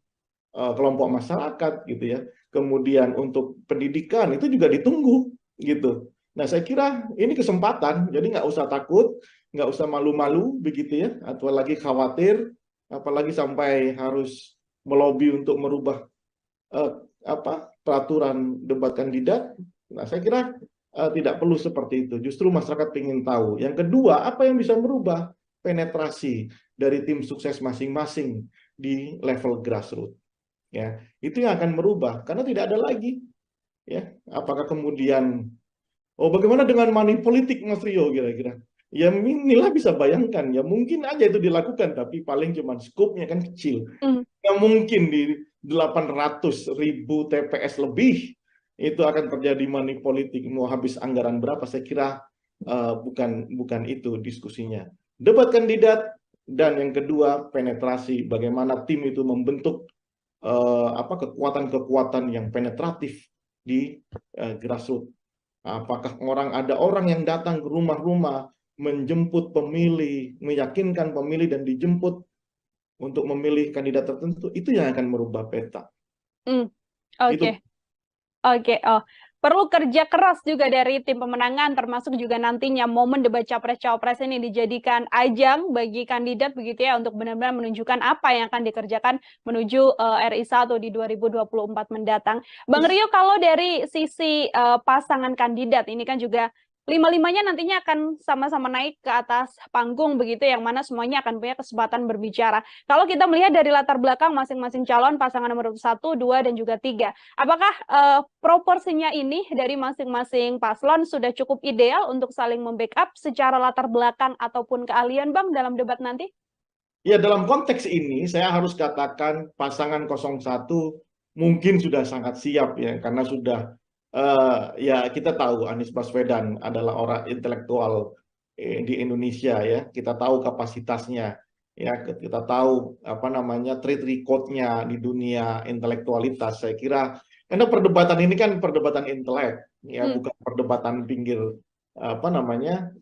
kelompok masyarakat gitu ya. Kemudian untuk pendidikan itu juga ditunggu gitu. Nah, saya kira ini kesempatan, jadi nggak usah takut, nggak usah malu-malu begitu ya, atau lagi khawatir, apalagi sampai harus melobi untuk merubah peraturan debat kandidat. Nah, saya kira tidak perlu seperti itu. Justru masyarakat ingin tahu. Yang kedua, apa yang bisa merubah penetrasi dari tim sukses masing-masing di level grassroots. Ya, itu yang akan merubah, karena tidak ada lagi. Ya, apakah kemudian, bagaimana dengan money politik, Mas Rio, kira-kira? Ya inilah bisa bayangkan, ya mungkin aja itu dilakukan, tapi paling cuma skupnya kan kecil. Nggak mungkin di 800.000 TPS lebih itu akan terjadi money politik, mau habis anggaran berapa? Saya kira bukan itu diskusinya. Debat kandidat, dan yang kedua penetrasi, bagaimana tim itu membentuk kekuatan-kekuatan yang penetratif di grassroots. Apakah ada orang yang datang ke rumah-rumah menjemput pemilih, meyakinkan pemilih dan dijemput untuk memilih kandidat tertentu, itu yang akan merubah peta. Oke. Oke. perlu kerja keras juga dari tim pemenangan, termasuk juga nantinya momen debat capres-cawapres ini dijadikan ajang bagi kandidat begitu ya, untuk benar-benar menunjukkan apa yang akan dikerjakan menuju RI 1 di 2024 mendatang. Bang Rio, kalau dari sisi pasangan kandidat ini kan juga lima-limanya nantinya akan sama-sama naik ke atas panggung begitu, yang mana semuanya akan punya kesempatan berbicara. Kalau kita melihat dari latar belakang masing-masing calon, pasangan nomor 1, 2, dan juga 3, apakah proporsinya ini dari masing-masing paslon sudah cukup ideal untuk saling membackup secara latar belakang ataupun keahlian, Bang, dalam debat nanti? Ya, dalam konteks ini saya harus katakan pasangan 01 mungkin sudah sangat siap ya, karena sudah ya kita tahu Anies Baswedan adalah orang intelektual di Indonesia ya, kita tahu kapasitasnya ya, kita tahu apa namanya track record-nya di dunia intelektualitas. Saya kira karena perdebatan ini kan perdebatan intelek ya, bukan perdebatan pinggir apa namanya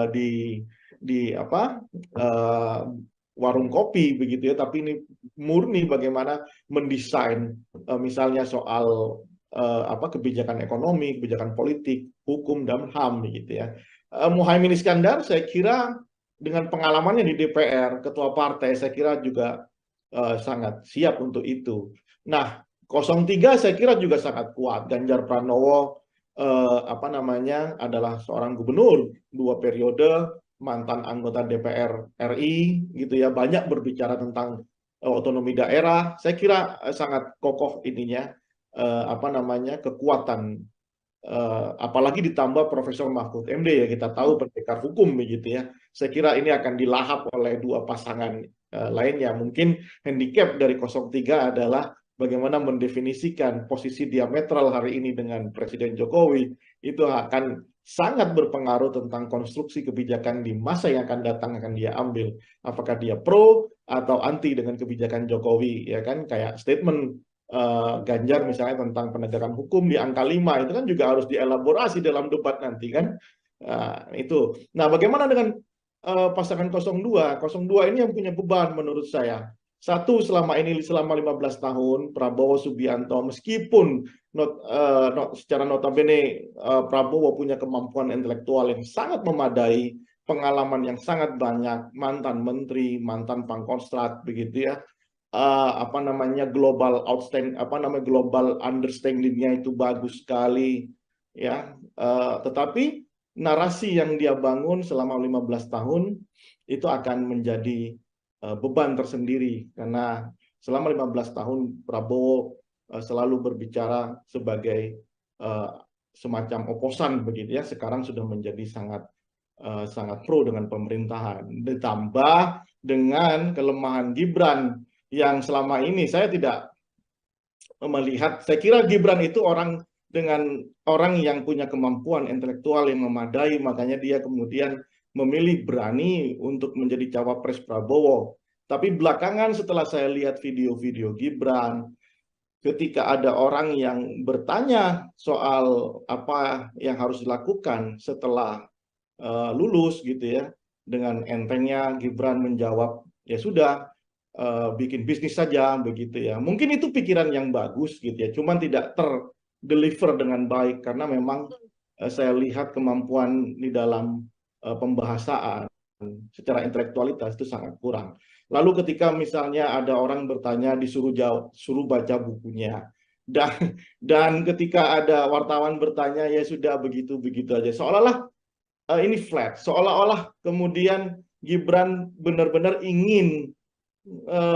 di apa warung kopi begitu ya, tapi ini murni bagaimana mendesain misalnya soal apa kebijakan ekonomi, kebijakan politik, hukum dan HAM begitu ya. Muhaimin Iskandar saya kira dengan pengalamannya di DPR, ketua partai, saya kira juga sangat siap untuk itu. Nah, 03 saya kira juga sangat kuat. Ganjar Pranowo apa namanya adalah seorang gubernur 2 periode, mantan anggota DPR RI gitu ya, banyak berbicara tentang otonomi daerah. Saya kira sangat kokoh ininya apa namanya kekuatan apalagi ditambah Profesor Mahfud MD ya, kita tahu pendekar hukum begitu ya. Saya kira ini akan dilahap oleh dua pasangan lainnya. Mungkin handicap dari 03 adalah bagaimana mendefinisikan posisi diametral hari ini dengan Presiden Jokowi, itu akan sangat berpengaruh tentang konstruksi kebijakan di masa yang akan datang akan dia ambil. Apakah dia pro atau anti dengan kebijakan Jokowi, ya kan? Kayak statement Ganjar misalnya tentang penegakan hukum di angka 5, itu kan juga harus dielaborasi dalam debat nanti kan. Itu. Nah, bagaimana dengan pasangan 02? 02 ini yang punya beban menurut saya. Satu, selama 15 tahun Prabowo Subianto, meskipun secara notabene Prabowo punya kemampuan intelektual yang sangat memadai, pengalaman yang sangat banyak, mantan menteri, mantan pangkostrat begitu ya, apa namanya global understanding-nya itu bagus sekali ya, tetapi narasi yang dia bangun selama 15 tahun itu akan menjadi beban tersendiri, karena selama 15 tahun Prabowo selalu berbicara sebagai semacam oposan begitu ya. Sekarang sudah menjadi sangat pro dengan pemerintahan, ditambah dengan kelemahan Gibran yang selama ini saya tidak melihat. Saya kira Gibran itu orang yang punya kemampuan intelektual yang memadai, makanya dia kemudian memilih berani untuk menjadi cawapres Prabowo. Tapi belakangan setelah saya lihat video-video Gibran, ketika ada orang yang bertanya soal apa yang harus dilakukan setelah lulus gitu ya, dengan entengnya Gibran menjawab, ya sudah, bikin bisnis saja begitu ya. Mungkin itu pikiran yang bagus gitu ya, cuman tidak terdeliver dengan baik karena memang saya lihat kemampuan di dalam pembahasaan secara intelektualitas itu sangat kurang. Lalu ketika misalnya ada orang bertanya suruh baca bukunya, dan ketika ada wartawan bertanya ya sudah begitu aja, seolah-olah ini flat, seolah-olah kemudian Gibran benar-benar ingin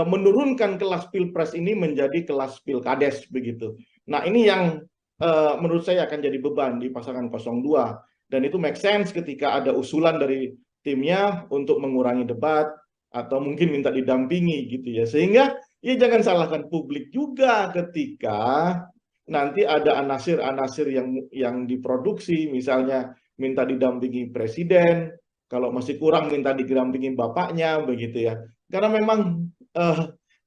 menurunkan kelas pilpres ini menjadi kelas pilkades begitu. Nah, ini yang menurut saya akan jadi beban di pasangan 02. Dan itu make sense ketika ada usulan dari timnya untuk mengurangi debat atau mungkin minta didampingi gitu ya. Sehingga ya jangan salahkan publik juga ketika nanti ada anasir-anasir yang diproduksi, misalnya minta didampingi presiden, kalau masih kurang minta didampingi bapaknya begitu ya. Karena memang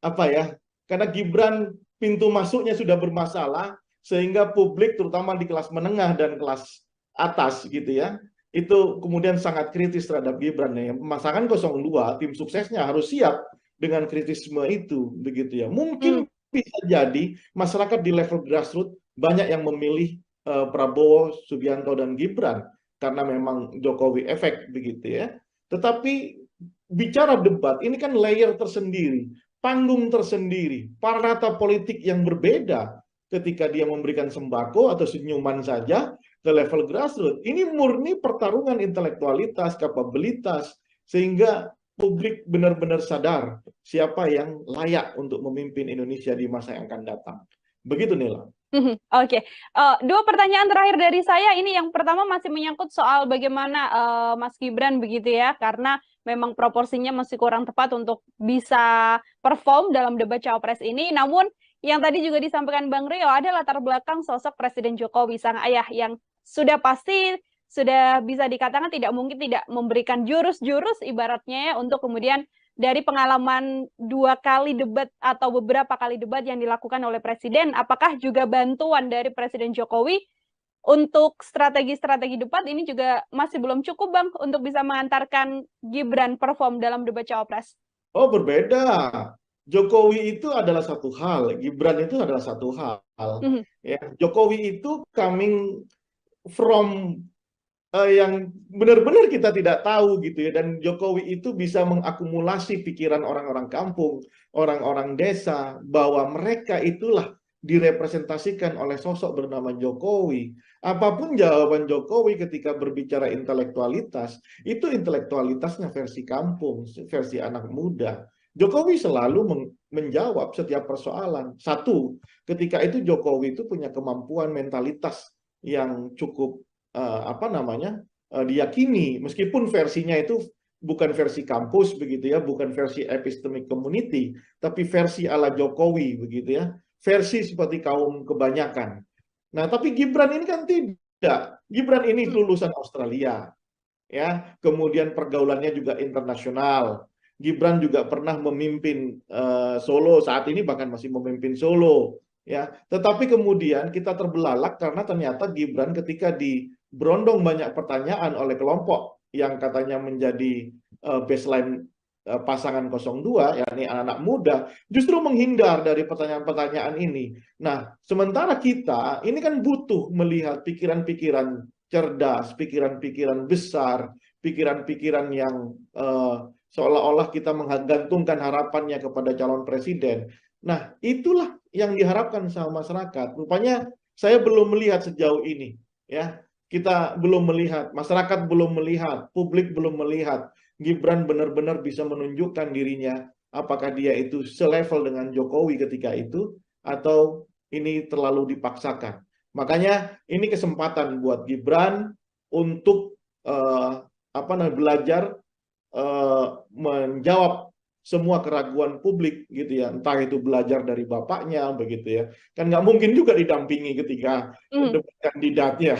apa ya? Karena Gibran pintu masuknya sudah bermasalah, sehingga publik terutama di kelas menengah dan kelas atas gitu ya, itu kemudian sangat kritis terhadap Gibran ya. Pasangan 02 tim suksesnya harus siap dengan kritisme itu begitu ya. Mungkin bisa jadi masyarakat di level grassroots banyak yang memilih Prabowo, Subianto, dan Gibran karena memang Jokowi efek begitu ya. Tetapi bicara debat ini kan layer tersendiri, panggung tersendiri, parata politik yang berbeda ketika dia memberikan sembako atau senyuman saja ke level grassroots. Ini murni pertarungan intelektualitas, kapabilitas, sehingga publik benar-benar sadar siapa yang layak untuk memimpin Indonesia di masa yang akan datang. Begitu, Nila. Oke, dua pertanyaan terakhir dari saya. Ini yang pertama masih menyangkut soal bagaimana Mas Gibran begitu ya, karena memang proporsinya masih kurang tepat untuk bisa perform dalam debat Cawapres ini. Namun yang tadi juga disampaikan Bang Rio ada latar belakang sosok Presiden Jokowi, sang ayah, yang sudah pasti sudah bisa dikatakan tidak mungkin tidak memberikan jurus-jurus ibaratnya ya, untuk kemudian dari pengalaman 2 kali debat atau beberapa kali debat yang dilakukan oleh Presiden, apakah juga bantuan dari Presiden Jokowi untuk strategi-strategi debat ini juga masih belum cukup, Bang, untuk bisa mengantarkan Gibran perform dalam debat Cawapres? Oh, berbeda. Jokowi itu adalah satu hal, Gibran itu adalah satu hal. Ya, Jokowi itu coming from yang benar-benar kita tidak tahu gitu ya, dan Jokowi itu bisa mengakumulasi pikiran orang-orang kampung, orang-orang desa, bahwa mereka itulah direpresentasikan oleh sosok bernama Jokowi. Apapun jawaban Jokowi ketika berbicara intelektualitas, itu intelektualitasnya versi kampung, versi anak muda. Jokowi selalu menjawab setiap persoalan. Satu, ketika itu Jokowi itu punya kemampuan mentalitas yang cukup diyakini, meskipun versinya itu bukan versi kampus begitu ya, bukan versi epistemic community, tapi versi ala Jokowi begitu ya, versi seperti kaum kebanyakan. Nah, tapi Gibran ini kan tidak. Gibran ini lulusan Australia, ya, kemudian pergaulannya juga internasional. Gibran juga pernah memimpin Solo, saat ini bahkan masih memimpin Solo, ya. Tetapi kemudian kita terbelalak karena ternyata Gibran ketika berondong banyak pertanyaan oleh kelompok yang katanya menjadi baseline pasangan 02, yakni anak-anak muda, justru menghindar dari pertanyaan-pertanyaan ini. Nah, sementara kita ini kan butuh melihat pikiran-pikiran cerdas, pikiran-pikiran besar, pikiran-pikiran yang seolah-olah kita menggantungkan harapannya kepada calon presiden. Nah, itulah yang diharapkan sama masyarakat. Rupanya saya belum melihat sejauh ini, ya. Kita belum melihat, masyarakat belum melihat, publik belum melihat Gibran benar-benar bisa menunjukkan dirinya, apakah dia itu selevel dengan Jokowi ketika itu, atau ini terlalu dipaksakan. Makanya ini kesempatan buat Gibran untuk belajar menjawab semua keraguan publik gitu ya, entah itu belajar dari bapaknya begitu ya, kan nggak mungkin juga didampingi ketika debat kandidatnya,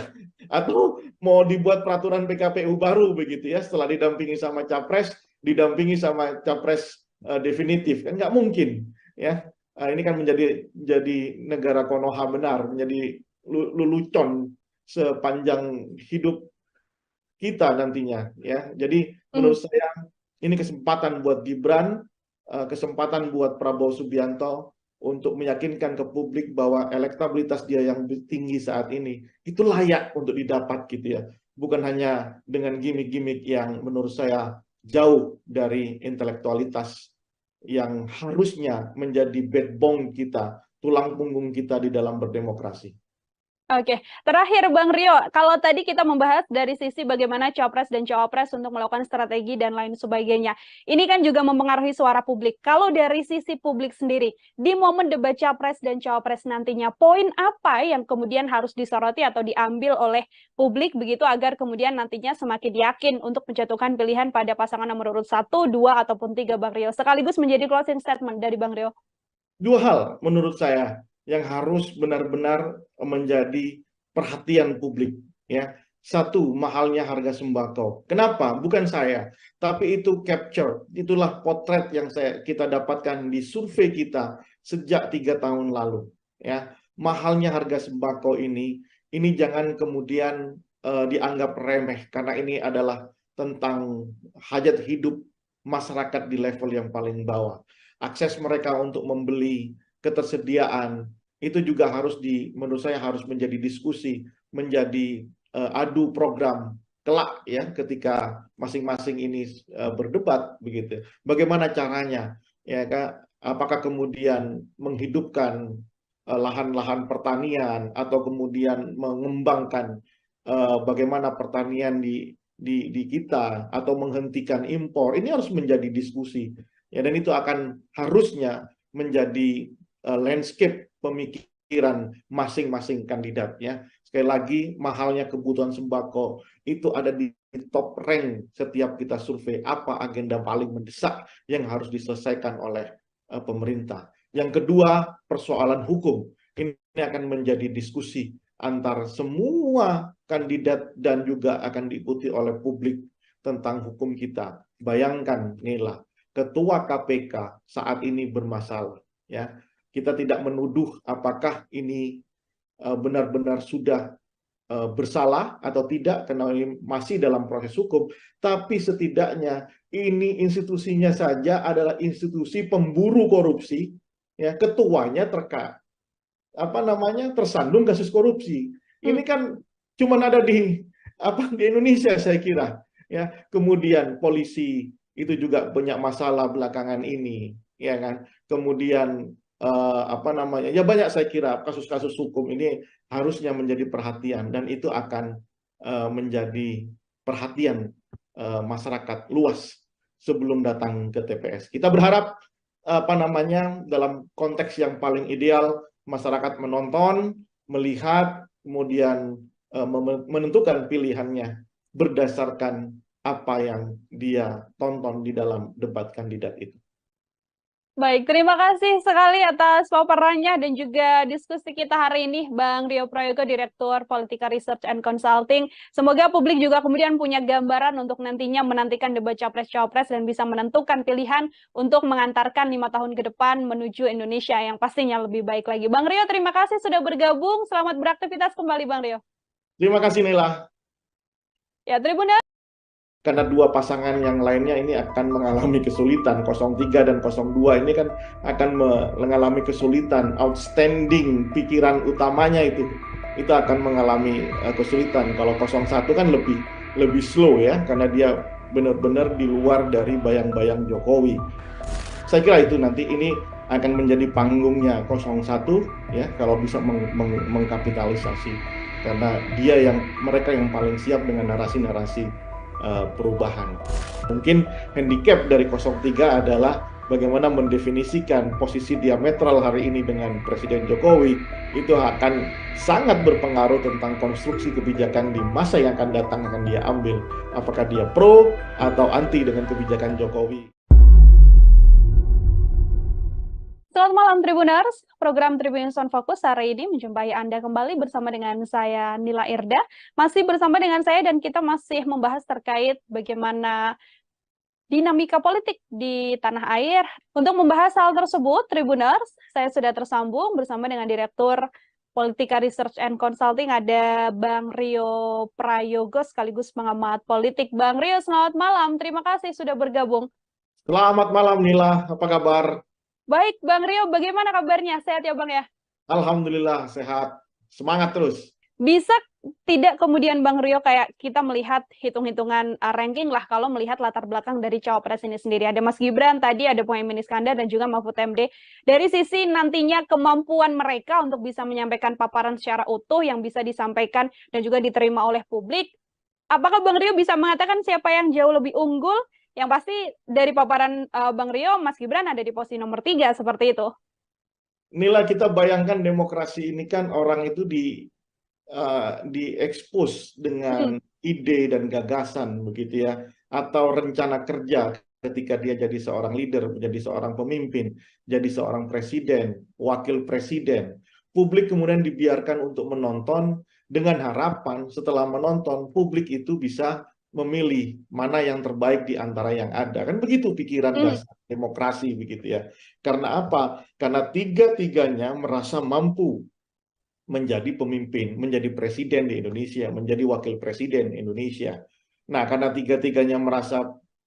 atau mau dibuat peraturan PKPU baru begitu ya, setelah didampingi sama capres, didampingi sama capres definitif, kan nggak mungkin ya. Ini kan menjadi negara Konoha benar, menjadi lelucon sepanjang hidup kita nantinya ya. Jadi menurut saya ini kesempatan buat Gibran, kesempatan buat Prabowo Subianto untuk meyakinkan ke publik bahwa elektabilitas dia yang tinggi saat ini itu layak untuk didapat gitu ya. Bukan hanya dengan gimmick-gimmick yang menurut saya jauh dari intelektualitas yang harusnya menjadi backbone kita, tulang punggung kita di dalam berdemokrasi. Oke, terakhir Bang Rio, kalau tadi kita membahas dari sisi bagaimana Capres dan Cawapres untuk melakukan strategi dan lain sebagainya, ini kan juga mempengaruhi suara publik. Kalau dari sisi publik sendiri, di momen debat Capres dan Cawapres nantinya, poin apa yang kemudian harus disoroti atau diambil oleh publik begitu agar kemudian nantinya semakin yakin untuk menjatuhkan pilihan pada pasangan nomor urut 1, 2, ataupun 3, Bang Rio? Sekaligus menjadi closing statement dari Bang Rio. Dua hal menurut saya yang harus benar-benar menjadi perhatian publik ya. Satu, mahalnya harga sembako. Kenapa? Bukan saya, tapi itu capture, itulah potret yang kita dapatkan di survei kita sejak 3 tahun lalu ya. Mahalnya harga sembako ini jangan kemudian dianggap remeh, karena ini adalah tentang hajat hidup masyarakat di level yang paling bawah. Akses mereka untuk membeli, ketersediaan, itu juga harus menurut saya harus menjadi diskusi, menjadi adu program kelak ya ketika masing-masing ini berdebat begitu. Bagaimana caranya ya Kak? Apakah kemudian menghidupkan lahan-lahan pertanian atau kemudian mengembangkan bagaimana pertanian di kita atau menghentikan impor, ini harus menjadi diskusi ya, dan itu akan harusnya menjadi landscape pemikiran masing-masing kandidat ya. Sekali lagi, mahalnya kebutuhan sembako itu ada di top rank setiap kita survei apa agenda paling mendesak yang harus diselesaikan oleh pemerintah. Yang kedua, persoalan hukum. Ini akan menjadi diskusi antar semua kandidat dan juga akan diikuti oleh publik tentang hukum kita. Bayangkan, Nila, ketua KPK saat ini bermasalah. Ya, kita tidak menuduh apakah ini benar-benar sudah bersalah atau tidak karena ini masih dalam proses hukum, tapi setidaknya ini institusinya saja adalah institusi pemburu korupsi, ya ketuanya tersandung kasus korupsi. Ini kan cuma ada di Indonesia saya kira, ya. Kemudian polisi itu juga banyak masalah belakangan ini, ya kan. Kemudian ya banyak saya kira kasus-kasus hukum ini harusnya menjadi perhatian dan itu akan menjadi perhatian masyarakat luas sebelum datang ke TPS. Kita berharap dalam konteks yang paling ideal masyarakat menonton, melihat, kemudian menentukan pilihannya berdasarkan apa yang dia tonton di dalam debat kandidat itu. Baik, terima kasih sekali atas paparannya dan juga diskusi kita hari ini, Bang Rio Prayogo, Direktur Politika Research and Consulting. Semoga publik juga kemudian punya gambaran untuk nantinya menantikan debat Capres-Cawapres dan bisa menentukan pilihan untuk mengantarkan 5 tahun ke depan menuju Indonesia yang pastinya lebih baik lagi. Bang Rio, terima kasih sudah bergabung. Selamat beraktivitas kembali, Bang Rio. Terima kasih, Nila. Ya, Tribuners. Karena dua pasangan yang lainnya ini akan mengalami kesulitan. 03 dan 02 ini kan akan mengalami kesulitan. Outstanding pikiran utamanya itu akan mengalami kesulitan. Kalau 01 kan lebih slow ya, karena dia benar-benar di luar dari bayang-bayang Jokowi. Saya kira itu nanti ini akan menjadi panggungnya 01 ya, kalau bisa mengkapitalisasi, karena mereka yang paling siap dengan narasi-narasi perubahan. Mungkin handicap dari 03 adalah bagaimana mendefinisikan posisi diametral hari ini dengan Presiden Jokowi. Itu akan sangat berpengaruh tentang konstruksi kebijakan di masa yang akan datang akan dia ambil. Apakah dia pro atau anti dengan kebijakan Jokowi. Selamat malam Tribuners, program Tribun Sound Focus hari ini menjumpai Anda kembali bersama dengan saya Nila Irda. Masih bersama dengan saya dan kita masih membahas terkait bagaimana dinamika politik di tanah air. Untuk membahas hal tersebut, Tribuners, saya sudah tersambung bersama dengan Direktur Politika Research and Consulting, ada Bang Rio Prayogo sekaligus pengamat politik. Bang Rio, selamat malam. Terima kasih sudah bergabung. Selamat malam Nila, apa kabar? Baik, Bang Rio, bagaimana kabarnya? Sehat ya, Bang ya? Alhamdulillah, sehat. Semangat terus. Bisa tidak kemudian Bang Rio kayak kita melihat hitung-hitungan ranking lah kalau melihat latar belakang dari Cawapres ini sendiri. Ada Mas Gibran, tadi ada Muhaimin Iskandar dan juga Mahfud MD. Dari sisi nantinya kemampuan mereka untuk bisa menyampaikan paparan secara utuh yang bisa disampaikan dan juga diterima oleh publik, apakah Bang Rio bisa mengatakan siapa yang jauh lebih unggul? Yang pasti dari paparan Bang Rio, Mas Gibran ada di posisi nomor 3 seperti itu. Nila, kita bayangkan demokrasi ini kan orang itu diekspos dengan ide dan gagasan begitu ya, atau rencana kerja ketika dia jadi seorang leader, menjadi seorang pemimpin, jadi seorang presiden, wakil presiden. Publik kemudian dibiarkan untuk menonton dengan harapan setelah menonton publik itu bisa memilih mana yang terbaik di antara yang ada. Kan begitu pikiran dasar demokrasi begitu ya. Karena apa? Karena tiga-tiganya merasa mampu menjadi pemimpin, menjadi presiden di Indonesia, menjadi wakil presiden Indonesia. Nah, karena tiga-tiganya merasa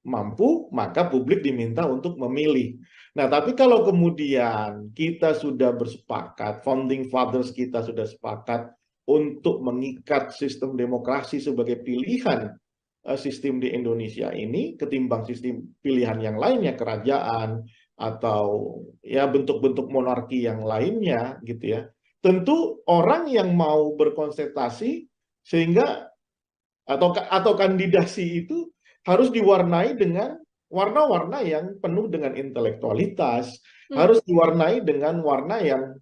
mampu, maka publik diminta untuk memilih. Nah, tapi kalau kemudian kita sudah bersepakat, founding fathers kita sudah sepakat untuk mengikat sistem demokrasi sebagai pilihan sistem di Indonesia ini ketimbang sistem pilihan yang lainnya, kerajaan atau ya bentuk-bentuk monarki yang lainnya gitu ya. Tentu orang yang mau berkonsentrasi sehingga atau kandidasi itu harus diwarnai dengan warna-warna yang penuh dengan intelektualitas, harus diwarnai dengan warna yang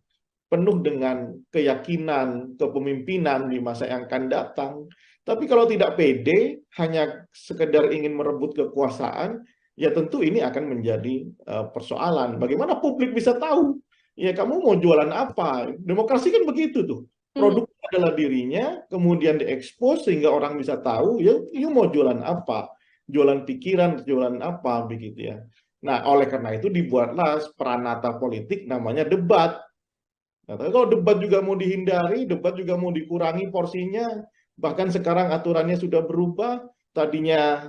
penuh dengan keyakinan kepemimpinan di masa yang akan datang. Tapi kalau tidak pede, hanya sekedar ingin merebut kekuasaan, ya tentu ini akan menjadi persoalan. Bagaimana publik bisa tahu? Ya kamu mau jualan apa? Demokrasi kan begitu tuh. Produk adalah dirinya, kemudian diekspos sehingga orang bisa tahu, ya you mau jualan apa? Jualan pikiran, jualan apa, begitu ya. Nah, oleh karena itu dibuatlah peranata politik namanya debat. Nah, tapi kalau debat juga mau dihindari, debat juga mau dikurangi porsinya, bahkan sekarang aturannya sudah berubah, tadinya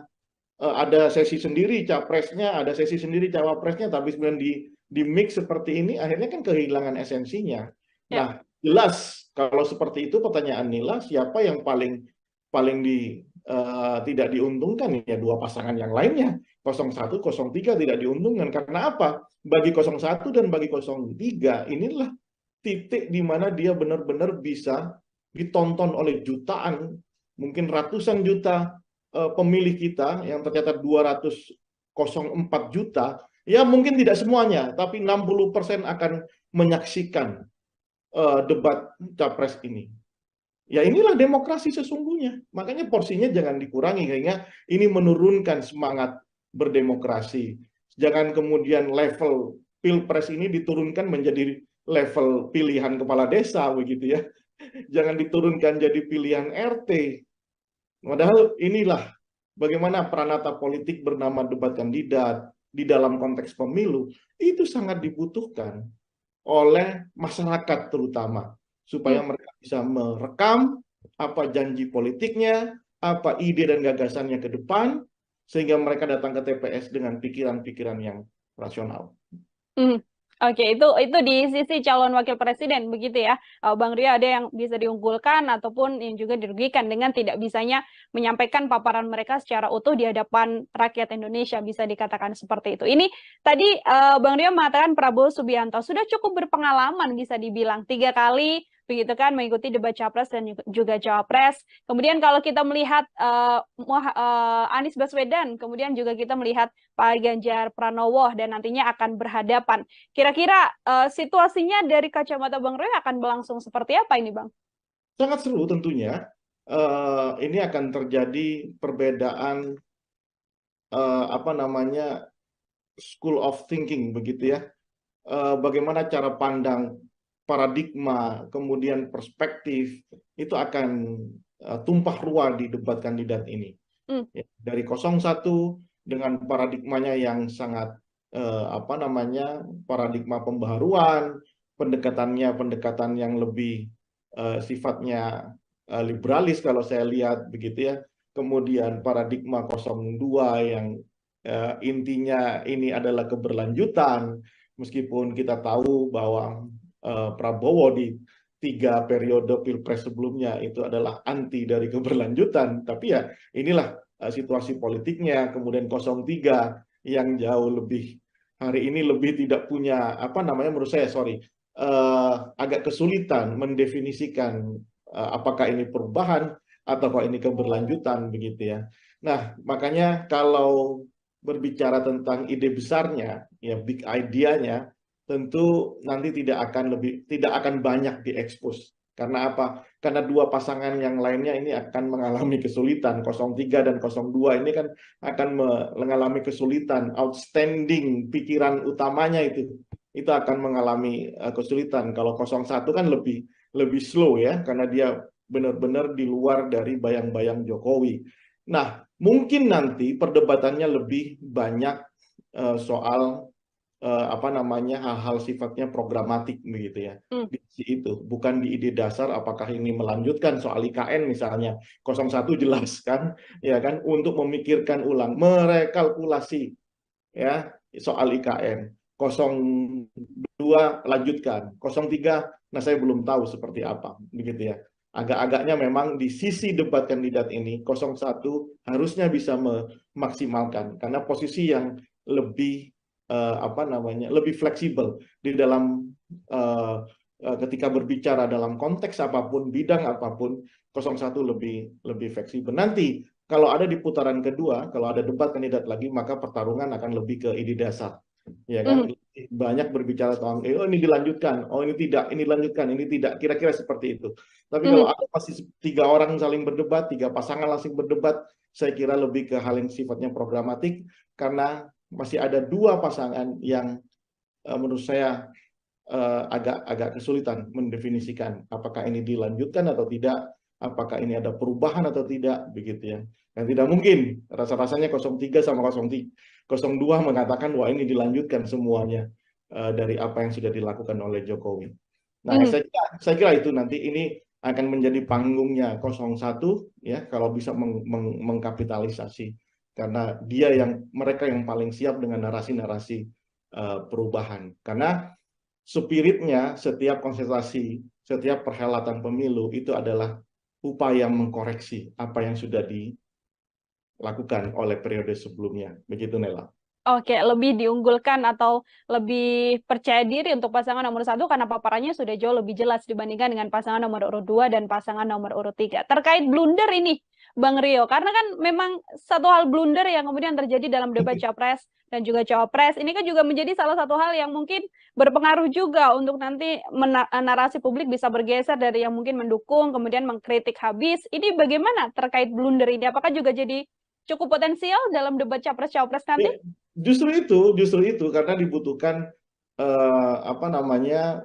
ada sesi sendiri capresnya, ada sesi sendiri cawapresnya, tapi kemudian di mix seperti ini, akhirnya kan kehilangan esensinya. Nah, jelas kalau seperti itu pertanyaan Nila, siapa yang paling tidak diuntungkan ya dua pasangan yang lainnya. 01, 03 tidak diuntungkan. Karena apa? Bagi 01 dan bagi 03 inilah titik di mana dia benar-benar bisa ditonton oleh jutaan, mungkin ratusan juta pemilih kita yang tercatat 204 juta, ya mungkin tidak semuanya, tapi 60% akan menyaksikan debat capres ini. Ya inilah demokrasi sesungguhnya. Makanya porsinya jangan dikurangi, sehingga ini menurunkan semangat berdemokrasi. Jangan kemudian level pilpres ini diturunkan menjadi level pilihan kepala desa, begitu ya. Jangan diturunkan jadi pilihan RT. Padahal inilah bagaimana peranata politik bernama debat kandidat di dalam konteks pemilu itu sangat dibutuhkan oleh masyarakat terutama, supaya mereka bisa merekam apa janji politiknya, apa ide dan gagasannya ke depan, sehingga mereka datang ke TPS dengan pikiran-pikiran yang rasional. Oke, itu di sisi calon wakil presiden begitu ya, Bang Rio, ada yang bisa diunggulkan ataupun yang juga dirugikan dengan tidak bisanya menyampaikan paparan mereka secara utuh di hadapan rakyat Indonesia, bisa dikatakan seperti itu. Ini tadi Bang Rio mengatakan Prabowo Subianto sudah cukup berpengalaman, bisa dibilang 3 kali begitu kan mengikuti debat capres dan juga cawapres. Kemudian kalau kita melihat Anies Baswedan, kemudian juga kita melihat Pak Ganjar Pranowo dan nantinya akan berhadapan. Kira-kira situasinya dari kacamata Bang Roy akan berlangsung seperti apa ini, Bang? Sangat seru tentunya. Ini akan terjadi perbedaan school of thinking begitu ya. Bagaimana cara pandang, paradigma, kemudian perspektif itu akan tumpah ruah di debat kandidat ini. Dari 01 dengan paradigmanya yang sangat paradigma pembaharuan, pendekatan yang lebih sifatnya liberalis kalau saya lihat begitu ya. Kemudian paradigma 02 yang intinya ini adalah keberlanjutan, meskipun kita tahu bahwa Prabowo di 3 periode pilpres sebelumnya itu adalah anti dari keberlanjutan, tapi ya inilah situasi politiknya. Kemudian 03 yang jauh lebih hari ini lebih tidak punya menurut saya agak kesulitan mendefinisikan apakah ini perubahan atau ini keberlanjutan begitu ya. Nah, makanya kalau berbicara tentang ide besarnya, ya big idea-nya, tentu nanti tidak akan banyak diekspos. Karena apa? Karena dua pasangan yang lainnya ini akan mengalami kesulitan. 03 dan 02 ini kan akan mengalami kesulitan. Outstanding pikiran utamanya itu akan mengalami kesulitan. Kalau 01 kan lebih slow ya, karena dia benar-benar di luar dari bayang-bayang Jokowi. Nah, mungkin nanti perdebatannya lebih banyak soal apa namanya, hal-hal sifatnya programatik begitu ya. Hmm. Di sisi itu, bukan di ide dasar apakah ini melanjutkan soal IKN misalnya. 01 jelas kan, ya kan, untuk memikirkan ulang, merekalkulasi ya soal IKN. 02 lanjutkan, 03 nah saya belum tahu seperti apa begitu ya. Agak-agaknya memang di sisi debat kandidat ini 01 harusnya bisa memaksimalkan karena posisi yang lebih apa namanya, lebih fleksibel di dalam ketika berbicara dalam konteks apapun, bidang apapun, 01 lebih fleksibel. Nanti kalau ada di putaran kedua, kalau ada debat kandidat lagi, maka pertarungan akan lebih ke ide dasar, ya kan? Banyak berbicara tentang, oh ini dilanjutkan, oh ini tidak, ini dilanjutkan, ini tidak, kira-kira seperti itu. Tapi kalau ada masih 3 orang saling berdebat, 3 pasangan langsung berdebat, saya kira lebih ke hal yang sifatnya programatik, karena masih ada 2 pasangan yang menurut saya agak kesulitan mendefinisikan apakah ini dilanjutkan atau tidak, apakah ini ada perubahan atau tidak, begitu ya. Dan tidak mungkin rasa-rasanya 03 sama 02 mengatakan wah ini dilanjutkan semuanya dari apa yang sudah dilakukan oleh Jokowi. Nah, saya kira itu nanti ini akan menjadi panggungnya 01 ya, kalau bisa mengkapitalisasi, karena mereka yang paling siap dengan narasi-narasi perubahan. Karena spiritnya setiap konsentrasi, setiap perhelatan pemilu itu adalah upaya mengkoreksi apa yang sudah dilakukan oleh periode sebelumnya. Begitu, Nela. Oke, lebih diunggulkan atau lebih percaya diri untuk pasangan nomor 1 karena paparannya sudah jauh lebih jelas dibandingkan dengan pasangan nomor urut 2 dan pasangan nomor urut 3. Terkait blunder ini, Bang Rio, karena kan memang satu hal blunder yang kemudian terjadi dalam debat Capres dan juga Cawapres, ini kan juga menjadi salah satu hal yang mungkin berpengaruh juga untuk nanti narasi publik bisa bergeser dari yang mungkin mendukung, kemudian mengkritik habis. Ini bagaimana terkait blunder ini? Apakah juga jadi cukup potensial dalam debat Capres-Cawapres nanti? Justru itu karena dibutuhkan apa namanya,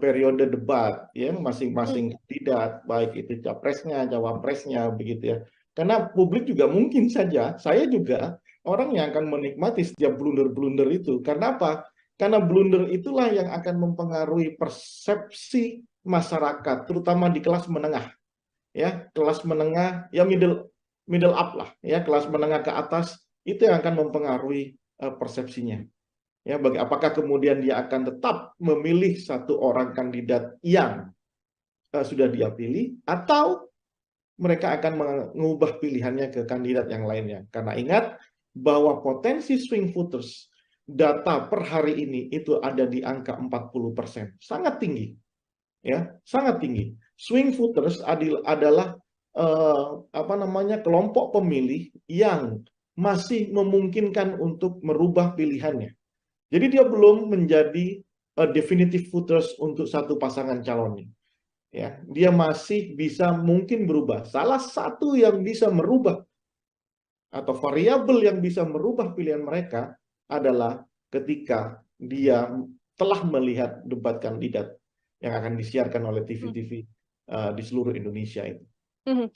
periode debat ya masing-masing kandidat, baik itu capresnya, cawapresnya, begitu ya. Karena publik juga mungkin saja, saya juga orang yang akan menikmati setiap blunder-blunder itu. Karena apa? Karena blunder itulah yang akan mempengaruhi persepsi masyarakat, terutama di kelas menengah. Ya, kelas menengah ya middle up lah ya, kelas menengah ke atas itu yang akan mempengaruhi persepsinya. Ya, apakah kemudian dia akan tetap memilih satu orang kandidat yang sudah dia pilih, atau mereka akan mengubah pilihannya ke kandidat yang lainnya. Karena ingat bahwa potensi swing voters data per hari ini itu ada di angka 40%, sangat tinggi, ya, sangat tinggi. Swing voters adalah apa namanya, kelompok pemilih yang masih memungkinkan untuk merubah pilihannya. Jadi dia belum menjadi definitive voters untuk satu pasangan calonnya. Ya, dia masih bisa mungkin berubah. Salah satu yang bisa merubah atau variabel yang bisa merubah pilihan mereka adalah ketika dia telah melihat debat kandidat yang akan disiarkan oleh TV-TV di seluruh Indonesia itu.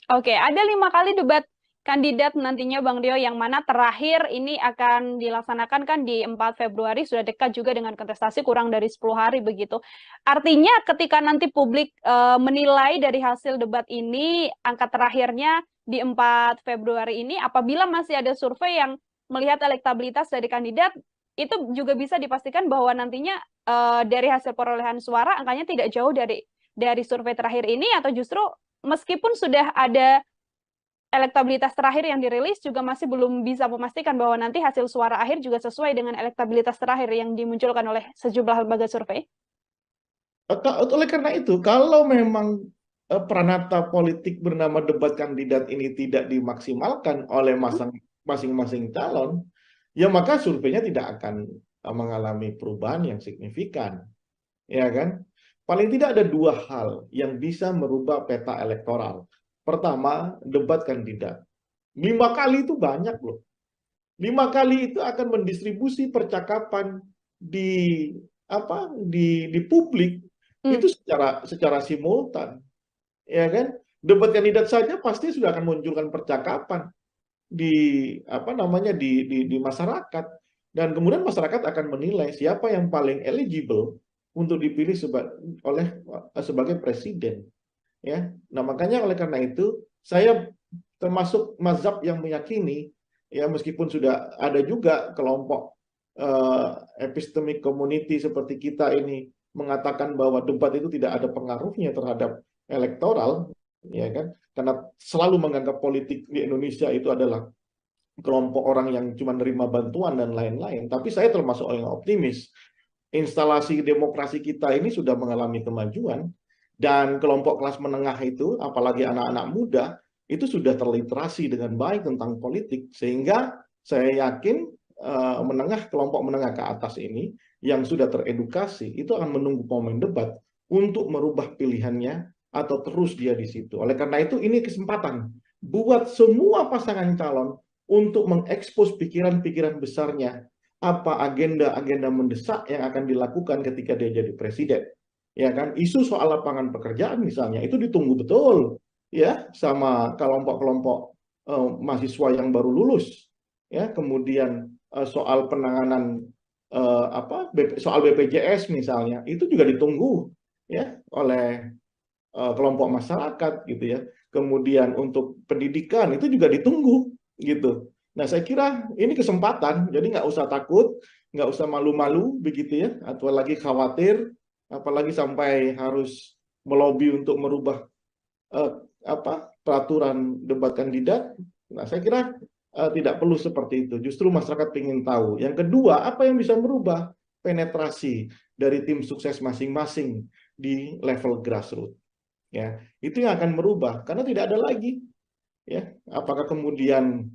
Oke, ada 5 kali debat kandidat nantinya Bang Rio, yang mana terakhir ini akan dilaksanakan kan di 4 Februari, sudah dekat juga dengan kontestasi, kurang dari 10 hari begitu. Artinya ketika nanti publik menilai dari hasil debat ini, angka terakhirnya di 4 Februari ini, apabila masih ada survei yang melihat elektabilitas dari kandidat, itu juga bisa dipastikan bahwa nantinya dari hasil perolehan suara angkanya tidak jauh dari survei terakhir ini, atau justru meskipun sudah ada elektabilitas terakhir yang dirilis juga masih belum bisa memastikan bahwa nanti hasil suara akhir juga sesuai dengan elektabilitas terakhir yang dimunculkan oleh sejumlah lembaga survei? Oleh karena itu, kalau memang peranata politik bernama debat kandidat ini tidak dimaksimalkan oleh masing-masing calon, ya maka surveinya tidak akan mengalami perubahan yang signifikan, ya kan? Paling tidak ada 2 hal yang bisa merubah peta elektoral. Pertama, debat kandidat. 5 kali itu banyak loh. 5 kali itu akan mendistribusi percakapan di publik itu secara simultan, ya kan? Debat kandidat saja pasti sudah akan munculkan percakapan di di masyarakat, Dan kemudian masyarakat akan menilai siapa yang paling eligible untuk dipilih sebagai presiden. Ya, nah makanya oleh karena itu saya termasuk mazhab yang meyakini, ya meskipun sudah ada juga kelompok epistemic community seperti kita ini mengatakan bahwa debat itu tidak ada pengaruhnya terhadap elektoral, ya kan? Karena selalu menganggap politik di Indonesia itu adalah kelompok orang yang cuma nerima bantuan dan lain-lain. Tapi saya termasuk orang yang optimis. Instalasi demokrasi kita ini sudah mengalami kemajuan, dan kelompok kelas menengah itu, apalagi anak-anak muda, itu sudah terliterasi dengan baik tentang politik, sehingga saya yakin kelompok menengah ke atas ini yang sudah teredukasi itu akan menunggu momen debat untuk merubah pilihannya atau terus dia di situ. Oleh karena itu ini kesempatan buat semua pasangan calon untuk mengekspos pikiran-pikiran besarnya, apa agenda-agenda mendesak yang akan dilakukan ketika dia jadi presiden. Ya kan, isu soal lapangan pekerjaan misalnya itu ditunggu betul ya sama kelompok-kelompok mahasiswa yang baru lulus. Ya, kemudian soal penanganan soal BPJS misalnya itu juga ditunggu ya oleh kelompok masyarakat gitu ya. Kemudian untuk pendidikan itu juga ditunggu gitu. Nah, saya kira ini kesempatan, jadi nggak usah takut, nggak usah malu-malu begitu ya, atau lagi khawatir, apalagi sampai harus melobi untuk merubah peraturan debat kandidat. Nah, saya kira tidak perlu seperti itu. Justru masyarakat ingin tahu. Yang kedua, apa yang bisa merubah penetrasi dari tim sukses masing-masing di level grassroots. Ya, itu yang akan merubah karena tidak ada lagi ya. Apakah kemudian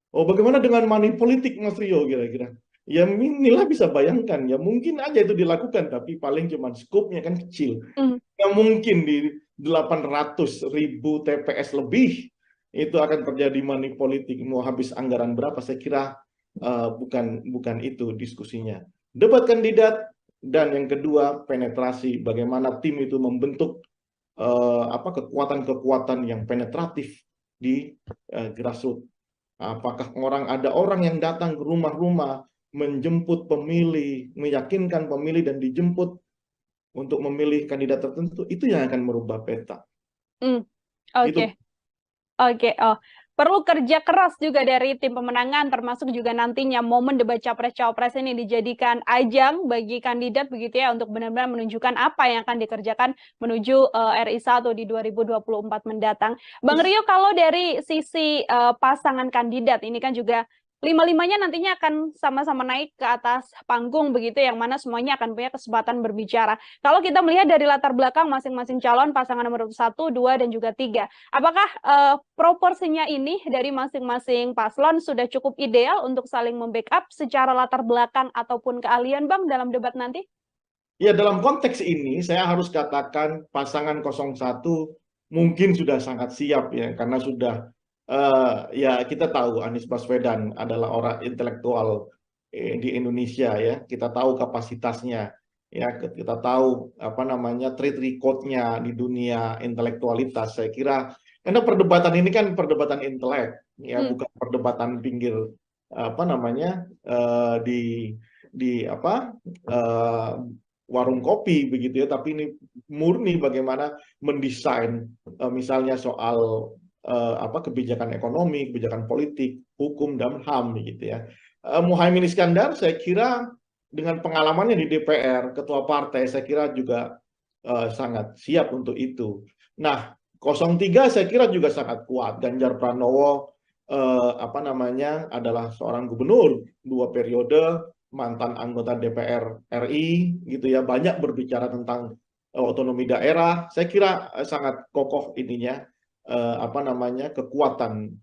bagaimana dengan money politik Mas Rio kira-kira? Ya inilah bisa bayangkan ya mungkin aja itu dilakukan tapi paling cuma skopnya kan kecil. Nggak mungkin di 800.000 TPS lebih itu akan terjadi money politik, mau habis anggaran berapa, saya kira bukan itu diskusinya. Debat kandidat, dan yang kedua penetrasi, bagaimana tim itu membentuk kekuatan-kekuatan yang penetratif di grassroots. Apakah ada orang yang datang ke rumah-rumah menjemput pemilih, meyakinkan pemilih dan dijemput untuk memilih kandidat tertentu, itu yang akan merubah peta. Oke. Oke, perlu kerja keras juga dari tim pemenangan, termasuk juga nantinya momen debat capres-cawapres ini dijadikan ajang bagi kandidat begitu ya, untuk benar-benar menunjukkan apa yang akan dikerjakan menuju RI 1 di 2024 mendatang. Bang Rio, kalau dari sisi pasangan kandidat ini kan juga lima-limanya nantinya akan sama-sama naik ke atas panggung begitu, yang mana semuanya akan punya kesempatan berbicara. Kalau kita melihat dari latar belakang masing-masing calon, pasangan nomor 1, 2, dan juga 3, apakah proporsinya ini dari masing-masing paslon sudah cukup ideal untuk saling membackup secara latar belakang ataupun keahlian, Bang, dalam debat nanti? Ya, dalam konteks ini saya harus katakan pasangan 01 mungkin sudah sangat siap ya, karena sudah ya kita tahu Anies Baswedan adalah orang intelektual di Indonesia ya, kita tahu kapasitasnya ya, kita tahu track record-nya di dunia intelektualitas. Saya kira karena perdebatan ini kan perdebatan intelek ya, bukan perdebatan pinggir warung kopi begitu ya, tapi ini murni bagaimana mendesain misalnya soal kebijakan ekonomi, kebijakan politik, hukum dan HAM gitu ya. Muhaimin Iskandar saya kira dengan pengalamannya di DPR, ketua partai, saya kira juga sangat siap untuk itu. Nah, 03 saya kira juga sangat kuat. Ganjar Pranowo adalah seorang gubernur 2 periode, mantan anggota DPR RI gitu ya, banyak berbicara tentang otonomi daerah. Saya kira sangat kokoh ininya kekuatan,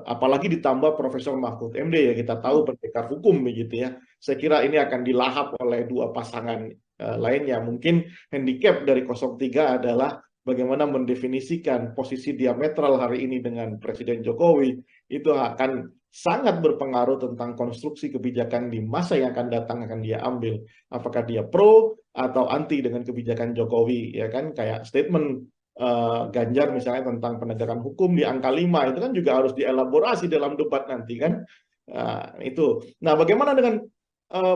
apalagi ditambah Profesor Mahfud MD ya, kita tahu pendekar hukum begitu ya. Saya kira ini akan dilahap oleh 2 pasangan lainnya. Mungkin handicap dari 03 adalah bagaimana mendefinisikan posisi diametral hari ini dengan Presiden Jokowi, itu akan sangat berpengaruh tentang konstruksi kebijakan di masa yang akan datang akan dia ambil. Apakah dia pro atau anti dengan kebijakan Jokowi ya kan, kayak statement Ganjar misalnya tentang penegakan hukum di angka 5 itu kan juga harus dielaborasi dalam debat nanti kan. Itu. Nah, bagaimana dengan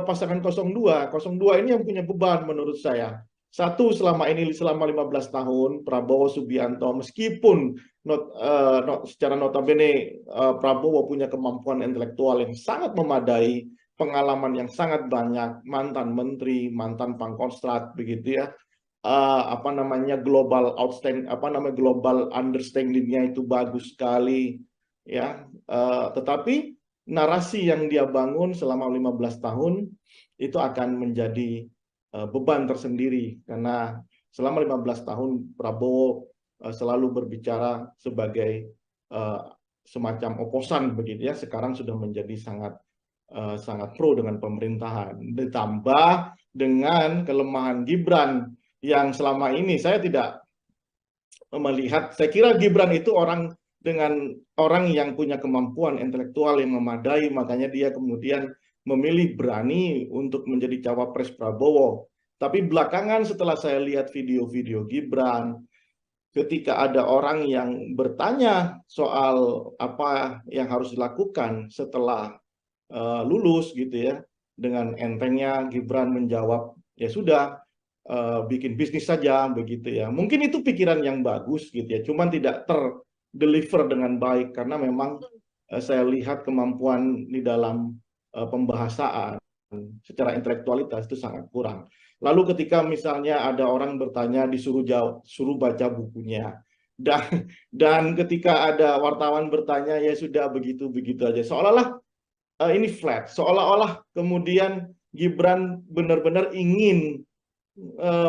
pasangan 02? 02 ini yang punya beban menurut saya. Satu, selama 15 tahun Prabowo Subianto, meskipun secara notabene Prabowo punya kemampuan intelektual yang sangat memadai, pengalaman yang sangat banyak, mantan menteri, mantan pangkostrat begitu ya. Apa namanya, global outstanding, apa namanya, global understanding-nya itu bagus sekali ya. Tetapi narasi yang dia bangun selama 15 tahun itu akan menjadi beban tersendiri, karena selama 15 tahun Prabowo selalu berbicara sebagai semacam oposan begitu ya. Sekarang sudah menjadi sangat pro dengan pemerintahan, ditambah dengan kelemahan Gibran yang selama ini saya tidak melihat. Saya kira Gibran itu dengan orang yang punya kemampuan intelektual yang memadai, makanya dia kemudian memilih berani untuk menjadi cawapres Prabowo. Tapi belakangan setelah saya lihat video-video Gibran, ketika ada orang yang bertanya soal apa yang harus dilakukan setelah lulus gitu ya, dengan entengnya Gibran menjawab, ya sudah, bikin bisnis saja begitu ya. Mungkin itu pikiran yang bagus gitu ya, cuman tidak terdeliver dengan baik karena memang saya lihat kemampuan di dalam pembahasaan secara intelektualitas itu sangat kurang. Lalu ketika misalnya ada orang bertanya disuruh jawab, suruh baca bukunya. Dan ketika ada wartawan bertanya, ya sudah begitu-begitu aja. Seolah-olah ini flat, seolah-olah kemudian Gibran benar-benar ingin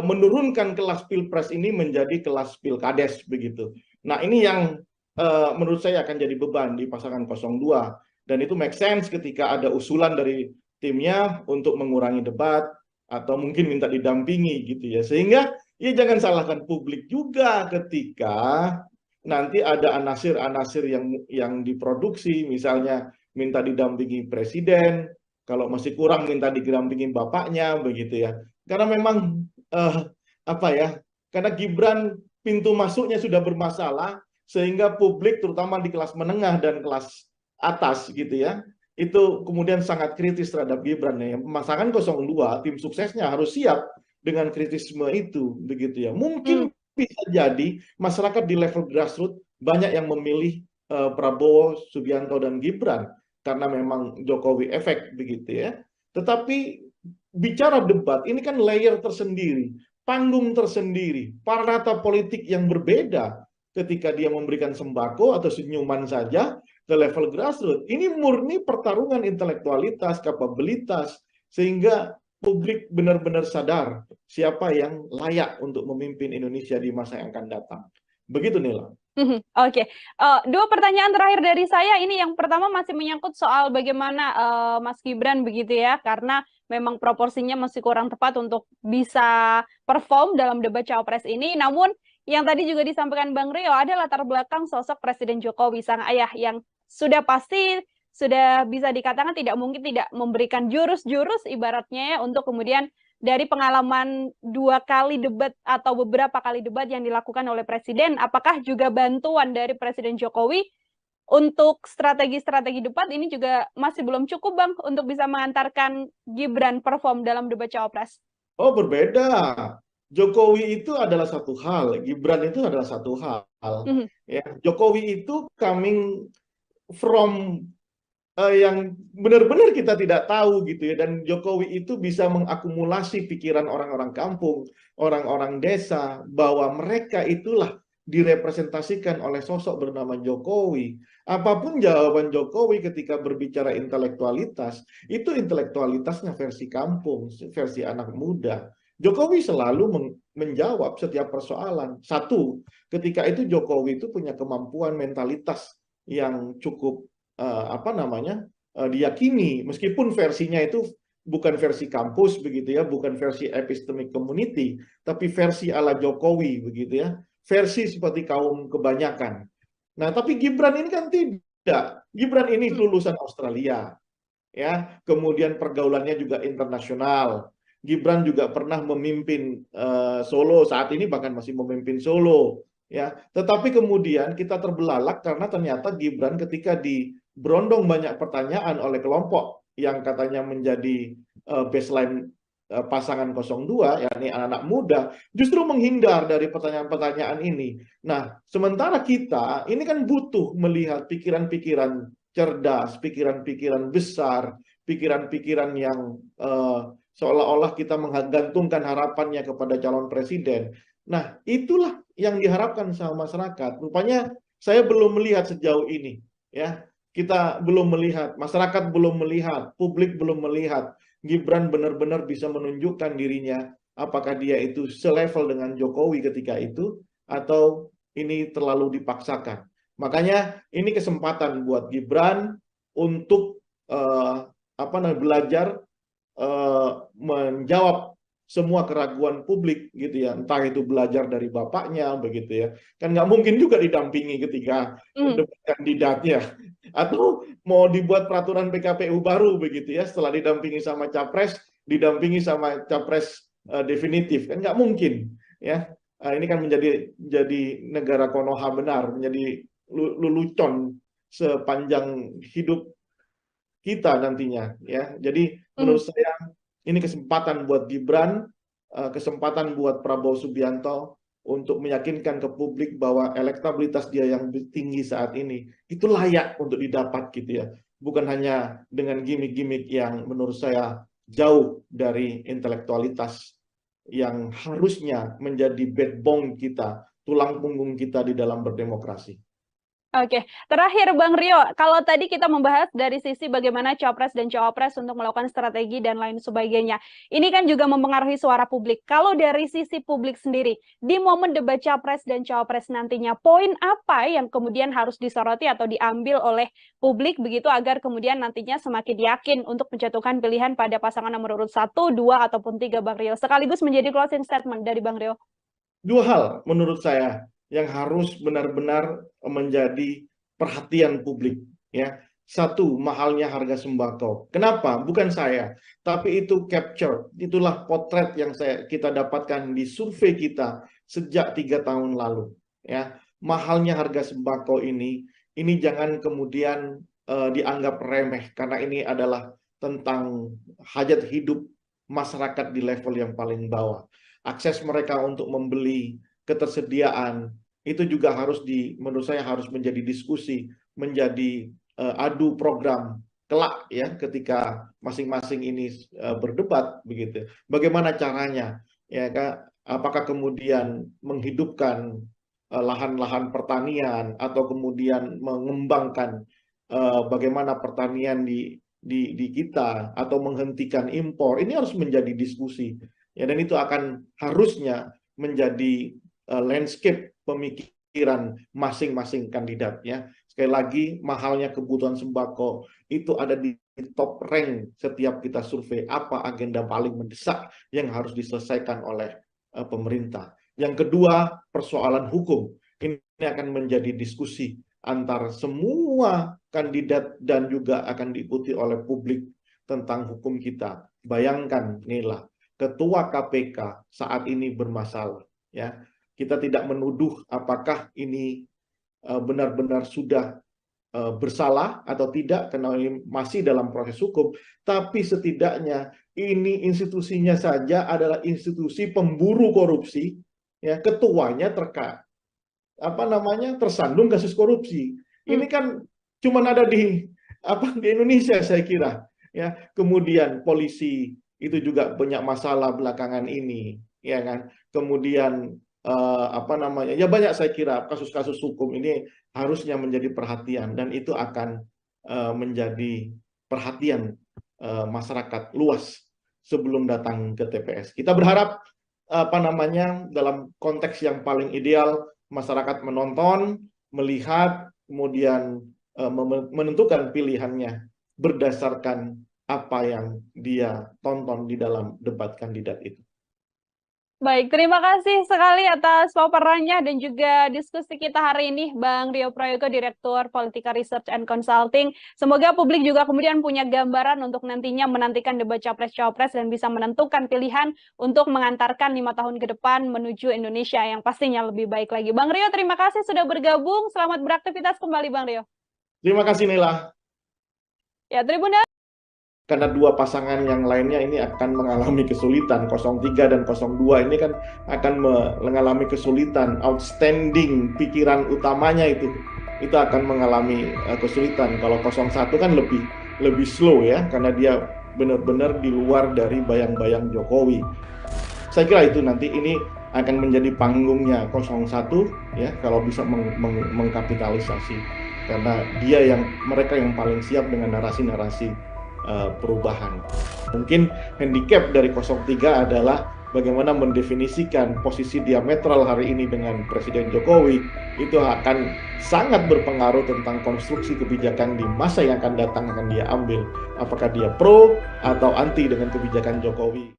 menurunkan kelas pilpres ini menjadi kelas pilkades begitu. Nah, ini yang menurut saya akan jadi beban di pasangan 02, dan itu make sense ketika ada usulan dari timnya untuk mengurangi debat atau mungkin minta didampingi gitu ya. Sehingga ya jangan salahkan publik juga ketika nanti ada anasir-anasir yang diproduksi, misalnya minta didampingi presiden, kalau masih kurang minta didampingi bapaknya begitu ya. Karena memang apa ya? Karena Gibran pintu masuknya sudah bermasalah, sehingga publik terutama di kelas menengah dan kelas atas gitu ya, itu kemudian sangat kritis terhadap Gibran ya. Pasangan 02 tim suksesnya harus siap dengan kritisme itu begitu ya. Mungkin bisa jadi masyarakat di level grassroots banyak yang memilih Prabowo, Subianto dan Gibran karena memang Jokowi efek begitu ya. Tetapi bicara debat ini kan layer tersendiri, panggung tersendiri, parata politik yang berbeda ketika dia memberikan sembako atau senyuman saja ke level grassroots. Ini murni pertarungan intelektualitas, kapabilitas, sehingga publik benar-benar sadar siapa yang layak untuk memimpin Indonesia di masa yang akan datang. Begitu, Nila. Oke. Dua pertanyaan terakhir dari saya. Ini yang pertama masih menyangkut soal bagaimana Mas Gibran begitu ya, karena memang proporsinya masih kurang tepat untuk bisa perform dalam debat Cawapres ini. Namun yang tadi juga disampaikan Bang Rio, ada latar belakang sosok Presiden Jokowi, sang ayah, yang sudah pasti sudah bisa dikatakan tidak mungkin tidak memberikan jurus-jurus ibaratnya ya, untuk kemudian dari pengalaman 2 kali debat atau beberapa kali debat yang dilakukan oleh Presiden, apakah juga bantuan dari Presiden Jokowi untuk strategi-strategi debat ini juga masih belum cukup, Bang, untuk bisa mengantarkan Gibran perform dalam debat Cawapres? Oh, berbeda. Jokowi itu adalah satu hal, Gibran itu adalah satu hal. Ya, Jokowi itu coming from yang benar-benar kita tidak tahu gitu ya, dan Jokowi itu bisa mengakumulasi pikiran orang-orang kampung, orang-orang desa, bahwa mereka itulah direpresentasikan oleh sosok bernama Jokowi. Apapun jawaban Jokowi ketika berbicara intelektualitas, itu intelektualitasnya versi kampung, versi anak muda. Jokowi selalu menjawab setiap persoalan. Satu, ketika itu Jokowi itu punya kemampuan mentalitas yang cukup diyakini, meskipun versinya itu bukan versi kampus begitu ya, bukan versi epistemic community, tapi versi ala Jokowi begitu ya, versi seperti kaum kebanyakan. Nah, tapi Gibran ini kan tidak. Gibran ini lulusan Australia ya, kemudian pergaulannya juga internasional. Gibran juga pernah memimpin Solo, saat ini bahkan masih memimpin Solo ya. Tetapi kemudian kita terbelalak karena ternyata Gibran ketika di berondong banyak pertanyaan oleh kelompok yang katanya menjadi baseline pasangan 02, yakni anak-anak muda, justru menghindar dari pertanyaan-pertanyaan ini. Nah, sementara kita ini kan butuh melihat pikiran-pikiran cerdas, pikiran-pikiran besar, pikiran-pikiran yang seolah-olah kita menggantungkan harapannya kepada calon presiden. Nah, itulah yang diharapkan sama masyarakat. Rupanya saya belum melihat sejauh ini, ya. Kita belum melihat, masyarakat belum melihat, publik belum melihat Gibran benar-benar bisa menunjukkan dirinya apakah dia itu selevel dengan Jokowi ketika itu atau ini terlalu dipaksakan. Makanya ini kesempatan buat Gibran untuk belajar menjawab semua keraguan publik gitu ya, entah itu belajar dari bapaknya begitu ya, kan nggak mungkin juga didampingi ketika debat kandidatnya, atau mau dibuat peraturan PKPU baru begitu ya, setelah didampingi sama capres, didampingi sama capres definitif, kan nggak mungkin ya. Ini kan jadi negara Konoha benar, menjadi lelucon sepanjang hidup kita nantinya ya. Jadi menurut saya ini kesempatan buat Gibran, kesempatan buat Prabowo Subianto untuk meyakinkan ke publik bahwa elektabilitas dia yang tinggi saat ini itu layak untuk didapat gitu ya. Bukan hanya dengan gimmick-gimmick yang menurut saya jauh dari intelektualitas yang harusnya menjadi backbone kita, tulang punggung kita di dalam berdemokrasi. Oke, terakhir Bang Rio, kalau tadi kita membahas dari sisi bagaimana Capres dan Cawapres untuk melakukan strategi dan lain sebagainya, ini kan juga mempengaruhi suara publik. Kalau dari sisi publik sendiri, di momen debat Capres dan Cawapres nantinya, poin apa yang kemudian harus disoroti atau diambil oleh publik begitu agar kemudian nantinya semakin yakin untuk menjatuhkan pilihan pada pasangan nomor urut 1, 2, ataupun 3 Bang Rio. Sekaligus menjadi closing statement dari Bang Rio. Dua hal menurut saya yang harus benar-benar menjadi perhatian publik ya. Satu, mahalnya harga sembako. Kenapa? Bukan saya, tapi itu capture, itulah potret yang kita dapatkan di survei kita sejak 3 tahun lalu ya. Mahalnya harga sembako ini jangan kemudian dianggap remeh, karena ini adalah tentang hajat hidup masyarakat di level yang paling bawah. Akses mereka untuk membeli, ketersediaan, itu juga menurut saya harus menjadi diskusi, menjadi adu program kelak ya, ketika masing-masing ini berdebat begitu. Bagaimana caranya ya Kak? Apakah kemudian menghidupkan lahan-lahan pertanian atau kemudian mengembangkan bagaimana pertanian di kita atau menghentikan impor. Ini harus menjadi diskusi. Ya, dan itu akan harusnya menjadi landscape pemikiran masing-masing kandidatnya. Sekali lagi, mahalnya kebutuhan sembako itu ada di top rank setiap kita survei. Apa agenda paling mendesak yang harus diselesaikan oleh pemerintah. Yang kedua, persoalan hukum. Ini akan menjadi diskusi antar semua kandidat dan juga akan diikuti oleh publik tentang hukum kita. Bayangkan, Nila, Ketua KPK saat ini bermasalah ya. Kita tidak menuduh apakah ini benar-benar sudah bersalah atau tidak karena ini masih dalam proses hukum, tapi setidaknya ini institusinya saja adalah institusi pemburu korupsi ya, ketuanya tersandung kasus korupsi. Ini kan cuma ada di Indonesia saya kira ya. Kemudian polisi itu juga banyak masalah belakangan ini ya kan. Kemudian ya banyak saya kira kasus-kasus hukum ini harusnya menjadi perhatian, dan itu akan menjadi perhatian masyarakat luas sebelum datang ke TPS. Kita berharap dalam konteks yang paling ideal masyarakat menonton, melihat, kemudian menentukan pilihannya berdasarkan apa yang dia tonton di dalam debat kandidat itu. Baik, terima kasih sekali atas paparannya dan juga diskusi kita hari ini, Bang Rio Prayogo, Direktur Politika Research and Consulting. Semoga publik juga kemudian punya gambaran untuk nantinya menantikan debat Capres-Cawapres dan bisa menentukan pilihan untuk mengantarkan 5 tahun ke depan menuju Indonesia yang pastinya lebih baik lagi. Bang Rio, terima kasih sudah bergabung. Selamat beraktivitas kembali, Bang Rio. Terima kasih, Nila. Ya, Tribuners. Karena dua pasangan yang lainnya ini akan mengalami kesulitan. 03 dan 02 ini kan akan mengalami kesulitan. Outstanding pikiran utamanya itu akan mengalami kesulitan. Kalau 01 kan lebih slow ya, karena dia benar-benar di luar dari bayang-bayang Jokowi. Saya kira itu nanti ini akan menjadi panggungnya 01 ya, kalau bisa mengkapitalisasi, karena mereka yang paling siap dengan narasi-narasi perubahan. Mungkin handicap dari 03 adalah bagaimana mendefinisikan posisi diametral hari ini dengan Presiden Jokowi. Itu akan sangat berpengaruh tentang konstruksi kebijakan di masa yang akan datang akan dia ambil. Apakah dia pro atau anti dengan kebijakan Jokowi.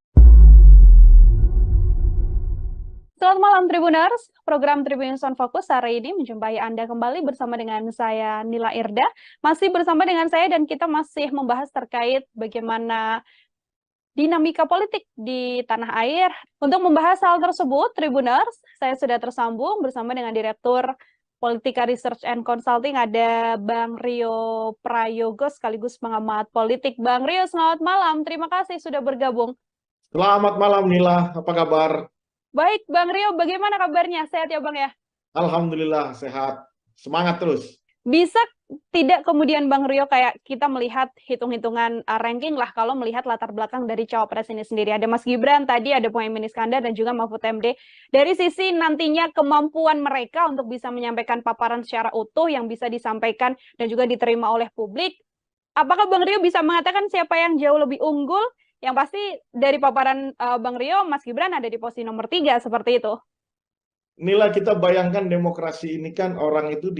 Selamat malam Tribuners, program Tribun Sound Focus hari ini menjumpai Anda kembali bersama dengan saya Nila Irda. Masih bersama dengan saya dan kita masih membahas terkait bagaimana dinamika politik di tanah air. Untuk membahas hal tersebut, Tribuners, saya sudah tersambung bersama dengan Direktur Politika Research and Consulting, ada Bang Rio Prayogo sekaligus pengamat politik. Bang Rio, selamat malam. Terima kasih sudah bergabung. Selamat malam Nila, apa kabar? Baik, Bang Rio, bagaimana kabarnya? Sehat ya, Bang ya? Alhamdulillah, sehat. Semangat terus. Bisa tidak kemudian Bang Rio kayak kita melihat hitung-hitungan ranking lah kalau melihat latar belakang dari cawapres ini sendiri. Ada Mas Gibran, tadi ada Muhaimin Iskandar dan juga Mahfud MD. Dari sisi nantinya kemampuan mereka untuk bisa menyampaikan paparan secara utuh yang bisa disampaikan dan juga diterima oleh publik, apakah Bang Rio bisa mengatakan siapa yang jauh lebih unggul? Yang pasti dari paparan Bang Rio, Mas Gibran ada di posisi nomor 3, seperti itu. Nila, kita bayangkan demokrasi ini kan orang itu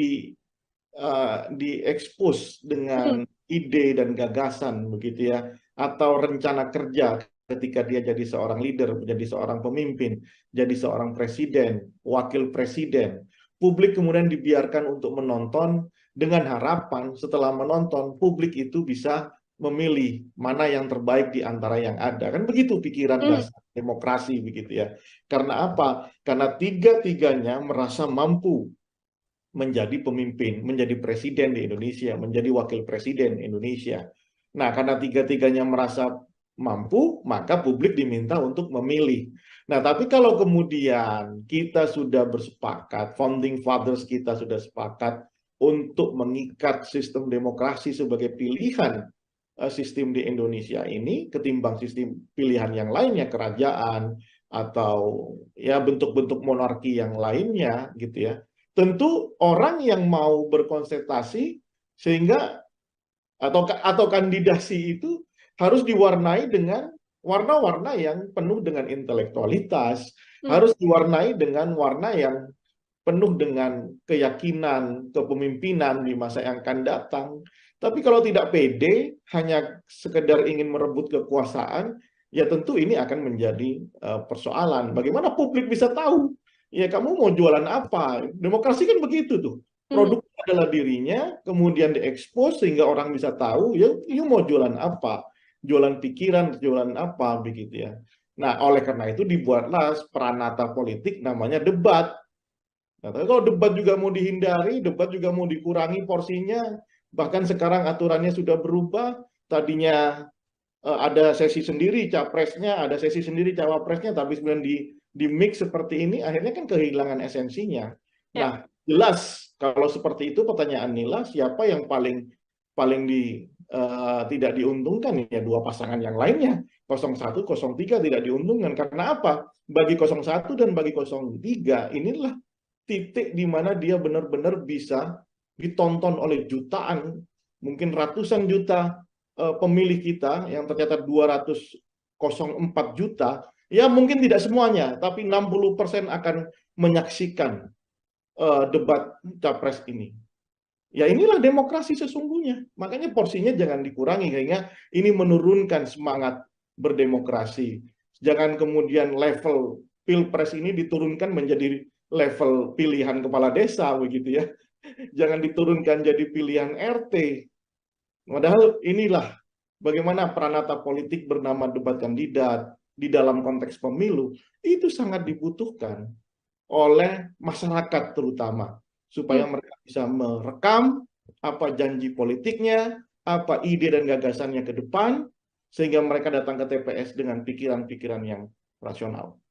diekspos dengan ide dan gagasan begitu ya, atau rencana kerja ketika dia jadi seorang leader, jadi seorang pemimpin, jadi seorang presiden, wakil presiden. Publik kemudian dibiarkan untuk menonton dengan harapan setelah menonton publik itu bisa memilih mana yang terbaik di antara yang ada. Kan begitu pikiran dasar demokrasi begitu ya. Karena apa? Karena tiga-tiganya merasa mampu menjadi pemimpin, menjadi presiden di Indonesia, menjadi wakil presiden Indonesia. Nah, karena tiga-tiganya merasa mampu, maka publik diminta untuk memilih. Nah, tapi kalau kemudian kita sudah bersepakat, founding fathers kita sudah sepakat untuk mengikat sistem demokrasi sebagai pilihan sistem di Indonesia ini ketimbang sistem pilihan yang lainnya, kerajaan atau ya bentuk-bentuk monarki yang lainnya gitu ya. Tentu orang yang mau berkonsentrasi sehingga atau kandidasi itu harus diwarnai dengan warna-warna yang penuh dengan intelektualitas, harus diwarnai dengan warna yang penuh dengan keyakinan kepemimpinan di masa yang akan datang. Tapi kalau tidak pede, hanya sekedar ingin merebut kekuasaan, ya tentu ini akan menjadi persoalan. Bagaimana publik bisa tahu? Ya kamu mau jualan apa? Demokrasi kan begitu tuh. Produk adalah dirinya, kemudian diekspos sehingga orang bisa tahu, ya you mau jualan apa? Jualan pikiran, jualan apa, begitu ya. Nah, oleh karena itu dibuatlah peranata politik namanya debat. Nah, tapi kalau debat juga mau dihindari, debat juga mau dikurangi porsinya, bahkan sekarang aturannya sudah berubah, tadinya ada sesi sendiri capresnya, ada sesi sendiri cawapresnya, tapi sebenarnya di mix seperti ini, akhirnya kan kehilangan esensinya. Nah, jelas kalau seperti itu pertanyaan Nila, siapa yang paling tidak diuntungkan ya dua pasangan yang lainnya, 01, 03 tidak diuntungkan. Karena apa? Bagi 01 dan bagi 03 inilah titik di mana dia benar-benar bisa ditonton oleh jutaan, mungkin ratusan juta pemilih kita yang tercatat 204 juta, ya mungkin tidak semuanya, tapi 60% akan menyaksikan debat capres ini. Ya inilah demokrasi sesungguhnya. Makanya porsinya jangan dikurangi, sehingga ini menurunkan semangat berdemokrasi. Jangan kemudian level pilpres ini diturunkan menjadi level pilihan kepala desa begitu ya. Jangan diturunkan jadi pilihan RT. Padahal inilah bagaimana peranata politik bernama debat kandidat di dalam konteks pemilu itu sangat dibutuhkan oleh masyarakat terutama supaya mereka bisa merekam apa janji politiknya, apa ide dan gagasannya ke depan, sehingga mereka datang ke TPS dengan pikiran-pikiran yang rasional.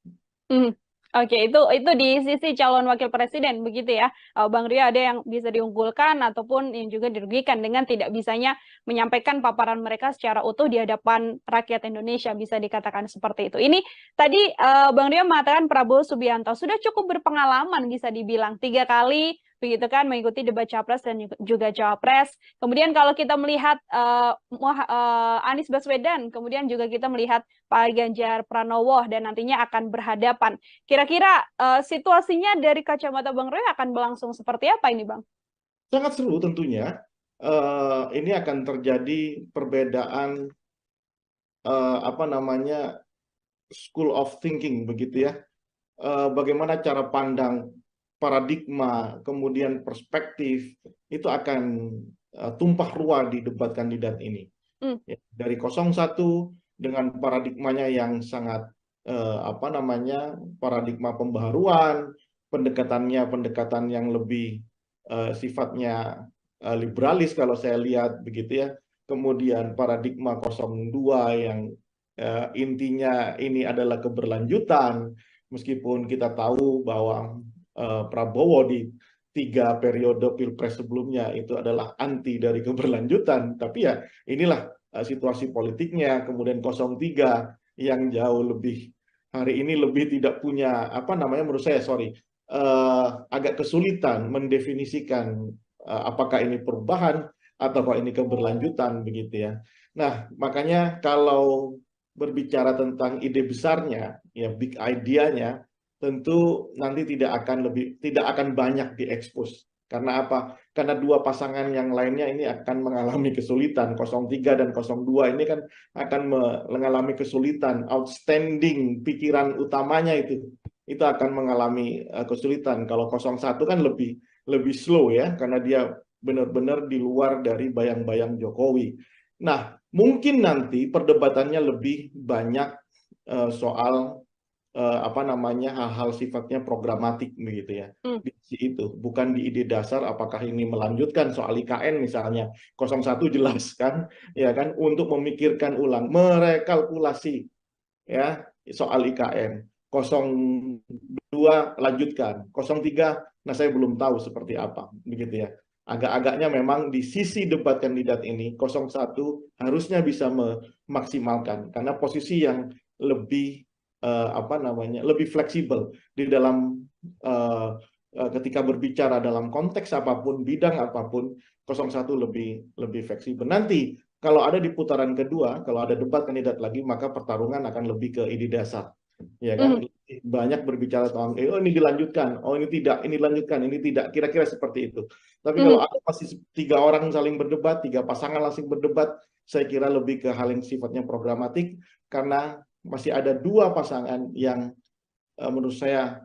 Hmm. Oke, itu di sisi calon wakil presiden begitu ya, Bang Rio, ada yang bisa diunggulkan ataupun yang juga dirugikan dengan tidak bisanya menyampaikan paparan mereka secara utuh di hadapan rakyat Indonesia, bisa dikatakan seperti itu. Ini tadi Bang Rio mengatakan Prabowo Subianto sudah cukup berpengalaman, bisa dibilang 3 kali begitu kan mengikuti debat capres dan juga cawapres. Kemudian kalau kita melihat Anies Baswedan, kemudian juga kita melihat Pak Ganjar Pranowo dan nantinya akan berhadapan. Kira-kira situasinya dari kacamata Bang Roy akan berlangsung seperti apa ini, Bang? Sangat seru tentunya. Ini akan terjadi perbedaan apa namanya school of thinking begitu ya. Bagaimana cara pandang, paradigma, kemudian perspektif itu akan tumpah ruah di debat kandidat ini. Ya, dari 01 dengan paradigmanya yang sangat apa namanya paradigma pembaharuan, pendekatan yang lebih sifatnya liberalis kalau saya lihat begitu ya. Kemudian paradigma 02 yang intinya ini adalah keberlanjutan, meskipun kita tahu bahwa Prabowo di 3 periode pilpres sebelumnya itu adalah anti dari keberlanjutan, tapi ya inilah situasi politiknya. Kemudian 03 yang jauh lebih hari ini lebih tidak punya apa namanya, menurut saya agak kesulitan mendefinisikan apakah ini perubahan ataukah ini keberlanjutan begitu ya. Nah, makanya kalau berbicara tentang ide besarnya, ya big idea-nya, tentu nanti tidak akan banyak diekspos. Karena apa? Karena dua pasangan yang lainnya ini akan mengalami kesulitan. 03 dan 02 ini kan akan mengalami kesulitan. Outstanding pikiran utamanya itu akan mengalami kesulitan. Kalau 01 kan lebih slow ya, karena dia benar-benar di luar dari bayang-bayang Jokowi. Nah, mungkin nanti perdebatannya lebih banyak soal apa namanya hal-hal sifatnya programatik begitu ya. Di sisi itu, bukan di ide dasar apakah ini melanjutkan soal IKN misalnya. 01 jelas kan, ya kan, untuk memikirkan ulang, merekalkulasi ya soal IKN. 02 lanjutkan, 03 nah saya belum tahu seperti apa begitu ya. Agak-agaknya memang di sisi debat kandidat ini 01 harusnya bisa memaksimalkan karena posisi yang lebih apa namanya lebih fleksibel di dalam ketika berbicara dalam konteks apapun, bidang apapun, 01 lebih fleksibel. Nanti kalau ada di putaran kedua, kalau ada debat kandidat lagi, maka pertarungan akan lebih ke ide dasar, ya kan? Banyak berbicara tentang oh ini dilanjutkan, oh ini tidak, ini dilanjutkan, ini tidak, kira-kira seperti itu. Tapi kalau ada masih 3 orang saling berdebat, 3 pasangan saling berdebat, saya kira lebih ke hal yang sifatnya programatik, karena masih ada 2 pasangan yang menurut saya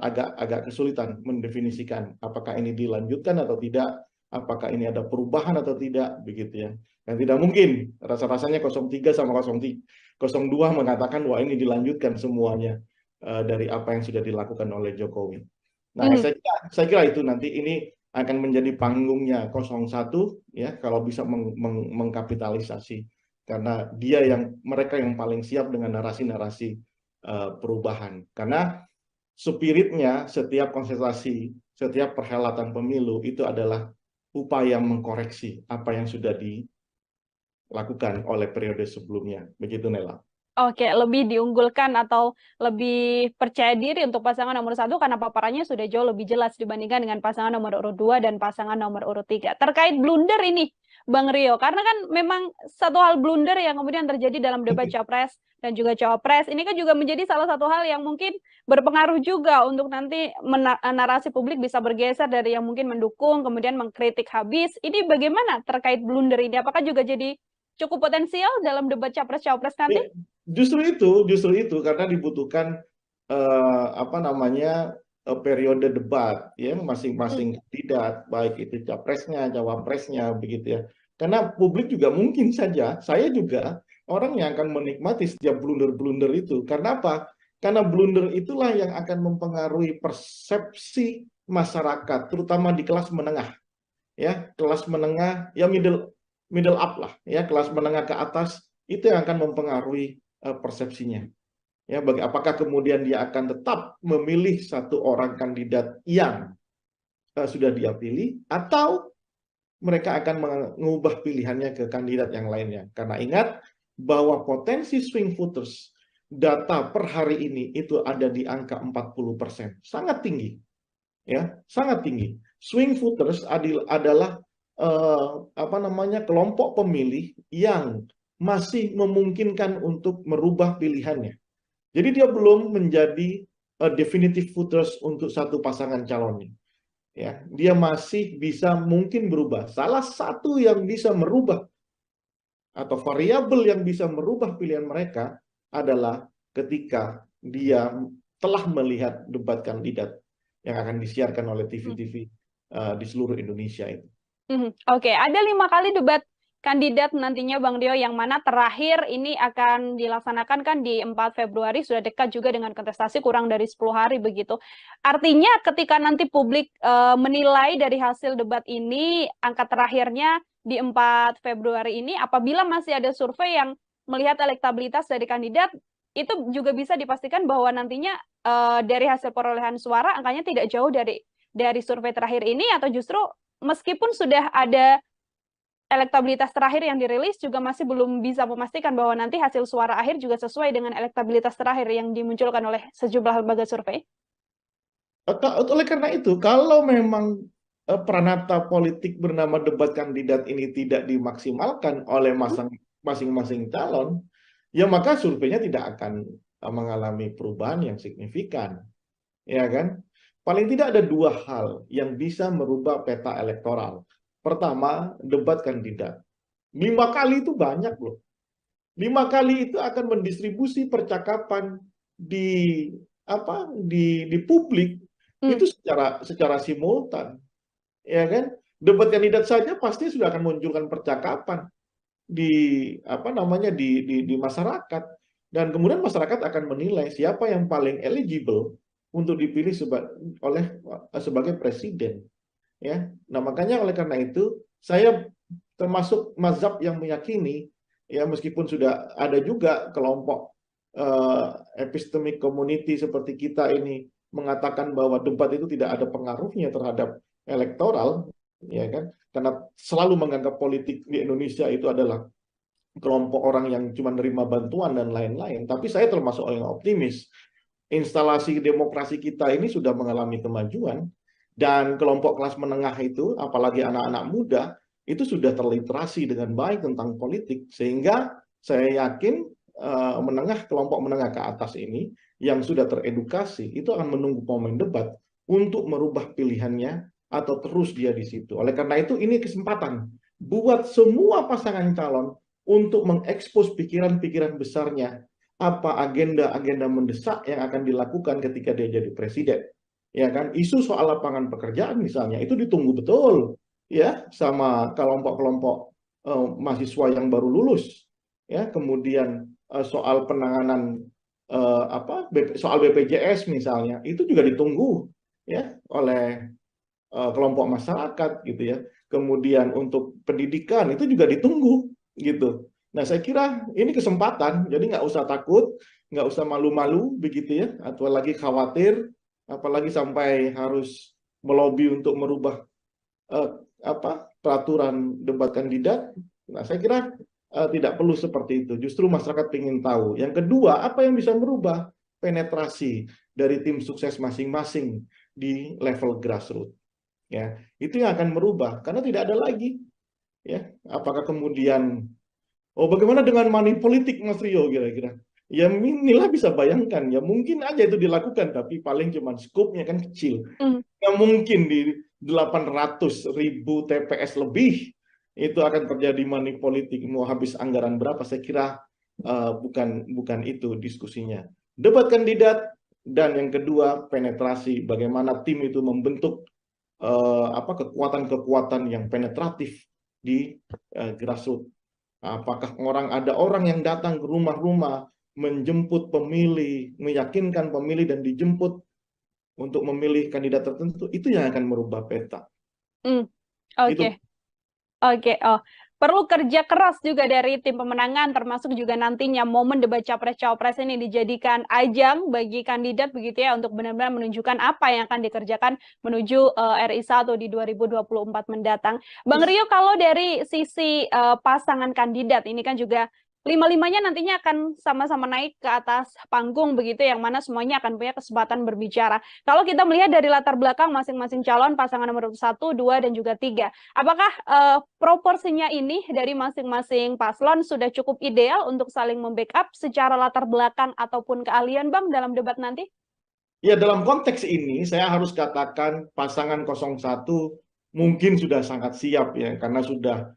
agak kesulitan mendefinisikan apakah ini dilanjutkan atau tidak, apakah ini ada perubahan atau tidak, begitu ya. Dan tidak mungkin rasa-rasanya 03 sama 02 mengatakan wah ini dilanjutkan semuanya dari apa yang sudah dilakukan oleh Jokowi. Nah, saya kira itu nanti ini akan menjadi panggungnya 01 ya, kalau bisa mengkapitalisasi, karena mereka yang paling siap dengan narasi-narasi perubahan. Karena spiritnya setiap konsentrasi, setiap perhelatan pemilu itu adalah upaya mengkoreksi apa yang sudah dilakukan oleh periode sebelumnya. Begitu, Nela. Oke, lebih diunggulkan atau lebih percaya diri untuk pasangan nomor 1 karena paparannya sudah jauh lebih jelas dibandingkan dengan pasangan nomor urut 2 dan pasangan nomor urut 3. Terkait blunder ini, Bang Rio, karena kan memang satu hal blunder yang kemudian terjadi dalam debat capres dan juga cawapres, ini kan juga menjadi salah satu hal yang mungkin berpengaruh juga untuk nanti narasi publik bisa bergeser dari yang mungkin mendukung, kemudian mengkritik habis. Ini bagaimana terkait blunder ini? Apakah juga jadi cukup potensial dalam debat capres-cawapres nanti? Justru itu karena dibutuhkan apa namanya periode debat ya masing-masing kandidat, baik itu capresnya, cawapresnya begitu ya. Karena publik juga mungkin saja, saya juga orang yang akan menikmati setiap blunder-blunder itu. Karena apa? Karena blunder itulah yang akan mempengaruhi persepsi masyarakat, terutama di kelas menengah. Ya, kelas menengah, ya middle up lah, ya kelas menengah ke atas, itu yang akan mempengaruhi persepsinya. Ya, apakah kemudian dia akan tetap memilih satu orang kandidat yang sudah dia pilih, atau mereka akan mengubah pilihannya ke kandidat yang lainnya. Karena ingat bahwa potensi swing voters data per hari ini itu ada di angka 40%, sangat tinggi, ya, sangat tinggi. Swing voters adalah kelompok pemilih yang masih memungkinkan untuk merubah pilihannya. Jadi dia belum menjadi definitive voters untuk satu pasangan calonnya. Ya, dia masih bisa mungkin berubah. Salah satu yang bisa merubah atau variabel yang bisa merubah pilihan mereka adalah ketika dia telah melihat debat kandidat yang akan disiarkan oleh TV-TV di seluruh Indonesia itu. Oke, ada 5 kali debat kandidat nantinya Bang Dio, yang mana terakhir ini akan dilaksanakan kan di 4 Februari, sudah dekat juga dengan kontestasi, kurang dari 10 hari begitu. Artinya ketika nanti publik menilai dari hasil debat ini, angka terakhirnya di 4 Februari ini, apabila masih ada survei yang melihat elektabilitas dari kandidat, itu juga bisa dipastikan bahwa nantinya dari hasil perolehan suara angkanya tidak jauh dari survei terakhir ini, atau justru meskipun sudah ada elektabilitas terakhir yang dirilis, juga masih belum bisa memastikan bahwa nanti hasil suara akhir juga sesuai dengan elektabilitas terakhir yang dimunculkan oleh sejumlah lembaga survei. Oleh karena itu, kalau memang peranata politik bernama debat kandidat ini tidak dimaksimalkan oleh masing-masing calon, ya maka surveinya tidak akan mengalami perubahan yang signifikan, ya kan? Paling tidak ada 2 hal yang bisa merubah peta elektoral. Pertama, debat kandidat. 5 kali itu banyak loh. 5 kali itu akan mendistribusi percakapan di publik itu secara simultan, ya kan? Debat kandidat saja pasti sudah akan munculkan percakapan di di masyarakat, dan kemudian masyarakat akan menilai siapa yang paling eligible untuk dipilih sebagai presiden. Ya, nah makanya oleh karena itu saya termasuk mazhab yang meyakini, ya meskipun sudah ada juga kelompok epistemic community seperti kita ini mengatakan bahwa debat itu tidak ada pengaruhnya terhadap elektoral, ya kan? Karena selalu menganggap politik di Indonesia itu adalah kelompok orang yang cuma nerima bantuan dan lain-lain. Tapi saya termasuk orang yang optimis. Instalasi demokrasi kita ini sudah mengalami kemajuan. Dan kelompok kelas menengah itu, apalagi anak-anak muda, itu sudah terliterasi dengan baik tentang politik. Sehingga saya yakin kelompok menengah ke atas ini, yang sudah teredukasi, itu akan menunggu momen debat untuk merubah pilihannya atau terus dia di situ. Oleh karena itu, ini kesempatan buat semua pasangan calon untuk mengekspos pikiran-pikiran besarnya, apa agenda-agenda mendesak yang akan dilakukan ketika dia jadi presiden. Ya kan, isu soal lapangan pekerjaan misalnya itu ditunggu betul ya sama kelompok-kelompok mahasiswa yang baru lulus, ya. Kemudian soal penanganan soal BPJS misalnya itu juga ditunggu ya oleh kelompok masyarakat gitu ya. Kemudian untuk pendidikan itu juga ditunggu gitu. Nah, saya kira ini kesempatan, jadi nggak usah takut, nggak usah malu-malu begitu ya, atau lagi khawatir, apalagi sampai harus melobi untuk merubah peraturan debat kandidat. Nah, saya kira tidak perlu seperti itu. Justru masyarakat ingin tahu. Yang kedua, apa yang bisa merubah penetrasi dari tim sukses masing-masing di level grassroots. Ya, itu yang akan merubah karena tidak ada lagi. Ya, apakah kemudian bagaimana dengan money politik, Mas Rio, kira-kira? Ya inilah bisa bayangkan, ya mungkin aja itu dilakukan, tapi paling cuma skupnya kan kecil. Nggak mungkin di 800.000 TPS lebih itu akan terjadi money politik, mau habis anggaran berapa, saya kira bukan itu diskusinya. Debat kandidat, dan yang kedua penetrasi, bagaimana tim itu membentuk kekuatan-kekuatan yang penetratif di grassroots. Apakah ada orang yang datang ke rumah-rumah menjemput pemilih, meyakinkan pemilih dan dijemput untuk memilih kandidat tertentu, itu yang akan merubah peta. Oke. Oh, perlu kerja keras juga dari tim pemenangan, termasuk juga nantinya momen debat capres-cawapres ini dijadikan ajang bagi kandidat begitu ya untuk benar-benar menunjukkan apa yang akan dikerjakan menuju RI 1 di 2024 mendatang. Bang Rio, kalau dari sisi pasangan kandidat ini kan juga lima-limanya nantinya akan sama-sama naik ke atas panggung begitu, yang mana semuanya akan punya kesempatan berbicara. Kalau kita melihat dari latar belakang masing-masing calon, pasangan nomor 1, 2, dan juga 3, apakah proporsinya ini dari masing-masing paslon sudah cukup ideal untuk saling membackup secara latar belakang ataupun keahlian, Bang, dalam debat nanti? Ya, dalam konteks ini saya harus katakan pasangan 01 mungkin sudah sangat siap ya, karena sudah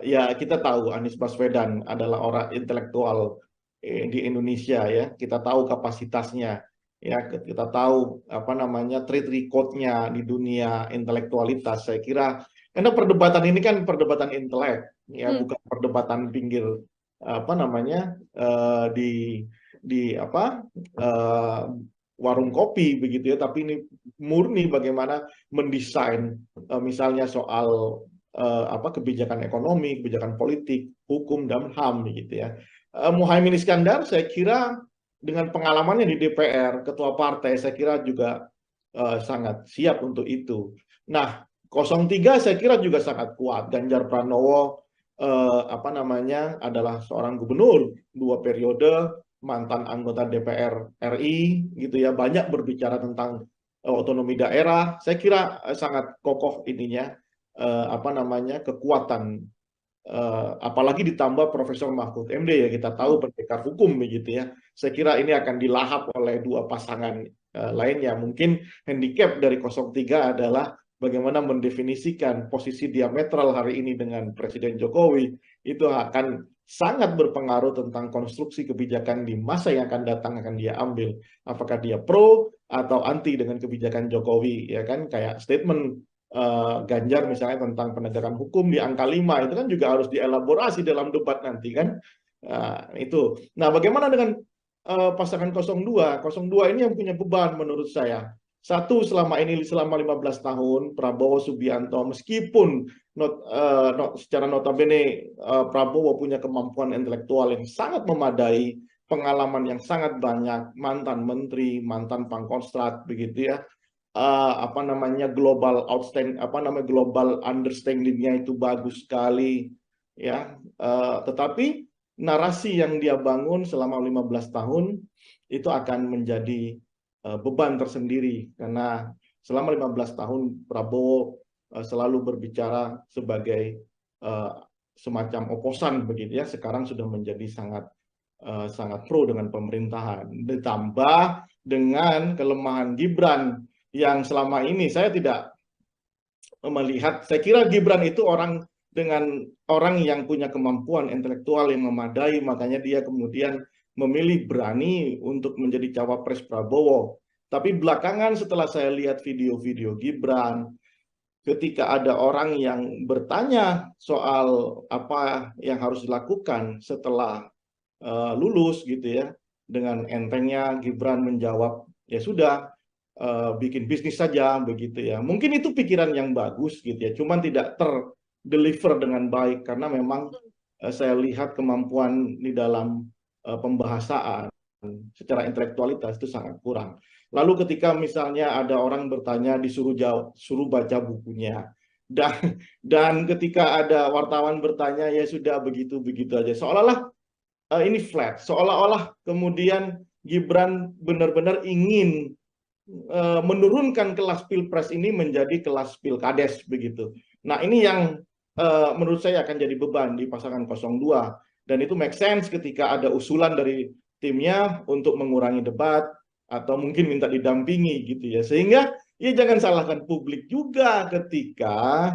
ya kita tahu Anies Baswedan adalah orang intelektual di Indonesia ya, kita tahu kapasitasnya ya, kita tahu apa namanya track record-nya di dunia intelektualitas. Saya kira karena perdebatan ini kan perdebatan intelek ya, bukan perdebatan pinggir apa namanya di apa warung kopi begitu ya, tapi ini murni bagaimana mendesain misalnya soal apa kebijakan ekonomi, kebijakan politik, hukum dan HAM begitu ya. Muhaimin Iskandar saya kira dengan pengalamannya di DPR, ketua partai, saya kira juga sangat siap untuk itu. Nah, 03 saya kira juga sangat kuat. Ganjar Pranowo apa namanya adalah seorang gubernur 2 periode, mantan anggota DPR RI gitu ya, banyak berbicara tentang otonomi daerah. Saya kira sangat kokoh ininya apa namanya kekuatan apalagi ditambah Profesor Mahfud MD ya, kita tahu pendekar hukum begitu ya. Saya kira ini akan dilahap oleh dua pasangan lainnya. Mungkin handicap dari 03 adalah bagaimana mendefinisikan posisi diametral hari ini dengan Presiden Jokowi, itu akan sangat berpengaruh tentang konstruksi kebijakan di masa yang akan datang akan dia ambil. Apakah dia pro atau anti dengan kebijakan Jokowi, ya kan? Kayak statement Ganjar misalnya tentang penegakan hukum di angka 5, itu kan juga harus dielaborasi dalam debat nanti kan. Itu. Nah, bagaimana dengan pasangan 02? 02 ini yang punya beban menurut saya. Satu, selama 15 tahun Prabowo Subianto, meskipun secara notabene Prabowo punya kemampuan intelektual yang sangat memadai, pengalaman yang sangat banyak, mantan menteri, mantan pangkostrat begitu ya, apa namanya global outstanding, apa namanya global understanding-nya itu bagus sekali ya, tetapi narasi yang dia bangun selama 15 tahun itu akan menjadi beban tersendiri, karena selama 15 tahun Prabowo selalu berbicara sebagai semacam oposan begitu ya. Sekarang sudah menjadi sangat pro dengan pemerintahan, ditambah dengan kelemahan Gibran yang selama ini saya tidak melihat. Saya kira Gibran itu orang yang punya kemampuan intelektual yang memadai, makanya dia kemudian memilih berani untuk menjadi cawapres Prabowo. Tapi belakangan setelah saya lihat video-video Gibran, ketika ada orang yang bertanya soal apa yang harus dilakukan setelah lulus gitu ya, dengan entengnya Gibran menjawab, ya sudah, bikin bisnis saja begitu ya. Mungkin itu pikiran yang bagus gitu ya, cuman tidak terdeliver dengan baik karena memang saya lihat kemampuan di dalam pembahasaan secara intelektualitas itu sangat kurang. Lalu ketika misalnya ada orang bertanya disuruh jawab, suruh baca bukunya, dan ketika ada wartawan bertanya ya sudah begitu-begitu aja, seolah-olah ini flat, seolah-olah kemudian Gibran benar-benar ingin menurunkan kelas pilpres ini menjadi kelas pilkades begitu. Nah, ini yang menurut saya akan jadi beban di pasangan 02, dan itu make sense ketika ada usulan dari timnya untuk mengurangi debat atau mungkin minta didampingi gitu ya. Sehingga ya jangan salahkan publik juga ketika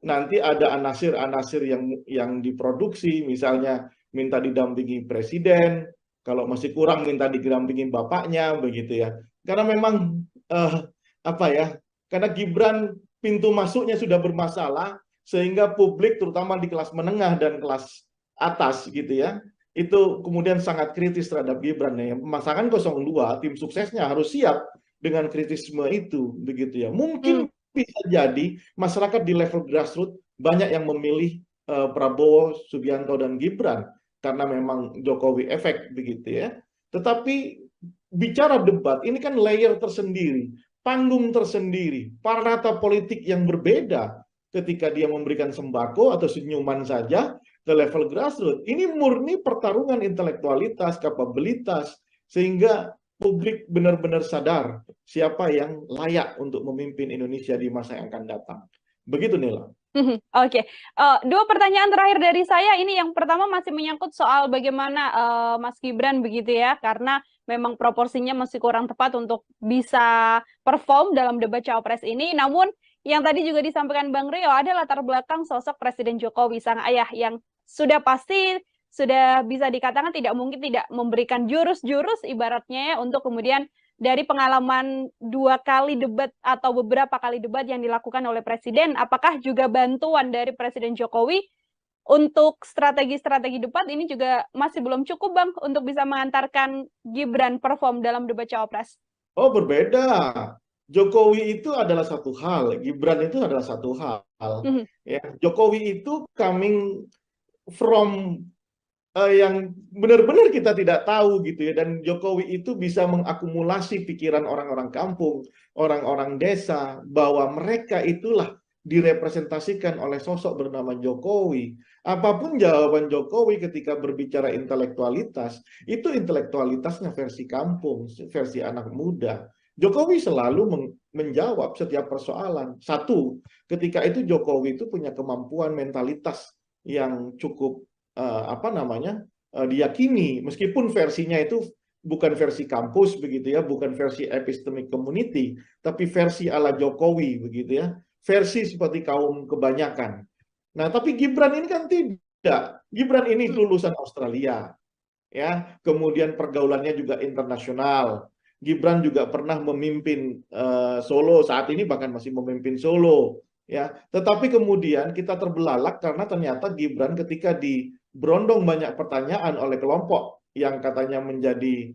nanti ada anasir-anasir yang diproduksi, misalnya minta didampingi presiden, kalau masih kurang minta didampingi bapaknya begitu ya. Karena memang apa ya? Karena Gibran pintu masuknya sudah bermasalah, sehingga publik terutama di kelas menengah dan kelas atas gitu ya, itu kemudian sangat kritis terhadap Gibran ya. Pasangan 02 tim suksesnya harus siap dengan kritisme itu begitu ya. Mungkin bisa jadi masyarakat di level grassroots banyak yang memilih Prabowo, Subianto dan Gibran karena memang Jokowi efek begitu ya. Tetapi bicara debat ini kan layer tersendiri, panggung tersendiri, parata politik yang berbeda ketika dia memberikan sembako atau senyuman saja ke level grassroots. Ini murni pertarungan intelektualitas, kapabilitas, sehingga publik benar-benar sadar siapa yang layak untuk memimpin Indonesia di masa yang akan datang. Begitu, Nila. Oke, dua pertanyaan terakhir dari saya. Ini yang pertama masih menyangkut soal bagaimana Mas Gibran begitu ya, karena memang proporsinya masih kurang tepat untuk bisa perform dalam debat Cawapres ini. Namun yang tadi juga disampaikan Bang Rio ada latar belakang sosok Presiden Jokowi, sang ayah yang sudah pasti sudah bisa dikatakan tidak mungkin tidak memberikan jurus-jurus ibaratnya ya, untuk kemudian dari pengalaman 2 kali debat atau beberapa kali debat yang dilakukan oleh Presiden, apakah juga bantuan dari Presiden Jokowi untuk strategi-strategi debat ini juga masih belum cukup, Bang, untuk bisa mengantarkan Gibran perform dalam debat Cawapres? Oh, berbeda. Jokowi itu adalah satu hal, Gibran itu adalah satu hal. Ya, Jokowi itu coming from yang benar-benar kita tidak tahu gitu ya, dan Jokowi itu bisa mengakumulasi pikiran orang-orang kampung, orang-orang desa, bahwa mereka itulah direpresentasikan oleh sosok bernama Jokowi. Apapun jawaban Jokowi ketika berbicara intelektualitas, itu intelektualitasnya versi kampung, versi anak muda. Jokowi selalu menjawab setiap persoalan. Satu, ketika itu Jokowi itu punya kemampuan mentalitas yang cukup diyakini, meskipun versinya itu bukan versi kampus begitu ya, bukan versi epistemic community, tapi versi ala Jokowi begitu ya, versi seperti kaum kebanyakan. Nah, tapi Gibran ini kan tidak. Gibran ini lulusan Australia, ya, kemudian pergaulannya juga internasional. Gibran juga pernah memimpin Solo, saat ini bahkan masih memimpin Solo, ya. Tetapi kemudian kita terbelalak karena ternyata Gibran ketika berondong banyak pertanyaan oleh kelompok yang katanya menjadi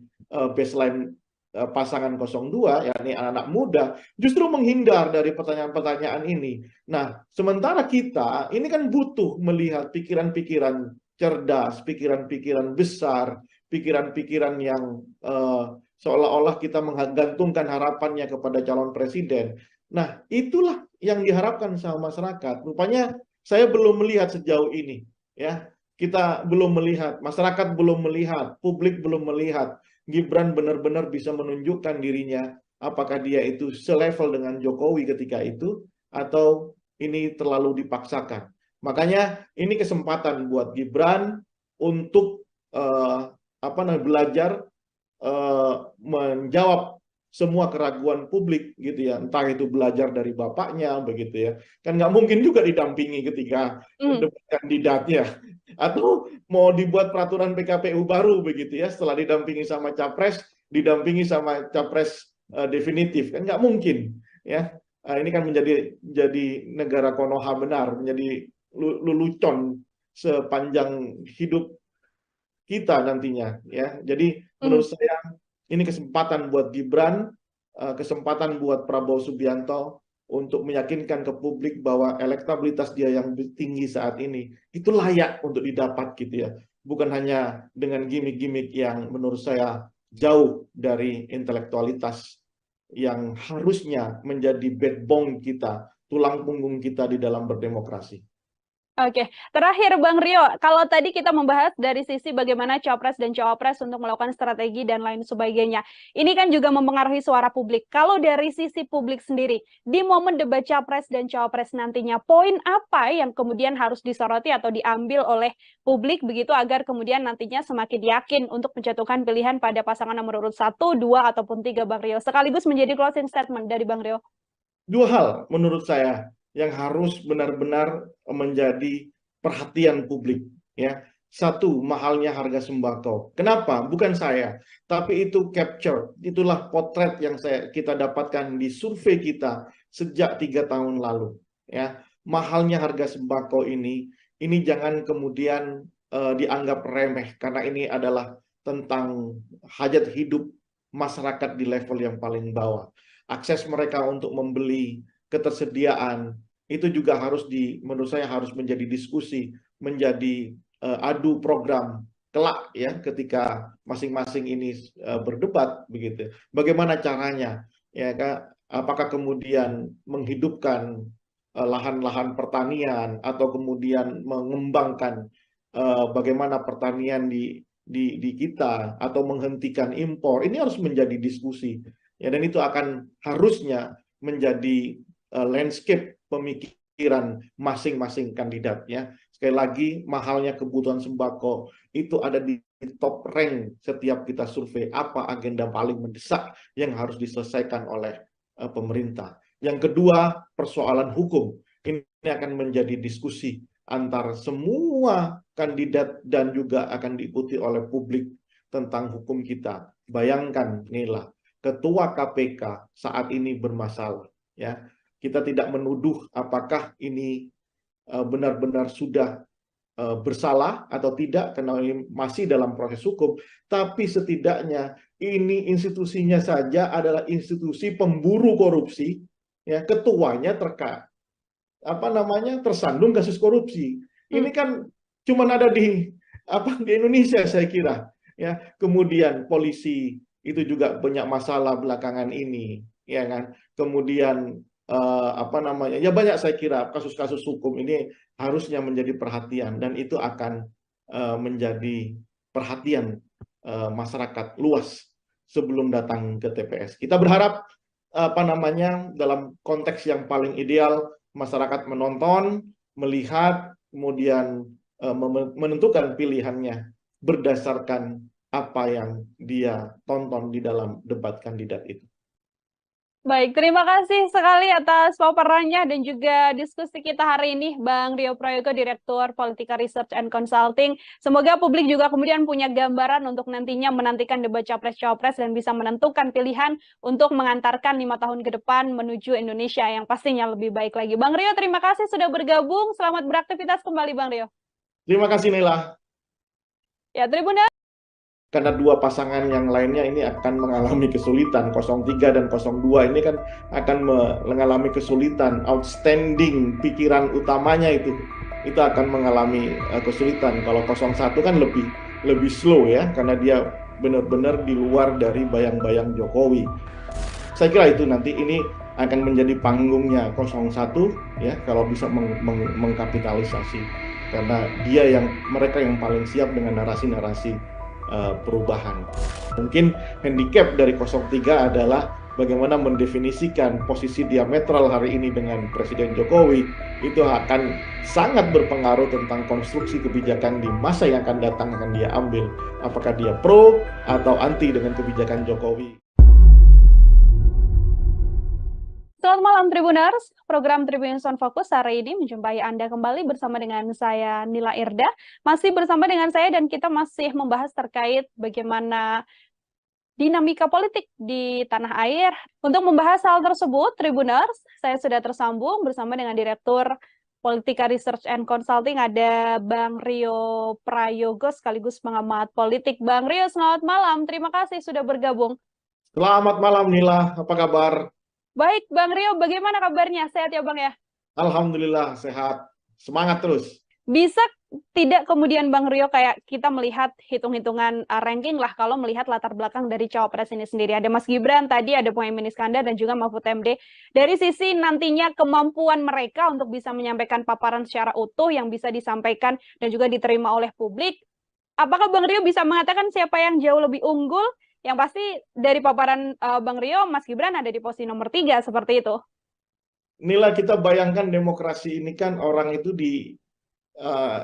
baseline pasangan 02, yakni anak-anak muda, justru menghindar dari pertanyaan-pertanyaan ini. Nah, sementara kita ini kan butuh melihat pikiran-pikiran cerdas, pikiran-pikiran besar, pikiran-pikiran yang seolah-olah kita menggantungkan harapannya kepada calon presiden. Nah, itulah yang diharapkan sama masyarakat. Rupanya saya belum melihat sejauh ini, ya. Kita belum melihat, masyarakat belum melihat, publik belum melihat Gibran benar-benar bisa menunjukkan dirinya apakah dia itu selevel dengan Jokowi ketika itu atau ini terlalu dipaksakan. Makanya ini kesempatan buat Gibran untuk belajar menjawab semua keraguan publik gitu ya, entah itu belajar dari bapaknya begitu ya, kan nggak mungkin juga didampingi ketika debat kandidatnya, atau mau dibuat peraturan PKPU baru begitu ya, setelah didampingi sama capres, didampingi sama capres definitif, kan nggak mungkin ya. Ini kan menjadi negara Konoha benar, menjadi lelucon sepanjang hidup kita nantinya ya. Jadi menurut saya ini kesempatan buat Gibran, kesempatan buat Prabowo Subianto untuk meyakinkan ke publik bahwa elektabilitas dia yang tinggi saat ini itu layak untuk didapat gitu ya. Bukan hanya dengan gimmick-gimmick yang menurut saya jauh dari intelektualitas yang harusnya menjadi backbone kita, tulang punggung kita di dalam berdemokrasi. Oke, terakhir Bang Rio, kalau tadi kita membahas dari sisi bagaimana Capres dan Cawapres untuk melakukan strategi dan lain sebagainya, ini kan juga mempengaruhi suara publik. Kalau dari sisi publik sendiri, di momen debat Capres dan Cawapres nantinya, poin apa yang kemudian harus disoroti atau diambil oleh publik begitu agar kemudian nantinya semakin yakin untuk menjatuhkan pilihan pada pasangan nomor urut 1, 2, ataupun 3, Bang Rio? Sekaligus menjadi closing statement dari Bang Rio. Dua hal menurut saya yang harus benar-benar menjadi perhatian publik ya. Satu, mahalnya harga sembako. Kenapa? Bukan saya, tapi itu capture, itulah potret yang kita dapatkan di survei kita sejak 3 tahun lalu ya. Mahalnya harga sembako ini jangan kemudian dianggap remeh, karena ini adalah tentang hajat hidup masyarakat di level yang paling bawah. Akses mereka untuk membeli, ketersediaan itu juga harus menurut saya harus menjadi diskusi, menjadi adu program kelak ya ketika masing-masing ini berdebat begitu. Bagaimana caranya ya Kak? Apakah kemudian menghidupkan lahan-lahan pertanian atau kemudian mengembangkan bagaimana pertanian di kita atau menghentikan impor. Ini harus menjadi diskusi ya, dan itu akan harusnya menjadi landscape pemikiran masing-masing kandidat ya. Sekali lagi, mahalnya kebutuhan sembako itu ada di top rank setiap kita survei apa agenda paling mendesak yang harus diselesaikan oleh pemerintah. Yang kedua, persoalan hukum. Ini akan menjadi diskusi antar semua kandidat dan juga akan diikuti oleh publik tentang hukum kita. Bayangkan, Nila, ketua KPK saat ini bermasalah ya. Kita tidak menuduh apakah ini benar-benar sudah bersalah atau tidak karena ini masih dalam proses hukum, tapi setidaknya ini institusinya saja adalah institusi pemburu korupsi ya, ketuanya tersandung kasus korupsi. Ini kan cuma ada di Indonesia saya kira ya. Kemudian polisi itu juga banyak masalah belakangan ini ya kan. Kemudian ya banyak saya kira kasus-kasus hukum ini harusnya menjadi perhatian, dan itu akan menjadi perhatian masyarakat luas sebelum datang ke TPS. Kita berharap dalam konteks yang paling ideal masyarakat menonton, melihat, kemudian menentukan pilihannya berdasarkan apa yang dia tonton di dalam debat kandidat itu. Baik, terima kasih sekali atas paparannya dan juga diskusi kita hari ini, Bang Rio Prayogo, Direktur Politika Research and Consulting. Semoga publik juga kemudian punya gambaran untuk nantinya menantikan debat Capres-Cawapres dan bisa menentukan pilihan untuk mengantarkan 5 tahun ke depan menuju Indonesia yang pastinya lebih baik lagi. Bang Rio, terima kasih sudah bergabung. Selamat beraktivitas kembali, Bang Rio. Terima kasih, Nela. Ya, Tribuners. Karena dua pasangan yang lainnya ini akan mengalami kesulitan. 03 dan 02 ini kan akan mengalami kesulitan. Outstanding pikiran utamanya itu akan mengalami kesulitan. Kalau 01 kan lebih slow ya, karena dia benar-benar di luar dari bayang-bayang Jokowi. Saya kira itu nanti ini akan menjadi panggungnya 01 ya, kalau bisa mengkapitalisasi, karena mereka yang paling siap dengan narasi-narasi perubahan. Mungkin handicap dari 03 adalah bagaimana mendefinisikan posisi diametral hari ini dengan Presiden Jokowi. Itu akan sangat berpengaruh tentang konstruksi kebijakan di masa yang akan datang akan dia ambil. Apakah dia pro atau anti dengan kebijakan Jokowi. Selamat malam Tribuners, program Tribunnews on Focus hari ini menjumpai Anda kembali bersama dengan saya Nila Irda. Masih bersama dengan saya dan kita masih membahas terkait bagaimana dinamika politik di tanah air. Untuk membahas hal tersebut, Tribuners, saya sudah tersambung bersama dengan Direktur Politika Research and Consulting, ada Bang Rio Prayogo sekaligus pengamat politik. Bang Rio, selamat malam. Terima kasih sudah bergabung. Selamat malam Nila, apa kabar? Baik, Bang Rio, bagaimana kabarnya? Sehat ya, Bang ya? Alhamdulillah, sehat. Semangat terus. Bisa tidak kemudian Bang Rio kayak kita melihat hitung-hitungan ranking lah kalau melihat latar belakang dari Cawapres ini sendiri. Ada Mas Gibran, tadi ada Muhaimin Iskandar dan juga Mahfud MD. Dari sisi nantinya kemampuan mereka untuk bisa menyampaikan paparan secara utuh yang bisa disampaikan dan juga diterima oleh publik, apakah Bang Rio bisa mengatakan siapa yang jauh lebih unggul? Yang pasti dari paparan Bang Rio, Mas Gibran ada di posisi nomor 3, seperti itu. Nila, kita bayangkan demokrasi ini kan orang itu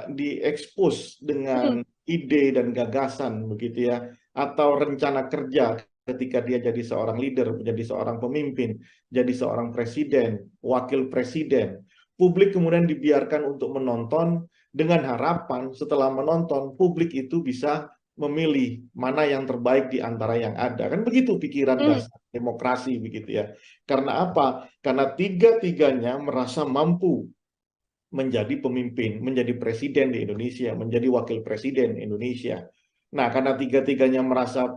diekspos dengan ide dan gagasan begitu ya, atau rencana kerja ketika dia jadi seorang leader, menjadi seorang pemimpin, jadi seorang presiden, wakil presiden. Publik kemudian dibiarkan untuk menonton dengan harapan setelah menonton publik itu bisa memilih mana yang terbaik di antara yang ada. Kan begitu pikiran dasar demokrasi begitu ya. Karena apa? Karena tiga-tiganya merasa mampu menjadi pemimpin, menjadi presiden di Indonesia, menjadi wakil presiden Indonesia. Nah, karena tiga-tiganya merasa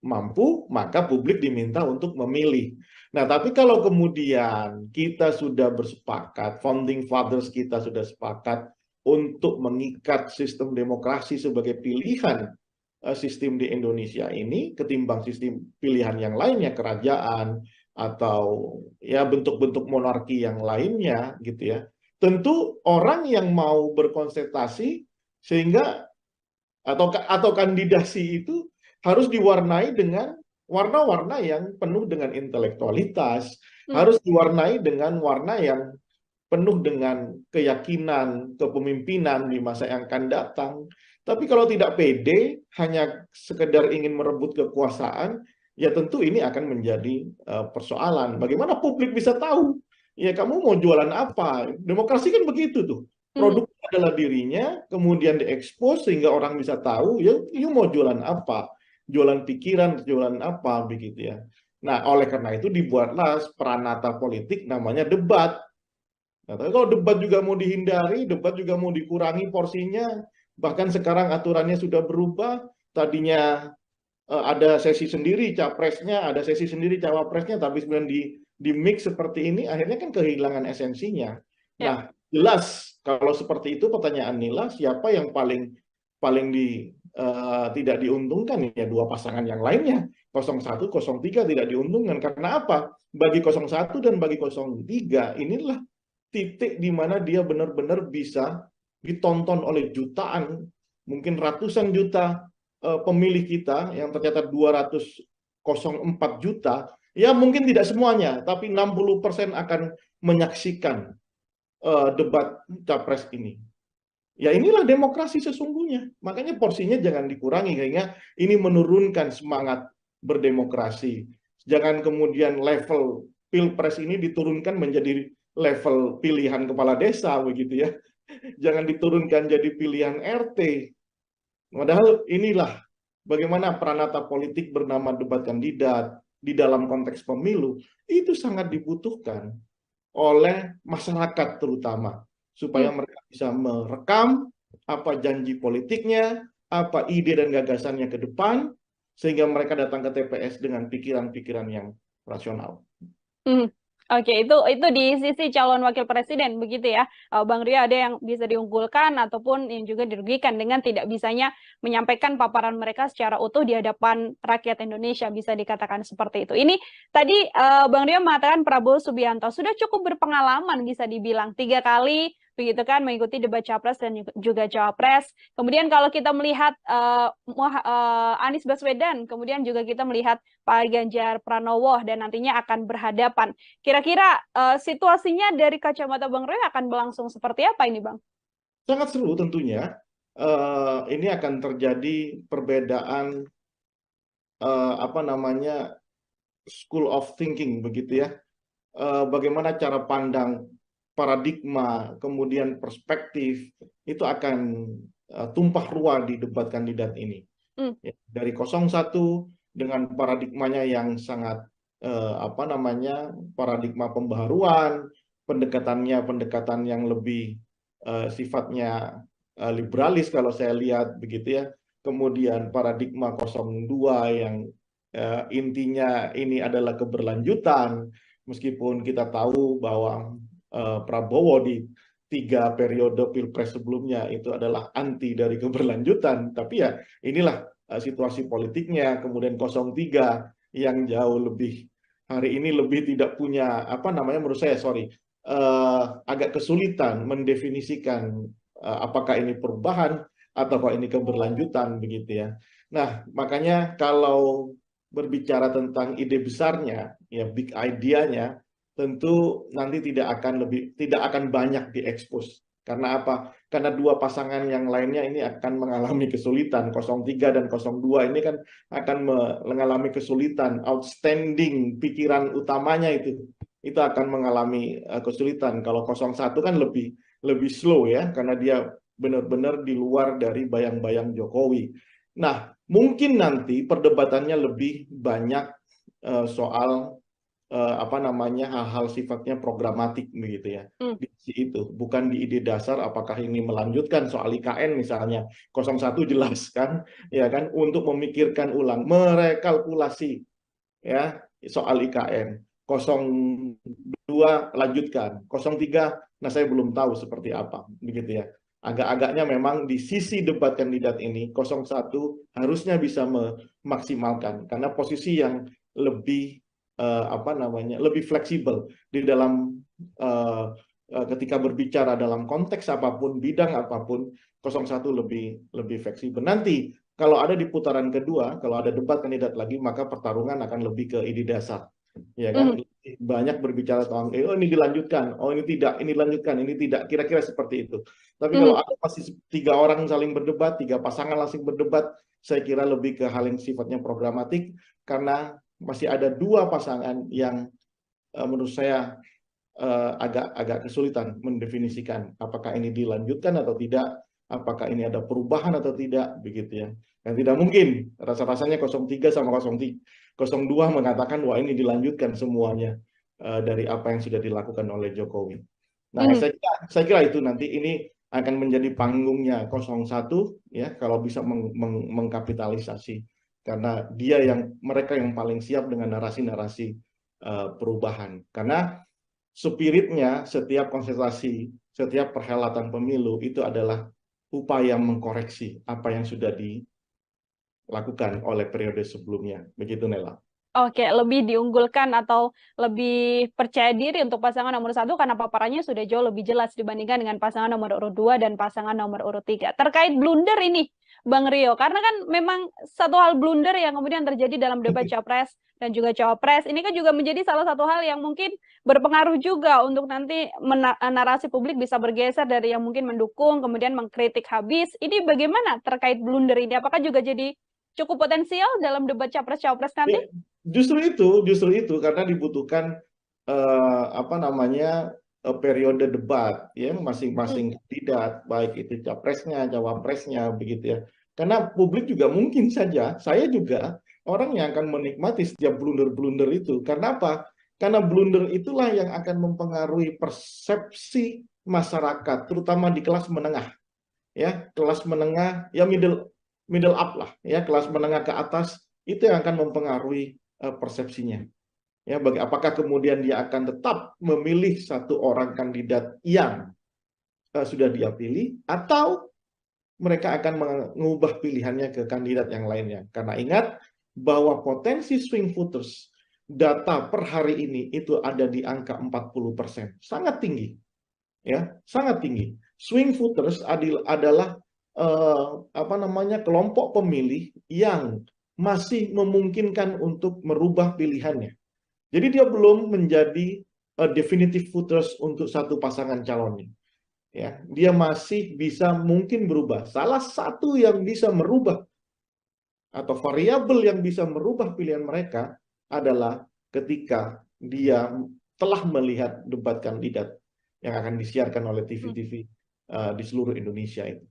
mampu, maka publik diminta untuk memilih. Nah, tapi kalau kemudian kita sudah bersepakat, founding fathers kita sudah sepakat untuk mengikat sistem demokrasi sebagai pilihan sistem di Indonesia ini ketimbang sistem pilihan yang lainnya, kerajaan atau ya bentuk-bentuk monarki yang lainnya gitu ya. Tentu orang yang mau berkonsentrasi sehingga atau kandidasi itu harus diwarnai dengan warna-warna yang penuh dengan intelektualitas, harus diwarnai dengan warna yang penuh dengan keyakinan kepemimpinan di masa yang akan datang. Tapi kalau tidak pede, hanya sekedar ingin merebut kekuasaan, ya tentu ini akan menjadi persoalan. Bagaimana publik bisa tahu? Ya kamu mau jualan apa? Demokrasi kan begitu tuh. Produk adalah dirinya, kemudian diekspos sehingga orang bisa tahu, ya you mau jualan apa? Jualan pikiran, jualan apa, begitu ya. Nah, oleh karena itu dibuatlah peranata politik namanya debat. Nah, tapi kalau debat juga mau dihindari, debat juga mau dikurangi porsinya, bahkan sekarang aturannya sudah berubah, tadinya ada sesi sendiri capresnya, ada sesi sendiri cawapresnya, tapi kemudian di mix seperti ini, akhirnya kan kehilangan esensinya. Nah, jelas kalau seperti itu pertanyaan Nila, siapa yang paling tidak diuntungkan ya dua pasangan yang lainnya. 01, 03 tidak diuntungkan. Karena apa? Bagi 01 dan bagi 03 inilah titik di mana dia benar-benar bisa ditonton oleh jutaan, mungkin ratusan juta pemilih kita yang tercatat 204 juta, ya mungkin tidak semuanya, tapi 60% akan menyaksikan debat capres ini. Ya inilah demokrasi sesungguhnya. Makanya porsinya jangan dikurangi, sehingga ini menurunkan semangat berdemokrasi. Jangan kemudian level pilpres ini diturunkan menjadi level pilihan kepala desa, begitu ya. Jangan diturunkan jadi pilihan RT. Padahal inilah bagaimana peranata politik bernama debat kandidat di dalam konteks pemilu, itu sangat dibutuhkan oleh masyarakat terutama. Supaya mereka bisa merekam apa janji politiknya, apa ide dan gagasannya ke depan, sehingga mereka datang ke TPS dengan pikiran-pikiran yang rasional. Oke, itu di sisi calon wakil presiden begitu ya, Bang Ria, ada yang bisa diunggulkan ataupun yang juga dirugikan dengan tidak bisanya menyampaikan paparan mereka secara utuh di hadapan rakyat Indonesia, bisa dikatakan seperti itu. Ini tadi Bang Ria mengatakan Prabowo Subianto sudah cukup berpengalaman, bisa dibilang 3 kali begitu kan mengikuti debat capres dan juga cawapres. Kemudian kalau kita melihat Anies Baswedan, kemudian juga kita melihat Pak Ganjar Pranowo dan nantinya akan berhadapan. Kira-kira situasinya dari kacamata Bang Roy akan berlangsung seperti apa ini, Bang? Sangat seru tentunya. Ini akan terjadi perbedaan apa namanya school of thinking begitu ya. Bagaimana cara pandang, paradigma, kemudian perspektif itu akan tumpah ruah di debat kandidat ini. Dari 01 dengan paradigmanya yang sangat apa namanya paradigma pembaharuan, pendekatan yang lebih sifatnya liberalis kalau saya lihat begitu ya. Kemudian paradigma 02 yang intinya ini adalah keberlanjutan, meskipun kita tahu bahwa Prabowo di 3 periode pilpres sebelumnya itu adalah anti dari keberlanjutan, tapi ya inilah situasi politiknya. Kemudian 03 yang jauh lebih hari ini lebih tidak punya apa namanya menurut saya agak kesulitan mendefinisikan apakah ini perubahan atau ini keberlanjutan begitu ya. Nah, makanya kalau berbicara tentang ide besarnya, ya big idea-nya, tentu nanti tidak akan banyak diekspos. Karena apa? Karena dua pasangan yang lainnya ini akan mengalami kesulitan. 03 dan 02 ini kan akan mengalami kesulitan. Outstanding pikiran utamanya itu akan mengalami kesulitan. Kalau 01 kan lebih slow ya, karena dia benar-benar di luar dari bayang-bayang Jokowi. Nah, mungkin nanti perdebatannya lebih banyak soal apa namanya, hal-hal sifatnya programatik begitu ya. Hmm. Di sisi itu, bukan di ide dasar apakah ini melanjutkan soal IKN misalnya. 01 jelas kan, ya kan, untuk memikirkan ulang, merekalkulasi ya soal IKN. 02 lanjutkan, 03 nah saya belum tahu seperti apa begitu ya. Agak-agaknya memang di sisi debat kandidat ini 01 harusnya bisa memaksimalkan karena posisi yang lebih apa namanya, lebih fleksibel di dalam ketika berbicara dalam konteks apapun, bidang apapun, 01 lebih fleksibel. Nanti kalau ada di putaran kedua, kalau ada debat kandidat lagi, maka pertarungan akan lebih ke ide dasar, ya kan? Banyak berbicara tentang, oh ini dilanjutkan, oh ini tidak, ini dilanjutkan, ini tidak, kira-kira seperti itu. Tapi kalau ada masih 3 orang saling berdebat, 3 pasangan langsung berdebat, saya kira lebih ke hal yang sifatnya programatik, karena masih ada 2 pasangan yang menurut saya agak kesulitan mendefinisikan apakah ini dilanjutkan atau tidak, apakah ini ada perubahan atau tidak, begitu ya. Dan tidak mungkin rasa-rasanya 03 sama 02 mengatakan wah ini dilanjutkan semuanya dari apa yang sudah dilakukan oleh Jokowi. Nah, saya kira itu nanti ini akan menjadi panggungnya 01 ya kalau bisa mengkapitalisasi karena mereka yang paling siap dengan narasi-narasi perubahan. Karena spiritnya setiap konsentrasi, setiap perhelatan pemilu itu adalah upaya mengkoreksi apa yang sudah dilakukan oleh periode sebelumnya. Begitu, Nela. Oke, lebih diunggulkan atau lebih percaya diri untuk pasangan nomor 1 karena paparannya sudah jauh lebih jelas dibandingkan dengan pasangan nomor urut 2 dan pasangan nomor urut 3. Terkait blunder ini, Bang Rio, karena kan memang satu hal blunder yang kemudian terjadi dalam debat Capres dan juga Cawapres, ini kan juga menjadi salah satu hal yang mungkin berpengaruh juga untuk nanti narasi publik bisa bergeser dari yang mungkin mendukung, kemudian mengkritik habis. Ini bagaimana terkait blunder ini? Apakah juga jadi cukup potensial dalam debat Capres-Cawapres nanti? Justru itu karena dibutuhkan apa namanya periode debat ya masing-masing kandidat baik itu capresnya, cawapresnya begitu ya. Karena publik juga mungkin saja saya juga orang yang akan menikmati setiap blunder-blunder itu. Karena apa? Karena blunder itulah yang akan mempengaruhi persepsi masyarakat terutama di kelas menengah. Ya, kelas menengah ya middle up lah ya, kelas menengah ke atas itu yang akan mempengaruhi persepsinya. Ya, apakah kemudian dia akan tetap memilih satu orang kandidat yang sudah dia pilih, atau mereka akan mengubah pilihannya ke kandidat yang lainnya. Karena ingat bahwa potensi swing voters data per hari ini itu ada di angka 40%, sangat tinggi, ya, sangat tinggi. Swing voters adalah apa namanya kelompok pemilih yang masih memungkinkan untuk merubah pilihannya. Jadi dia belum menjadi definitive voters untuk satu pasangan calonnya. Ya, dia masih bisa mungkin berubah. Salah satu yang bisa merubah atau variabel yang bisa merubah pilihan mereka adalah ketika dia telah melihat debat kandidat yang akan disiarkan oleh TV-TV di seluruh Indonesia itu.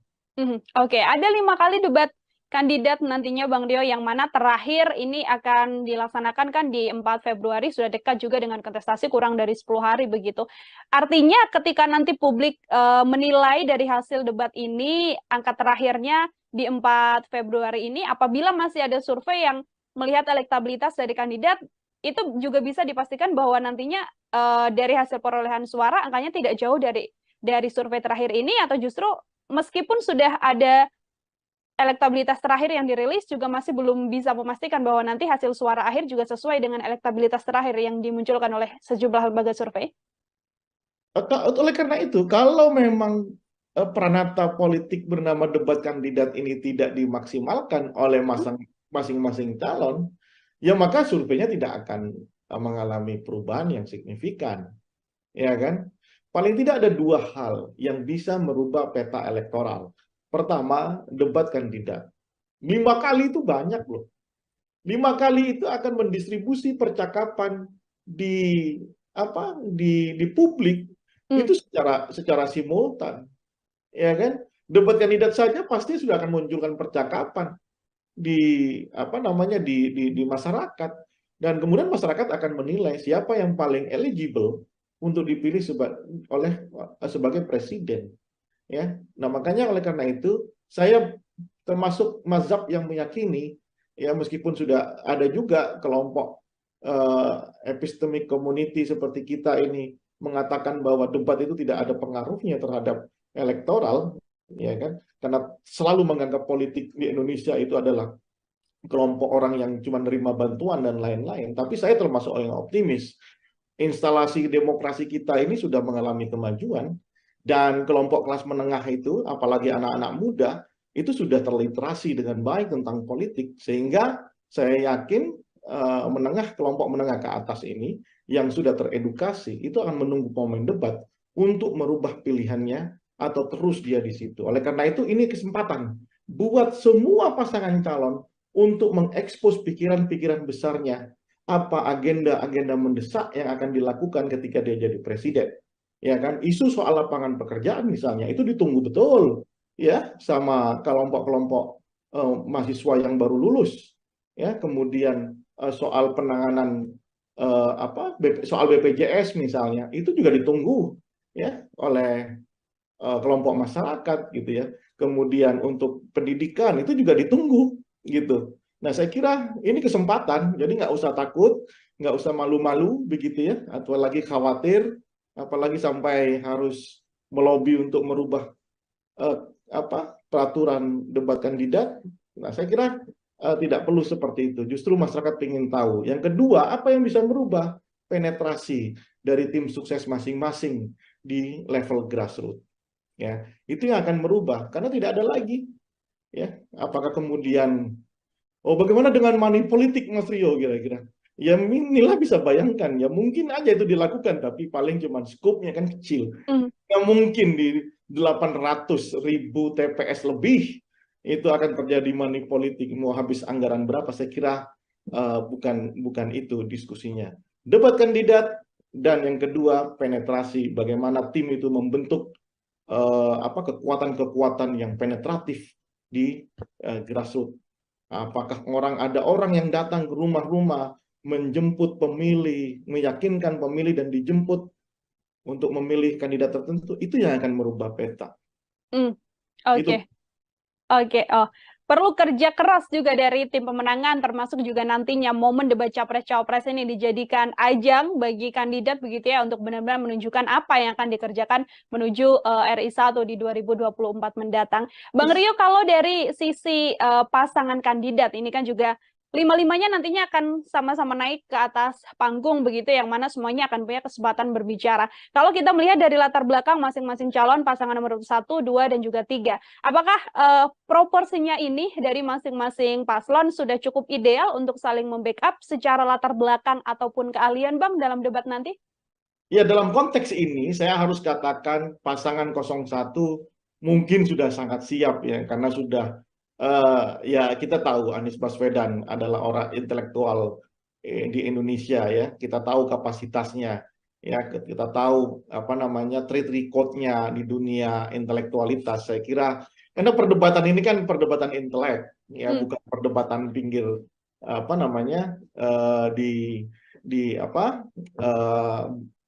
Oke, ada 5 kali debat kandidat nantinya Bang Rio, yang mana terakhir ini akan dilaksanakan kan di 4 Februari, sudah dekat juga dengan kontestasi, kurang dari 10 hari begitu. Artinya ketika nanti publik menilai dari hasil debat ini, angka terakhirnya di 4 Februari ini, apabila masih ada survei yang melihat elektabilitas dari kandidat, itu juga bisa dipastikan bahwa nantinya dari hasil perolehan suara angkanya tidak jauh dari survei terakhir ini, atau justru meskipun sudah ada elektabilitas terakhir yang dirilis juga masih belum bisa memastikan bahwa nanti hasil suara akhir juga sesuai dengan elektabilitas terakhir yang dimunculkan oleh sejumlah lembaga survei? Oleh karena itu, kalau memang peranata politik bernama debat kandidat ini tidak dimaksimalkan oleh masing-masing calon, ya maka surveinya tidak akan mengalami perubahan yang signifikan. Ya kan? Paling tidak ada 2 hal yang bisa merubah peta elektoral. Pertama, debat kandidat. 5 kali itu banyak loh. 5 kali itu akan mendistribusi percakapan di publik itu secara simultan. Ya kan? Debat kandidat saja pasti sudah akan munculkan percakapan di di masyarakat. Dan kemudian masyarakat akan menilai siapa yang paling eligible untuk dipilih sebagai presiden. Ya, nah makanya oleh karena itu saya termasuk mazhab yang meyakini, ya meskipun sudah ada juga kelompok epistemic community seperti kita ini mengatakan bahwa debat itu tidak ada pengaruhnya terhadap elektoral, ya kan? Karena selalu menganggap politik di Indonesia itu adalah kelompok orang yang cuma nerima bantuan dan lain-lain. Tapi saya termasuk orang yang optimis. Instalasi demokrasi kita ini sudah mengalami kemajuan, dan kelompok kelas menengah itu, apalagi anak-anak muda, itu sudah terliterasi dengan baik tentang politik, sehingga saya yakin kelompok menengah ke atas ini yang sudah teredukasi itu akan menunggu momen debat untuk merubah pilihannya atau terus dia di situ. Oleh karena itu ini kesempatan buat semua pasangan calon untuk mengekspos pikiran-pikiran besarnya, apa agenda-agenda mendesak yang akan dilakukan ketika dia jadi presiden. Ya kan, isu soal lapangan pekerjaan misalnya itu ditunggu betul ya sama kelompok-kelompok mahasiswa yang baru lulus. Ya, kemudian soal penanganan soal BPJS misalnya itu juga ditunggu ya oleh kelompok masyarakat gitu ya. Kemudian untuk pendidikan itu juga ditunggu gitu. Nah, saya kira ini kesempatan, jadi nggak usah takut, nggak usah malu-malu begitu ya, atau lagi khawatir, apalagi sampai harus melobi untuk merubah peraturan debat kandidat. Nah, saya kira tidak perlu seperti itu. Justru masyarakat ingin tahu. Yang kedua, apa yang bisa merubah penetrasi dari tim sukses masing-masing di level grassroots. Ya, itu yang akan merubah karena tidak ada lagi. Ya, apakah kemudian bagaimana dengan money politik Mas Rio kira-kira? Ya inilah bisa bayangkan ya mungkin aja itu dilakukan tapi paling cuma skopnya kan kecil. Yang mungkin di 800.000 TPS lebih itu akan terjadi money politik, mau habis anggaran berapa? Saya kira bukan itu diskusinya. Debat kandidat, dan yang kedua penetrasi, bagaimana tim itu membentuk kekuatan-kekuatan yang penetratif di grassroots. Apakah ada orang yang datang ke rumah-rumah menjemput pemilih, meyakinkan pemilih dan dijemput untuk memilih kandidat tertentu, itu yang akan merubah peta. Oke. Oh, perlu kerja keras juga dari tim pemenangan, termasuk juga nantinya momen debat capres-cawapres ini dijadikan ajang bagi kandidat begitu ya, untuk benar-benar menunjukkan apa yang akan dikerjakan menuju RI 1 di 2024 mendatang. Bang Rio, kalau dari sisi pasangan kandidat ini kan juga lima-limanya nantinya akan sama-sama naik ke atas panggung begitu, yang mana semuanya akan punya kesempatan berbicara. Kalau kita melihat dari latar belakang masing-masing calon, pasangan nomor 1, 2, dan juga 3, apakah proporsinya ini dari masing-masing paslon sudah cukup ideal untuk saling membackup secara latar belakang ataupun keahlian, Bang, dalam debat nanti? Ya, dalam konteks ini saya harus katakan pasangan 01 mungkin sudah sangat siap ya, karena sudah ya kita tahu Anies Baswedan adalah orang intelektual di Indonesia ya, kita tahu kapasitasnya ya, kita tahu track record-nya di dunia intelektualitas. Saya kira karena perdebatan ini kan perdebatan intelek ya, bukan perdebatan pinggir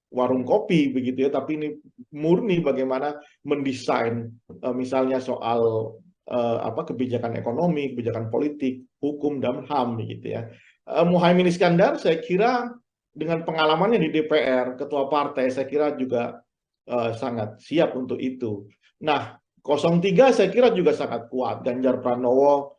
warung kopi begitu ya, tapi ini murni bagaimana mendesain misalnya soal kebijakan ekonomi, kebijakan politik, hukum dan HAM begitu ya. Muhaimin Iskandar saya kira dengan pengalamannya di DPR, ketua partai, saya kira juga sangat siap untuk itu. Nah, 03 saya kira juga sangat kuat. Ganjar Pranowo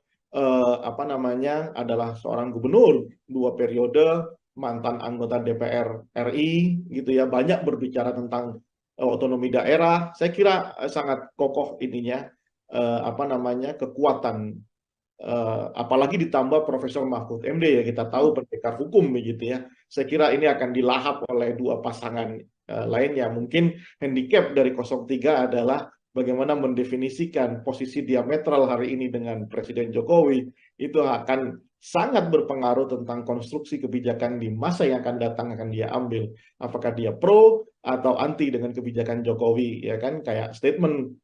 adalah seorang gubernur 2 periode, mantan anggota DPR RI gitu ya, banyak berbicara tentang otonomi daerah. Saya kira sangat kokoh ininya kekuatan, apalagi ditambah Profesor Mahfud MD ya, kita tahu pendekar hukum begitu ya. Saya kira ini akan dilahap oleh 2 pasangan lainnya. Mungkin handicap dari 03 adalah bagaimana mendefinisikan posisi diametral hari ini dengan Presiden Jokowi, itu akan sangat berpengaruh tentang konstruksi kebijakan di masa yang akan datang akan dia ambil. Apakah dia pro atau anti dengan kebijakan Jokowi, ya kan? Kayak statement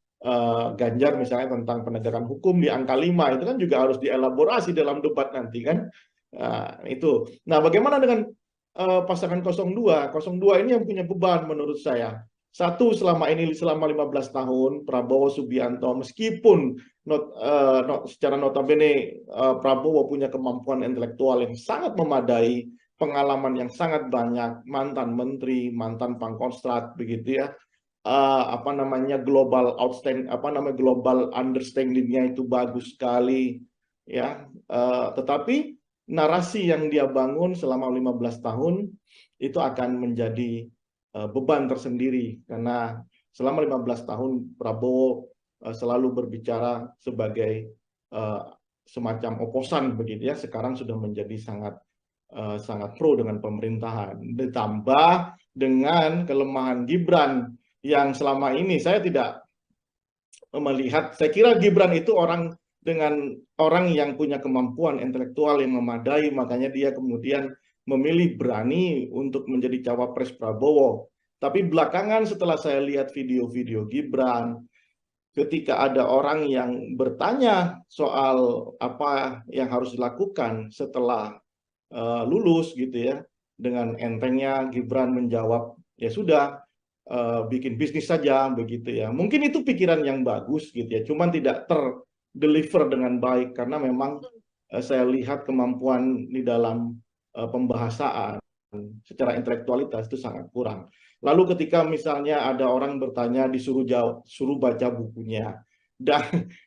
Ganjar misalnya tentang penegakan hukum di angka 5 itu kan juga harus dielaborasi dalam debat nanti kan. Nah, itu. Nah, bagaimana dengan pasangan 02? 02 ini yang punya beban menurut saya. Satu, selama 15 tahun Prabowo Subianto, meskipun secara notabene Prabowo punya kemampuan intelektual yang sangat memadai, pengalaman yang sangat banyak, mantan menteri, mantan pangkostrat begitu ya. Apa namanya, global outstanding, apa namanya, global understanding-nya itu bagus sekali ya. Tetapi narasi yang dia bangun selama 15 tahun itu akan menjadi beban tersendiri, karena selama 15 tahun Prabowo selalu berbicara sebagai semacam oposan begitu ya. Sekarang sudah menjadi sangat pro dengan pemerintahan, ditambah dengan kelemahan Gibran yang selama ini saya tidak melihat. Saya kira Gibran itu dengan orang yang punya kemampuan intelektual yang memadai, makanya dia kemudian memilih berani untuk menjadi cawapres Prabowo. Tapi belakangan setelah saya lihat video-video Gibran, ketika ada orang yang bertanya soal apa yang harus dilakukan setelah lulus gitu ya, dengan entengnya Gibran menjawab, ya sudah, bikin bisnis saja begitu ya. Mungkin itu pikiran yang bagus gitu ya, cuman tidak terdeliver dengan baik karena memang saya lihat kemampuan di dalam pembahasaan secara intelektualitas itu sangat kurang. Lalu ketika misalnya ada orang bertanya disuruh jawab, suruh baca bukunya.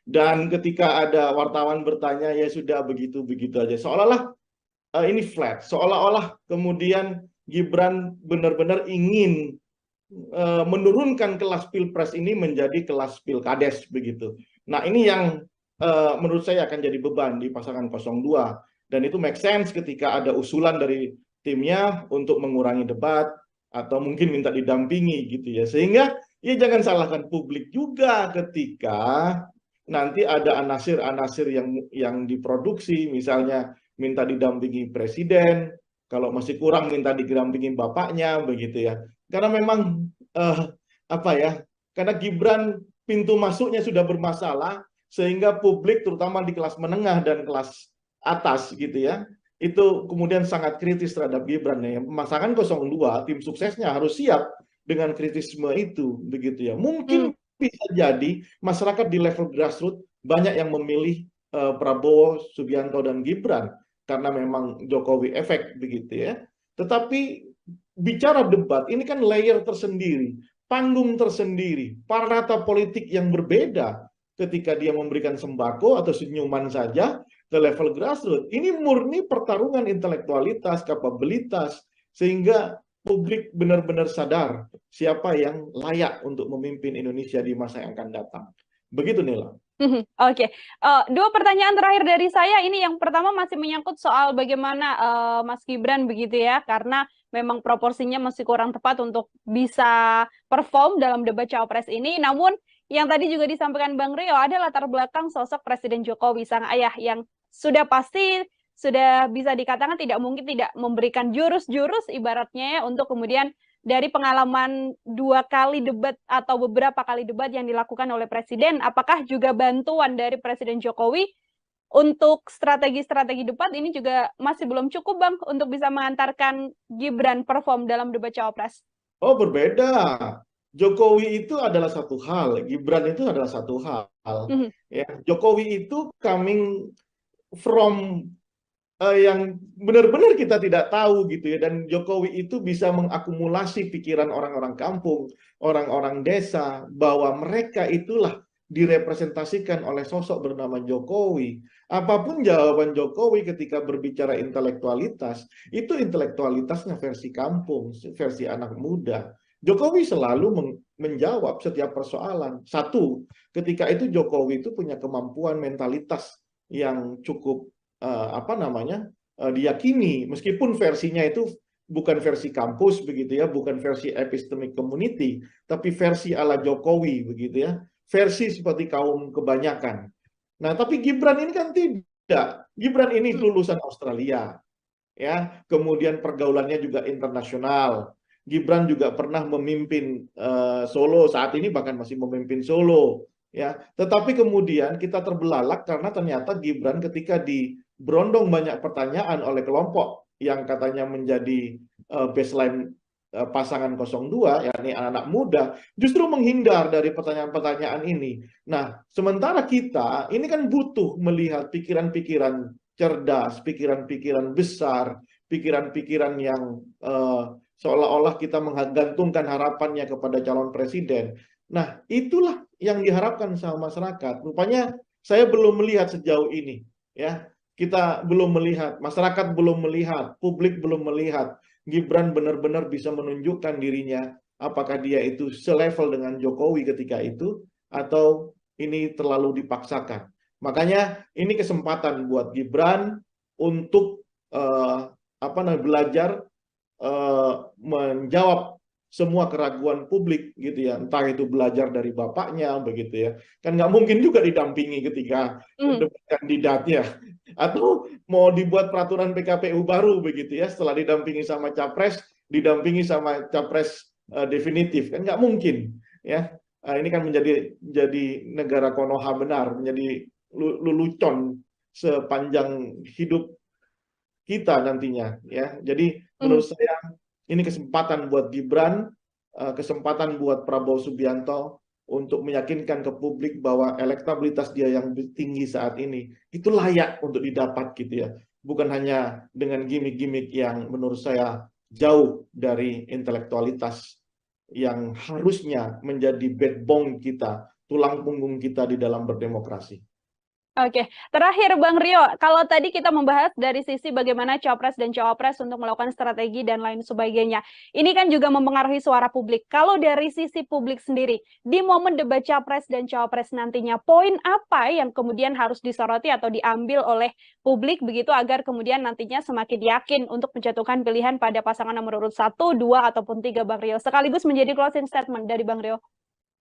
Dan ketika ada wartawan bertanya, ya sudah begitu-begitu aja. Seolah-olah ini flat, seolah-olah kemudian Gibran benar-benar ingin menurunkan kelas pilpres ini menjadi kelas pilkades begitu. Nah, ini yang menurut saya akan jadi beban di pasangan 02, dan itu make sense ketika ada usulan dari timnya untuk mengurangi debat atau mungkin minta didampingi gitu ya. Sehingga ya jangan salahkan publik juga ketika nanti ada anasir-anasir yang diproduksi, misalnya minta didampingi presiden, kalau masih kurang minta didampingi bapaknya begitu ya. Karena memang apa ya? Karena Gibran pintu masuknya sudah bermasalah, sehingga publik terutama di kelas menengah dan kelas atas gitu ya, itu kemudian sangat kritis terhadap Gibran ya. Pasangan 02 tim suksesnya harus siap dengan kritisme itu begitu ya. Mungkin bisa jadi masyarakat di level grassroots banyak yang memilih Prabowo, Subianto dan Gibran karena memang Jokowi efek begitu ya. Tetapi bicara debat ini kan layer tersendiri, panggung tersendiri, parata politik yang berbeda ketika dia memberikan sembako atau senyuman saja ke level grassroots. Ini murni pertarungan intelektualitas, kapabilitas, sehingga publik benar-benar sadar siapa yang layak untuk memimpin Indonesia di masa yang akan datang. Begitu, Nila. Oke. Dua pertanyaan terakhir dari saya. Ini yang pertama masih menyangkut soal bagaimana Mas Gibran begitu ya, karena memang proporsinya masih kurang tepat untuk bisa perform dalam debat Cawapres ini. Namun yang tadi juga disampaikan Bang Rio, ada latar belakang sosok Presiden Jokowi, sang ayah, yang sudah pasti sudah bisa dikatakan tidak mungkin tidak memberikan jurus-jurus ibaratnya ya, untuk kemudian dari pengalaman 2 kali debat atau beberapa kali debat yang dilakukan oleh Presiden, apakah juga bantuan dari Presiden Jokowi untuk strategi-strategi debat ini juga masih belum cukup, Bang, untuk bisa mengantarkan Gibran perform dalam debat Cawapres? Oh, berbeda. Jokowi itu adalah satu hal, Gibran itu adalah satu hal. Ya, Jokowi itu coming from yang benar-benar kita tidak tahu gitu ya, dan Jokowi itu bisa mengakumulasi pikiran orang-orang kampung, orang-orang desa, bahwa mereka itulah direpresentasikan oleh sosok bernama Jokowi. Apapun jawaban Jokowi ketika berbicara intelektualitas, itu intelektualitasnya versi kampung, versi anak muda. Jokowi selalu menjawab setiap persoalan. Satu, ketika itu Jokowi itu punya kemampuan mentalitas yang cukup diyakini, meskipun versinya itu bukan versi kampus begitu ya, bukan versi epistemic community, tapi versi ala Jokowi begitu ya, versi seperti kaum kebanyakan. Nah, tapi Gibran ini kan tidak. Gibran ini lulusan Australia ya, kemudian pergaulannya juga internasional. Gibran juga pernah memimpin Solo, saat ini bahkan masih memimpin Solo ya. Tetapi kemudian kita terbelalak karena ternyata Gibran ketika di berondong banyak pertanyaan oleh kelompok yang katanya menjadi baseline pasangan 02, yakni anak-anak muda, justru menghindar dari pertanyaan-pertanyaan ini. Nah, sementara kita ini kan butuh melihat pikiran-pikiran cerdas, pikiran-pikiran besar, pikiran-pikiran yang seolah-olah kita menggantungkan harapannya kepada calon presiden. Nah, itulah yang diharapkan sama masyarakat. Rupanya saya belum melihat sejauh ini, ya. Kita belum melihat, masyarakat belum melihat, publik belum melihat Gibran benar-benar bisa menunjukkan dirinya, apakah dia itu selevel dengan Jokowi ketika itu, atau ini terlalu dipaksakan. Makanya ini kesempatan buat Gibran untuk belajar menjawab semua keraguan publik gitu ya, entah itu belajar dari bapaknya begitu ya, kan nggak mungkin juga didampingi ketika debat kandidatnya, atau mau dibuat peraturan PKPU baru begitu ya, setelah didampingi sama capres, didampingi sama capres definitif, kan nggak mungkin ya. Ini kan menjadi negara Konoha benar, menjadi lelucon sepanjang hidup kita nantinya ya. Jadi menurut saya ini kesempatan buat Gibran, kesempatan buat Prabowo Subianto untuk meyakinkan ke publik bahwa elektabilitas dia yang tinggi saat ini itu layak untuk didapat gitu ya. Bukan hanya dengan gimmick-gimmick yang menurut saya jauh dari intelektualitas yang harusnya menjadi backbone kita, tulang punggung kita di dalam berdemokrasi. Oke, terakhir Bang Rio, kalau tadi kita membahas dari sisi bagaimana Capres dan Cawapres untuk melakukan strategi dan lain sebagainya, ini kan juga mempengaruhi suara publik. Kalau dari sisi publik sendiri, di momen debat Capres dan Cawapres nantinya, poin apa yang kemudian harus disoroti atau diambil oleh publik begitu agar kemudian nantinya semakin yakin untuk menjatuhkan pilihan pada pasangan nomor urut 1, 2, ataupun 3, Bang Rio. Sekaligus menjadi closing statement dari Bang Rio.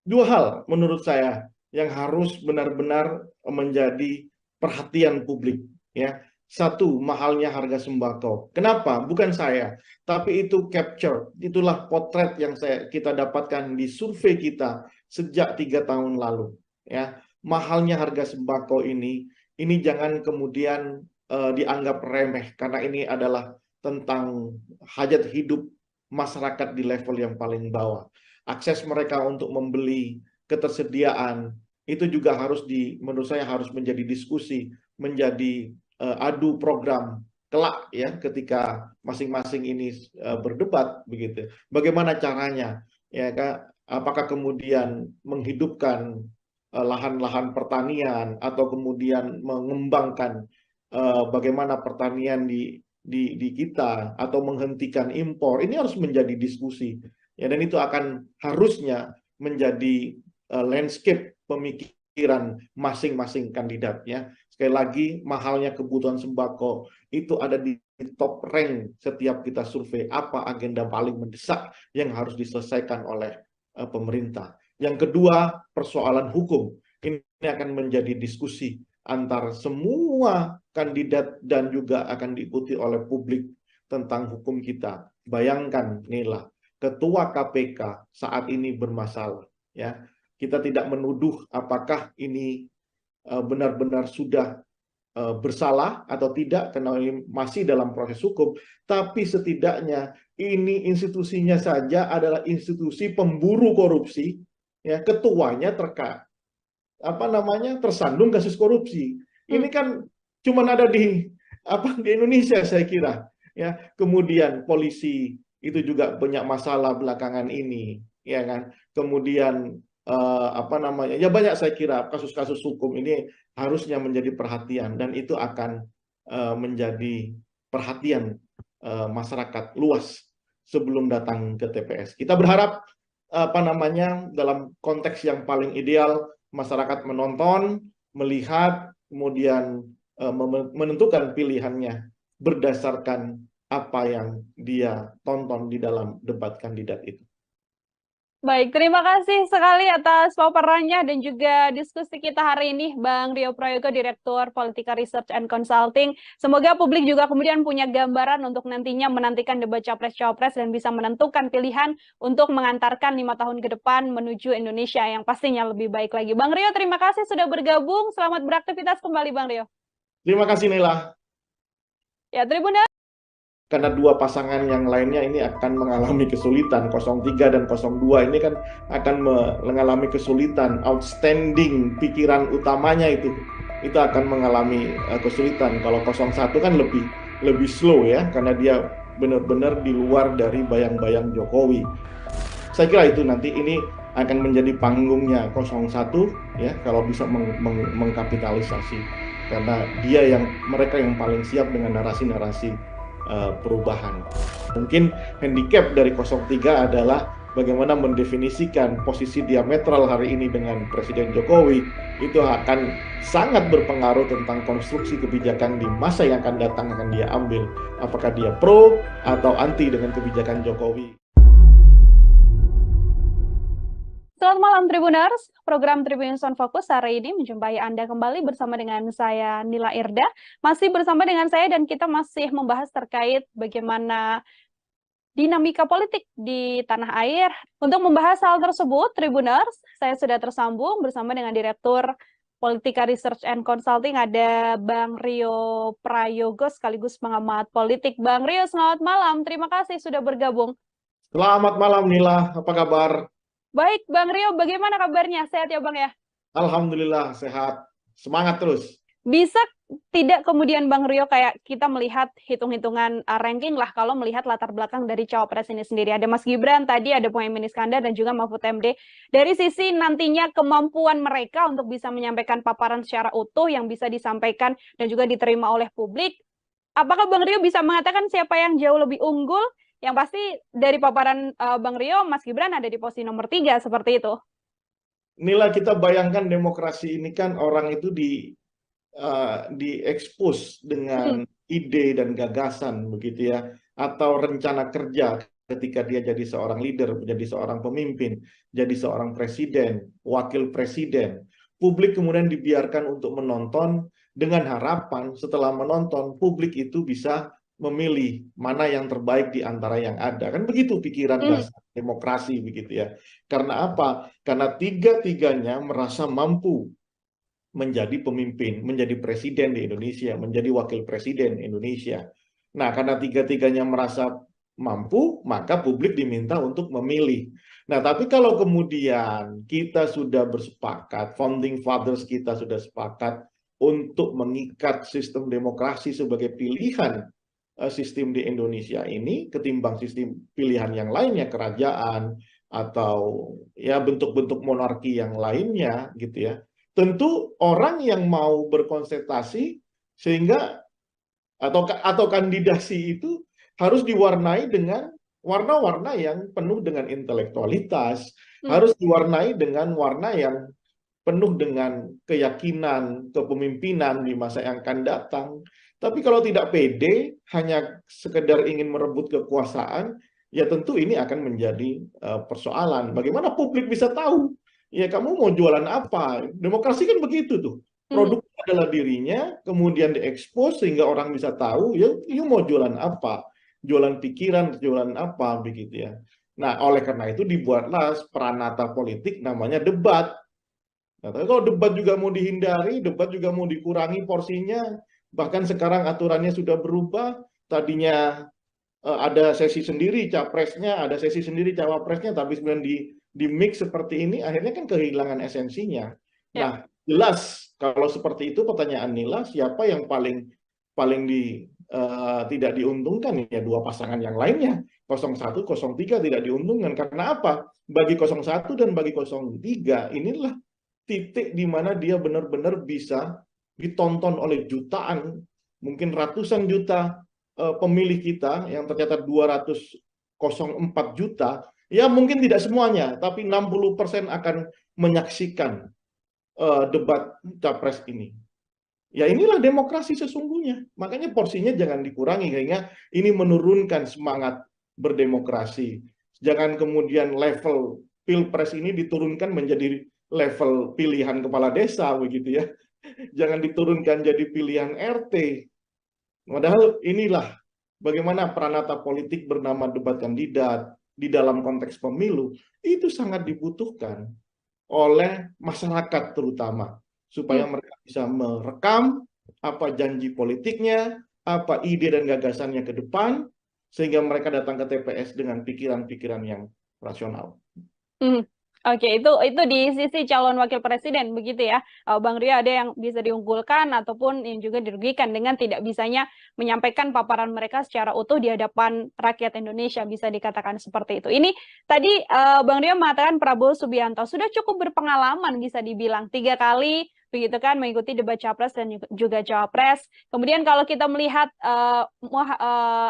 Dua hal menurut saya yang harus benar-benar menjadi perhatian publik ya. Satu, mahalnya harga sembako. Kenapa? Bukan saya, tapi itu capture, itulah potret yang kita dapatkan di survei kita sejak 3 tahun lalu ya. Mahalnya harga sembako ini jangan kemudian dianggap remeh, karena ini adalah tentang hajat hidup masyarakat di level yang paling bawah. Akses mereka untuk membeli, ketersediaan, itu juga harus menurut saya harus menjadi diskusi, menjadi adu program kelak ya, ketika masing-masing ini berdebat begitu. Bagaimana caranya ya Kak? Apakah kemudian menghidupkan lahan-lahan pertanian, atau kemudian mengembangkan bagaimana pertanian di kita, atau menghentikan impor. Ini harus menjadi diskusi ya, dan itu akan harusnya menjadi landscape pemikiran masing-masing kandidatnya. Sekali lagi, mahalnya kebutuhan sembako itu ada di top rank setiap kita survei, apa agenda paling mendesak yang harus diselesaikan oleh pemerintah. Yang kedua, persoalan hukum. Ini akan menjadi diskusi antar semua kandidat dan juga akan diikuti oleh publik tentang hukum kita. Bayangkan Nila, Ketua KPK saat ini bermasalah ya. Kita tidak menuduh apakah ini benar-benar sudah bersalah atau tidak, karena ini masih dalam proses hukum, tapi setidaknya ini institusinya saja adalah institusi pemburu korupsi ya, ketuanya tersandung kasus korupsi. Ini kan cuma ada di Indonesia saya kira ya. Kemudian polisi itu juga banyak masalah belakangan ini ya kan. Kemudian ya banyak, saya kira kasus-kasus hukum ini harusnya menjadi perhatian, dan itu akan menjadi perhatian masyarakat luas sebelum datang ke TPS. Kita berharap dalam konteks yang paling ideal, masyarakat menonton, melihat, kemudian menentukan pilihannya berdasarkan apa yang dia tonton di dalam debat kandidat itu. Baik, terima kasih sekali atas paparannya dan juga diskusi kita hari ini, Bang Rio Prayogo, Direktur Politika Research and Consulting. Semoga publik juga kemudian punya gambaran untuk nantinya menantikan debat Capres-Cawapres dan bisa menentukan pilihan untuk mengantarkan 5 tahun ke depan menuju Indonesia yang pastinya lebih baik lagi. Bang Rio, terima kasih sudah bergabung. Selamat beraktivitas kembali, Bang Rio. Terima kasih, Nela. Ya, Tribuners. Karena dua pasangan yang lainnya ini akan mengalami kesulitan. 03 dan 02 ini kan akan mengalami kesulitan. Outstanding pikiran utamanya itu akan mengalami kesulitan. Kalau 01 kan lebih slow ya, karena dia benar-benar di luar dari bayang-bayang Jokowi. Saya kira itu nanti ini akan menjadi panggungnya 01 ya, kalau bisa mengkapitalisasi, karena mereka yang paling siap dengan narasi-narasi perubahan. Mungkin handicap dari 03 adalah bagaimana mendefinisikan posisi diametral hari ini dengan Presiden Jokowi. Itu akan sangat berpengaruh tentang konstruksi kebijakan di masa yang akan datang akan dia ambil. Apakah dia pro atau anti dengan kebijakan Jokowi. Selamat malam Tribuners, program Tribun Sound Focus hari ini menjumpai Anda kembali bersama dengan saya Nila Irda. Masih bersama dengan saya dan kita masih membahas terkait bagaimana dinamika politik di tanah air. Untuk membahas hal tersebut, Tribuners, saya sudah tersambung bersama dengan Direktur Politika Research and Consulting, ada Bang Rio Prayogo sekaligus pengamat politik. Bang Rio, selamat malam. Terima kasih sudah bergabung. Selamat malam Nila, apa kabar? Baik, Bang Rio, bagaimana kabarnya? Sehat ya, Bang ya? Alhamdulillah, sehat. Semangat terus. Bisa tidak kemudian Bang Rio kayak kita melihat hitung-hitungan ranking lah kalau melihat latar belakang dari cawapres ini sendiri. Ada Mas Gibran, tadi ada Mohaimin Iskandar dan juga Mahfud MD. Dari sisi nantinya kemampuan mereka untuk bisa menyampaikan paparan secara utuh yang bisa disampaikan dan juga diterima oleh publik, apakah Bang Rio bisa mengatakan siapa yang jauh lebih unggul? Yang pasti dari paparan Bang Rio, Mas Gibran ada di posisi nomor 3, seperti itu. Nila, kita bayangkan demokrasi ini kan orang itu diekspos dengan ide dan gagasan begitu ya, atau rencana kerja ketika dia jadi seorang leader, menjadi seorang pemimpin, jadi seorang presiden, wakil presiden. Publik kemudian dibiarkan untuk menonton dengan harapan setelah menonton publik itu bisa memilih mana yang terbaik di antara yang ada. Kan begitu pikiran dasar demokrasi begitu ya. Karena apa? Karena tiga-tiganya merasa mampu menjadi pemimpin, menjadi presiden di Indonesia, menjadi wakil presiden Indonesia. Nah, karena tiga-tiganya merasa mampu, maka publik diminta untuk memilih. Nah, tapi kalau kemudian kita sudah bersepakat, founding fathers kita sudah sepakat untuk mengikat sistem demokrasi sebagai pilihan sistem di Indonesia ini ketimbang sistem pilihan yang lainnya, kerajaan atau ya bentuk-bentuk monarki yang lainnya gitu ya. Tentu orang yang mau berkonsentrasi sehingga atau kandidasi itu harus diwarnai dengan warna-warna yang penuh dengan intelektualitas, harus diwarnai dengan warna yang penuh dengan keyakinan kepemimpinan di masa yang akan datang. Tapi kalau tidak pede, hanya sekedar ingin merebut kekuasaan, ya tentu ini akan menjadi persoalan. Bagaimana publik bisa tahu? Ya kamu mau jualan apa? Demokrasi kan begitu tuh. Produk adalah dirinya, kemudian diekspos sehingga orang bisa tahu, ya you mau jualan apa? Jualan pikiran, jualan apa, begitu ya. Nah, oleh karena itu dibuatlah peranata politik namanya debat. Nah, tapi kalau debat juga mau dihindari, debat juga mau dikurangi porsinya, bahkan sekarang aturannya sudah berubah, tadinya ada sesi sendiri capresnya, ada sesi sendiri cawapresnya, tapi sebenarnya di mix seperti ini, akhirnya kan kehilangan esensinya. Nah, jelas kalau seperti itu pertanyaan Nila, siapa yang paling tidak diuntungkan ya dua pasangan yang lainnya. 01, 03 tidak diuntungkan. Karena apa? Bagi 01 dan bagi 03 inilah titik di mana dia benar-benar bisa ditonton oleh jutaan, mungkin ratusan juta pemilih kita yang tercatat 204 juta, ya mungkin tidak semuanya, tapi 60% akan menyaksikan debat capres ini. Ya inilah demokrasi sesungguhnya. Makanya porsinya jangan dikurangi, sehingga ini menurunkan semangat berdemokrasi. Jangan kemudian level pilpres ini diturunkan menjadi level pilihan kepala desa begitu ya. Jangan diturunkan jadi pilihan RT. Padahal inilah bagaimana peranata politik bernama debat kandidat di dalam konteks pemilu itu sangat dibutuhkan oleh masyarakat terutama supaya mereka bisa merekam apa janji politiknya, apa ide dan gagasannya ke depan, sehingga mereka datang ke TPS dengan pikiran-pikiran yang rasional. Hmm. Oke, itu di sisi calon wakil presiden begitu ya, Bang Rio, ada yang bisa diunggulkan ataupun yang juga dirugikan dengan tidak bisanya menyampaikan paparan mereka secara utuh di hadapan rakyat Indonesia, bisa dikatakan seperti itu. Ini tadi Bang Rio mengatakan Prabowo Subianto sudah cukup berpengalaman, bisa dibilang 3 kali begitu kan mengikuti debat capres dan juga cawapres. Kemudian kalau kita melihat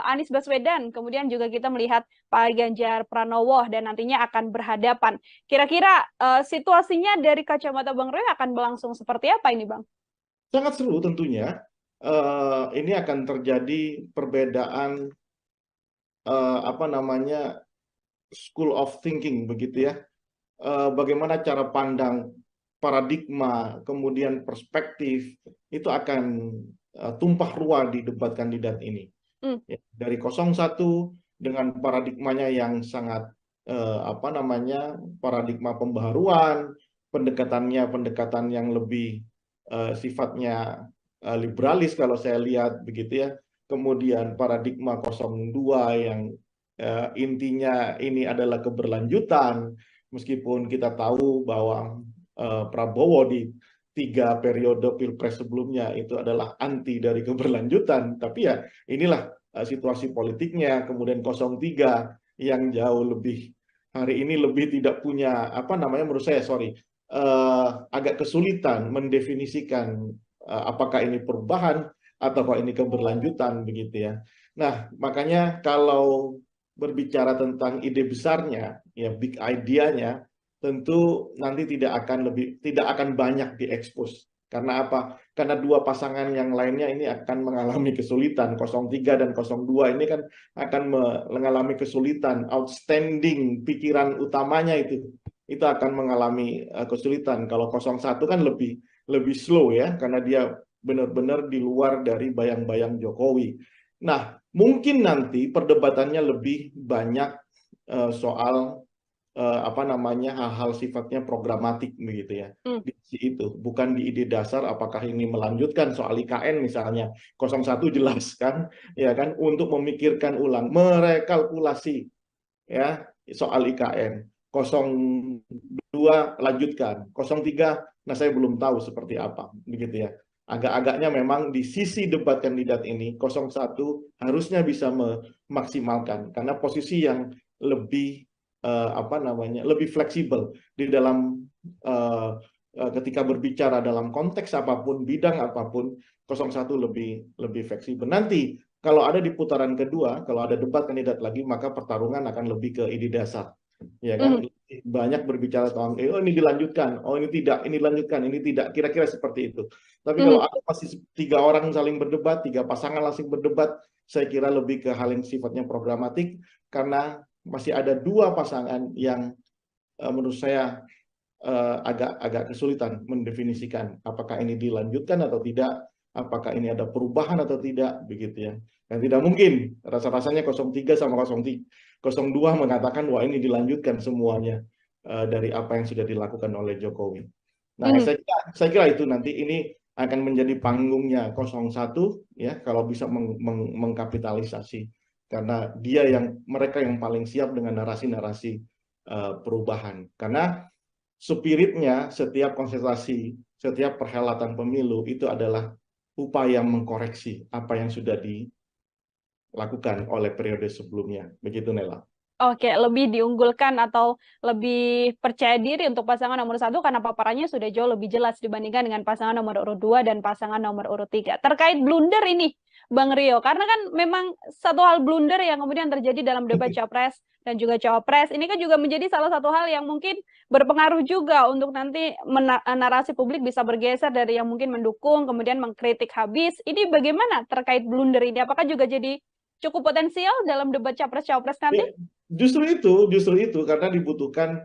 Anies Baswedan, kemudian juga kita melihat Pak Ganjar Pranowo dan nantinya akan berhadapan. Kira-kira situasinya dari kacamata Bang Roy akan berlangsung seperti apa ini, Bang? Sangat seru tentunya. Ini akan terjadi perbedaan apa namanya school of thinking begitu ya. Bagaimana cara pandang, paradigma, kemudian perspektif itu akan tumpah ruah di debat kandidat ini. Ya, dari 01 dengan paradigmanya yang sangat apa namanya paradigma pembaharuan, pendekatan yang lebih sifatnya liberalis kalau saya lihat begitu ya. Kemudian paradigma 02 yang intinya ini adalah keberlanjutan, meskipun kita tahu bahwa Prabowo di 3 periode pilpres sebelumnya itu adalah anti dari keberlanjutan, tapi ya inilah situasi politiknya. Kemudian 03 yang jauh lebih hari ini lebih tidak punya apa namanya, menurut saya agak kesulitan mendefinisikan apakah ini perubahan atau ini keberlanjutan begitu ya. Nah, makanya kalau berbicara tentang ide besarnya, ya big idea-nya, tentu nanti tidak akan banyak diekspos. Karena apa? Karena dua pasangan yang lainnya ini akan mengalami kesulitan. 03 dan 02 ini kan akan mengalami kesulitan. Outstanding pikiran utamanya itu akan mengalami kesulitan. Kalau 01 kan lebih slow ya, karena dia benar-benar di luar dari bayang-bayang Jokowi. Nah, mungkin nanti perdebatannya lebih banyak soal apa namanya hal-hal sifatnya programatik begitu ya. Di itu bukan di ide dasar apakah ini melanjutkan soal IKN misalnya. 01 jelas kan ya kan untuk memikirkan ulang, merekalkulasi ya soal IKN. 02 lanjutkan, 03 nah saya belum tahu seperti apa begitu ya. Agak-agaknya memang di sisi debat kandidat ini 01 harusnya bisa memaksimalkan karena posisi yang lebih apa namanya lebih fleksibel di dalam ketika berbicara dalam konteks apapun, bidang apapun, 01 lebih fleksibel. Nanti kalau ada di putaran kedua, kalau ada debat kandidat lagi, maka pertarungan akan lebih ke ide dasar, ya kan? Banyak berbicara tentang oh ini dilanjutkan, oh ini tidak, ini dilanjutkan, ini tidak, kira-kira seperti itu. Tapi kalau ada masih 3 orang saling berdebat, 3 pasangan saling berdebat, saya kira lebih ke hal yang sifatnya programatik karena masih ada 2 pasangan yang menurut saya agak kesulitan mendefinisikan apakah ini dilanjutkan atau tidak, apakah ini ada perubahan atau tidak, begitu ya. Dan tidak mungkin rasa-rasanya 03 sama 02 mengatakan wah ini dilanjutkan semuanya dari apa yang sudah dilakukan oleh Jokowi. Nah, saya kira itu nanti ini akan menjadi panggungnya 01 ya kalau bisa mengkapitalisasi karena mereka yang paling siap dengan narasi-narasi perubahan. Karena spiritnya setiap konsentrasi, setiap perhelatan pemilu itu adalah upaya mengkoreksi apa yang sudah dilakukan oleh periode sebelumnya. Begitu, Nela. Oke, lebih diunggulkan atau lebih percaya diri untuk pasangan nomor 1 karena paparannya sudah jauh lebih jelas dibandingkan dengan pasangan nomor urut 2 dan pasangan nomor urut 3. Terkait blunder ini, Bang Rio, karena kan memang satu hal blunder yang kemudian terjadi dalam debat capres dan juga cawapres, ini kan juga menjadi salah satu hal yang mungkin berpengaruh juga untuk nanti narasi publik bisa bergeser dari yang mungkin mendukung, kemudian mengkritik habis. Ini bagaimana terkait blunder ini? Apakah juga jadi cukup potensial dalam debat capres-cawapres nanti? Ya, justru itu karena dibutuhkan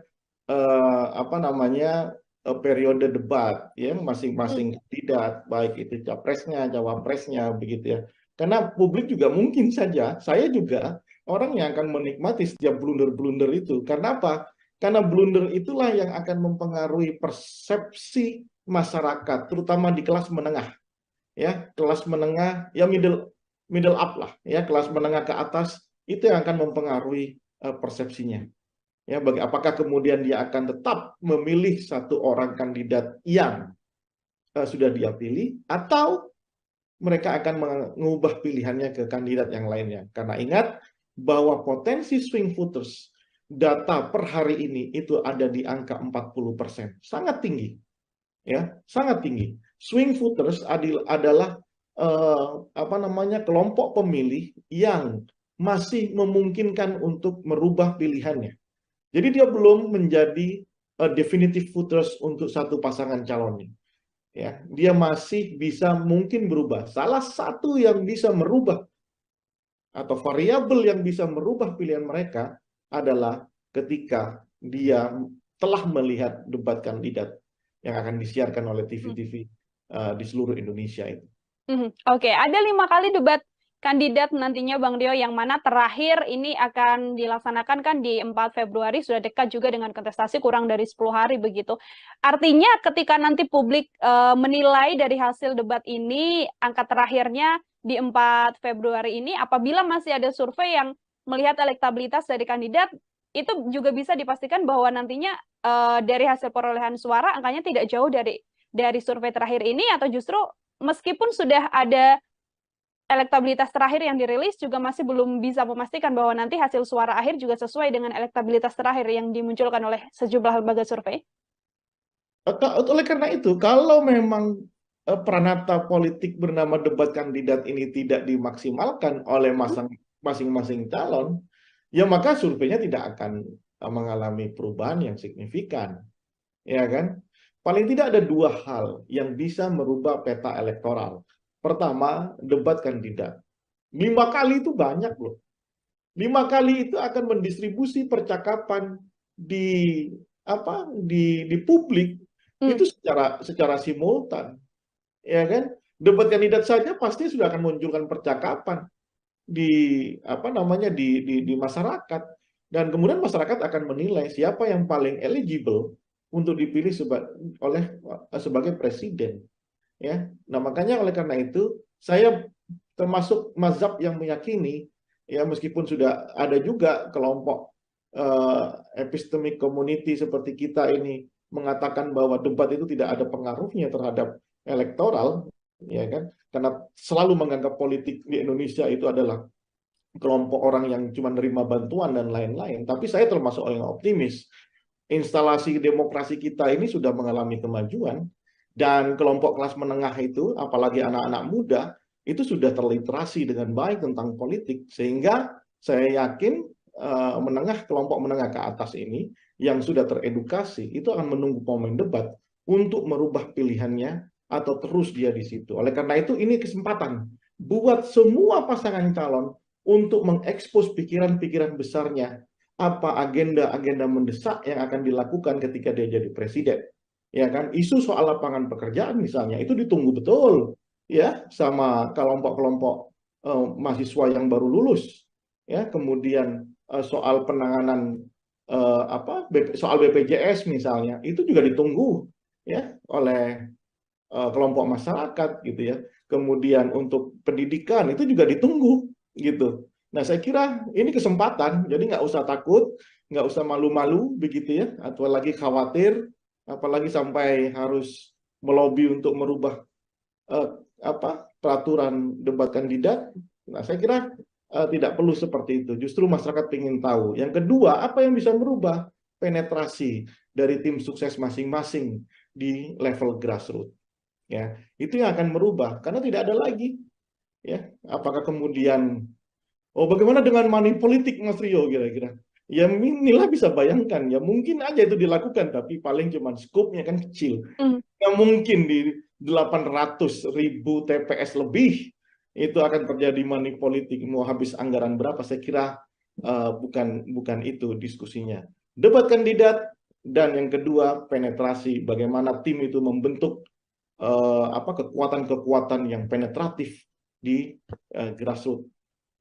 apa namanya periode debat ya masing-masing kandidat baik itu capresnya, cawapresnya begitu ya. Karena publik juga mungkin saja, saya juga orang yang akan menikmati setiap blunder-blunder itu. Karena apa? Karena blunder itulah yang akan mempengaruhi persepsi masyarakat, terutama di kelas menengah. Ya, kelas menengah, ya middle middle up lah, ya kelas menengah ke atas, itu yang akan mempengaruhi persepsinya. Ya, apakah kemudian dia akan tetap memilih satu orang kandidat yang sudah dia pilih, atau mereka akan mengubah pilihannya ke kandidat yang lainnya. Karena ingat bahwa potensi swing voters data per hari ini itu ada di angka 40%. Sangat tinggi. Ya, sangat tinggi. Swing voters adalah kelompok pemilih yang masih memungkinkan untuk merubah pilihannya. Jadi dia belum menjadi definitive voters untuk satu pasangan calonnya. Ya, dia masih bisa mungkin berubah. Salah satu yang bisa merubah atau variabel yang bisa merubah pilihan mereka adalah ketika dia telah melihat debat kandidat yang akan disiarkan oleh TV-TV di seluruh Indonesia itu. Oke, ada 5 kali debat kandidat nantinya Bang Rio, yang mana terakhir ini akan dilaksanakan kan di 4 Februari, sudah dekat juga dengan kontestasi, kurang dari 10 hari begitu. Artinya ketika nanti publik menilai dari hasil debat ini, angka terakhirnya di 4 Februari ini, apabila masih ada survei yang melihat elektabilitas dari kandidat, itu juga bisa dipastikan bahwa nantinya dari hasil perolehan suara angkanya tidak jauh dari survei terakhir ini, atau justru meskipun sudah ada elektabilitas terakhir yang dirilis, juga masih belum bisa memastikan bahwa nanti hasil suara akhir juga sesuai dengan elektabilitas terakhir yang dimunculkan oleh sejumlah lembaga survei? Oleh karena itu, kalau memang peranata politik bernama debat kandidat ini tidak dimaksimalkan oleh masing-masing calon, ya maka surveinya tidak akan mengalami perubahan yang signifikan. Ya kan? Paling tidak ada 2 hal yang bisa merubah peta elektoral. Pertama, debat kandidat. 5 kali itu banyak loh. 5 kali itu akan mendistribusi percakapan di publik itu secara simultan. Ya kan? Debat kandidat saja pasti sudah akan munculkan percakapan di di masyarakat, dan kemudian masyarakat akan menilai siapa yang paling eligible untuk dipilih sebagai presiden. Ya, nah makanya oleh karena itu saya termasuk mazhab yang meyakini, ya meskipun sudah ada juga kelompok epistemic community seperti kita ini mengatakan bahwa debat itu tidak ada pengaruhnya terhadap elektoral, ya kan? Karena selalu menganggap politik di Indonesia itu adalah kelompok orang yang cuma nerima bantuan dan lain-lain. Tapi saya termasuk orang yang optimis. Instalasi demokrasi kita ini sudah mengalami kemajuan, dan kelompok kelas menengah itu, apalagi anak-anak muda, itu sudah terliterasi dengan baik tentang politik, sehingga saya yakin kelompok menengah ke atas ini yang sudah teredukasi itu akan menunggu momen debat untuk merubah pilihannya atau terus dia di situ. Oleh karena itu ini kesempatan buat semua pasangan calon untuk mengekspos pikiran-pikiran besarnya, apa agenda-agenda mendesak yang akan dilakukan ketika dia jadi presiden. Ya kan, isu soal lapangan pekerjaan misalnya itu ditunggu betul ya sama kelompok-kelompok mahasiswa yang baru lulus. Ya, kemudian soal penanganan soal BPJS misalnya itu juga ditunggu ya oleh kelompok masyarakat gitu ya. Kemudian untuk pendidikan itu juga ditunggu gitu. Nah, saya kira ini kesempatan, jadi nggak usah takut, nggak usah malu-malu begitu ya, atau lagi khawatir, apalagi sampai harus melobi untuk merubah peraturan debat kandidat. Nah, saya kira tidak perlu seperti itu. Justru masyarakat ingin tahu. Yang kedua, apa yang bisa merubah penetrasi dari tim sukses masing-masing di level grassroots. Ya, itu yang akan merubah, karena tidak ada lagi. Ya, apakah kemudian bagaimana dengan money politik, Mas Rio, kira-kira? Ya inilah bisa bayangkan, ya mungkin aja itu dilakukan, tapi paling cuma skupnya kan kecil. Ya mungkin di 800.000 TPS lebih itu akan terjadi money politik, mau habis anggaran berapa, saya kira bukan itu diskusinya. Debat kandidat, dan yang kedua penetrasi, bagaimana tim itu membentuk kekuatan-kekuatan yang penetratif di grassroots.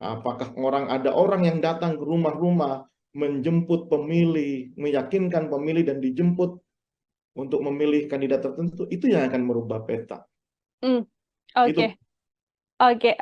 Apakah ada orang yang datang ke rumah-rumah menjemput pemilih, meyakinkan pemilih dan dijemput untuk memilih kandidat tertentu, itu yang akan merubah peta. Oke. Itu. Oke.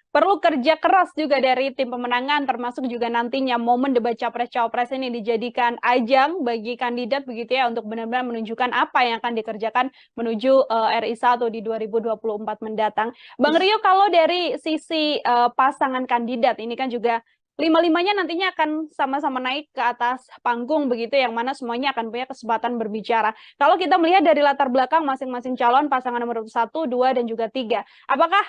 perlu kerja keras juga dari tim pemenangan, termasuk juga nantinya momen debat capres-cawapres ini dijadikan ajang bagi kandidat begitu ya untuk benar-benar menunjukkan apa yang akan dikerjakan menuju RI 1 di 2024 mendatang. Bang Rio, kalau dari sisi pasangan kandidat ini kan juga lima-limanya nantinya akan sama-sama naik ke atas panggung begitu, yang mana semuanya akan punya kesempatan berbicara. Kalau kita melihat dari latar belakang masing-masing calon, pasangan nomor 1, 2, dan juga 3, apakah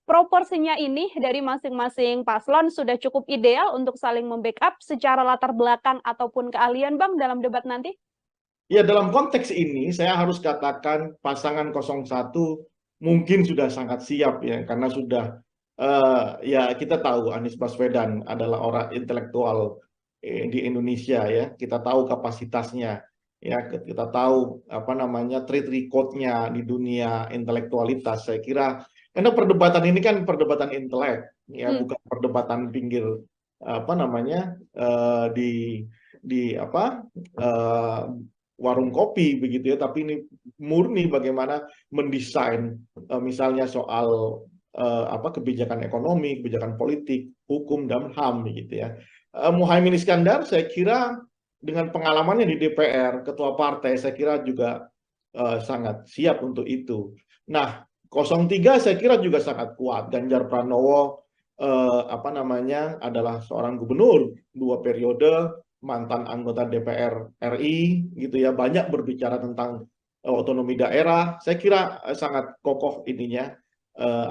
proporsinya ini dari masing-masing paslon sudah cukup ideal untuk saling membackup secara latar belakang ataupun keahlian, Bang, dalam debat nanti? Ya, dalam konteks ini saya harus katakan pasangan 01 mungkin sudah sangat siap ya, karena sudah ya kita tahu Anies Baswedan adalah orang intelektual di Indonesia ya. Kita tahu kapasitasnya ya, kita tahu apa namanya track record-nya di dunia intelektualitas. Saya kira karena perdebatan ini kan perdebatan intelek ya, bukan perdebatan pinggir apa namanya di apa warung kopi begitu ya, tapi ini murni bagaimana mendesain misalnya soal apa kebijakan ekonomi, kebijakan politik, hukum dan HAM begitu ya. Muhaimin Iskandar saya kira dengan pengalamannya di DPR, ketua partai, saya kira juga sangat siap untuk itu. Nah, 03 saya kira juga sangat kuat. Ganjar Pranowo apa namanya adalah seorang gubernur 2 periode, mantan anggota DPR RI gitu ya, banyak berbicara tentang otonomi daerah. Saya kira sangat kokoh ininya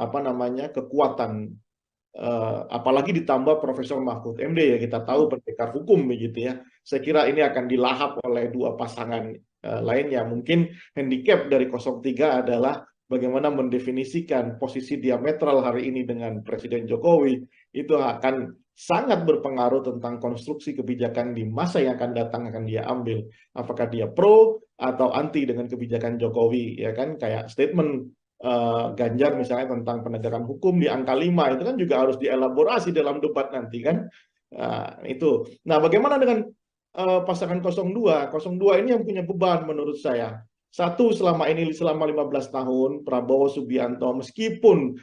apa namanya kekuatan apalagi ditambah Profesor Mahfud MD ya, kita tahu pendekar hukum begitu ya. Saya kira ini akan dilahap oleh dua pasangan lainnya. Mungkin handicap dari 03 adalah bagaimana mendefinisikan posisi diametral hari ini dengan Presiden Jokowi, itu akan sangat berpengaruh tentang konstruksi kebijakan di masa yang akan datang akan dia ambil. Apakah dia pro atau anti dengan kebijakan Jokowi, ya kan? Kayak statement Ganjar misalnya tentang penegakan hukum di angka 5, itu kan juga harus dielaborasi dalam debat nanti kan. Itu. Nah, bagaimana dengan pasangan 02? 02 ini yang punya beban menurut saya. Satu, selama 15 tahun Prabowo Subianto, meskipun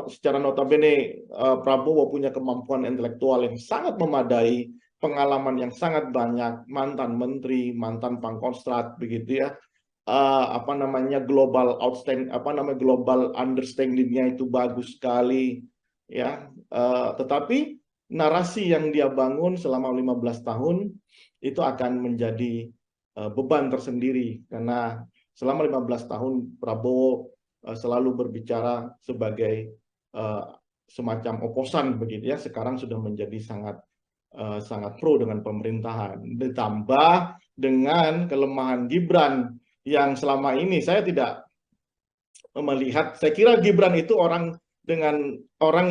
secara notabene Prabowo punya kemampuan intelektual yang sangat memadai, pengalaman yang sangat banyak, mantan menteri, mantan pangkostrat begitu ya, apa namanya global outstanding, apa namanya global understanding-nya itu bagus sekali ya, tetapi narasi yang dia bangun selama 15 tahun itu akan menjadi beban tersendiri, karena selama 15 tahun Prabowo selalu berbicara sebagai semacam oposan begitu ya. Sekarang sudah menjadi sangat pro dengan pemerintahan, ditambah dengan kelemahan Gibran yang selama ini saya tidak melihat. Saya kira Gibran itu orang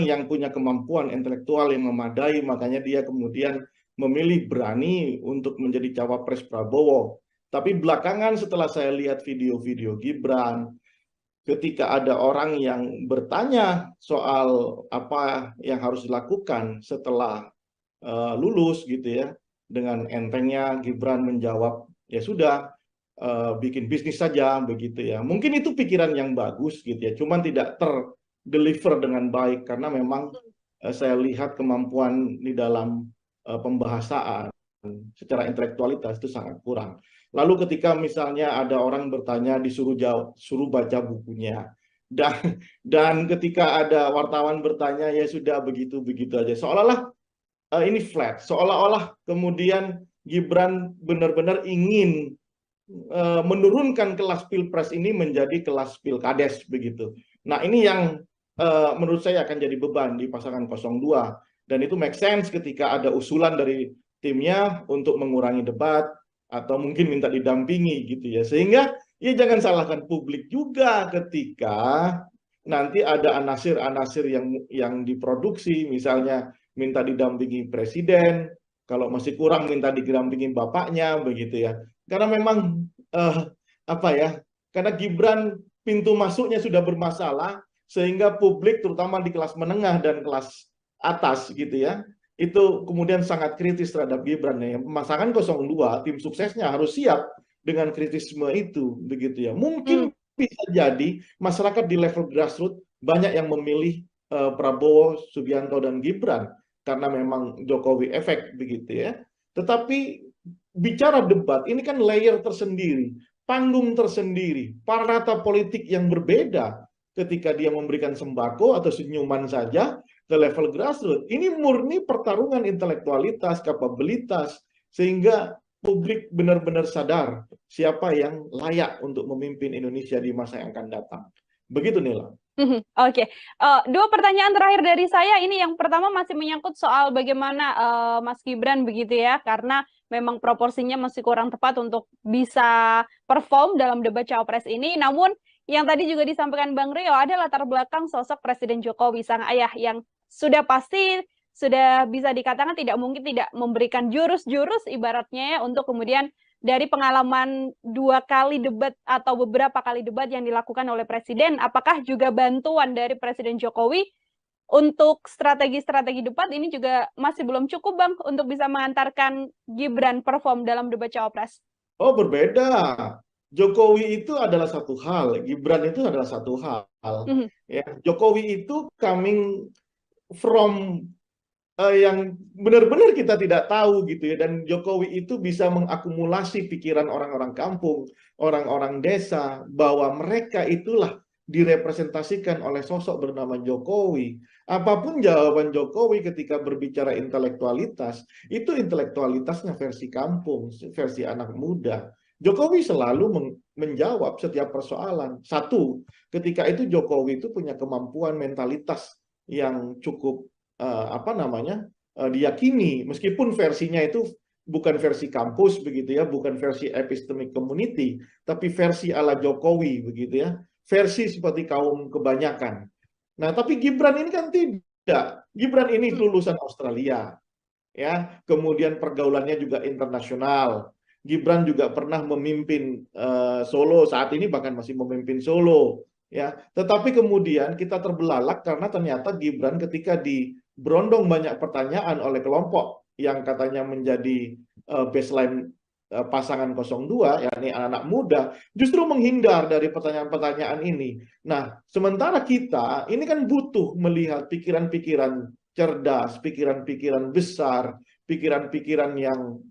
yang punya kemampuan intelektual yang memadai, makanya dia kemudian memilih berani untuk menjadi cawapres Prabowo. Tapi belakangan setelah saya lihat video-video Gibran, ketika ada orang yang bertanya soal apa yang harus dilakukan setelah lulus gitu ya, dengan entengnya Gibran menjawab, ya sudah, bikin bisnis saja begitu ya. Mungkin itu pikiran yang bagus gitu ya, cuman tidak terdeliver dengan baik karena memang saya lihat kemampuan di dalam pembahasaan secara intelektualitas itu sangat kurang. Lalu ketika misalnya ada orang bertanya disuruh jawab, suruh baca bukunya, dan ketika ada wartawan bertanya ya sudah begitu-begitu aja, seolah-olah ini flat, seolah-olah kemudian Gibran benar-benar ingin menurunkan kelas pilpres ini menjadi kelas pilkades begitu. Nah, ini yang menurut saya akan jadi beban di pasangan 02, dan itu make sense ketika ada usulan dari timnya untuk mengurangi debat atau mungkin minta didampingi gitu ya. Sehingga ya jangan salahkan publik juga ketika nanti ada anasir-anasir yang diproduksi, misalnya minta didampingi presiden, kalau masih kurang minta didampingi bapaknya begitu ya. Karena memang apa ya? Karena Gibran pintu masuknya sudah bermasalah, sehingga publik terutama di kelas menengah dan kelas atas gitu ya, itu kemudian sangat kritis terhadap Gibran ya. Pasangan 02 tim suksesnya harus siap dengan kritisme itu begitu ya. Mungkin bisa jadi masyarakat di level grassroots banyak yang memilih Prabowo, Subianto, dan Gibran karena memang Jokowi efek begitu ya. Tetapi bicara debat ini kan layer tersendiri, panggung tersendiri, parata politik yang berbeda ketika dia memberikan sembako atau senyuman saja ke level grassroots. Ini murni pertarungan intelektualitas, kapabilitas, sehingga publik benar-benar sadar siapa yang layak untuk memimpin Indonesia di masa yang akan datang. Begitu, Nila. Oke. Dua pertanyaan terakhir dari saya. Ini yang pertama masih menyangkut soal bagaimana Mas Gibran begitu ya, karena memang proporsinya masih kurang tepat untuk bisa perform dalam debat Cawapres ini. Namun yang tadi juga disampaikan Bang Rio ada latar belakang sosok Presiden Jokowi, sang ayah, yang sudah pasti sudah bisa dikatakan tidak mungkin tidak memberikan jurus-jurus ibaratnya ya, untuk kemudian dari pengalaman 2 kali debat atau beberapa kali debat yang dilakukan oleh Presiden, apakah juga bantuan dari Presiden Jokowi untuk strategi-strategi debat ini juga masih belum cukup, Bang, untuk bisa mengantarkan Gibran perform dalam debat Cawapres? Oh, berbeda. Jokowi itu adalah satu hal, Gibran itu adalah satu hal. Ya, Jokowi itu coming from yang benar-benar kita tidak tahu gitu ya, dan Jokowi itu bisa mengakumulasi pikiran orang-orang kampung, orang-orang desa, bahwa mereka itulah direpresentasikan oleh sosok bernama Jokowi. Apapun jawaban Jokowi ketika berbicara intelektualitas, itu intelektualitasnya versi kampung, versi anak muda. Jokowi selalu menjawab setiap persoalan. Satu, ketika itu Jokowi itu punya kemampuan mentalitas yang cukup diyakini, meskipun versinya itu bukan versi kampus begitu ya, bukan versi epistemic community, tapi versi ala Jokowi begitu ya, versi seperti kaum kebanyakan. Nah, tapi Gibran ini kan tidak. Gibran ini lulusan Australia, ya, kemudian pergaulannya juga internasional. Gibran juga pernah memimpin Solo, saat ini bahkan masih memimpin Solo, ya. Tetapi kemudian kita terbelalak karena ternyata Gibran ketika berondong banyak pertanyaan oleh kelompok yang katanya menjadi baseline pasangan 02, yakni anak-anak muda, justru menghindar dari pertanyaan-pertanyaan ini. Nah, sementara kita ini kan butuh melihat pikiran-pikiran cerdas, pikiran-pikiran besar, pikiran-pikiran yang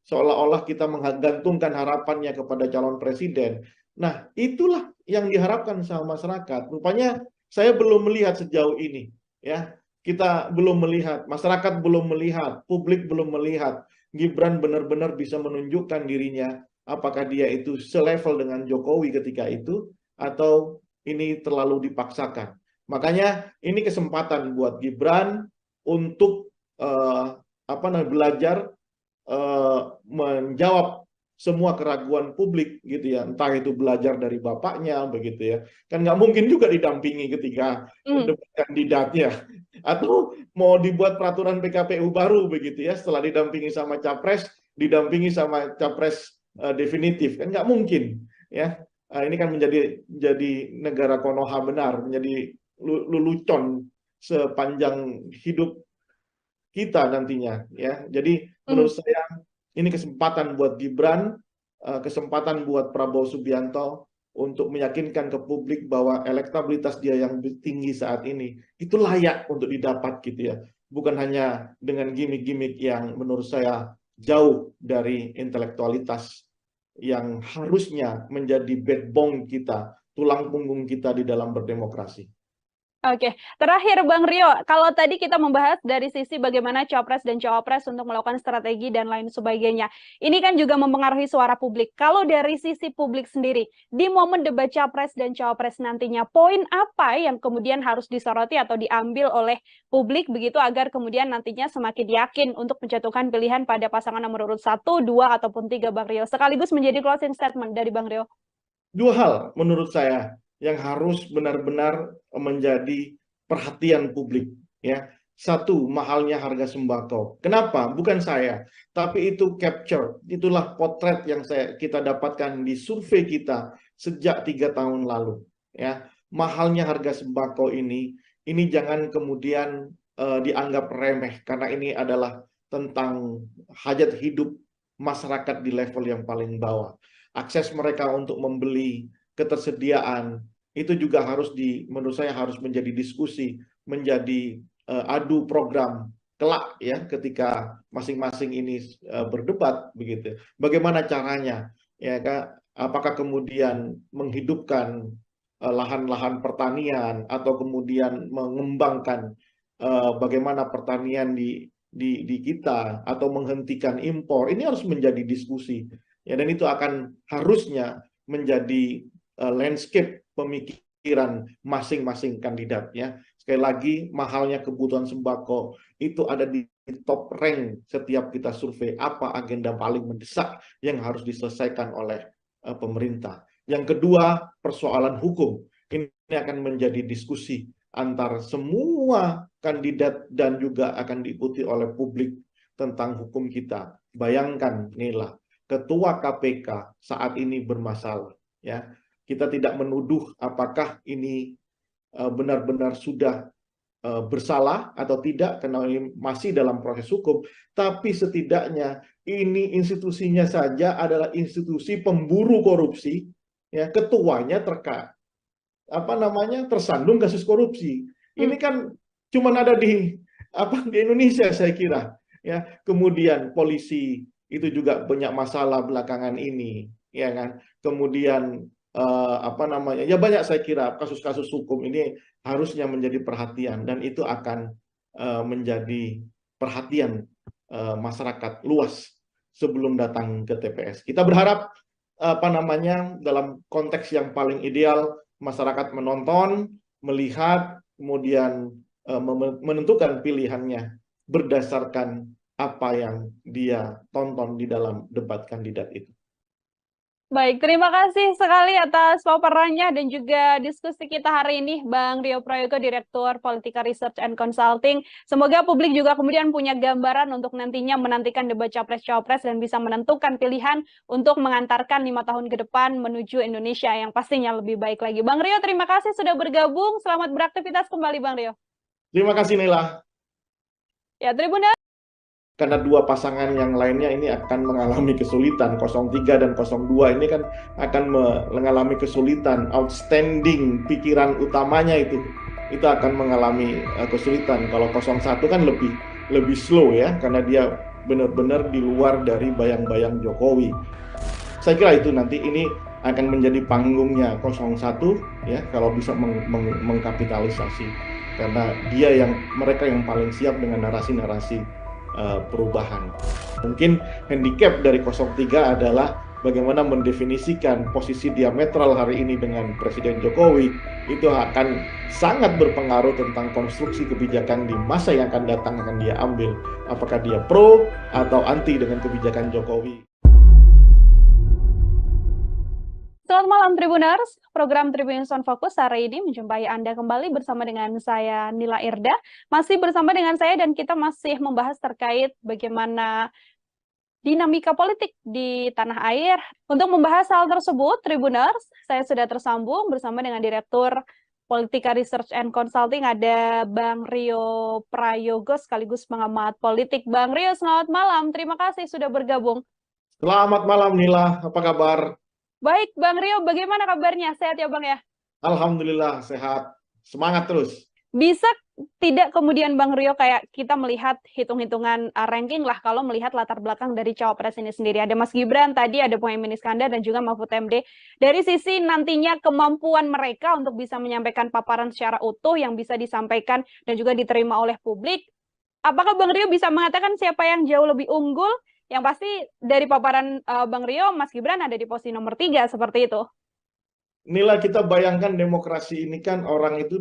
seolah-olah kita menggantungkan harapannya kepada calon presiden. Nah, itulah yang diharapkan sama masyarakat. Rupanya saya belum melihat sejauh ini, ya. Kita belum melihat, masyarakat belum melihat, publik belum melihat Gibran benar-benar bisa menunjukkan dirinya apakah dia itu selevel dengan Jokowi ketika itu atau ini terlalu dipaksakan. Makanya ini kesempatan buat Gibran untuk belajar menjawab semua keraguan publik gitu ya, entah itu belajar dari bapaknya begitu ya, kan nggak mungkin juga didampingi ketika debat kandidatnya, atau mau dibuat peraturan PKPU baru begitu ya, setelah didampingi sama capres, didampingi sama capres definitif, kan nggak mungkin ya. Ini kan menjadi negara Konoha benar, menjadi lelucon sepanjang hidup kita nantinya ya. Jadi menurut saya ini kesempatan buat Gibran, kesempatan buat Prabowo Subianto untuk meyakinkan ke publik bahwa elektabilitas dia yang tinggi saat ini itu layak untuk didapat gitu ya. Bukan hanya dengan gimmick-gimmick yang menurut saya jauh dari intelektualitas yang harusnya menjadi backbone kita, tulang punggung kita di dalam berdemokrasi. Oke, terakhir Bang Rio, kalau tadi kita membahas dari sisi bagaimana Capres dan Cawapres untuk melakukan strategi dan lain sebagainya, ini kan juga mempengaruhi suara publik. Kalau dari sisi publik sendiri, di momen debat Capres dan Cawapres nantinya, poin apa yang kemudian harus disoroti atau diambil oleh publik begitu agar kemudian nantinya semakin yakin untuk menjatuhkan pilihan pada pasangan nomor urut 1, 2, ataupun 3, Bang Rio? Sekaligus menjadi closing statement dari Bang Rio. Dua hal menurut saya yang harus benar-benar menjadi perhatian publik ya. Satu, mahalnya harga sembako. Kenapa? Bukan saya, tapi itu capture, itulah potret yang kita dapatkan di survei kita sejak 3 tahun lalu ya. Mahalnya harga sembako ini jangan kemudian dianggap remeh, karena ini adalah tentang hajat hidup masyarakat di level yang paling bawah. Akses mereka untuk membeli, ketersediaan itu juga menurut saya harus menjadi diskusi, menjadi adu program kelak ya ketika masing-masing ini berdebat begitu. Bagaimana caranya ya Kak? Apakah kemudian menghidupkan lahan-lahan pertanian atau kemudian mengembangkan bagaimana pertanian di kita atau menghentikan impor. Ini harus menjadi diskusi ya, dan itu akan harusnya menjadi landscape pemikiran masing-masing kandidat ya. Sekali lagi, mahalnya kebutuhan sembako itu ada di top rank setiap kita survei apa agenda paling mendesak yang harus diselesaikan oleh pemerintah. Yang kedua, persoalan hukum. Ini akan menjadi diskusi antar semua kandidat dan juga akan diikuti oleh publik tentang hukum kita. Bayangkan Nila, ketua KPK saat ini bermasalah ya. Kita tidak menuduh apakah ini benar-benar sudah bersalah atau tidak karena ini masih dalam proses hukum, tapi setidaknya ini institusinya saja adalah institusi pemburu korupsi ya, ketuanya tersandung kasus korupsi. Ini kan cuma ada di Indonesia saya kira ya. Kemudian polisi itu juga banyak masalah belakangan ini ya kan. Kemudian ya banyak saya kira kasus-kasus hukum ini harusnya menjadi perhatian, dan itu akan menjadi perhatian masyarakat luas sebelum datang ke TPS. Kita berharap dalam konteks yang paling ideal masyarakat menonton, melihat, kemudian menentukan pilihannya berdasarkan apa yang dia tonton di dalam debat kandidat itu. Baik, terima kasih sekali atas paparannya dan juga diskusi kita hari ini, Bang Rio Prayogo, Direktur Politika Research and Consulting. Semoga publik juga kemudian punya gambaran untuk nantinya menantikan debat Capres-Cawapres dan bisa menentukan pilihan untuk mengantarkan 5 tahun ke depan menuju Indonesia yang pastinya lebih baik lagi. Bang Rio, terima kasih sudah bergabung. Selamat beraktivitas kembali, Bang Rio. Terima kasih, Nila. Ya, Tribuners. Karena dua pasangan yang lainnya ini akan mengalami kesulitan. 03 dan 02 ini kan akan mengalami kesulitan. Outstanding pikiran utamanya itu akan mengalami kesulitan. Kalau 01 kan lebih slow ya, karena dia benar-benar di luar dari bayang-bayang Jokowi. Saya kira itu nanti ini akan menjadi panggungnya 01 ya, kalau bisa mengkapitalisasi, karena mereka yang paling siap dengan narasi-narasi perubahan. Mungkin handicap dari 03 adalah bagaimana mendefinisikan posisi diametral hari ini dengan Presiden Jokowi. Itu akan sangat berpengaruh tentang konstruksi kebijakan di masa yang akan datang akan dia ambil. Apakah dia pro atau anti dengan kebijakan Jokowi. Selamat malam Tribuners, program Tribunnews on Focus hari ini menjumpai Anda kembali bersama dengan saya Nila Irda. Masih bersama dengan saya dan kita masih membahas terkait bagaimana dinamika politik di tanah air. Untuk membahas hal tersebut, Tribuners, saya sudah tersambung bersama dengan Direktur Politika Research and Consulting, ada Bang Rio Prayogo sekaligus pengamat politik. Bang Rio, selamat malam. Terima kasih sudah bergabung. Selamat malam Nila, apa kabar? Baik, Bang Rio, bagaimana kabarnya? Sehat ya, Bang ya? Alhamdulillah, sehat. Semangat terus. Bisa tidak kemudian Bang Rio kayak kita melihat hitung-hitungan ranking lah kalau melihat latar belakang dari Cawapres ini sendiri. Ada Mas Gibran, tadi ada Muhaimin Iskandar dan juga Mahfud MD. Dari sisi nantinya kemampuan mereka untuk bisa menyampaikan paparan secara utuh yang bisa disampaikan dan juga diterima oleh publik, apakah Bang Rio bisa mengatakan siapa yang jauh lebih unggul? Yang pasti dari paparan Bang Rio, Mas Gibran ada di posisi nomor 3, seperti itu. Nila, kita bayangkan demokrasi ini kan orang itu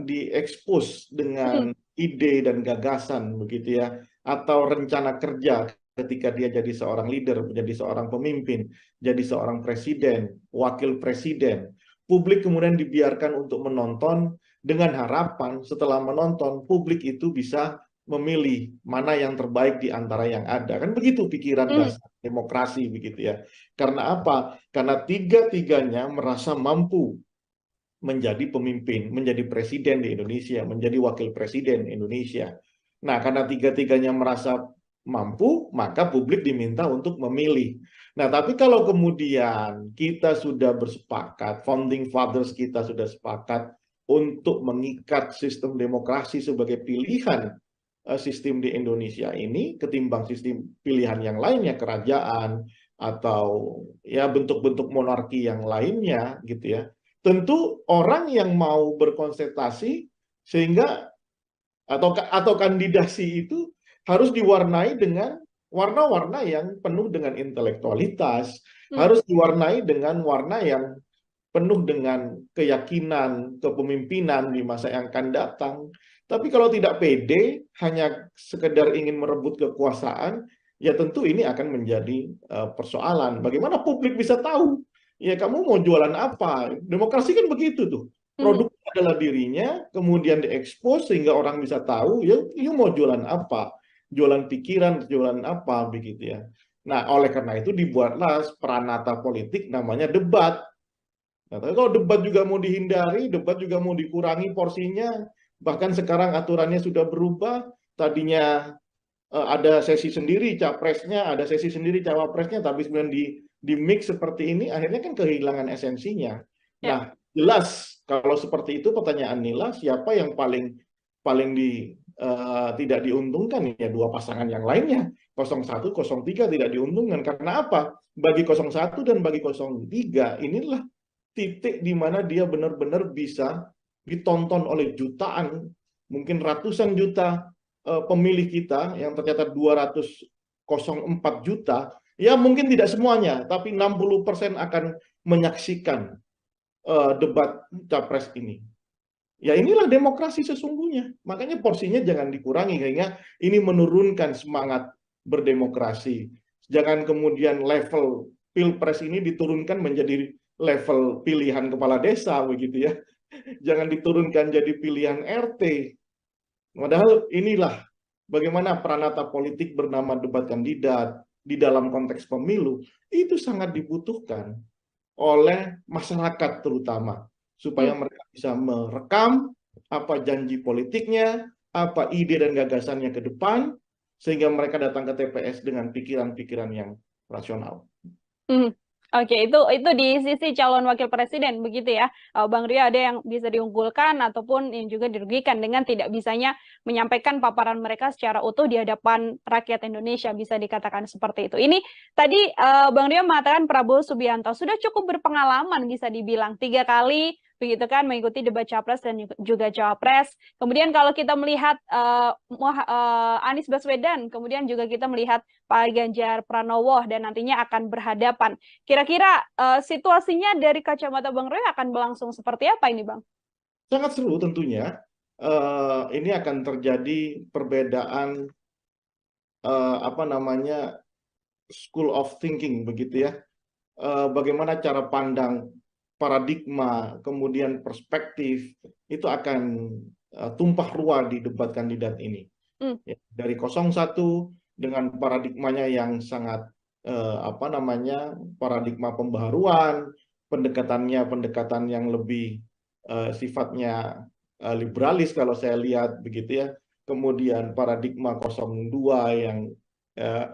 diekspos dengan ide dan gagasan begitu ya, atau rencana kerja ketika dia jadi seorang leader, menjadi seorang pemimpin, jadi seorang presiden, wakil presiden. Publik kemudian dibiarkan untuk menonton dengan harapan setelah menonton publik itu bisa memilih mana yang terbaik di antara yang ada. Kan begitu pikiran dasar demokrasi begitu ya. Karena apa? Karena tiga-tiganya merasa mampu menjadi pemimpin, menjadi presiden di Indonesia, menjadi wakil presiden Indonesia. Nah, karena tiga-tiganya merasa mampu, maka publik diminta untuk memilih. Nah, tapi kalau kemudian kita sudah bersepakat, founding fathers kita sudah sepakat untuk mengikat sistem demokrasi sebagai pilihan sistem di Indonesia ini ketimbang sistem pilihan yang lainnya, kerajaan atau ya bentuk-bentuk monarki yang lainnya gitu ya. Tentu orang yang mau berkonsentrasi sehingga atau kandidasi itu harus diwarnai dengan warna-warna yang penuh dengan intelektualitas, harus diwarnai dengan warna yang penuh dengan keyakinan kepemimpinan di masa yang akan datang. Tapi kalau tidak pede, hanya sekedar ingin merebut kekuasaan, ya tentu ini akan menjadi persoalan. Bagaimana publik bisa tahu? Ya kamu mau jualan apa? Demokrasi kan begitu tuh. Produk adalah dirinya, kemudian diekspos sehingga orang bisa tahu, ya you mau jualan apa? Jualan pikiran, jualan apa, begitu ya. Nah, oleh karena itu dibuatlah peranata politik namanya debat. Nah, tapi kalau debat juga mau dihindari, debat juga mau dikurangi porsinya, bahkan sekarang aturannya sudah berubah, tadinya ada sesi sendiri capresnya, ada sesi sendiri cawapresnya, tapi kemudian di mix seperti ini, akhirnya kan kehilangan esensinya. Nah, jelas kalau seperti itu pertanyaan Nila, siapa yang tidak diuntungkan ya dua pasangan yang lainnya, 01, 03 tidak diuntungkan. Karena apa? Bagi 01 dan bagi 03 inilah titik di mana dia benar-benar bisa ditonton oleh jutaan, mungkin ratusan juta pemilih kita yang tercatat 204 juta, ya mungkin tidak semuanya, tapi 60% akan menyaksikan debat capres ini. Ya inilah demokrasi sesungguhnya. Makanya porsinya jangan dikurangi, sehingga ini menurunkan semangat berdemokrasi. Jangan kemudian level pilpres ini diturunkan menjadi level pilihan kepala desa, begitu ya. Jangan diturunkan jadi pilihan RT. Padahal inilah bagaimana peranata politik bernama debat kandidat di dalam konteks pemilu itu sangat dibutuhkan oleh masyarakat terutama, supaya mereka bisa merekam apa janji politiknya, apa ide dan gagasannya ke depan, sehingga mereka datang ke TPS dengan pikiran-pikiran yang rasional. Oke, itu di sisi calon wakil presiden begitu ya, Bang Rio, ada yang bisa diunggulkan ataupun yang juga dirugikan dengan tidak bisanya menyampaikan paparan mereka secara utuh di hadapan rakyat Indonesia, bisa dikatakan seperti itu. Ini tadi Bang Rio mengatakan Prabowo Subianto sudah cukup berpengalaman, bisa dibilang 3 kali begitu kan mengikuti debat capres dan juga cawapres. Kemudian kalau kita melihat Anies Baswedan, kemudian juga kita melihat Pak Ganjar Pranowo dan nantinya akan berhadapan. Kira-kira situasinya dari kacamata Bang Roy akan berlangsung seperti apa ini, Bang? Sangat seru tentunya. Ini akan terjadi perbedaan school of thinking begitu ya. Bagaimana cara pandang, paradigma, kemudian perspektif itu akan tumpah ruah di debat kandidat ini. Ya, dari 01 dengan paradigmanya yang sangat paradigma pembaharuan, pendekatan yang lebih sifatnya liberalis kalau saya lihat begitu ya. Kemudian paradigma 02 yang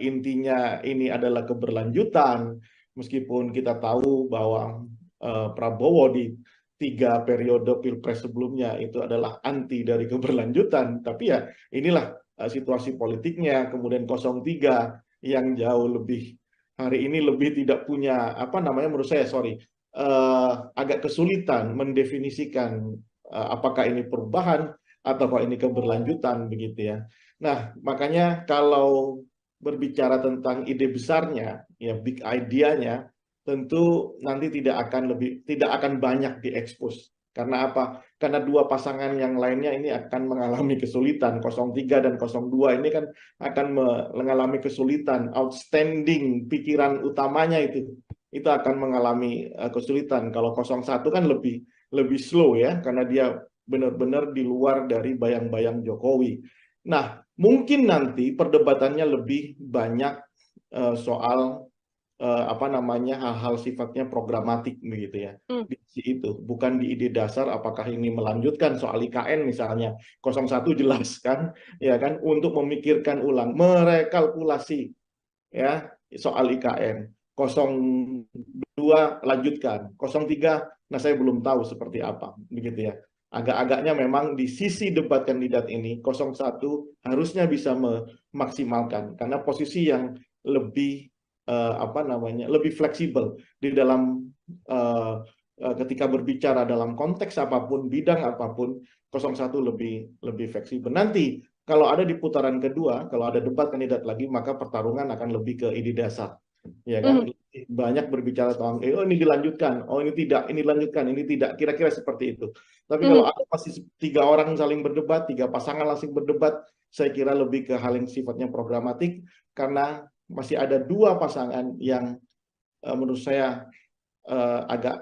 intinya ini adalah keberlanjutan, meskipun kita tahu bahwa Prabowo di 3 periode pilpres sebelumnya itu adalah anti dari keberlanjutan, tapi ya inilah situasi politiknya. Kemudian 03 yang jauh lebih hari ini lebih tidak punya menurut saya agak kesulitan mendefinisikan apakah ini perubahan ataukah ini keberlanjutan begitu ya. Nah, makanya kalau berbicara tentang ide besarnya, ya big idea-nya, tentu nanti tidak akan banyak diekspos. Karena apa? Karena dua pasangan yang lainnya ini akan mengalami kesulitan. 03 dan 02 ini kan akan mengalami kesulitan. Outstanding pikiran utamanya itu akan mengalami kesulitan. Kalau 01 kan lebih slow ya, karena dia benar-benar di luar dari bayang-bayang Jokowi. Nah, mungkin nanti perdebatannya lebih banyak soal hal-hal sifatnya programatik begitu ya. Di itu bukan di ide dasar apakah ini melanjutkan soal IKN misalnya. 01 jelas kan ya kan, untuk memikirkan ulang, merekalkulasi ya soal IKN. 02 lanjutkan, 03 nah saya belum tahu seperti apa begitu ya. Agak-agaknya memang di sisi debat kandidat ini 01 harusnya bisa memaksimalkan karena posisi yang lebih lebih fleksibel di dalam ketika berbicara dalam konteks apapun, bidang apapun, 01 lebih fleksibel. Nanti kalau ada di putaran kedua, kalau ada debat kandidat lagi, maka pertarungan akan lebih ke ide dasar, ya kan? Banyak berbicara tentang, oh ini dilanjutkan, oh ini tidak, ini dilanjutkan, ini tidak, kira-kira seperti itu. Tapi kalau ada masih 3 orang saling berdebat, 3 pasangan langsung berdebat, saya kira lebih ke hal yang sifatnya programatik, karena masih ada 2 pasangan yang menurut saya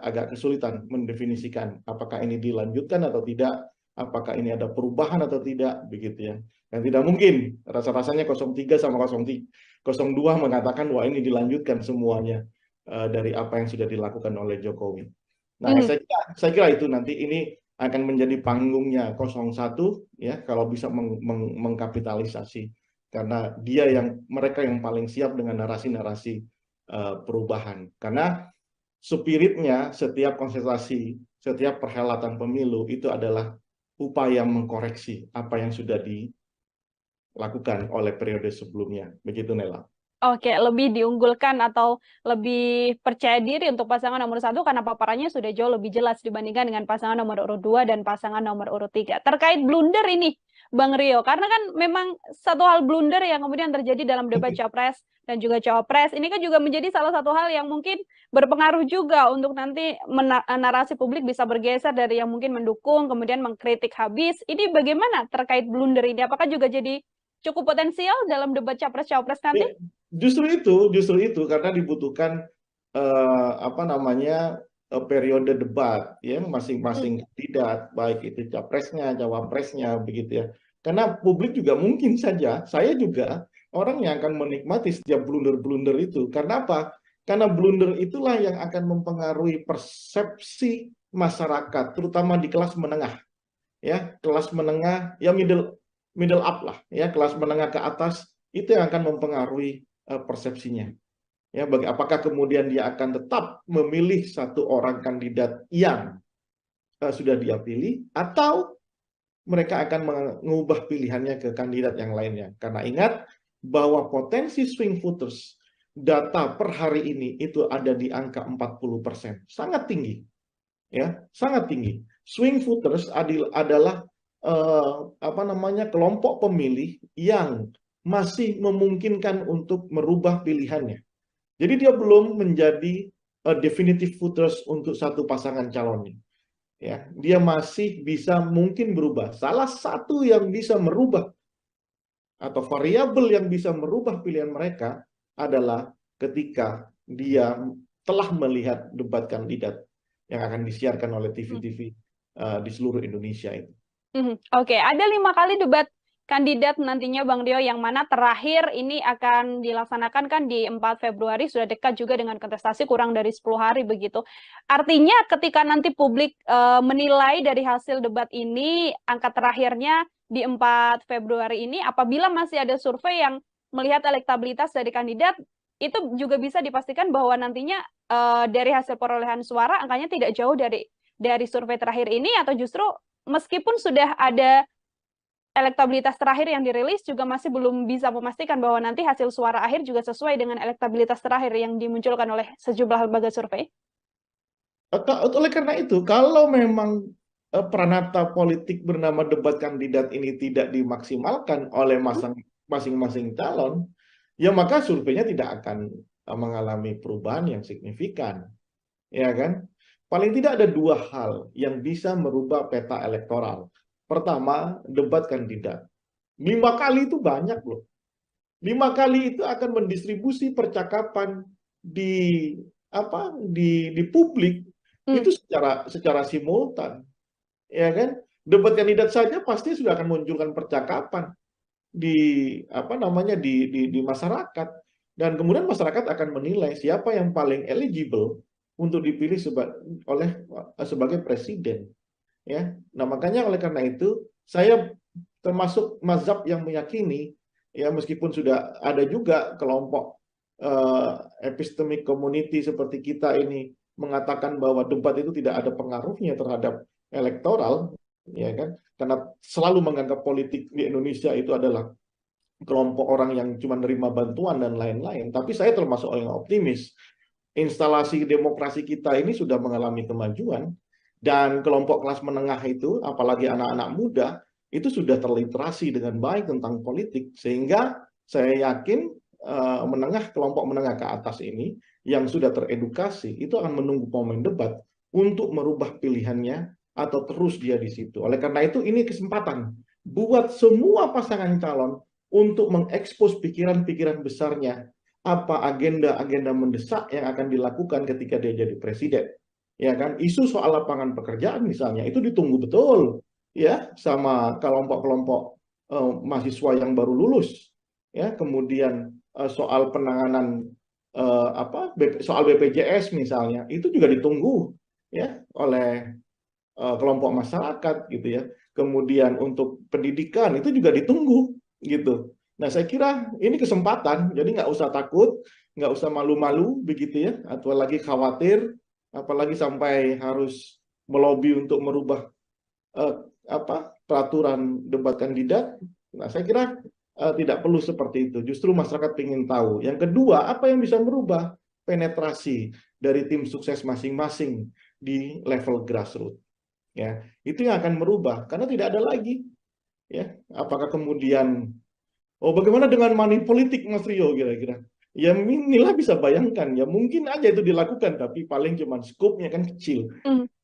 agak kesulitan mendefinisikan apakah ini dilanjutkan atau tidak, apakah ini ada perubahan atau tidak, begitu ya. Dan tidak mungkin rasa-rasanya 03 sama 02 mengatakan wah ini dilanjutkan semuanya dari apa yang sudah dilakukan oleh Jokowi. Nah, saya kira itu nanti ini akan menjadi panggungnya 01 ya kalau bisa mengkapitalisasi karena mereka yang paling siap dengan narasi-narasi perubahan. Karena spiritnya setiap konsentrasi, setiap perhelatan pemilu itu adalah upaya mengkoreksi apa yang sudah dilakukan oleh periode sebelumnya. Begitu, Nela. Oke, lebih diunggulkan atau lebih percaya diri untuk pasangan nomor 1 karena paparannya sudah jauh lebih jelas dibandingkan dengan pasangan nomor urut 2 dan pasangan nomor urut 3. Terkait blunder ini, Bang Rio, karena kan memang satu hal blunder yang kemudian terjadi dalam debat Capres dan juga Cawapres, ini kan juga menjadi salah satu hal yang mungkin berpengaruh juga untuk nanti narasi publik bisa bergeser dari yang mungkin mendukung, kemudian mengkritik habis. Ini bagaimana terkait blunder ini? Apakah juga jadi cukup potensial dalam debat Capres-Cawapres nanti? Justru itu karena dibutuhkan periode debat ya masing-masing kandidat, baik itu capresnya, cawapresnya, begitu ya. Karena publik juga mungkin saja, saya juga orang yang akan menikmati setiap blunder-blunder itu. Karena apa? Karena blunder itulah yang akan mempengaruhi persepsi masyarakat, terutama di kelas menengah. Ya, kelas menengah, ya middle up lah, ya kelas menengah ke atas itu yang akan mempengaruhi persepsinya. Ya, apakah kemudian dia akan tetap memilih satu orang kandidat yang sudah dia pilih, atau mereka akan mengubah pilihannya ke kandidat yang lainnya. Karena ingat bahwa potensi swing voters data per hari ini itu ada di angka 40%, sangat tinggi, ya sangat tinggi. Swing voters adalah kelompok pemilih yang masih memungkinkan untuk merubah pilihannya. Jadi dia belum menjadi definitive voters untuk satu pasangan calonnya. Ya, dia masih bisa mungkin berubah. Salah satu yang bisa merubah atau variabel yang bisa merubah pilihan mereka adalah ketika dia telah melihat debat kandidat yang akan disiarkan oleh TV-TV di seluruh Indonesia itu. Oke, ada 5 kali debat kandidat nantinya Bang Rio, yang mana terakhir ini akan dilaksanakan kan di 4 Februari, sudah dekat juga dengan kontestasi, kurang dari 10 hari begitu. Artinya ketika nanti publik menilai dari hasil debat ini, angka terakhirnya di 4 Februari ini, apabila masih ada survei yang melihat elektabilitas dari kandidat, itu juga bisa dipastikan bahwa nantinya dari hasil perolehan suara angkanya tidak jauh dari survei terakhir ini, atau justru meskipun sudah ada elektabilitas terakhir yang dirilis juga masih belum bisa memastikan bahwa nanti hasil suara akhir juga sesuai dengan elektabilitas terakhir yang dimunculkan oleh sejumlah lembaga survei? Oleh karena itu, kalau memang peranata politik bernama debat kandidat ini tidak dimaksimalkan oleh masing-masing calon, ya maka surveinya tidak akan mengalami perubahan yang signifikan, ya kan? Paling tidak ada 2 hal yang bisa merubah peta elektoral. Pertama, debat kandidat. 5 kali itu banyak loh. 5 kali itu akan mendistribusi percakapan di publik itu secara simultan, ya kan? Debat kandidat saja pasti sudah akan munculkan percakapan di masyarakat, dan kemudian masyarakat akan menilai siapa yang paling eligible untuk dipilih sebagai presiden. Ya, nah makanya oleh karena itu saya termasuk mazhab yang meyakini, ya meskipun sudah ada juga kelompok epistemic community seperti kita ini mengatakan bahwa debat itu tidak ada pengaruhnya terhadap elektoral, ya kan? Karena selalu menganggap politik di Indonesia itu adalah kelompok orang yang cuma nerima bantuan dan lain-lain. Tapi saya termasuk orang yang optimis. Instalasi demokrasi kita ini sudah mengalami kemajuan, dan kelompok kelas menengah itu, apalagi anak-anak muda, itu sudah terliterasi dengan baik tentang politik, sehingga saya yakin kelompok menengah ke atas ini yang sudah teredukasi itu akan menunggu momen debat untuk merubah pilihannya atau terus dia di situ. Oleh karena itu ini kesempatan buat semua pasangan calon untuk mengekspos pikiran-pikiran besarnya, apa agenda-agenda mendesak yang akan dilakukan ketika dia jadi presiden. Ya kan, isu soal lapangan pekerjaan misalnya itu ditunggu betul ya sama kelompok-kelompok mahasiswa yang baru lulus. Ya, kemudian soal penanganan soal BPJS misalnya itu juga ditunggu ya oleh kelompok masyarakat gitu ya. Kemudian untuk pendidikan itu juga ditunggu gitu. Nah, saya kira ini kesempatan, jadi nggak usah takut, nggak usah malu-malu begitu ya, atau lagi khawatir, apalagi sampai harus melobi untuk merubah peraturan debat kandidat. Nah, saya kira tidak perlu seperti itu. Justru masyarakat ingin tahu. Yang kedua, apa yang bisa merubah penetrasi dari tim sukses masing-masing di level grassroots. Ya, itu yang akan merubah karena tidak ada lagi. Ya, apakah kemudian bagaimana dengan money politik, Mas Rio, kira-kira? Ya inilah bisa bayangkan, ya mungkin aja itu dilakukan, tapi paling cuma skupnya kan kecil.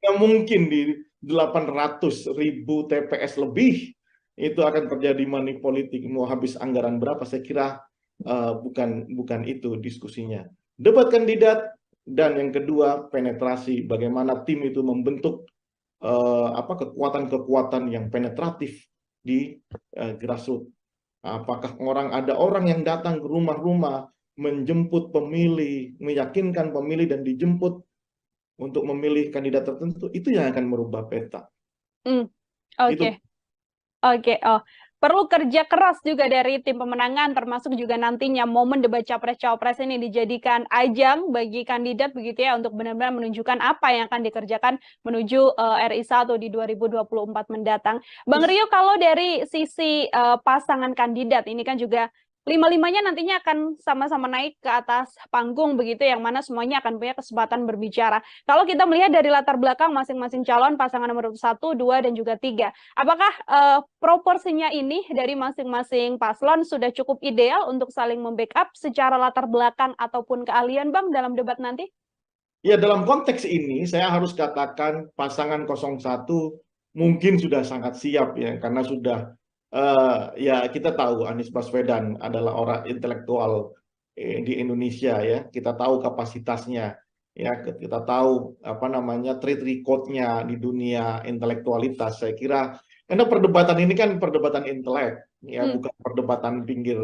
Ya mungkin di 800.000 TPS lebih itu akan terjadi money politik, mau habis anggaran berapa? Saya kira bukan itu diskusinya. Debat kandidat, dan yang kedua penetrasi, bagaimana tim itu membentuk kekuatan-kekuatan yang penetratif di grassroots. Apakah ada orang yang datang ke rumah-rumah menjemput pemilih, meyakinkan pemilih dan dijemput untuk memilih kandidat tertentu, itu yang akan merubah peta. Oke. Perlu kerja keras juga dari tim pemenangan, termasuk juga nantinya momen debat capres-cawapres ini dijadikan ajang bagi kandidat begitu ya, untuk benar-benar menunjukkan apa yang akan dikerjakan menuju RI 1 di 2024 mendatang. Bang Rio, kalau dari sisi pasangan kandidat ini kan juga lima-limanya nantinya akan sama-sama naik ke atas panggung begitu, yang mana semuanya akan punya kesempatan berbicara. Kalau kita melihat dari latar belakang masing-masing calon, pasangan nomor 1, 2, dan juga 3, apakah proporsinya ini dari masing-masing paslon sudah cukup ideal untuk saling membackup secara latar belakang ataupun keahlian, Bang, dalam debat nanti? Ya, dalam konteks ini saya harus katakan pasangan 01 mungkin sudah sangat siap ya, karena sudah ya kita tahu Anies Baswedan adalah orang intelektual di Indonesia ya, kita tahu kapasitasnya ya, kita tahu track record-nya di dunia intelektualitas. Saya kira karena perdebatan ini kan perdebatan intelek ya, bukan perdebatan pinggir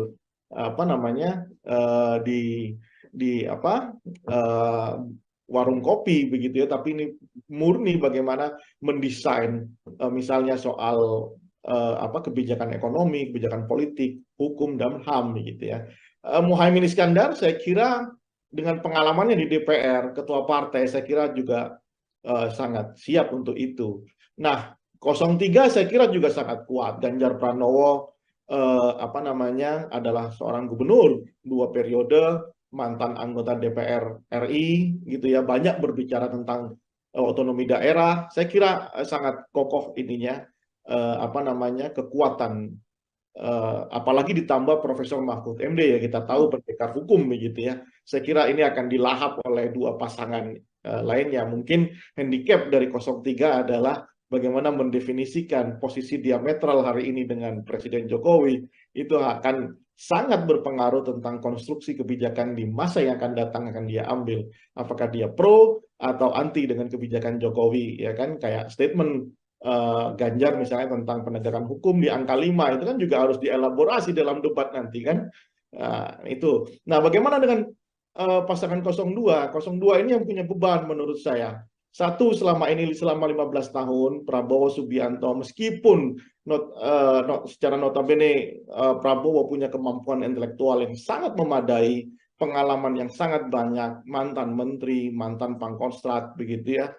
warung kopi begitu ya, tapi ini murni bagaimana mendesain misalnya soal kebijakan ekonomi, kebijakan politik, hukum dan HAM begitu ya. Muhaimin Iskandar saya kira dengan pengalamannya di DPR, ketua partai, saya kira juga sangat siap untuk itu. Nah, 03 saya kira juga sangat kuat. Ganjar Pranowo adalah seorang gubernur 2 periode, mantan anggota DPR RI gitu ya, banyak berbicara tentang otonomi daerah. Saya kira sangat kokoh ininya kekuatan, apalagi ditambah Profesor Mahfud MD ya, kita tahu pendekar hukum begitu ya. Saya kira ini akan dilahap oleh 2 pasangan lainnya. Mungkin handicap dari 03 adalah bagaimana mendefinisikan posisi diametral hari ini dengan Presiden Jokowi, itu akan sangat berpengaruh tentang konstruksi kebijakan di masa yang akan datang akan dia ambil. Apakah dia pro atau anti dengan kebijakan Jokowi, ya kan? Kayak statement Ganjar misalnya tentang penegakan hukum di angka 5, itu kan juga harus dielaborasi dalam debat nanti kan. Itu. Nah, bagaimana dengan pasangan 02? 02 ini yang punya beban menurut saya. Satu, selama 15 tahun Prabowo Subianto, meskipun secara notabene Prabowo punya kemampuan intelektual yang sangat memadai, pengalaman yang sangat banyak, mantan menteri, mantan pangkostrat begitu ya.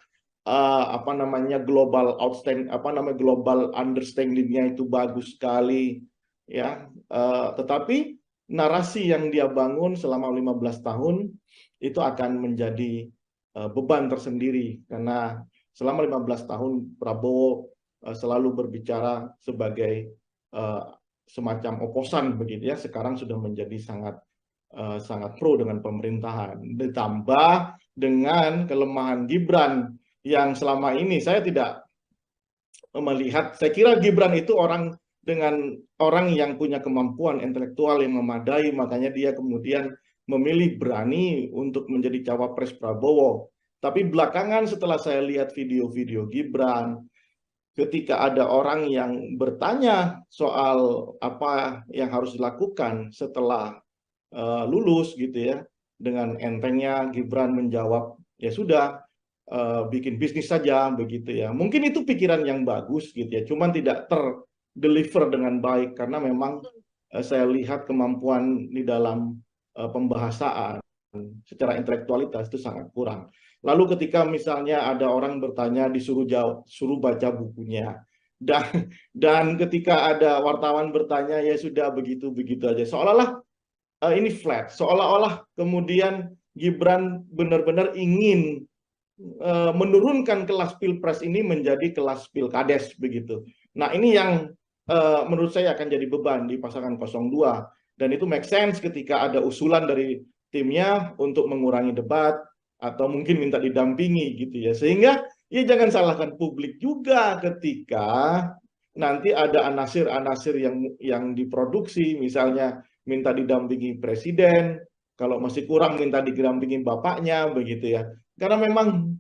Apa namanya global outstanding, apa namanya global understanding-nya itu bagus sekali ya. Tetapi narasi yang dia bangun selama 15 tahun itu akan menjadi beban tersendiri karena selama 15 tahun Prabowo selalu berbicara sebagai semacam oposan begitu ya. Sekarang sudah menjadi sangat pro dengan pemerintahan. Ditambah dengan kelemahan Gibran yang selama ini saya tidak melihat, saya kira Gibran itu orang dengan orang yang punya kemampuan intelektual yang memadai, makanya dia kemudian memilih berani untuk menjadi cawapres Prabowo. Tapi belakangan setelah saya lihat video-video Gibran, ketika ada orang yang bertanya soal apa yang harus dilakukan setelah lulus gitu ya, dengan entengnya Gibran menjawab, ya sudah, bikin bisnis saja begitu ya. Mungkin itu pikiran yang bagus gitu ya, cuman tidak terdeliver dengan baik karena memang saya lihat kemampuan di dalam pembahasaan secara intelektualitas itu sangat kurang. Lalu ketika misalnya ada orang bertanya disuruh jawab, suruh baca bukunya. Dan ketika ada wartawan bertanya ya sudah begitu-begitu aja. Seolah-olah ini flat, seolah-olah kemudian Gibran benar-benar ingin menurunkan kelas pilpres ini menjadi kelas pilkades begitu. Nah ini yang menurut saya akan jadi beban di pasangan 02 dan itu make sense ketika ada usulan dari timnya untuk mengurangi debat atau mungkin minta didampingi gitu ya, sehingga ya jangan salahkan publik juga ketika nanti ada anasir-anasir yang diproduksi, misalnya minta didampingi presiden, kalau masih kurang minta didampingi bapaknya begitu ya. Karena memang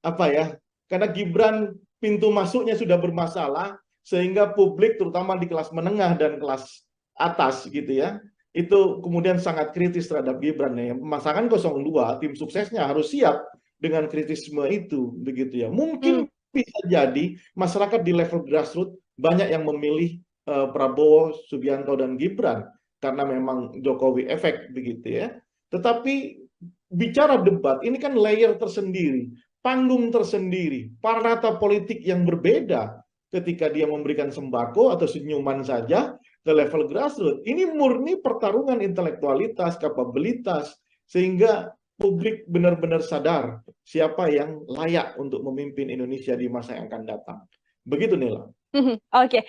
apa ya? Karena Gibran pintu masuknya sudah bermasalah sehingga publik terutama di kelas menengah dan kelas atas gitu ya. Itu kemudian sangat kritis terhadap Gibran ya. Pasangan 02 tim suksesnya harus siap dengan kritisme itu begitu ya. Mungkin bisa jadi masyarakat di level grassroots banyak yang memilih Prabowo, Subianto dan Gibran karena memang Jokowi efek begitu ya. Tetapi bicara debat ini kan layer tersendiri, panggung tersendiri, parata politik yang berbeda ketika dia memberikan sembako atau senyuman saja ke level grassroots. Ini murni pertarungan intelektualitas, kapabilitas, sehingga publik benar-benar sadar siapa yang layak untuk memimpin Indonesia di masa yang akan datang. Begitu Nila. Oke,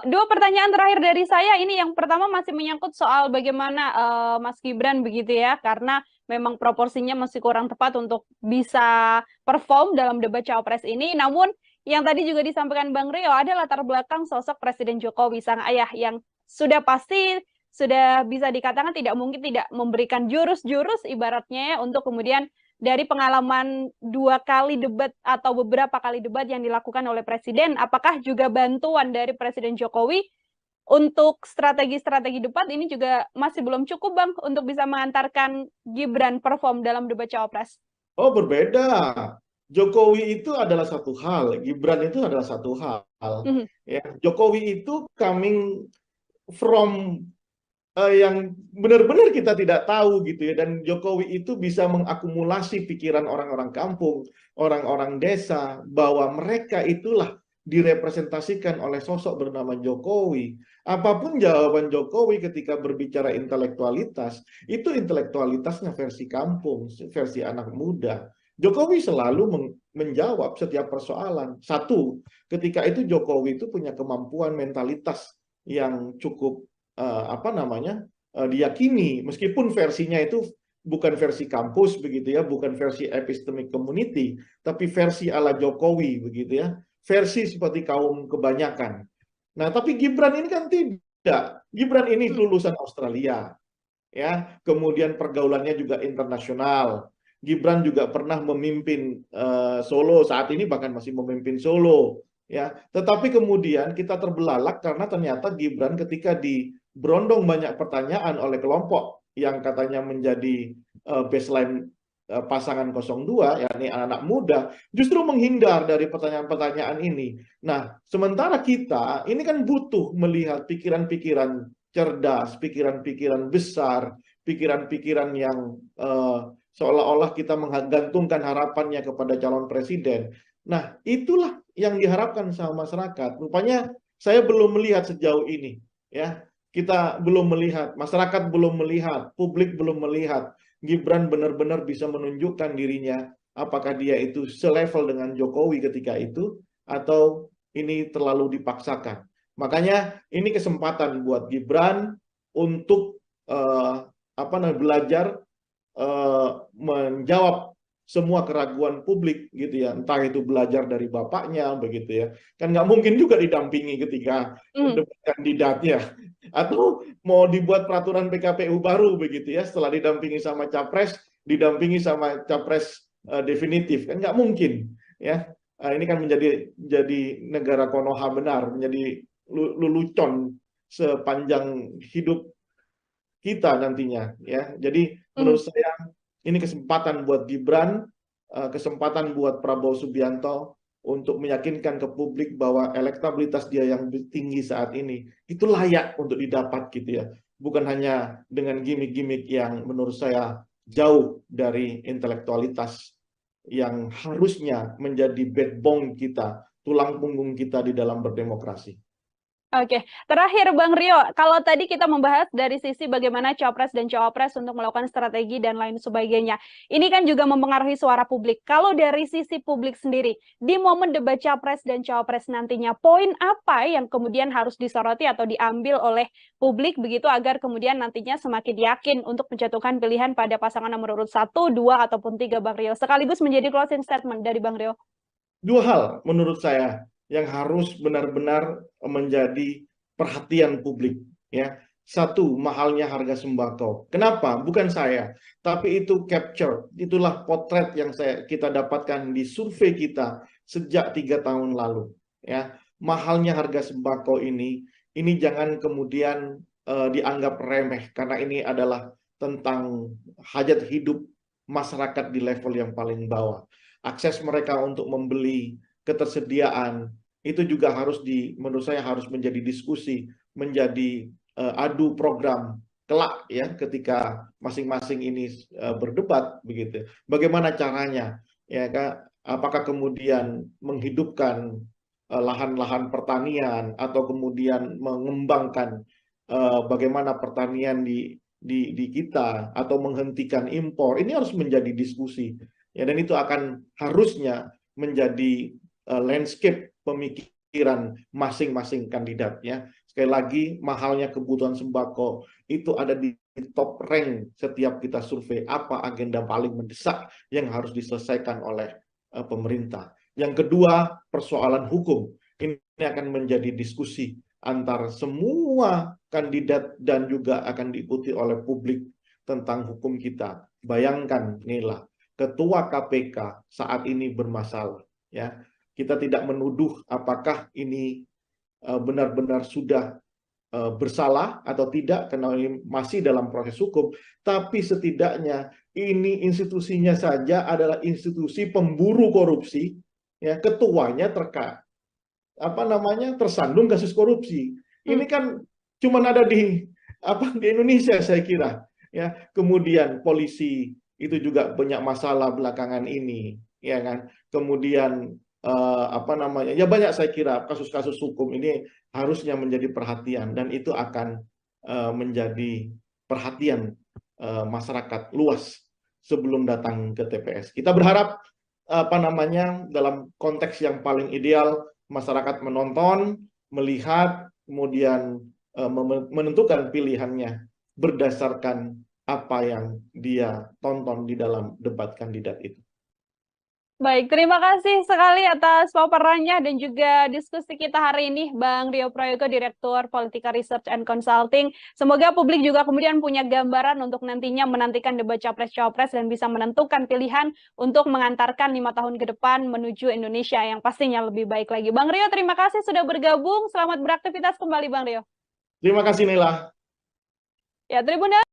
dua pertanyaan terakhir dari saya. Ini yang pertama masih menyangkut soal bagaimana Mas Gibran begitu ya, karena memang proporsinya masih kurang tepat untuk bisa perform dalam debat cawapres ini. Namun yang tadi juga disampaikan Bang Rio ada latar belakang sosok Presiden Jokowi sang ayah yang sudah pasti sudah bisa dikatakan tidak mungkin tidak memberikan jurus-jurus ibaratnya ya, untuk kemudian dari pengalaman 2 kali debat atau beberapa kali debat yang dilakukan oleh Presiden, apakah juga bantuan dari Presiden Jokowi untuk strategi-strategi debat ini juga masih belum cukup Bang untuk bisa mengantarkan Gibran perform dalam debat cawapres? Oh berbeda. Jokowi itu adalah satu hal, Gibran itu adalah satu hal. Ya, Jokowi itu coming from yang benar-benar kita tidak tahu gitu ya, dan Jokowi itu bisa mengakumulasi pikiran orang-orang kampung, orang-orang desa, bahwa mereka itulah direpresentasikan oleh sosok bernama Jokowi. Apapun jawaban Jokowi ketika berbicara intelektualitas, itu intelektualitasnya versi kampung, versi anak muda. Jokowi selalu menjawab setiap persoalan. Satu, ketika itu Jokowi itu punya kemampuan mentalitas yang cukup diyakini, meskipun versinya itu bukan versi kampus begitu ya, bukan versi epistemic community, tapi versi ala Jokowi begitu ya, versi seperti kaum kebanyakan. Nah, tapi Gibran ini kan tidak. Gibran ini lulusan Australia, ya, kemudian pergaulannya juga internasional. Gibran juga pernah memimpin Solo, saat ini bahkan masih memimpin Solo, ya. Tetapi kemudian kita terbelalak karena ternyata Gibran ketika berondong banyak pertanyaan oleh kelompok yang katanya menjadi baseline pasangan 02, yakni anak-anak muda, justru menghindar dari pertanyaan-pertanyaan ini. Nah, sementara kita ini kan butuh melihat pikiran-pikiran cerdas, pikiran-pikiran besar, pikiran-pikiran yang seolah-olah kita menggantungkan harapannya kepada calon presiden. Nah, itulah yang diharapkan sama masyarakat. Rupanya saya belum melihat sejauh ini, ya. Kita belum melihat, masyarakat belum melihat, publik belum melihat Gibran benar-benar bisa menunjukkan dirinya, apakah dia itu selevel dengan Jokowi ketika itu, atau ini terlalu dipaksakan. Makanya ini kesempatan buat Gibran untuk belajar menjawab semua keraguan publik gitu ya, entah itu belajar dari bapaknya begitu ya, kan nggak mungkin juga didampingi ketika debat kandidatnya, atau mau dibuat peraturan PKPU baru begitu ya, setelah didampingi sama capres, didampingi sama capres definitif, kan nggak mungkin ya. Ini kan jadi negara Konoha benar, menjadi lelucon sepanjang hidup kita nantinya ya. Jadi menurut saya ini kesempatan buat Gibran, kesempatan buat Prabowo Subianto untuk meyakinkan ke publik bahwa elektabilitas dia yang tinggi saat ini itu layak untuk didapat gitu ya. Bukan hanya dengan gimmick-gimmick yang menurut saya jauh dari intelektualitas yang harusnya menjadi backbone kita, tulang punggung kita di dalam berdemokrasi. Oke, terakhir Bang Rio, kalau tadi kita membahas dari sisi bagaimana Capres dan Cawapres untuk melakukan strategi dan lain sebagainya, ini kan juga mempengaruhi suara publik. Kalau dari sisi publik sendiri, di momen debat Capres dan Cawapres nantinya, poin apa yang kemudian harus disoroti atau diambil oleh publik begitu agar kemudian nantinya semakin yakin untuk menjatuhkan pilihan pada pasangan nomor urut 1, 2, ataupun 3 Bang Rio, sekaligus menjadi closing statement dari Bang Rio. Dua hal menurut saya yang harus benar-benar menjadi perhatian publik ya. Satu, mahalnya harga sembako. Kenapa? Bukan saya, tapi itu capture, itulah potret yang kita dapatkan di survei kita sejak 3 tahun lalu ya. Mahalnya harga sembako ini jangan kemudian dianggap remeh, karena ini adalah tentang hajat hidup masyarakat di level yang paling bawah. Akses mereka untuk membeli, ketersediaan, itu juga harus menurut saya harus menjadi diskusi, menjadi adu program kelak ya, ketika masing-masing ini berdebat begitu. Bagaimana caranya ya Kak? Apakah kemudian menghidupkan lahan-lahan pertanian, atau kemudian mengembangkan bagaimana pertanian di kita, atau menghentikan impor. Ini harus menjadi diskusi ya, dan itu akan harusnya menjadi landscape pemikiran masing-masing kandidat ya. Sekali lagi, mahalnya kebutuhan sembako itu ada di top rank setiap kita survei, apa agenda paling mendesak yang harus diselesaikan oleh pemerintah. Yang kedua, persoalan hukum. Ini akan menjadi diskusi antar semua kandidat dan juga akan diikuti oleh publik tentang hukum kita. Bayangkan Nila, Ketua KPK saat ini bermasalah ya. Kita tidak menuduh apakah ini benar-benar sudah bersalah atau tidak, karena ini masih dalam proses hukum, tapi setidaknya ini institusinya saja adalah institusi pemburu korupsi ya, ketuanya tersandung kasus korupsi. Ini kan cuma ada di Indonesia saya kira ya. Kemudian polisi itu juga banyak masalah belakangan ini ya kan. Kemudian banyak saya kira kasus-kasus hukum ini harusnya menjadi perhatian, dan itu akan menjadi perhatian masyarakat luas sebelum datang ke TPS. Kita berharap dalam konteks yang paling ideal, masyarakat menonton, melihat, kemudian menentukan pilihannya berdasarkan apa yang dia tonton di dalam debat kandidat itu. Baik, terima kasih sekali atas paparannya dan juga diskusi kita hari ini, Bang Rio Prayogo, Direktur Politika Research and Consulting. Semoga publik juga kemudian punya gambaran untuk nantinya menantikan debat Capres-Cawapres dan bisa menentukan pilihan untuk mengantarkan 5 tahun ke depan menuju Indonesia yang pastinya lebih baik lagi. Bang Rio, terima kasih sudah bergabung. Selamat beraktivitas kembali, Bang Rio. Terima kasih, Nila. Ya, Tribuners.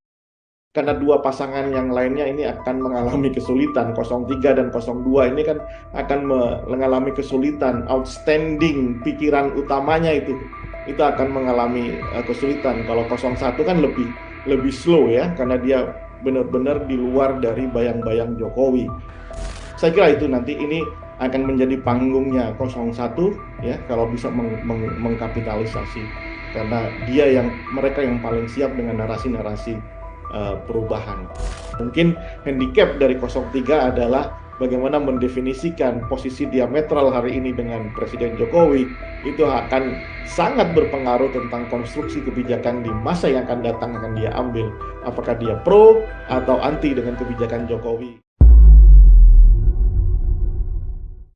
Karena dua pasangan yang lainnya ini akan mengalami kesulitan, 03 dan 02 ini kan akan mengalami kesulitan. Outstanding pikiran utamanya itu akan mengalami kesulitan. Kalau 01 kan lebih lebih slow ya, karena dia benar-benar di luar dari bayang-bayang Jokowi. Saya kira itu nanti ini akan menjadi panggungnya 01 ya, kalau bisa mengkapitalisasi, karena mereka yang paling siap dengan narasi-narasi perubahan. Mungkin handicap dari 03 adalah bagaimana mendefinisikan posisi diametral hari ini dengan Presiden Jokowi. Itu akan sangat berpengaruh tentang konstruksi kebijakan di masa yang akan datang akan dia ambil. Apakah dia pro atau anti dengan kebijakan Jokowi.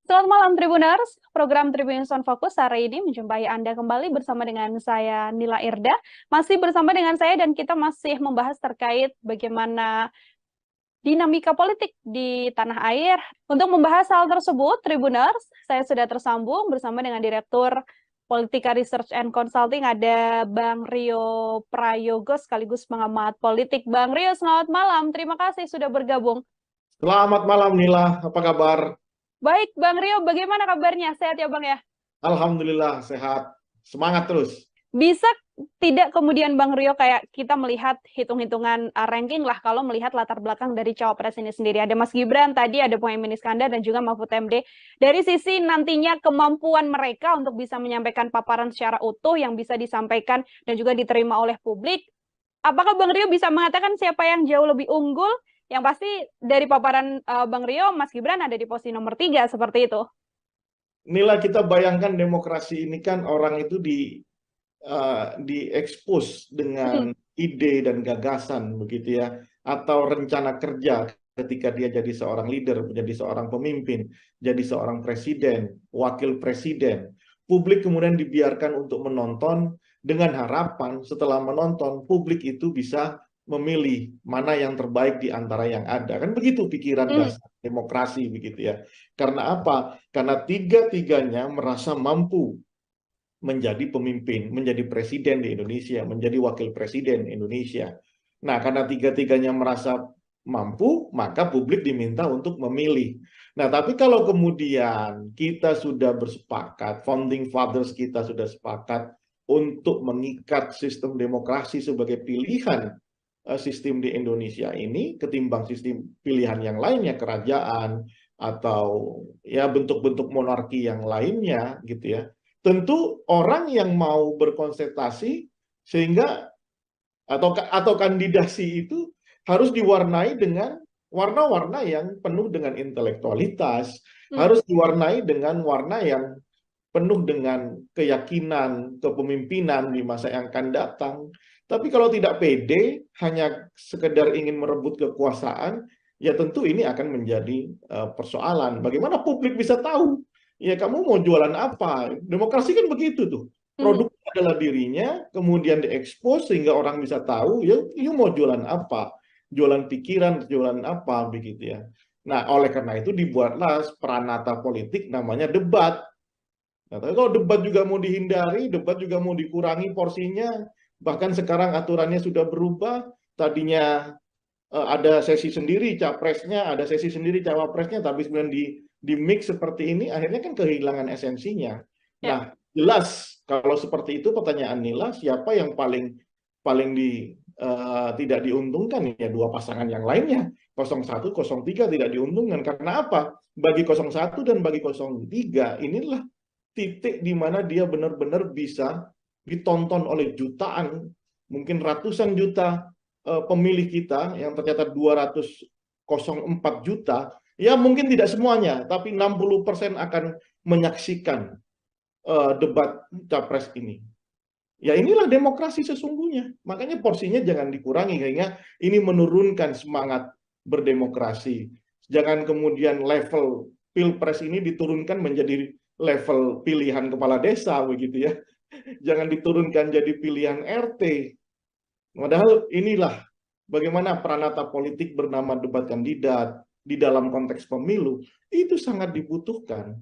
Selamat malam Tribuners, program Tribun Sound Focus hari ini menjumpai Anda kembali bersama dengan saya Nila Irda. Masih bersama dengan saya dan kita masih membahas terkait bagaimana dinamika politik di tanah air. Untuk membahas hal tersebut, Tribuners, saya sudah tersambung bersama dengan Direktur Politika Research and Consulting, ada Bang Rio Prayogo sekaligus pengamat politik. Bang Rio, selamat malam. Terima kasih sudah bergabung. Selamat malam Nila, apa kabar? Baik, Bang Rio, bagaimana kabarnya? Sehat ya, Bang ya? Alhamdulillah, sehat. Semangat terus. Bisa tidak kemudian Bang Rio kayak kita melihat hitung-hitungan ranking lah kalau melihat latar belakang dari cawapres ini sendiri. Ada Mas Gibran, tadi ada Muhaimin Iskandar dan juga Mahfud MD. Dari sisi nantinya kemampuan mereka untuk bisa menyampaikan paparan secara utuh yang bisa disampaikan dan juga diterima oleh publik, apakah Bang Rio bisa mengatakan siapa yang jauh lebih unggul? Yang pasti dari paparan Bang Rio, Mas Gibran ada di posisi nomor 3 seperti itu. Nila, kita bayangkan demokrasi ini kan orang itu diekspos dengan ide dan gagasan begitu ya, atau rencana kerja ketika dia jadi seorang leader, menjadi seorang pemimpin, jadi seorang presiden, wakil presiden. Publik kemudian dibiarkan untuk menonton dengan harapan setelah menonton publik itu bisa memilih mana yang terbaik di antara yang ada. Kan begitu pikiran dasar demokrasi begitu ya. Karena apa? Karena tiga-tiganya merasa mampu menjadi pemimpin, menjadi presiden di Indonesia, menjadi wakil presiden Indonesia. Nah, karena tiga-tiganya merasa mampu, maka publik diminta untuk memilih. Nah, tapi kalau kemudian kita sudah bersepakat, founding fathers kita sudah sepakat untuk mengikat sistem demokrasi sebagai pilihan sistem di Indonesia ini ketimbang sistem pilihan yang lainnya, kerajaan atau ya bentuk-bentuk monarki yang lainnya gitu ya. Tentu orang yang mau berkonsentrasi sehingga atau kandidasi itu harus diwarnai dengan warna-warna yang penuh dengan intelektualitas, harus diwarnai dengan warna yang penuh dengan keyakinan kepemimpinan di masa yang akan datang. Tapi kalau tidak pede, hanya sekedar ingin merebut kekuasaan, ya tentu ini akan menjadi persoalan. Bagaimana publik bisa tahu? Ya kamu mau jualan apa? Demokrasi kan begitu tuh. Produk adalah dirinya, kemudian diekspos sehingga orang bisa tahu, ya you mau jualan apa? Jualan pikiran, jualan apa, begitu ya. Nah, oleh karena itu dibuatlah peranata politik namanya debat. Nah, tapi kalau debat juga mau dihindari, debat juga mau dikurangi porsinya, bahkan sekarang aturannya sudah berubah, tadinya ada sesi sendiri capresnya, ada sesi sendiri cawapresnya, tapi kemudian di mix seperti ini, akhirnya kan kehilangan esensinya. Nah, jelas kalau seperti itu pertanyaan Nila, siapa yang paling tidak diuntungkan ya dua pasangan yang lainnya, 01, 03 tidak diuntungkan. Karena apa? Bagi 01 dan bagi 03 inilah titik di mana dia benar-benar bisa ditonton oleh jutaan, mungkin ratusan juta pemilih kita yang tercatat 204 juta, ya mungkin tidak semuanya, tapi 60% akan menyaksikan debat capres ini. Ya inilah demokrasi sesungguhnya. Makanya porsinya jangan dikurangi, sehingga ini menurunkan semangat berdemokrasi. Jangan kemudian level pilpres ini diturunkan menjadi level pilihan kepala desa begitu ya. Jangan diturunkan jadi pilihan RT. Padahal inilah bagaimana peranata politik bernama debat kandidat di dalam konteks pemilu itu sangat dibutuhkan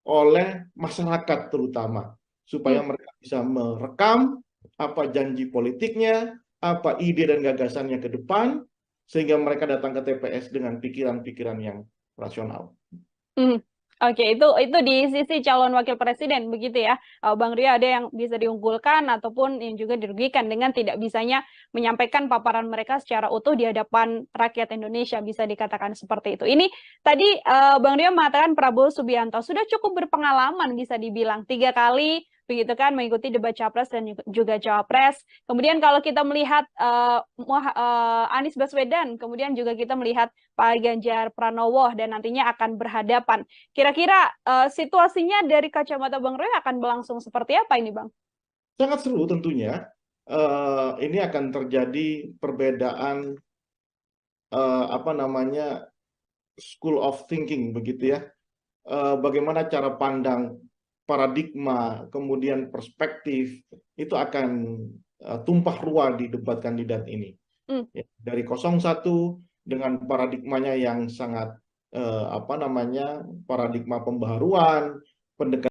oleh masyarakat terutama supaya mereka bisa merekam apa janji politiknya, apa ide dan gagasannya ke depan sehingga mereka datang ke TPS dengan pikiran-pikiran yang rasional. Oke, itu di sisi calon wakil presiden begitu ya, Bang Rio, ada yang bisa diunggulkan ataupun yang juga dirugikan dengan tidak bisanya menyampaikan paparan mereka secara utuh di hadapan rakyat Indonesia, bisa dikatakan seperti itu. Ini tadi Bang Rio mengatakan Prabowo Subianto sudah cukup berpengalaman bisa dibilang 3 kali begitu kan mengikuti debat capres dan juga cawapres. Kemudian kalau kita melihat Anies Baswedan, kemudian juga kita melihat Pak Ganjar Pranowo dan nantinya akan berhadapan. Kira-kira situasinya dari kacamata Bang Roy akan berlangsung seperti apa ini, Bang? Sangat seru tentunya. Ini akan terjadi perbedaan apa namanya school of thinking begitu ya. Bagaimana cara pandang, paradigma, kemudian perspektif itu akan tumpah ruah di debat kandidat ini. Ya, dari 01 dengan paradigmanya yang sangat apa namanya paradigma pembaharuan, pendekatan